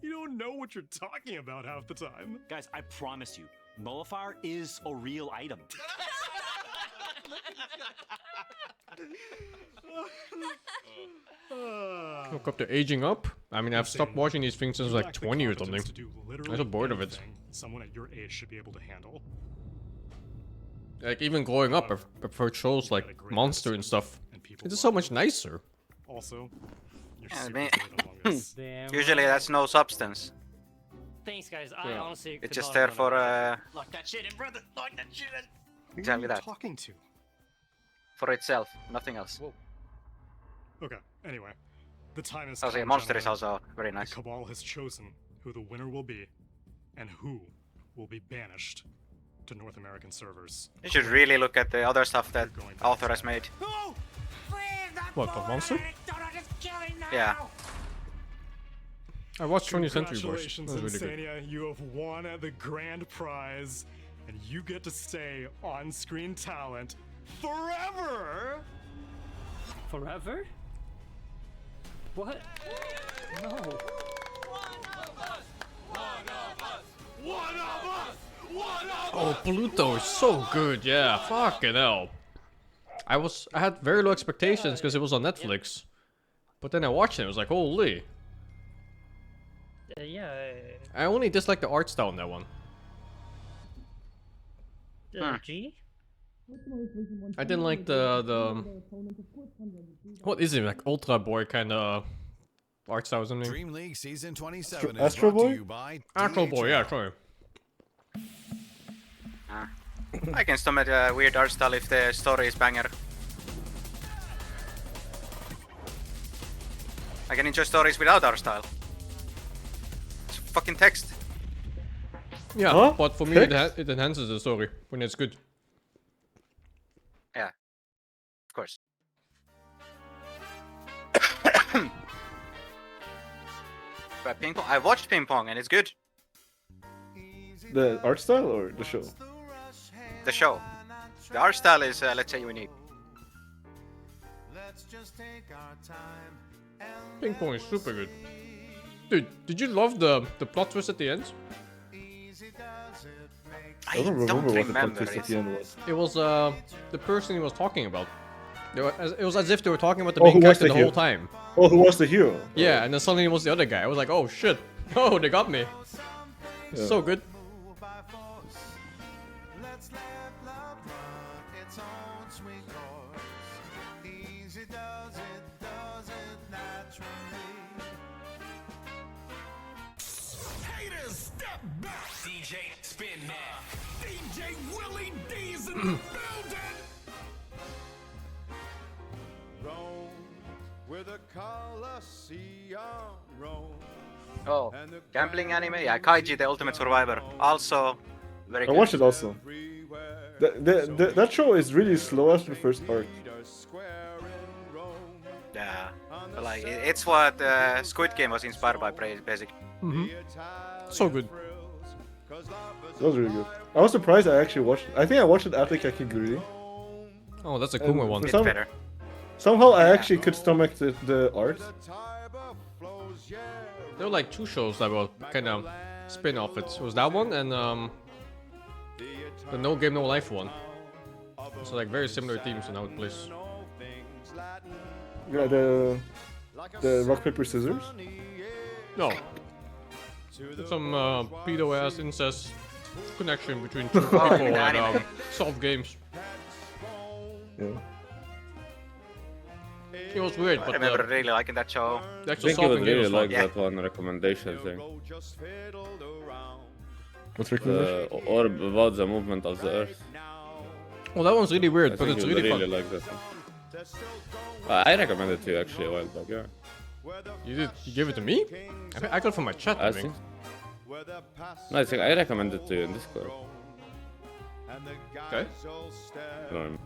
you don't know what you're talking about half the time. Guys, I promise you, Nullifier is a real item. Look up to aging up. I mean, I've stopped watching these things since like 20 or something. I'm so bored of it. Someone at your age should be able to handle. Like even growing up, I've preferred shows like Monster and stuff. It's just so much nicer. Also, you're I super mean, good among us. usually that's no substance. Thanks, guys. I honestly. It's just there for Lock that shit in, brother. Lock that shit in. exactly that. Talking to. For itself, nothing else. Okay. Anyway, the time is. Also, come, Monster is gentlemen. also very nice. The Cabal has chosen who the winner will be, and who will be banished to North American servers. You should really look at the other stuff that author has made. What, the Monster? Yeah. I watched 20th Century Boys. Congratulations, That was really good. Insania. You have won the grand prize, and you get to stay on-screen talent forever. Forever? What? No. One of us. Oh, Pluto is so good, yeah. Fucking hell. I had very low expectations because it was on Netflix. But then I watched it, I was like, holy. Yeah. I only dislike the art style in that one. G? I didn't like the what is it, like Ultra Boy kind of art style or something? DreamLeague Season 27 is Astro brought to Boy? you by Astro Boy, yeah, sorry. I can stomach a weird art style if the story is banger. I can enjoy stories without art style. It's fucking text. Yeah, Huh? but for me Text? it enhances the story when it's good. Yeah, of course. But ping pong, I watched ping pong and it's good. The art style or the show? The show. The art style is, let's say, unique. Ping pong is super good. Dude, did you love the plot twist at the end? I don't remember what the plot remember twist at it. the end was. It was the person he was talking about. It was as if they were talking about the Oh, main who was character the the hero? whole time. Oh, who was the hero? Yeah, and then suddenly it was the other guy. I was like, oh shit. Oh, they got me. It's Yeah. so good. Haters, step back! DJ Spin Man. DJ Willie D's in the building! Rome, where the Colosseum roam. Oh, gambling anime? Yeah, Kaiji the Ultimate Survivor. Also, very I good. watched it also. That show is really slow after the first arc. Yeah, but like it's what Squid Game was inspired by, basically. So good. That was really good. I was surprised I actually watched it. I think I watched it after Kakiguri. Oh, that's a Kuma one. It's better. Somehow I actually could stomach the art. There were like two shows that were kind of spin-off. It was that one and the No Game No Life one. So like very similar themes and how it plays. Yeah, the rock paper scissors. No. There's some pedo ass incest connection between two people and solve games. Yeah. It was weird, I but remember really liking that show. the I actual think you would solving game really was fun. like that one recommendation thing. What's The recommendation? orb about the movement of the earth. Well, that one's really weird, I but think it's you would really really fun. like that one. I recommended it to you actually a while back, yeah. You did? You gave it to me? I got it from my chat, I I think. think. No, I think I recommended it to you in Discord. Okay. I don't remember.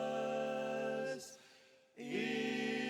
Christmas is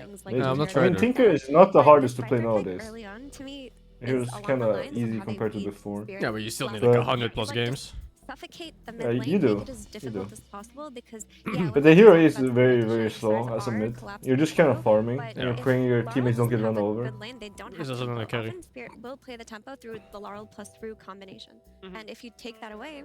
things like Maybe. I'm not I trying mean, to. Tinker is not the But hardest to this play Finder pick nowadays. early on, to me, Here's is along kind the of lines of easy how they compared to beat before. Spirit Yeah, but you still last need like season. 100 plus Like, just games. suffocate the Yeah, mid lane, you do. make it as You difficult do. as possible because yeah, But the hero is that's very, competition, very Stars slow as a are mid. collapsing You're just kind of through, farming, but and you're if praying your Laurel teammates don't doesn't get have run a over. good lane, they don't have This doesn't tempo. really carry. Often Spirit will play the tempo through the Laurel plus through combination. And if you take that away,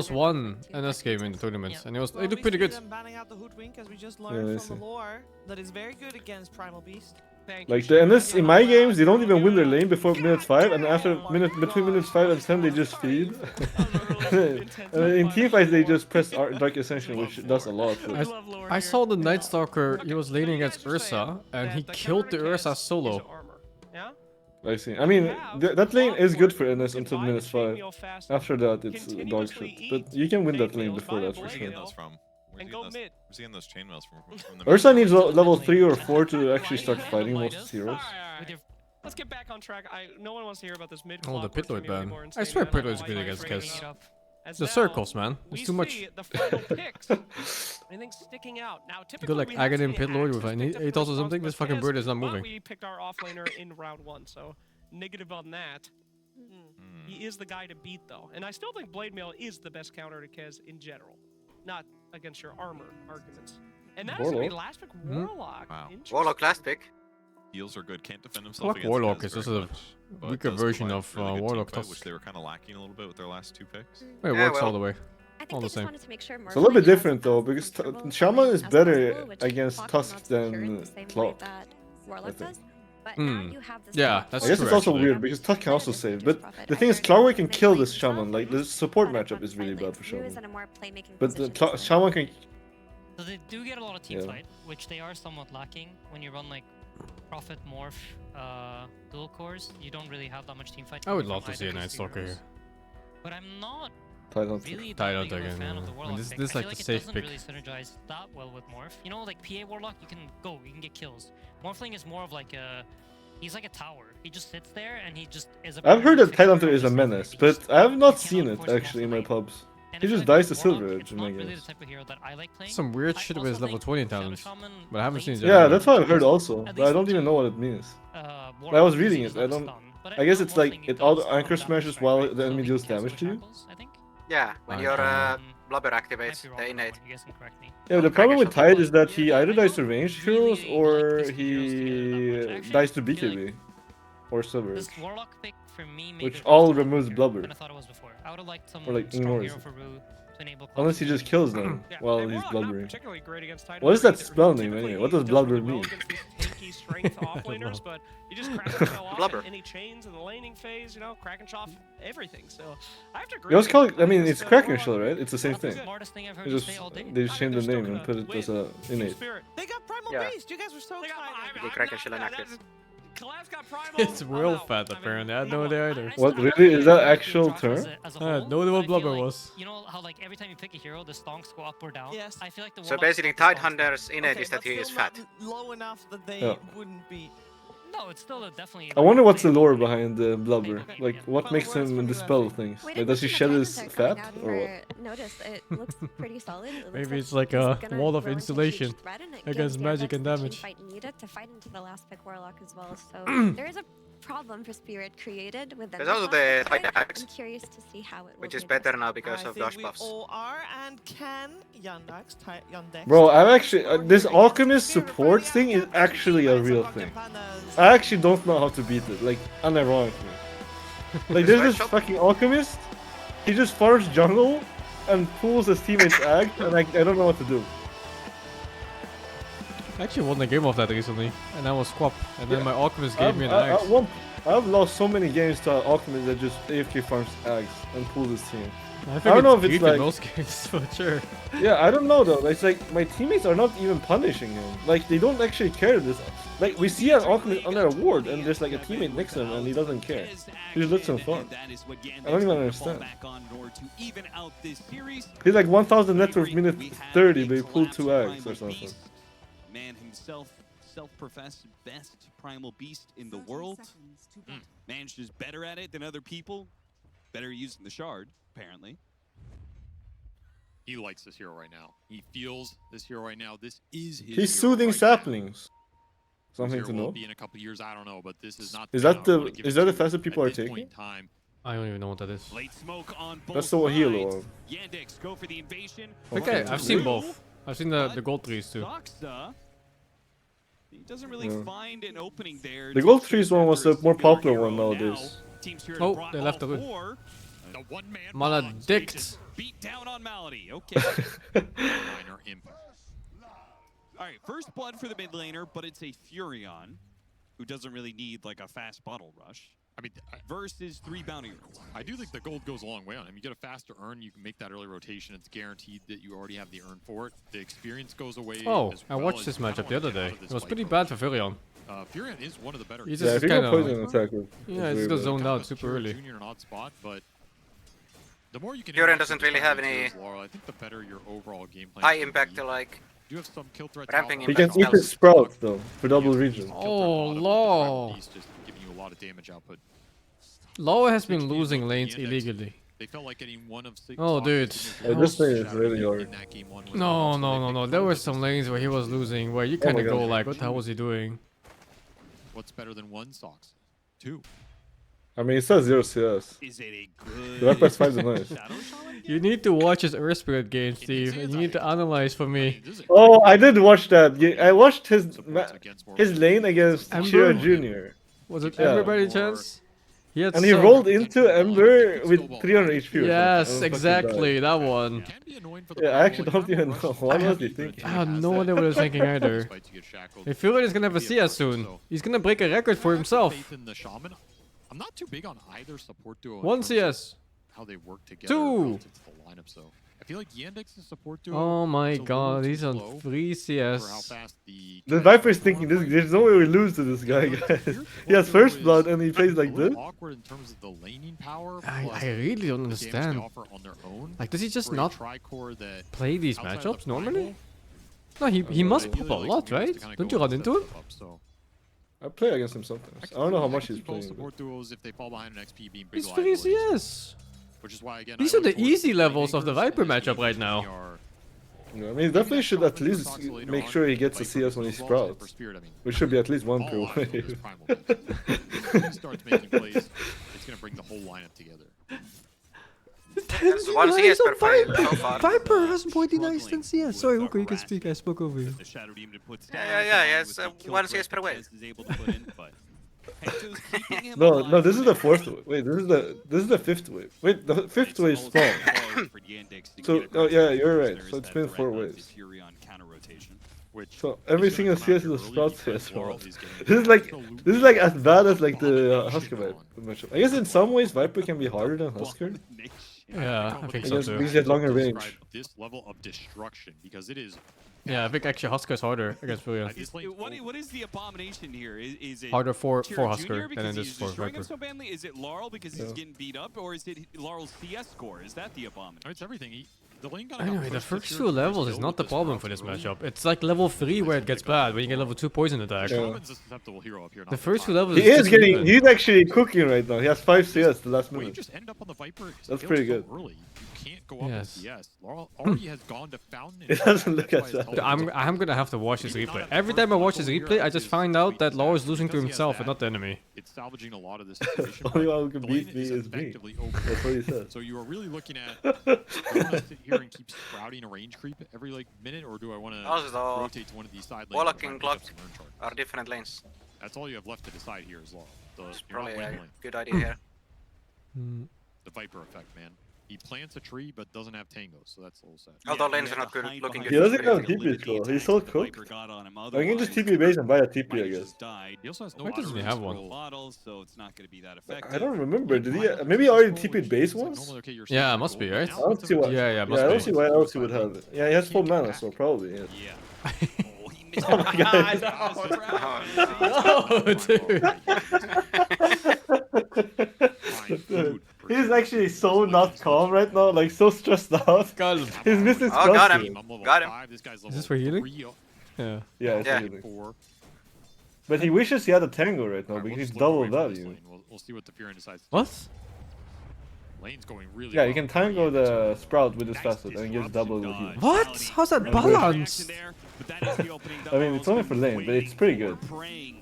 lost one NS game in the tournament, and it looked pretty good. Them banning out the Hoodwink, as we just Yeah, learned I from see. the lore, that is very good against Primal Beast. Like in my games, they don't even win their lane before minute 5, and after between minutes 5 and 10, they just feed. And in teamfights, they just press Dark Ascension, which does a lot. I saw the Night Stalker. He was laning against Ursa, and he killed the Ursa solo. I see. I mean, that lane is good for NS until minutes 5. After that, it's dog shit. But you can win that lane before that for sure. Where's he getting those chainmails from the Ursa needs level 3 or 4 to actually start fighting most heroes. Let's get back on track. No one wants to hear about this mid. Oh, the Pitloid ban. I swear Pitloid's good against Kez. The circles, man. There's too much. The final picks. Anything sticking out now? You got like Aghanim Pitloid with an 8 or something. This fucking bird is not moving. We picked our offlaner in round 1, so negative on that. He is the guy to beat though, and I still think Blade Mail is the best counter to Kez in general, not against your armor arguments. And that's gonna be last pick Warlock. Wow. Warlock last pick. Heals are good, can't defend himself Warlock against Warlock Kez is just very a much, weaker does version provide of really good Warlock teamfight, Tusk. which they were kind of lacking a little bit with their last 2 picks. It works all the way. All the same. It's a little bit different though, because Shaman is better against Tusk than Claw. Yeah, that's I guess true, it's also actually. weird because Tusk can also save, but the thing is, Cloudway can kill this Shaman. Like the support matchup is really bad for Shaman. But the Shaman can. So they do get a lot of team fight, which they are somewhat lacking when you run like Prophet Morph dual cores. You don't really have that much team fight. I would love to see a Night Stalker here. But I'm not really Tidal that big of a again. fan of the Warlock This pick. is I like feel the like safe it doesn't pick. really synergize that well with Morph. You know, like PA Warlock, you can go, you can get kills. Morphling is more of like a, he's like a tower. He just sits there and he just is a. I've heard that Tidehunter is a menace, but I have not seen it actually in my pubs. He just dies to Silver Edge in my games. Some weird shit with his level 20 talents, but I haven't seen it. Yeah, that's what I've heard also, but I don't even know what it means. But I was reading it. I guess it's like it auto anchor smashes while the enemy deals damage to you. Yeah, when your blubber activates the innate. Yeah, the problem with Tide is that he either dies to ranged heroes or he dies to BKB or Silver Edge, which all removes blubber. I would have liked some Or like strong ignores hero it. for Rue to enable. Unless he just kills them while he's Warlock not blubbering. particularly great against Tidal What is that either. spell name Typically, anyway? What does he blubber really well mean? against these tanky strength offlaners, but he just cracks himself off Blubber. at any chains in the laning phase, you know, cracking off everything. So I have to agree. You also call it, I mean, with it's you. Kraken Shell, right? It's the same thing. Smartest thing I've heard They you just, say all day. they just changed the name and put it as a innate. They got Primal Yeah. Beast. You guys were so excited. The Kraken Shell inactive. It's real fat apparently. I had no idea either. What, really? Is that actual term? I had no idea what blubber was. You know how like every time you pick a hero, the stonks go up or down. Yes. I feel like the So Warlock basically, Tidehunter's innate Okay, is that but he is still fat. not low enough that they Yeah. wouldn't be. No, it's still definitely. I wonder what's the lore behind the blubber. Like, what makes him dispel things? Like, does he shed his fat or what? Notice it looks pretty solid. It looks Maybe it's like a he's gonna wall of grow into a insulation huge threat, and it against gives magic Garrett and the damage. team fight needed to fight into the last pick Warlock as well. So there is a problem for Spirit created with There's also the Tide Axe, I'm curious to see how it will which is be better addressed. now because I of think dash we buffs. all are, and can Yandex, Bro, I'm actually this alchemist support thing is actually a real thing. I actually don't know how to beat it, like unironically. Like there's this fucking alchemist. He just farms jungle and pulls his teammates ag, and I don't know what to do. I actually won the game of that recently, and I was Squap, and then my alchemist gave me an I- axe. I've lost so many games to alchemist that just AFK farms ags and pulls his team. I think don't know if deep it's in like most games for sure. Yeah, I don't know though. It's like my teammates are not even punishing him. Like they don't actually care this. Like we see an alchemist under a ward and there's like a teammate next to him and he doesn't care. He just lets him farm. I don't even understand. He's like 1000 net worth minute 30, but he pulled 2 eggs or something. Man himself, self-professed best primal beast in the world. Manages better at it than other people. Better using the shard, apparently. He likes this hero right now. He feels this hero right now. This is his He's hero soothing right saplings. Now. Something This to hero will know. be in a couple years, I don't know, but this is not. Is the that hero I wanna the give is it that to the facet people at are this point taking? in time. I don't even know what that is. Late smoke on both That's the Wahilo sides. one. Yandex go for the invasion. Okay, I've seen both. I've seen the gold trees too. Doxa, he doesn't really Yeah. find an opening there. The gold trees one was the more popular one nowadays. Teams here to Oh, brought they left all the hood. four. The one-man Maledict. beat down on Malady. Okay. Minor imp. All right, first blood for the mid laner, but it's a Furion. who doesn't really need like a fast bottle rush. I mean, versus 3 bounty earns. I do think the gold goes a long way on him. You get a faster earn, you can make that early rotation. It's guaranteed that you already have the earn for it. The experience goes away. Oh, as I well watched as this you kinda matchup the wanna other get out day. of this It was fight pretty mode. bad for Furion. Furion is one of the better. He's Yeah, just if you go kinda, poison attack, yeah, he just got zoned out super early. Junior in an odd spot, but the more you can. Furion interact doesn't with really the have target any is, Laurel, I think the better your overall game plan. high can impact be. to like You have some kill threat. ramping He can impact eat his spells. Sprout though, for double region. Oh, Law. He's just giving you a lot of damage output. Law has been losing lanes illegally. They felt like getting one of six. Oh, dude. Yeah, this thing is really hard. No. There were some lanes where he was losing, where you kind of my go God. like, what the hell was he doing? What's better than 1 Sox? 2. I mean, it says 0 CS. Is it a good? The Vipers find the nice. You need to watch his Earth Spirit game, Steve, and you need to analyze for me. Oh, I did watch that. Yeah, I watched his lane against Ember? Chira Jr. Was it Yeah. Ember by any chance? He had And he some- rolled into Ember with 300 HP. or something. Yes, I was fucking exactly, dying. that one. Yeah, I actually don't even know. What was he thinking? I have no idea what I was thinking either. I feel like he's gonna have a CS soon. He's gonna break a record for himself. Faith in the Shaman. I'm not too big on either support duo. in 1 terms of CS. How they work together. 2. relative to the lineup, so I feel like Yandex's support duo. Oh my is a little god, too he's on slow 3 for how CS. fast the The Viper's thinking this. There's no way we lose to this guy, guys. He has first blood and he plays like this. awkward in terms of the laning power. I plus really don't the damage they understand. offer on their own Like, does he just for a not tricore that play these outside of matchups the normally? primal, No, he must ideally pop a likes lot, to right? kinda Don't go you run one into step him? up, so I play against him sometimes. I don't know how much he's keep both playing. but- support duos if they fall behind an XP being big He's 3 CS. which is why again These I are the look towards easy the levels of the playmakers Viper in this matchup game, right which now. are- Yeah, I mean, he definitely should at least make sure he gets a CS when he sprouts. Which should be at least 1 per wave. If he starts making plays, it's gonna bring the whole lineup together. That's 1 CS per fight so far. Viper has more denies than CS. Sorry, Ruko, you can speak. I spoke over you. The Shadow Demon puts Yeah, it's 1 CS per wave. is able to put in, but Hector's keeping him No, alive no, this for is the now. 4th wave. Wait, this is the 5th wave. Wait, the 5th wave is strong. For Yandex to So, get oh aggressive yeah, because you're right. there So is it's that been threat 4 of the waves. Furion counter rotation. Which So every is single gonna come out CS is a early sprout because CS Laurel for is us. getting This is like as bad as like the Husker matchup. I guess in some ways Viper can be harder than Husker. Yeah, I think so Because too. we get longer range. describe this level of destruction because it is Yeah, I think actually Huskar's harder against Furion. What is the abomination here? Is it Harder for Tyr Husker Jr. than because it is he's for destroying Viper. him so badly? Is it Laurel because he's Yeah. getting beat up, or is it Laurel's CS score? Is that the abomination? It's everything. The lane got Anyway, the first 2 levels is not the problem for this matchup. It's like level 3 where it gets bad, when you get level 2 poison attack. Shaman's a susceptible hero up here. The first 2 levels He is just getting. even. He's actually cooking right now. He has 5 CS the last When you minute. just end up on the Viper, That's it pretty fails good. so early. You can't go up Yes. with CS. Laurel already has gone to Fountain. It doesn't look That's as why his bad. health is I'm gonna have to watch this replay. Every time I watch this replay, I just find out that Law is losing to himself and not the enemy. It's salvaging a lot of this situation. Only one who The can lane beat me is me. effectively open. That's what he said. So you are really looking at, do I want to sit here and keep sprouting a range creep every like minute, or do I want to Also, rotate to one of these side lanes? Warlock and and try to Glock pick up some urn charges? are different lanes. That's all you have left to decide here is Laurel. It's You're not probably winning a lane. good idea here. The Viper effect, man. He plants a tree but doesn't have tangos, so that's a little sad. Although lanes are not good, looking good. He doesn't for have Furion. TP scroll. He's so cooked. I can just TP base and buy a TP, I guess. He also has no Why doesn't he have one? Bottles, so it's not going to be that effective. I don't remember. Did he? Maybe he already TP'd base once? Yeah, must be, right? I don't see why. Yeah, I must don't be. see why else he would have it. Yeah, he has full mana, so probably. Yes. Yeah. Oh my god. Oh, Dude, he's actually so not calm right now, like so stressed out. He's missing Oh, got him. spells. Got him. Is this for healing? Yeah. Yeah, it's Yeah. healing. But he wishes he had a tango right now because he's double value. We'll see what the Furion decides. What? Lane's going really Yeah, well. you can tango the sprout with his facet and gives double the heal. What? How's that balanced? I mean, it's only for lane, but it's pretty good.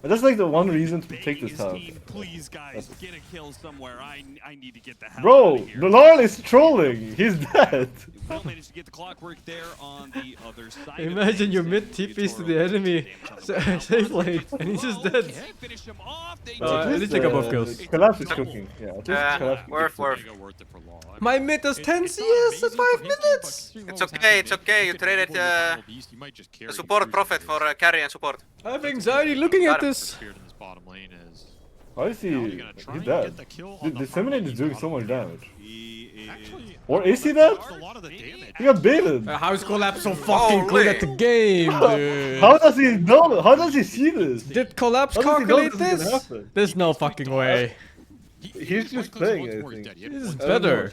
But that's like the one reason to take this talent. Please, guys, get a kill somewhere. I need to get the hell out Bro, of here. the Laurel is trolling. He's dead. Will manage to get the clockwork there on the other side. Imagine your mid TPs to the enemy safe lane and he's just dead. Finish him off. They At least I got both kills. Collapse is cooking. Yeah, at least Collapse is cooking. Worth. My mid does 10 CS at 5 minutes! It's okay, it's okay. You traded the support prophet for carry and support. I have anxiety looking at this. bottom lane is. How is he? He's dead. The Disseminate is doing so much damage. Or is he dead? He got baited. How is Collapse so fucking good at the game, dude? How does he know? How does he see this? Did Collapse How does he know calculate this is gonna this? happen? There's no fucking way. He's just playing, I think. This is better.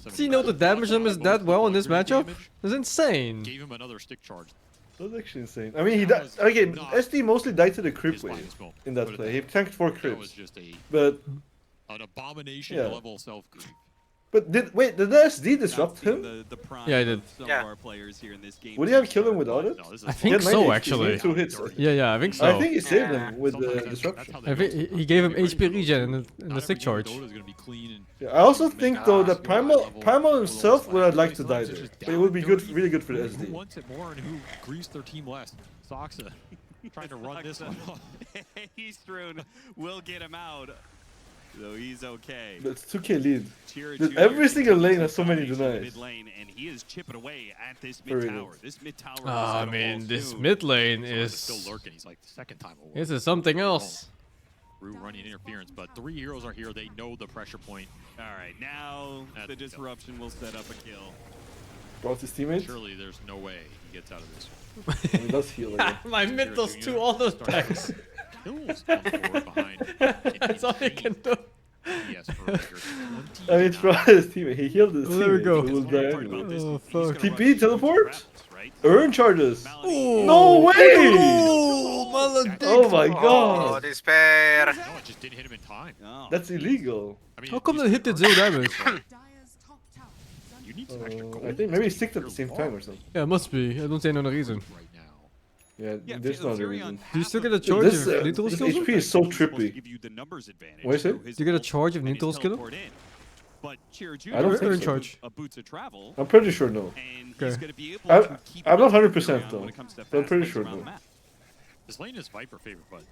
Does he know the damage him is that well in this matchup? That's insane. Gave him another stick charge. That's actually insane. I mean, he died. Okay, SD mostly died to the creep wave in that play. He tanked 4 creeps. But an abomination level self creep. But did the SD disrupt him? Yeah, I did. Would he have killed him without it? I think so, actually. 2 hits. Yeah, I think so. I think he saved him with the disruption. I think he gave him HP regen in the stick charge. Yeah, I also think though that Primal himself would have liked to die there, but it would be good, really good for the SD. Who wants it more and who greased their team less? Soxa trying to run this one off. Eastrun will get him out. So he's okay. That's 2k lead. Every single lane has so many denies. Mid lane, and he is chipping away at this mid tower. This mid tower. I mean, this mid lane is still lurking. He's like the second time away. This is something else. Rue running interference, but 3 heroes are here. They know the pressure point. All right, now the disruption will set up a kill. Brought his teammates. Surely there's no way he gets out of this. And he does heal again. My mid does 2 auto attacks. That's all he can do. I mean, from his teammate. He healed his teammate. There we go. So we'll die anyway. Oh, fuck. TP, teleport? Earn charges. No way! Oh my god. Oh, despair. No, it just didn't hit him in time. That's illegal. I mean, How come the hit did 0 damage? You need some extra gold. I think maybe he sticked at the same time or something. Yeah, it must be. I don't see no reason. Yeah, there's no other reason. Do you still get a charge This, if neutral this skills him? HP is so trippy. What is it? Do you get a charge if neutral skill him? I don't think so. Charge. I'm pretty sure no. Okay. I'm not 100% though. But I'm pretty sure no. This lane is Viper favorite, but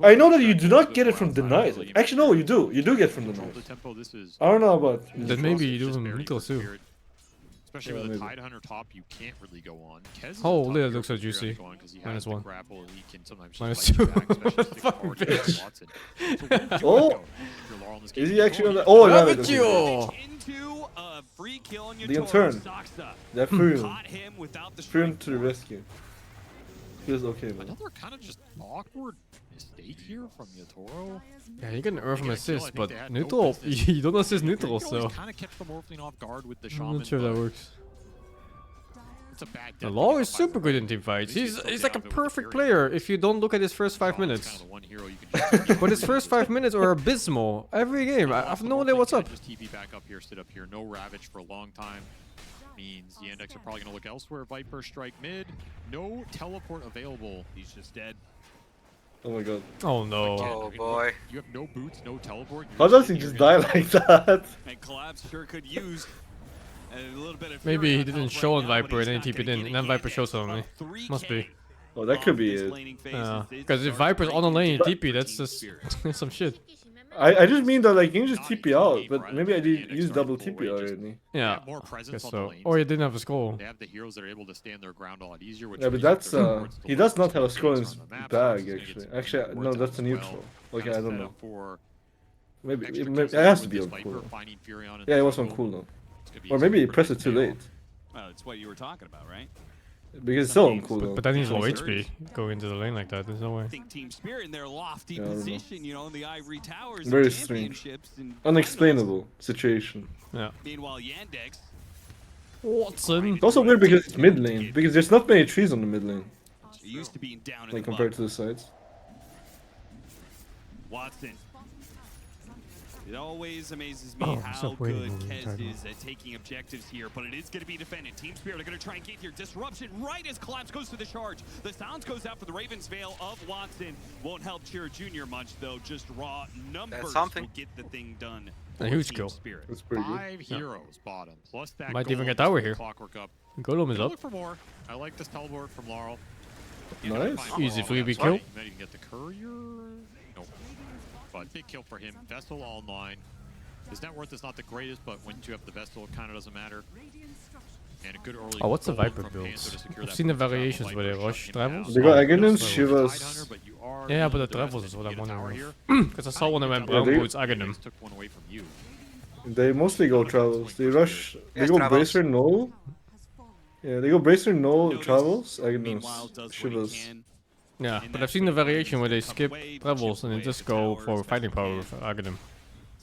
I know that you do not get it from denies. Actually, no, you do. You do get from denies. I don't know about. Then maybe you do from neutral too. Especially with a Tide Hunter top, you can't really go on. Holy, that looks so juicy. -1. -2. Fucking bitch. Oh! Is he actually on the... Oh, no, the intern. That Furion to the rescue. Feels okay, man. Another kind of just awkward mistake here from Yatoro. Yeah, you can earn from assist, but neutral, you don't assist neutral, so kind of kept the Morphling off guard with the I'm Shaman. not sure that works. It's a bad The Law is super good in team fights. He's like a perfect player if you don't look at his first 5 minutes. But his first 5 minutes are abysmal every game. I have no idea what's up. Just TP back up here, sit up here. No Ravage for a long time. Means the Yandex are probably going to look elsewhere. Viper strike mid. No teleport available. He's just dead. Oh my god. Oh no. Oh boy. You have no boots, no teleport. How does he just die like that? And Collapse sure could use a little bit of Maybe he didn't show on Viper and then he TP'd in, and then Viper shows on me. Must be. Oh, that could be it. Because if Viper's on the lane and TP, that's just some shit. I just mean that like you can just TP out, but maybe I did use double TP already. Yeah, more presence guess on the so. lanes. Or you didn't have a skull. They have the heroes that are able to stand their ground a lot easier. Which Yeah, but that's he does not have a skull in his bag actually. Actually, no, that's a neutral. Okay, I don't know. Maybe it has to be on cooldown. Yeah, it was on cooldown. Or maybe he pressed it too late. Well, it's what you were talking about, right? Because it's still on cooldown. But then he's low HP. Going into the lane like that, there's no way. I think Team Spirit in their lofty position, you know, in the ivory towers. Very strange. Unexplainable situation. Yeah. Meanwhile, Yandex. Watson. It's also weird because it's mid lane. Because there's not many trees on the mid lane. Used to being down like compared to the sides. Watson. It always amazes me how good Kez is at taking objectives here, but it is going to be defended. Team Spirit are going to try and get here. Disruption right as Collapse goes to the charge. The sounds goes out for the Raven's Veil of Watson. Won't help Chira Jr. much, though. Just raw numbers will get the thing done. A huge kill. That's pretty good. 5 heroes bottom, plus that Might even golem get tower to here. Clockwork up. Golem is Gonna up. Look for more. I like this teleport from Laurel. Nice. Easy freebie Sorry. kill. You might even get the courier. Nope. But big kill for him. Vestal online. His net worth is not the greatest, but when you have the Vestal, it kind of doesn't matter. And a good early. Oh, what's the golem Viper from build? Panther to secure I've that seen the first round of variations where they Viper rush shutting travels. down. They got Aghanim's, Tide Hunter, Shivas. but you are Yeah, but the travels is what I'm wondering. Because I saw one of them brown boots Aghanim. Took one away from you. They mostly go travels. They rush. They Yes, go travels. bracer no. Yeah, they go bracer no travels. Aghanim Shivas. Yeah, but I've seen the variation where they skip travels and they just go for fighting power with Aghanim.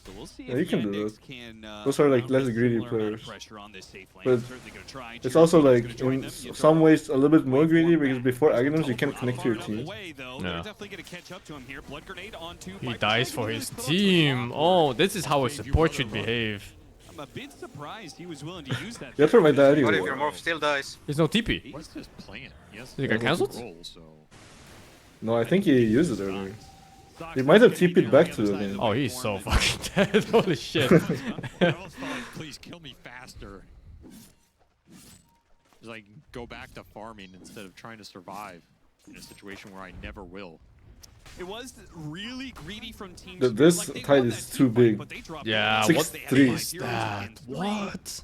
So we'll see Yeah, if you can do Yandex it. can, Those are like mount less a greedy similar amount of players. pressure on this safe lane. But Certainly gonna try. it's also Cheerleader's like gonna join in them. some ways a little bit more greedy because before Aghanims you can't connect to your team. They're Yeah. definitely gonna catch up to him here. Blood grenade onto He Viper's dies head. for his team. Oh, this is how a support should behave. I'm a bit surprised he was willing to use that. That's where my dad What anyway. if your morph still dies? There's no TP. He's just playing. Yes. Did he get cancelled? No, I think he used it earlier. He might have TP'd back to the game. Oh, he's so fucking dead. Holy shit. Please kill me faster. Just like go back to farming instead of trying to survive in a situation where I never will. It was really greedy from Team This Spirit. Like, they tide won is that too team fight, big. but they dropped Yeah, out. what 6-3. is that? What?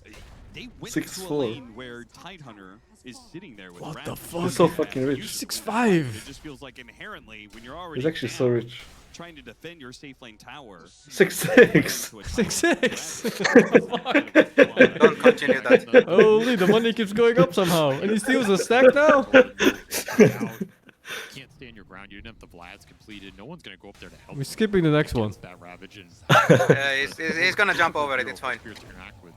They went 6'4". to a lane where Tidehunter is sitting there with What Ravage. the fuck? He's so fucking rich. 6'5". It just feels like inherently when you're already He's actually so down, rich. trying to defend your safe lane tower. 6'6". 6'6". Don't continue that. Holy, the money keeps going up somehow. And he steals a stack now? Can't stand your ground. You didn't have the Vlads completed. No one's gonna go up there to help. We're skipping the next one. That Ravage and Yeah, he's gonna jump over it. It's fine. Spears to interact with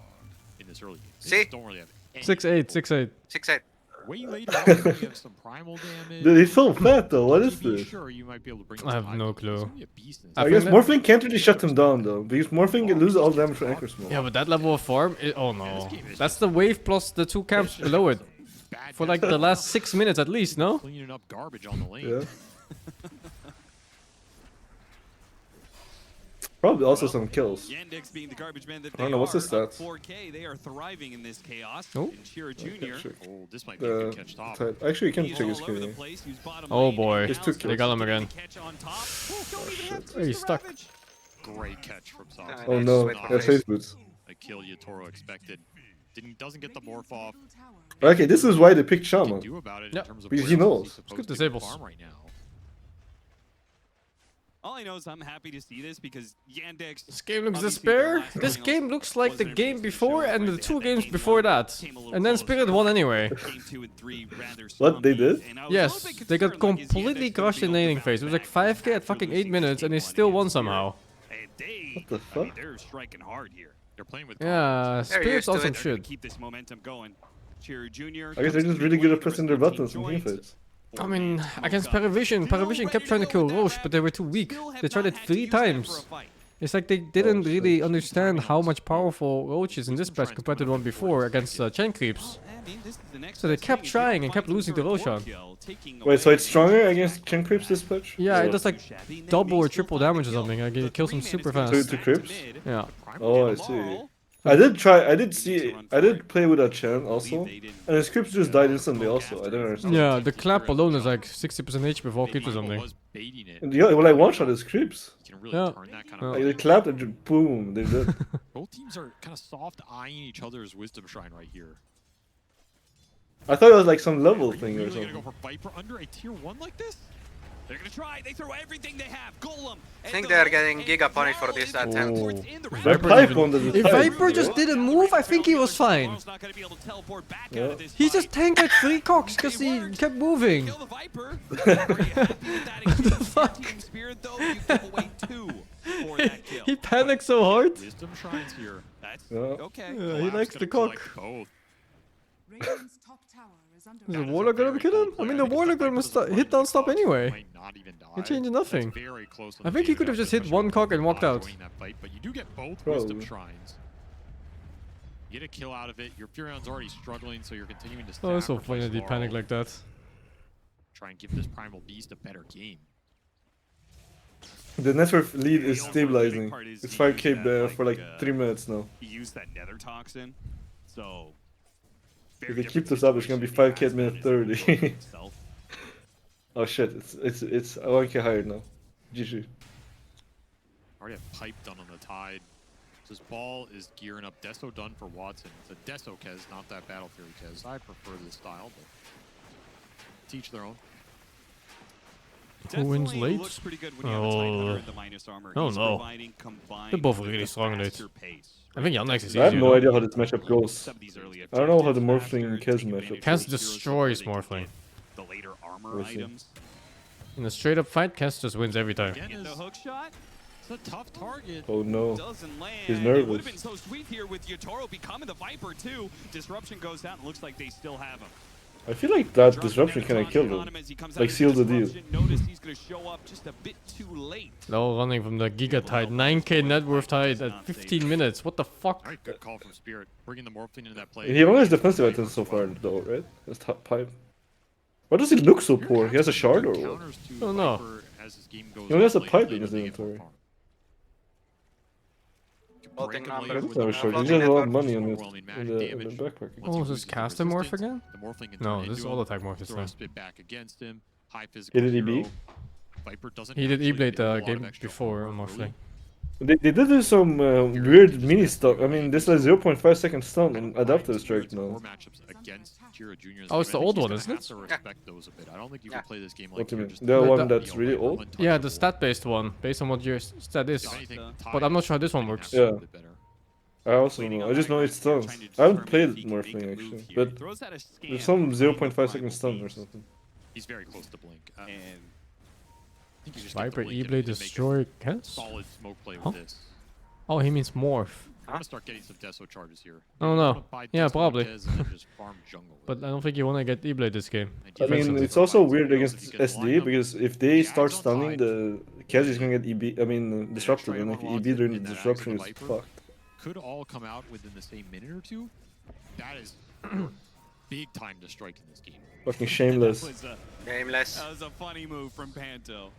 in this early game. They See? just don't really have any 6'8", 6'8". 6-8. Way later on, you have some primal damage. Dude, he's so fat though. What is To be this? sure, you might be able to bring I have this no high, but he's clue. gonna be a beast in this I I guess think that- Morphling can't really shut him down though, because Morphling loses all damage from Anchor Smoke. Yeah, but that level of farm, oh no. That's the wave plus the 2 camps below it. For like the last 6 minutes at least, no? Cleaning up garbage on the lane. Yeah. Probably also some kills. Yandex being the garbage man that I don't know, what's his are, up stats? 4K, they are thriving in this chaos. Oh. And Shira Jr. Oh, this might be a good catch top. Actually, you can He's check his all over the kill. place. He was bottom Oh lane, boy, and Just now took starts they got him to again. catch on top. Oh, don't even have to Hey, he's use the stuck. Ravage. Great catch from Sox. Oh no, that's face boots. A kill Yatoro expected. Doesn't get the morph off. Okay, this is why they picked What Shaman. do you do about it Yeah, in terms of because where he else knows. he's supposed good to disables. farm right now. All I know is I'm happy to see this because Yandex. This game looks obviously their despair. last This finals game looks like the wasn't game everything before to show, and right? the They 2 had that games game before one, that. came a little And then close. Spirit won anyway. Game 2 and 3 rather What, they stumpy, did? and I was a little Yes, bit they got concerned, like, is completely Yandex gonna crushed be in able to laning bounce phase. It was like back 5k at after fucking losing 8 minutes and they game still one won against somehow. And they, What the I mean, fuck? they're striking hard here. They're playing with Yeah, They're Spirit's used to also it. They're gonna shit. keep this momentum going. Chiru Jr. I guess they're just really good at pressing their buttons in team fights. I mean, against Paravision kept trying to kill Roche, but they were too weak. They tried it 3 times. It's like they didn't really understand how much powerful Roach is in this patch compared to the one before against Chain Creeps. So they kept trying and kept losing to Roshan. Wait, so it's stronger against Chain Creeps this patch? Yeah, Or- it does like double or triple damage or something. Like it kills them super fast. To Crips? Yeah. Oh, I see. I did play with a Chan also, and his Crips just died instantly also. I don't understand. Yeah, the clap alone is like 60% HP before creeps or something. And yeah, well, I one-shot his Crips. Yeah. Like, they clapped and just boom, they're dead. Both teams are kind of soft eyeing each other's wisdom shrine right here. I thought it was like some level thing or Really gonna something. go for Viper under a tier 1 like this? They're gonna try. They throw everything they have. Golem. I think they're getting Giga punished for this attempt. They're pipe on the If side, Viper just right? didn't move, I think he was fine. Yeah. He just tanked like 3 cocks because he kept moving. What the fuck? He panicked so hard. Wisdom shrines here. Yeah. Okay. Yeah, he likes the Collect cock. both. Is the Warlock gonna kill him? I mean, the Warlock gonna hit don't stop anyway. Might not even die. It changed nothing. That's very close on I the think he data could have depth, just hit especially 1 with cock and not walked out. enjoying that fight, but you do get both Probably. wisdom shrines. You get a kill out of it. Your Furion's already struggling, so you're continuing to stack. Oh, it's so replace funny that he Laurel, panicked like that. Try and give this Primal Beast a better game. The network lead is stabilizing. part is It's he 5k used that, for like like, 3 minutes now. He used that nether toxin, so. If they keep this up, it's gonna be 5k at minute 30. Oh shit, it's 1k higher now. GG. Already have pipe done on the Tide. This ball is gearing up. Deso done for Watson. It's a Deso Kez, not that Battle Fury Kez. I prefer this style, but teach their own. Who wins definitely late? looks pretty good when you have a Tidehunter in the minus armor. He's no. providing combined They're both with really the strong late. faster pace. I think Yandex is I have easier. no though. idea how this matchup goes. I don't know how the Morphling Kez matchup Kez goes. destroys Morphling. The later armor We'll see. items. In a straight up fight, Kez just wins every time. Again, The hook shot it's a tough target. Oh no. doesn't land. He's It would nervous. have been so sweet here with Yotaro becoming the Viper too. Disruption goes out and looks like they still have him. I feel like that disruption kinda killed him. Like sealed the deal. Notice he's gonna show up just a bit too late. No, running from the Giga Tide. 9k net worth tide at 15 minutes. What the fuck? Alright, good call from Spirit. Bringing the Morphling into that play. He only has defensive items so far though, right? His top pipe. Why does he look so poor? He has a shard or what? Oh no. He only has a pipe in his inventory. Bolting He number. doesn't have a shard. He just has a lot of money on his in the backpack. Oh, is this caster morph again? The Morphling can No, turn this is into all him, attack morph this throw a time. spit back against him. High physical He did hero. EB? Viper doesn't He did actually E-Blade get a lot of game extra before armor on early. Morphling. They did do some weird mini stuff. I mean, this is 0.5 second stun on adaptive strike now. More matchups against Kira Jr. Oh, it's the old one, isn't it? To respect those a bit. I don't think you can play this game like What do you you're mean? just The Wait, one that- that's really old? Yeah, the stat-based one, based on what your stat is. If anything, But I'm not sure how this one works. Yeah. I also don't know. I just know it stuns. I haven't played Morphling actually, but there's some 0.5 second stun or something. He's very close to blink. And I think you just Viper get the blink E-Blade and make a destroy Kez? solid smoke play Huh? with this. Oh, he means morph. I'm gonna start getting some Deso charges here. I don't I'm know. gonna buy Yeah, Deso probably. Kez and then just farm jungle. But I don't think you want to get E-Blade this game. I mean, it's also weird against SD because if they start stunning, the Kez is gonna get EB. I mean, disrupted, and if he EB during the disruption, is fucked. Could all come out within the same minute or two. That is big time to strike in this game. Fucking shameless. Shameless. That was a funny move from Panto.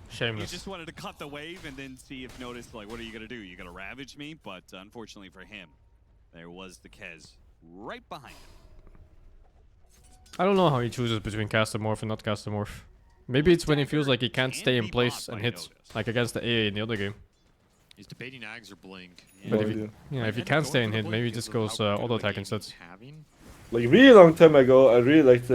Shameless. He just wanted to cut the wave and then see if Notice, like, what are you going to do? You going to ravage me? But unfortunately for him, there was the Kez right behind him. I don't know how he chooses between caster morph and not caster morph. Maybe it's when he feels like he can't stay in place and hit, like against the AA in the other game. He's debating Ags or Blink. But if he, yeah, if he can't stay in hit, maybe he just goes auto attack instead. Like really long time ago, I really liked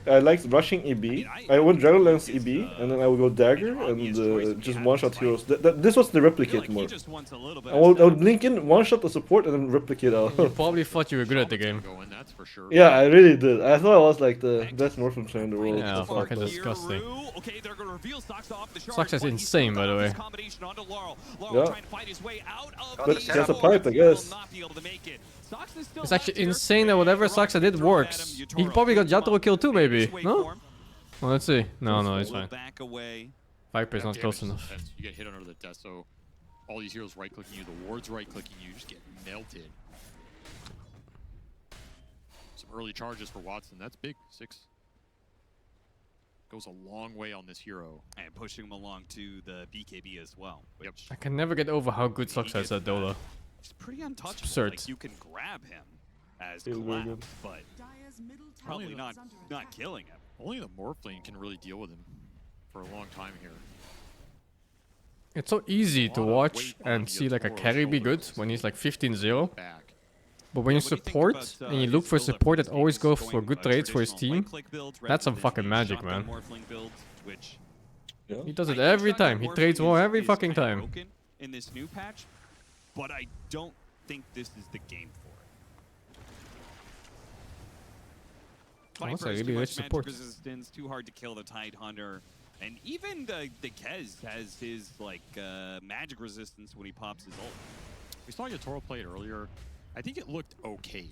I liked rushing EB. I went Dragonlance EB, and then I would go dagger and just one shot heroes. This was the replicate more. I would link in, one shot the support, and then replicate out. You probably thought you were good at the game. Yeah, I really did. I thought I was like the best Morphin player in the world. Yeah, Fuck fucking that. disgusting. Okay, they're going to reveal Sox off the Sox is insane, by the way. combination onto Laurel. Yeah. Trying to fight his way out of But the that's a pipe, I guess. not be able to make it. Sox is still It's actually insane that whatever Saxa did works. He probably got Yatoro kill too, maybe. No? Well, let's see. No, it's fine. Back away. Viper's not Damage close is enough. intense. You get hit under the desk, so all these heroes right clicking you, the ward's right clicking you, just get melted. Some early charges for Watson. That's big. 6. Goes a long way on this hero. And pushing him along to the BKB as well. Yep. I can never get over how good Saxa is at Dola. It's pretty untouchable. absurd. Like, you can grab him as Feels very collapse, good. but probably not killing him. Only the Morphling can really deal with him for a long time here. It's so easy to watch and see like a carry be good when he's like 15-0. But when you support and you look for support that always go for good trades for his team, that's some fucking magic, man. He does it every time. He trades war every fucking time. In this new patch, but I don't think this is the game for it. Oh, that's a Viper's really too rich much magic support. resistance, too hard to kill the Tidehunter, and even the Kez has his like magic resistance when he pops his ult. We saw Yatoro play it earlier. I think it looked okay.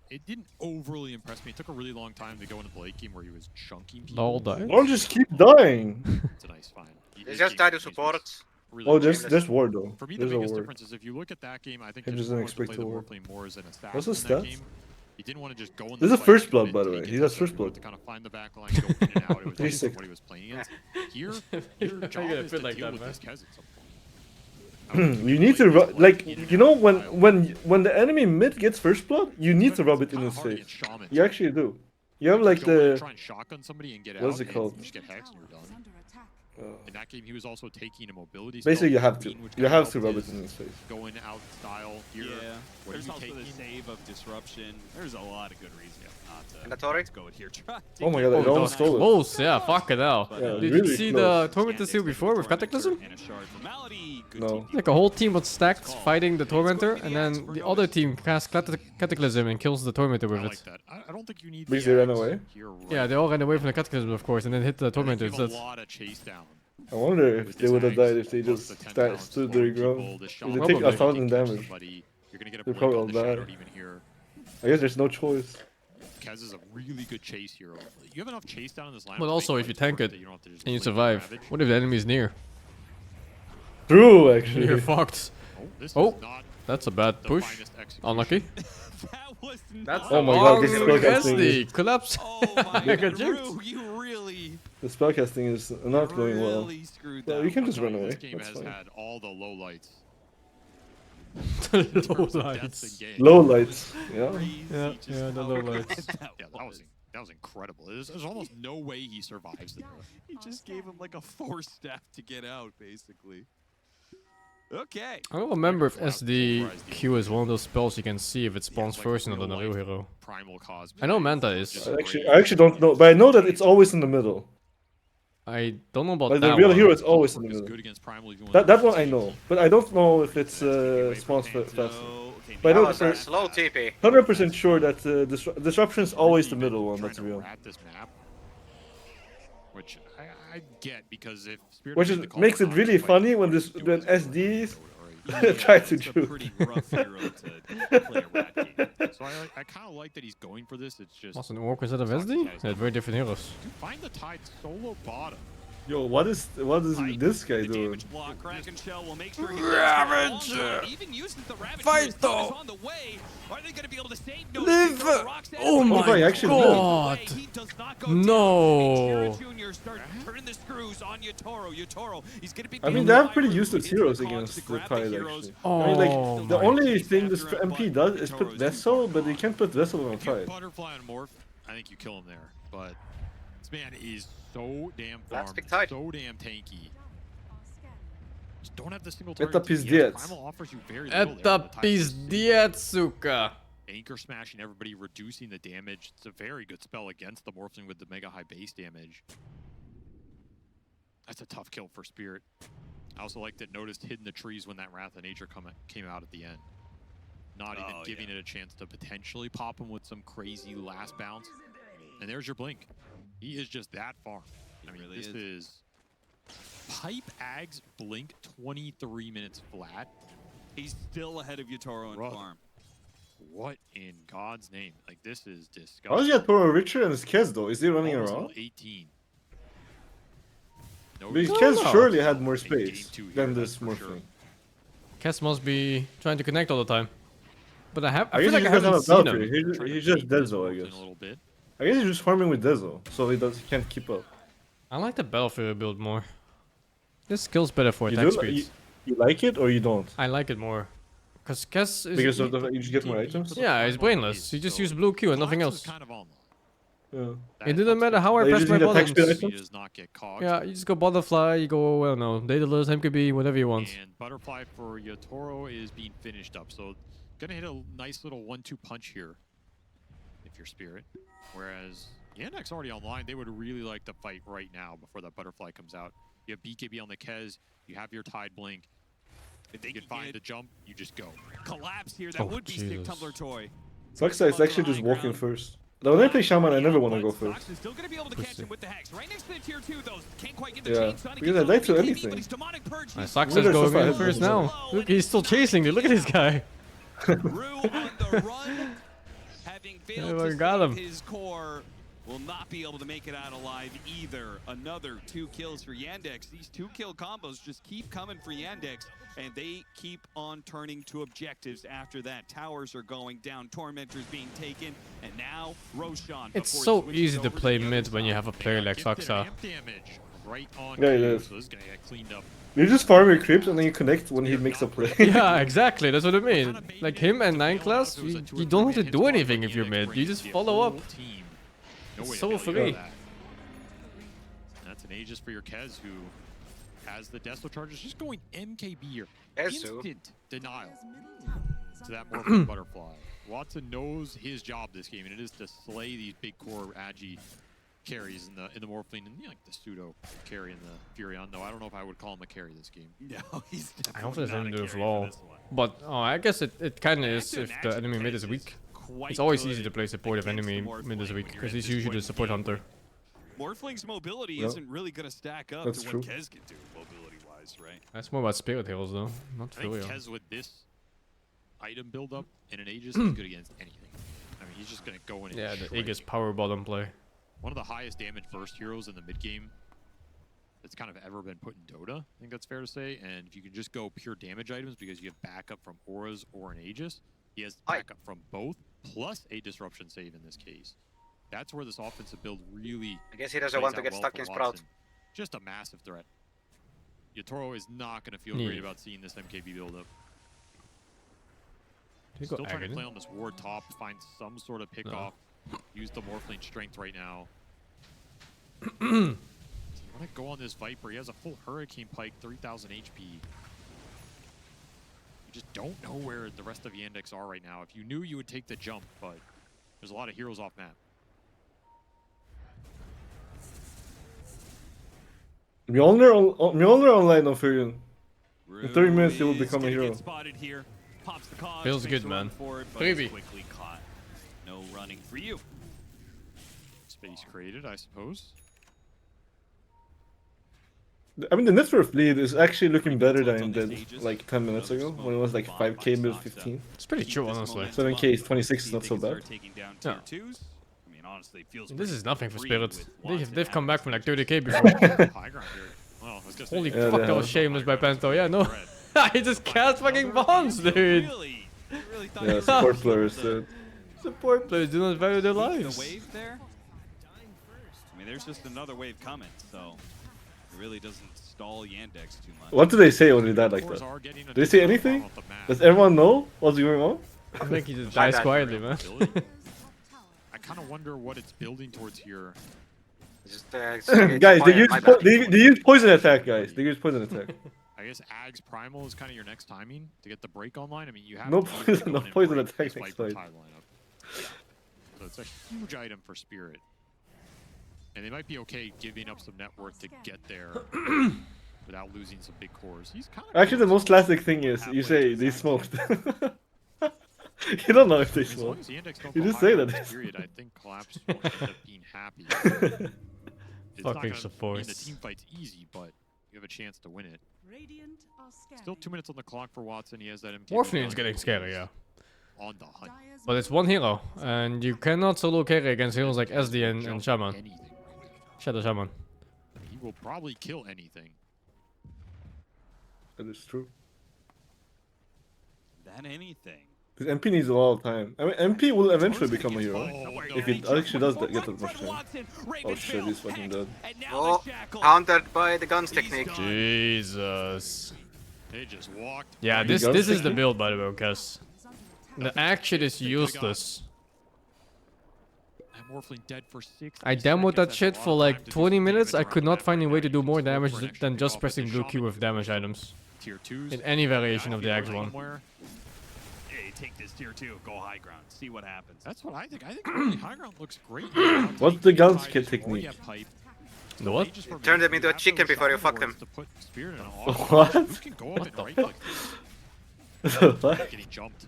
It didn't overly impress me. It took a really long time to go into the late game where he was chunking people. Lol died. Don't just keep dying. It's a nice find. They just try to support it. Really Oh, good. there's ward though. For me, the There's a biggest ward. difference is if you look at that game, I think He Yatoro just didn't wanted to play expect the to ward. Warplane more as an assassin What's his in that stats? game. He didn't want to just go in This the is a first fight blood, and by the take way. it He has to first he blood. wanted to kind of find the back line, go in and out. It was based on 3-6. what he was playing against. Here, You're your gonna job is feel to like deal that, with man. this Kez at some point. You need to rub, like, you know, when the enemy mid gets first blood, you need to rub it in his face. You actually do. You have like Go in and the try and shotgun somebody and get what's out, it and called? you just get hexed and you're done. In that game, he was also taking a mobility. Basically, you have to. which You kinda have to helped rub it his in his face. Going out style here. Yeah. What There's are you also the taking? save of disruption. There's a lot of good reasons not to Mandatory? go it here. Try Oh my god, I almost stole it. Close, yeah, fuck it hell. Yeah, Did you really see close. the Tormentor seal before with Cataclysm? and a shard formality. Good No. team Like a whole team was stacked fighting the Tormentor, and then the other team casts Cataclysm and kills the Tormentor with I it. like that. I don't think you need. Because the they ran Axe away? here, right? Yeah, they all ran away from the Cataclysm, of course, and then hit the I think Tormentor you have a instead. lot of chase down. I wonder if With they this would have Axe, died if they plus just the 10 pounds, stood four their people, ground. the If shot, they take Probably. 1,000 catch damage, somebody, you're gonna get a they're blink probably on all the dead. Shadowed even here. I guess there's no choice. Kez is a really good chase hero. You have enough chase down in this lineup. But to also, make if you fights tank worth it you don't have to just and you blink survive, Ravage. what if the enemy's near? True, actually. You're fucked. This Oh, is not that's a bad the push. finest execution. Unlucky. That was That's Oh my god, this wrong spellcasting SD. is, Collapse. Oh my Got god, juked. Drew, you really, the spellcasting is not going well. really screwed Well, that you can one just run up. away. This game That's has fine. had all the low lights. Low Deaths in lights. game. Low lights. Yeah. Crazy Yeah, just yeah, the how low good lights. that Yeah, that was incredible. There's almost no way he survives there. He just gave him like a 4-step to get out, basically. Okay. I don't remember if SDQ is one of those spells you can see if it spawns like first and not real on a real life hero. Primal cause. I know Manta is. I actually don't know, but I know that it's always in the middle. I don't know about Like that the real one. hero is always in the Is middle. good against Primal even when That one I know, but I don't know if it's spawns faster. But I know That was a for slow TP. 100% sure that disruption is always the middle one. trying That's to real. rat this map, which I get because if Spirit Which made is, the call makes for it not really to fight, funny you when wouldn't do when it as well. SDs Yeah, try to it's a juke. pretty rough hero to play a rat game. So I kind of like that he's going for this. It's just Was an orc instead of SD? They had very different heroes. to find the tide solo bottom. Yo, what is this guy The doing? damage block, Kraken Shell will make sure he Ravage! even uses the Ravage Fight to though! on the way. Are they going to be able to save? No, Live! they go to Roxanne. Oh my my actually god! He does not go down. No! Junior starts turning the screws on Yotaro. Yotaro, he's going to be I mean, being they have the pretty driver useless into the heroes cog against to the grab Tide, heroes. actually. Oh I mean, like, the my only thing this After a MP butt, does is put Yotaro is Vessel, but he can't put Vessel on If you Tide. butterfly on Morph, I think you kill him there. But this man is so damn Let's farmed, pick Tide. so damn tanky. Just don't have the single Это target. пиздец. Primal offers you very little there. Это The Tide is пиздец, сука! Anchor smashing everybody, reducing the damage. It's a very good spell against the Morphling with the mega high base damage. That's a tough kill for Spirit. I also liked it noticed hidden the trees when that Wrath of Nature came out at the end. Not even giving it a chance to potentially pop him with some crazy last bounce. And there's your blink. He is just that far. I mean, really this is Pipe Ags blink 23 minutes flat. He's still ahead of Yotaro and Brother. farm. What in God's name? Like, this is disgusting. How does he have Power Richer and his Kez though? Is he running Almost around? level 18. No Because reason Kez to surely stop had more in game space 2 here, than that's this for Morphling. sure. Cass must be trying to connect all the time. But I I feel guess like he I doesn't haven't have seen Valkyrie. him. He's just Dezo, I In guess. a little bit. I guess he's just farming with Dezo, so he can't keep up. I like the Battlefield build more. This skill's better for You attack do speeds. you like it or you don't? I like it more. Because Cass is... Because of the you just get more items. Yeah, he's brainless. He just used blue Q and nothing else. Kind of online. Yeah. It didn't matter how I They pressed just my need attack buttons. speed He does not get cogs. Yeah, you just go Butterfly, you go, I don't know, Daedalus, MKB, whatever you want. And Butterfly for Yotaro is being finished up. So gonna hit a nice little 1-2 punch here if you're Spirit. Whereas Yandex already online, they would really like to fight right now before that Butterfly comes out. You have BKB on the Kez, you have your Tide Blink. If they can find the jump, you just go. Collapse here, that would be Stick Tumbler Toy. Sucks that it's actually just walking first. Though when I play Shaman, I never want to go first. Fox is still gonna be able to catch him with the Hex. Right next to the tier 2 though. Can't quite get the Yeah, chain. Sonic because gets I like on to BKB, anything. but he's demonic purge. My He's Sox Wizards is so going far in ahead first of now. Look, he's still chasing me. Look at this guy. Rue on the run, having failed to got him. save his core, will not be able to make it out alive either. Another 2 kills for Yandex. These 2-kill combos just keep coming for Yandex, and they keep on turning to objectives after that. Towers are going down, Tormentors being taken, and now Roshan. It's before so he switches easy to over play the other mid when you side. have a player like Gifted Saksa. amp damage right on Yeah, it cue, is. so this is gonna get cleaned up. You just farm your creeps and then you connect when he makes a play. Yeah, exactly. That's what I mean. Like him and 9 class, you don't have to do anything if you're mid. You just follow up. It's so free. That's an Aegis for your Kez, who has the Desto charges. Just going MKB here. Kezu. Instant denial to that Morphling Butterfly. Watson knows his job this game, and it is to slay these big core Agi carries in the Morphling and like the pseudo carry in the Furion. Though I don't know if I would call him a carry this game. No, he's I hope definitely there's not nothing a to do with carry law. for this one. But I guess it kind of is if the enemy mid is weak. It's always easy to play supportive enemy mid is weak because he's usually the support hunter. Morphling's mobility Yeah. isn't really going to stack up That's to true. what Kez can do mobility-wise, right? That's more about spirit heals though, not I think Furia. Kez with this item build up in an Aegis is good against anything. I mean, he's just gonna go in and Yeah, the shred. Aegis power bottom play. One of the highest damage burst heroes in the mid game that's kind of ever been put in Dota. I think that's fair to say. And if you can just go pure damage items because you have backup from auras or an Aegis, he has backup from both plus a disruption save in this case. That's where this offensive build really. I guess he doesn't plays want to out get well stuck for in Sprout. Watson. Just a massive threat. Yatoro is not going to feel Yeah. great about seeing this MKB build up. Did he go Still trying to Aghanim? play on this ward top, find some sort of pick off. Use the Morphling strength right now. You want to go on this Viper. He has a full Hurricane Pike, 3000 HP. You just don't know where the rest of Yandex are right now. If you knew, you would take the jump, but there's a lot of heroes off map. Mjolnir online on Furion. In 30 minutes he will become a hero. Here. Pops the cog, Feels makes good, a run man. for it, but is Baby. quickly caught. No running for you. Space created, I suppose. I mean, the net worth lead is actually looking better than it did like 10 minutes ago when it was like 5k mid 15. It's pretty true, honestly. 7k is 26 is not so bad. Yeah. I mean, honestly, it feels This is nothing for free Spirit. with They've come back from like 30k before. High ground here. Well, I was gonna Holy say, Yeah, fuck, they that was have. shameless by Pento. Yeah, no. He just cast fucking bombs, dude. Really thought Yeah, you support were players, dude. Support players do not value their the lives. wave there. I mean, there's just another wave coming, so it really doesn't stall Yandex too much. What do they say when they die like that? Do they say anything? Does everyone know what's going on? I think he just dies quietly, man. I kind of wonder what it's building towards here. Just, Guys, they use poison attack, guys. They use poison attack. I guess Ag's Primal is kind of your next timing to get the break online. I mean, you have No to either poison, go no in and poison break attack this next Viper fight. Tide lineup. So it's a huge item for Spirit. And they might be okay giving up some net worth to get there without losing some big cores. He's kind of Actually, the most classic thing is you say they smoked. You don't know if they as long smoked. as the index don't You go just say higher in that. this period, I think Collapse will end up being happy. It's not Fucking gonna supports. mean the team fight's easy, but you have a chance to win it. Still 2 minutes on the clock for Watson. He has that MK. Morphling is getting scary, yeah. On the hunt. But it's one hero, and you cannot solo carry against heroes like SD and Shaman. Anything. Shadow Shaman. He will probably kill anything. That is true. That anything. Because MP needs a lot of time. I mean, MP will eventually become a hero. If he actually does get that much time. Oh shit, he's fucking dead. Oh, countered by the guns technique. Jesus. They just walked. Yeah, right this in. is the build, by the way, because the action is useless. And Morphling dead for 6 I demoed that shit for like 20 minutes. I could not find a way to do more damage than just pressing blue Q with damage items. Tier 2s. In any variation of the X1. Somewhere. Hey, take this tier 2, go high ground, see what happens. That's what I think. I think really high ground looks great. What's the guns technique? The what? Turn them into a chicken before you fuck them. What? You can go up and right click. What? Getting jumped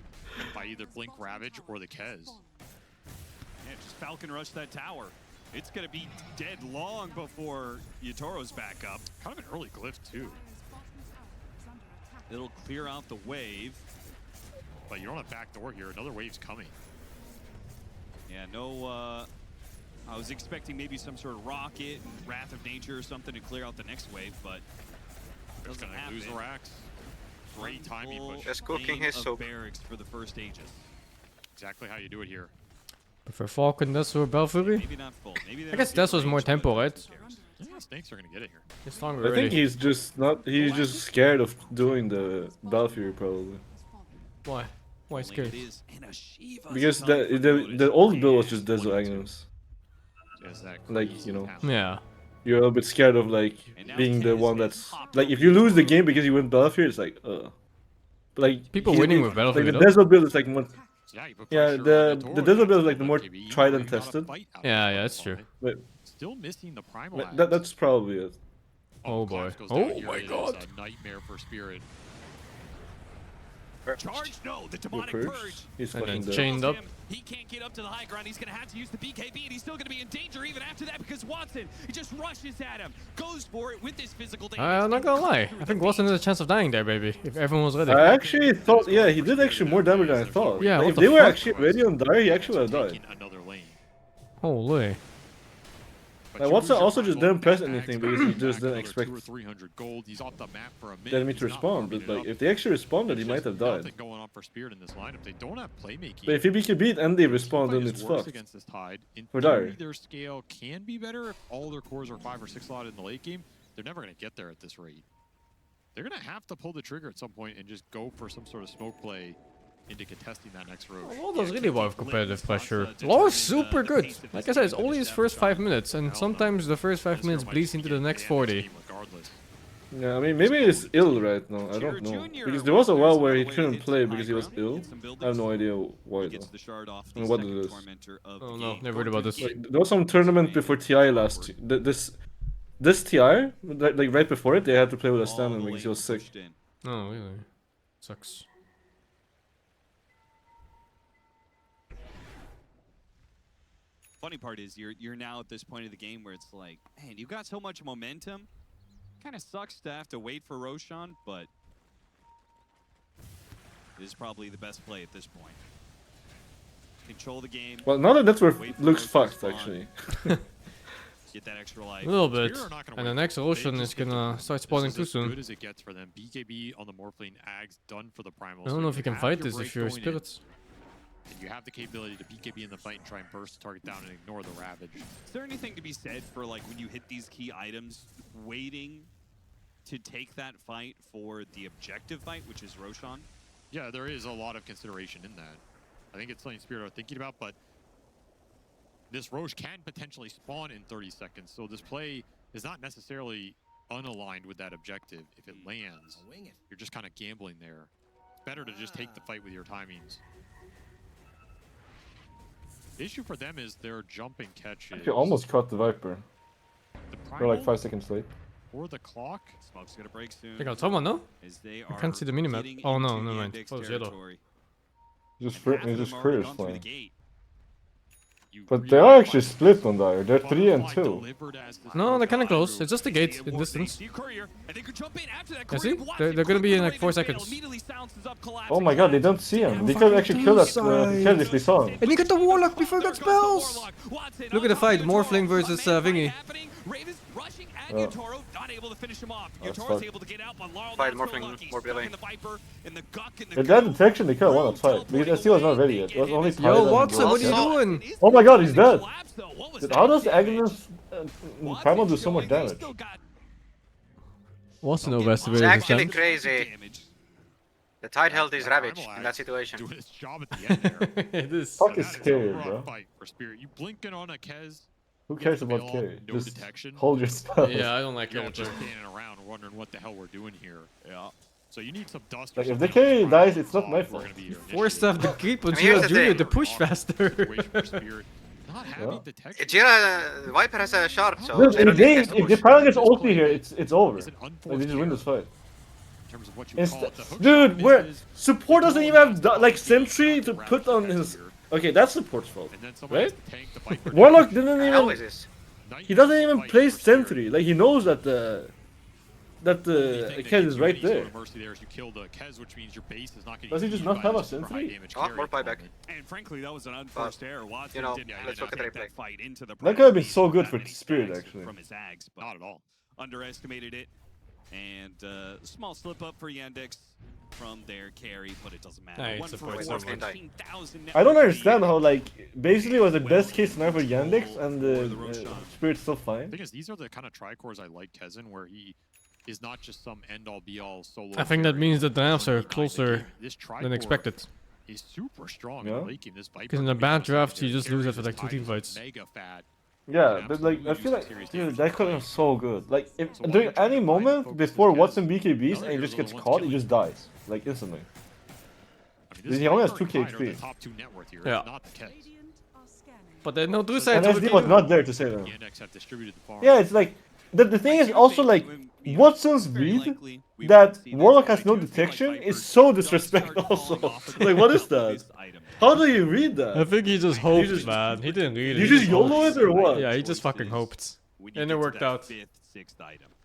by either Blink Ravage or the Kez. Yeah, just Falcon Rush that tower. It's gonna be dead long before Yatoro's back up. Kind of an early glyph too. It'll clear out the wave. But you don't have backdoor here. Another wave's coming. Yeah, no, I was expecting maybe some sort of rocket and Wrath of Nature or something to clear out the next wave, but Just doesn't gonna happen. lose the racks. Great timing push. Just cooking Lane his of soup. barracks for the first Aegis. Exactly how you do it here. For Falcon, that's or Belfury? Maybe not full. Maybe they I guess don't this was more tempo, right? Yeah, Snakes are gonna get it here. He's stronger I think already. he's just not. He's just scared of doing the Balfury probably. Why? Why scared? Because the old build was just Deso Agnes. Yes, that Like, crazy you know. talent. Yeah. you're a little bit scared of like being the one that's like if you lose the game because you win Battlefield, it's like But like people winning with Battlefield. Like the Desert build is like more. Yeah, the Desert build is like the more tried and tested. Yeah, that's true. But still missing the primal. That's probably it. Oh boy. Oh my god. A nightmare for Spirit. Charge, no, the demonic purge. He's and then fucking chained up. He can't get up to the high ground. He's gonna have to use the BKB, and he's still gonna be in danger even after that because Watson, he just rushes at him, goes for it with his physical damage. I'm not gonna lie. I think Watson had a chance of dying there, baby. If everyone was ready. I actually thought, yeah, he did actually more damage than I thought. Yeah, like, if they were actually ready on die, he actually would have died. Holy. Like Watson also just didn't press anything because he just didn't expect He's off the map for a minute. the enemy to respond. But like, if they actually responded, he might have died. Going on for Spirit in this lineup. They don't have playmaking. But if he BK beat and they respond, then it's fucked. Against this Tide. In for theory, dire. their scale can be better if all their cores are 5 or 6 slotted in the late game. They're never going to get there at this rate. They're going to have to pull the trigger at some point and just go for some sort of smoke play into contesting that next road. Law does really well with competitive pressure. Law is super good. Like I said, it's only his first 5 minutes, and sometimes the first 5 minutes bleeds into the next 40. Yeah, I mean, maybe he's ill right now. I don't know. Because there was a while where he couldn't play because he was ill. I have no idea why though. I mean, what it is. Oh no, never heard about this. Like, there was some tournament before TI last year. This TI, like right before it, they had to play with a stand-in because he was sick. Oh, really? Sucks. Funny part is you're now at this point of the game where it's like, man, you got so much momentum. Kind of sucks to have to wait for Roshan, but it is probably the best play at this point. Control the game. Well, now that that's where looks fucked actually. Get that extra life. A little bit. And the next Roshan is gonna start spawning too soon. Good as it gets for them. BKB on the Morphling, Ags done for the primal. I don't know if you can fight this if you're spirits. And you have the capability to BKB in the fight and try and burst the target down and ignore the Ravage. Is there anything to be said for like when you hit these key items, waiting to take that fight for the objective fight, which is Roshan? Yeah, there is a lot of consideration in that. I think it's something Spirit are thinking about, but this Roche can potentially spawn in 30 seconds, so this play is not necessarily unaligned with that objective. If it lands, you're just kind of gambling there. It's better to just take the fight with your timings. The issue for them is their jumping catches. Actually, almost caught the Viper. We're like 5 seconds late. Or the clock. Smoke's gonna break soon. They got someone, no? I can't see the minimap. Oh no, never mind. Oh, yellow. He's just Couriers playing. But they are actually split on there. They're 3 and 2. No, they're kind of close. It's just a gate in distance. Yeah, see? They're gonna be in like 4 seconds. Oh my god, they don't see him. They could actually kill that kid if they saw him. And he got the Warlock before he got spells! Look at the fight, Morphling versus Vingy. Not able to finish him off. Yotoro's able to get out, but Laurel Fight Morphling, more Billy. If they had detection, they could have won that fight. Because ST was not ready yet. It was only Yo, Watson, what are you doing? Oh my god, he's dead! Dude, how does Agnes Primal do so much damage? Watson no best It's actually crazy. The Tide held his Ravage in that situation. Doing his job at the end there. It is. Fucking scary, bro. Fight for Spirit. You blinking on a Kez. Who cares about K? No Just detection. hold your spell. Yeah, I don't like You're it. just standing around wondering what the hell we're doing here. Yeah. So you need some dust. Like, if the K dies, it's not my fault. Forced off the creep on Here's Jira the Junior thing. to push faster. Not having detection. Viper has a shard, so Dude, they don't need if the Primal gets ulti here, it's over. Like, they just win this fight. In terms of what you call it, the hook Dude, where support doesn't even have like sentry to put on his. Okay, that's support's fault, right? Warlock didn't even. He doesn't even play sentry. Like he knows that the Kez is right there. Does he just not have a sentry? More buyback. And frankly, that was an unforced error. Watson didn't let's look at the take replay. that fight into the That could have been so good for Spirit actually. from his Ags, but not at all. Underestimated it, and small slip up for Yandex from their carry, but it doesn't matter. Hey, One it's for a 14,000. I don't understand how like basically it was the best case scenario for Yandex and the Spirit's still fine. The thing is, these are the kind of tricores I like Kezen, where he is not just some end-all be-all solo. I think that means that the drafts are player. closer This than expected. He's super strong Yeah. in the late game. This Viper Because in a can be bad just draft, out there you just lose carrying after like his 2 team Tide. He's fights. Mega fat. Yeah, but like I feel like dude, that could have been so good. Like if during any moment before Watson BKBs and he just gets caught, he just dies like instantly. He only has 2k HP. Yeah. But then no do say And SD was not there to save him. Yeah, it's like the thing is also like Watson's read that Warlock has no detection is so disrespectful also. Like what is that? How do you read that? I think he just hoped, man. He didn't read it. You just YOLO it or what? Yeah, he just fucking hoped. And it worked out.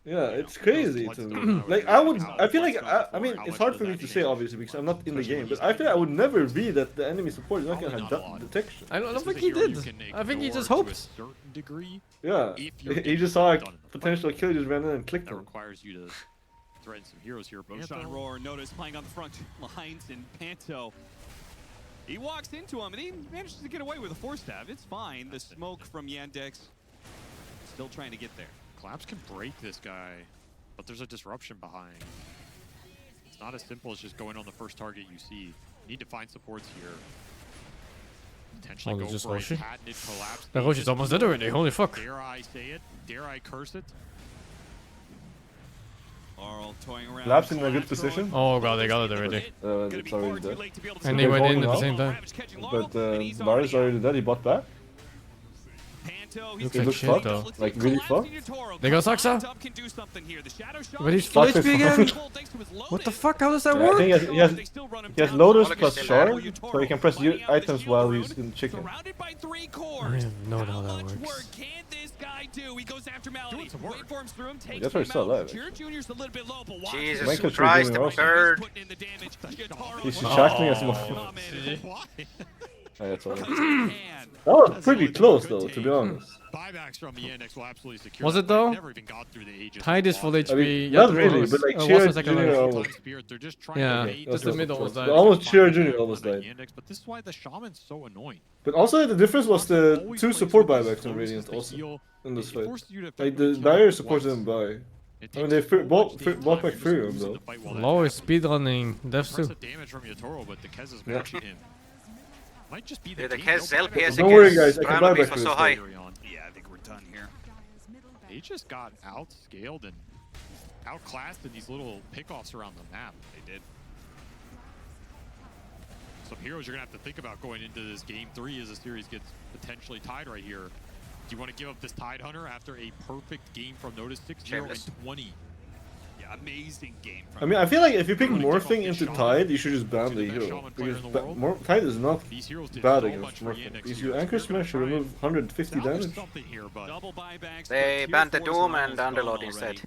Yeah, it's crazy to me. Like I feel like I mean it's hard for me to say obviously because I'm not in the game, but I feel like I would never read that the enemy support is not gonna have detection. I don't think he did. I think he just hoped. Yeah, he just saw a potential kill, just ran in and clicked him. Requires you to threaten some heroes here. Anton Roar notice playing on the front lines, and Panto. He walks into him and he manages to get away with a force stab. It's fine. The smoke from Yandex still trying to get there. Collapse can break this guy, but there's a disruption behind. It's not as simple as just going on the first target you see. You need to find supports here. Potentially go for a patented collapse. That Roche is almost dead already. Holy fuck. Dare I say it? Dare I curse it? Collapse in a good position. Oh god, they got it already. It's already dead. And he went in at the same time. But Bar is already dead, he bought back. Looks It like looks shit fucked. though. Like really fucked. They got Saxa? But he's full Saxa's HP again? fine. What the fuck? How does that I work? think he has Lotus plus Shard, so he can press items while he's in chicken. I don't even know how that works. That's why he's still alive. Jesus Michael's Christ, doing the awesome. bird. He's shackling us more. Oh, that's all. That was pretty close though, to be honest. Buybacks from Yandex will absolutely secure. Was it though? Never even got through the Aegis. Tide is full HP. I mean, not really, but like Cheer Junior almost. Yeah, just the middle was died. Almost Cheer Junior almost died. But this is why the Shaman's so annoying. But also the difference was the 2 support buybacks on Radiant also in this fight. Like the dire support didn't buy. I mean they bought back 3 of them though. Low is speedrunning Deaths too. Damage from Yatoro, but the Kez is matching him. Might just be the The Kez LPS Don't worry guys, I can buy back for this. so high. Yeah, I think we're done here. They just got outscaled and outclassed in these little pickoffs around the map. They did. Some heroes you're gonna have to think about going into this game 3 as the series gets potentially tied right here. Do you want to give up this Tide Hunter after a perfect game from Notice 6-0 and 20? Yeah, amazing game. I mean, I feel like if you pick Morphing into Tide, you should just ban the hero. Because Tide is not bad against Morphing. Because you Anchor Smash, you remove 150 damage. They banned the Doom and Underlord instead.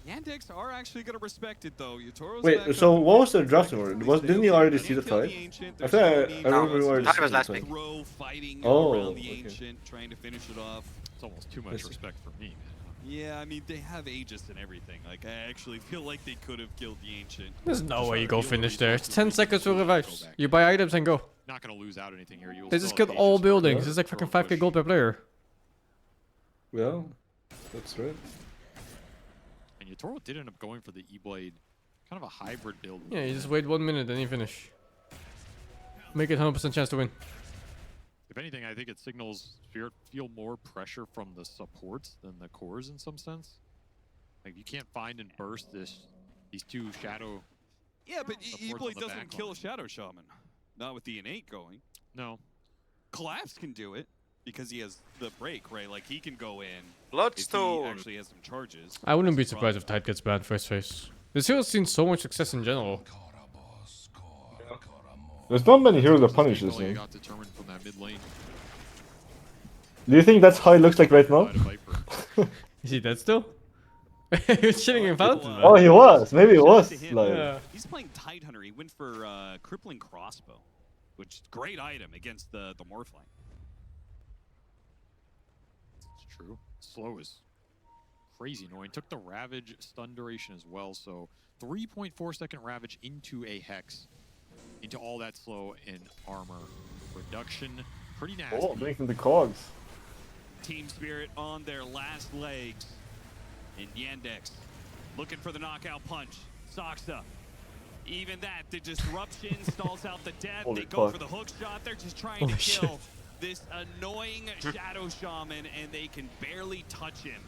Yandex are actually going to respect it though. Wait, so what was the drafting order? Didn't you already see the Tide? I think I remember you already Tide saw was the last Tide. week. Oh, okay. Trying to finish it off. It's almost too much respect for me, man. Yeah, I mean, they have Aegis and everything. Like, I actually feel like they could have killed the Ancient. There's no way you go finish there. It's 10 seconds for revives. You buy items and go. Not gonna lose out anything here. They just killed all buildings. It's like fucking 5k gold per player. Yeah, that's right. And Yatoro did end up going for the E-Blade. Kind of a hybrid build. Yeah, you just wait 1 minute and you finish. Make it 100% chance to win. If anything, I think it signals Spirit feel more pressure from the supports than the cores in some sense. Like you can't find and burst these 2 shadow. Yeah, but E-Blade doesn't kill a Shadow Shaman. Not with the innate going. No. Collapse can do it because he has the break, right? Like he can go in. Bloodstone. He actually has some charges. I wouldn't be surprised if Tide gets banned first phase. This hero's seen so much success in general. There's not many heroes that punish this game. Do you think that's how it looks like right now? Is he dead still? He was chilling in Fountain. Oh, he was. Maybe it was. Like... Yeah. He's playing Tide Hunter. He went for Crippling Crossbow, which is a great item against the Morphling. It's true. Slow is crazy annoying. Took the Ravage stun duration as well, so 3.4 second Ravage into a Hex. Into all that slow and armor reduction. Pretty nasty. Oh, making the cogs. Team Spirit on their last legs. And Yandex looking for the knockout punch. Saxa. Even that, the disruption stalls out the death. Holy they go fuck. for the hook shot. They're just trying Holy to kill. this annoying Shadow Shaman, and they can barely touch him.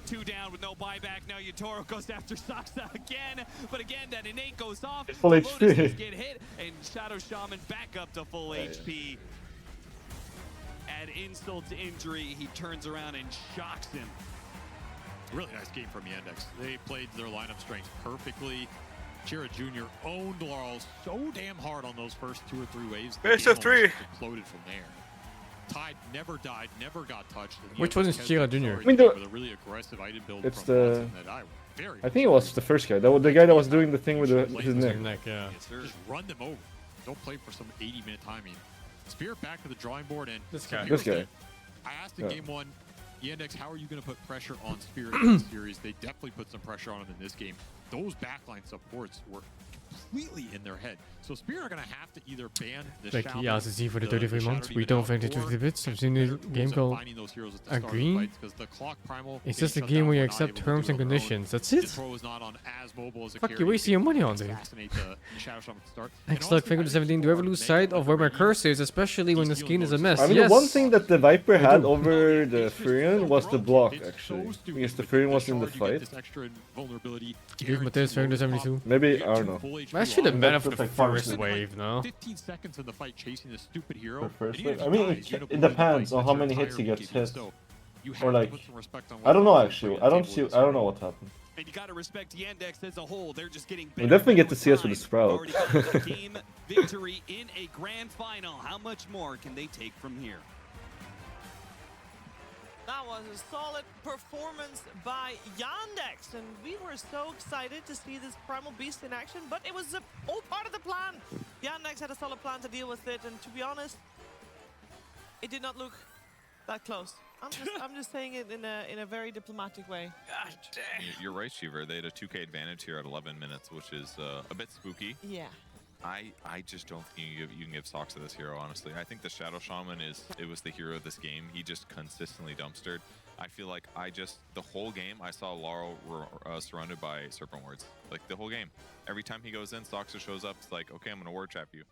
2 down with no buyback. Now Yatoro goes after Saksa again, but again that innate goes off. Full The HP. Lotuses get hit, and Shadow Shaman back up to full HP. Add insult to injury, he turns around and shocks him. Really nice game from Yandex. They played their lineup strength perfectly. Chira Jr. owned Laurel so damn hard on those first 2 or 3 waves. Best of 3. Exploded from there. Tide never died, never got touched. Which one is Chira Jr.? I mean, with a really aggressive item build It's from the. Watson that I think it was the first guy. The guy that was doing the thing with his neck. Yeah. Just run them over. Don't play for some 80-minute timing. Spirit back to the drawing board, and This guy. This guy. I asked in Yeah. game 1, Yandex, how are you going to put pressure on Spirit in this series? They definitely put some pressure on him in this game. Those backline supports were completely in their head. So Spirit are going to have to either ban the Like, Shaman, ja, ze zien voor de the 33 Shadow months. We Demon don't out, think it or 50 bits. We've get seen better the tools game at called finding those heroes at the start of the Agree. fights, 'cause the clock primal It's getting just a shut game down, where you we're not accept able to terms do and it on our own. conditions. That's it. Control is not on as mobile as a Fuck, carry. you're wasting your money on, dude. Assassinate the Shadow Shaman at the start. And Next luck, honestly, finger I to think 17. Do you ever lose sight of where my cursor is, especially when the skin is a mess? I mean, Yes. the one thing that the Viper I had do. over the Furion was the block, It's actually. so stupid. Because the With Furion the was in the shard, you get fight. this extra vulnerability, Give Mateus guaranteed finger to low pop. 72. Maybe, You I get don't 2 know. full HP I should have on been it. off the That's like first 5%. wave, no? 15 seconds in the fight chasing this stupid hero. The first and even wave? if I you mean, die, it you end up it losing the depends fight. on how That's many your hits he entire gets game. hit. So you have Or to like, put some respect on I don't know what actually. the I don't table see. is I don't know here. what happened. And you got to respect Yandex as a whole. They're just getting We better definitely and get better to see us with with the time. Sprout. Already got the game victory in a grand final. How much more can they take from here? That was a solid performance by Yandex, and we were so excited to see this Primal Beast in action, but it was all part of the plan. Yandex had a solid plan to deal with it, and to be honest, it did not look that close. I'm just saying it in a very diplomatic way. God damn. You're right, Shiver. They had a 2K advantage here at 11 minutes, which is a bit spooky. Yeah. I just don't think you can give Sox to this hero, honestly. I think the Shadow Shaman was the hero of this game. He just consistently dumpstered. I feel like the whole game, I saw Laurel surrounded by Serpent Wards. Like, the whole game. Every time he goes in, Soxa shows up. It's like, okay, I'm going to ward trap you.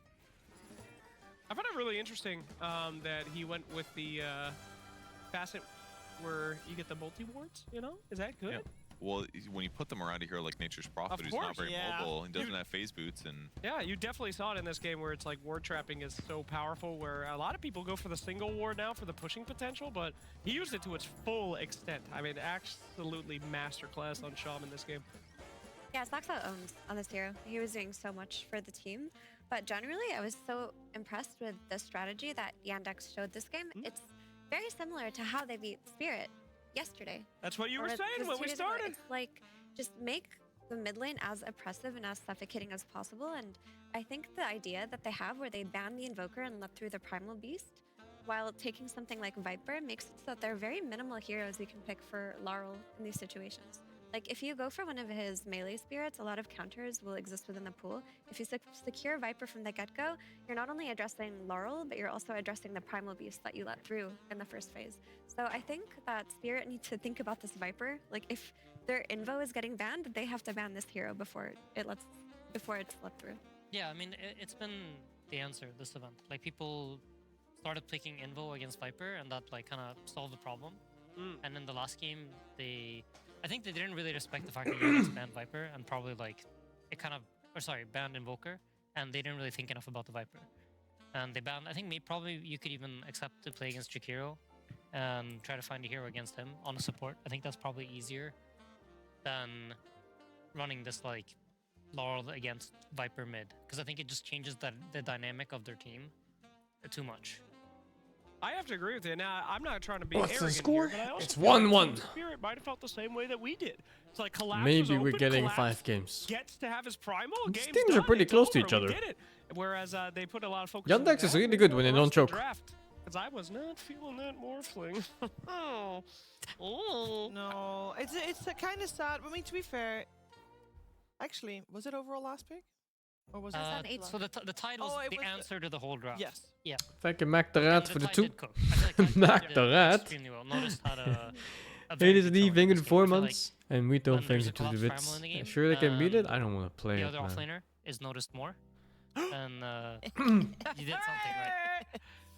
I found it really interesting that he went with the facet where you get the multi-wards, you know? Is that good? Yeah. Well, when you put them around a hero like Nature's Prophet, who's not very mobile, he doesn't have phase boots, and Yeah, you definitely saw it in this game where it's like ward trapping is so powerful where a lot of people go for the single ward now for the pushing potential, but he used it to its full extent. I mean, absolutely masterclass on Shaman this game. Yeah, Saxa owned on this hero. He was doing so much for the team. But generally, I was so impressed with the strategy that Yandex showed this game. It's very similar to how they beat Spirit yesterday. That's what you were Or saying just when 2 we days ago. started. It's like, just make the mid lane as oppressive and as suffocating as possible. And I think the idea that they have where they ban the Invoker and let through the Primal Beast while taking something like Viper makes it so that there are very minimal heroes you can pick for Laurel in these situations. Like, if you go for one of his melee spirits, a lot of counters will exist within the pool. If you secure Viper from the get-go, you're not only addressing Laurel, but you're also addressing the Primal Beast that you let through in the first phase. So I think that Spirit needs to think about this Viper. Like, if their Invo is getting banned, they have to ban this hero before it's let through. Yeah, I mean, it's been the answer this event. Like, people started picking Invo against Viper, and that, like, kind of solved the problem. And in the last game, I think they didn't really respect the fact that Yandex banned Viper, and probably, like, banned Invoker, and they didn't really think enough about the Viper. And they banned, I think probably you could even accept to play against Jakiro and try to find a hero against him on a support. I think that's probably easier than running this, like, Laurel against Viper mid, because I think it just changes the dynamic of their team too much. I have to agree with you. Now, I'm not trying to be What's the arrogant score? here, but I also It's feel like 1-1. Team Spirit might have felt the same way that we did. It's like Collapse Maybe was we're open, getting Collapse 5 games. gets to have his primal. These Game's teams are done, pretty it's close to over, each we other. did it. Whereas they put a lot of focus on Yandex is that. really good when they don't choke. Because I was not feeling that morphling. Oh. No, it's kind of sad. I mean, to be fair, actually, was it overall last pick? Or was it So the tide was the answer to the whole draft. Yes. Yeah. Thank you, Mac the Rat, for the Tide 2. did cook. I feel like Tide Mac did the Rat. extremely well. Noticed had a It very is good the showing thing this in game. 4 I feel like months, and we don't when there's think a it to the collapsed bits. primal in the game, Sure they can beat it? I don't want to play the it, other man. offlaner is noticed more. And you did something right.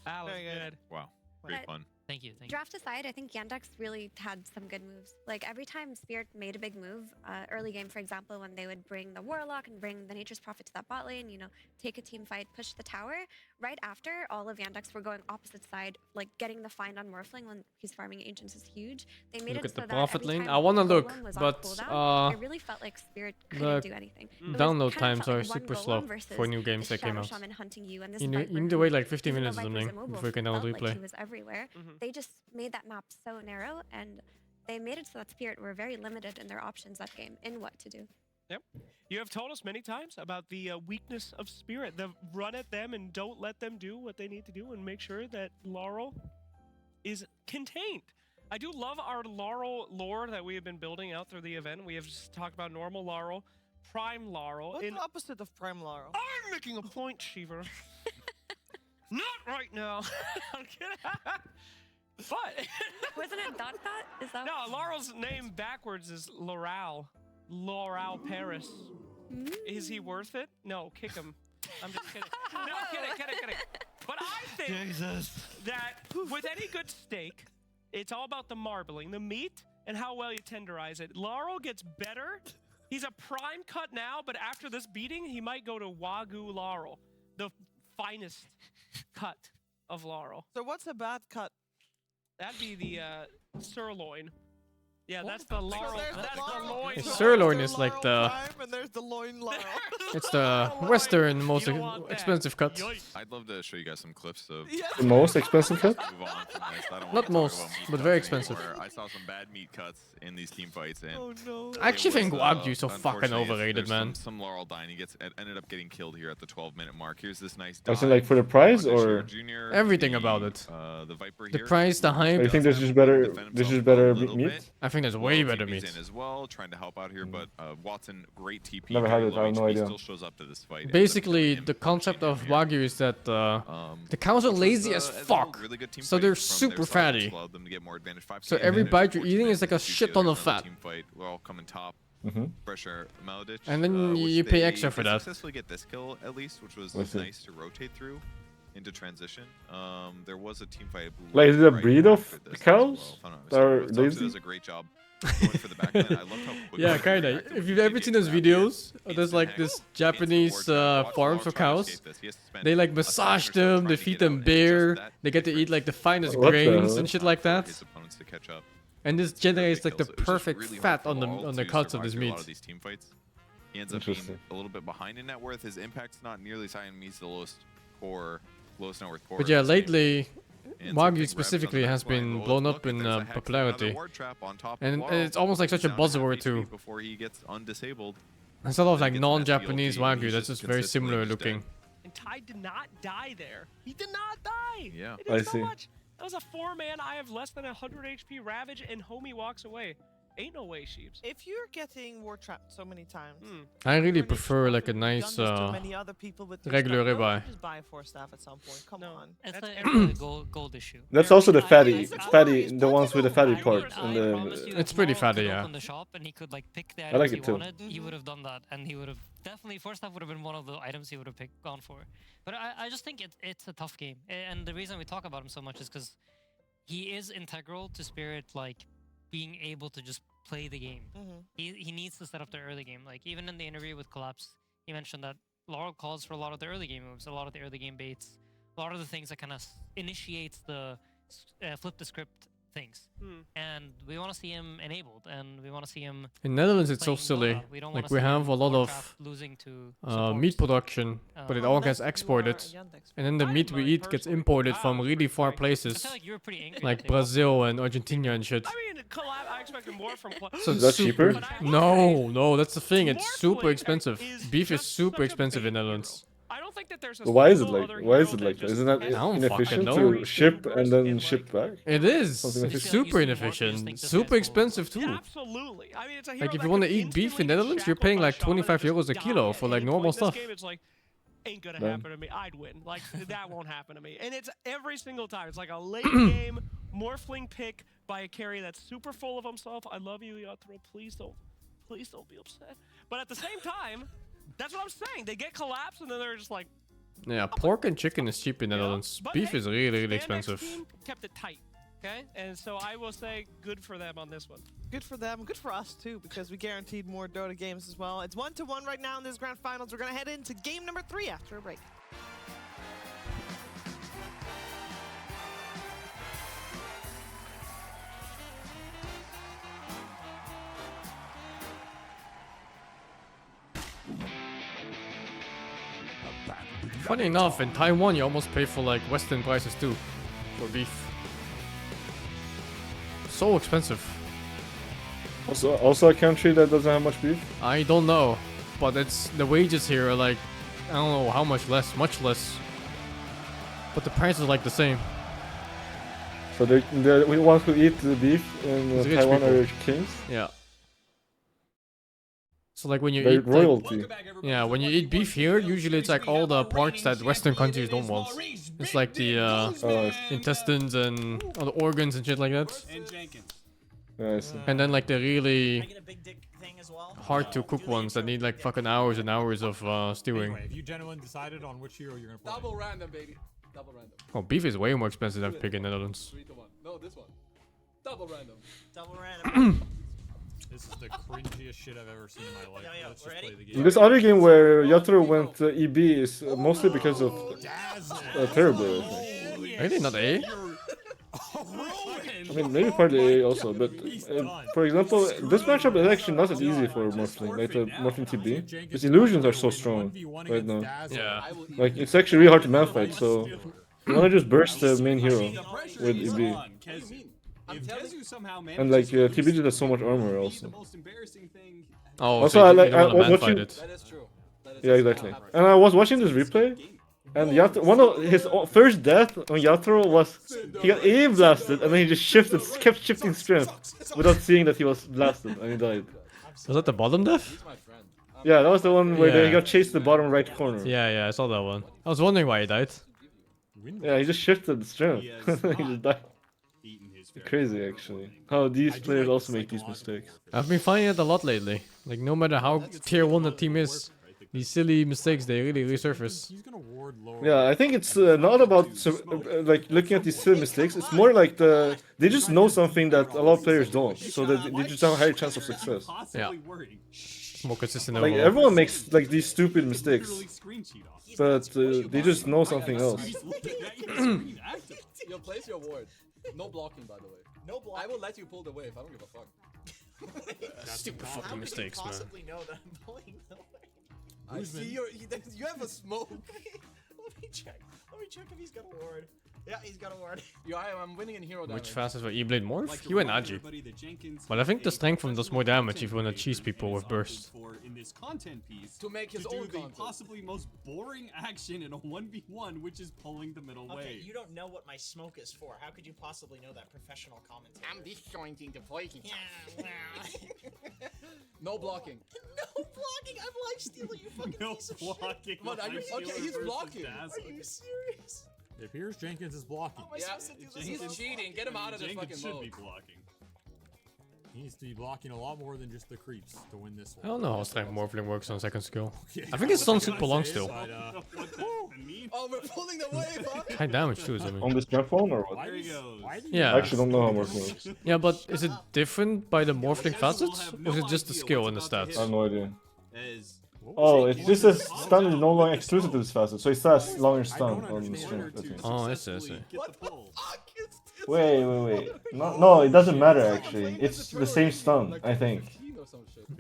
That was Very good. good. Wow, great But- fun. Thank you. Thank you. Draft aside, I think Yandex really had some good moves. Like every time Spirit made a big move, early game, for example, when they would bring the Warlock and bring the Nature's Prophet to that bot lane, you know, take a team fight, push the tower. Right after, all of Yandex were going opposite side, like getting the find on Morphling when he's farming Ancients is huge. They made Look it at the so that Prophet every lane. time I wanna the look, golem was on but, cooldown, it really felt like Spirit couldn't do anything. It was download kind of times felt are like one super golem slow versus for new games this that came Shadow out. Shaman hunting you and this You Viper need to who, wait like 50 even though minutes or Viper's something immobile, before you can felt download like replay. he was everywhere. They just made that map so narrow, and they made it so that Spirit were very limited in their options that game in what to do. Yep. You have told us many times about the weakness of Spirit. The run at them and don't let them do what they need to do and make sure that Laurel is contained. I do love our Laurel lore that we have been building out through the event. We have just talked about normal Laurel, Prime Laurel. What's the opposite of Prime Laurel? I'm making a point, Shiva. Not right now. I'm kidding. But wasn't it dot dot? Is that no? Laurel's name backwards is Laurel. Laurel Paris. Is he worth it? No, kick him. I'm just kidding. No, kidding. But I think that with any good steak, it's all about the marbling, the meat, and how well you tenderize it. Laurel gets better. He's a prime cut now, but after this beating, he might go to Wagyu Laurel, the finest cut of Laurel. So what's a bad cut? That'd be the sirloin. Yeah, that's the Laurel. That's the loin. Hey, sirloin is like the Prime, and there's the loin Laurel. it's the Western most expensive cut. I'd love to show you guys some clips of The most expensive cut? move on from this. I don't Not wanna talk most, about meat but very cuts expensive. anymore. I saw some bad meat cuts in these team fights, and I actually think was, Wagyu is so fucking unfortunately, overrated, there's man. Some Laurel dying. He ended up getting killed here at the 12-minute mark. Here's this nice. Was it like for the prize or Everything about it. The Viper The here. price, the hype. Or you think there's just better? There's just better meat? I think there's way better TP's meat. in as well, trying to help out here, but Watson, great TP. Never had very it, low I have no HP, idea. Still shows up to this fight. Basically, the concept of Wagyu is that the cows are lazy as fuck, Really good team so fight they're from super their side, fatty. which allowed them to get more advantage. 5K So every advantage, bite you're eating fortunate is like a to shit see ton the of fat. team fight. We're all coming top. Pressure Maladich. And then which you pay they extra for did that. Successfully get this kill at least, which was What's it? nice to rotate through into transition. There was a team fight. Like, is it a right breed of after this as cows well, if I'm not that are mistaken. But Thompson lazy? does a great job going for the backline. I love how quickly Yeah, they kinda. reacted when If you've he ever did seen get those grabbed here. videos, there's like this Japanese farms for cows. They like massage them, they feed them beer, they get to eat like the finest What the grains hell? and shit like that. His opponents to catch up. And this generates like the Kills. It was just perfect really hard fat for on Laurel the to cuts of survive this through a meat. lot of these team fights. He ends up being Interesting. a little bit behind in net worth. His impact's not nearly as high, and he's the lowest net worth core. But in yeah, this game. lately, And Wagyu something Rebs specifically on the has back line. been Oh, blown look, up in there's a hex, popularity. another ward trap on top of And Laurel. it's almost like such a He's down to half buzzword HP too. Before he gets undisabled. There's a lot of Then like gets an non-Japanese SDLP, and Wagyu he's that's just very consistently similar just dead. looking. And Ty did not die there. He did not die. Yeah. He did I so see. much. That was a 4-man. I have less than 100 HP Ravage, and homie walks away. Ain't no way, Sheeps. If you're getting war trapped so many times, I really You're prefer an like a You've nice done this to many other people with three regular staff. Don't ribeye. Just buy 4 staff at some point. Come on. It's That's a gold issue. That's also the fatty, I- fatty, the ones with the fatty part. I In promise the you, It's if pretty Laurel fatty, could yeah. open the shop and he could like pick the I items like he it too. wanted, he would have done that, and he would have definitely first half would have been one of the items he would have gone for. But I just think it's a tough game, and the reason we talk about him so much is because he is integral to Spirit, like being able to just play the game. He needs to set up the early game. Like even in the interview with Collapse, he mentioned that Laurel calls for a lot of the early game moves, a lot of the early game baits, a lot of the things that kind of initiates the flip the script things. And we want to see him enabled, and we want to see him. In Netherlands, it's so playing silly. Dota. We don't Like wanna we see have him a lot Warcraft of losing to meat support. production, but it Um, all gets exported, and then the meat we eat gets imported from really far places, like you were pretty angry like that they lost. Brazil and Argentina and shit. I mean, collab. I expected more from. So Is that it's super. cheaper? No, that's the thing. It's super Morphling expensive. is Beef is just super such a expensive in big Netherlands. I don't think that there's a But why is it single like? other Why is hero it like that? just Isn't that has I don't inefficient fucking to know. ship and then ship back? It is. Something It's efficient. super You see Morpheus think inefficient. this Super guy's expensive too. Absolutely. I mean, it's a hero Like if that you want to could eat beef in instantly Netherlands, get you're paying shackled by like 25 Shaman and euros a just kilo die for at like any normal point in this stuff. game. It's like, ain't gonna Damn. happen to me. I'd win. Like that won't happen to me. And it's every single time. It's like a late game morphling pick by a carry that's super full of himself. I love you, Yatro. Please don't be upset. But at the same time, that's what I'm saying. They get collapsed and then they're just like, Yeah, pork and chicken is cheap in Netherlands. But Beef hey, is really, really Spandex expensive. team kept it tight, okay? And so I will say good for them on this one. Good for them, good for us too, because we guaranteed more Dota games as well. It's 1-1 right now in this grand finals. We're gonna head into game number 3 after a break. Funny enough, in Taiwan you almost pay for like Western prices too, for beef. So expensive. Also a country that doesn't have much beef? I don't know, but it's the wages here are like, I don't know how much less, much less. But the price is like the same. So the ones who eat the beef in It's rich Taiwan people. are kings? Yeah. So like when you They're eat royalty. yeah, when you eat beef here, usually it's like all the parts that Western countries don't want. It's like the intestines and all the organs and shit like that. Yeah, I see. And then like the really hard to cook ones that need like fucking hours and hours of stewing. Anyway, have you gentlemen decided on which hero you're gonna play? Double random, baby. Double random. Oh, beef is way more expensive than pig in Netherlands. 3 to 1. No, this one. Double random. Double random. This is the cringiest shit I've ever seen in my life. Let's just play the game. In this other game where Yatoro went EB is mostly because of Terrible, I think. Really? Not A? I mean, maybe partly A also, but for example, this matchup is actually not as easy for Morphling, like the Morphling TB. His illusions are so strong right now. Yeah. Like, it's actually really hard to man fight, so you wanna just burst the main hero with EB. And like, TB just has so much armor also. Oh, Also, so I you like don't wanna man watching. fight it. That is true. Yeah, exactly. And I was watching this replay, and one of his first death on Yatoro was he got A blasted, and then he just kept shifting strength without seeing that he was blasted, and he died. Was that the bottom death? Yeah, that was the one where Yeah. he got chased to the bottom right corner. Yeah, I saw that one. I was wondering why he died. Yeah, he just shifted strength. He just died. Crazy, actually. How these players also make these mistakes. I've been finding it a lot lately. Like, no matter how tier 1 the team is, these silly mistakes, they really resurface. Yeah, I think it's not about like looking at these silly mistakes. It's more like they just know something that a lot of players don't, so that they just have a higher chance of success. Yeah. More consistent Like overall. everyone makes like these stupid mistakes, but they just know something else. Yo, place your ward. No blocking, by the way. No blocking. I will let you pull the wave. I don't give a fuck. Stupid fucking mistakes, man. Possibly know that I'm pulling the way. I see you have a smoke. Let me check. Let me check if he's got a ward. Yeah, he's got a ward. Yo, I'm winning in hero damage. Which fastest for E-Blade Morph? You and Aji. But I think the strength from does more damage if you want to cheese people with burst. In this content piece to make his do own the content. Possibly most boring action in a 1v1, which is pulling the middle Okay, wave. you don't know what my smoke is for. How could you possibly know that, professional commentator? I'm disjointing the poison. No blocking. No blocking. I'm life stealing, you fucking piece of blocking. Come on, are you okay? He's blocking. Are you serious? It appears Jenkins is blocking. How am I supposed to do this? He's cheating. Get him out of this Jenkins fucking should mode. be blocking. He needs to be blocking a lot more than just the creeps to win this one. I don't know how strength Morphling works on second skill. Okay, I think it's on super long say it, still. but, Oh, we're pulling the wave, huh? High damage too, I mean. On this jump phone or what? There he goes. Yeah. I actually don't know how Morphling works. Yeah, but is it different by the Morphling facets? Or is it just the skill and the stats? I have no idea. As Oh, it's just a stun is no longer exclusive to this facet, so it says longer stun on the string. I think. Oh, I see. Wait. No, it doesn't matter actually. It's the same stun, I think.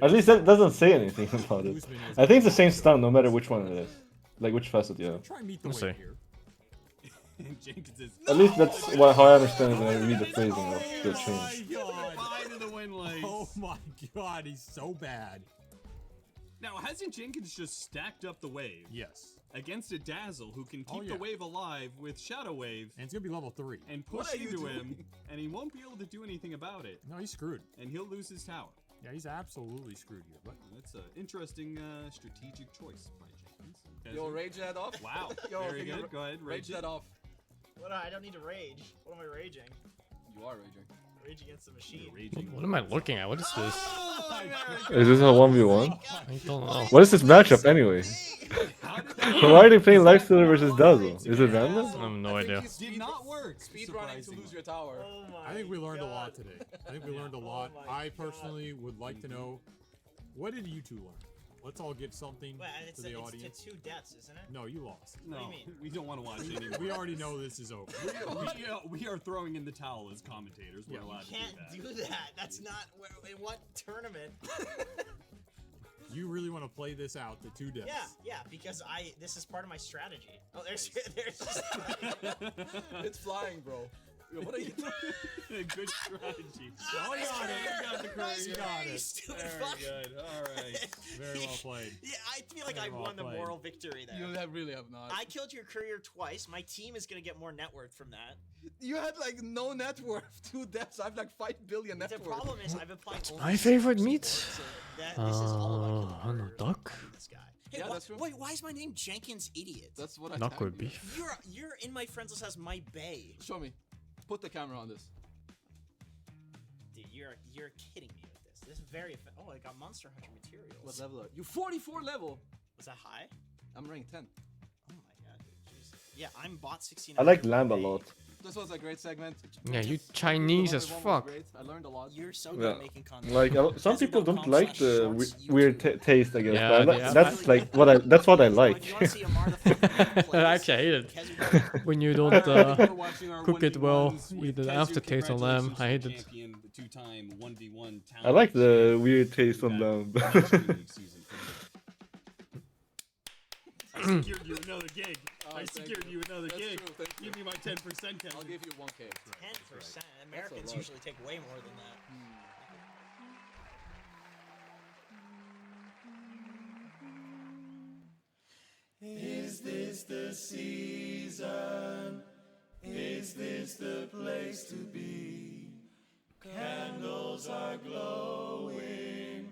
At least that doesn't say anything about it. I think it's the same stun no matter which one it is. Like which facet, yeah. We'll see. At least that's how I understand it when I read the phrasing of the change. Oh my god, he's so bad. Now, hasn't Jenkins just stacked up the wave? Yes. Against a Dazzle who can keep the wave alive with Shadow Wave. And it's gonna be level 3. And push into him, and he won't be able to do anything about it. No, he's screwed. And he'll lose his tower. Yeah, he's absolutely screwed here. But that's an interesting strategic choice by Jenkins. Yo, rage that off. Wow. Yo, Very can you good. Go ahead, rage that off. What? I don't need to rage. What am I raging? You are raging. Rage Against the Machine. What am I looking at? What is this? Is this a 1v1? I don't know. What is this matchup anyway? So why are they playing Lifestealer versus Dazzle? Is it random? I have no idea. Did not work. Speedrunning to lose your tower. I think we learned a lot today. I think we learned a lot. I personally would like to know, what did you two learn? Let's all give something to the audience. It's to 2 deaths, isn't it? No, you lost. No, What do you mean? we don't want to watch anymore. We already know this is over. We are throwing in the towel as commentators. We're allowed You can't do that. That's not in what tournament. You really want to play this out to 2 deaths? Yeah, because this is part of my strategy. Oh, there's just It's flying, bro. Yo, what are you doing? Good strategy. Oh, you got it. You got the career. You got You it. stupid Very fuck. good. All right. Very well played. Yeah, I feel like Very I well won the played. moral victory there. You really have not. I killed your courier twice. My team is gonna get more net worth from that. You had like no net worth. 2 deaths. I have like 5 billion net The worth. problem is I've applied. My favorite meat? So this is all about killing I don't know, duck? this guy. Hey, Yeah, that's true. wait, why is my name Jenkins Idiot? That's what I Duck tagged with you. beef. You're in my friends list as my bae. Show me. Put the camera on this. Dude, you're kidding me with this. This is very oh, I got Monster Hunter materials. What level are you? 44 level. Was that high? I'm rank 10. Oh my god, dude. Jesus. Yeah, I'm bot 69. I like Lamb a lot. This was a great segment. Yeah, you Chinese as Everyone was fuck. great. I learned a lot. You're so good Yeah. at making content. Like some people don't like the weird taste, I guess. Yeah, but yeah. that's like that's what I like. I actually hate it. When you don't cook it well, eat the aftertaste on lamb. I hate it. I like the weird taste on lamb. I secured you another gig. I thank secured you another That's gig. true, thank you. Give me my 10%, Kevin. I'll give you 1k. 10%. Americans lot. usually take way more than that. Is this the season? Is this the place to be? Candles are glowing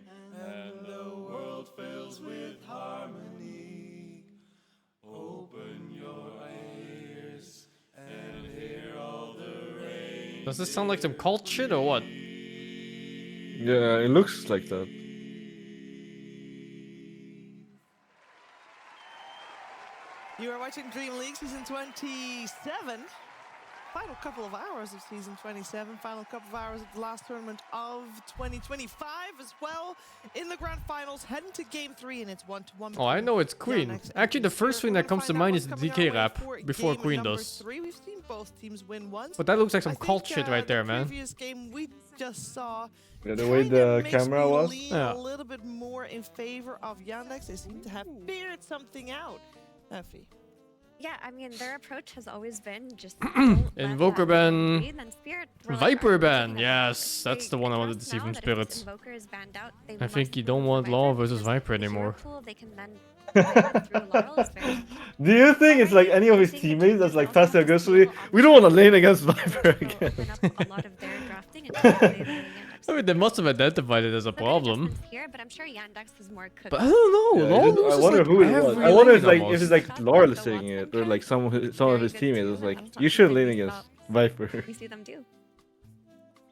and the world fills with harmony. Open your ears and hear all the rain. Does this sound like some cult shit or what? Yeah, it looks like that. You are watching Dream League Season 27. Final couple of hours of Season 27. Final couple of hours of the last tournament of 2025 as well. In the grand finals, heading to Game 3, and it's 1-1. Oh, I know it's Queen. Actually, the first thing that comes to mind is the DK rap before Queen does. We've seen both teams win once. But that looks like some I think, cult shit right there, the man. previous game we just saw. Yeah, the way the camera was. Lean Yeah. a little bit more in favor of Yandex. They seem to have figured something out. Effie. Yeah, I mean, their approach has always been just Invoker ban. then Spirit Viper ban. Yes, that's the one I wanted to see from Spirit. Invoker is banned out, they I think must you don't move want to Law Viper, versus because Viper the hero anymore. pool, they can then through Laurel is very Do you think it's like any of his teammates that's like passive aggressively? We don't want to lane against Viper again. a lot of their drafting and I mean, they must have identified it as a problem. here, but I'm sure Yandex is more cooked. But I don't know. Yeah, Law I loses wonder like who it was. every I wonder if lane like if it's almost. like Laurel saying it or like some of his teammates was like, you should lane against Viper. We see them do.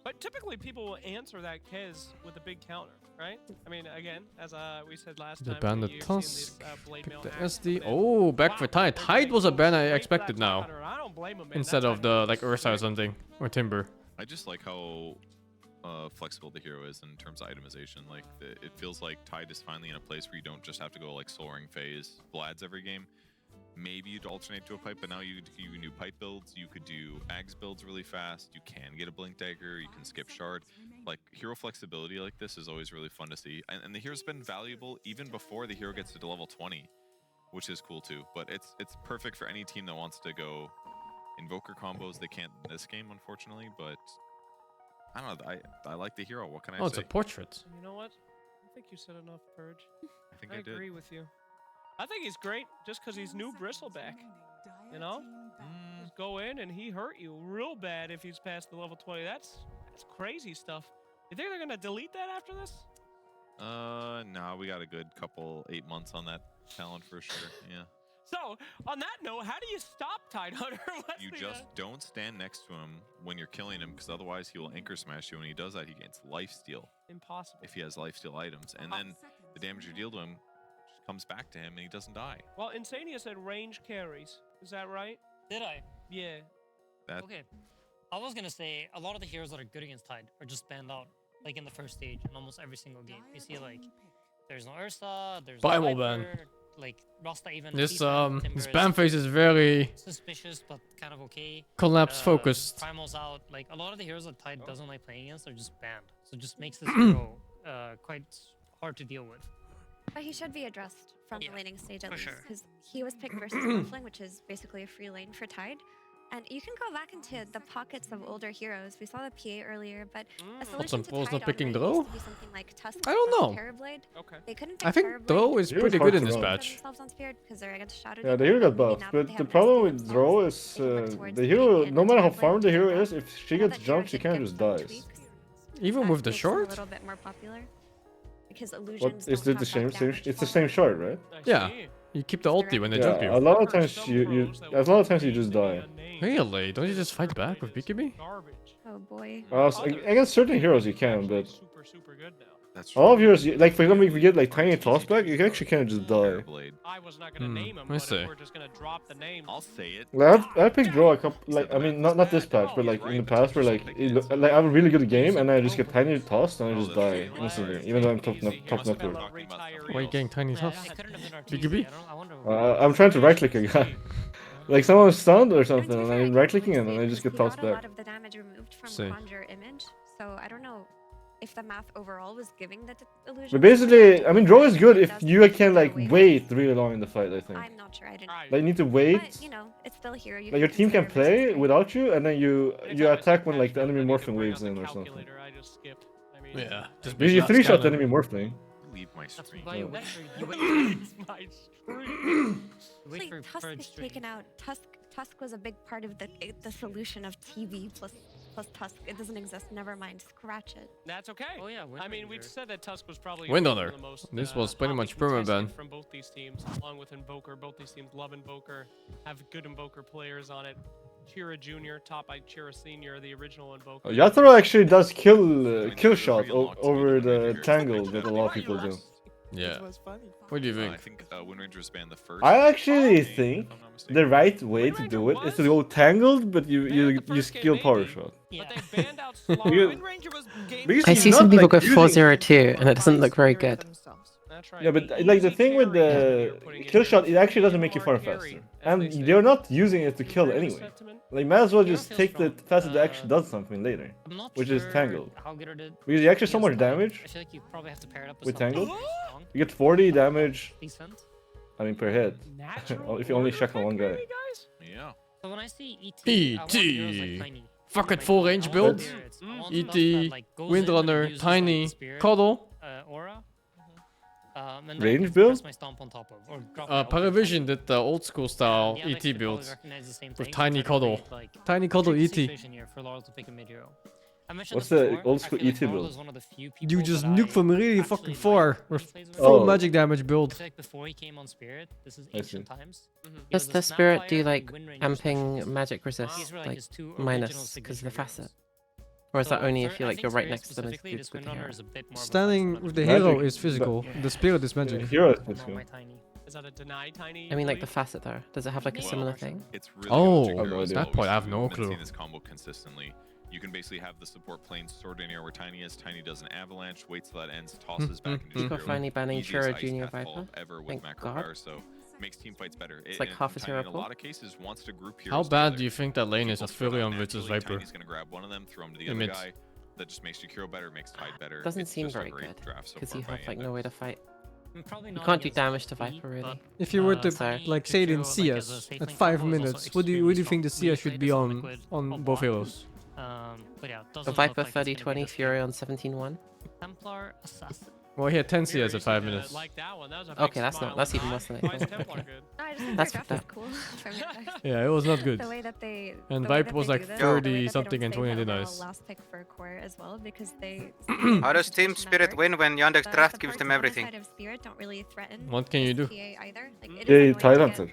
But typically people will answer that Kez with a big counter, right? I mean, again, as we said last The time, ban the you've seen Tusk. this, blade Pick mail the hack SD. come in. Oh, back for Tide. Tide was a ban I expected now. I don't blame him, man. Instead of the like Ursa or something. Or Timber. I just like how flexible the hero is in terms of itemization. Like it feels like Tide is finally in a place where you don't just have to go like soaring phase Vlads every game. Maybe you'd alternate to a pipe, but now you can do pipe builds. You could do Ags builds really fast. You can get a Blink Dagger. You can skip Shard. Like hero flexibility like this is always really fun to see. And the hero's been valuable even before the hero gets to level 20, which is cool too. But it's perfect for any team that wants to go Invoker combos. They can't in this game, unfortunately, but I don't know. I like the hero. What can I say? Oh, it's a portrait. You know what? I think you said enough, Purge. I think I I did. agree with you. I think he's great just because he's new Bristleback. You know? Just go in and he hurt you real bad if he's past the level 20. That's crazy stuff. You think they're going to delete that after this? No, we got a good couple 8 months on that talent for sure. Yeah. So, on that note, how do you stop Tidehunter? You just don't stand next to him when you're killing him, because otherwise he will anchor smash you. When he does that, he gains lifesteal. Impossible. If he has lifesteal items. And then the damage you deal to him just comes back to him and he doesn't die. Well, Insania said range carries. Is that right? Did I? Yeah. Okay. I was gonna say a lot of the heroes that are good against Tide are just banned out, like in the first stage in almost every single game. You see, like, there's no Ursa, there's no Primal Viper, ban. like Rasta even. This Timber this is ban phase is very suspicious, but kind of okay. collapse focused. Primal's out. Like a lot of the heroes that Tide doesn't like playing against are just banned. So it just makes this hero quite hard to deal with. But he should be addressed from the laning stage at for least, sure. because he was picked versus Muffling, which is basically a free lane for Tide. And you can go back into the pockets of older heroes. We saw the PA earlier, but a solution to Tide not picking used Drow? to be something like Tusk I don't plus know. Terrorblade. Okay. They couldn't I pick think Terrorblade Drow is pretty good in this patch. themselves on Spirit because they're against Shadow. Yeah, the hero got buffed, but the problem with Drow is the hero, no matter how farmed the hero is, if she gets jumped, she kind of just dies. Even with the makes them a short? little bit more popular because What illusions is don't it the have same? damage It's the same shard, right? Yeah. You keep the ulti when they jump you. A lot of times a lot of times you just die. Really? Don't you just fight back with BKB? Oh boy. Against certain heroes you can, but super good now. That's a lot of heroes, like for example, if you get like tiny tossback, you actually can't just die. I was not gonna name him, I but see. if we're just gonna drop the name. I'll say it. Like I picked Drow a couple, like I mean not this patch, but like in the past where like I have a really good game and I just get tiny tossed and I just die instantly, even though I'm top network. Why are you getting tiny toss? BKB? I'm trying to right click a guy. Like someone was stunned or something, and I'm right clicking him and I just get He tossed got a lot back. of the damage removed from See. Conjure Image, so I don't know if the math overall was giving the illusion. But basically, I mean, Drow is good if you can like wait really long in the fight. I think. I'm not sure. I didn't. Like you need to wait. But you know, it's still here. You Like your team can play without you, and then you attack when like the enemy morphing waves in or something. I just skipped. I mean, Yeah. Just You 3-shot the enemy morphing. Leave my stream. Why you wait for my stream. wait for Tusk Purge is stream. taken out. Tusk was a big part of the solution of TV plus Tusk. It doesn't exist. Never mind. Scratch it. That's okay. Oh yeah. I mean, we've said that Tusk was probably Wind one Hunter. of the most, This was pretty hotly much permaban. contested from both these teams, along with Invoker. Both these teams love Invoker, have good Invoker players on it. Chira Jr. top by Chira Senior, the original Invoker. Yatoro actually does kill shot over the tangle that a lot of people do. Yeah. What do you think? I think Wind Ranger's banned the first. I actually think the right way to do it is to go tangled, but you skill power shot. But they banned out Slar. Because- Wind Ranger was game because I he's see not, some people like, go using- 4-0-2 and it doesn't look very good. That's right. Yeah, but like the thing with the kill shot, it actually doesn't make you farm faster, and they're not using it to kill anyway. Like, might as well just take the faster that actually does something later, I'm not which sure is tangled. how good it is. Because you actually so much damage I feel like you probably have to pair it up with something tangled. strong. You get 40 damage. Decent. I mean per hit. If you only check on one guy. Yeah. So when I see ET, I want heroes like Tiny. Fuck it, full range build. ET, Windrunner, Tiny, Cuddle. Aura. And then I Range can build? press my stomp on top of, or drop my ult. Paravision did the old school style Yeah, they ET should probably build recognize the same with thing, Tiny because I don't Cuddle. think, like, Tiny Cuddle tricks ET. vision here for Laurel to pick a mid hero. I mentioned What's this the before, old I school feel like ET Laurel build? is one of the few You people just that nuke I from really actually fucking like far when with he plays with full him. magic damage I build. feel like before he came on Spirit, this is I ancient see. times. he Does was a the spirit do Snapfire like and Wind Ranger amping specialist. magic These resist, were like like his two original minus because of the signature facet? heroes. Or is that So only for, if you I like think you're right Spirit next to them as specifically, good this with the Windrunner hero? is a bit more of a Standing fast with the Magic. hero is physical. The spirit is The magic. hero is No, physical. my Tiny. Is that a deny Tiny? I mean like believe? the facet there. Does it have like a similar thing? It's really Oh, good with your heroes that always point I have do, no and I've clue. seen this combo consistently. You can basically have the support playing sword in air where Tiny is. Tiny does an avalanche, waits till that ends, tosses back into Eco hero. finally banning Easiest Chira ice Junior path all Viper. ever with Thank macro God. power, so makes team fights better. It's like And half his Tiny hero in a pool. lot of cases wants to group heroes How bad together. do you think that lane is People of spread out Furion versus naturally, Viper? Tiny's gonna grab one of them, throw him to the In other mid. guy. That just makes your hero better, makes Tide better. Doesn't It's seem just a very great good draft so because far you by have like no Index. way to fight. Probably You not can't do against damage to ET, Viper really. but, If you were to Tiny like say it in Jojo, like, as a CS safe at lane 5 combo is also minutes, what do you extremely think the strong. We CS should played be this on Liquid a both lot. heroes? But yeah, The doesn't look Viper like it's gonna be 30-20 this Fury game. on 17-1. Templar Assassin. Well, he had 10 CS at 5 minutes. Like that one. That was a big Okay, that's smile not. That's on even my worse than eye. Why I is thought. Templar Okay. good? No, I just think That's their fucked draft up. is cool from it. Yeah, it was not good. The way that they And the way Viper that was they like do this, the way that 30 they something don't and save 20 the did overall nice. last pick for core as well because they. How does Team Spirit win when Yandex Draft gives them everything? Spirit don't really threaten What can you do? PA either. Like, it is They annoying to Tide get Hunter.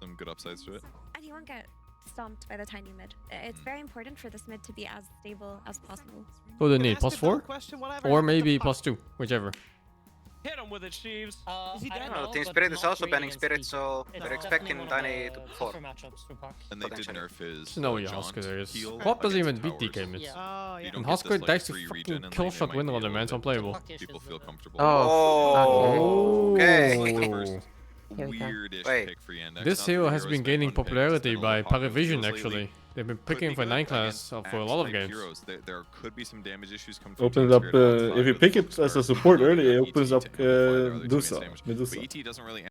some good upsides to it. And he won't get stomped by the tiny mid. It's very important for this mid to be as stable as possible. So they need +4? Or maybe +2, whichever. Hit him with it, Sheaves. Is he dead? Team Spirit is also banning Spirit, so they're expecting Tiny to perform. And they did nerf his No, yeah, Jaunt Husker there is. heal What doesn't even against beat DK towers. mids. You And don't get Husker this, dies to free fucking regen and kill lane, it shot might winner be on a the man, it's little bit unplayable. People feel comfortable. Oh. Okay. First. Here we go. weirdish Wait. pick for Yandex. This Not the hero has heroes been pick, gaining one pick, it's popularity been a by little popular with PariVision heroes lately. actually. They've been Could picking be for good 9 class against for a lot of axe-type games. heroes. There could be some damage issues come from Opens Team up, Spirit Alpha 5 if you with pick Focus it as a Guard. support Maybe early, it ET opens to up amplify their other teammate's Medusa. damage. Medusa. But ET doesn't really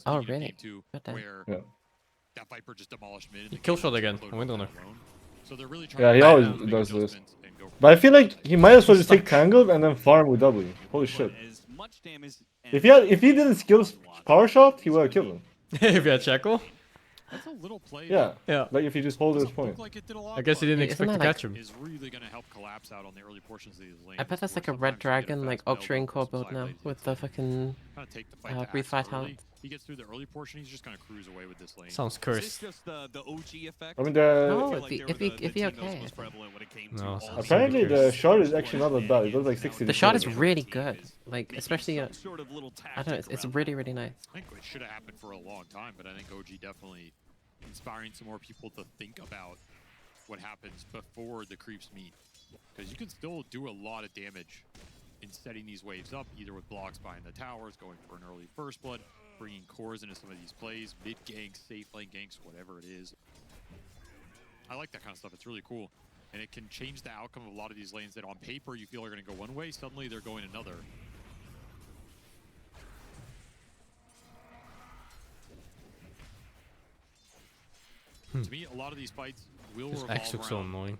Oh, really? Too, What the? where Yeah. that Viper just demolished mid. He kill shot again. I went on her. So they're really trying Yeah, he to always make does this. adjustments and go But I feel like he might as well just take Tangled and then farm with W. Holy shit. If he didn't skill power shot, he would have killed him. If you had Shackle? That's a little play. Yeah. Yeah. Like if you just hold his point. Like it did a lot, I guess he didn't Isn't expect to that like- catch him. is really going to help collapse out on the early portions of these lanes. I bet that's where like a red sometimes you get dragon, fast like build Ultra up Core with some build side now, lanes. with the fucking Kinda take the fight to breathe Axe fight early. out. He gets through the early portion, he's just going to cruise away with this lane. Sounds cursed. just the OG effect? I mean, No, the it'd be okay. No, apparently the shot is actually not that bad. It does like 60. The shot is really good. Like, especially, I Sort of little don't know, it's really, really nice. I think it should have happened for a long time, but I think OG definitely inspiring some more people to think about what happens before the creeps meet. Because you can still do a lot of damage in setting these waves up, either with blocks behind the towers, going for an early first blood, bringing cores into some of these plays, mid ganks, safe lane ganks, whatever it is. I like that kind of stuff. It's really cool. And it can change the outcome of a lot of these lanes that on paper you feel are going to go one way, suddenly they're going another. To me, a lot of these fights will This revolve X looks so around annoying.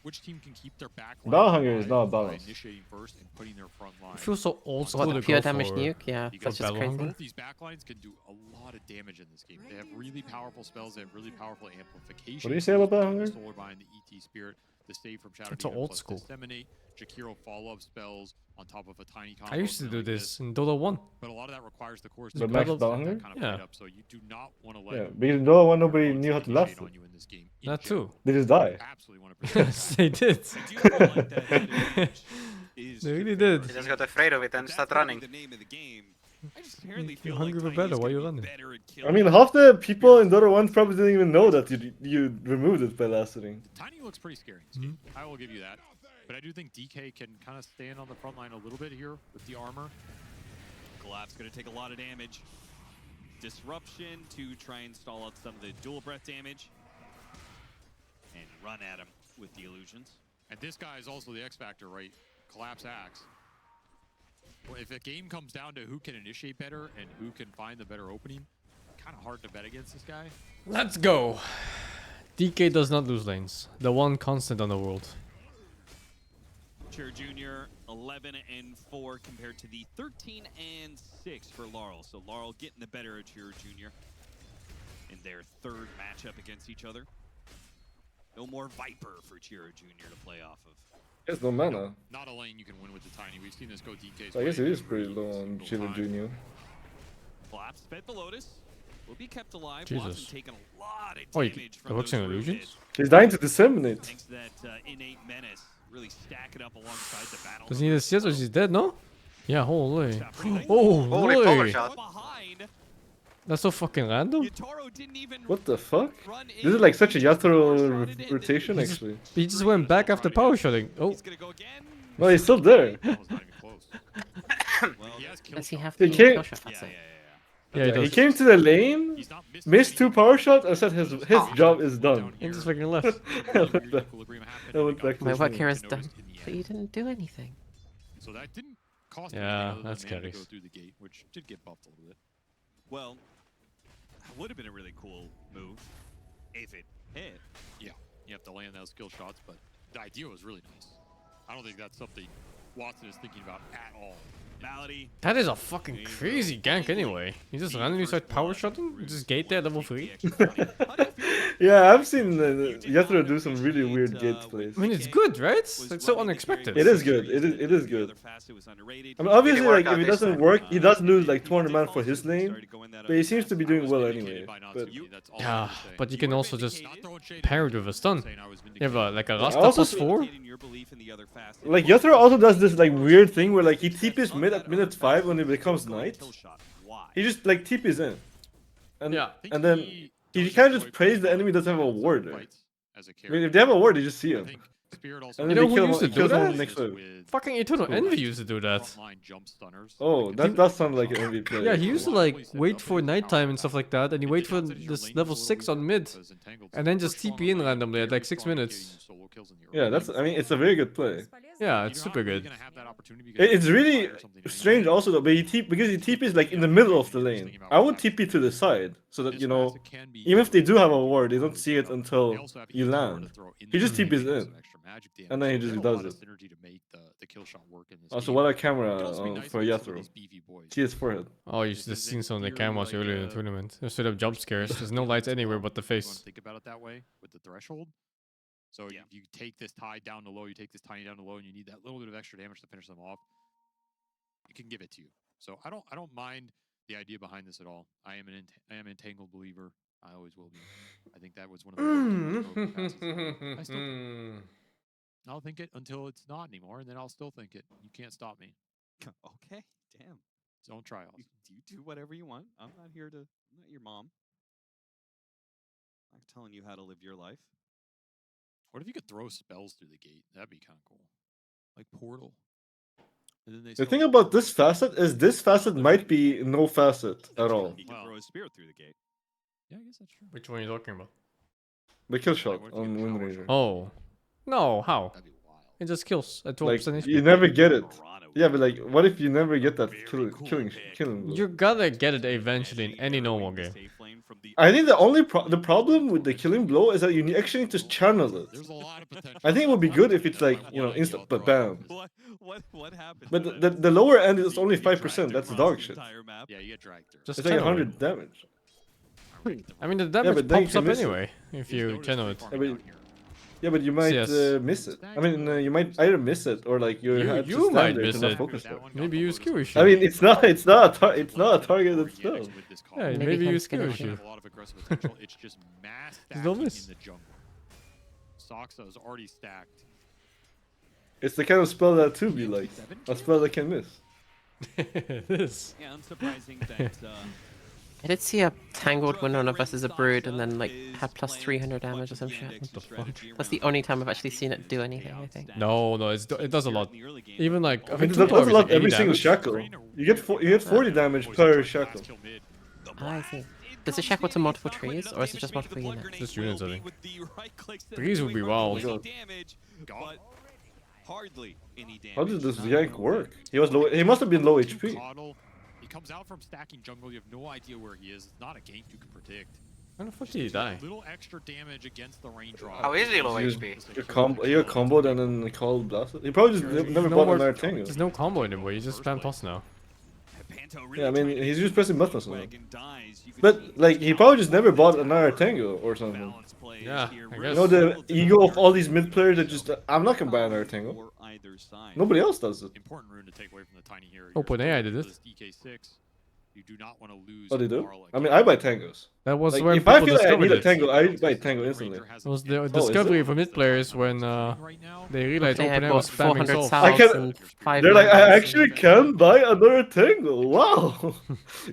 which team can keep their back Battle line Hunger is alive not by balanced. initiating first and putting their front line. It feels so old school What, the to pure go damage for, nuke? Yeah, Because that's just Battle crazy. Hunger. both these backlines can do a lot of damage in this game. They have really powerful spells. They have really powerful amplification. What do you say about Battle between the Hunger? Solar Bind, the ET Spirit. the save from Shadow It's so Demon old plus school. Disseminate, Jakiro follow-up spells on top of a tiny combo. I used to something do like this in Dota 1. But a lot of that requires the core But to Max set Downhill? that kind of Yeah. fight up, so you do not want to let Yeah, because in Dota 1 nobody knew how to last it. on you in this game. in That general. too. They just die. Absolutely want to Yes, they did. I do feel like that advantage is They really good for did. He just got afraid of it and That's started gonna be running. the name of the game. I just inherently You're feel hungry like for Tiny's better. Why gonna you be running? better at I killing. mean, half the people in Dota 1 probably didn't even know that you removed it by last hitting. Tiny looks pretty scary in this game. I will give you that. But I do think DK can kind of stand on the front line a little bit here with the armor. Collapse gonna take a lot of damage. Disruption to try and stall out some of the dual breath damage. And run at him with the illusions. And this guy is also the X factor, right? Collapse Axe. Well, if a game comes down to who can initiate better and who can find the better opening, kind of hard to bet against this guy. Let's go. DK does not lose lanes. The one constant on the world. Cheer Jr. 11-4 compared to the 13-6 for Laurel. So Laurel getting the better of Cheer Jr. in their third matchup against each other. No more Viper for Cheer Jr. to play off of. He has no mana. Not a lane you can win with the Tiny. We've seen this go DK's So I guess way it is every pretty low on single Chiller time. Jr. Collapse fed the Lotus. Will be kept alive. Jesus. Watson taking a lot of Oh, damage that from works those in rooted. illusions? He's dying to disseminate. Thanks to that innate menace. Really stacking up alongside the battle. Does he need a CS or is he dead, no? Yeah, holy. Holy Holy. power shot. Behind. That's so fucking random. Yatoro didn't even What the fuck? run This is like such a Yatoro rotation, actually. He just went back after power shotting. Oh. He's gonna go again. No, he's still there. That was not even close. Well, He has kill Does he shot. have He to can't- kill shot? That's it. Yeah, he He does. came to the lane, He's not missed missed two anything. power shots, and said his job is done. And just fucking left. I went back- I went back to My his work lane. here is done. But you didn't do anything. So that didn't cost Yeah, anything other that's than mana to carries. go through the gate, which did get buffed a little bit. Well, that would have been a really cool move if it hit. Yeah, you have to land those skill shots, but the idea was really nice. I don't think that's something Watson is thinking about at all. Malady. That is a fucking crazy gank anyway. You just randomly start power shotting? You just gate there level 3? Yeah, I've seen Yatoro do some really weird gate plays. I mean, it's good, right? It's so unexpected. It is good. It is good. I mean, obviously, like if it doesn't work, he does lose like 200 man for his lane, but he seems to be doing well anyway. But Yeah, but you can also just pair it with a stun. You have like a I Rasta also plus 4. like Yatoro also does this like weird thing where like he TPs mid at minute 5 when it becomes night. He just like TPs in, and Yeah. and then he kind of just prays the enemy doesn't have a ward. I mean, if they have a ward, they just see him. And You then know they who kill used to him, do kills him on that? the next wave. Fucking Eternal Envy used to do that. Oh, that does sound like an MVP play. Yeah, he used to like wait for nighttime and stuff like that, and he wait for this level 6 on mid, and then just TP in randomly at like 6 minutes. Yeah, that's. I mean, it's a very good play. Yeah, it's super good. It's really strange also though, but because he TPs like in the middle of the lane. I would TP to the side so that you know, even if they do have a ward, they don't see it until you land. He just TPs in, and then he just does it. Also, what a camera for Yatoro. See his forehead. Oh, you should have seen some of the cameras earlier in the tournament. They're straight up jump scares. There's no lights anywhere but the face. Think about it that way with the threshold. So if you take this tide down to low, you take this tiny down to low, and you need that little bit of extra damage to finish them off. It can give it to you. So I don't mind the idea behind this at all. I am an entangled believer. I always will be. I think that was one of the broken passes. I still think. I'll think it until it's not anymore, and then I'll still think it. You can't stop me. Okay, damn. Don't try. You do whatever you want. I'm not here to. I'm not your mom. I'm telling you how to live your life. What if you could throw spells through the gate? That'd be kind of cool. Like Portal. And then they The thing about this facet is this facet might be no facet at all. He can throw his spear through the gate. Yeah, I guess that's true. Which one are you talking about? The kill shot on Wind Ranger. Oh. No, how? It just kills at 12% Like HP. you never get it. Yeah, but like, what if you never get that killing blow? You're gonna get it eventually in any normal game. I think the only the problem with the killing blow is that you actually need to channel it. I think it would be good if it's like instant, but bam. What happened? But the lower end is only 5%. That's dog shit. Yeah, you get dragged through. Just It's like channel 100 damage. I mean, the damage but then you pops can up miss it. anyway if you channel it. Yeah, but you might CS. miss it. I mean, you might either miss it or like you have to You stand might there miss to not it. focus there. Maybe you skill issue. I mean, it's not a target itself. Yeah, maybe you skill issue. A lot of aggressive potential. It's just mass Don't stacking in miss. the jungle. Soxa is already stacked. It's the kind of spell that 2B likes. A spell that can miss. This. Yeah, unsurprising that. I did see a Tangled win on a versus a Brood and then like had plus 300 damage or some shit. What the fuck? That's the only time I've actually seen it do anything, I think. No, it does a lot. Even like I It think does a lot every 80 single damage. shackle. You get 40 damage per shackle. I see. Does it shackle to multiple trees or is it just multiple units? Just units, I think. Trees would be wild. Hardly any damage. How did this yank work? He was low. He must have been low HP. He comes out from stacking jungle. You have no idea where he is. It's not a gank you can predict. How the fuck did he die? A little extra damage against the range drop. How is he low You HP? got comboed and then called blasted. He probably just never bought another tango. There's no combo anymore. You just spam toss now. Yeah, I mean he's just pressing buttons now. But like he probably just never bought another tango or something. Yeah, I You guess. know the ego of all these mid players that just I'm not gonna buy another tango. Nobody else does it. Important rune to take away from the tiny here. OpenAI did it. DK6. You do not want to lose. Oh, they do? I mean, I buy tangos. That was Like, when if I people feel like I need a discovered it. tango, I buy tango instantly. It was the is discovery it? for mid players when they realized They had OpenAI bought was spamming 400 souls. I can. They're like, I actually can buy another tango. Wow,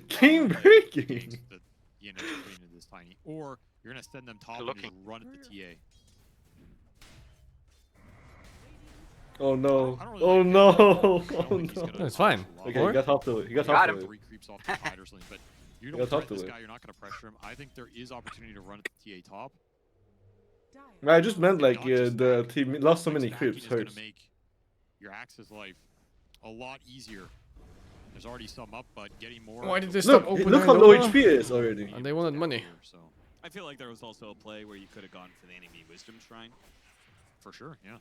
game breaking. The NX queen into this tiny, or you're gonna send them top and just run at the TA. Oh no! Oh no! Oh no! No, it's fine. Okay, Or? he got top to it. He got Got top him. to it. Three creeps off the spider sling, but you You don't gotta talk threat to this it. guy. You're not gonna pressure him. I think there is opportunity to run at the TA top. I just meant like the team lost so many Stacking creeps is gonna hurts. make your Axe's life a lot easier. There's already some up, but getting more. Why did they stop Look, OpenAI? look how low HP it is already. And they wanted money. So I feel like there was also a play where you could have gone for the enemy wisdom shrine. for sure, yeah.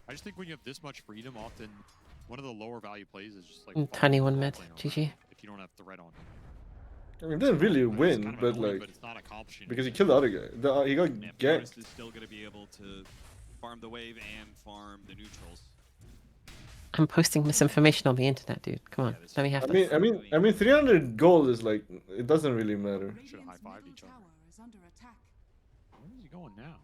I just think when you have this much freedom, often one of the lower value plays is just like Tiny one mid, playing on GG. that if you don't have the red on. I mean, didn't really win, kind of but annoying, like but it's not accomplishing because he killed the other guy. He got Yeah, ganked. Forest is still going to be able to farm the wave and farm the neutrals. I'm posting misinformation on the internet, dude. Come on, let me have this. I mean, 300 gold is like it doesn't really matter. Should have high-fived each other. Where is he going now?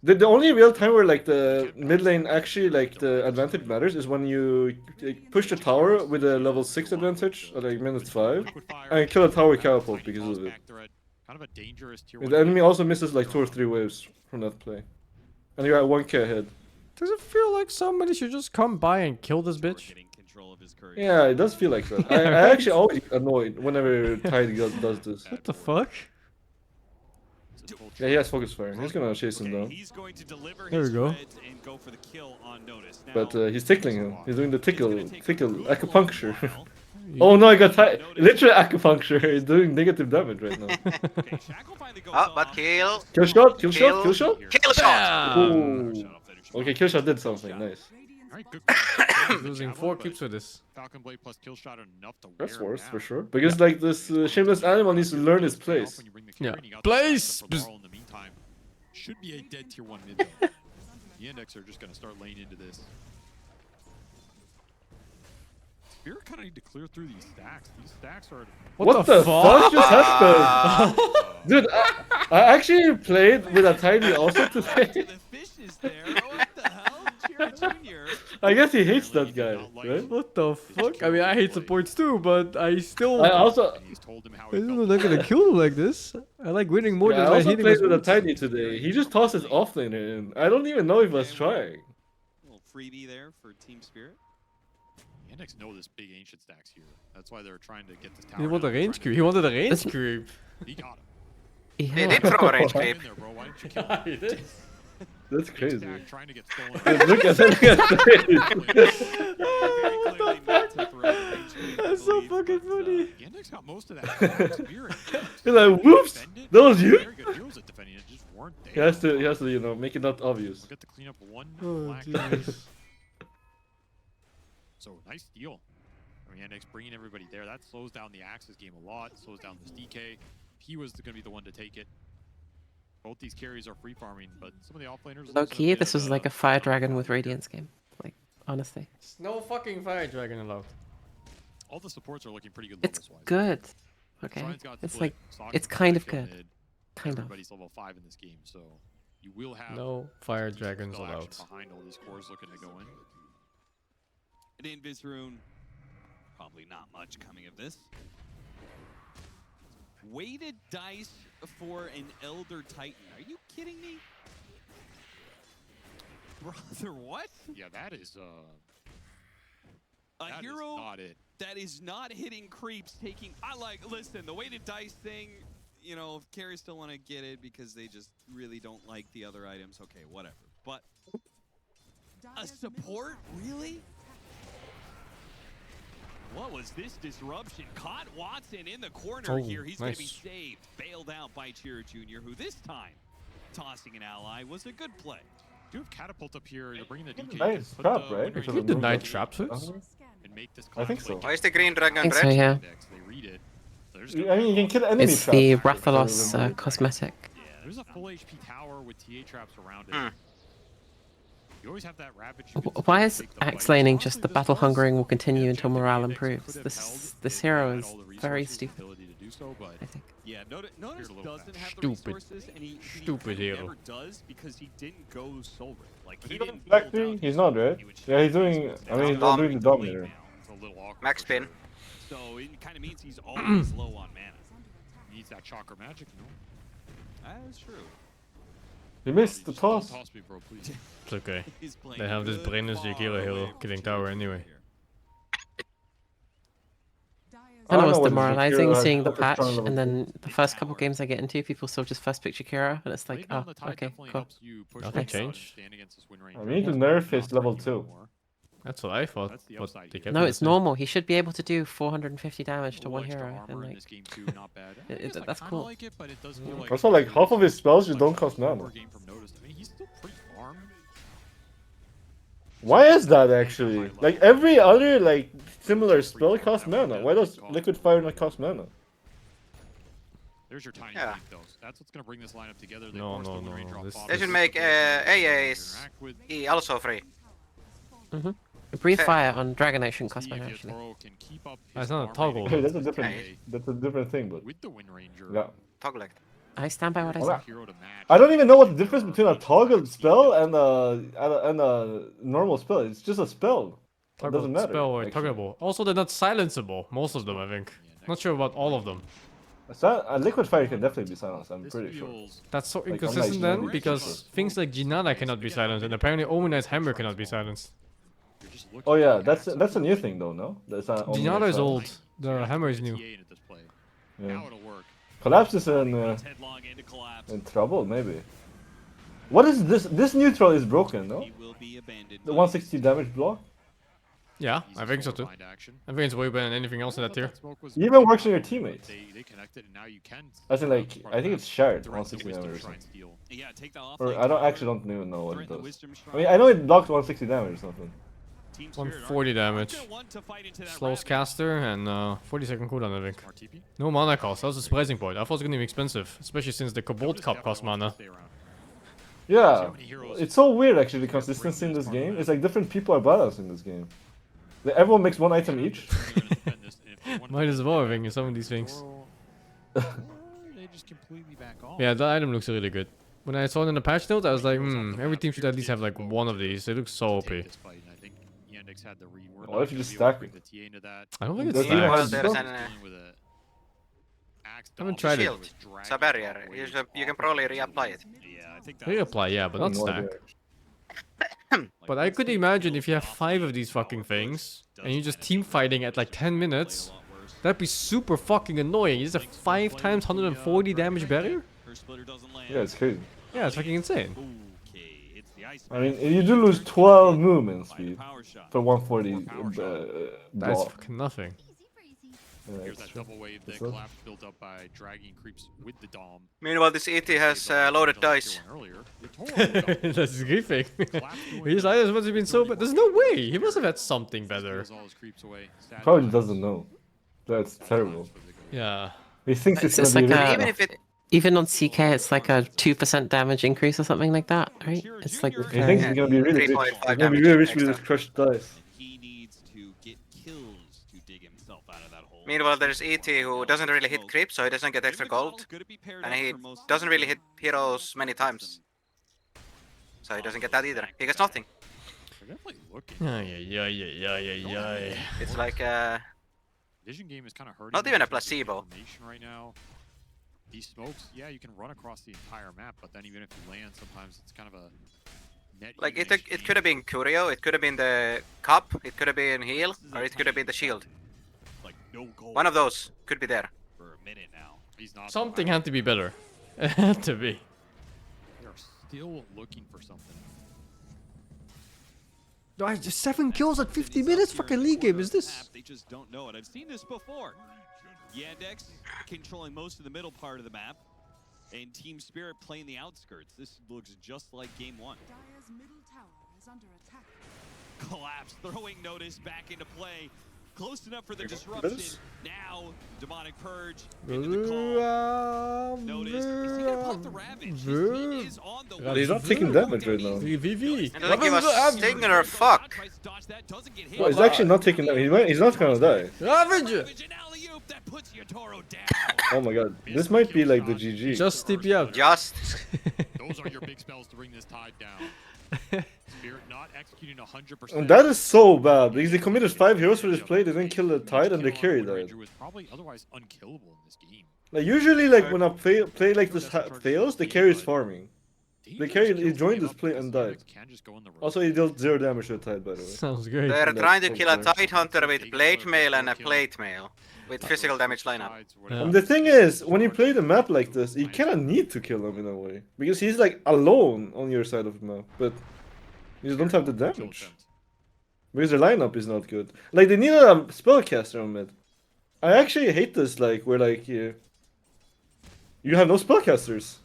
The only real time where like the mid lane actually like the advantage matters is when you like, push the tower with a level 6 advantage at like minute 5 and kill a tower catapult because of it. Kind of a dangerous tier The enemy also misses like 2 or 3 waves from that play, and you're at 1k ahead. Does it feel like somebody should just come by and kill this bitch? Yeah, it does feel like that. I actually always get annoyed whenever Tide does this. What the fuck? Yeah, he has focus fire. He's gonna chase him down. He's going to deliver There we his go. reds and go for the kill on notice. Now, But he's tickling him. He's doing the tickle acupuncture. Oh no, I got literally acupuncture. He's doing negative damage right now. Oh, but kill. Kill shot, kill shot, kill shot. Kill shot. Ooh. Okay, kill shot did something nice. Alright, good. He's losing 4 keeps with this. Falcon Blade plus kill shot are enough to That's wear him worse down. for sure. Because like this shameless animal needs to learn his place. Yeah. Place! In the meantime, should be a dead tier 1 mid though. The Index are just gonna start laying into this. Spirit kind of need to clear through these stacks. These stacks are. What the fuck just happened? Dude, I actually played with a tiny also today. I guess he hates that guy, right? What the fuck? I mean, I hate supports too, but I still. I also. I'm not gonna kill him like this. I like winning more Yeah, than I I also hating played with a supports. tiny today. He just tossed his offlaner in. I don't even know if he was trying. A little freebie there for Team Spirit. The Index know this big ancient stacks here. That's why they're trying to get this tower. He wanted a down, range trying creep. to- He wanted a range creep. He got him. He did throw a range creep. In there, bro. Why didn't you kill him? He did. That's crazy. Stack trying to get stolen. Dude, look at that. That's so fucking funny. The Index got most of that. Spirit. He's like, whoops, that was you. Very good deals at defending it, just weren't there. He has to, you know, make it not obvious. Get to clean up one Oh, black. Jesus. So nice deal. I mean, Index bringing everybody there. That slows down the Axis game a lot. Slows down this DK. He was going to be the one to take it. Both these carries are free farming, but some of the offlaners. Low key, this was like a Fire Dragon with Radiance game. Like, honestly. No fucking Fire Dragon allowed. All the supports are looking pretty good. It's good. Okay. It's like, it's kind of good. Kind of. Everybody's level 5 in this game, so you will have no Fire Dragons spell allowed. action behind all these cores looking to go in. And in Invis Rune, probably not much coming of this. Weighted dice for an Elder Titan. Are you kidding me? Brother, what? Yeah, that is a that hero is not it. that is not hitting creeps, taking. Listen, the weighted dice thing, you know, if carries still want to get it because they just really don't like the other items, okay, whatever. But a support, really? What was this disruption? Caught Watson in the corner here. He's going to be saved. Bailed out by Chira Jr., who this time, tossing an ally, was a good play. Do have Catapult up here. You're bringing the DK. Nice trap, right? You denied trap first? And make this I think so. Why is the green dragon I think red? so, yeah. They read it. I mean, you can kill enemy It's traps. the Rathalos cosmetic. Yeah, there's a full HP tower with TA traps around it. You always have that Ravage. Why is axe laning just the battle hungering will continue until morale improves? This hero is very stupid. I think. Yeah, Notice doesn't have the Stupid. resources, and he Stupid hero. never does because he didn't go Soul Ring. Like he He's didn't Black build 3? out He's not, right? Yeah, he's doing. I mean, he's not doing the Dominator. Max spin. So it kind of means he's always low on mana. Needs that chakra magic, no? That's true. He missed the toss. Toss me, bro, please. It's okay. They have this brainless Jakira hero killing tower anyway. I know it's what demoralizing Jakira seeing the has patch, strong level and then the first couple games I get into, people still just first pick Jakira, and it's like, oh, okay, cool. Nothing changed. I need to nerf his level 2. That's what I thought. But they kept No, it it's the same. normal. He should be able to do 450 damage to one hero, and like, that's cool. Also, like half of his spells just don't cost mana. Why is that actually? Like every other like similar spell costs mana. Why does Liquid Fire not cost mana? There's your tiny Yeah. leap, though. That's what's gonna bring this lineup together. They No, forced no, the no, Wind Rain no, drop this- off. They should make AA's E also free. Breathe fire on Dragon Nation cost mana actually. That's not a toggle. Okay, that's a different thing, but With the Wind Ranger. yeah. Toggle it. I stand by what I Well, said. I don't even know what the difference between a toggle spell and a normal spell. It's just a spell. It doesn't matter. Spell or actually. toggleable. Also, they're not silenceable. Most of them, I think. Not sure about all of them. A Liquid Fire can definitely be silenced. I'm pretty sure. That's so Like, inconsistent unlike then, Magic. because things like Ginada cannot be silenced, and apparently Omenite's Hammer cannot be silenced. Oh yeah, that's a new thing though, no? That's not only Ginada is like- old. The Hammer is new. Yeah. Collapse is in trouble, maybe. What is this? This neutral is broken, no? The 160 damage block? Yeah, I think so too. I think it's way better than anything else in that tier. It even works on your teammates. They connected, and now you can. As in, like, I think it's shared 160 damage or something. Yeah, take that off. Or I don't even know what it does. I mean, I know it blocks 160 damage or something. 140 damage. Slows caster and 40-second cooldown, I think. No mana cost. That was a surprising point. I thought it was gonna be expensive, especially since the Kobold Cup cost mana. Yeah, it's so weird actually, the consistency in this game. It's like different people are badass in this game. Like, everyone makes one item each. Might as well, I think, in some of these things. They just completely back off. Yeah, that item looks really good. When I saw it in the patch notes, I was like, every team should at least have like one of these. It looks so OP. What if you just stack it? I don't think it's Does he even have stacked. spell? I haven't tried it. Shield. It's a barrier. You can probably reapply it. Reapply, yeah, but not No stack. idea. But I could imagine if you have 5 of these fucking things, and you're just team fighting at like 10 minutes, that'd be super fucking annoying. Is a 5 times 140 damage barrier? Yeah, it's crazy. Yeah, it's fucking insane. I mean, you do lose 12 movement speed for 140 That's block. fucking nothing. Yeah, Here's it's that true. double wave that It's true. collapse built up by dragging creeps with the Dom. Meanwhile, this ET has loaded dice. That's griefing. His items must have been so bad. There's no way! He must have had something better. Probably doesn't know. That's terrible. Yeah. He thinks it's It's gonna be like really a- Even if it Even on CK, it's like a 2% damage increase or something like that, right? It's like I think he's gonna be really rich. 3.5 He's gonna be really rich with his crushed dice. He needs to get kills to dig himself out of that hole. Meanwhile, there's ET who doesn't really hit creep, so he doesn't get extra gold. And he doesn't really hit heroes many times. So he doesn't get that either. He gets nothing. It's like Vision game is kind of hurting. not even a placebo. Right now. These smokes, yeah, you can run across the entire map, but then even if you land, sometimes it's kind of a net. Like it could have been Curio, it could have been the cup, it could have been heal, or it could have been the shield. Like no gold. One of those could be there. For a minute now. He's not. Something had to be better. It had to be. They're still looking for something. Just 7 kills at 50 minutes? Fucking league game is this? They just don't know it. I've seen this before. Yandex controlling most of the middle part of the map, and Team Spirit playing the outskirts. This looks just like game 1. Dire's middle tower is under attack. Collapse, throwing Notice back into play. Close enough for the disruption. Now, Demonic Purge into the call. Notice, is he gonna pop the Ravage? His team is on the way. He's not taking damage right now. VV. And like he was stinger or fuck. No, he's actually not taking damage. He's not gonna die. Ravage! Oh my god, this might be like the GG. Just TP out. Just. Those are your big spells to bring this tide down. Spirit not executing 100%. And that is so bad because they committed 5 heroes for this play. They didn't kill the tide and they carried that. Was probably otherwise unkillable in this game. Like usually, like when a play like this fails, the carry is farming. The carry he joined this play and died. Also, he dealt 0 damage to the tide, by the way. Sounds great. They're trying to kill a Tide Hunter with Blade Mail and a Plate Mail. With physical damage lineup. And the thing is, when you play the map like this, you kind of need to kill him in a way. Because he's like alone on your side of the map. But you don't have the damage. Because their lineup is not good. Like, they need a spellcaster on mid. I actually hate this, like, where like you have no spellcasters.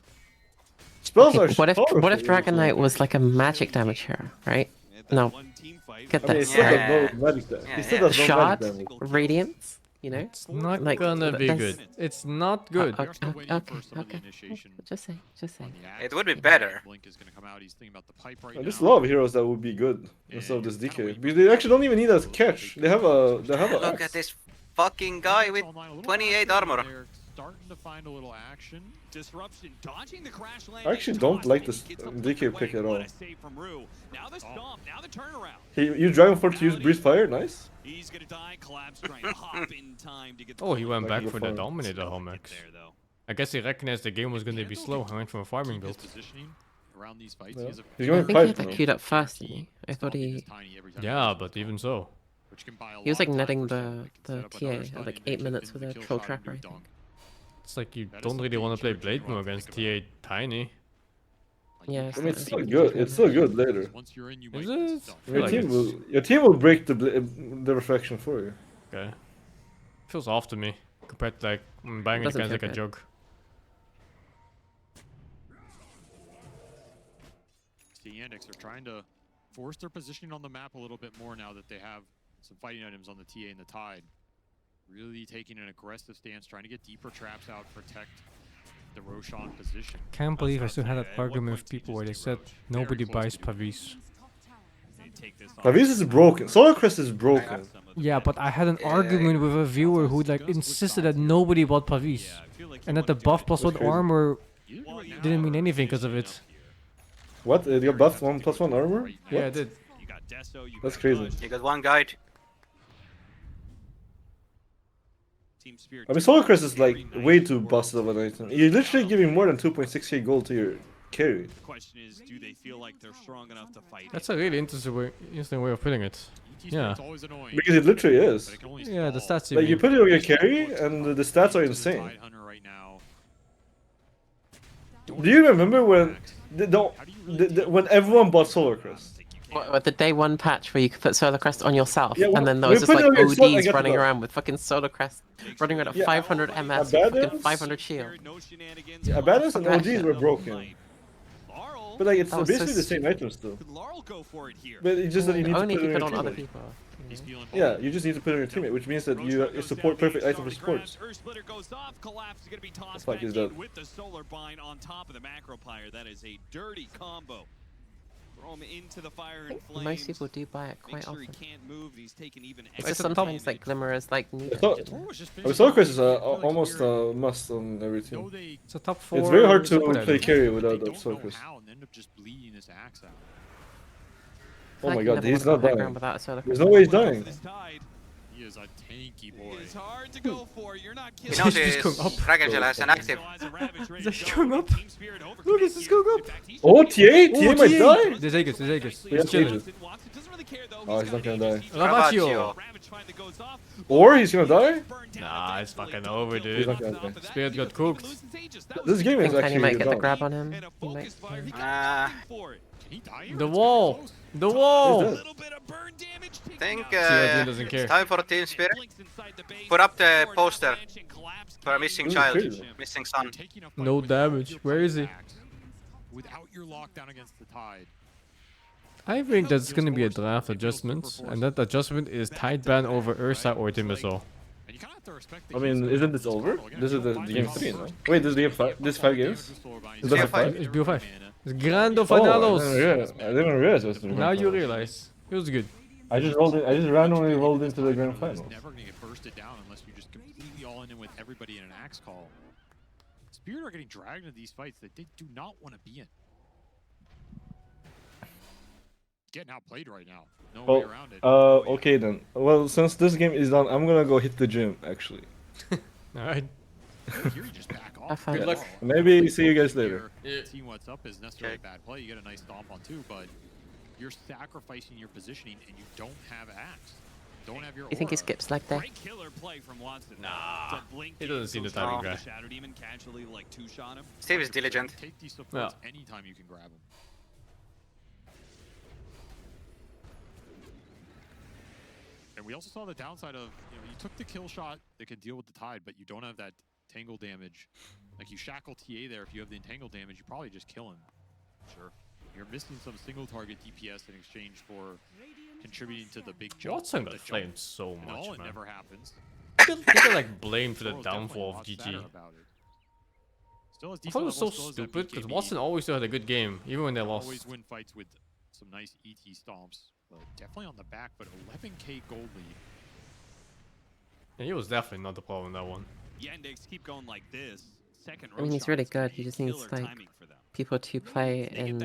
Spells are what if Dragon Knight was like a magic damage hero, right? No. Get that. I mean, he still does no magic damage. He still does no magic damage. Radiance? You know? It's not gonna be good. It's not good. Okay. Just say. It would be better. There's a lot of heroes that would be good instead of this DK. Because they actually don't even need a catch. They have a Look at this fucking guy with 28 armor. Starting to find a little action. Disruption, dodging the crash I actually don't like this DK pick at all. Now the stomp, now the turnaround. You Dragon Force to use Breathe Fire, nice. He's gonna die, collapse, trying to hop in time to get the Oh, he went back for the Dominator Homex. I guess he recognized the game was going to be slow. I went from a farming build. Around these fights, Yeah. I think he had that queued up fast, didn't he? I thought he... Yeah, but even so. He was like netting the TA at like 8 minutes with a Troll Trapper, I think. It's like you don't really want to play Blade Mo against TA Tiny. Yeah, I mean, it's still good. It's still good later. Is it? Your team will break the reflection for you. Okay. Feels off to me compared to like buying it against like a jug. The Yandex are trying to force their positioning on the map a little bit more now that they have some fighting items on the TA and the Tide. Really taking an aggressive stance, trying to get deeper traps out, protect the Roshan position. Can't believe I still had that argument with people where they said nobody buys Pavis. Pavis is broken. Solar Crest is broken. Yeah, but I had an argument with a viewer who like insisted that nobody bought Pavis. And that the buff plus 1 armor didn't mean anything because of it. What? You got buffed 1 plus 1 armor? What? Yeah, I did. That's crazy. You got 1 guide. I mean, Solar Crest is like way too busted of an item. You're literally giving more than 2.6k gold to your carry. The question is, do they feel like they're strong enough to fight? That's a really interesting way of putting it. Yeah. Because it literally is. Yeah, the stats Like, you put it on your carry, and the stats are insane. Do you remember when when everyone bought Solar Crest? What, the day 1 patch where you could put Solar Crest on yourself, Yeah, and then there we was just put like it on your ODs slot, running around with fucking Solar Crest, running around at 500 MS with fucking 500 shield. Yeah, Abaddons and ODs were broken. But like, it's That was basically so the same item still. Could Laurel go for it here? But it's just that you need Only to if put you it put on on your other team. people. He's feeling Yeah, you just need to put it on your teammate, which means that you support perfect item for supports. Earth Splitter goes off. Collapse is going to be tossed fuck back is in that? with the solar bind on top of the macro pyre. That is a dirty combo. Throw him into the fire and flames. Most people do buy it quite often. He can't move, and he's taking even It's just sometimes like Glimmer is like needed. Soul Crest is almost a must on every team. It's a top 4. It's very hard to play carry without that Soul Crest. and end up just bleeding his axe out. Oh my you god, never he's wanna not go dying. without a Solar There's Crest. no way he's dying. He is a tanky boy. It's hard to go for. You're not He knows his Dragon Shell as an active. Is that going up? Look, is this going up? Oh, TA? TA might die? There's Aegis, there's Aegis. Yeah, He's chilling. Oh, he's not gonna die. Ravatio. Or he's gonna die? Nah, it's fucking over, He's dude. not gonna die. Spirit got cooked. This game I is think Penny actually might get the done. grab on him. He might. The wall! The wall! I think doesn't care. it's time for a Team Spirit. Put up the poster for a missing child, missing son. No damage. Where is he? Without your lockdown against the tide. I think that's gonna be a draft adjustment, and that adjustment is Tide Ban over Ursa or Timbersaw. I mean, isn't this over? This is the game 3, no? Wait, this is game 5? This 5 games? Is that 5? It's BO5. It's Grando Oh, Finalos! I didn't realize it was the Now grand you finals. realize. It was good. I just randomly rolled into the grand finals. Never gonna get bursted down unless you just completely all in with everybody in an axe call. Spirit are getting dragged into these fights that they do not want to be in. Getting outplayed right now. No way around it. Okay then. Well, since this game is done, I'm gonna go hit the gym, actually. Alright. Good luck. Maybe see you guys later. Seeing what's up is necessarily a bad play. You get a nice stomp on two, but you're sacrificing your positioning and you don't have axe. Don't have your You think he skips like that? Great killer play from Watson. Nah. He doesn't seem the type of guy. Shadow Demon casually like two-shot him. Steve is diligent. Take these supports anytime you can grab them. And we also saw the downside of, you took the kill shot that could deal with the tide, but you don't have that tangle damage. Like you shackle TA there, if you have the entangle damage, you probably just kill him. Sure. You're missing some single target DPS in exchange for contributing to the big jump. Watson got flamed so And much, all it man. never happens. He got like blamed for the Toro's downfall of definitely a GG. lot better about it. Still has I thought it was so decent levels, still has that stupid because BKB. Watson always still had a good game, even when they lost. Always win fights with some nice ET stomps, but definitely on the back, but 11k gold lead. Yeah, he was definitely not the problem in that one. Yandex keep going like this. Second I mean, he's really good. He just needs like people to play in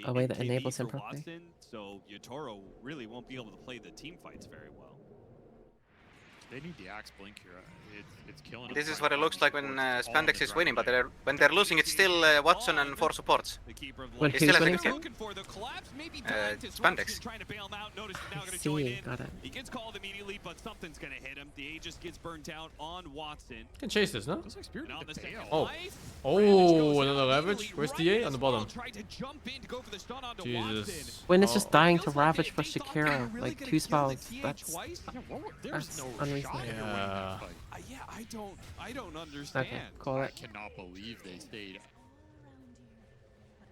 a way that enables him properly. Watson, so Yotaro really won't be able to play the team fights very well. They need the axe blink here. It's killing them. This is what it looks like when Spandex is winning, but when they're losing, it's still Watson and 4 supports. When He who's still has a winning? good game. Spandex. See, got it. He gets called immediately, but something's gonna hit him. The Aegis gets burnt out on Watson. Can chase this, no? And on the second Oh. life, Oh, another Ravage. Where's TA? On the bottom. tried to jump in to go for the stun onto Jesus. When it's just dying to Ravage for Shakira, like 2 spells, that's unreasonable. Yeah. Yeah, I don't understand. Okay, call I it. cannot believe they stayed.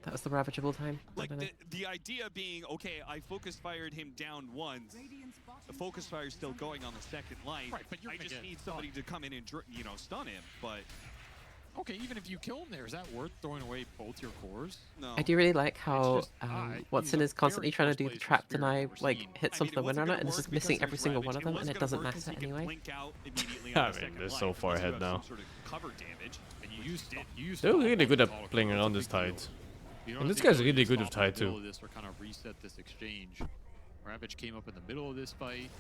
That was the Ravageable time. I Like don't know. the idea being, okay, I focus fired him down once. The focus fire's still going on the second life. Right, but you're I gonna just get need somebody to come in and stun him. But Okay, even if you kill him there, is that worth throwing away both your cores? no. I do really like how just high. Watson He's is a constantly very trying to first do the place trap Spirit deny, we're like seeing. hit some for the win on it, and it's just missing every single one of them, and it doesn't matter anyway. I mean, they're so far ahead now. Cover damage. And you used They're really good at playing around this tide. And this guy's really good with tide too. Or kind of reset this exchange. Ravage came up in the middle of this fight.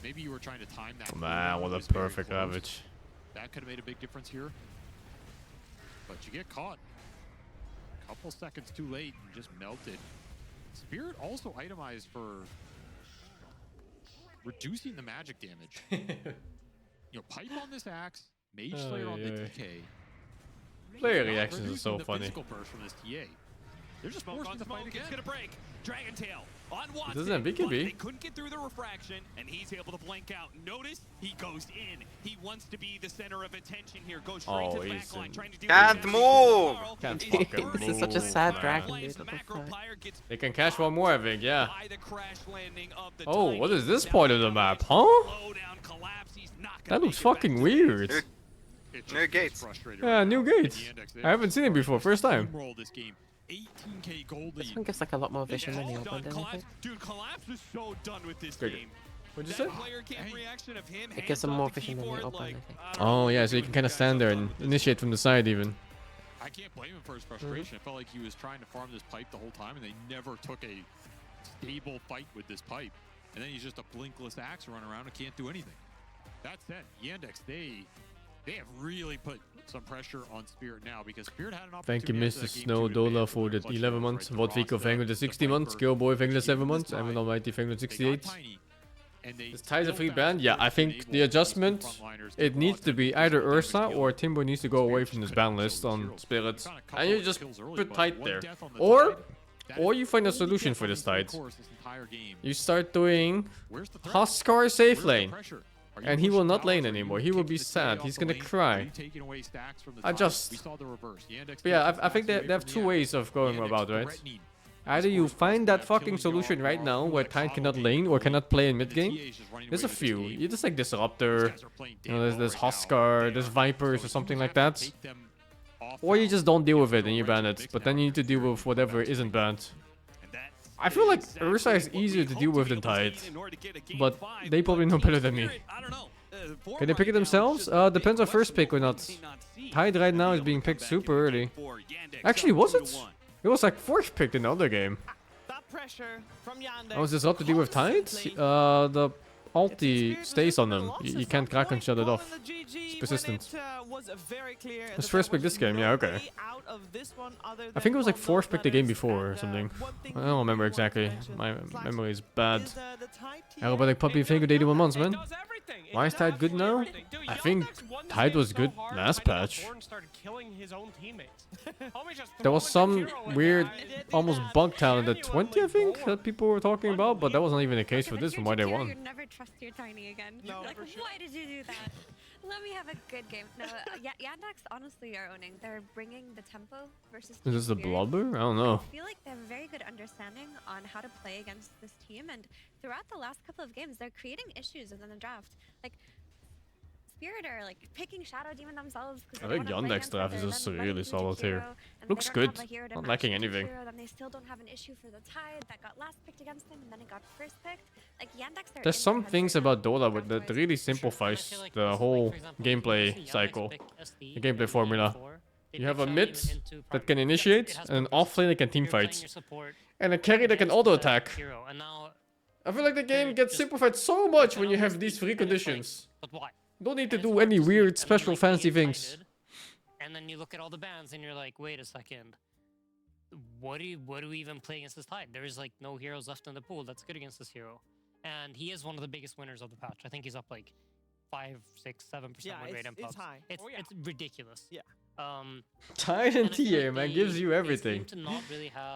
Maybe you were trying to time that. Man, what a perfect Ravage. That could have made a big difference here. But you get caught. A couple seconds too late and just melted. Spirit also itemized for reducing the magic damage. Pipe on this axe, Mage Slayer on the DK. Player reactions are Reducing so the funny. physical burst from this TA. They're just forcing the fight again. It's gonna break. Dragon Tail. on Watson. Doesn't have BKB. They couldn't get through the refraction, and he's able to blank out. Notice he goes in. He wants to be the center of attention here. Goes straight to the back line, trying to do Can't move. Can't fucking move. This is such a sad man. dragon, dude. What the fuck? They can catch one more, I think. Yeah. Oh, what is this part of the map, huh? That looks fucking weird. New gates. Yeah, new gates. I haven't seen it before. First time. This one gives like a lot more vision than the old one, doesn't it? Dude, Collapse is so done with this Good. game. What'd you say? It gives them more vision than the old one, I think. Oh yeah, so you can kind of stand there and initiate from the side even. I can't blame him for his frustration. It felt like he was trying to farm this pipe the whole time, and they never took a stable fight with this pipe. And then he's just a blinkless axe running around and can't do anything. That said, Yandex, they have really put some pressure on Spirit now, because Spirit had an opportunity. Thank you, Mr. Snow Dollar, for the 11 months. What Vico Fang with the 60 months. Skillboy Fang the 7 months. Evan Almighty Fang with 68. Is Ty's a free ban? Yeah, I think the adjustment, it needs to be either Ursa or Timbo needs to go away from this ban list on Spirit. And you just put Tide there. Or you find a solution for this Tide. You start doing Huskar safe lane. And he will not lane anymore. He will be sad. He's gonna cry. But yeah, I think they have two ways of going about, right? Either you find that fucking solution right now where Tide cannot lane or cannot play in mid game. There's a few. You just like Disruptor, you know, there's Huskar, there's Vipers or something like that. Or you just don't deal with it and you ban it. But then you need to deal with whatever isn't banned. I feel like Ursa is easier to deal with than Tide, but they probably know better than me. Can they pick it themselves? Depends on first pick or not. Tide right now is being picked super early. Actually, was it? It was like fourth picked in the other game. Oh, is this not to do with Tide? The ulti stays on them. You can't crack and shut it off. It's persistent. It's first pick this game, yeah, okay. I think it was like fourth pick the game before or something. I don't remember exactly. My memory is bad. Aerobatic Puppy Finger 81 months, man. Why is Tide good now? I think Tide was good last patch. There was some weird, almost bug talent at 20, I think, that people were talking about, but that wasn't even the case for this from why they won. You'd never trust your Tiny again. You'd be like, why did you do that? Let me have a good game. No, Yandex honestly are owning. They're bringing the tempo versus Is this the Blubber? I don't know. I feel like they have a very good understanding on how to play against this team, and throughout the last couple of games, they're creating issues within the draft. Like, Spirit are like picking Shadow Demon themselves. I think Yandex draft is just really solid here. Looks good. Not lacking anything. Then they still don't have an issue for the Tide that got last picked against them, and then it got first picked. Like Yandex. There's some things about Dota that really simplifies the whole gameplay cycle, the gameplay formula. You have a mid that can initiate, and an off lane that can teamfight, and a carry that can auto attack. I feel like the game gets simplified so much when you have these three conditions. Don't need to do any weird, special, fancy things. And then you look at all the bans and you're like, wait a second. What do we even play against this Tide? There's like no heroes left in the pool that's good against this hero. And he is one of the biggest winners of the patch. I think he's up like 5, 6, 7% win rate in pubs. It's high. It's ridiculous. Yeah. Tide and TA, man, gives you everything.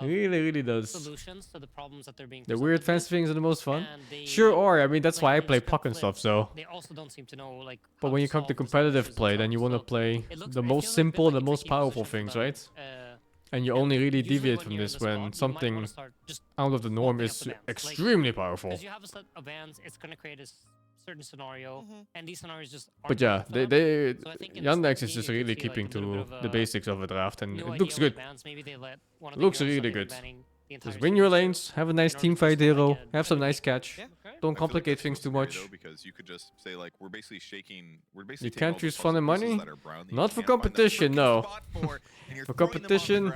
Really does. Solutions to the problems that they're being the weird fancy things are the most fun. Sure are. I mean, that's why I play puck and stuff, so. They also don't seem to know, like, but when you come to competitive play, then you want to play the most simple, the most powerful things, right? And you only really deviate from this when something out of the norm is extremely powerful. Because you have a set of bans, it's going to create a certain scenario, and these scenarios just aren't. But yeah, Yandex is just really keeping to the basics of a draft, and it looks good. It looks really good. Just win your lanes, have a nice team fight hero, have some nice catch. Don't complicate things too much. Because you could just say like we're basically shaking. You can't choose fun and money. Not for competition, no. For competition,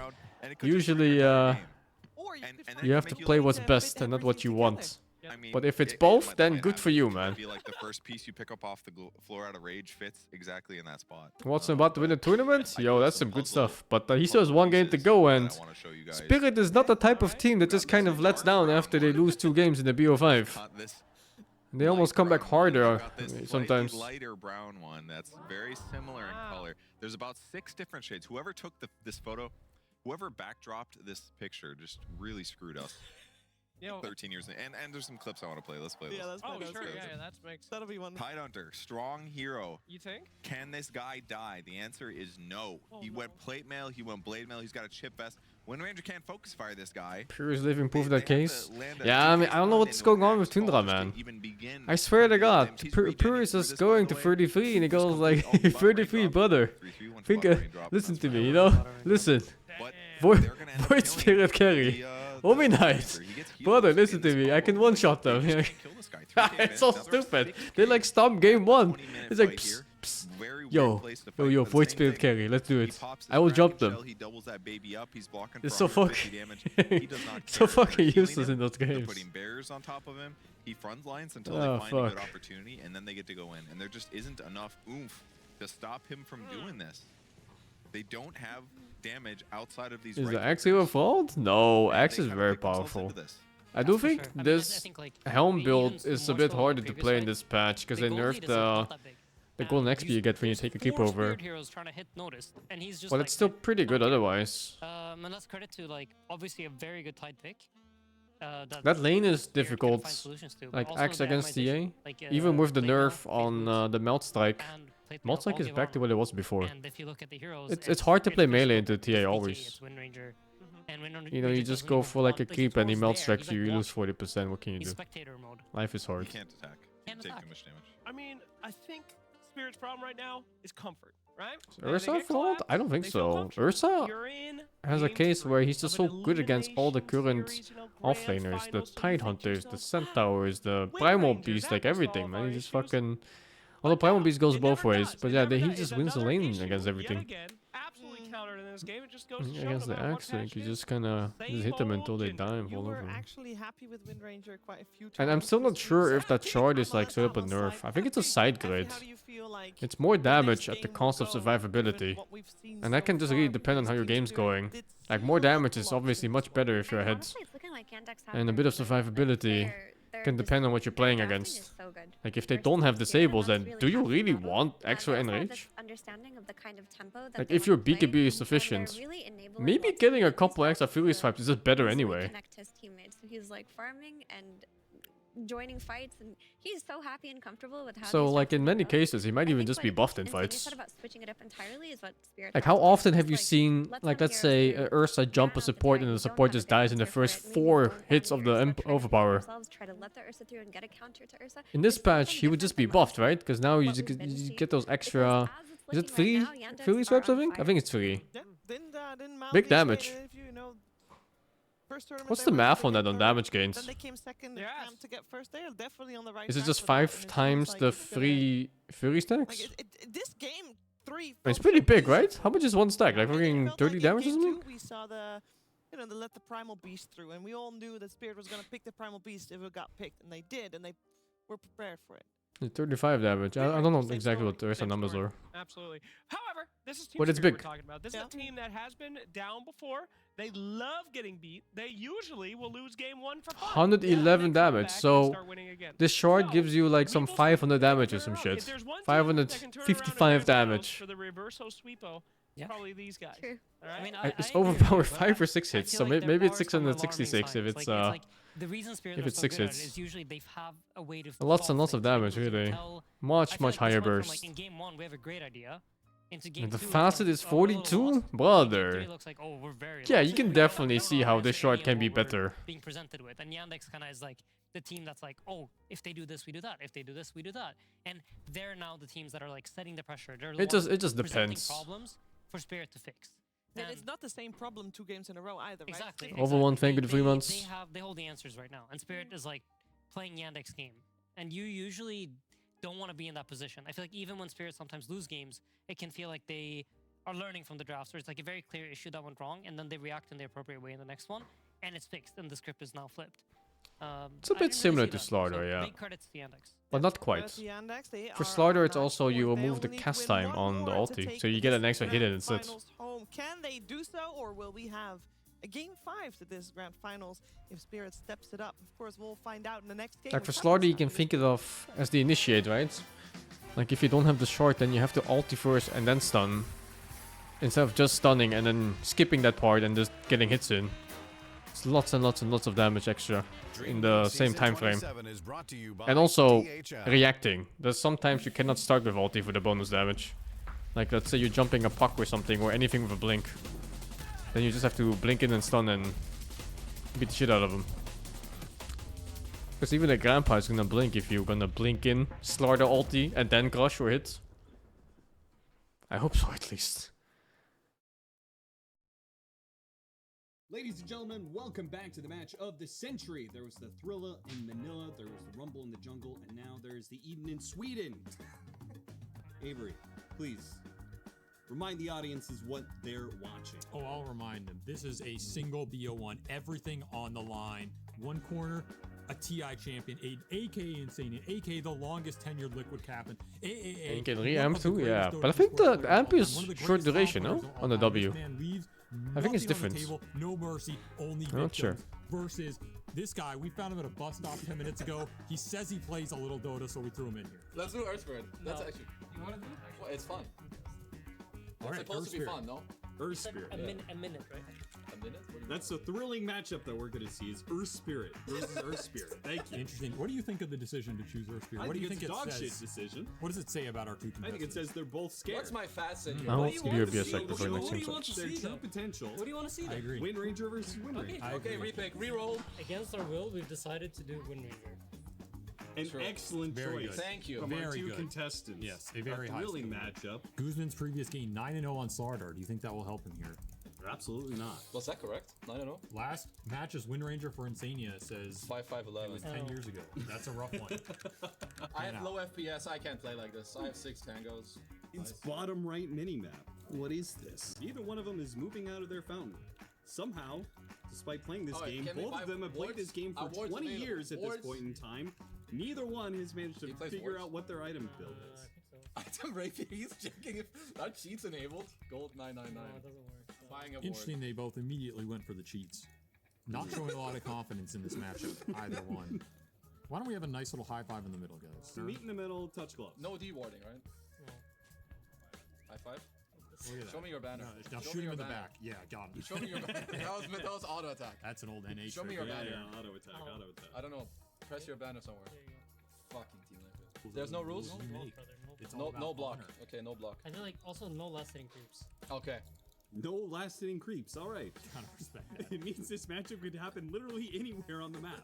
usually you have to play what's best and not what you want. But if it's both, then good for you, man. Like the first piece you pick up off the floor out of rage fits exactly in that spot. Watson about to win a tournament? Yo, that's some good stuff. But he still has one game to go, and Spirit is not the type of team that just kind of lets down after they lose 2 games in the BO5. They almost come back harder sometimes. Lighter brown one that's very similar in color. There's about 6 different shades. Whoever took this photo, whoever backdropped this picture just really screwed up. Yo. 13 years, and there's some clips I want to play. Let's play Yeah, those. let's play Oh, those. sure. Yeah, that makes. That'll be one. Tidehunter, strong hero. You think? Can this guy die? The answer is no. He went plate mail, he went blade mail, he's got a chip vest. Wind Ranger can't focus fire this guy. Pure living proof that case. Yeah, I mean, I don't know what's going on with Tundra, man. I swear to God, Pure is just going to 33 and he goes like, 33, brother. Think, listen to me, you know? Listen. Void Spirit carry. Omi Knight. Brother, listen to me. I can one-shot them. It's so stupid. They like stomp game 1. It's like, psst, psst. Yo, Void Spirit carry. Let's do it. I will jump them. It's so fucking, so fucking useless in those games. Putting barriers on top of him. He front lines until Oh, they find a good fuck. opportunity, and then they get to go in. And there just isn't enough oomph to stop him from doing this. They don't have damage outside of these. Is the right axe your fault? No, axe is very powerful. I do think sure. I mean, I this think, like, helm the build units is a more bit so harder than to previous play in fight. this patch because they gold nerfed lead is not that big. the gold And XP you get when you take a keep 4 over. Spirit heroes trying to hit notice, and he's just But like, it's still pretty good otherwise. and that's credit to like obviously a very good Tide pick. That lane is Spirit can difficult, find solutions to, but like also axe the against TA. animation, like, Even with the plate mail, nerf phase on boost, the melt strike. and plate Melt mail strike all is give back to armor. what it was before. And if you look at the heroes, It's hard to play it's melee Bishop, into it's TA BT, always. It's Wind Ranger. And Wind Ranger You know, you just just doesn't go even for like a want- creep and he he's melt there, strikes he's, you, like, you lose watching. 40%. What can you He's do? spectator mode. Life is hard. You can't attack. Can't Take attack. too much damage. I mean, I think Spirit's problem right now is comfort, right? Is They Ursa get fault? collapsed, I don't think they feel so. comfortable. Ursa You're in has a game case where 3 he's just of so an good against all the elimination current series, you know, offlaners, grand the finals, so you think Tide to Hunters, the yourself, Centaurs, the Wind Primal Rangers, Beast, that like will everything, solve man. our He just issues. fucking. Well, the Primal Beast goes It both never ways, does. but It yeah, never he does. just It's wins the another lane issue against yet everything. again, absolutely countered in this game. It just goes to show Against no the matter what axe, like, patch you it is, just kinda just hit them until they die and You fall were over. actually happy with Wind Ranger quite a few times. And I'm still not this sure season. if that shard is like straight up a nerf. I think it's a side grade. It's more damage at the cost of survivability. And that can just really depend on how your game's going. Like more damage is obviously much better if you're ahead. Honestly, it's looking like Yandex have And a their bit of number, like, survivability they're can just- depend on what you're playing their drafting against. is so good. Like if they Versus don't have Spirit, disables, that's then really do you half the really battle. want extra They also have enrage? this understanding of the kind of tempo that Like they if your want to play, BKB is and they're sufficient, really enabling maybe lots of getting a different couple stuff extra Fury to swipes is just better easily anyway. connect his teammates. So he's like farming and joining fights, and he's so happy and comfortable with how. So these like strategies in many go. cases, he might I even think just be what buffed in Insane fights. said about switching it up entirely is what Spirit Like has how to do. often It's have you like, seen, let's like have let's heroes say who Ursa jump a support and the support just dies in the first 4 hits of the overpower. Try to let the Ursa through and get a counter to Ursa. In this patch, he would just be buffed, right? Because now you just get those extra. Is it 3 Fury swipes? I think it's 3. Big damage. What's the math on that on damage gains? Then they came second to get first. They're definitely on the right Is it track just with that, and 5 it times seems the like it's gonna- 3 Fury stacks? This game, 3. It's pretty big, right? How much is one stack? Like fucking 30 damage or something? We saw the, they let the Primal Beast through, and we all knew that Spirit was gonna pick the Primal Beast if it got picked, and they did, and they were prepared for it. 35 damage. I don't know exactly what the Ursa numbers are. Absolutely. However, this is Team But it's Spirit big. we're talking about. This is a team that has been down before. They love getting beat. They usually will lose game 1 for fun. 111 damage. back and So start winning again. this shard gives you like some 500 damage or some shit. 555 damage. For the reverso sweepo, it's probably these guys. True. All right? I mean, It's I agree with overpowered you, but 5 or 6 I hits. feel So like there maybe it's are some alarming 666 if signs. it's Like, the reason Spirit if are it's so 6 good at it hits. is usually they have a way to Lots and solve lots of things. Like, damage, you can really. tell- I Much feel like this higher went from, burst. like, in game 1 we have a great idea. Into game And the 2, it's facet kind is of a little 42? lost. Brother. Game 3 looks like, oh, we're very Yeah, lost. you can We don't definitely know see the how this answer shard any can of be what we're better. Being presented with, and Yandex kind of is like the team that's like, oh, if they do this, we do that. If they do this, we do that. And they're now the teams that are like setting the pressure. They're the It just ones depends. presenting problems for Spirit to fix. And it's not the same problem 2 games in a row either, right? Exactly. Over one thing with 3 They months. they hold the answers right now, and Spirit is like playing Yandex game, and you usually don't want to be in that position. I feel like even when Spirit sometimes lose games, it can feel like they are learning from the drafts, or it's like a very clear issue that went wrong, and then they react in the appropriate way in the next one, and it's fixed, and the script is now flipped. It's a I bit didn't similar really to see that, Slaughter, so yeah. big credits to Yandex. But not quite. For Slaughter, it's also you remove the cast time on the ulti, so you get an extra hit in instead. Home. Can they do so, or will we have a game 5 to this grand finals if Spirit steps it up? Of course, we'll find out in the next game. Like for Slaughter, you can think it of as the initiate, right? Like if you don't have the short, then you have to ulti first and then stun. Instead of just stunning and then skipping that part and just getting hits in. It's lots and lots and lots of damage extra in the same time frame. And also reacting. There's sometimes you cannot start with ulti for the bonus damage. Like let's say you're jumping a puck or something or anything with a blink. Then you just have to blink in and stun and beat the shit out of them. Because even the grandpa is gonna blink if you're gonna blink in, slaughter ulti, and then crush or hit. I hope so at least. Ladies and gentlemen, welcome back to the match of the century. There was the Thrilla in Manila, there was the Rumble in the jungle, and now there's the Eden in Sweden. Avery, please, remind the audiences what they're watching. Oh, I'll remind them. This is a single BO1, everything on the line. One corner, a TI champion, AK Insane, AK the longest tenured liquid captain, And you can re-amp too, yeah. But I think the amp is short duration, no? On the W. I think it's different. No mercy, only I'm not sure. Versus this guy, we found him at a bus stop 10 minutes ago. He says he plays a little Dota, so we threw him in here. Let's do Earth Spirit. That's actually. You want to do Well, it's fun. It's Alright, supposed to be fun, no? Earth Spirit. A minute, right? A minute? What do you That's a thrilling matchup that we're going to see is Earth Spirit versus Earth Spirit. Thank you. Interesting. What do you think of the decision to choose Earth Spirit? I What do you think think it's a it dog says? shit decision. What does it say about our two I contestants? think it says they're both scared. What's my fast syndrome? I'll What do you give want you a to BS see? sec before What next do you game want to starts. see? Their true potential. What do you want to see I then? agree. Wind Ranger versus Wind Ranger. Okay, repick, reroll. Against our will, we've decided to do Wind Ranger. An True. excellent Very choice. good. Thank you. From our Very two good. contestants. Yes, a very high thrilling score. matchup. Guzman's previous game 9-0 on Slardar. Do you think that will help him here? Absolutely not. Was that correct? I don't know. Last match is Wind Ranger for Insania says 5-5-11. it was 10 years ago. That's a rough one. I have low FPS. I can't play like this. I have 6 tangos. It's bottom right minimap. What is this? Neither one of them is moving out of their fountain. Somehow, despite playing this Alright, game, can we both buy of them have played wards? this game for Wards 20 available. years at this Wards? point in time. Neither one has managed to He plays figure wards? out what their item build is. Item rapier. He's checking if that cheat's enabled. Gold 999. No, it doesn't work. Buying a Interesting, they both immediately went for the cheats. Not showing a lot of confidence in this matchup, either one. Why don't we have a nice little high five in the middle, guys? Meet in the middle, touch gloves. No D-warding, right? No. High five. Look at Show that. me your banner. Now Show shoot me him your in the banner. back. Yeah, got him. Show me your banner. That was auto attack. That's an old NA Show me trick. your banner. Yeah, auto attack, auto attack. I don't know. Press your banner somewhere. There you Fucking team like There's no rules? You make. brother, It's No, all about no block. honor. Okay, no block. I feel like also no last hitting creeps. Okay. No last-hitting creeps. All right. Kind of respect that. It means this matchup could happen literally anywhere on the map.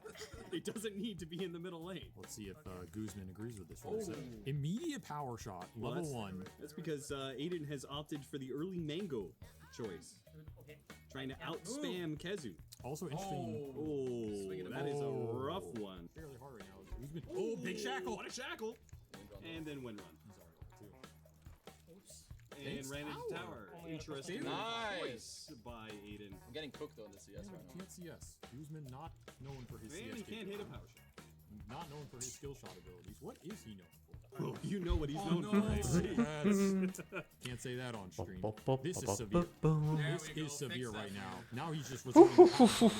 It doesn't need to be in the middle lane. Let's see if Guzman agrees with this one. So, immediate power shot, Well, level that's- 1. That's because Aiden has opted for the early mango choice, Okay. trying to out-spam Kezu. Also interesting. Oh, Swinging that is a Oh. rough one. Fairly hard right now. Guzman. Oh, big shackle. What a shackle! And then wind run. Oops. And Thanks. ran into Ow. tower. Oh my God, Interesting Nice. choice by Aiden. I'm getting cooked on the CS right now. Can't CS. Guzman not known for his And CS. he can't hit a capabilities. power shot. Not known for his skill shot abilities. What is he known for? Oh, you know what he's Oh, known no. for. I see. Can't say that on stream. This is This severe. This we go. is severe Fix right that. now. Now he's just resorting to power shot.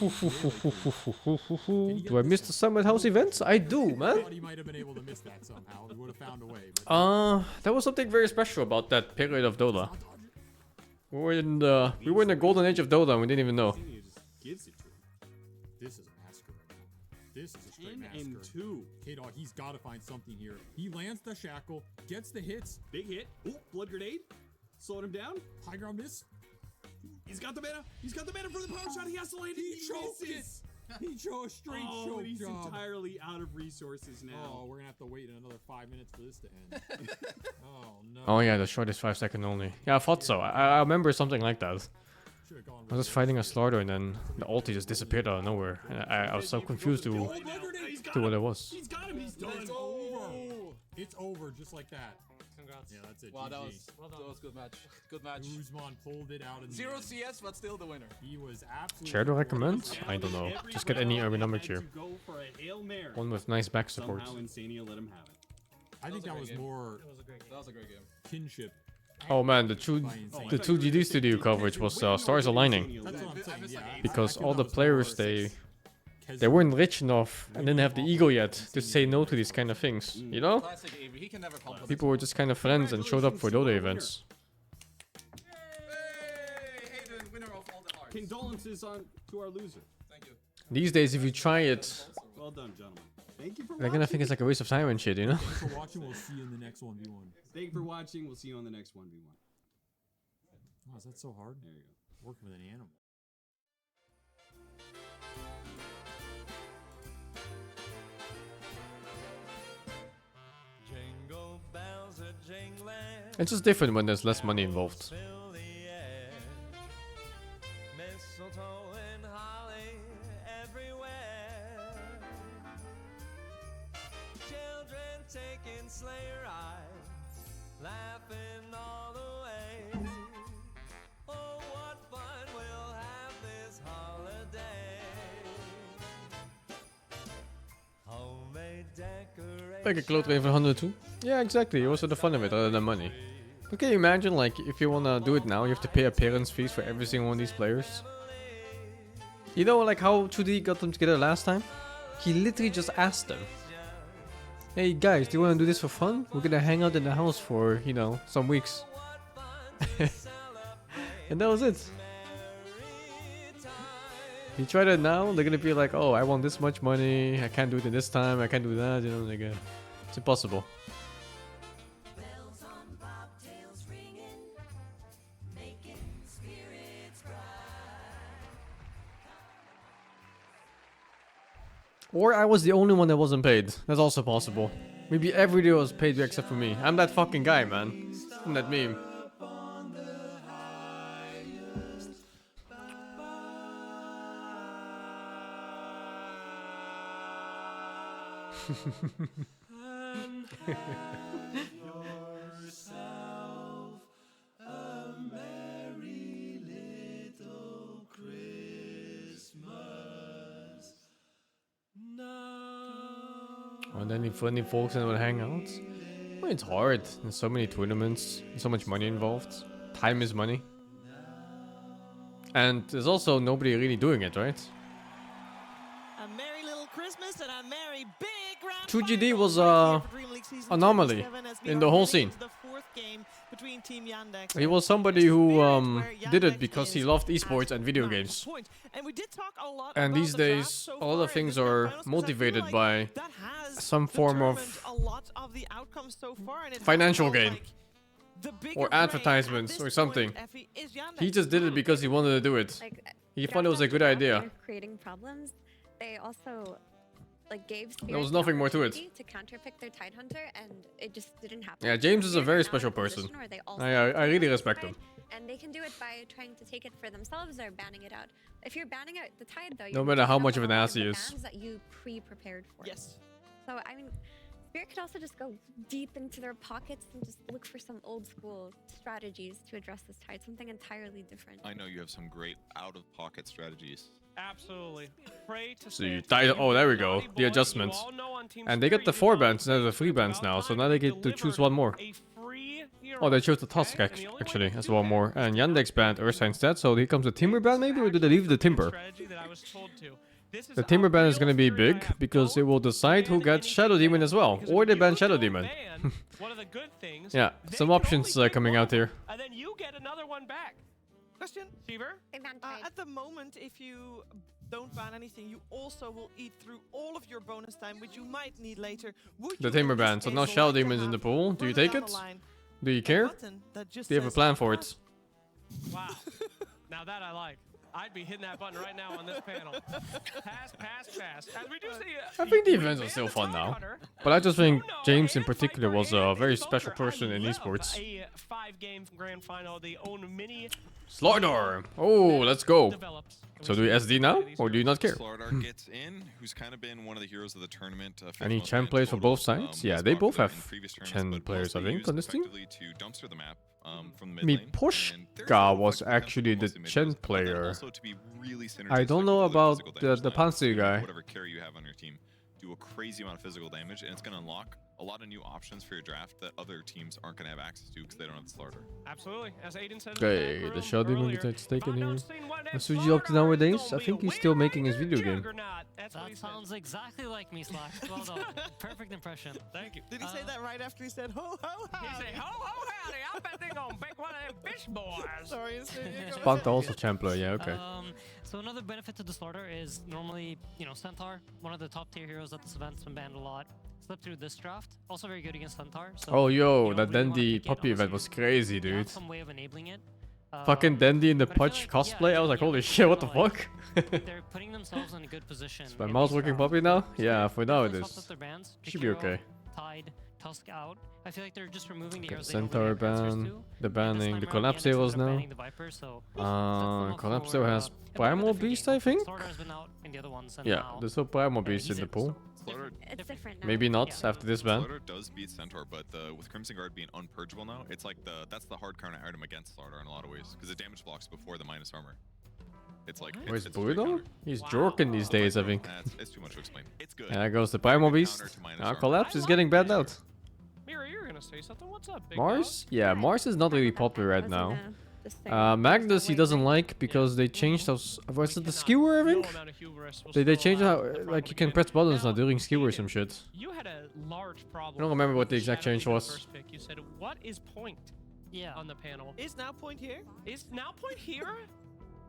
Do I miss the Summit House events? I do, I man. thought he might have been able to miss that somehow. He would have found a way. But There was something very special about that period of Dota. We were in the golden age of Dota and we didn't even know. He just gives it to him. this is a massacre right now. This is a straight 10 massacre. and 2. K-Dog, he's got to find something here. He lands the shackle, gets the hits. Big hit. Ooh, blood grenade. Slowed him down. High ground miss. He's got the mana. He's got the mana for the power shot. He has to land it. He choked it. misses. He chose straight Oh, choke and he's job. entirely out of resources Oh, now. we're gonna have to wait another 5 minutes for this to end. Oh no. Oh yeah, the short is 5 second only. Yeah, I thought so. I remember something like that. Should've gone I was just fighting a Slaughter and then the ulti just disappeared out of nowhere. And I was so confused to what it was. He's got him. He's done. It's over. It's over just like that. Congrats. Yeah, that's it. Wow, that GG. was good match. Good match. Guzman pulled it out in the 0 end. CS, but still the winner. He was absolutely. Chair to recommend? I don't know. Just get any ergonomic Had chair. to go for a Hail Mary. One with nice back support. Somehow Insania let him have it. I think that was more It was a great game. That was a great game. kinship. Oh man, the two GD Studio coverage was stars aligning. That's what I'm saying. Yeah. Because all the players they weren't rich enough and didn't have the ego yet to say no to these kind of things. You know? Classic Avery. He can never compliment. People were just kind of friends and showed up for Dota events. Hey, Hayden, winner of all the hearts. Condolences on to our loser. Thank you. These days, if you try it, Well done, gentlemen. Thank you for they're gonna think it's like a waste of time and shit, you know? Thanks for watching. We'll see you in the next 1v1. Thank you for watching. We'll see you on the next 1v1. Wow, is that so hard? There you go. Working with an animal. Jingle bells are jingling. It's just different when there's less money involved. Fill the air. Mistletoe and holly everywhere. Children taking sleigh rides, laughing all the way. Oh, what fun we'll have this holiday. Homemade decorations. Like a cloud wave 102? Yeah, exactly. Also the fun of it, other than money. But can you imagine, like, if you wanna do it now, you have to pay appearance fees for every single one of these players? You know, like how 2D got them together last time? He literally just asked them, hey guys, do you wanna do this for fun? We're gonna hang out in the house for, you know, some weeks. And that was it. You try that now, they're gonna be like, oh, I want this much money, I can't do it in this time, I can't do that, you know, like, it's impossible. Or I was the only one that wasn't paid. That's also possible. Maybe every day was paid except for me. I'm that fucking guy, man. I'm that meme. Yourself a merry little Christmas now. And then if any folks that would hang out. Well, it's hard. There's so many tournaments. There's so much money involved. Time is money. And there's also nobody really doing it, right? A merry little Christmas and a merry big grand 2GD was a anomaly in the whole scene. He was somebody who did it because he loved esports and video games. And these days, a lot of things are motivated by some form of financial gain or advertisements or something. He just did it because he wanted to do it. He thought it was a good idea. Creating problems, they also like gave There was nothing more to it. To counterpick their Tidehunter, and it just didn't happen. Yeah, James is a very special person. I really respect him. And they can do it by trying to take it for themselves or banning it out. If you're banning out the Tide, though, No matter how much of an ass he is. bans that you pre-prepared for. Yes. So I mean, Spirit could also just go deep into their pockets and just look for some old school strategies to address this Tide, something entirely different. I know you have some great out-of-pocket strategies. Absolutely. Pray to See, oh, there we go. The adjustments. And they get the 4 bans instead of the 3 bans now, so now they get to choose one more. Oh, they chose the Tusk actually as one more. And Yandex banned Ursa instead, so here comes the Timber ban maybe, or did they leave the Timber? The Timber ban is gonna be big, because it will decide who gets Shadow Demon as well. Or they ban Shadow Demon. Yeah, some options coming out here. And then you get another one back. Question, Fever? At the moment, if you don't ban anything, you also will eat through all of your bonus time, which you might need later. Would The you Timber in this ban, so case now like Shadow to Demon is in the have pool. Do you further take down it? the line Do you care? button that just Do you have a says plan for it? Wow. Now that I like. I'd be hitting that button right now on this panel. Pass, pass, pass. As we do see, I think the events are still fun now. But I just think James in particular was a very special person in esports. A 5-game grand final, the own mini Slaughter! Oh, let's go. So do we SD now, or do you not care? Slaughter gets in, who's kind of been one of the heroes of the tournament. Any Chen players for both sides? Yeah, they both have Chen players, I think, on this team. To dumpster the map from the mid lane. Miposhka was actually the Chen player. I don't know about the Pansy guy. Whatever carry you have on your team, do a crazy amount of physical damage, and it's going to unlock a lot of new options for your draft that other teams aren't going to have access to because they don't have the Slaughter. Absolutely. As Aiden said, Okay, the Shadow Demon gets taken here. Suji up to nowadays? I think he's still making his video game. That sounds exactly like me, Slash. Well done. Perfect impression. Thank you. Did he say that right after he said ho ho howdy? He said ho ho howdy. I bet they're gonna pick one of them fish boys. Sorry, Spanta also Champ player, yeah, okay. So another benefit to the Slaughter is normally, you know, Centaur, one of the top tier heroes at this event's been banned a lot. Slipped through this draft, also very good against Centaur. So, Oh, yo, you know, that really wanna Dandy pick it, puppy obviously, event was crazy, you have dude. some way of enabling it. Fucking Dandy in the but I feel Pudge like, cosplay. yeah, I was like, you know, holy shit, what the like, fuck? they're putting themselves in a good position. Is my in mouse these working drafts. properly now? Yeah, for now it Definitely swapped is. up their bans. Should be Jakiro, okay. Tide, Tusk out. I feel like they're just removing the Okay, heroes they don't Centaur really have answers ban, to. the And this banning, time the around, Collapse Yandex ended heroes up now. banning the Viper, so sets them up Collapse for, has a bit of a Primal different Beast, game. I think? Slaughter has been out in the other ones, and Yeah, now, there's no Primal Beast he's in the in, pool. Slaughter, It's different now. Maybe not Yeah. after this ban. Slaughter does beat Centaur, but with Crimson Guard being unpurgeable now, it's like that's the hard counter item against Slaughter in a lot of ways because it damage blocks before the minus armor. It's like Where's it's a straight Buido? counter. He's jorking these days, I think. It's too much to explain. It's good. And there goes the Primal Beast. Now Collapse is getting banned out. Mira, you're gonna say something. What's up, big Mars? Yeah, Mars is not really popular right now. Magnus he doesn't like because they changed those. Was it the skewer, I think? They changed how like you can press buttons now during skewer or some shit. You had a large problem. I don't remember what the with exact Shadow change being the was. first pick. You said, "What is point?" Yeah. On the panel. Is now point here? Is now point here?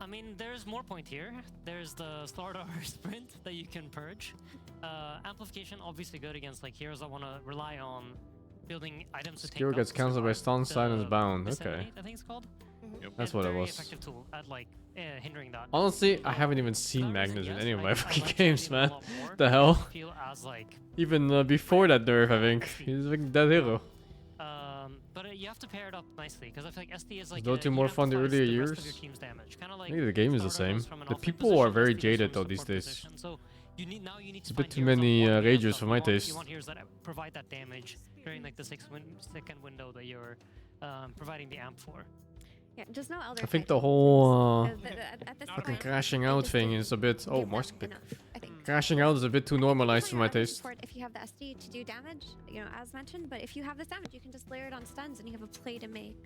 I mean, there's more point here. There's the Slaughter Sprint that you can purge. Amplification, obviously good against like heroes that want to rely on building items to Skewer take gets up cancelled by stun, the silence, bound. disseminate, Okay. I think it's called. That's It's what it very was. effective tool at like hindering that. Honestly, I haven't even seen Magnus in any of my fucking like games, Shandy a man. lot more. The hell? I feel as like Even before that nerf, I think. He's like that hero. but you have to pair it up nicely because I feel like SD is like Don't you more fun the earlier years? I think the game is the same. The people are very jaded though these days. So you need It's a bit too many ragers for my taste. You want heroes that provide that damage during like the second window that you're providing the amp for. Yeah, just no elder. I think the whole at this fucking point, crashing out thing is a bit. Oh, Mars pick. I think. Crashing out is a bit too normalized for my taste. If you have the SD to do damage, you know, as mentioned, but if you have this damage, you can just layer it on stuns and you have a play to make.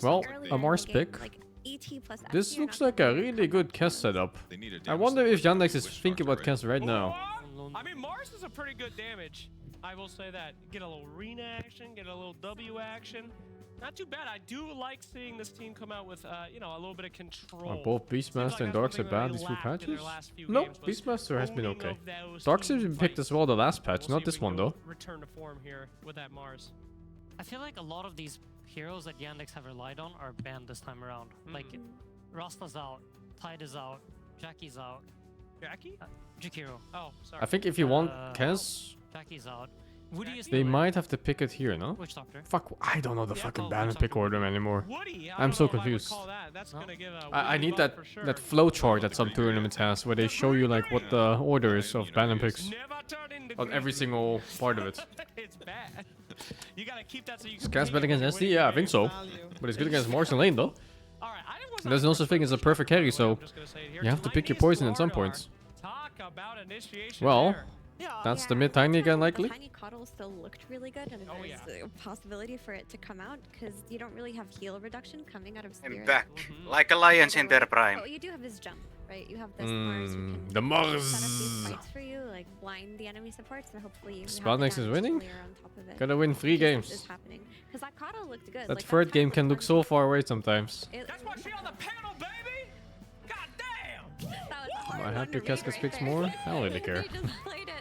Well, Earlier a in Mars the game, pick. like ET plus This SD, looks you're like a really good cast setup. I wonder if Yandex is thinking about cast right now. I mean, Mars is a pretty good damage. I will say that. Get a little Rena action, get a little W action. Not too bad. I do like seeing this team come out with, you know, a little bit of control. Are both Beastmaster and Darkseid bad these few patches? Nope, Beastmaster has been okay. Darkseid's been picked as well the last patch, not this one though. Return to form here with that Mars. I feel like a lot of these heroes that Yandex have relied on are banned this time around. Like Rasta's out, Tide is out, Jackie's out. Jackie? Jakiro. Oh, sorry. I think if you want Kez, Jackie's out. Woody is they might have to pick it here, no? Witch Doctor. Fuck, I don't know the fucking ban and pick order anymore. I'm so confused. That's gonna give a I need that flow chart that some tournaments has where they show you like what the order is of ban and picks on every single part of it. It's bad. You gotta keep that so you Is can. Kaz bad against SD? Yeah, I think so. But it's good against Mars and Lane though. And there's no such thing as a perfect carry, so you have to pick your poison at some points. Well, that's the mid tiny again, likely. Tiny Coddle still looked really good, and there's a possibility for it to come out because you don't really have heal reduction coming out of Spirit. I'm back, like a lions in their prime. Oh, you do have his jump, right? You have this Mars who can The Mars. set up these fights for you, like blind the enemy support, so hopefully you have the Spotnex is damage winning? layer on top of it. Gotta win 3 games. Is happening. Because that Coddle looked good. That like, third game can look so far away sometimes. That's why she on the panel, baby. God damn. That Am I happy Casca speaks more? I don't really care. They just played it.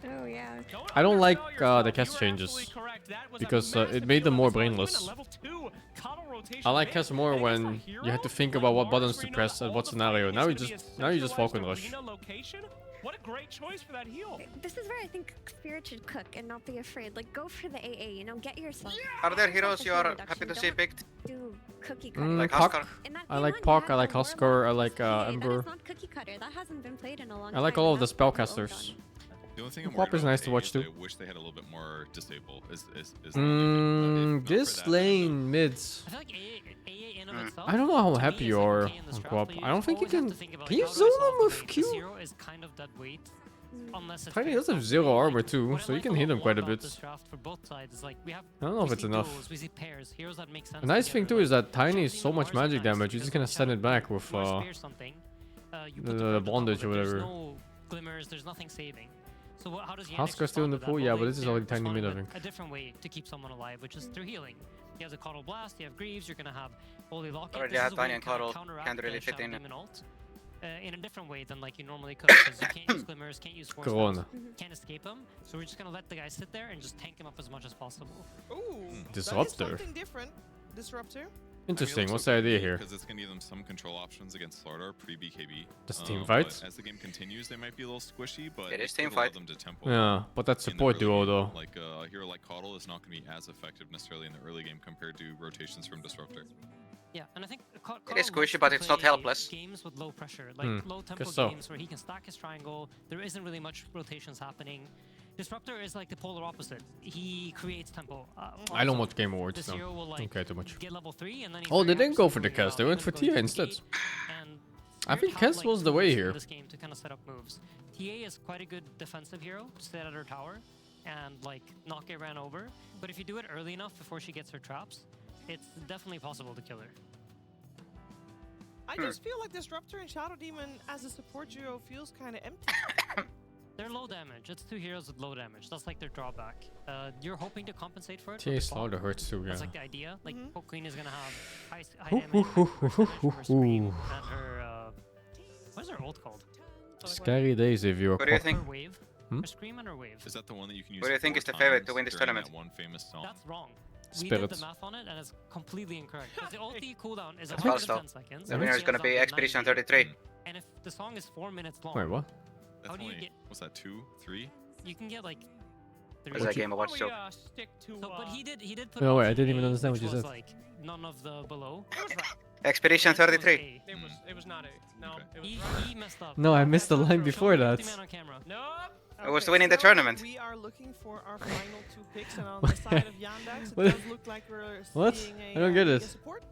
Oh yeah. I don't like the cast changes because it made them more brainless. I like cast more when you have to think about what buttons to press at what scenario. Now you just Falcon Rush. What a great choice for that heal. This is where I think Spirit should cook and not be afraid. Like, go for the AA, you know, get yourself. Are there heroes you are happy to see picked? Do cookie cutter. Like Puck. Huskar? I like Puck, I like Huskar, I like Ember. That is not cookie cutter. That hasn't been played in a long time. I like all of the That's what people spellcasters. done. The only thing I'm Pop worried is about nice to with watch AA is too. I wish they had a little bit more disable. This lane mids. I feel like AA in of itself. I don't know how happy you are on co-op. I don't think you can. Can you zone him with Q? Zero is kind of dead weight. Unless it's Tiny does have 0 armor too, so you can hit him quite a bit. For both sides, is like we have, I don't know if it's enough. we see pairs, heroes that make sense The nice together, thing too is that Tiny is so much magic damage, you're just gonna send it back with the bondage or whatever. There's no glimmers, there's nothing saving. So how does Yandex Huskar still in the respond to that? pool, Well, yeah, they- but this is they're only Tiny mid, I responding think. with a different way to keep someone alive, which is through healing. He has a Coddle Blast, you have Greaves, you're gonna have Holy Locket. Already This had is a way Tiny to and kinda Coddle, counteract can't really the fit Shadow in it. Demon ult, in a different way than like you normally could, because you can't use Glimmers, can't use Force Corona. Spells, can't escape him. So we're just gonna let the guy sit there and just tank him up as much as possible. Ooh, Disruptor. That is something different. Disruptor. Interesting. What's the idea here? Because it's going to give them some control options against Slardar pre-BKB. Does team fight? But as the game continues, they might be a little squishy, but It is could team allow fight. them to tempo. Yeah, but that in the support early duo game. though. Like a hero like Coddle is not going to be as effective necessarily in the early game compared to rotations from Disruptor. Yeah, and I think It is squishy, but it's not helpless. Games with low pressure, like low tempo guess so. games where he can stack his triangle. There isn't really much rotations happening. Disruptor is like the polar opposite. He creates tempo. I don't watch Game Awards, This so hero will don't like care too much. get level 3 and then he's Oh, they very didn't go happy for the moving cast. They around went and for going Tia to instead. gate. And I think Spirit have, Kess was the way tools in here. This game to kind of set up moves. TA is quite a good defensive hero to stay at her tower and like not get ran over. But if you do it early enough before she gets her traps, it's definitely possible to kill her. I just feel like Disruptor and Shadow Demon as a support duo feels kind of empty. They're low damage. It's two heroes with low damage. That's like their drawback. You're hoping to compensate for it. TA Slaughter hurts too, yeah. That's like the idea. Like Poke Queen is gonna have high damage from her Scream and her what is her ult called? Scary days if you're. What do you think? Her wave. Hmm? Her Scream and her wave. Is that the one that you can use? What do you think 4 is the favorite to times win this during tournament? That one famous song. That's wrong. We did Spirits. the math on it and it's completely incorrect. 'Cause the ulti cooldown is It's false 110 though. seconds. The and winner is she gonna has be 190. Expedition 33. And if the song is 4 minutes long, Wait, what? That's How do you only, get- what's that, 2, 3? you can get like It's a Game Awards show. Stick to. So, but he did put. No, it wait, on I didn't even A, understand which what you was, said. Like none of the below. Expedition This was 33. A. It was not A. No, it was He messed up. No, I missed the line Show before the that. empty man on camera. No. Who was winning the tournament? We are looking for our final 2 picks, and on the side of Yandex, it What? does look like we're What? seeing a, I don't get a it. support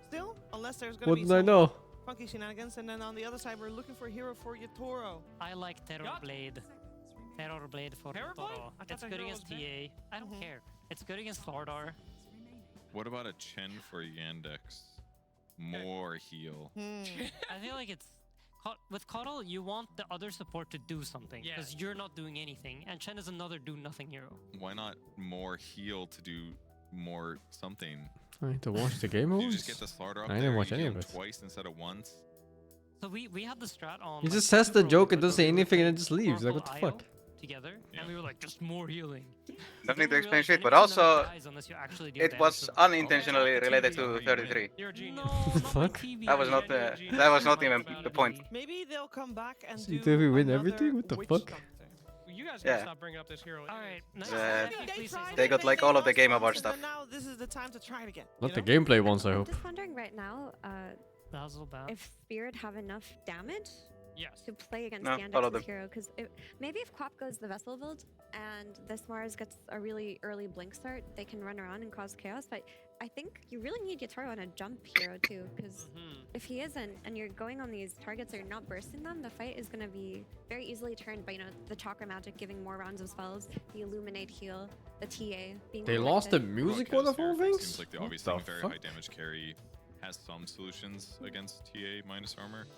still, unless there's going What to be did I some know? funky shenanigans. And then on the other side, we're looking for a hero for Yatoro. I like Terror Blade. Terror Blade for Terror Blade? Toro. I thought It's that good hero against was big. TA. I don't care. It's good against Slardar. What about a Chen for Yandex? More heal. I feel like it's with Coddle, you want the other support to do something because you're not doing anything, and Chen is another do nothing hero. Why not more heal to do more something? I need to watch the Game You Awards. just get the Slardar up I there, didn't watch you any heal of him it. twice instead of once. So we had the strat on. He like, just says the Super joke and Bowl, doesn't say where we anything and played then just leaves. Like, what the Oracle fuck? IO Together, and we were like, just more healing. Don't need to We explain realized shit, but anyone also that dies unless you actually deal it damage was to them. unintentionally related to 33. You're a genius. The fuck? That was not that was not even the point. Maybe they'll come back and See, do did we win another everything? What the Witch fuck? Doctor. You guys gotta Yeah. stop bringing up this hero. All right, nice. Uh, tried they it, got like all of the lost Game once, Award and stuff. then Now this is the time to try it again. Not you the know? gameplay ones, I I'm hope. just wondering right now Dazzlebat. if Spirit have enough damage Yes. to play against No, all of Yandex's them. hero. Because maybe if Quap goes the Vessel build and this Mars gets a really early blink start, they can run around and cause chaos. But I think you really need Yatoro on a jump hero too. Because if he isn't, and you're going on these targets or you're not bursting them, the fight is going to be very easily turned by, you know, the Chakra Magic giving more rounds of spells, the Illuminate heal, the TA being They lost the protected. music one of all things? Seems like the What obvious the thing, a very fuck? high damage carry has some solutions against TA minus armor.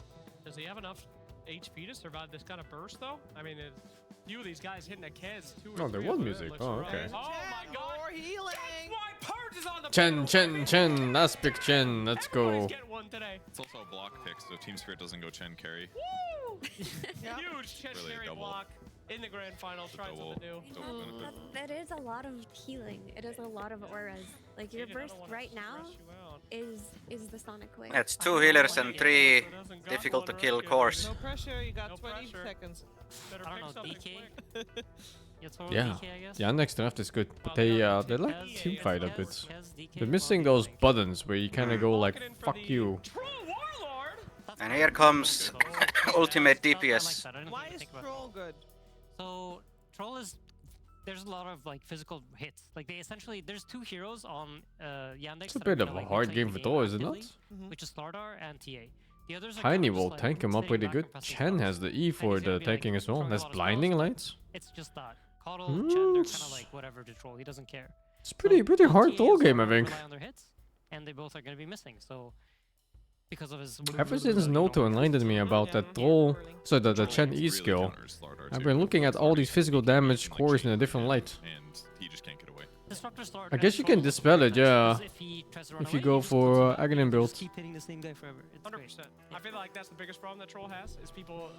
Does he have enough HP to survive this kind of burst, though? I mean, a few of these guys hitting a Kez, 2 or Oh, there 3 was of them, music. looks Oh, rough. okay. Oh my god! More healing. That's why Purge is on the Chen. That's big Chen. Let's go. Everybody's getting one today. It's also a block pick, so Team Spirit doesn't go Chen carry. Woo! Huge Chen Really a carry double. block in the grand final. Trying something new. Double benefit. That is a lot of healing. It is a lot of auras. Like your Aiden, I don't burst wanna right now stress you out. is the Sonic Wave. It's 2 healers and 3 difficult to kill cores. No pressure. You got No 20 pressure. seconds. Better I pick don't know, something DK? quick. Yatoro Yeah. DK, I guess. Yandex draft is good, but they like team fight a bit. Kez, DK, They're missing those Bobby, buttons where you kind of go like, Locking in for fuck the you. Troll Warlord. That's And fine. here comes ultimate I like DPS. that. I didn't Why even is think about Troll good? So Troll is there's a lot of like physical hits. Like they essentially there's 2 heroes on Yandex. It's a that are bit of gonna, a like, hard rotate game the for game Thor, is it actively, not? Which is Slardar and TA. The others are Tiny kinda just, will like, tank him up sitting pretty back good. and pressing Chen spells. has the E And for he's gonna the be, tanking like, as well. throwing a That's lot of blinding spells. lights. It's just that. Coddle, Chen, they're kind of like whatever to troll. He doesn't care. It's pretty both hard TA Thor and game, I Slardar think. rely on their hits, and they both are going to be missing. So because of his Ever since Noto enlightened me about that troll, so the Chen E skill, I've been looking at all these physical damage cores in a different light. And he just can't get away. I guess you can dispel it, yeah. If you go for Aghanim build. Keep hitting the same guy forever. 100%. I feel like that's the biggest problem that Troll has is people.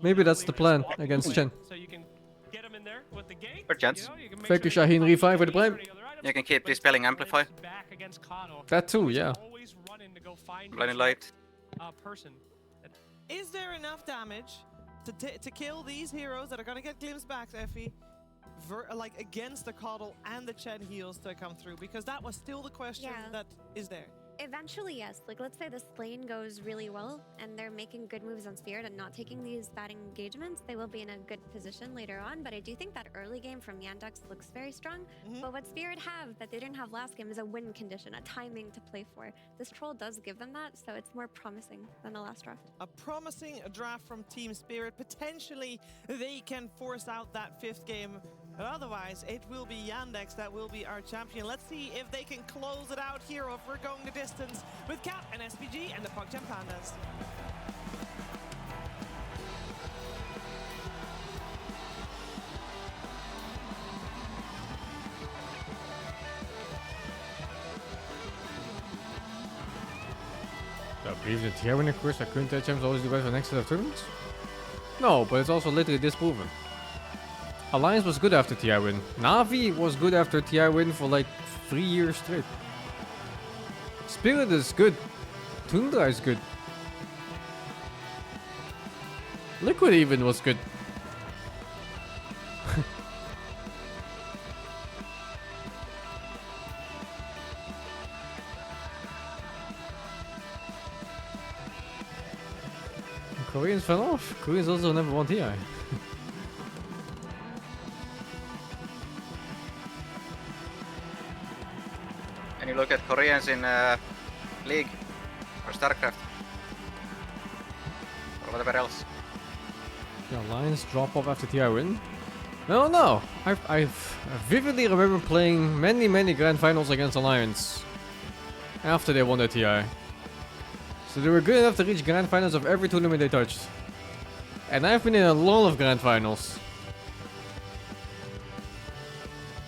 Maybe that's the plan against Chen. So you can get him in there with the gate. Good chance. Fake Shaheen revive with the blame. You can keep dispelling Amplify. That too, yeah. Blinding Light. Person. Is there enough damage to kill these heroes that are gonna get glimpse backs, Effie? Like against the Coddle and the Ched heals to come through, because that was still the question that is there. Eventually, yes. Like, let's say this lane goes really well and they're making good moves on Spirit and not taking these bad engagements, they will be in a good position later on. But I do think that early game from Yandex looks very strong. But what Spirit have that they didn't have last game is a win condition, a timing to play for. This Troll does give them that, so it's more promising than the last draft. A promising draft from Team Spirit. Potentially, they can force out that 5th game. But otherwise, it will be Yandex that will be our champion. Let's see if they can close it out here, or if we're going the distance with Cap and SPG and the PogChamp Pandas. I believe the tier winning course that current champs always do better for next set of tournaments? No, but it's also literally disproven. Alliance was good after TI win. Na'Vi was good after TI win for like 3 years straight. Spirit is good. Tundra is good. Liquid even was good. Koreans fell off. Koreans also never won TI. And you look at Koreans in League or StarCraft or whatever else. The Alliance drop off after TI win? No. I vividly remember playing many grand finals against Alliance after they won their TI. So they were good enough to reach grand finals of every tournament they touched. And I've been in a lot of grand finals.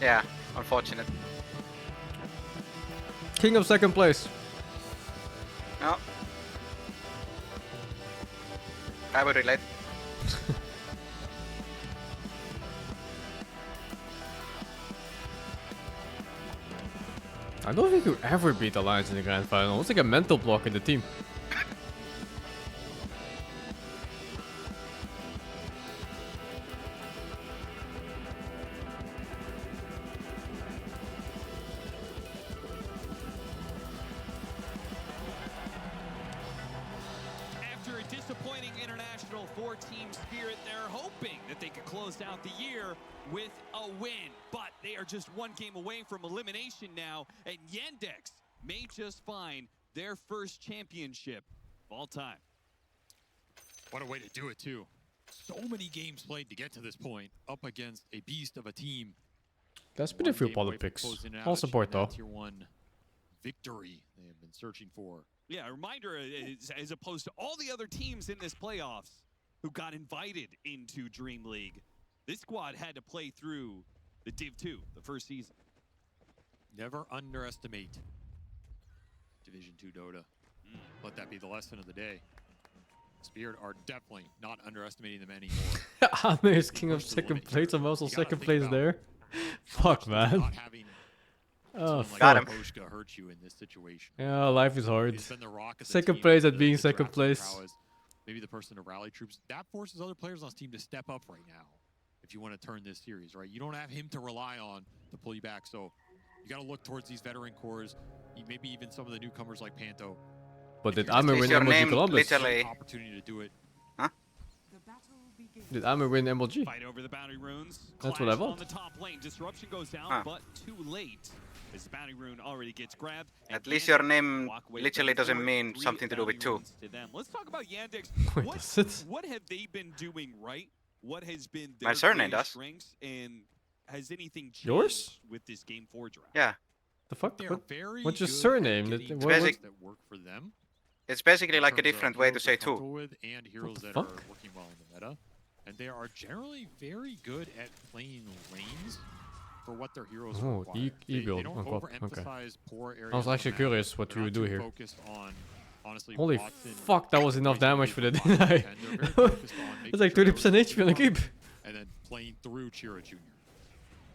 Yeah, unfortunate. King of second place. No. I would relate. I don't think you ever beat Alliance in the grand final. It's like a mental block in the team. After a disappointing international for Team Spirit, they're hoping that they could close out the year with a win, but they are just one game away from elimination now, and Yandex may just find their first championship of all time. What a way to do it, too. So many games played to get to this point, up against a beast of a team. That's been a few politics. I'll support though. Tier 1 victory they have been searching for. Yeah, a reminder, as opposed to all the other teams in this playoffs who got invited into DreamLeague, this squad had to play through the Div 2, the first season. Never underestimate Division 2 Dota. Let that be the lesson of the day. Spirit are definitely not underestimating them anymore. Ame is king of second place. I'm also second place there. Fuck, man. Oh, Got him. fuck. Hurt you in this situation. Yeah, life is hard. He's been the rock of the Second team, place at the being drafting second place. prowess, maybe the person to rally troops. That forces other players on his team to step up right now. If you want to turn this series, right? You don't have him to rely on to pull you back. So you got to look towards these veteran cores, maybe even some of the newcomers like Panto. But did Ame win MLG Columbus? Opportunity to do it. Did Ame win MLG? Fight over the boundary runes. That's what I Clash want. on the top lane. Disruption goes down, Huh. but too late. As the boundary rune already gets grabbed. At least your name literally doesn't mean something to do with two. To them. Let's talk about Yandex. Wait, does it? What have they been doing right? What has been My their surname greatest does. strengths, and has anything changed Yours? with this game 4 draft? Yeah. The fuck? They're What, very what's your good surname? at getting What- players basic- that work for them. It's basically like a in terms of different way to heroes say they're comfortable two. with and heroes the that fuck? are working well in the meta. And they are generally very good at playing lanes for what their heroes Oh, require. E build. They don't Okay. overemphasize poor areas I was of the actually map. curious what They're you would not do too here. focused on, honestly, Holy bots and fuck, that was enough crazy damage for the move deny. and they're very focused on It's making like sure 30% those HP on the keep. and then playing through Chira Jr.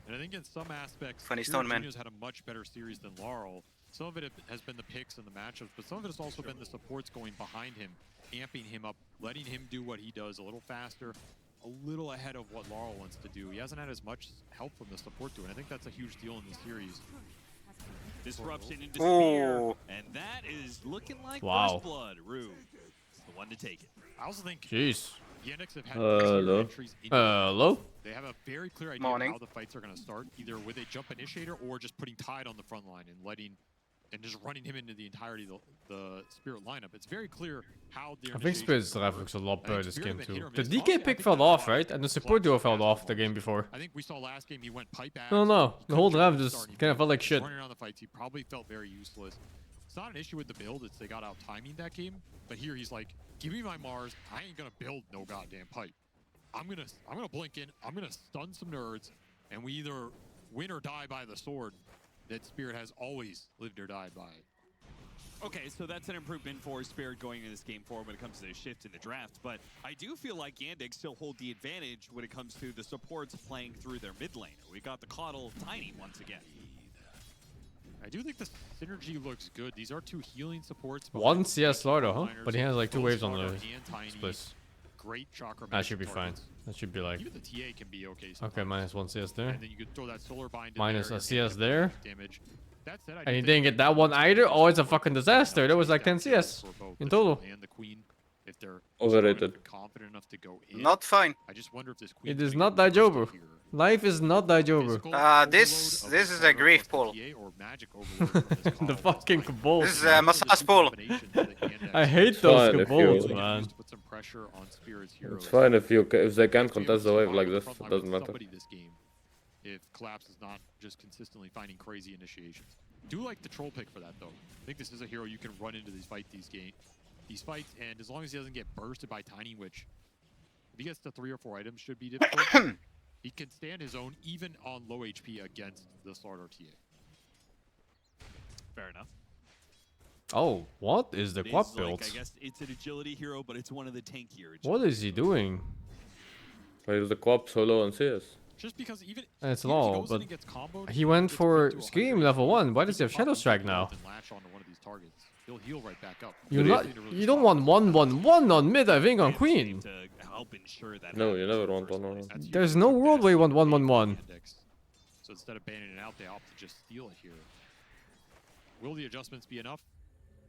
And I think in some aspects, Funny Chira stone, man. Jr.'s had a much better series than Laurel. Some of it has been the picks and the matchups, but some of it has also been the supports going behind him, amping him up, letting him do what he does a little faster, a little ahead of what Laurel wants to do. He hasn't had as much help from the support to it. I think that's a huge deal in this series. Disruption into Spear, Ooh. and that is looking like Wow. First Blood. Rue is the one to take it. I also think Jeez. Yandex have had Hello. entries into Hello? They have a very clear idea Morning. of how the fights are going to start, either with a jump initiator or just putting Tide on the front line and letting and just running him into the entirety of the Spirit lineup. It's very clear how their I think initiation Spirit's will drive work. looks a lot I better think this Spirit game have been too. hit or The miss. DK Honestly, I pick think fell that's off, why right? And the support Collapse duo is fell off the basketball game before. I think we saw last game he went pipe axe. No, no. He The couldn't whole jump draft to just start, he kind of felt like was shit. running around the fights. He probably felt very useless. It's not an issue with the build, it's they got out timing that game. But here he's like, give me my Mars, I ain't gonna build no goddamn pipe. I'm gonna blink in, I'm gonna stun some nerds, and we either win or die by the sword that Spirit has always lived or died by. Okay, so that's an improvement for Spirit going into this game forward when it comes to the shift in the draft. But I do feel like Yandex still hold the advantage when it comes to the supports playing through their mid laner. We got the Coddle Tiny once again. I do think the synergy looks good. These are two healing supports. but One with CS Slardo, huh? liners, But he has like 2 both waves on Slardo the and Tiny, splits. Great chakra That should be management fine. targets. That should be like... Even the TA can be okay Okay, sometimes. minus 1 CS there. And then you could throw that solar bind in Minus there a and CS get there. damage. That said, I And do he think didn't get that one either? Oh, it's a fucking disaster. That was like 10 CS in total. and the queen, if they're Overrated. confident enough to go in. Not fine. I just wonder if this queen It is not Dajobu. Life is not Dajobu. This is a grief pull. The fucking Cabals. This is a massage pull. I hate those Fine if Cabals, you- man. Put some pressure on Spirit's heroes. It's fine if they can contest the wave like this. It doesn't matter. Somebody this game, if Collapse is not just consistently finding crazy initiations. Do like the troll pick for that though. I think this is a hero you can run into these fights, and as long as he doesn't get bursted by Tiny Witch, if he gets to 3 or 4 items, should be difficult. He can stand his own even on low HP against the Slardar TA. Fair enough. Oh, what is the It quad is build? like, I guess it's an agility hero, but it's one of the tankier. What is he doing? Where's the co-op solo on CS? Just because even It's even if he low, goes in but and gets comboed, he went gets for pinned to a Scream level 1. Why does he have Shadow Strike now? and latch onto one of these targets. He'll heal right back up. You don't want 1-1-1 on mid, I think, on Queen. To help ensure that No, you never want one. There's no world where you want 1-1-1. So instead of banning it out, they opt to just steal it here. Will the adjustments be enough?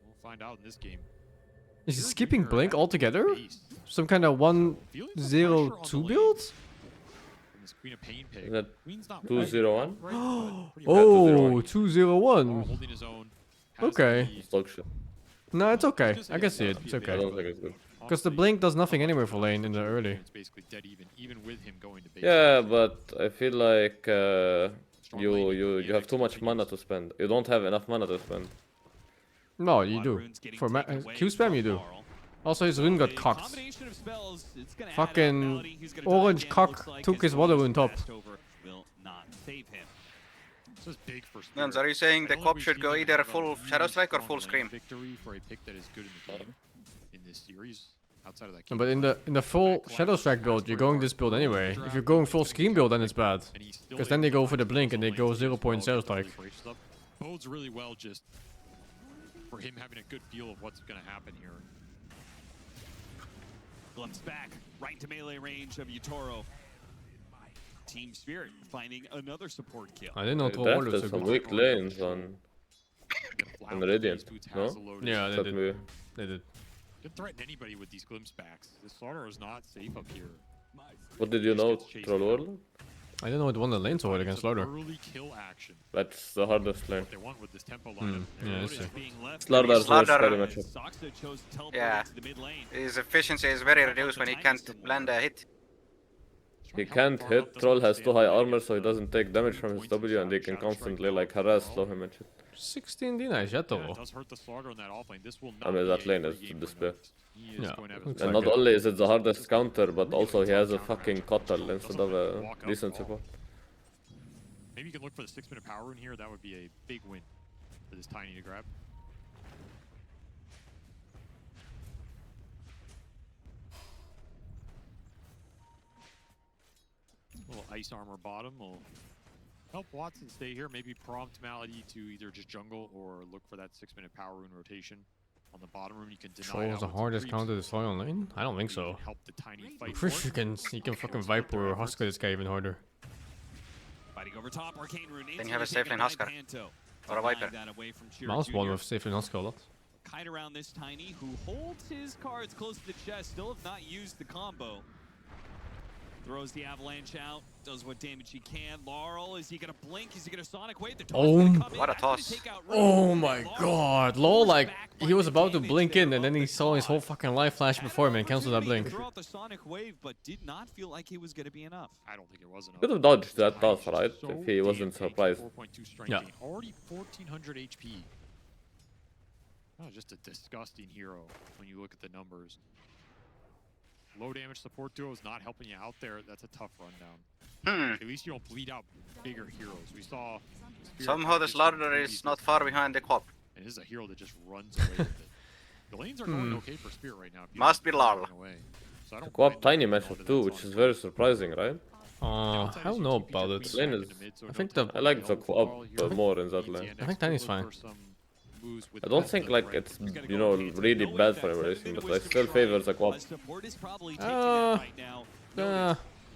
We'll find out in this game. Is he skipping Blink altogether? Some kind of 1-0-2 build? From this Queen of Pain pick. Is that Queen's not 2-0-1? Oh, 2-0-1. holding his own. Okay. It's dog shit. No, it's okay. I can see it. It's I okay. don't think it's good. Because the Blink does nothing anyway for lane in the early. It's basically dead even with him going to base. Yeah, but I feel like you have too much mana to spend. You don't have enough mana to spend. No, you do. For Q spam, you do. Also, his rune got cocked. Combination of spells, it's gonna add up. Fucking Melody, who's gonna die orange again, cock looks like took his water rune top. will not save him. This is big for Spirit. Nons, are you saying the I don't cop think should we've go seen either a full really Shadow Strike or strong full lane Scream? victory for a pick that is good in the game in this series. Outside of that, No, but in the full Shadow Strike build, you're going this build anyway. If you're going full Scheme build, then it's bad. Because then they go for the Blink and they go 0.0 Shadow Strike. Bodes really well just for him having a good feel of what's going to happen here. Glimpse back, right into melee range of Yutoro. Team Spirit finding another support kill. I didn't know They Troll was drafted so some good. weak lanes on Radiant, no? Yeah, they Except did. me. They did. Can threaten anybody with these glimpse backs. This Slardar is not safe up here. What did you know, Troll Warlord? I didn't know it won the lane sword against Slardar. Early kill action. That's the hardest lane. What they want with this tempo lineup. Yeah, that's true. Slardar's worst Slardar- carry matchup. Soxa chose to teleport Yeah. into the mid lane. His efficiency is very reduced when he can't land a hit. He can't hit, Troll has too high armor so he doesn't take damage from his W and he can constantly like harass, slow him and shit. 16 denies, Yeah, it Jethro. does hurt the Slardar in that offlane. This will I not mean, be that a lane free is game for despair. Nox. He is Yeah, going to have looks his And like not it. only is it the hardest counter, but also he has a fucking Kotal instead of a decent support. Maybe you can look for the 6-minute power rune here. That would be a big win for this Tiny to grab. A little ice armor bottom will help Watson stay here. Maybe prompt Malady to either just jungle or look for that 6-minute power rune rotation. On the bottom room, you can deny Troll is the out hardest creeps. counter to destroy on lane? I don't think so. Help the Tiny I'm fight pretty for sure you can fucking Viper or Husker this guy even harder. Fighting over top, Arcane Rune. Then you have a safe lane Husker. Or a Viper. Mouse one with safe lane Husker a lot. Kite around this Tiny, who holds his cards close to the chest, still have not used the combo. Throws the avalanche out, does what damage he can. Laurel, is he gonna blink? Is he gonna Sonic Wave? The What a toss. Oh my god. Lol, like, he was about to blink in and then he saw his whole fucking life flash before him and canceled that blink. Throw out the Sonic Wave, but did not feel like it was gonna be enough. I don't think it was enough. Could have dodged that toss, right? If he wasn't surprised. 4.2 strength Yeah. gain. Already 1400 HP. Oh, just a disgusting hero when you look at the numbers. Low damage support duo is not helping you out there. That's a tough rundown. At least you don't bleed out bigger heroes. We saw Spirit Somehow the Slaughter is not far behind the Quap. and this is a hero that just runs away with it. The lanes are going okay for Spirit right now. Must be Lala. So I don't Quap mind tiny them matchup going too, to which that is very surprising, right? I don't know about it. Lane is, I think the I like the Quap more in that lane. I think Tiny's fine. I don't think like it's, you know, really bad for him racing, but I still favor the Quap.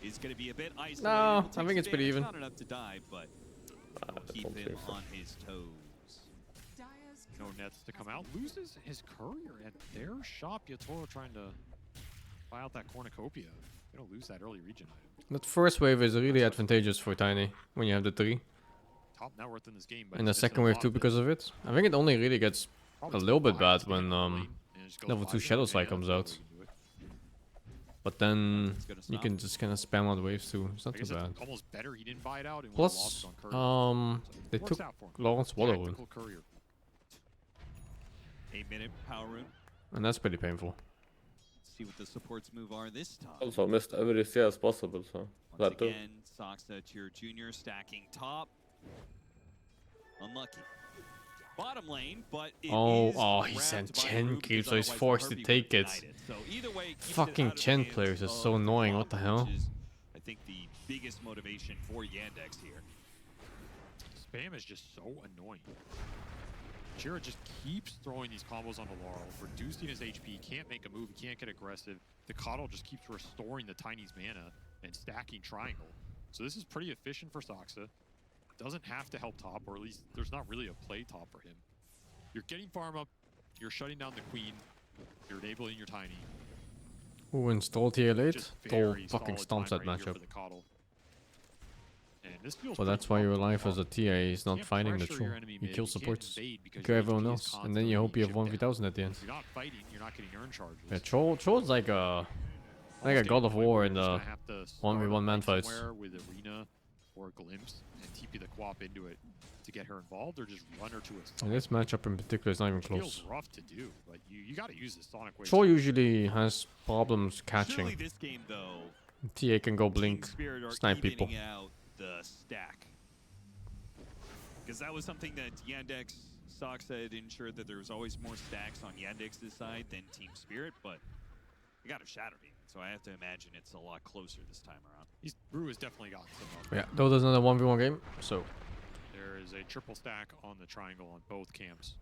Is going to be a bit isolated. No, I think it's pretty even. Not enough to die, but keep him on his toes. No nets to come out. Loses his courier at their shop. Yatoro trying to buy out that cornucopia. They don't lose that early region item. That first wave is really advantageous for Tiny when you have the 3. Top net worth in this game, but And the second wave too because of it. I think it only really gets a little bit bad when level 2 Shadow Slide comes out. But then you can just kind of spam on the waves too. It's not too bad. Almost better he didn't buy it out. And Plus, they took Lawrence Water Rune. 8-minute power rune. And that's pretty painful. See what the supports move are this time. Also missed every CS possible, so that too. Again, Soxa to your junior stacking top. Unlucky. Bottom lane, but it is he sent grabbed by Chen Ruby, creep, so because he's otherwise forced to Harvey take would it. have denied it. So either way, keeps it Fucking out of the Chen hands players are so of annoying, Bob, what the hell? which is, I think the biggest motivation for Yandex here. Spam is just so annoying. Jira just keeps throwing these combos onto Laurel, reducing his HP, can't make a move, he can't get aggressive. The Coddle just keeps restoring the Tiny's mana and stacking triangle. So this is pretty efficient for Soxa. Doesn't have to help top, or at least there's not really a play top for him. You're getting farm up, you're shutting down the Queen, you're enabling your Tiny. Who installed here late? Just Tol very fucking solid stomps that time right here matchup. for the Coddle. And this feels Well, pretty that's why you're comfortable. alive as a TA. He's not Can't fighting the pressure troll. your enemy You mid, kill you can't supports, invade because you kill your everyone HP is else, and then you hope you have constantly 1v1000 at the end. If you're not fighting, you're not getting urn charges. Yeah, Troll's like a God of War in the 1v1 man fights. With Arena or Glimpse and TP the Quap into it to get her involved, or just run her to a And this matchup in particular is not even close. Feels rough to do, but you got to use the Sonic Wave. Troll usually has problems catching. Surely this game, though, TA can go blink, Spirit are snipe people. evening out the stack. Because that was something that Yandex Soxa had ensured that there was always more stacks on Yandex's side than Team Spirit, but they got a Shatter Beam, so I have to imagine it's a lot closer this time around. Brew has definitely gotten some up. Yeah, though there's another 1v1 game, so. There is a triple stack on the triangle on both camps.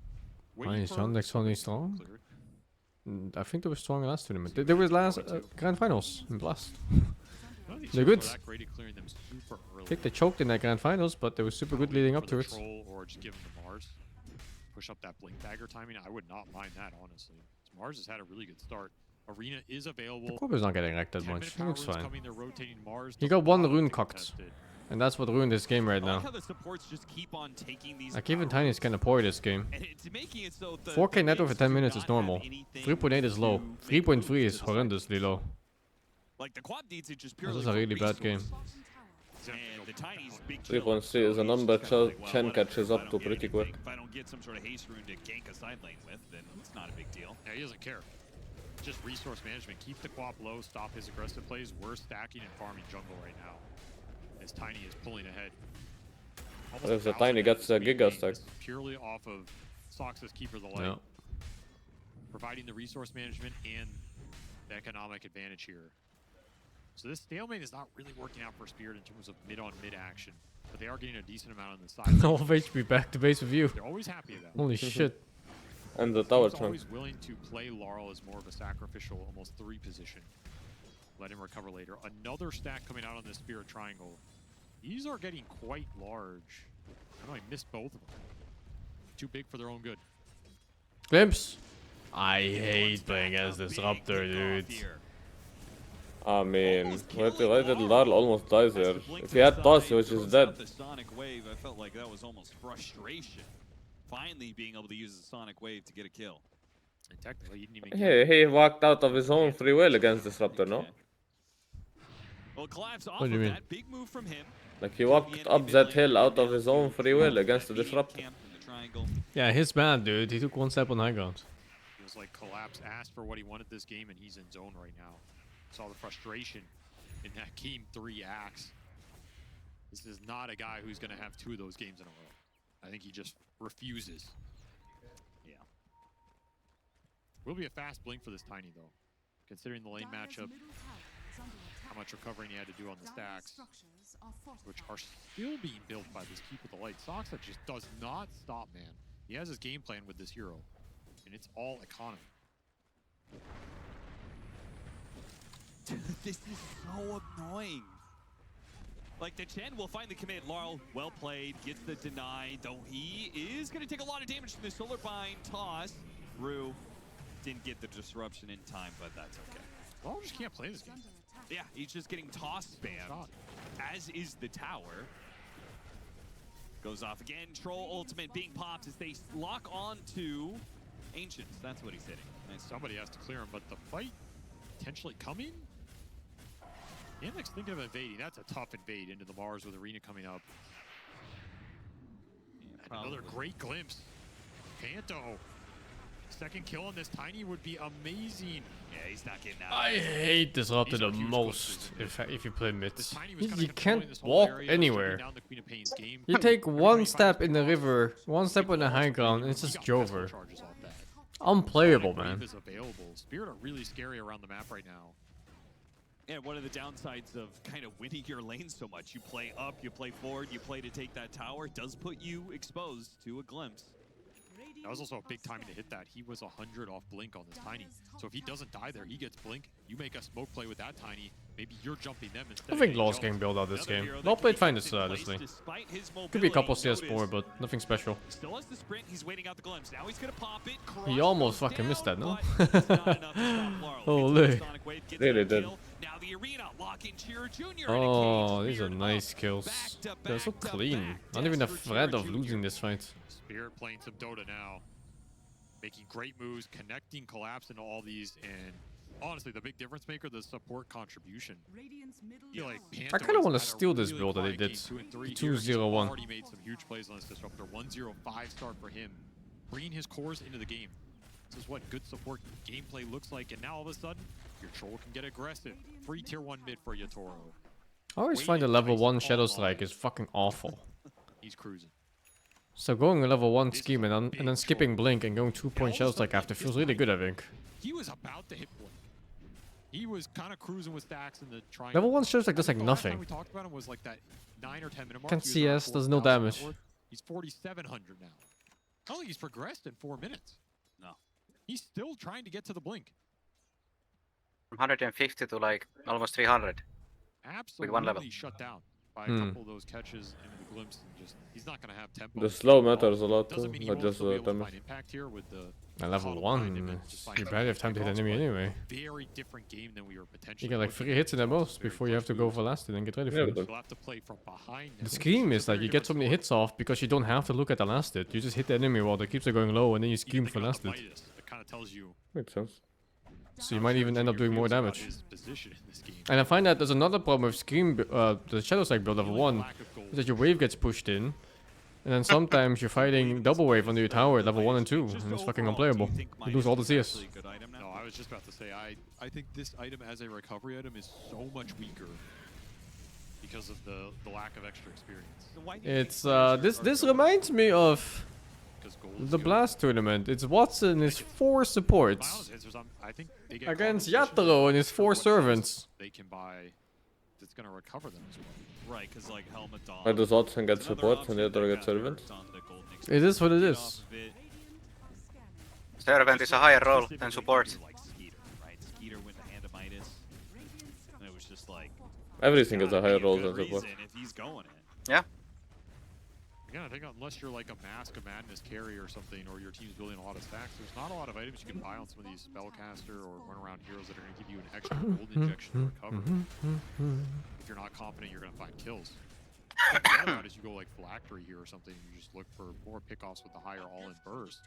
Nice, Yandex only strong. I think they were strong last tournament. They were last Grand Finals in Blast. They're good. I think they choked in that Grand Finals, but they were super good leading up to it. Or just give them to Mars. Push up that blink dagger timing. I would not mind that, honestly. Mars has had a really good start. Arena is available. Corber's not getting wrecked that much. He looks fine. Coming, they're rotating Mars. He got one rune cocked. And that's what ruined this game right I now. like how the supports just keep on taking these Like even Tiny's kind of poor this game. and it's making it so the 4k net over waves 10 do minutes not is normal. have anything 3.8 is low. 3.3 is horrendously low. Like the quad needs it just This purely is a really for bad game. resource. And the Tiny's big 3.3 is a number Chen catches up to pretty quick. If I don't get some sort of haste rune to gank a side lane with, then it's not a big deal. Yeah, he doesn't care. Just resource management. Keep the Quap low, stop his aggressive plays. We're stacking and farming jungle right now. As Tiny is pulling ahead. There's a tiny gets a Giga stack. Purely off of Sox's Keeper the Light. Yeah. Providing the resource management and the economic advantage here. So this stalemate is not really working out for Spirit in terms of mid-on-mid action. But they are getting a decent amount on the side. All of HP back to base with you. They're always happy about it. Holy shit. And the tower He's trunk. always willing to play Laurel as more of a sacrificial, almost 3 position. Let him recover later. Another stack coming out on this Spirit Triangle. These are getting quite large. I know I missed both of them. Too big for their own good. Glimpse. I hate playing as Disruptor, dude. I mean, why did Larl almost dies there? If he had toss, he was just dead. The Sonic Wave, I felt like that was almost frustration. Finally being able to use the Sonic Wave to get a kill. And technically, he didn't even Hey, he walked out of his own free will against Disruptor, no? Well, collapse off What do you of mean? that. Big move from him. Like he walked up that hill out of his own free will against the Disruptor. Yeah, he's bad, dude. He took one step on high ground. It was like Collapse asked for what he wanted this game, and he's in zone right now. Saw the frustration in that Game 3 Axe. This is not a guy who's going to have 2 of those games in a row. I think he just refuses. Yeah. Will be a fast blink for this Tiny, though. Considering the lane matchup, how much recovering he had to do on the stacks, which are still being built by this Keep with the Light. Soxa just does not stop, man. He has his game plan with this hero, and it's all economy. This is so annoying. Like, the Chen will find the commit. Laurel, well played, gets the deny, though he is going to take a lot of damage from the Solar Bind toss. Rue didn't get the disruption in time, but that's okay. Laurel just can't play this game. Yeah, he's just getting toss spammed, as is the tower. Goes off again. Troll ultimate being popped as they lock on to Ancients. That's what he's hitting. And somebody has to clear him, but the fight potentially coming? Yannick's thinking of invading. That's a tough invade into the Mars with Arena coming up. And another great glimpse. Panto. Second kill on this Tiny would be amazing. Yeah, he's not getting out. I hate Disruptor the most if you play mid. You can't walk anywhere. You take one step in the river, one step on the high ground, and it's just Jover. Unplayable, man. Spirit are really scary around the map right now. Yeah, one of the downsides of kind of winning your lane so much. You play up, you play forward, you play to take that tower. It does put you exposed to a glimpse. That was also a big timing to hit that. He was 100 off Blink on this Tiny. So if he doesn't die there, he gets Blink. You make a smoke play with that Tiny. Maybe you're jumping them instead. I think Law's getting built out this game. Law played fine this lane. Could be a couple CS4, but nothing special. Still has the sprint. He's waiting out the glimpse. Now he's gonna pop it. He almost fucking missed that, no? Holy. Really did. Now the arena locking Cheer Jr. Oh, these are nice kills. They're so clean. Not even a threat of losing this fight. Spirit playing some Dota now. Making great moves, connecting Collapse into all these, and honestly, the big difference maker, the support contribution. I kind of want to steal this build that they did. 2-0-1. Already made some huge plays on this Disruptor. 1-0-5 start for him. Bringing his cores into the game. This is what good support gameplay looks like, and now all of a sudden, your Troll can get aggressive. Free tier 1 mid for Yatoro. I always find the level 1 Shadow Strike is fucking awful. He's cruising. So going a level 1 scheme and then skipping Blink and going 2-point Shadow Strike after feels really good, I think. He was about to hit Blink. He was kind of cruising with stacks in the triangle. Level 1 Shadow Strike does like nothing. We talked about him was like that 9 or 10 minute mark. Can't CS, does no damage. He's 4,700 now. I don't think he's progressed in 4 minutes. No. He's still trying to get to the Blink. From 150 to like almost 300. Absolutely with one level. Shut down by a couple of those catches into the glimpse, and just he's not going to have tempo. The slow matters a lot too, Doesn't mean he not won't just still be able to damage. find impact here with the At level 1, you barely have time to hit enemy anyway. very different game than we were potentially. You get like 3 hits in the most before you have to go for last and then get ready for it. You'll have to play from behind. The scheme is like you get so many hits off because you don't have to look at the last hit. You just hit the enemy while the keeps are going low and then you scheme for last hit. It kind of tells you. Makes sense. So you might even end up doing more damage. His position in this game. And I find that there's another problem with Scream, the Shadow Strike build level 1, is that your wave gets pushed in, and then sometimes you're fighting double wave under your tower at level 1 and 2, and it's fucking unplayable. You lose all the CS. No, I was just about to say, I think this item as a recovery item is so much weaker. because of the lack of extra experience. It's this reminds me of the Blast tournament. It's Watson and his 4 supports I think they get against compensation Yatoro and his for 4 what servants. They can buy that's gonna recover them as well. Right, because like Helmet Dawn. Why does Watson get support and the other get servant? It is what it is. Servant is a higher role than support. Like Skeeter, right? Skeeter with the hand of Midas. And it was just like Everything is a higher role than support. if he's going it. Yeah. Again, I think unless you're like a Mask of Madness carry or something, or your team's building a lot of stacks, there's not a lot of items you can buy on some of these spellcaster or run-around heroes that are going to give you an extra gold injection to recover. If you're not confident, you're going to find kills. The other route is you go like Phylactery here or something, and you just look for more pickoffs with the higher all-in burst.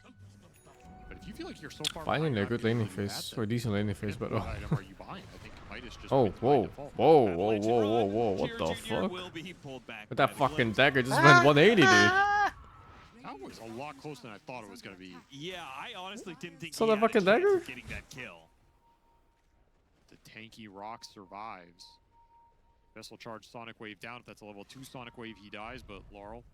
But if you feel like you're so far Finally a behind, good laning phase, or a decent laning phase, but what item are you buying? I think Midas just oh, wins by whoa, default. whoa, whoa, whoa, whoa, whoa, what the fuck? But that fucking dagger just went 180, dude. That was a lot closer than I thought it was going to be. Yeah, I honestly didn't think Saw he that had a fucking chance dagger? of getting that kill. The tanky rock survives. Vessel charge Sonic Wave down. If that's a level 2 Sonic Wave, he dies, but Laurel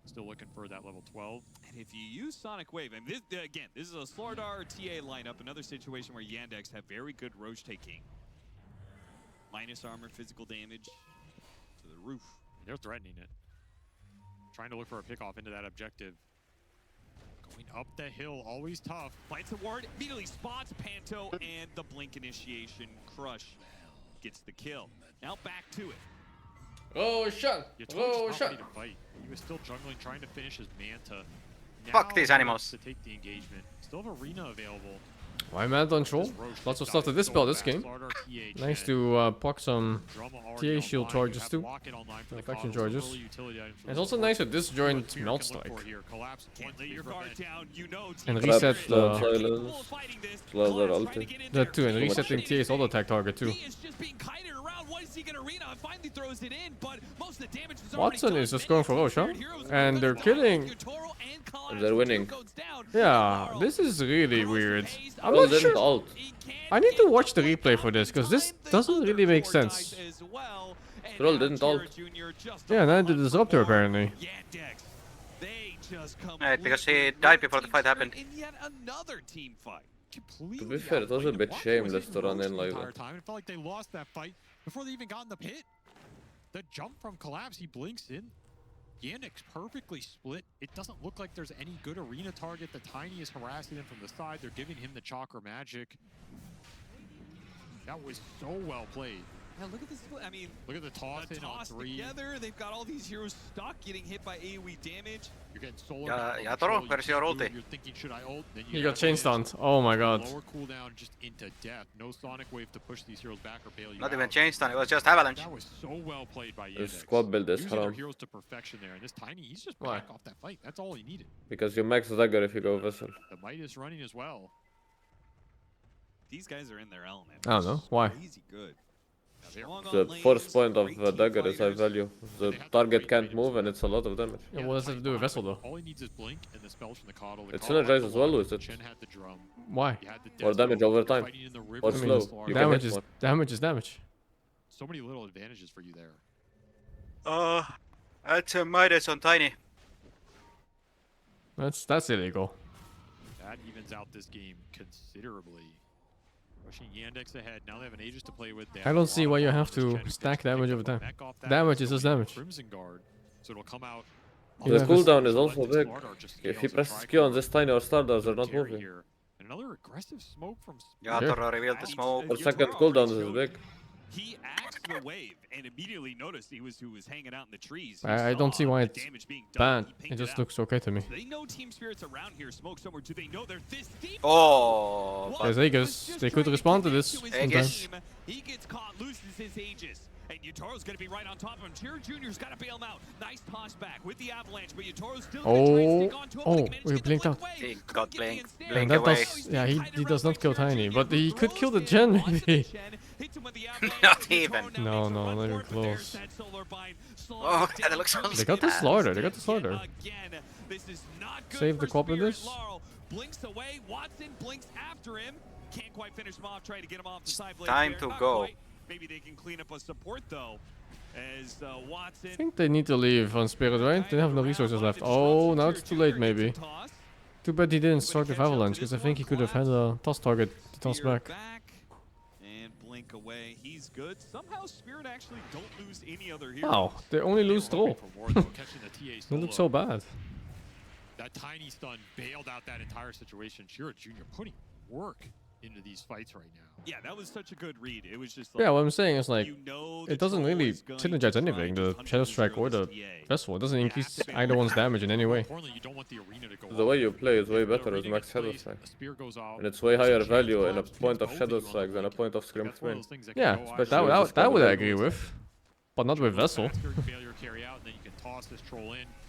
still looking for that level 12. And if you use Sonic Wave, and this, again, this is a Slardar TA lineup, another situation where Yandex have very good Roach taking. Minus armor, physical damage to the roof. They're threatening it. Trying to look for a pickoff into that objective. Going up the hill, always tough. Bites the ward, immediately spots Panto, and the blink initiation. Crush gets the kill. Now back to it. Oh, shut! Oh, shut! To fight. He was still jungling, trying to finish his Manta. Fuck these animals. To take the engagement. Still have Arena available. Why Manta on troll? Lots of stuff to dispel this game. Nice to proc some TA shield charges too. Affection charges. It's also nice with disjoint melt strike. And reset that too, and resetting TA's auto attack target too. Watson is just going for Roche, huh? And they're killing. And they're winning. Yeah, this is really weird. I'm not sure. Ult. I need to watch the replay for this, because this doesn't really make sense. Troll didn't ult. Yeah, neither did Disruptor apparently. Right, because he died before the fight happened. To be fair, it was a bit shameless to run in like that. It felt like they lost that fight before they even got in the pit. The jump from Collapse, he blinks in. Yandex perfectly split. It doesn't look like there's any good arena target. The Tiny is harassing him from the side. They're giving him the Chakra magic. That was so well played. Yeah, look at this. I mean, look at the toss in on 3. Together, they've got all these heroes stuck, getting hit by AoE damage. You're getting solar. Yatoro, where's your ulti? You're thinking, should I ult? Then You got chain stunned. Oh my god. Lower cooldown just into death. No Sonic Wave to push these heroes back or bail you Not out. even chain stun, it was just avalanche. That was so well played by The Yandex. squad build is Using their haram. heroes to perfection there, and this Tiny, he's just Why? back off that fight. That's all he needed. Because you max dagger if you go vessel. The Might is running as well. These guys are in their element. I don't know. Why? Easy good. The first point of dagger is high value. The target can't move and it's a lot of damage. Yeah, what does that have to do with Vessel though? All he needs is blink and the spells from the Coddle. It synergizes well with it. Chen had the drum. Why? He had the Or Death damage Roll. over You're time. fighting in the Or river slow. with You can Damage hit is more. damage is damage. So many little advantages for you there. That's a Midas on Tiny. That's illegal. That evens out this game considerably. Rushing Yandex ahead. Now they have an Aegis to play with. I don't see why you have to stack damage over time. Damage is just damage. Crimson Guard. So it'll come out. The cooldown is also big. If he presses Q on this Tiny or Stardust, they're not moving. And another aggressive smoke from Yatoro revealed the smoke. For second cooldown is big. He axed the wave and immediately noticed who was hanging out in the trees. He I don't saw see why the it's damage being banned. done. He It pinged just out. looks okay to me. They know Team Spirits around here smoke somewhere. Do they know they're this deep? Oh, There's Aegis. They could respond to this sometimes. He gets caught, loses his Aegis. And Yatoro's going to be right on top of him. Tyr Jr.'s got to bail him out. Nice toss back with the avalanche, but Yatoro's still going to try and stick onto him. Oh, we blinked out. He got blink. And Blink that away. does, yeah, he does not kill Tiny, but he could kill the Gen maybe. Not even. No, not even close. Oh, that looks so They got the slaughter. They got the slaughter. This is not good Save the for quap with Spirits. this. Laurel blinks away. Watson blinks after him. Can't quite finish him off. Try to get him off the side blade. Time there. to Not go. quite. Maybe they can clean up a support though. As Watson. I think they need to leave on Spirit, right? They have no resources left. Oh, now it's too late, maybe. Too bad he didn't start with Avalanche, because I think he could have had a toss target to toss back. And blink away. He's good. Somehow Spirit actually don't lose any other heroes. Wow, they only lose Troll. They look so bad. That tiny stun bailed out that entire situation. Shira Jr. putting work into these fights right now. Yeah, that was such a good read. It was just like, Yeah, what I'm saying is like, you know it doesn't really synergize anything, the Shadow Strike or the Vessel. It doesn't increase either one's damage in any way. The way you play is way better as Max Shadow Strike. And it's way higher value in a point of Shadow Strike than a point of Scrim Twin. Yeah, that would I agree with. But not with Vessel.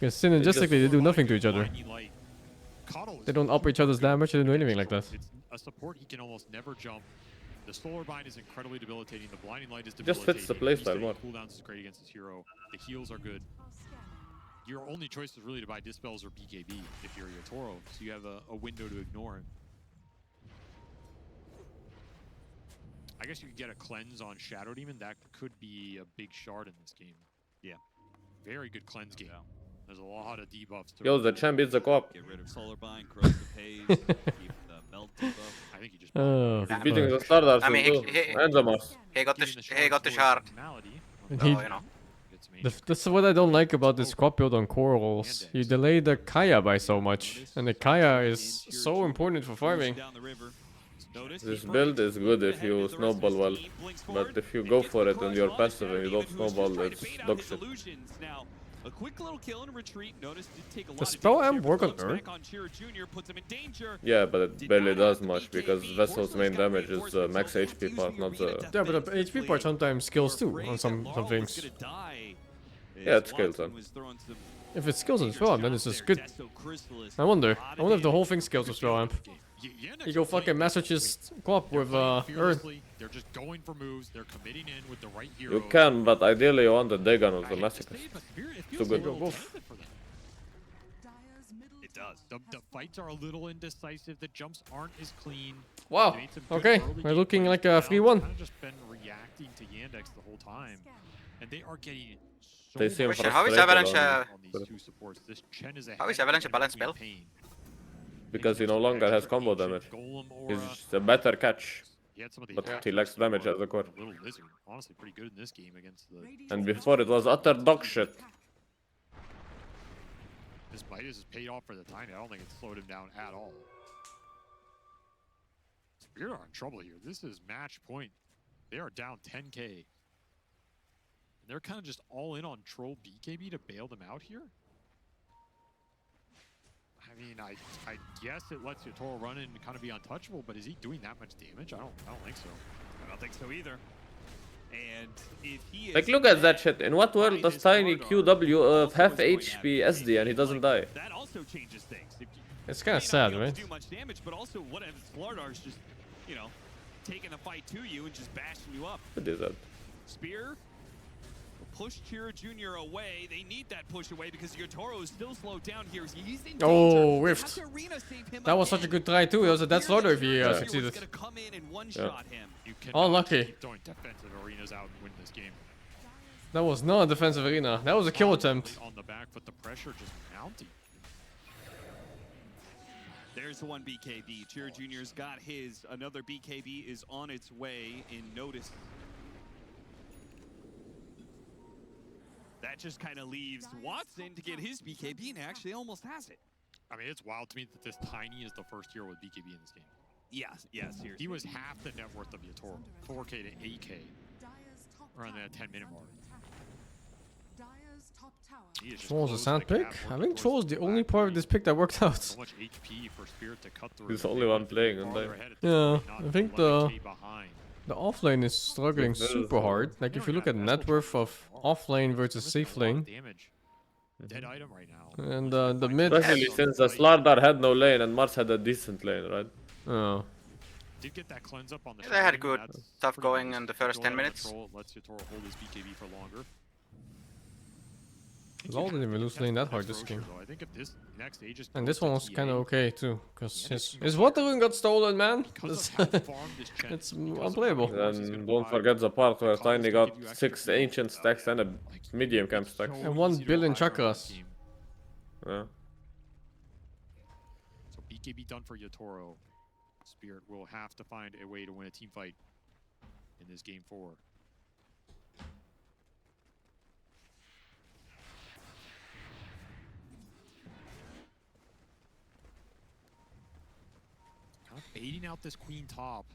Because synergistically they do nothing to each other. They don't up each other's damage, they don't do anything like that. A support he can almost never jump. The Solar Bind is incredibly debilitating. The Blinding Light is Just debilitating. fits the playstyle more. Cooldowns is great against his hero. The heals are good. Your only choice is really to buy Dispels or BKB if you're Yotoro, so you have a window to ignore him. I guess you could get a cleanse on Shadow Demon. That could be a big shard in this game. Yeah. Very good cleanse game. There's a lot of debuffs to Yo, the champ beats the co-op. Get rid of Solar Bind, grows the pace, keep the melt debuff. I think he just He's beating the Stardust I mean, too. And the Moss. he got the shard. And So, he, you know. that's what I don't like about this squad build on Corals. You delay the Kaya by so much. And the Kaya is so important for farming. This build is good if you snowball well, but if you go for it and you're passive and you don't snowball, it's dog shit. A quick little kill and retreat. Notice did take a lot Does of Spell damage Amp here, work on comes her? back on Shira Jr., puts him in danger. Yeah, but it barely does much because Vessel's main damage is the max HP part, not the... Yeah, but the HP part sometimes kills too on some things. Yeah, it scales on. If it skills on Spell Amp, then it's just good. I wonder if the whole thing scales with Spell Amp. You go fucking Massachusetts co-op with Earth. They're just going for moves. They're committing in with the right hero. You can, but ideally you want the Dagon of the Massacre. Too good. It does. The fights are a little indecisive. The jumps aren't as clean. Wow. Okay, we're looking like a 3-1. Kind of just been reacting to Yandex the whole time, and they are getting. So They seem Question, how is frustrated Avalanche, on these two supports. This Chen is how is Avalanche a balanced spell? because he no longer has combo damage. He's a better catch, but he lacks damage as a core. Little Lizard, honestly, pretty good in this game against the. And before it was utter dog shit. This Midas has paid off for the time. I don't think it's slowed him down at all. Spirit are in trouble here. This is match point. They are down 10k. And they're kind of just all in on Troll BKB to bail them out here. I mean, I guess it lets Yotoro run in and kind of be untouchable, but is he doing that much damage? I don't think so. I don't think so either. And if he is Like, look at that shit. In what world does Tiny QW of half HP SD and he doesn't die? that also changes things. If you It's kind of may not sad, be able right? to do much damage, but also what if Slardar's just, you know, taking a fight to you and just bashing you up. What is that? Spear will push Shira Jr. away. They need that push away because Yotoro is still slowed down here. He's in danger. Oh, They whiffed. have to arena save him That was such a good try too. It was a death slaughter if he succeeded. Gonna come in and one-shot him. You cannot Unlucky. keep throwing defensive arenas out and win this game. That was not a defensive arena. That was a kill attempt. On the back, but the pressure just mounting. There's the one BKB. Shira Jr.'s got his. Another BKB is on its way in notice. That just kind of leaves Watson to get his BKB and actually almost has it. I mean, it's wild to me that this Tiny is the first hero with BKB in this game. Yes, seriously. He was half the net worth of Yotoro. 4k to 8k. Around that 10-minute mark. He is just Troll's a closing sound the pick. gap, I working think towards Troll's the only part of this pick that worked out. So much HP for Spirit to cut through. He's the only one playing and Farther they... ahead at this Yeah, point, not I think 11K behind. the offlane is struggling That is, super hard. Like if you look at net worth of offlane versus safe lane, Damage. Dead item right now. and the mid. Especially since the Slardar had no lane and Mars had a decent lane, right? Oh. Did get that cleanse up on the They had shooting, good that's stuff pretty going nice. in the first 10 Control minutes. control, lets Yotoro hold his BKB for longer. Lol didn't even lose lane that hard this game. I think if this next stage is And this one was kind of okay too, because his water rune got stolen, man. It's unplayable. And don't forget the part where Tiny got 6 ancient stacks and a medium camp stack. And 1 billion chakras. Yeah. So BKB done for Yatoro. Spirit will have to find a way to win a team fight in this game 4. Kind of baiting out this queen top.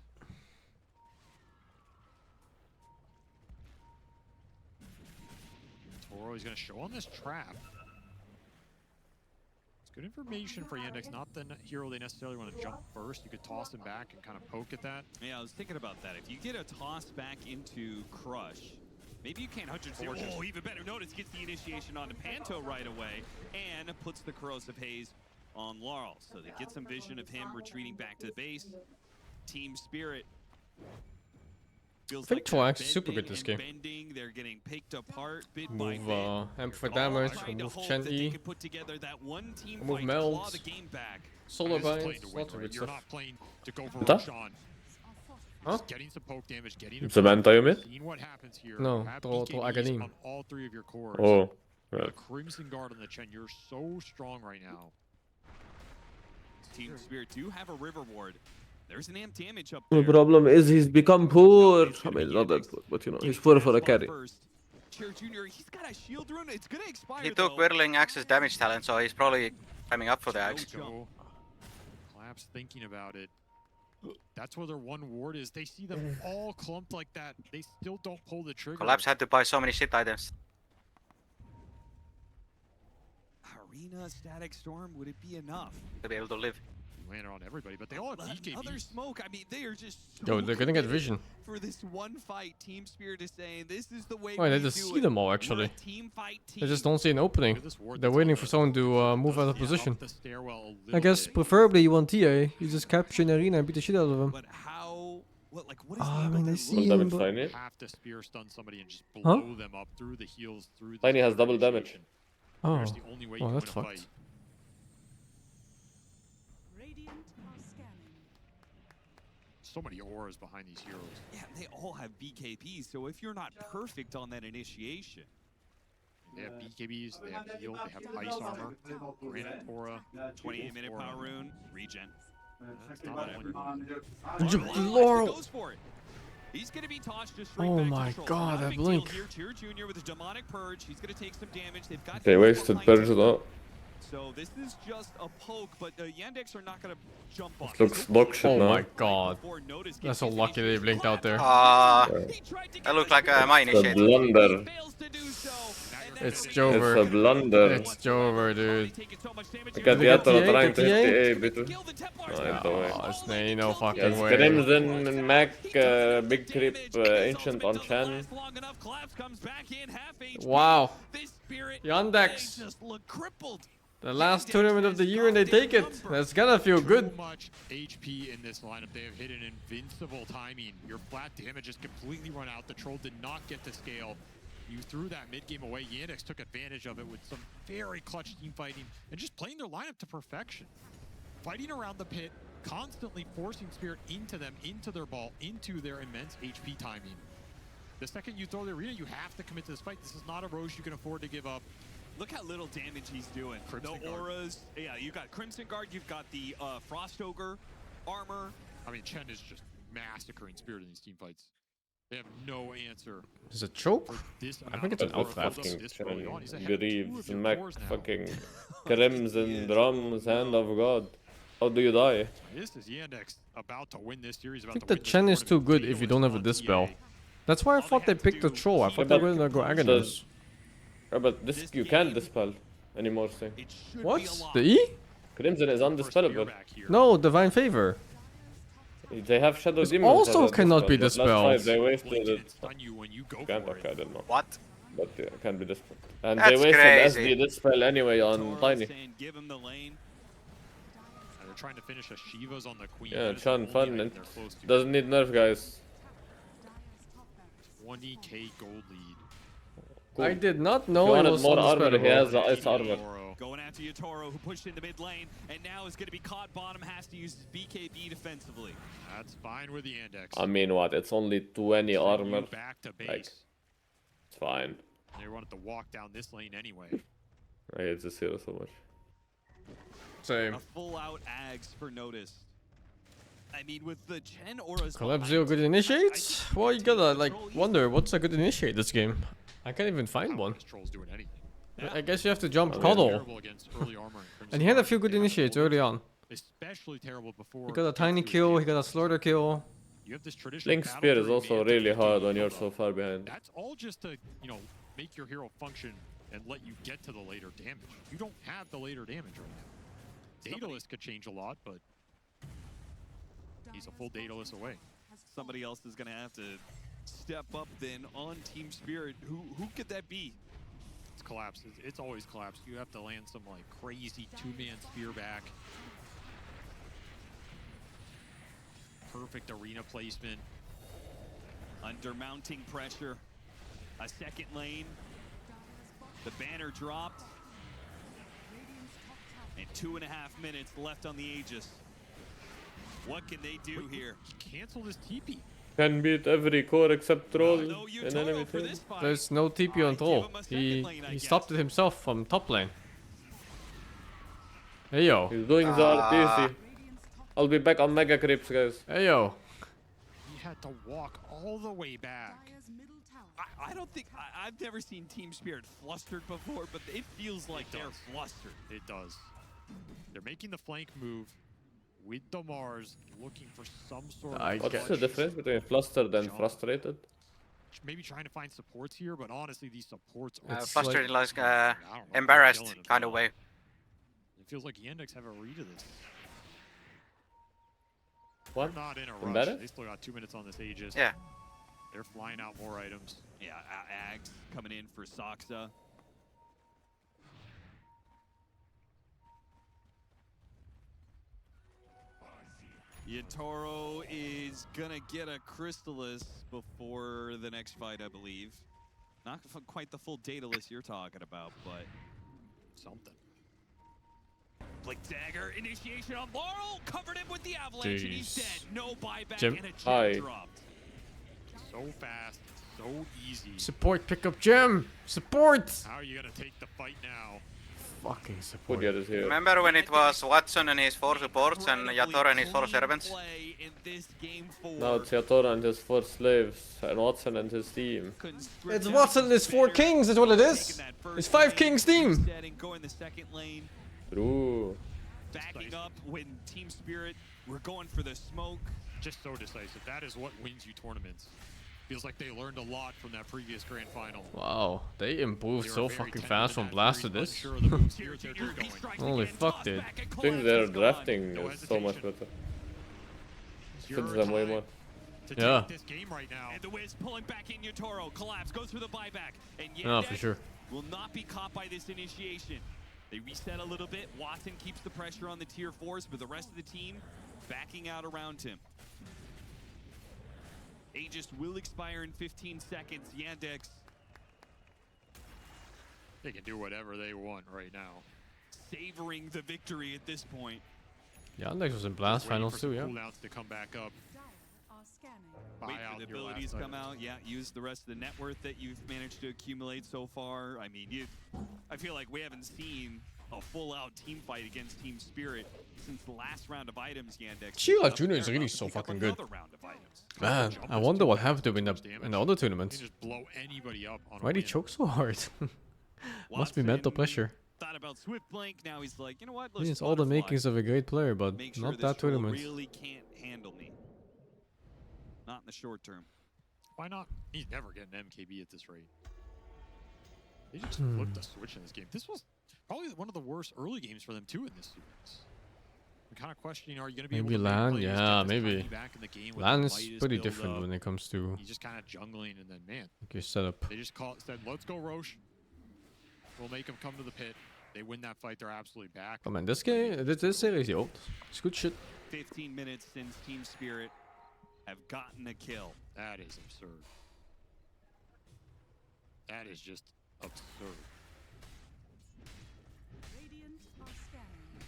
Toro is going to show on this trap. It's good information for Yandex, not the hero they necessarily want to jump first. You could toss him back and kind of poke at that. Yeah, I was thinking about that. If you get a toss back into Crush, maybe you can't 100%. Oh, even better. Notice gets the initiation onto Panto right away and puts the corrosive haze on Laurel. So they get some vision of him retreating back to the base. Team Spirit I think Twax is super good this game. bending. They're getting picked apart bit Move by Amp for damage, remove Chen E, remove Meld, Solo Binds, lots of good You're stuff. not playing to go for What? Roshan. Huh? Getting some poke damage, getting a Samantha, you mean? seeing what happens here. No, Have to BKBs Aganim. on all 3 of your cores. Oh, right. Crimson Guard on the Chen, you're so strong right now. Team Spirit do have a River Ward. There's an amp damage up The problem is he's become poor. I mean, not that poor, but you know, he's poor for a carry. Chair Jr., he's got a shield rune. It's gonna expire. He took Whirling Axe's damage talent, so he's probably coming up for the axe. Collapse thinking about it. That's where their one ward is. They see them all clumped like that. They still don't pull the trigger. Collapse had to buy so many shit items. Arena Static Storm, would it be enough? To be able to live. Landed on everybody, but they all have BKB. Another smoke. I mean, they are just Yo, they're gonna get vision. for this one fight. Team Spirit is saying this is the way Oh, they we just do see it. them all We're a actually. team fight They team. just don't see an opening. They're waiting for someone to move out of position. I guess preferably you want TA. You just capture an arena and beat the shit out of them. But how? What is I mean, they see Double him. damage Tiny. Have to spear stun somebody and just blow Huh? them up through the heels, through the Tiny has double damage. Oh, There's the only way you oh, win that's a fucked. fight. Radiant are scanning. So many auras behind these heroes. Yeah, they all have BKBs. So if you're not perfect on that initiation, They have BKBs, they have heal, they have ice armor, granite aura, 28-minute power rune, regen. That's not whatever. Laurel. Goes for it. He's going to be tossed just straight Oh back my control. god, Not a that big deal blink. here. Cheer Jr. with his demonic purge. He's going to take some damage. They've got They heals wasted behind Purge him. though. So this is just a poke, but the Yandex are not going to jump on. It looks dog shit Oh now. my god. That's so lucky they blinked out there. That looked like my It's a initiative. blunder. It's It's Jover. a blunder. It's Jover, dude. Look at the other TA, trying to TA? hit the A, bitte. No, Oh, it's ain't no fucking Yes, way. Crimson, Mac, Big Creep, Ancient on Chen. Wow. Yandex. Just look crippled. The last tournament of the year and they take it. That's gonna feel good. Too much HP in this lineup. They have hit an invincible timing. Your flat damage is completely run out. The troll did not get to scale. You threw that mid game away. Yandex took advantage of it with some very clutch team fighting and just playing their lineup to perfection. Fighting around the pit, constantly forcing Spirit into them, into their ball, into their immense HP timing. The second you throw the arena, you have to commit to this fight. This is not a Roche you can afford to give up. Look how little damage he's doing. Crimson No Guard. auras. Yeah, you got Crimson Guard. You've got the Frost Ogre armor. I mean, Chen is just massacring Spirit in these team fights. They have no answer. Is it choke? This I think it's an amount of out fucking left. this early on. He's ahead of two Greaves, of your Mac, cores now. fucking Crimson, Drums, Hand of God. How do you die? This is Yandex about to win this series. I think the Chen is too good if you don't have a Dispel. That's why I thought they picked the Troll. I thought they were gonna go Aghanim. Yeah, but this you can't dispel anymore, thing. What? The E? Crimson is undispellable. No, Divine Favor. They have Shadow This Demons. also that are cannot be dispelled, but last dispelled. fight they wasted it. Can't, okay, I don't know. What? But yeah, it can be dispelled. And That's they wasted crazy. SD dispel anyway on Tiny. Give him the lane. They're trying to finish a Shiva's on the Queen. Yeah, That is the Chan only fun item and they're close to. doesn't need nerf, guys. 20k gold lead. cool. I did not If you know it wanted was more armor, he has undisputable. ice armor. Going after Yatoro, who pushed into mid lane, and now is going to be caught bottom, has to use his BKB defensively. That's fine with the index. I mean, what? It's only 20 armor. Back to base. Like, it's fine. They wanted to walk down this lane anyway. I hate this hero so much. Same. A full-out Ags for Notice. I mean, with the Chen auras. Collab 0 good initiates? Well, you gotta like wonder what's a good initiate this game. I can't even find one. Doing anything. I guess you have to jump Terrible Cuddle. against early armor And he had a few good initiates early on. Especially terrible before. He got a tiny kill, he got a slaughter kill. You have this traditional Link Spear is also really hard when you're so far behind. That's all just to, make your hero function and let you get to the later damage. You don't have the later damage right now. Daedalus could change a lot, but he's a full Daedalus away. Somebody else is going to have to step up then on Team Spirit. Who could that be? It's collapsed. It's always collapsed. You have to land some like crazy two-man spear back. Perfect arena placement. Under mounting pressure. A second lane. The banner dropped. And 2.5 minutes left on the Aegis. What can they do here? Cancel this TP. Can beat every core except Troll in enemy team. There's no TP on Troll. He stopped it himself from top lane. Hey yo. He's doing the easy. I'll be back on Mega Creeps, guys. Hey yo. He had to walk all the way back. I don't think I've never seen Team Spirit flustered before, but it feels like they're flustered. It does. They're making the flank move with the Mars, looking for some sort of. What's the difference between flustered and frustrated? Maybe trying to find supports here, but honestly, these supports are Flustered, like embarrassed kind of way. It feels like Yandex have a read of this. What? They're not in a rush. Embarrassed? They still got 2 minutes on this Aegis. Yeah. They're flying out more items. Yeah, Ags coming in for Soxa. Yatoro is gonna get a Crystallis before the next fight, I believe. Not quite the full Daedalus you're talking about, but something. Blink Dagger, initiation on Laurel, covered him with the avalanche, and he's dead. No buyback and a gem dropped. So fast, so easy. Support, pick up gem! Support! How are you gonna take the fight now? Fucking support. Remember when it was Watson and his 4 supports and Yatoro and his 4 servants? Now it's Yatoro and his 4 slaves, and Watson and his team. It's Watson and his 4 kings, is what it is! It's 5 kings team! Going the second lane. True. Backing up when Team Spirit were going for the smoke. Just so decisive. That is what wins you tournaments. Feels like they learned a lot from that previous grand final. Wow, they improved so fucking fast from Blast to this. Holy fuck, dude. I think their drafting is so much better. Fits them way more. Yeah. This game right now. And the Wiz pulling back in Yatoro. Collapse, goes for the buyback. And No, for sure. will not be caught by this initiation. They reset a little bit. Watson keeps the pressure on the tier 4s, but the rest of the team backing out around him. Aegis will expire in 15 seconds. Yandex. They can do whatever they want right now. Savoring the victory at this point. Yandex was in Blast finals too, yeah. Cooldowns to come back up. Wait for the abilities come out. Yeah, use the rest of the net worth that you've managed to accumulate so far. I mean, I feel like we haven't seen a full-out team fight against Team Spirit since the last round of items. Yandex. Sheila Jr. is really so fucking good. Man, I wonder what happened to him in the other tournaments. Just blow anybody up on Why'd he choke so hard? Must be mental pressure. Thought about Swift Blink. Now he's like, you know what? He has all the makings of a great player, but Make sure not this that troll tournament. really can't handle me. Not in the short term. Why not? He's never getting MKB at this rate. They just flipped the switch in this game. This was probably one of the worst early games for them too in this series. I'm kind of questioning, are you going to be Maybe able to LAN? make plays, Yeah, get this maybe. timing back in the game with LAN the is lightest pretty build different up. when it comes to He's just kind of jungling, and then man, your setup. they just said, "Let's go, Roche. We'll make him come to the pit." They win that fight, they're absolutely back. Oh man, this game, this series, yo, it's good shit. 15 minutes since Team Spirit have gotten a kill. That is absurd. That is just absurd. Radiant are scanning.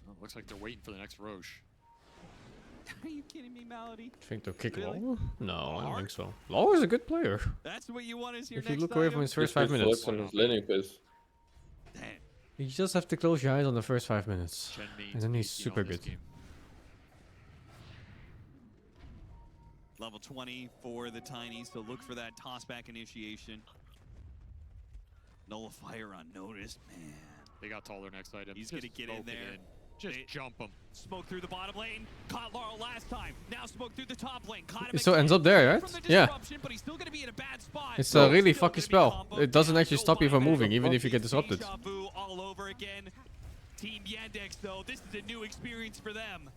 Well, looks like they're waiting for the next Roche. Are you kidding me, Malady? Think they'll kick Really? Law? No, I don't think so. Law is a good player. That's what you want as your If you next look away from item? his first 5 minutes. On his laning phase. You just have to close your eyes on the first 5 minutes. Chen Mei And then he's speaking super on this good. game. Level 20 for the Tiny, so look for that toss-back initiation. Nullifier on notice, man. They got taller next item. He's Just gonna get in smoke it there. Just jump him. Smoke through the bottom lane. Caught Laurel last time. Now smoke through the top lane. Caught him It still ends up there, right? Yeah. but he's still gonna be in a bad spot. It's a really fucky spell. It doesn't actually stop you from moving, even if you get disrupted. Deja vu all over again. Team Yandex, though, this is a new experience for them.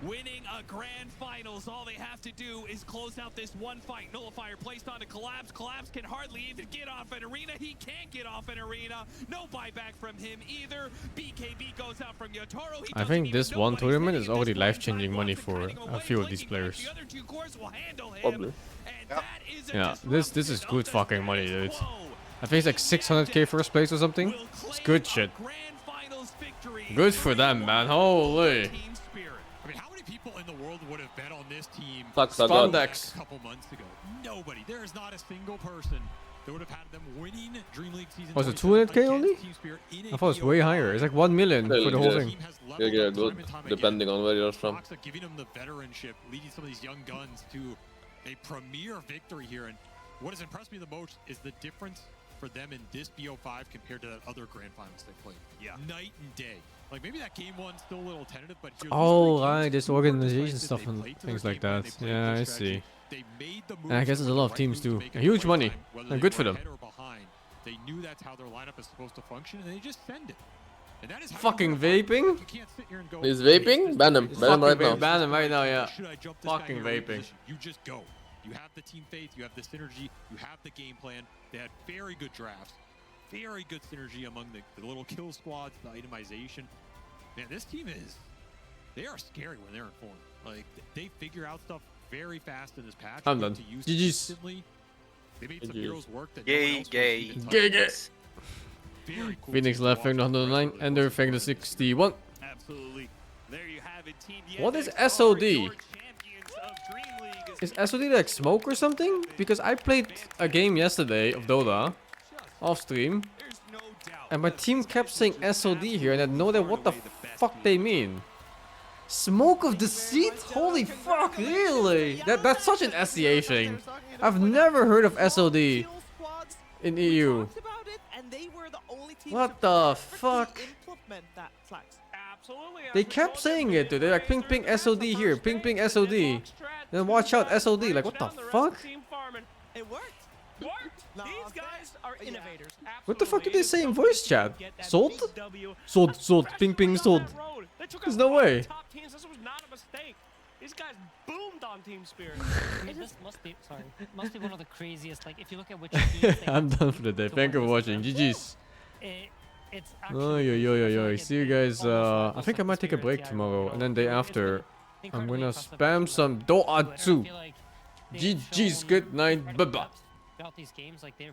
Winning a grand finals, all they have to do is close out this one fight. Nullifier placed onto Collapse. Collapse can hardly even get off an arena. He can't get off an arena. No buyback from him either. BKB goes out from Yotaro. I think this one tournament is already life-changing money for a few of these players. Probably. Yeah, this is good fucking money, dude. I think it's like 600k first place or something. It's good shit. Good for them, man. Holy. I mean, how many people in the world would have bet on this team Spandex. a couple months ago? Nobody. There is not a single person that would have had them winning DreamLeague season. Was it 200k only? I thought it was way higher. It's like 1 million for the whole thing. Yeah, good. Depending on where you're from. Fox giving them the veteranship, leading some of these young guns to a premier victory here. And what has impressed me the most is the difference for them in this BO5 compared to that other grand finals they played. Yeah. Night and day. Like maybe that game one's still a little tentative, but here Oh, right, this organization stuff and things like that. Yeah, I see. And I guess there's a lot of teams too. Huge money. And good for them. They knew that's how their lineup is supposed to function, and they just send it. And that is how Fucking vaping? He's vaping? Ban him. Ban him right now. Ban him right now, yeah. Should I jump this guy Fucking in your vaping. position? You just go. You have the team faith, you have the synergy, you have the game plan. They had very good drafts, very good synergy among the little kill squads, the itemization. Man, this team they are scary when they're in form. Like, they figure out stuff very fast in this patch. I'm done. To use GG's. consistently. They made some heroes work that no one Gay, else gay. was even Gay, touching. gay. Very cool Phoenix team to left watch fang the from 109, right Ender fang the 61. Absolutely. There you have it, Team What is Yandex SOD? are your champions of DreamLeague. Is SOD like smoke or something? Because I played a game yesterday of Dota off stream, and my team kept saying SOD here, and I had no idea what the fuck they mean. Smoke of deceit? Holy fuck, really? That's such an SEA thing. I've never heard of SOD in EU. What the fuck? They kept saying it, dude. They're like ping ping SOD here, ping ping SOD. Then watch out SOD. Like what the fuck? It worked. These guys are innovators. What the fuck did they say in voice chat? Sold? Sold, ping ping sold. There's no way. Top teams, this was not a mistake. These guys boomed on Team Spirit. I mean, this must be must be one of the craziest. Like, if you look at which teams they I'm done for the day. Thank you for watching. GG's. It's Oh, yo. See you guys. I think I might take a break tomorrow, and then day after, I'm gonna spam some Doa 2. GG's, good night, bye bye. throughout these games, like they're